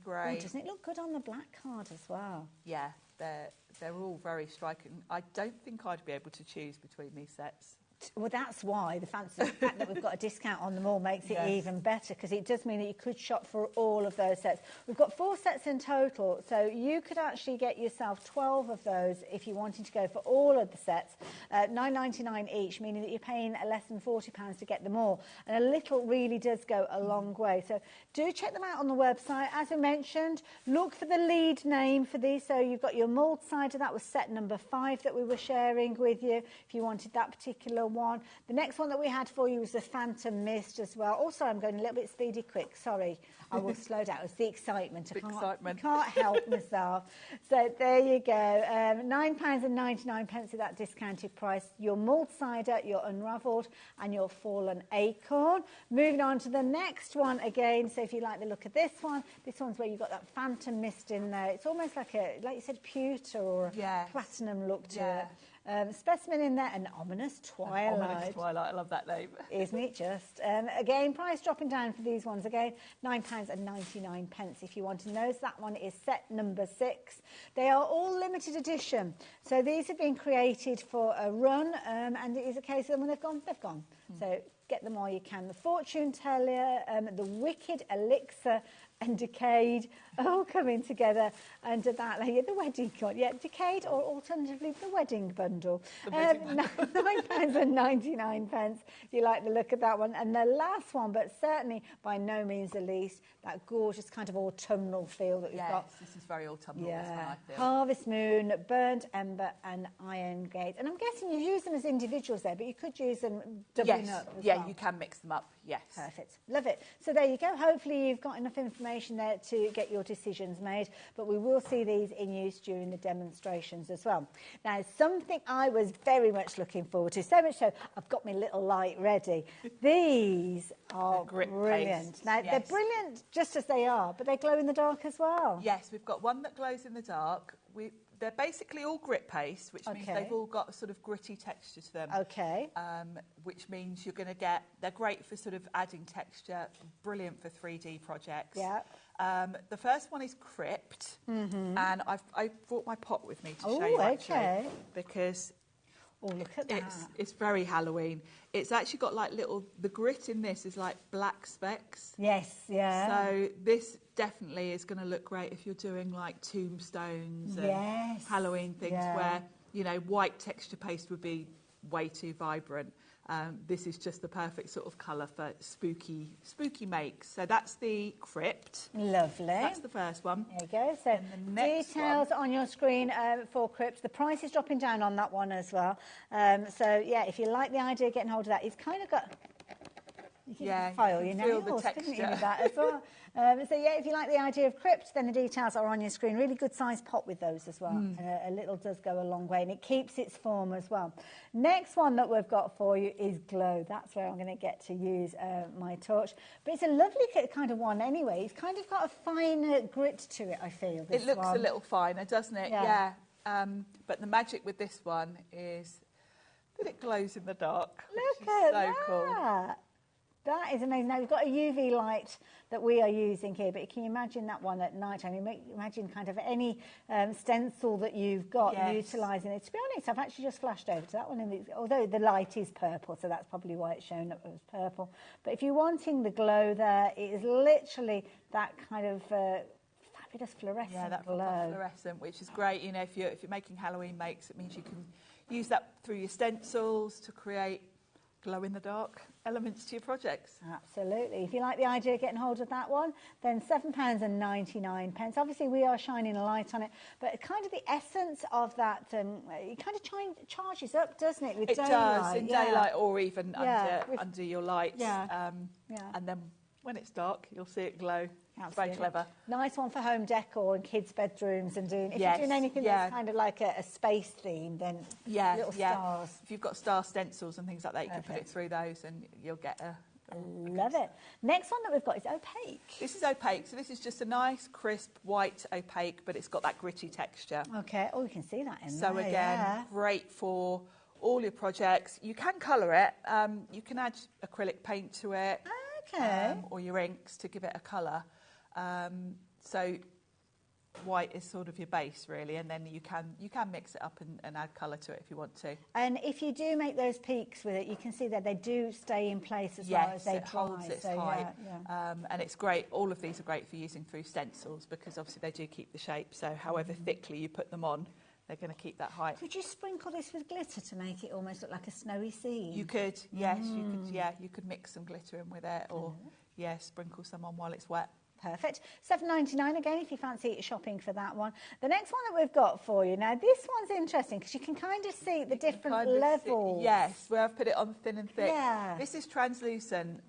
grey. Oh, doesn't it look good on the black card as well? Yeah, they're all very striking. I don't think I'd be able to choose between these sets. Well, that's why the fact that we've got a discount on them all makes it even better, because it does mean that you could shop for all of those sets. We've got 4 sets in total, so you could actually get yourself 12 of those if you wanted to go for all of the sets, $9.99 each, meaning that you're paying less than £40 to get them all. And a little really does go a long way. So do check them out on the website. As we mentioned, look for the lead name for these. So you've got your mulled cider, that was set number 5 that we were sharing with you, if you wanted that particular one. The next one that we had for you was the Phantom Mist as well. Also, I'm going a little bit speedy quick. Sorry, I will slow down. It's the excitement. I can't help myself. So there you go. £9.99 of that discounted price. Your mulled cider, your unravelled, and your fallen acorn. Moving on to the next one again. So if you like the look of this one's where you've got that Phantom Mist in there. It's almost like you said, pewter or a platinum look to it. Specimen in there, an ominous twilight. Ominous twilight, I love that name. Isn't it just? Again, price dropping down for these ones again, £9.99 if you want to know. That one is set number 6. They are all limited edition. So these have been created for a run, and it is a case of them when they've gone, they've gone. So get them while you can. The Fortune Teller, the Wicked Elixir, and Decade all coming together under that layer. The wedding card, Decade, or alternatively the wedding bundle. £9.99 if you like the look of that one. And the last one, but certainly by no means the least, that gorgeous kind of autumnal feel that we've got. Yes, this is very autumnal, this one, I feel. Harvest Moon, Burnt Ember, and Iron Gate. And I'm guessing you use them as individuals there, but you could use them doubling up as well. You can mix them up, yes. Perfect. Love it. So there you go. Hopefully you've got enough information there to get your decisions made, but we will see these in use during the demonstrations as well. Now, something I was very much looking forward to, so much so I've got my little light ready. These are brilliant. Paste. Now, they're brilliant just as they are, but they glow in the dark as well. Yes, we've got one that glows in the dark. They're basically all grit paste, which means they've all got a sort of gritty texture to them. Okay. Which means you're going to get, they're great for sort of adding texture, brilliant for 3D projects. Yeah. The first one is Crypt, and I brought my pot with me to show you actually, because look at that. It's very Halloween. It's actually got like the grit in this is like black specks. Yes, yeah. So this definitely is going to look great if you're doing like tombstones and Halloween things where, you know, white texture paste would be way too vibrant. This is just the perfect sort of colour for spooky makes. So that's the Crypt. Lovely. That's the first one. There you go. So details on your screen for Crypt. The price is dropping down on that one as well. So yeah, if you like the idea of getting hold of that, it's kind of got... You can file your nails, couldn't you, with that as well? So yeah, if you like the idea of Crypt, then the details are on your screen. Really good sized pot with those as well. A little does go a long way, and it keeps its form as well. Next one that we've got for you is Glow. That's where I'm going to get to use my torch. But it's a lovely kind of one anyway. It's kind of got a finer grit to it, I feel. It looks a little finer, doesn't it? Yeah. But the magic with this one is that it glows in the dark. Look at that. Cool. That is amazing. Now, we've got a UV light that we are using here, but can you imagine that one at night time? Imagine kind of any stencil that you've got utilising it. To be honest, I've actually just flashed over to that one, although the light is purple, so that's probably why it's shown up as purple. But if you're wanting the glow there, it is literally that kind of... fabulous fluorescent glow. Yeah, that fluorescent, which is great. You know, if you're making Halloween makes, it means you can use that through your stencils to create glow-in-the-dark elements to your projects. Absolutely. If you like the idea of getting hold of that one, then £7.99. Obviously, we are shining a light on it, but kind of the essence of that, it kind of charges up, doesn't it, with daylight? It does, in daylight or even under your lights. And then when it's dark, you'll see it glow. It's Absolutely. very clever. Nice one for home decor and kids' bedrooms and doing. If Yes, you're doing anything yeah. that's kind of like a space theme, then little stars. If you've got star stencils and things like that, you can put it through those and you'll get a Love it. Next one that we've got is opaque. This is opaque, so this is just a nice, crisp, white opaque, but it's got that gritty texture. Okay, oh, you can see that in there. So again, great for all your projects. You can colour it. You can add acrylic paint to it. Okay. Or your inks to give it a colour. So white is sort of your base, really, and then you can mix it up and add colour to it if you want to. And if you do make those peaks with it, you can see that they do stay in place as well as they dry. Holds its height. And it's great. All of these are great for using through stencils because obviously they do keep the shape. So however thickly you put them on, they're going to keep that height. Could you sprinkle this with glitter to make it almost look like a snowy scene? You could, yes. You could, you could mix some glitter in with it, or sprinkle some on while it's wet. Perfect. $7.99 again if you fancy shopping for that one. The next one that we've got for you now, this one's interesting because you can kind of see the different levels. Yes, where I've put it on thin and thick. Yeah. This is translucent.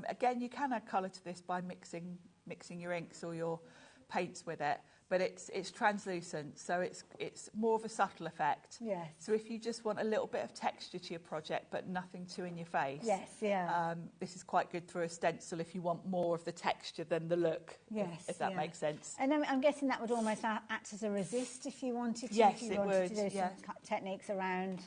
Again, you can add colour to this by mixing your inks or your paints with it. But it's translucent, so it's more of a subtle effect. Yes. So if you just want a little bit of texture to your project, but nothing too in your face. Yes, yeah. This is quite good through a stencil if you want more of the texture than the look. Yes, if that makes sense. And I'm guessing that would almost act as a resist if you wanted to. Yes, if you it wanted would. to do some techniques around.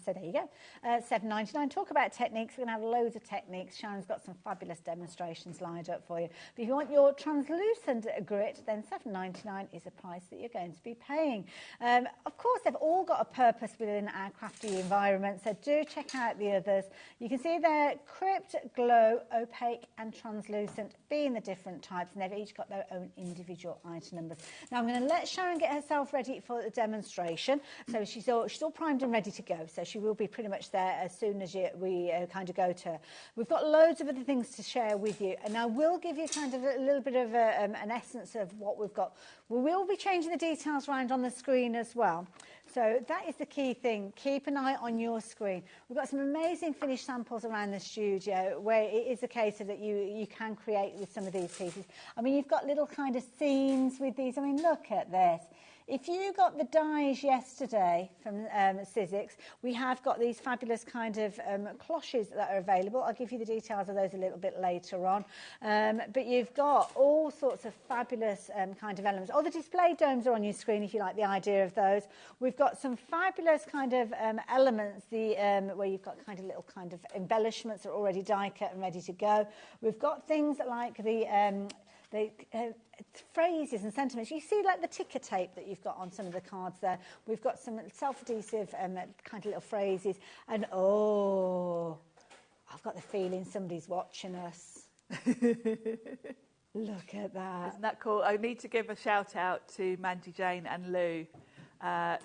So there you go. $7.99. Talk about techniques. We're going to have loads of techniques. Sharon's got some fabulous demonstrations lined up for you. But if you want your translucent grit, then $7.99 is a price that you're going to be paying. Of course, they've all got a purpose within our crafty environment, so do check out the others. You can see they're crypt, glow, opaque and translucent, being the different types, and they've each got their own individual item numbers. Now I'm going to let Sharon get herself ready for the demonstration. So she's all primed and ready to go, so she will be pretty much there as soon as we kind of go to her. We've got loads of other things to share with you, and I will give you kind of a little bit of an essence of what we've got. We will be changing the details around on the screen as well. So that is the key thing. Keep an eye on your screen. We've got some amazing finished samples around the studio where it is a case of that you can create with some of these pieces. I mean, you've got little kind of scenes with these. I mean, look at this. If you got the dies yesterday from Sizzix, we have got these fabulous kind of cloches that are available. I'll give you the details of those a little bit later on. But you've got all sorts of fabulous kind of elements. Oh, the display domes are on your screen if you like the idea of those. We've got some fabulous kind of elements where you've got kind of little kind of embellishments that are already die cut and ready to go. We've got things like the phrases and sentiments. You see like the ticker tape that you've got on some of the cards there. We've got some self-adhesive kind of little phrases. And oh, I've got the feeling somebody's watching us. Look at that. Isn't that cool? I need to give a shout out to Mandy Jane and Lou,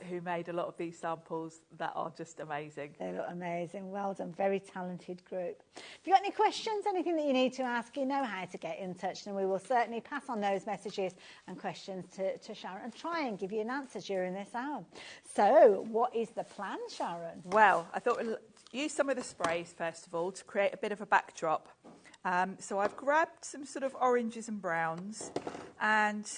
who made a lot of these samples that are just amazing. They look amazing. Well done. Very talented group. If you've got any questions, anything that you need to ask, you know how to get in touch, and we will certainly pass on those messages and questions to Sharon and try and give you an answer during this hour. So what is the plan, Sharon? Well, I thought we'd use some of the sprays, first of all, to create a bit of a backdrop. So I've grabbed some sort of oranges and browns, and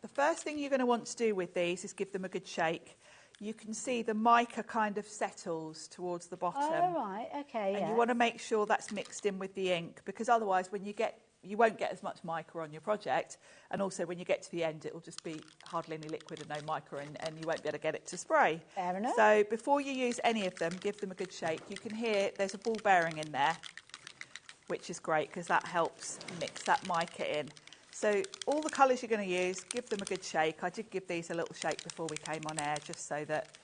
the first thing you're going to want to do with these is give them a good shake. You can see the mica kind of settles towards the bottom. Oh, right, okay, and you want to make sure that's mixed in with the ink, because otherwise you won't get as much mica on your project, and also when you get to the end it will just be hardly any liquid and no mica, and you won't be able to get it to spray. Fair enough. So before you use any of them, give them a good shake. You can hear there's a ball bearing in there, which is great because that helps mix that mica in. So all the colours you're going to use, give them a good shake. I did give these a little shake before we came on air, just so that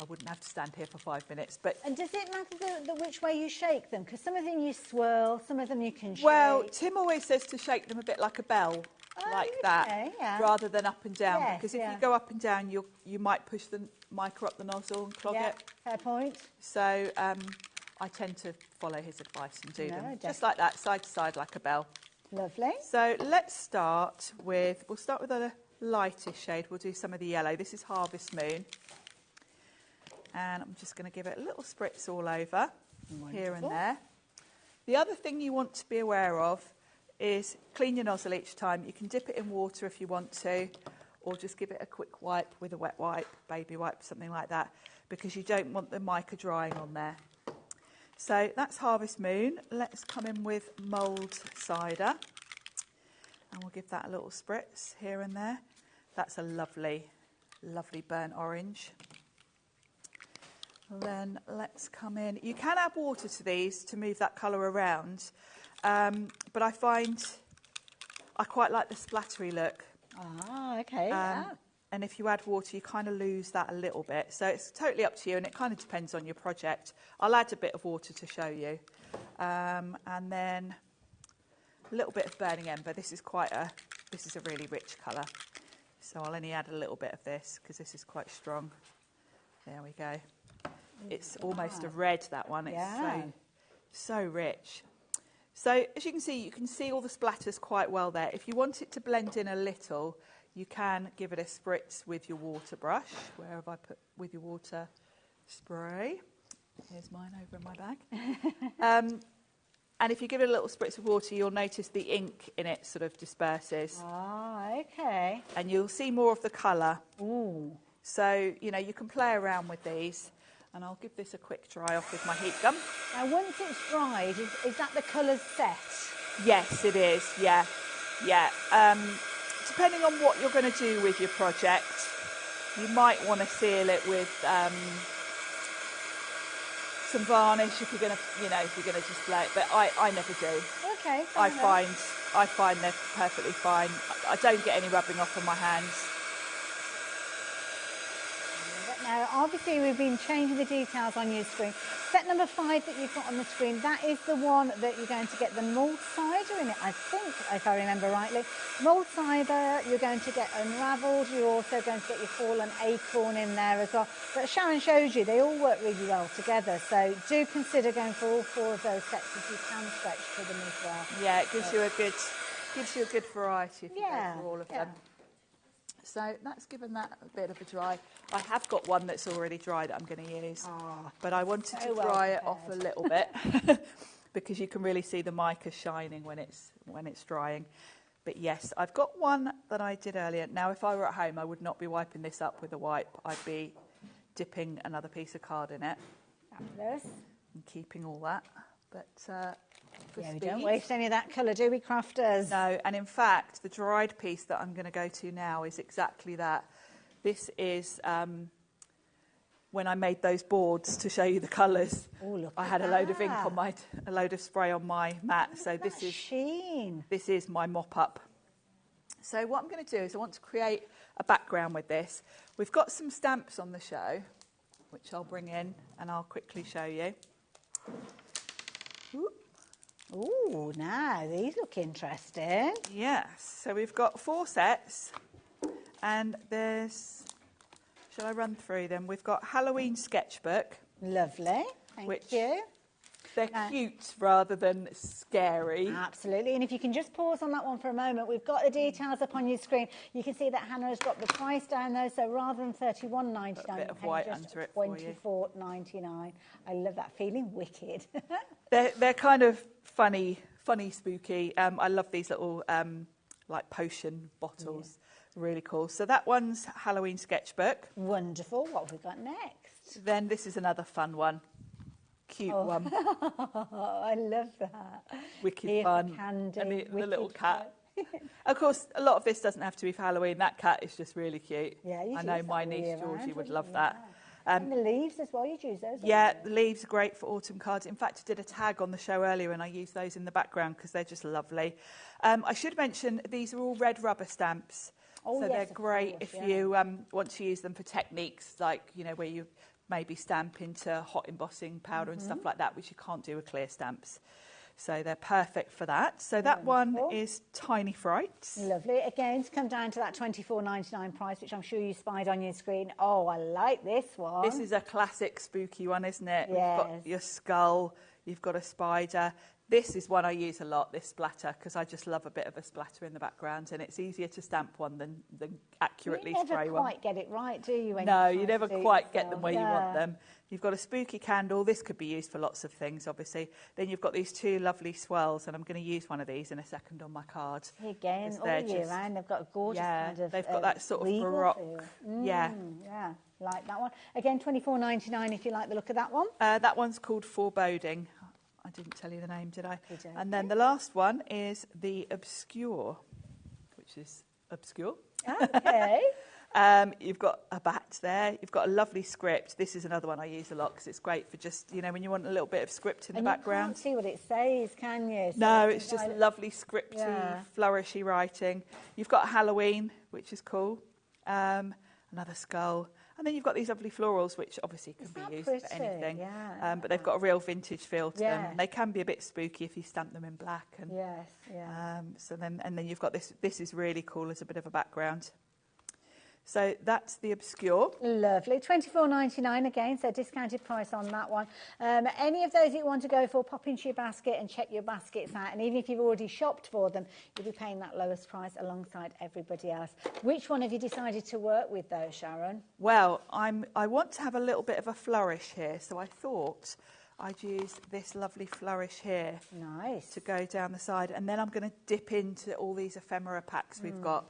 I wouldn't have to stand here for 5 minutes. And does it matter which way you shake them? Because some of them you swirl, some of them you can shake. Well, Tim always says to shake them a bit like a bell, like that, rather than up and down. Yes, because if you go up and down, you might push the mica up the nozzle and clog it. Fair point. So I tend to follow his advice and do them just like that, side to side like a bell. Lovely. So let's start with, we'll start with a lighter shade. We'll do some of the yellow. This is Harvest Moon. And I'm just going to give it a little spritz all over, here and there. The other thing you want to be aware of is clean your nozzle each time. You can dip it in water if you want to, or just give it a quick wipe with a wet wipe, baby wipe, something like that, because you don't want the mica drying on there. So that's Harvest Moon. Let's come in with mulled cider, and we'll give that a little spritz here and there. That's a lovely, lovely burnt orange. Then let's come in. You can add water to these to move that colour around, but I find I quite like the splattery look. Ah, okay. And if you add water, you kind of lose that a little bit. So it's totally up to you, and it kind of depends on your project. I'll add a bit of water to show you. And then a little bit of burning ember. This is a really rich colour. So I'll only add a little bit of this because this is quite strong. There we go. It's almost a red, that one. It's so rich. So as you can see all the splatters quite well there. If you want it to blend in a little, you can give it a spritz with your water brush. Where have I put with your water spray? Here's mine over in my bag. And if you give it a little spritz of water, you'll notice the ink in it sort of disperses. Ah, okay. And you'll see more of the colour. Ooh. So, you can play around with these. And I'll give this a quick dry off with my heat gun. Now, once it's dried, is that the colours set? Yes, it is. Yeah. Depending on what you're going to do with your project, you might want to seal it with some varnish if you're going to display it. But I never do. Okay. I find they're perfectly fine. I don't get any rubbing off on my hands. Now, obviously, we've been changing the details on your screen. Set number 5 that you've got on the screen, that is the one that you're going to get the mulled cider in it, I think, if I remember rightly. Mulled cider, you're going to get unravelled. You're also going to get your fallen acorn in there as well. But Sharon showed you, they all work really well together. So do consider going for all 4 of those sets if you can stretch to them as well. Yeah, it gives you a good variety if you go for all of them. So that's given that a bit of a dry. I have got one that's already dry that I'm going to use, but I wanted to dry it off a little bit because you can really see the mica shining when it's drying. But yes, I've got one that I did earlier. Now, if I were at home, I would not be wiping this up with a wipe. I'd be dipping another piece of card in it Fabulous. and keeping all that. But we don't waste any of that colour, do we, crafters? No, and in fact, the dried piece that I'm going to go to now is exactly that. This is when I made those boards to show you the colours. Oh, look I had a load of ink on a load of spray on my mat. So this is sheen. This is my mop-up. So what I'm going to do is I want to create a background with this. We've got some stamps on the show, which I'll bring in and I'll quickly show you. Oh, now these look interesting. Yes, so we've got 4 sets, and there's, shall I run through them? We've got Halloween Sketchbook. Lovely, thank you. They're cute rather than scary. Absolutely, and if you can just pause on that one for a moment, we've got the details up on your screen. You can see that Hannah has got the price down there, so rather than $31.99, a bit of white under it for you. $24.99. I love that feeling, wicked. They're kind of funny, spooky. I love these little like potion bottles. Yeah. Really cool. So that one's Halloween Sketchbook. Wonderful. What have we got next? Then this is another fun one. Cute one. I love that. Wicked fun. Candy, and the little cat. Of course, a lot of this doesn't have to be for Halloween. That cat is just really cute. Yeah, I know my niece Georgie would love that. And the leaves as well, you'd use those? Yeah, the leaves are great for autumn cards. In fact, I did a tag on the show earlier and I used those in the background because they're just lovely. I should mention these are all red rubber stamps. Oh, so yes, they're great if you want to use them for techniques like, where you maybe stamp into hot embossing powder and stuff like that, which you can't do with clear stamps. So they're perfect for that. So that one is Tiny Frights. Lovely. Again, to come down to that $24.99 price, which I'm sure you spied on your screen. Oh, I like this one. This is a classic spooky one, isn't it? Yes. You've got your skull, you've got a spider. This is one I use a lot, this splatter, because I just love a bit of a splatter in the background, and it's easier to stamp one than accurately spray one. You never quite get it right, do you? No, you never quite get them where you want them. You've got a spooky candle. This could be used for lots of things, obviously. Then you've got these two lovely swirls, and I'm going to use one of these in a second on my card. Again, all year round, they've got a gorgeous kind of... they've got that sort of baroque. Yeah, like that one. Again, $24.99 if you like the look of that one. That one's called Foreboding. I didn't tell you the name, did I? And then the last one is the Obscure, which is obscure. Okay. You've got a bat there. You've got a lovely script. This is another one I use a lot because it's great for just, you know, when you want a little bit of script in the background. You can't see what it says, can you? So no, it's just lovely scripty, flourishy writing. You've got Halloween, which is cool. Another skull. And then you've got these lovely florals, which obviously can be used for anything. Yeah. But they've got a real vintage feel to them. They can be a bit spooky if you stamp them in black. And, so then you've got this. This is really cool as a bit of a background. So that's the Obscure. Lovely. $24.99 again, so discounted price on that one. Any of those that you want to go for, pop into your basket and check your baskets out. And even if you've already shopped for them, you'll be paying that lowest price alongside everybody else. Which one have you decided to work with, though, Sharon? Well, I want to have a little bit of a flourish here, so I thought I'd use this lovely flourish here. Nice. To go down the side. And then I'm going to dip into all these ephemera packs we've got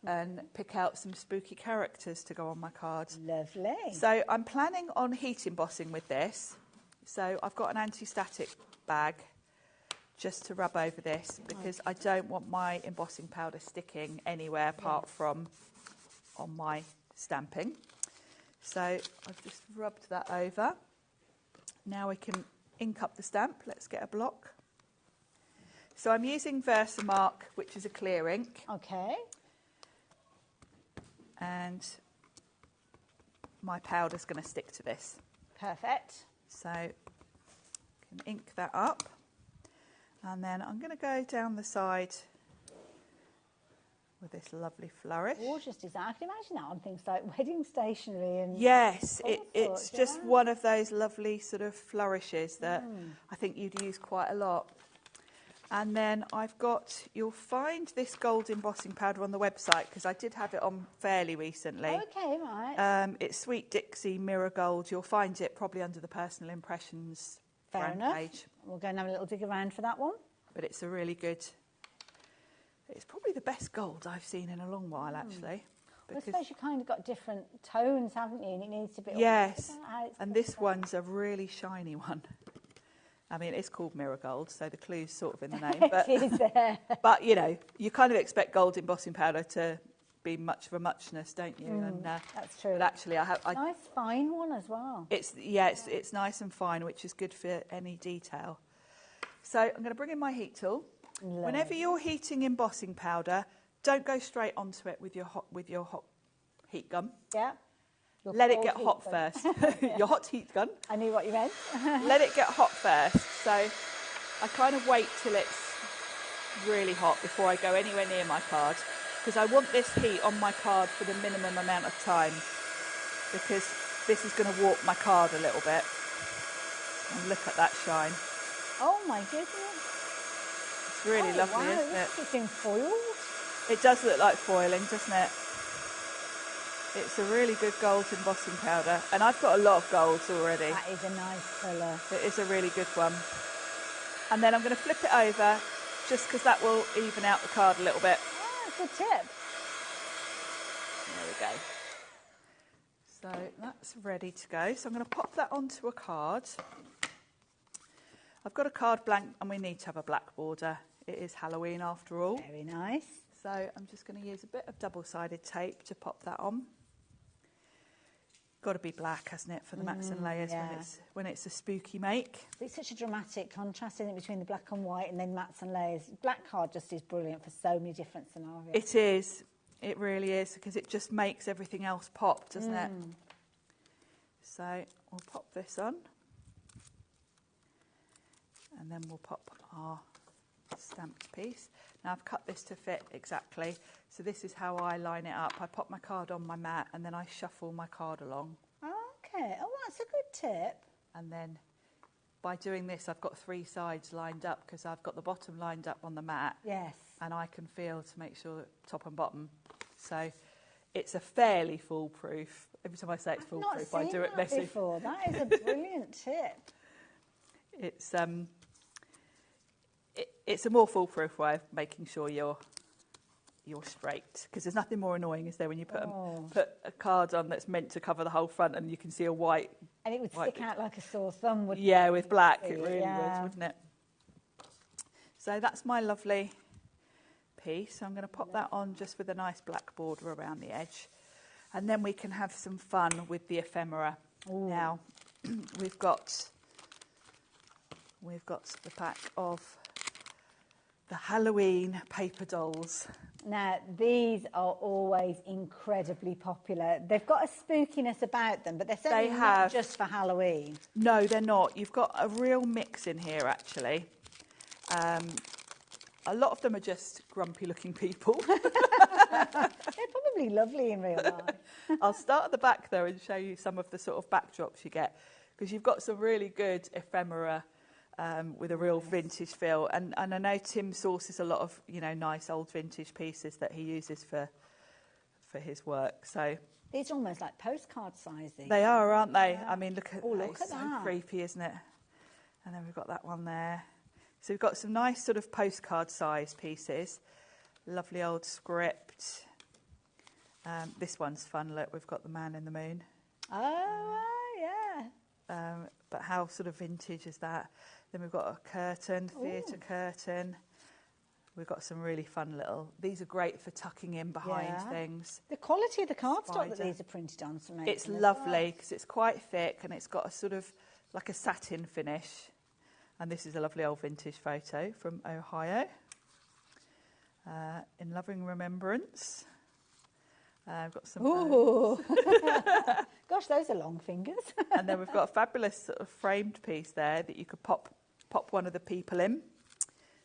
and pick out some spooky characters to go on my card. Lovely. So I'm planning on heat embossing with this. So I've got an anti-static bag just to rub over this because I don't want my embossing powder sticking anywhere apart from on my stamping. So I've just rubbed that over. Now we can ink up the stamp. Let's get a block. So I'm using Versamark, which is a clear ink. Okay. And my powder's going to stick to this. Perfect. So I can ink that up. And then I'm going to go down the side with this lovely flourish. Gorgeous design. I can imagine that on things like wedding stationery and... Yes, it's just one of those lovely sort of flourishes that I think you'd use quite a lot. And then you'll find this gold embossing powder on the website because I did have it on fairly recently. Okay, right. It's Sweet Dixie Mirror Gold. You'll find it probably under the Personal Impressions brand page. We'll go and have a little dig around for that one. But it's a really good... It's probably the best gold I've seen in a long while, actually. Well, I suppose you've kind of got different tones, haven't you? And it needs to be... Yes, and this one's a really shiny one. I mean, it's called Mirror Gold, so the clue's sort of in the name. But, it is there. But, you know, you kind of expect gold embossing powder to be much of a muchness, don't you? And, that's true. But actually, I nice fine one as well. It's nice and fine, which is good for any detail. So I'm going to bring in my heat tool. Lovely. Whenever you're heating embossing powder, don't go straight onto it with your hot heat gun. Yeah. Let it get hot first. Your hot heat gun. I knew what you meant. Let it get hot first. So I kind of wait till it's really hot before I go anywhere near my card because I want this heat on my card for the minimum amount of time because this is going to warp my card a little bit. And look at that shine. Oh my goodness. It's really lovely, isn't it? It's been foiled. It does look like foiling, doesn't it? It's a really good gold embossing powder. And I've got a lot of golds already. That is a nice colour. It is a really good one. And then I'm going to flip it over just because that will even out the card a little bit. Ah, good tip. There we go. So that's ready to go. So I'm going to pop that onto a card. I've got a card blank and we need to have a black border. It is Halloween after all. Very nice. So I'm just going to use a bit of double-sided tape to pop that on. Got to be black, hasn't it, for the mats and layers when it's a spooky make. It's such a dramatic contrast, isn't it, between the black and white and then mats and layers. Black card just is brilliant for so many different scenarios. It is. It really is, because it just makes everything else pop, doesn't it? So we'll pop this on. And then we'll pop our stamped piece. Now I've cut this to fit exactly, so this is how I line it up. I pop my card on my mat and then I shuffle my card along. Okay, oh, that's a good tip. And then by doing this, I've got 3 sides lined up because I've got the bottom lined up on the mat. Yes. And I can feel to make sure that top and bottom. So it's a fairly foolproof. Every time I say it's foolproof, I do it messy. Before. That is a brilliant tip. It's a more foolproof way of making sure you're straight, because there's nothing more annoying, is there, when you put a card on that's meant to cover the whole front and you can see a white. And it would stick out like a sore thumb, wouldn't it? Yeah, with black, it really would, wouldn't it? So that's my lovely piece. I'm going to pop that on just with a nice black border around the edge, and then we can have some fun with the ephemera. Ooh. Now we've got the pack of the Halloween paper dolls. Now, these are always incredibly popular. They've got a spookiness about them, but they're certainly not just for Halloween. No, they're not. You've got a real mix in here, actually. A lot of them are just grumpy-looking people. They're probably lovely in real life. I'll start at the back, though, and show you some of the sort of backdrops you get, because you've got some really good ephemera with a real vintage feel. And I know Tim sources a lot of, nice old vintage pieces that he uses for his work. So these are almost like postcard size. They are, aren't they? Yeah. I mean, look at that. So creepy, isn't it? And then we've got that one there. So we've got some nice sort of postcard size pieces. Lovely old script. This one's fun. Look, we've got the man in the moon. Oh, yeah. But how sort of vintage is that? Then we've got a curtain, theatre curtain. We've got some really fun little... These are great for tucking in behind things. The quality of the cardstock that these are printed on is amazing. It's lovely because it's quite thick and it's got a sort of like a satin finish. And this is a lovely old vintage photo from Ohio. In loving remembrance. I've got some... Ooh. Gosh, those are long fingers. And then we've got a fabulous sort of framed piece there that you could pop one of the people in.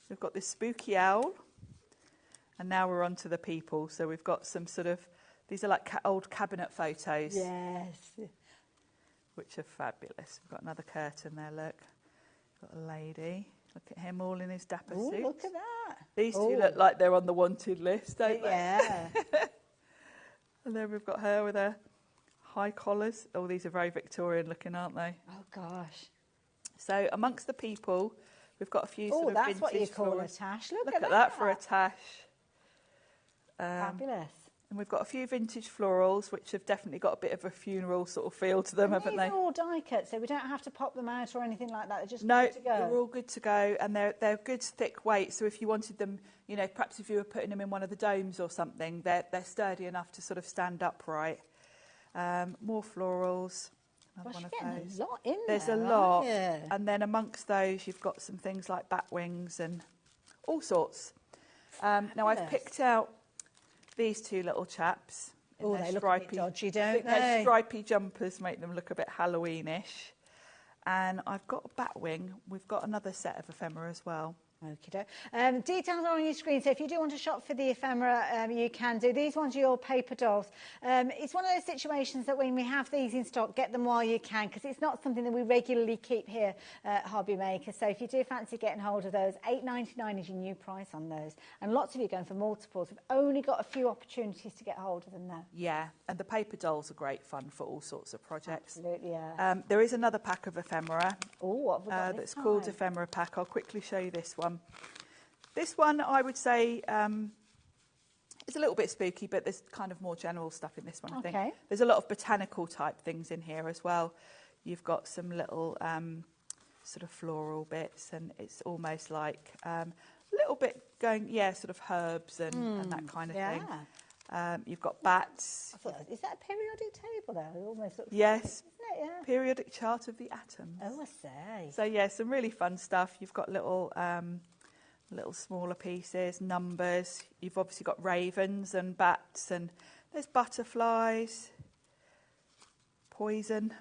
We've got this spooky owl. And now we're on to the people. So we've got some sort of... These are like old cabinet photos. Yes. Which are fabulous. We've got another curtain there, look. We've got a lady. Look at him all in his dapper suit. Look at that. These two look like they're on the wanted list, don't they? Yeah. And then we've got her with her high collars. Oh, these are very Victorian looking, aren't they? Oh, gosh. So amongst the people, we've got a few sort of vintage... that's what you call a tash. Look at that for a tash. Fabulous. And we've got a few vintage florals, which have definitely got a bit of a funeral sort of feel to them, haven't they? These are all die cut, so we don't have to pop them out or anything like that. They're just good to go. They're all good to go, and they're good thick weight. So if you wanted them, perhaps if you were putting them in one of the domes or something, they're sturdy enough to sort of stand upright. More florals. Gosh, you're getting a lot in There's there, a lot, aren't you? and then amongst those, you've got some things like bat wings and all sorts. Now I've picked out these two little chaps. Oh, they look a bit dodgy, don't they? Their stripy jumpers make them look a bit Halloweenish. And I've got a bat wing. We've got another set of ephemera as well. Okay. Details are on your screen, so if you do want to shop for the ephemera, you can do. These ones are your paper dolls. It's one of those situations that when we have these in stock, get them while you can, because it's not something that we regularly keep here at HobbyMaker. So if you do fancy getting hold of those, $8.99 is your new price on those. And lots of you are going for multiples. We've only got a few opportunities to get hold of them now. Yeah, and the paper dolls are great fun for all sorts of projects. Absolutely, yeah. There is another pack of ephemera. Oh, what have we got that's called Ephemera Pack. I'll quickly show you this one. This one, I would say, is a little bit spooky, but there's kind of more general stuff in this one, I think. There's a lot of botanical type things in here as well. You've got some little sort of floral bits, and it's almost like a little bit going, sort of herbs and that kind of thing. You've got bats. Is that a periodic table there? It almost looks yes. Like, isn't it? Yeah. Periodic chart of the atoms. Oh, I say. So, yeah, some really fun stuff. You've got little smaller pieces, numbers. You've obviously got ravens and bats, and there's butterflies, poison.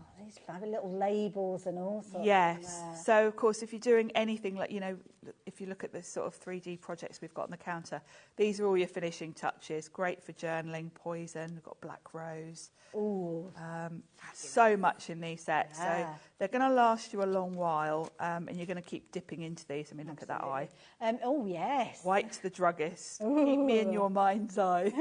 Oh, those fabulous little labels and all sorts. Yes. So, of course, if you're doing anything like, you know, if you look at the sort of 3D projects we've got on the counter, these are all your finishing touches. Great for journaling, poison, we've got black rose. Ooh. So much in these sets. Yeah. So they're going to last you a long while, and you're going to keep dipping into these. I mean, look at that eye. Oh, yes. White to the druggist. Keep me in your mind's eye.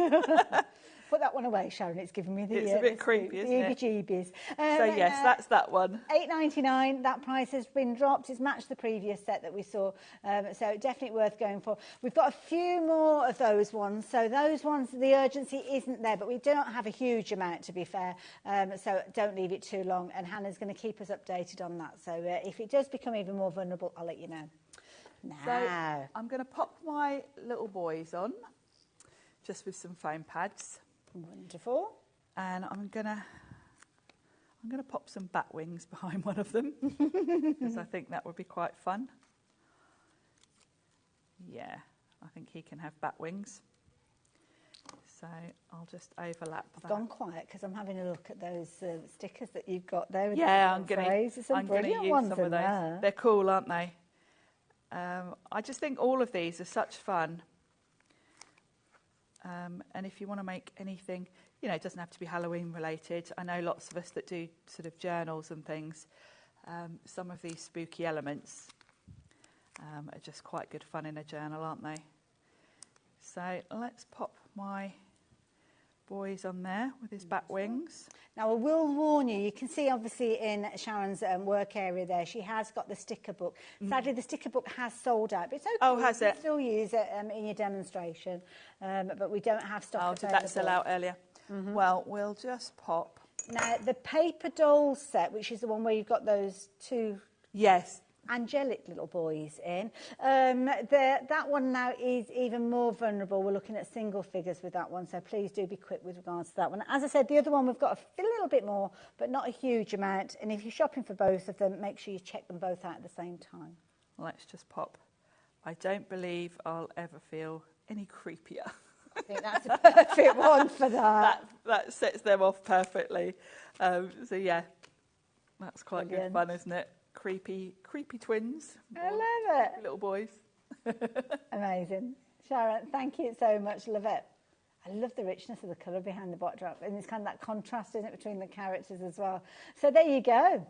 Put that one away, Sharon. It's giving me the... It's a bit creepy, isn't it? Heebie-jeebies. So, yes, that's that one. $8.99. That price has been dropped. It's matched the previous set that we saw. So definitely worth going for. We've got a few more of those ones. So those ones, the urgency isn't there, but we don't have a huge amount, to be fair. So don't leave it too long. And Hannah's going to keep us updated on that. So if it does become even more vulnerable, I'll let you know. Now. So I'm going to pop my little boys on, just with some foam pads. Wonderful. And I'm gonna pop some bat wings behind one of them because I think that would be quite fun. Yeah, I think he can have bat wings. So I'll just overlap that. I've gone quiet because I'm having a look at those stickers that you've got there. With Yeah, I'm going to use some some of those. They're cool, aren't they? I just think all of these are such fun. And if you want to make anything, you know, it doesn't have to be Halloween related. I know lots of us that do sort of journals and things. Some of these spooky elements are just quite good fun in a journal, aren't they? So let's pop my boys on there with his bat wings. Now, I will warn you, you can see obviously in Sharon's work area there, she has got the sticker book. Sadly, the sticker book has sold out, but it's okay. Oh, has you it? can still use it in your demonstration, but we don't have stock available. Did that sell out earlier? Well, we'll just pop. Now, the paper doll set, which is the one where you've got those two... Yes. Angelic little boys in. That one now is even more vulnerable. We're looking at single figures with that one, so please do be quick with regards to that one. As I said, the other one we've got a little bit more, but not a huge amount. And if you're shopping for both of them, make sure you check them both out at the same time. Let's just pop. I don't believe I'll ever feel any creepier. I think that's a perfect one for that. That sets them off perfectly. So yeah, that's quite good fun, isn't it? Creepy twins. I love it. Little boys. Amazing. Sharon, thank you so much. Love it. I love the richness of the colour behind the backdrop, and it's kind of that contrast, isn't it, between the characters as well. So there you go.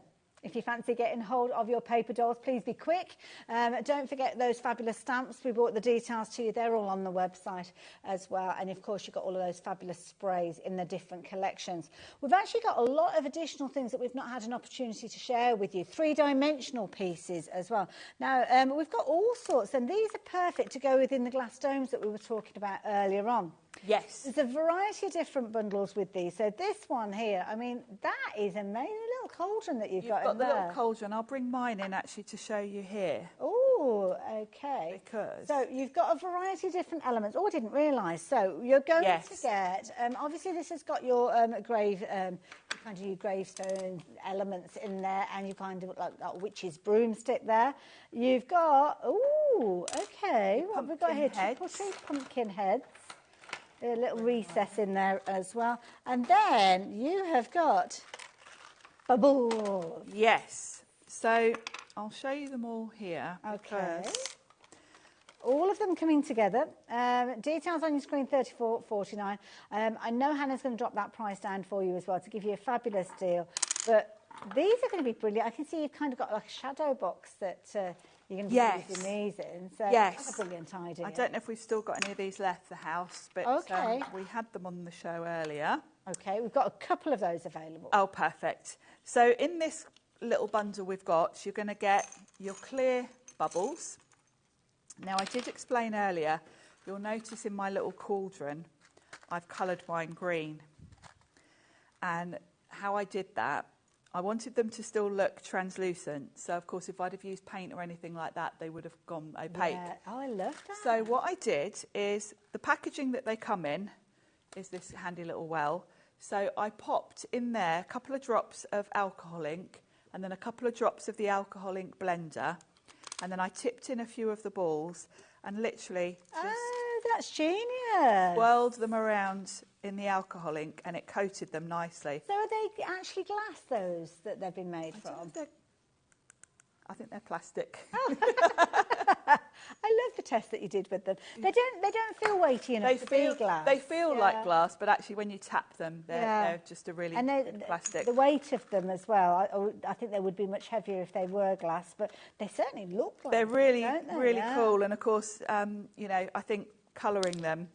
If you fancy getting hold of your paper dolls, please be quick. Don't forget those fabulous stamps. We brought the details to you. They're all on the website as well. And, of course, you've got all of those fabulous sprays in the different collections. We've actually got a lot of additional things that we've not had an opportunity to share with you. 3-dimensional pieces as well. Now, we've got all sorts, and these are perfect to go within the glass domes that we were talking about earlier on. Yes. There's a variety of different bundles with these. So this one here, I mean, that is amazing. A little cauldron that you've got in there. You've got the little cauldron. I'll bring mine in, actually, to show you here. Oh, OK. Because... So you've got a variety of different elements. Oh, I didn't realise. So you're going to get... obviously, this has got your grave... you kind of your gravestone elements in there, and you kind of like that witch's broomstick there. You've got... Oh, OK. What have we got here? Triple pumpkin heads. A little recess in there as well. And then you have got bubbles. Yes. So I'll show you them all here. Okay. All of them coming together. Details on your screen, $34.49. I know Hannah's going to drop that price down for you as well to give you a fabulous deal. But these are going to be brilliant. I can see you've kind of got like a shadow box that... you're going to be using these in. So that's a brilliant idea. I don't know if we've still got any of these left the house, but we had them on the show earlier. OK, we've got a couple of those available. Oh, perfect. So in this little bundle we've got, you're going to get your clear bubbles. Now, I did explain earlier, you'll notice in my little cauldron, I've coloured mine green. And how I did that, I wanted them to still look translucent. So, of course, if I'd have used paint or anything like that, they would have gone opaque. Yeah. Oh, I love that. So what I did is the packaging that they come in is this handy little well. So I popped in there a couple of drops of alcohol ink and then a couple of drops of the alcohol ink blender. And then I tipped in a few of the balls and literally just Oh, that's genius. Swirled them around in the alcohol ink and it coated them nicely. So are they actually glass, those that they've been made from? I think they're plastic. I love the test that you did with them. They don't feel weighty enough to be glass. They feel like glass, but actually when you tap them, they're just a really good plastic. The weight of them as well, I think they would be much heavier if they were glass, but they certainly look like they're really, don't they? really cool. And of course, you know, I think colouring them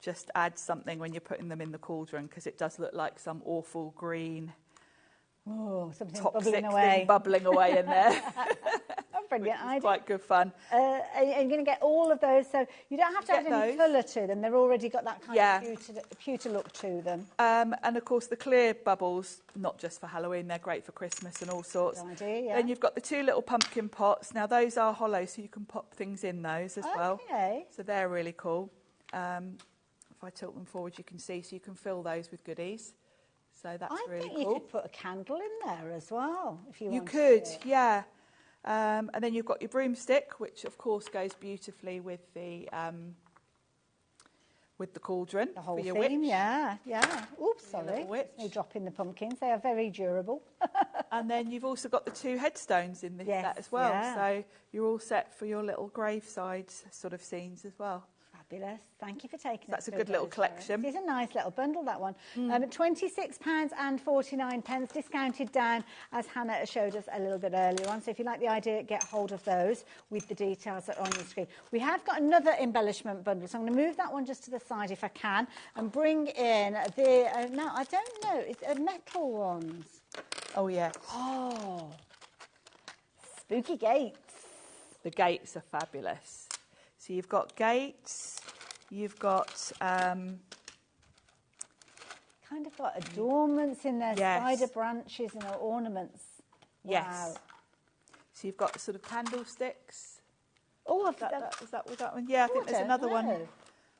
just adds something when you're putting them in the cauldron, because it does look like some awful green, something toxic bubbling away. thing bubbling away in there. Brilliant idea. Quite good fun. And you're going to get all of those, so you don't have to add any colour to them. They've already got that kind of pewter look to them. And of course, the clear bubbles, not just for Halloween, they're great for Christmas and all sorts. Good idea, yeah. Then you've got the 2 little pumpkin pots. Now, those are hollow, so you can pop things in those as well. So they're really cool. If I tilt them forward, you can see, so you can fill those with goodies. So that's really cool. I think you could put a candle in there as well, if you wanted. You could, yeah. And then you've got your broomstick, which of course goes beautifully with the cauldron. The whole for your theme, witch. yeah. Oops, sorry. Witch. No dropping the pumpkins. They are very durable. And then you've also got the 2 headstones in this set as well. So you're all set for your little graveside sort of scenes as well. Fabulous. Thank you for taking That's a good little collection. It's a nice little bundle, that one. £26.49, discounted down, as Hannah showed us a little bit earlier on. So if you like the idea, get hold of those with the details that are on your screen. We have got another embellishment bundle, so I'm going to move that one just to the side if I can and bring in the, now, I don't know, it's metal ones. Oh, yeah. Oh, spooky gates. The gates are fabulous. So you've got gates, you've got... kind of got adornments in there, spider branches and ornaments. Yes. Wow. So you've got sort of candlesticks. Oh, is that with that one? Yeah, I think there's another one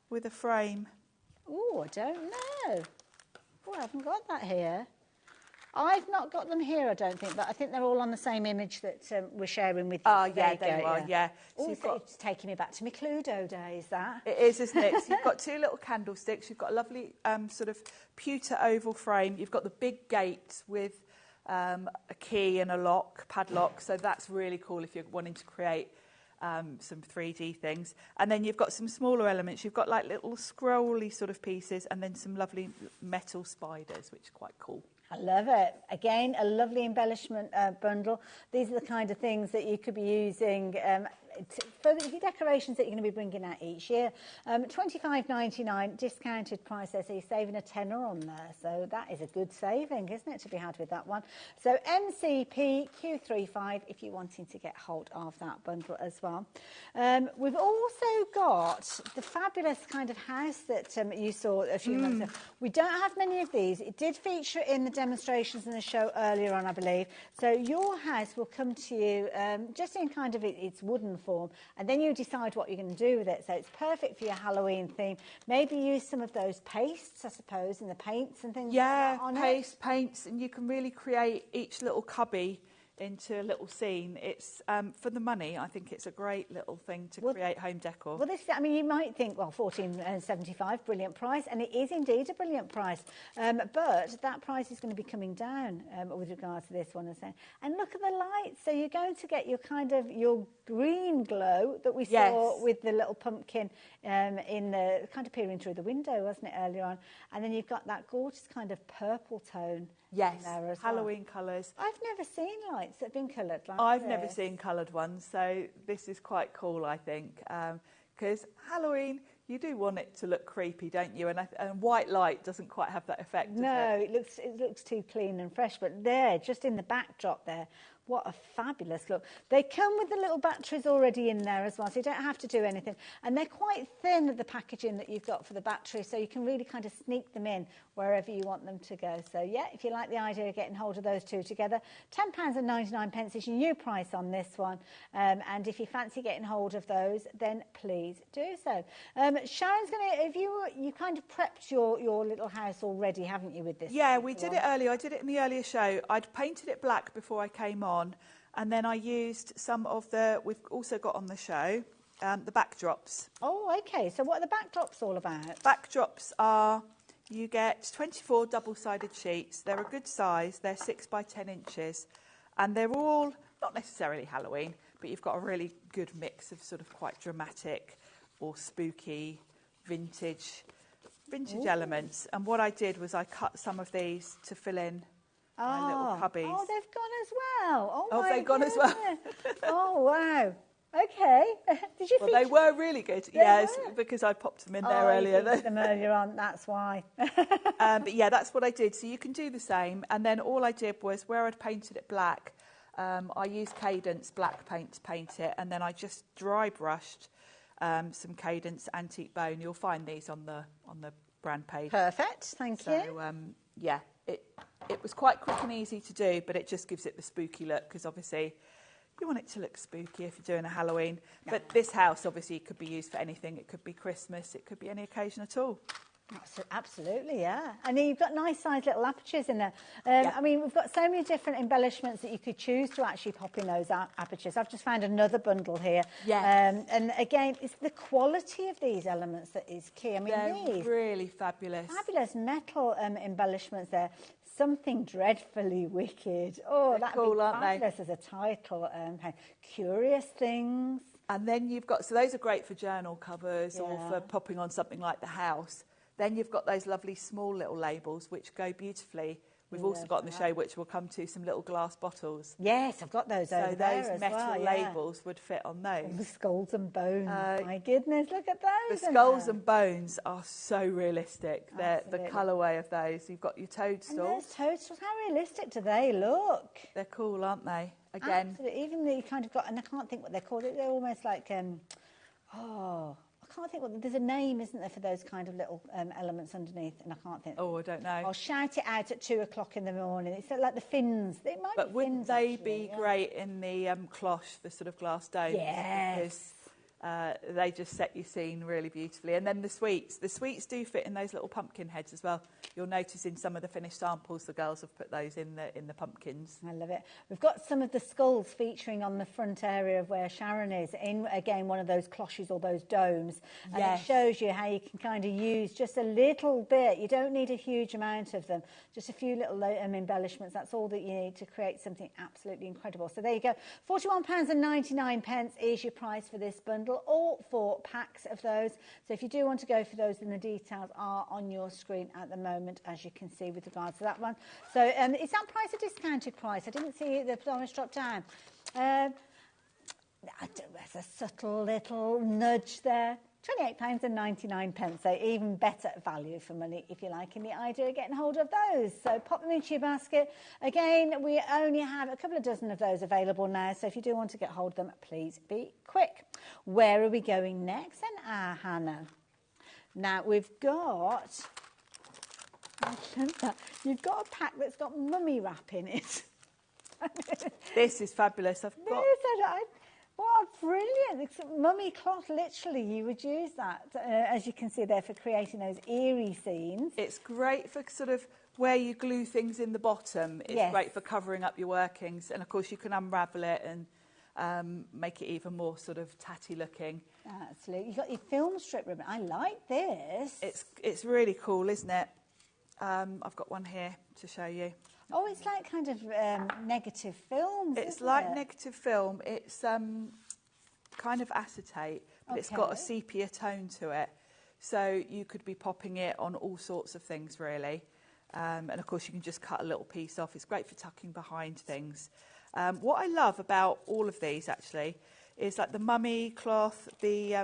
with a frame. Oh, I don't know. Oh, I haven't got that here. I've not got them here, I don't think, but I think they're all on the same image that we're sharing with you. Oh, yeah, they are, yeah. So it's taking me back to my Cluedo days, that. It is, isn't it? So you've got 2 little candlesticks. You've got a lovely sort of pewter oval frame. You've got the big gate with a key and a padlock. So that's really cool if you're wanting to create some 3D things. And then you've got some smaller elements. You've got like little scrolly sort of pieces and then some lovely metal spiders, which is quite cool. I love it. Again, a lovely embellishment bundle. These are the kind of things that you could be using for the decorations that you're going to be bringing out each year. $25.99 discounted price there, so you're saving a tenner on there. So that is a good saving, isn't it, to be had with that one. So MCP Q35 if you're wanting to get hold of that bundle as well. We've also got the fabulous kind of house that you saw a few months ago. We don't have many of these. It did feature in the demonstrations in the show earlier on, I believe. So your house will come to you just in kind of its wooden form, and then you decide what you're going to do with it. So it's perfect for your Halloween theme. Maybe use some of those pastes, I suppose, and the paints and things. Yeah, paints, and you can really create each little cubby into a little scene. It's for the money. I think it's a great little thing to create home decor. Well, I mean, you might think, well, $14.75, brilliant price, and it is indeed a brilliant price. But that price is going to be coming down with regard to this one. And look at the lights. So you're going to get your kind of your green glow that we saw with the little pumpkin in the kind of peering through the window, wasn't it, earlier on? And then you've got that gorgeous kind of purple tone. Yes, there as Halloween colours. I've never seen lights that have been coloured like I've never seen coloured ones, so this is quite cool, I think, because Halloween, you do want it to look creepy, don't you? And white light doesn't quite have that effect. No, it looks too clean and fresh, but there, just in the backdrop there, what a fabulous look. They come with the little batteries already in there as well, so you don't have to do anything. And they're quite thin, the packaging that you've got for the battery, so you can really kind of sneak them in wherever you want them to go. So, yeah, if you like the idea of getting hold of those two together, £10.99 is your new price on this one. And if you fancy getting hold of those, then please do so. Sharon's going to, you kind of prepped your little house already, haven't you, with this? Yeah, we did it earlier. I did it in the earlier show. I'd painted it black before I came on, and then I used some of we've also got on the show, the backdrops. Oh, okay. So what are the backdrops all about? Backdrops are, you get 24 double-sided sheets. They're a good size. They're 6 by 10 inches. And they're all, not necessarily Halloween, but you've got a really good mix of sort of quite dramatic or spooky vintage elements. And what I did was I cut some of these to fill in my little cubbies. Oh, they've gone as well. Oh, they've gone as well. Oh, wow. Okay. Did you? Well, they were really good. Yes, because I popped them in there earlier. You picked them earlier on. That's why. But yeah, that's what I did. So you can do the same. And then all I did was where I'd painted it black, I used Cadence black paint to paint it, and then I just dry brushed some Cadence antique bone. You'll find these on the brand page. Perfect. Thank you. So yeah, it was quite quick and easy to do, but it just gives it the spooky look because obviously you want it to look spooky if you're doing a Halloween. Yeah. But this house obviously could be used for anything. It could be Christmas. It could be any occasion at all. Absolutely, yeah. And you've got nice sized little apertures in there. I mean, we've got so many different embellishments that you could choose to actually pop in those apertures. I've just found another bundle here. Yeah. And again, it's the quality of these elements that is key. I mean, they're really fabulous. Fabulous metal embellishments there. Something dreadfully wicked. Oh, they're that'd cool, be aren't fabulous as a title. Curious things. And then you've got, so those are great for journal covers or for popping on something like the house. Then you've got those lovely small little labels which go beautifully. We've also got in the show, which we'll come to, some little glass bottles. Yes, I've got those over there. So those metal labels would fit on those. The skulls and bones. My goodness, look at those. The skulls and bones are so realistic. They're the colourway of those. You've got your toadstools. And those toadstools, how realistic do they look? They're cool, aren't they? Again. Absolutely. Even the kind of got, and I can't think what they're called. They're almost like, I can't think what, there's a name, isn't there, for those kind of little elements underneath, and I can't think. Oh, I don't know. I'll shout it out at 2 o'clock in the morning. It's like the fins. It might but be wouldn't fins, they actually, be great in the cloche, the sort of glass domes? Yes. Because they just set your scene really beautifully. And then the sweets. The sweets do fit in those little pumpkin heads as well. You'll notice in some of the finished samples, the girls have put those in the pumpkins. I love it. We've got some of the skulls featuring on the front area of where Sharon is, in, again, one of those cloches or those domes. And it shows you how you can kind of use just a little bit. You don't need a huge amount of them. Just a few little embellishments. That's all that you need to create something absolutely incredible. So there you go. £41.99 is your price for this bundle. All 4 packs of those. So if you do want to go for those, then the details are on your screen at the moment, as you can see with regards to that one. So is that price a discounted price? I didn't see the price drop down. There's a subtle little nudge there. £28.99, so even better value for money, if you like, in the idea of getting hold of those. So pop them into your basket. Again, we only have a couple of dozen of those available now, so if you do want to get hold of them, please be quick. Where are we going next then, Hannah? Now, we've got... You've got a pack that's got mummy wrap in it. This is fabulous. I've got... What brilliant. It's mummy cloth, literally, you would use that, as you can see there, for creating those eerie scenes. It's great for sort of where you glue things in the bottom. It's great for covering up your workings. And, of course, you can unravel it and make it even more sort of tatty looking. Absolutely. You've got your film strip ribbon. I like this. It's really cool, isn't it? I've got one here to show you. Oh, it's like kind of negative films, It's like negative film. It's kind of acetate, but it's got a sepia tone to it. So you could be popping it on all sorts of things, really. And, of course, you can just cut a little piece off. It's great for tucking behind things. What I love about all of these, actually, is like the mummy cloth, the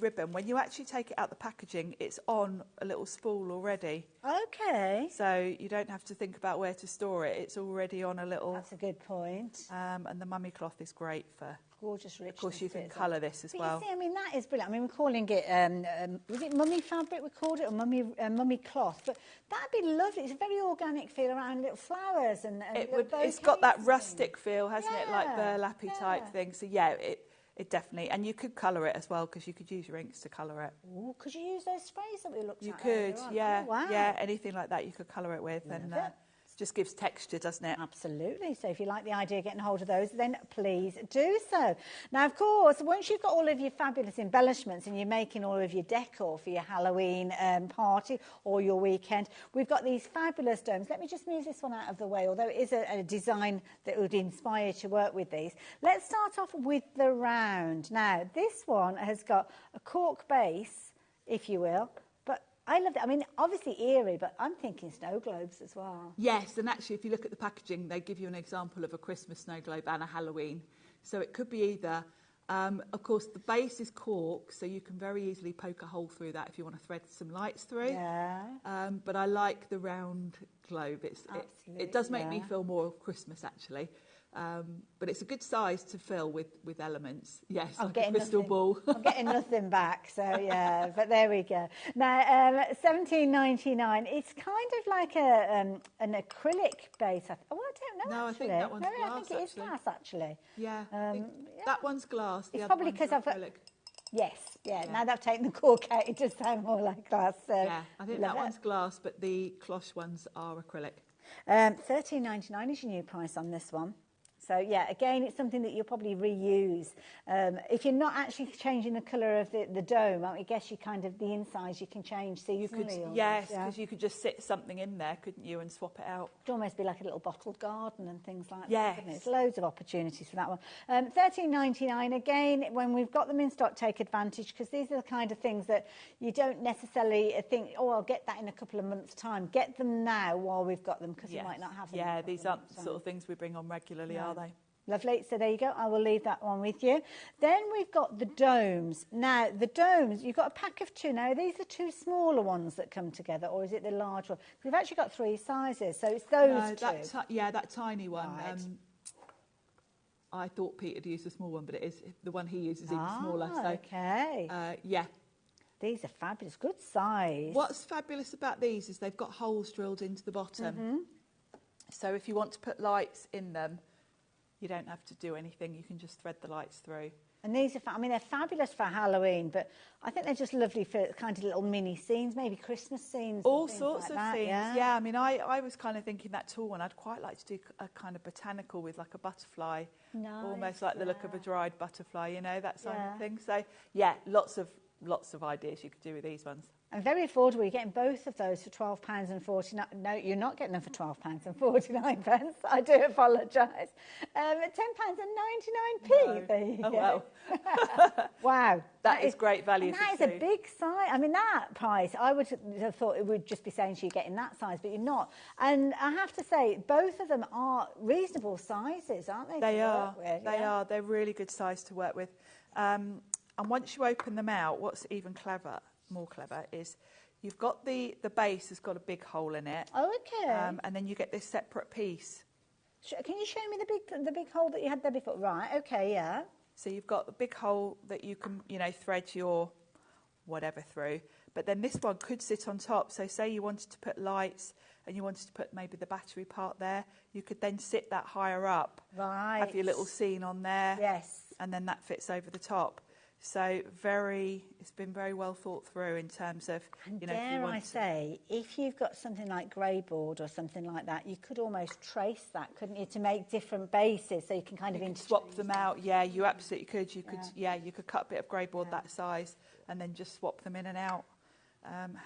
ribbon. When you actually take it out the packaging, it's on a little spool already. Okay. So you don't have to think about where to store it. It's already on a little... That's a good point. And the mummy cloth is great for... Gorgeous richness. Of course, you can colour this as well. You see, I mean, that is brilliant. I mean, we're calling it, was it mummy fabric we called it, or mummy cloth? But that'd be lovely. It's a very organic feel around little flowers and it's got that rustic feel, hasn't it? Like burlappy type thing. So, yeah, it definitely... And you could colour it as well, because you could use your inks to colour it. Oh, could you use those sprays that we looked at? You could, Oh, yeah. wow. Yeah, anything like that you could colour it with. And Just gives texture, doesn't it? Absolutely. So if you like the idea of getting hold of those, then please do so. Now, of course, once you've got all of your fabulous embellishments and you're making all of your decor for your Halloween party or your weekend, we've got these fabulous domes. Let me just move this one out of the way, although it is a design that would inspire you to work with these. Let's start off with the round. Now, this one has got a cork base, if you will, I love it. I mean, obviously eerie, but I'm thinking snow globes as well. Yes, and actually, if you look at the packaging, they give you an example of a Christmas snow globe and a Halloween. So it could be either. Of course, the base is cork, so you can very easily poke a hole through that if you want to thread some lights through. Yeah. But I like the round globe. It does make me feel more of Christmas, actually. But it's a good size to fill with elements. Yes, I'm like getting a crystal ball. I'm getting nothing back, so yeah. But there we go. Now, $17.99. It's kind of like an acrylic base. I don't know. No, actually. I think that one's glass. I think it is glass, actually. Yeah, that one's glass. It's probably because I've acrylic. Yes, yeah. Now that I've taken the cork out, it does sound more like glass. So yeah, I think that one's glass, but the cloche ones are acrylic. $13.99 is your new price on this one. So, yeah, again, it's something that you'll probably reuse. If you're not actually changing the colour of the dome, I guess you kind of, the insides you can change seasonally. Yes, because you could just sit something in there, couldn't you, and swap it out. It'd almost be like a little bottled garden and things like that. Yes. There's loads of opportunities for that one. $13.99, again, when we've got them in stock, take advantage, because these are the kind of things that you don't necessarily think, oh, I'll get that in a couple of months' time. Get them now while we've got them, because you might not have them. Yeah, these aren't the sort of things we bring on regularly, are they? Lovely. So there you go. I will leave that one with you. Then we've got the domes. Now, the domes, you've got a pack of two. Now, are these the two smaller ones that come together, or is it the large one? We've actually got three sizes, so it's those two. That tiny one. Right. I thought Pete had used the small one, but it is the one he uses even smaller. So, okay. Yeah. These are fabulous. Good size. What's fabulous about these is they've got holes drilled into the bottom. So if you want to put lights in them, you don't have to do anything. You can just thread the lights through. And these are, they're fabulous for Halloween, but I think they're just lovely for kind of little mini scenes, maybe Christmas scenes. All sorts of scenes. Yeah, I mean, I was kind of thinking that tall one. I'd quite like to do a kind of botanical with like a butterfly, almost like the look of a dried butterfly, you know, that sort of thing. So, yeah, lots of ideas you could do with these ones. And very affordable. You're getting both of those for £12.49. No, you're not getting them for £12.49. I do apologise. £10.99p. No. There you go. Wow. Wow. That is great value. That is a big size. I mean, that price, I would have thought it would just be saying you're getting that size, but you're not. And I have to say, both of them are reasonable sizes, aren't they? They are. They are. They're really good size to work with. And once you open them out, what's even more clever, is you've got the base has got a big hole in it. Oh, okay. And then you get this separate piece. Can you show me the big hole that you had there before? Right, okay, yeah. So you've got the big hole that you can, thread your whatever through. But then this one could sit on top. So say you wanted to put lights and you wanted to put maybe the battery part there, you could then sit that higher up. Right. Have your little scene on there. Yes. And then that fits over the top. So it's been very well thought through in terms of, if you've got something like grey board or something like that, you could almost trace that, couldn't you, to make different bases, so you can kind of swap them out. Yeah, you absolutely could. You could cut a bit of grey board that size and then just swap them in and out.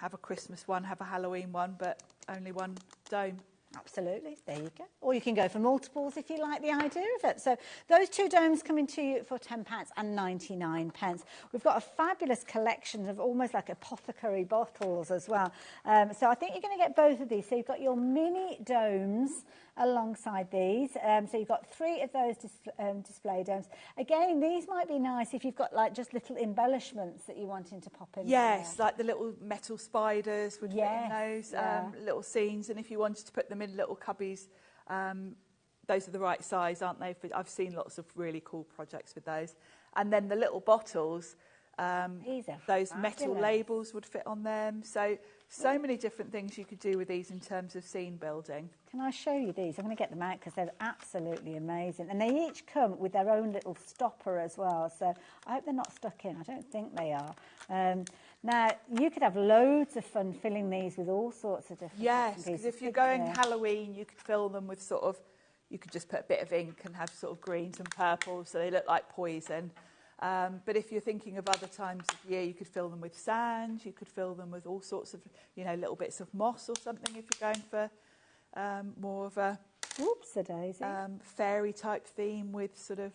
Have a Christmas one, have a Halloween one, but only one dome. Absolutely, there you go. Or you can go for multiples if you like the idea of it. So those two domes coming to you for £10.99. We've got a fabulous collection of almost like apothecary bottles as well. So I think you're going to get both of these. So you've got your mini domes alongside these. So you've got three of those display domes. Again, these might be nice if you've got like just little embellishments that you're wanting to pop in. Yes, like the little metal spiders would fit in those little scenes. And if you wanted to put them in little cubbies, those are the right size, aren't they? I've seen lots of really cool projects with those. And then the little bottles, those metal labels would fit on them. So many different things you could do with these in terms of scene building. Can I show you these? I'm going to get them out because they're absolutely amazing. And they each come with their own little stopper as well. So I hope they're not stuck in. I don't think they are. Now, you could have loads of fun filling these with all sorts of different Yes, because if you're going Yeah. Halloween, you could fill them with sort of, you could just put a bit of ink and have sort of greens and purples so they look like poison. But if you're thinking of other times of year, you could fill them with sand, you could fill them with all sorts of, you know, little bits of moss or something if you're going for more of a Whoops-a-daisy. fairy type theme with sort of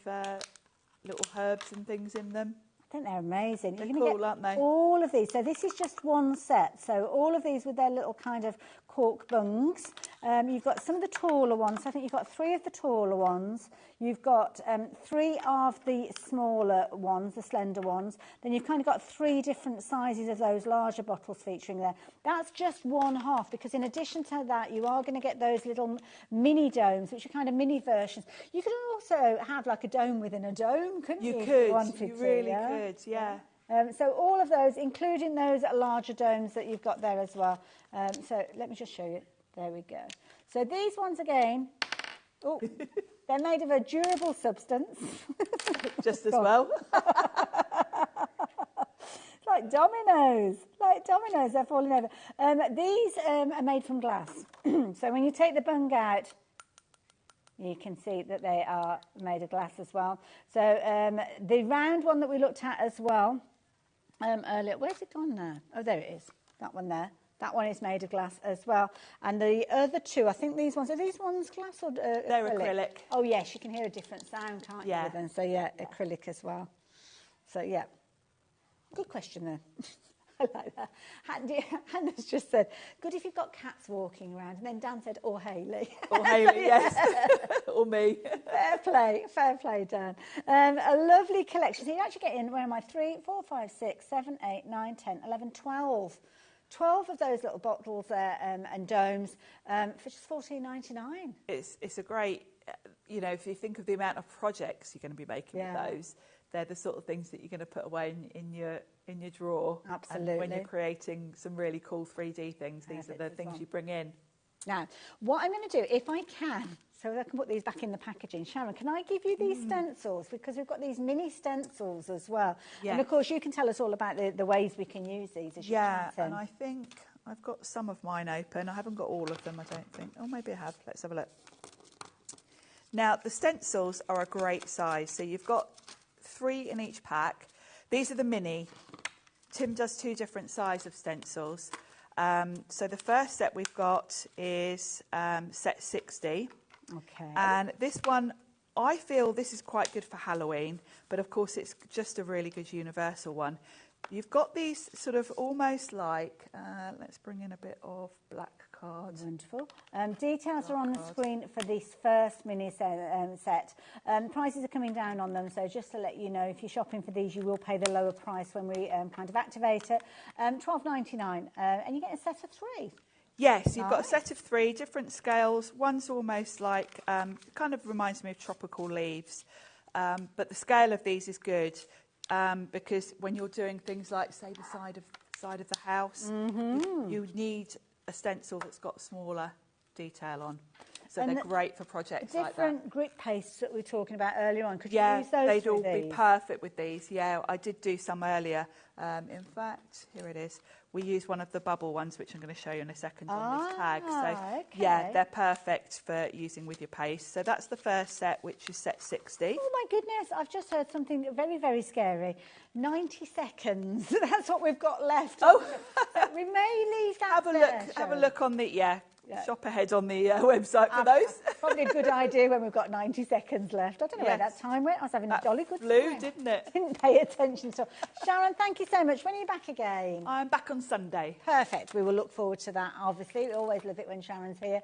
little herbs and things in them. I think they're amazing. They're You're gonna cool, get aren't they? all of these. So this is just one set. So all of these with their little kind of cork bungs. You've got some of the taller ones. I think you've got 3 of the taller ones. You've got 3 of the smaller ones, the slender ones. Then you've kind of got 3 different sizes of those larger bottles featuring there. That's just one half, because in addition to that, you are going to get those little mini domes, which are kind of mini versions. You could also have like a dome within a dome, couldn't you? You if could, wanted you to, really yeah? could, yeah. So all of those, including those larger domes that you've got there as well. So let me just show you. There we go. So these ones again, oh, they're made of a durable substance. Just as well. Like dominoes, they're falling over. These are made from glass. So when you take the bung out, you can see that they are made of glass as well. So the round one that we looked at as well earlier, where's it gone now? Oh, there it is, that one there. That one is made of glass as well. And the other 2, I think these ones, are these ones glass or They're acrylic. Oh, yes, you can hear a different sound, can't you? With them? So, yeah, acrylic as well. So, yeah. Good question, then. I like that. Hannah's just said, good if you've got cats walking around. And then Dan said, or Hayley. Or Hayley, yes. Or me. Fair play, Dan. A lovely collection. So you actually get in, where am I, 3, 4, 5, 6, 7, 8, 9, 10, 11, 12. 12 of those little bottles there and domes for just $14.99. It's a great, you know, if you think of the amount of projects you're going to be making with those, they're the sort of things that you're going to put away in your drawer. Absolutely. And when you're creating some really cool 3D things, these are the things you bring in. Now, what I'm going to do, if I can, so I can put these back in the packaging. Sharon, can I give you these stencils? Because we've got these mini stencils as well. Yeah. And, of course, you can tell us all about the ways we can use these as you and I think I've got some of mine open. I haven't got all of them, I don't think. Oh, maybe I have. Let's have a look. Now, the stencils are a great size. So you've got 3 in each pack. These are the mini. Tim does 2 different sizes of stencils. So the first set we've got is set 60. Okay. And this one, I feel this is quite good for Halloween, but of course it's just a really good universal one. You've got these sort of almost like, let's bring in a bit of black cards. Wonderful. Details are on the screen for this first mini set. Prices are coming down on them, so just to let you know, if you're shopping for these, you will pay the lower price when we kind of activate it. $12.99, and you get a set of 3. Yes, you've got a set of 3 different scales. One's almost like, kind of reminds me of tropical leaves, but the scale of these is good because when you're doing things like, say, the side of the house, you need a stencil that's got smaller detail on. So and they're great for projects like that. Different grit pastes that we were talking about earlier on. Could you use those? They'd all be perfect with these. Yeah, I did do some earlier. In fact, here it is. We use one of the bubble ones, which I'm going to show you in a second on this tag. So, yeah, they're perfect for using with your paste. So that's the first set, which is set 60. Oh, my goodness. I've just heard something very, very scary. 90 seconds. That's what we've got left. Oh. So we may leave that Have a look on the, shop ahead on the website for those. Probably a good idea when we've got 90 seconds left. I don't know where that time went. I was having a jolly good time. Didn't it? Didn't pay attention to. Sharon, thank you so much. When are you back again? I'm back on Sunday. Perfect. We will look forward to that, obviously. We always love it when Sharon's here.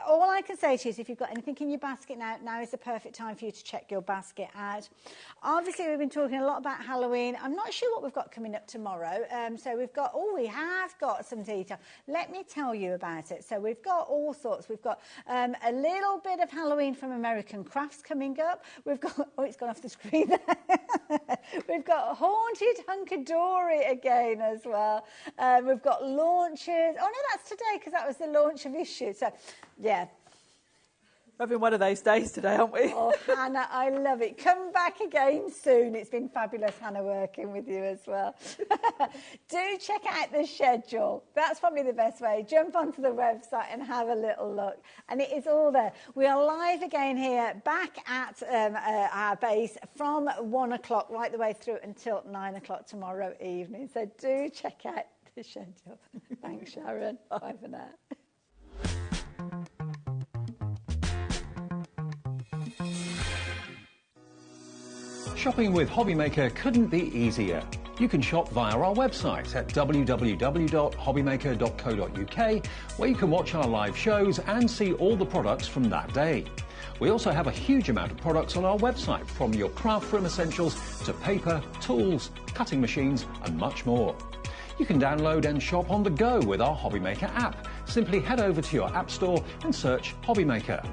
All I can say to you is if you've got anything in your basket now is the perfect time for you to check your basket out. Obviously, we've been talking a lot about Halloween. I'm not sure what we've got coming up tomorrow. So we have got some detail. Let me tell you about it. So we've got all sorts. We've got a little bit of Halloween from American Crafts coming up. We've got, it's gone off the screen there. We've got Haunted Hunkadory again as well. We've got launches. Oh, no, that's today because that was the launch of issue. So, yeah. Having one of those days today, aren't we? Oh, Hannah, I love it. Come back again soon. It's been fabulous, Hannah, working with you as well. Do check out the schedule. That's probably the best way. Jump onto the website and have a little look. And it is all there. We are live again here, back at our base from 1 o'clock right the way through until 9 o'clock tomorrow evening. So do check out the schedule. Thanks, Sharon. Bye for now. Shopping with HobbyMaker couldn't be easier. You can shop via our website at www.hobbymaker.co.uk, where you can watch our live shows and see all the products from that day. We also have a huge amount of products on our website, from your craft room essentials to paper, tools, cutting machines and much more. You can download and shop on the go with our HobbyMaker app. Simply head over to your app store and search HobbyMaker.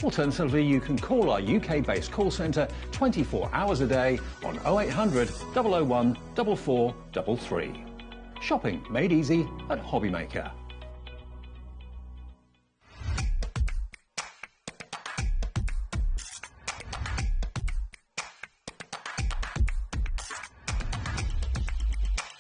Alternatively, you can call our UK-based call centre 24 hours a day on 0800 001 4433. Shopping made easy at HobbyMaker.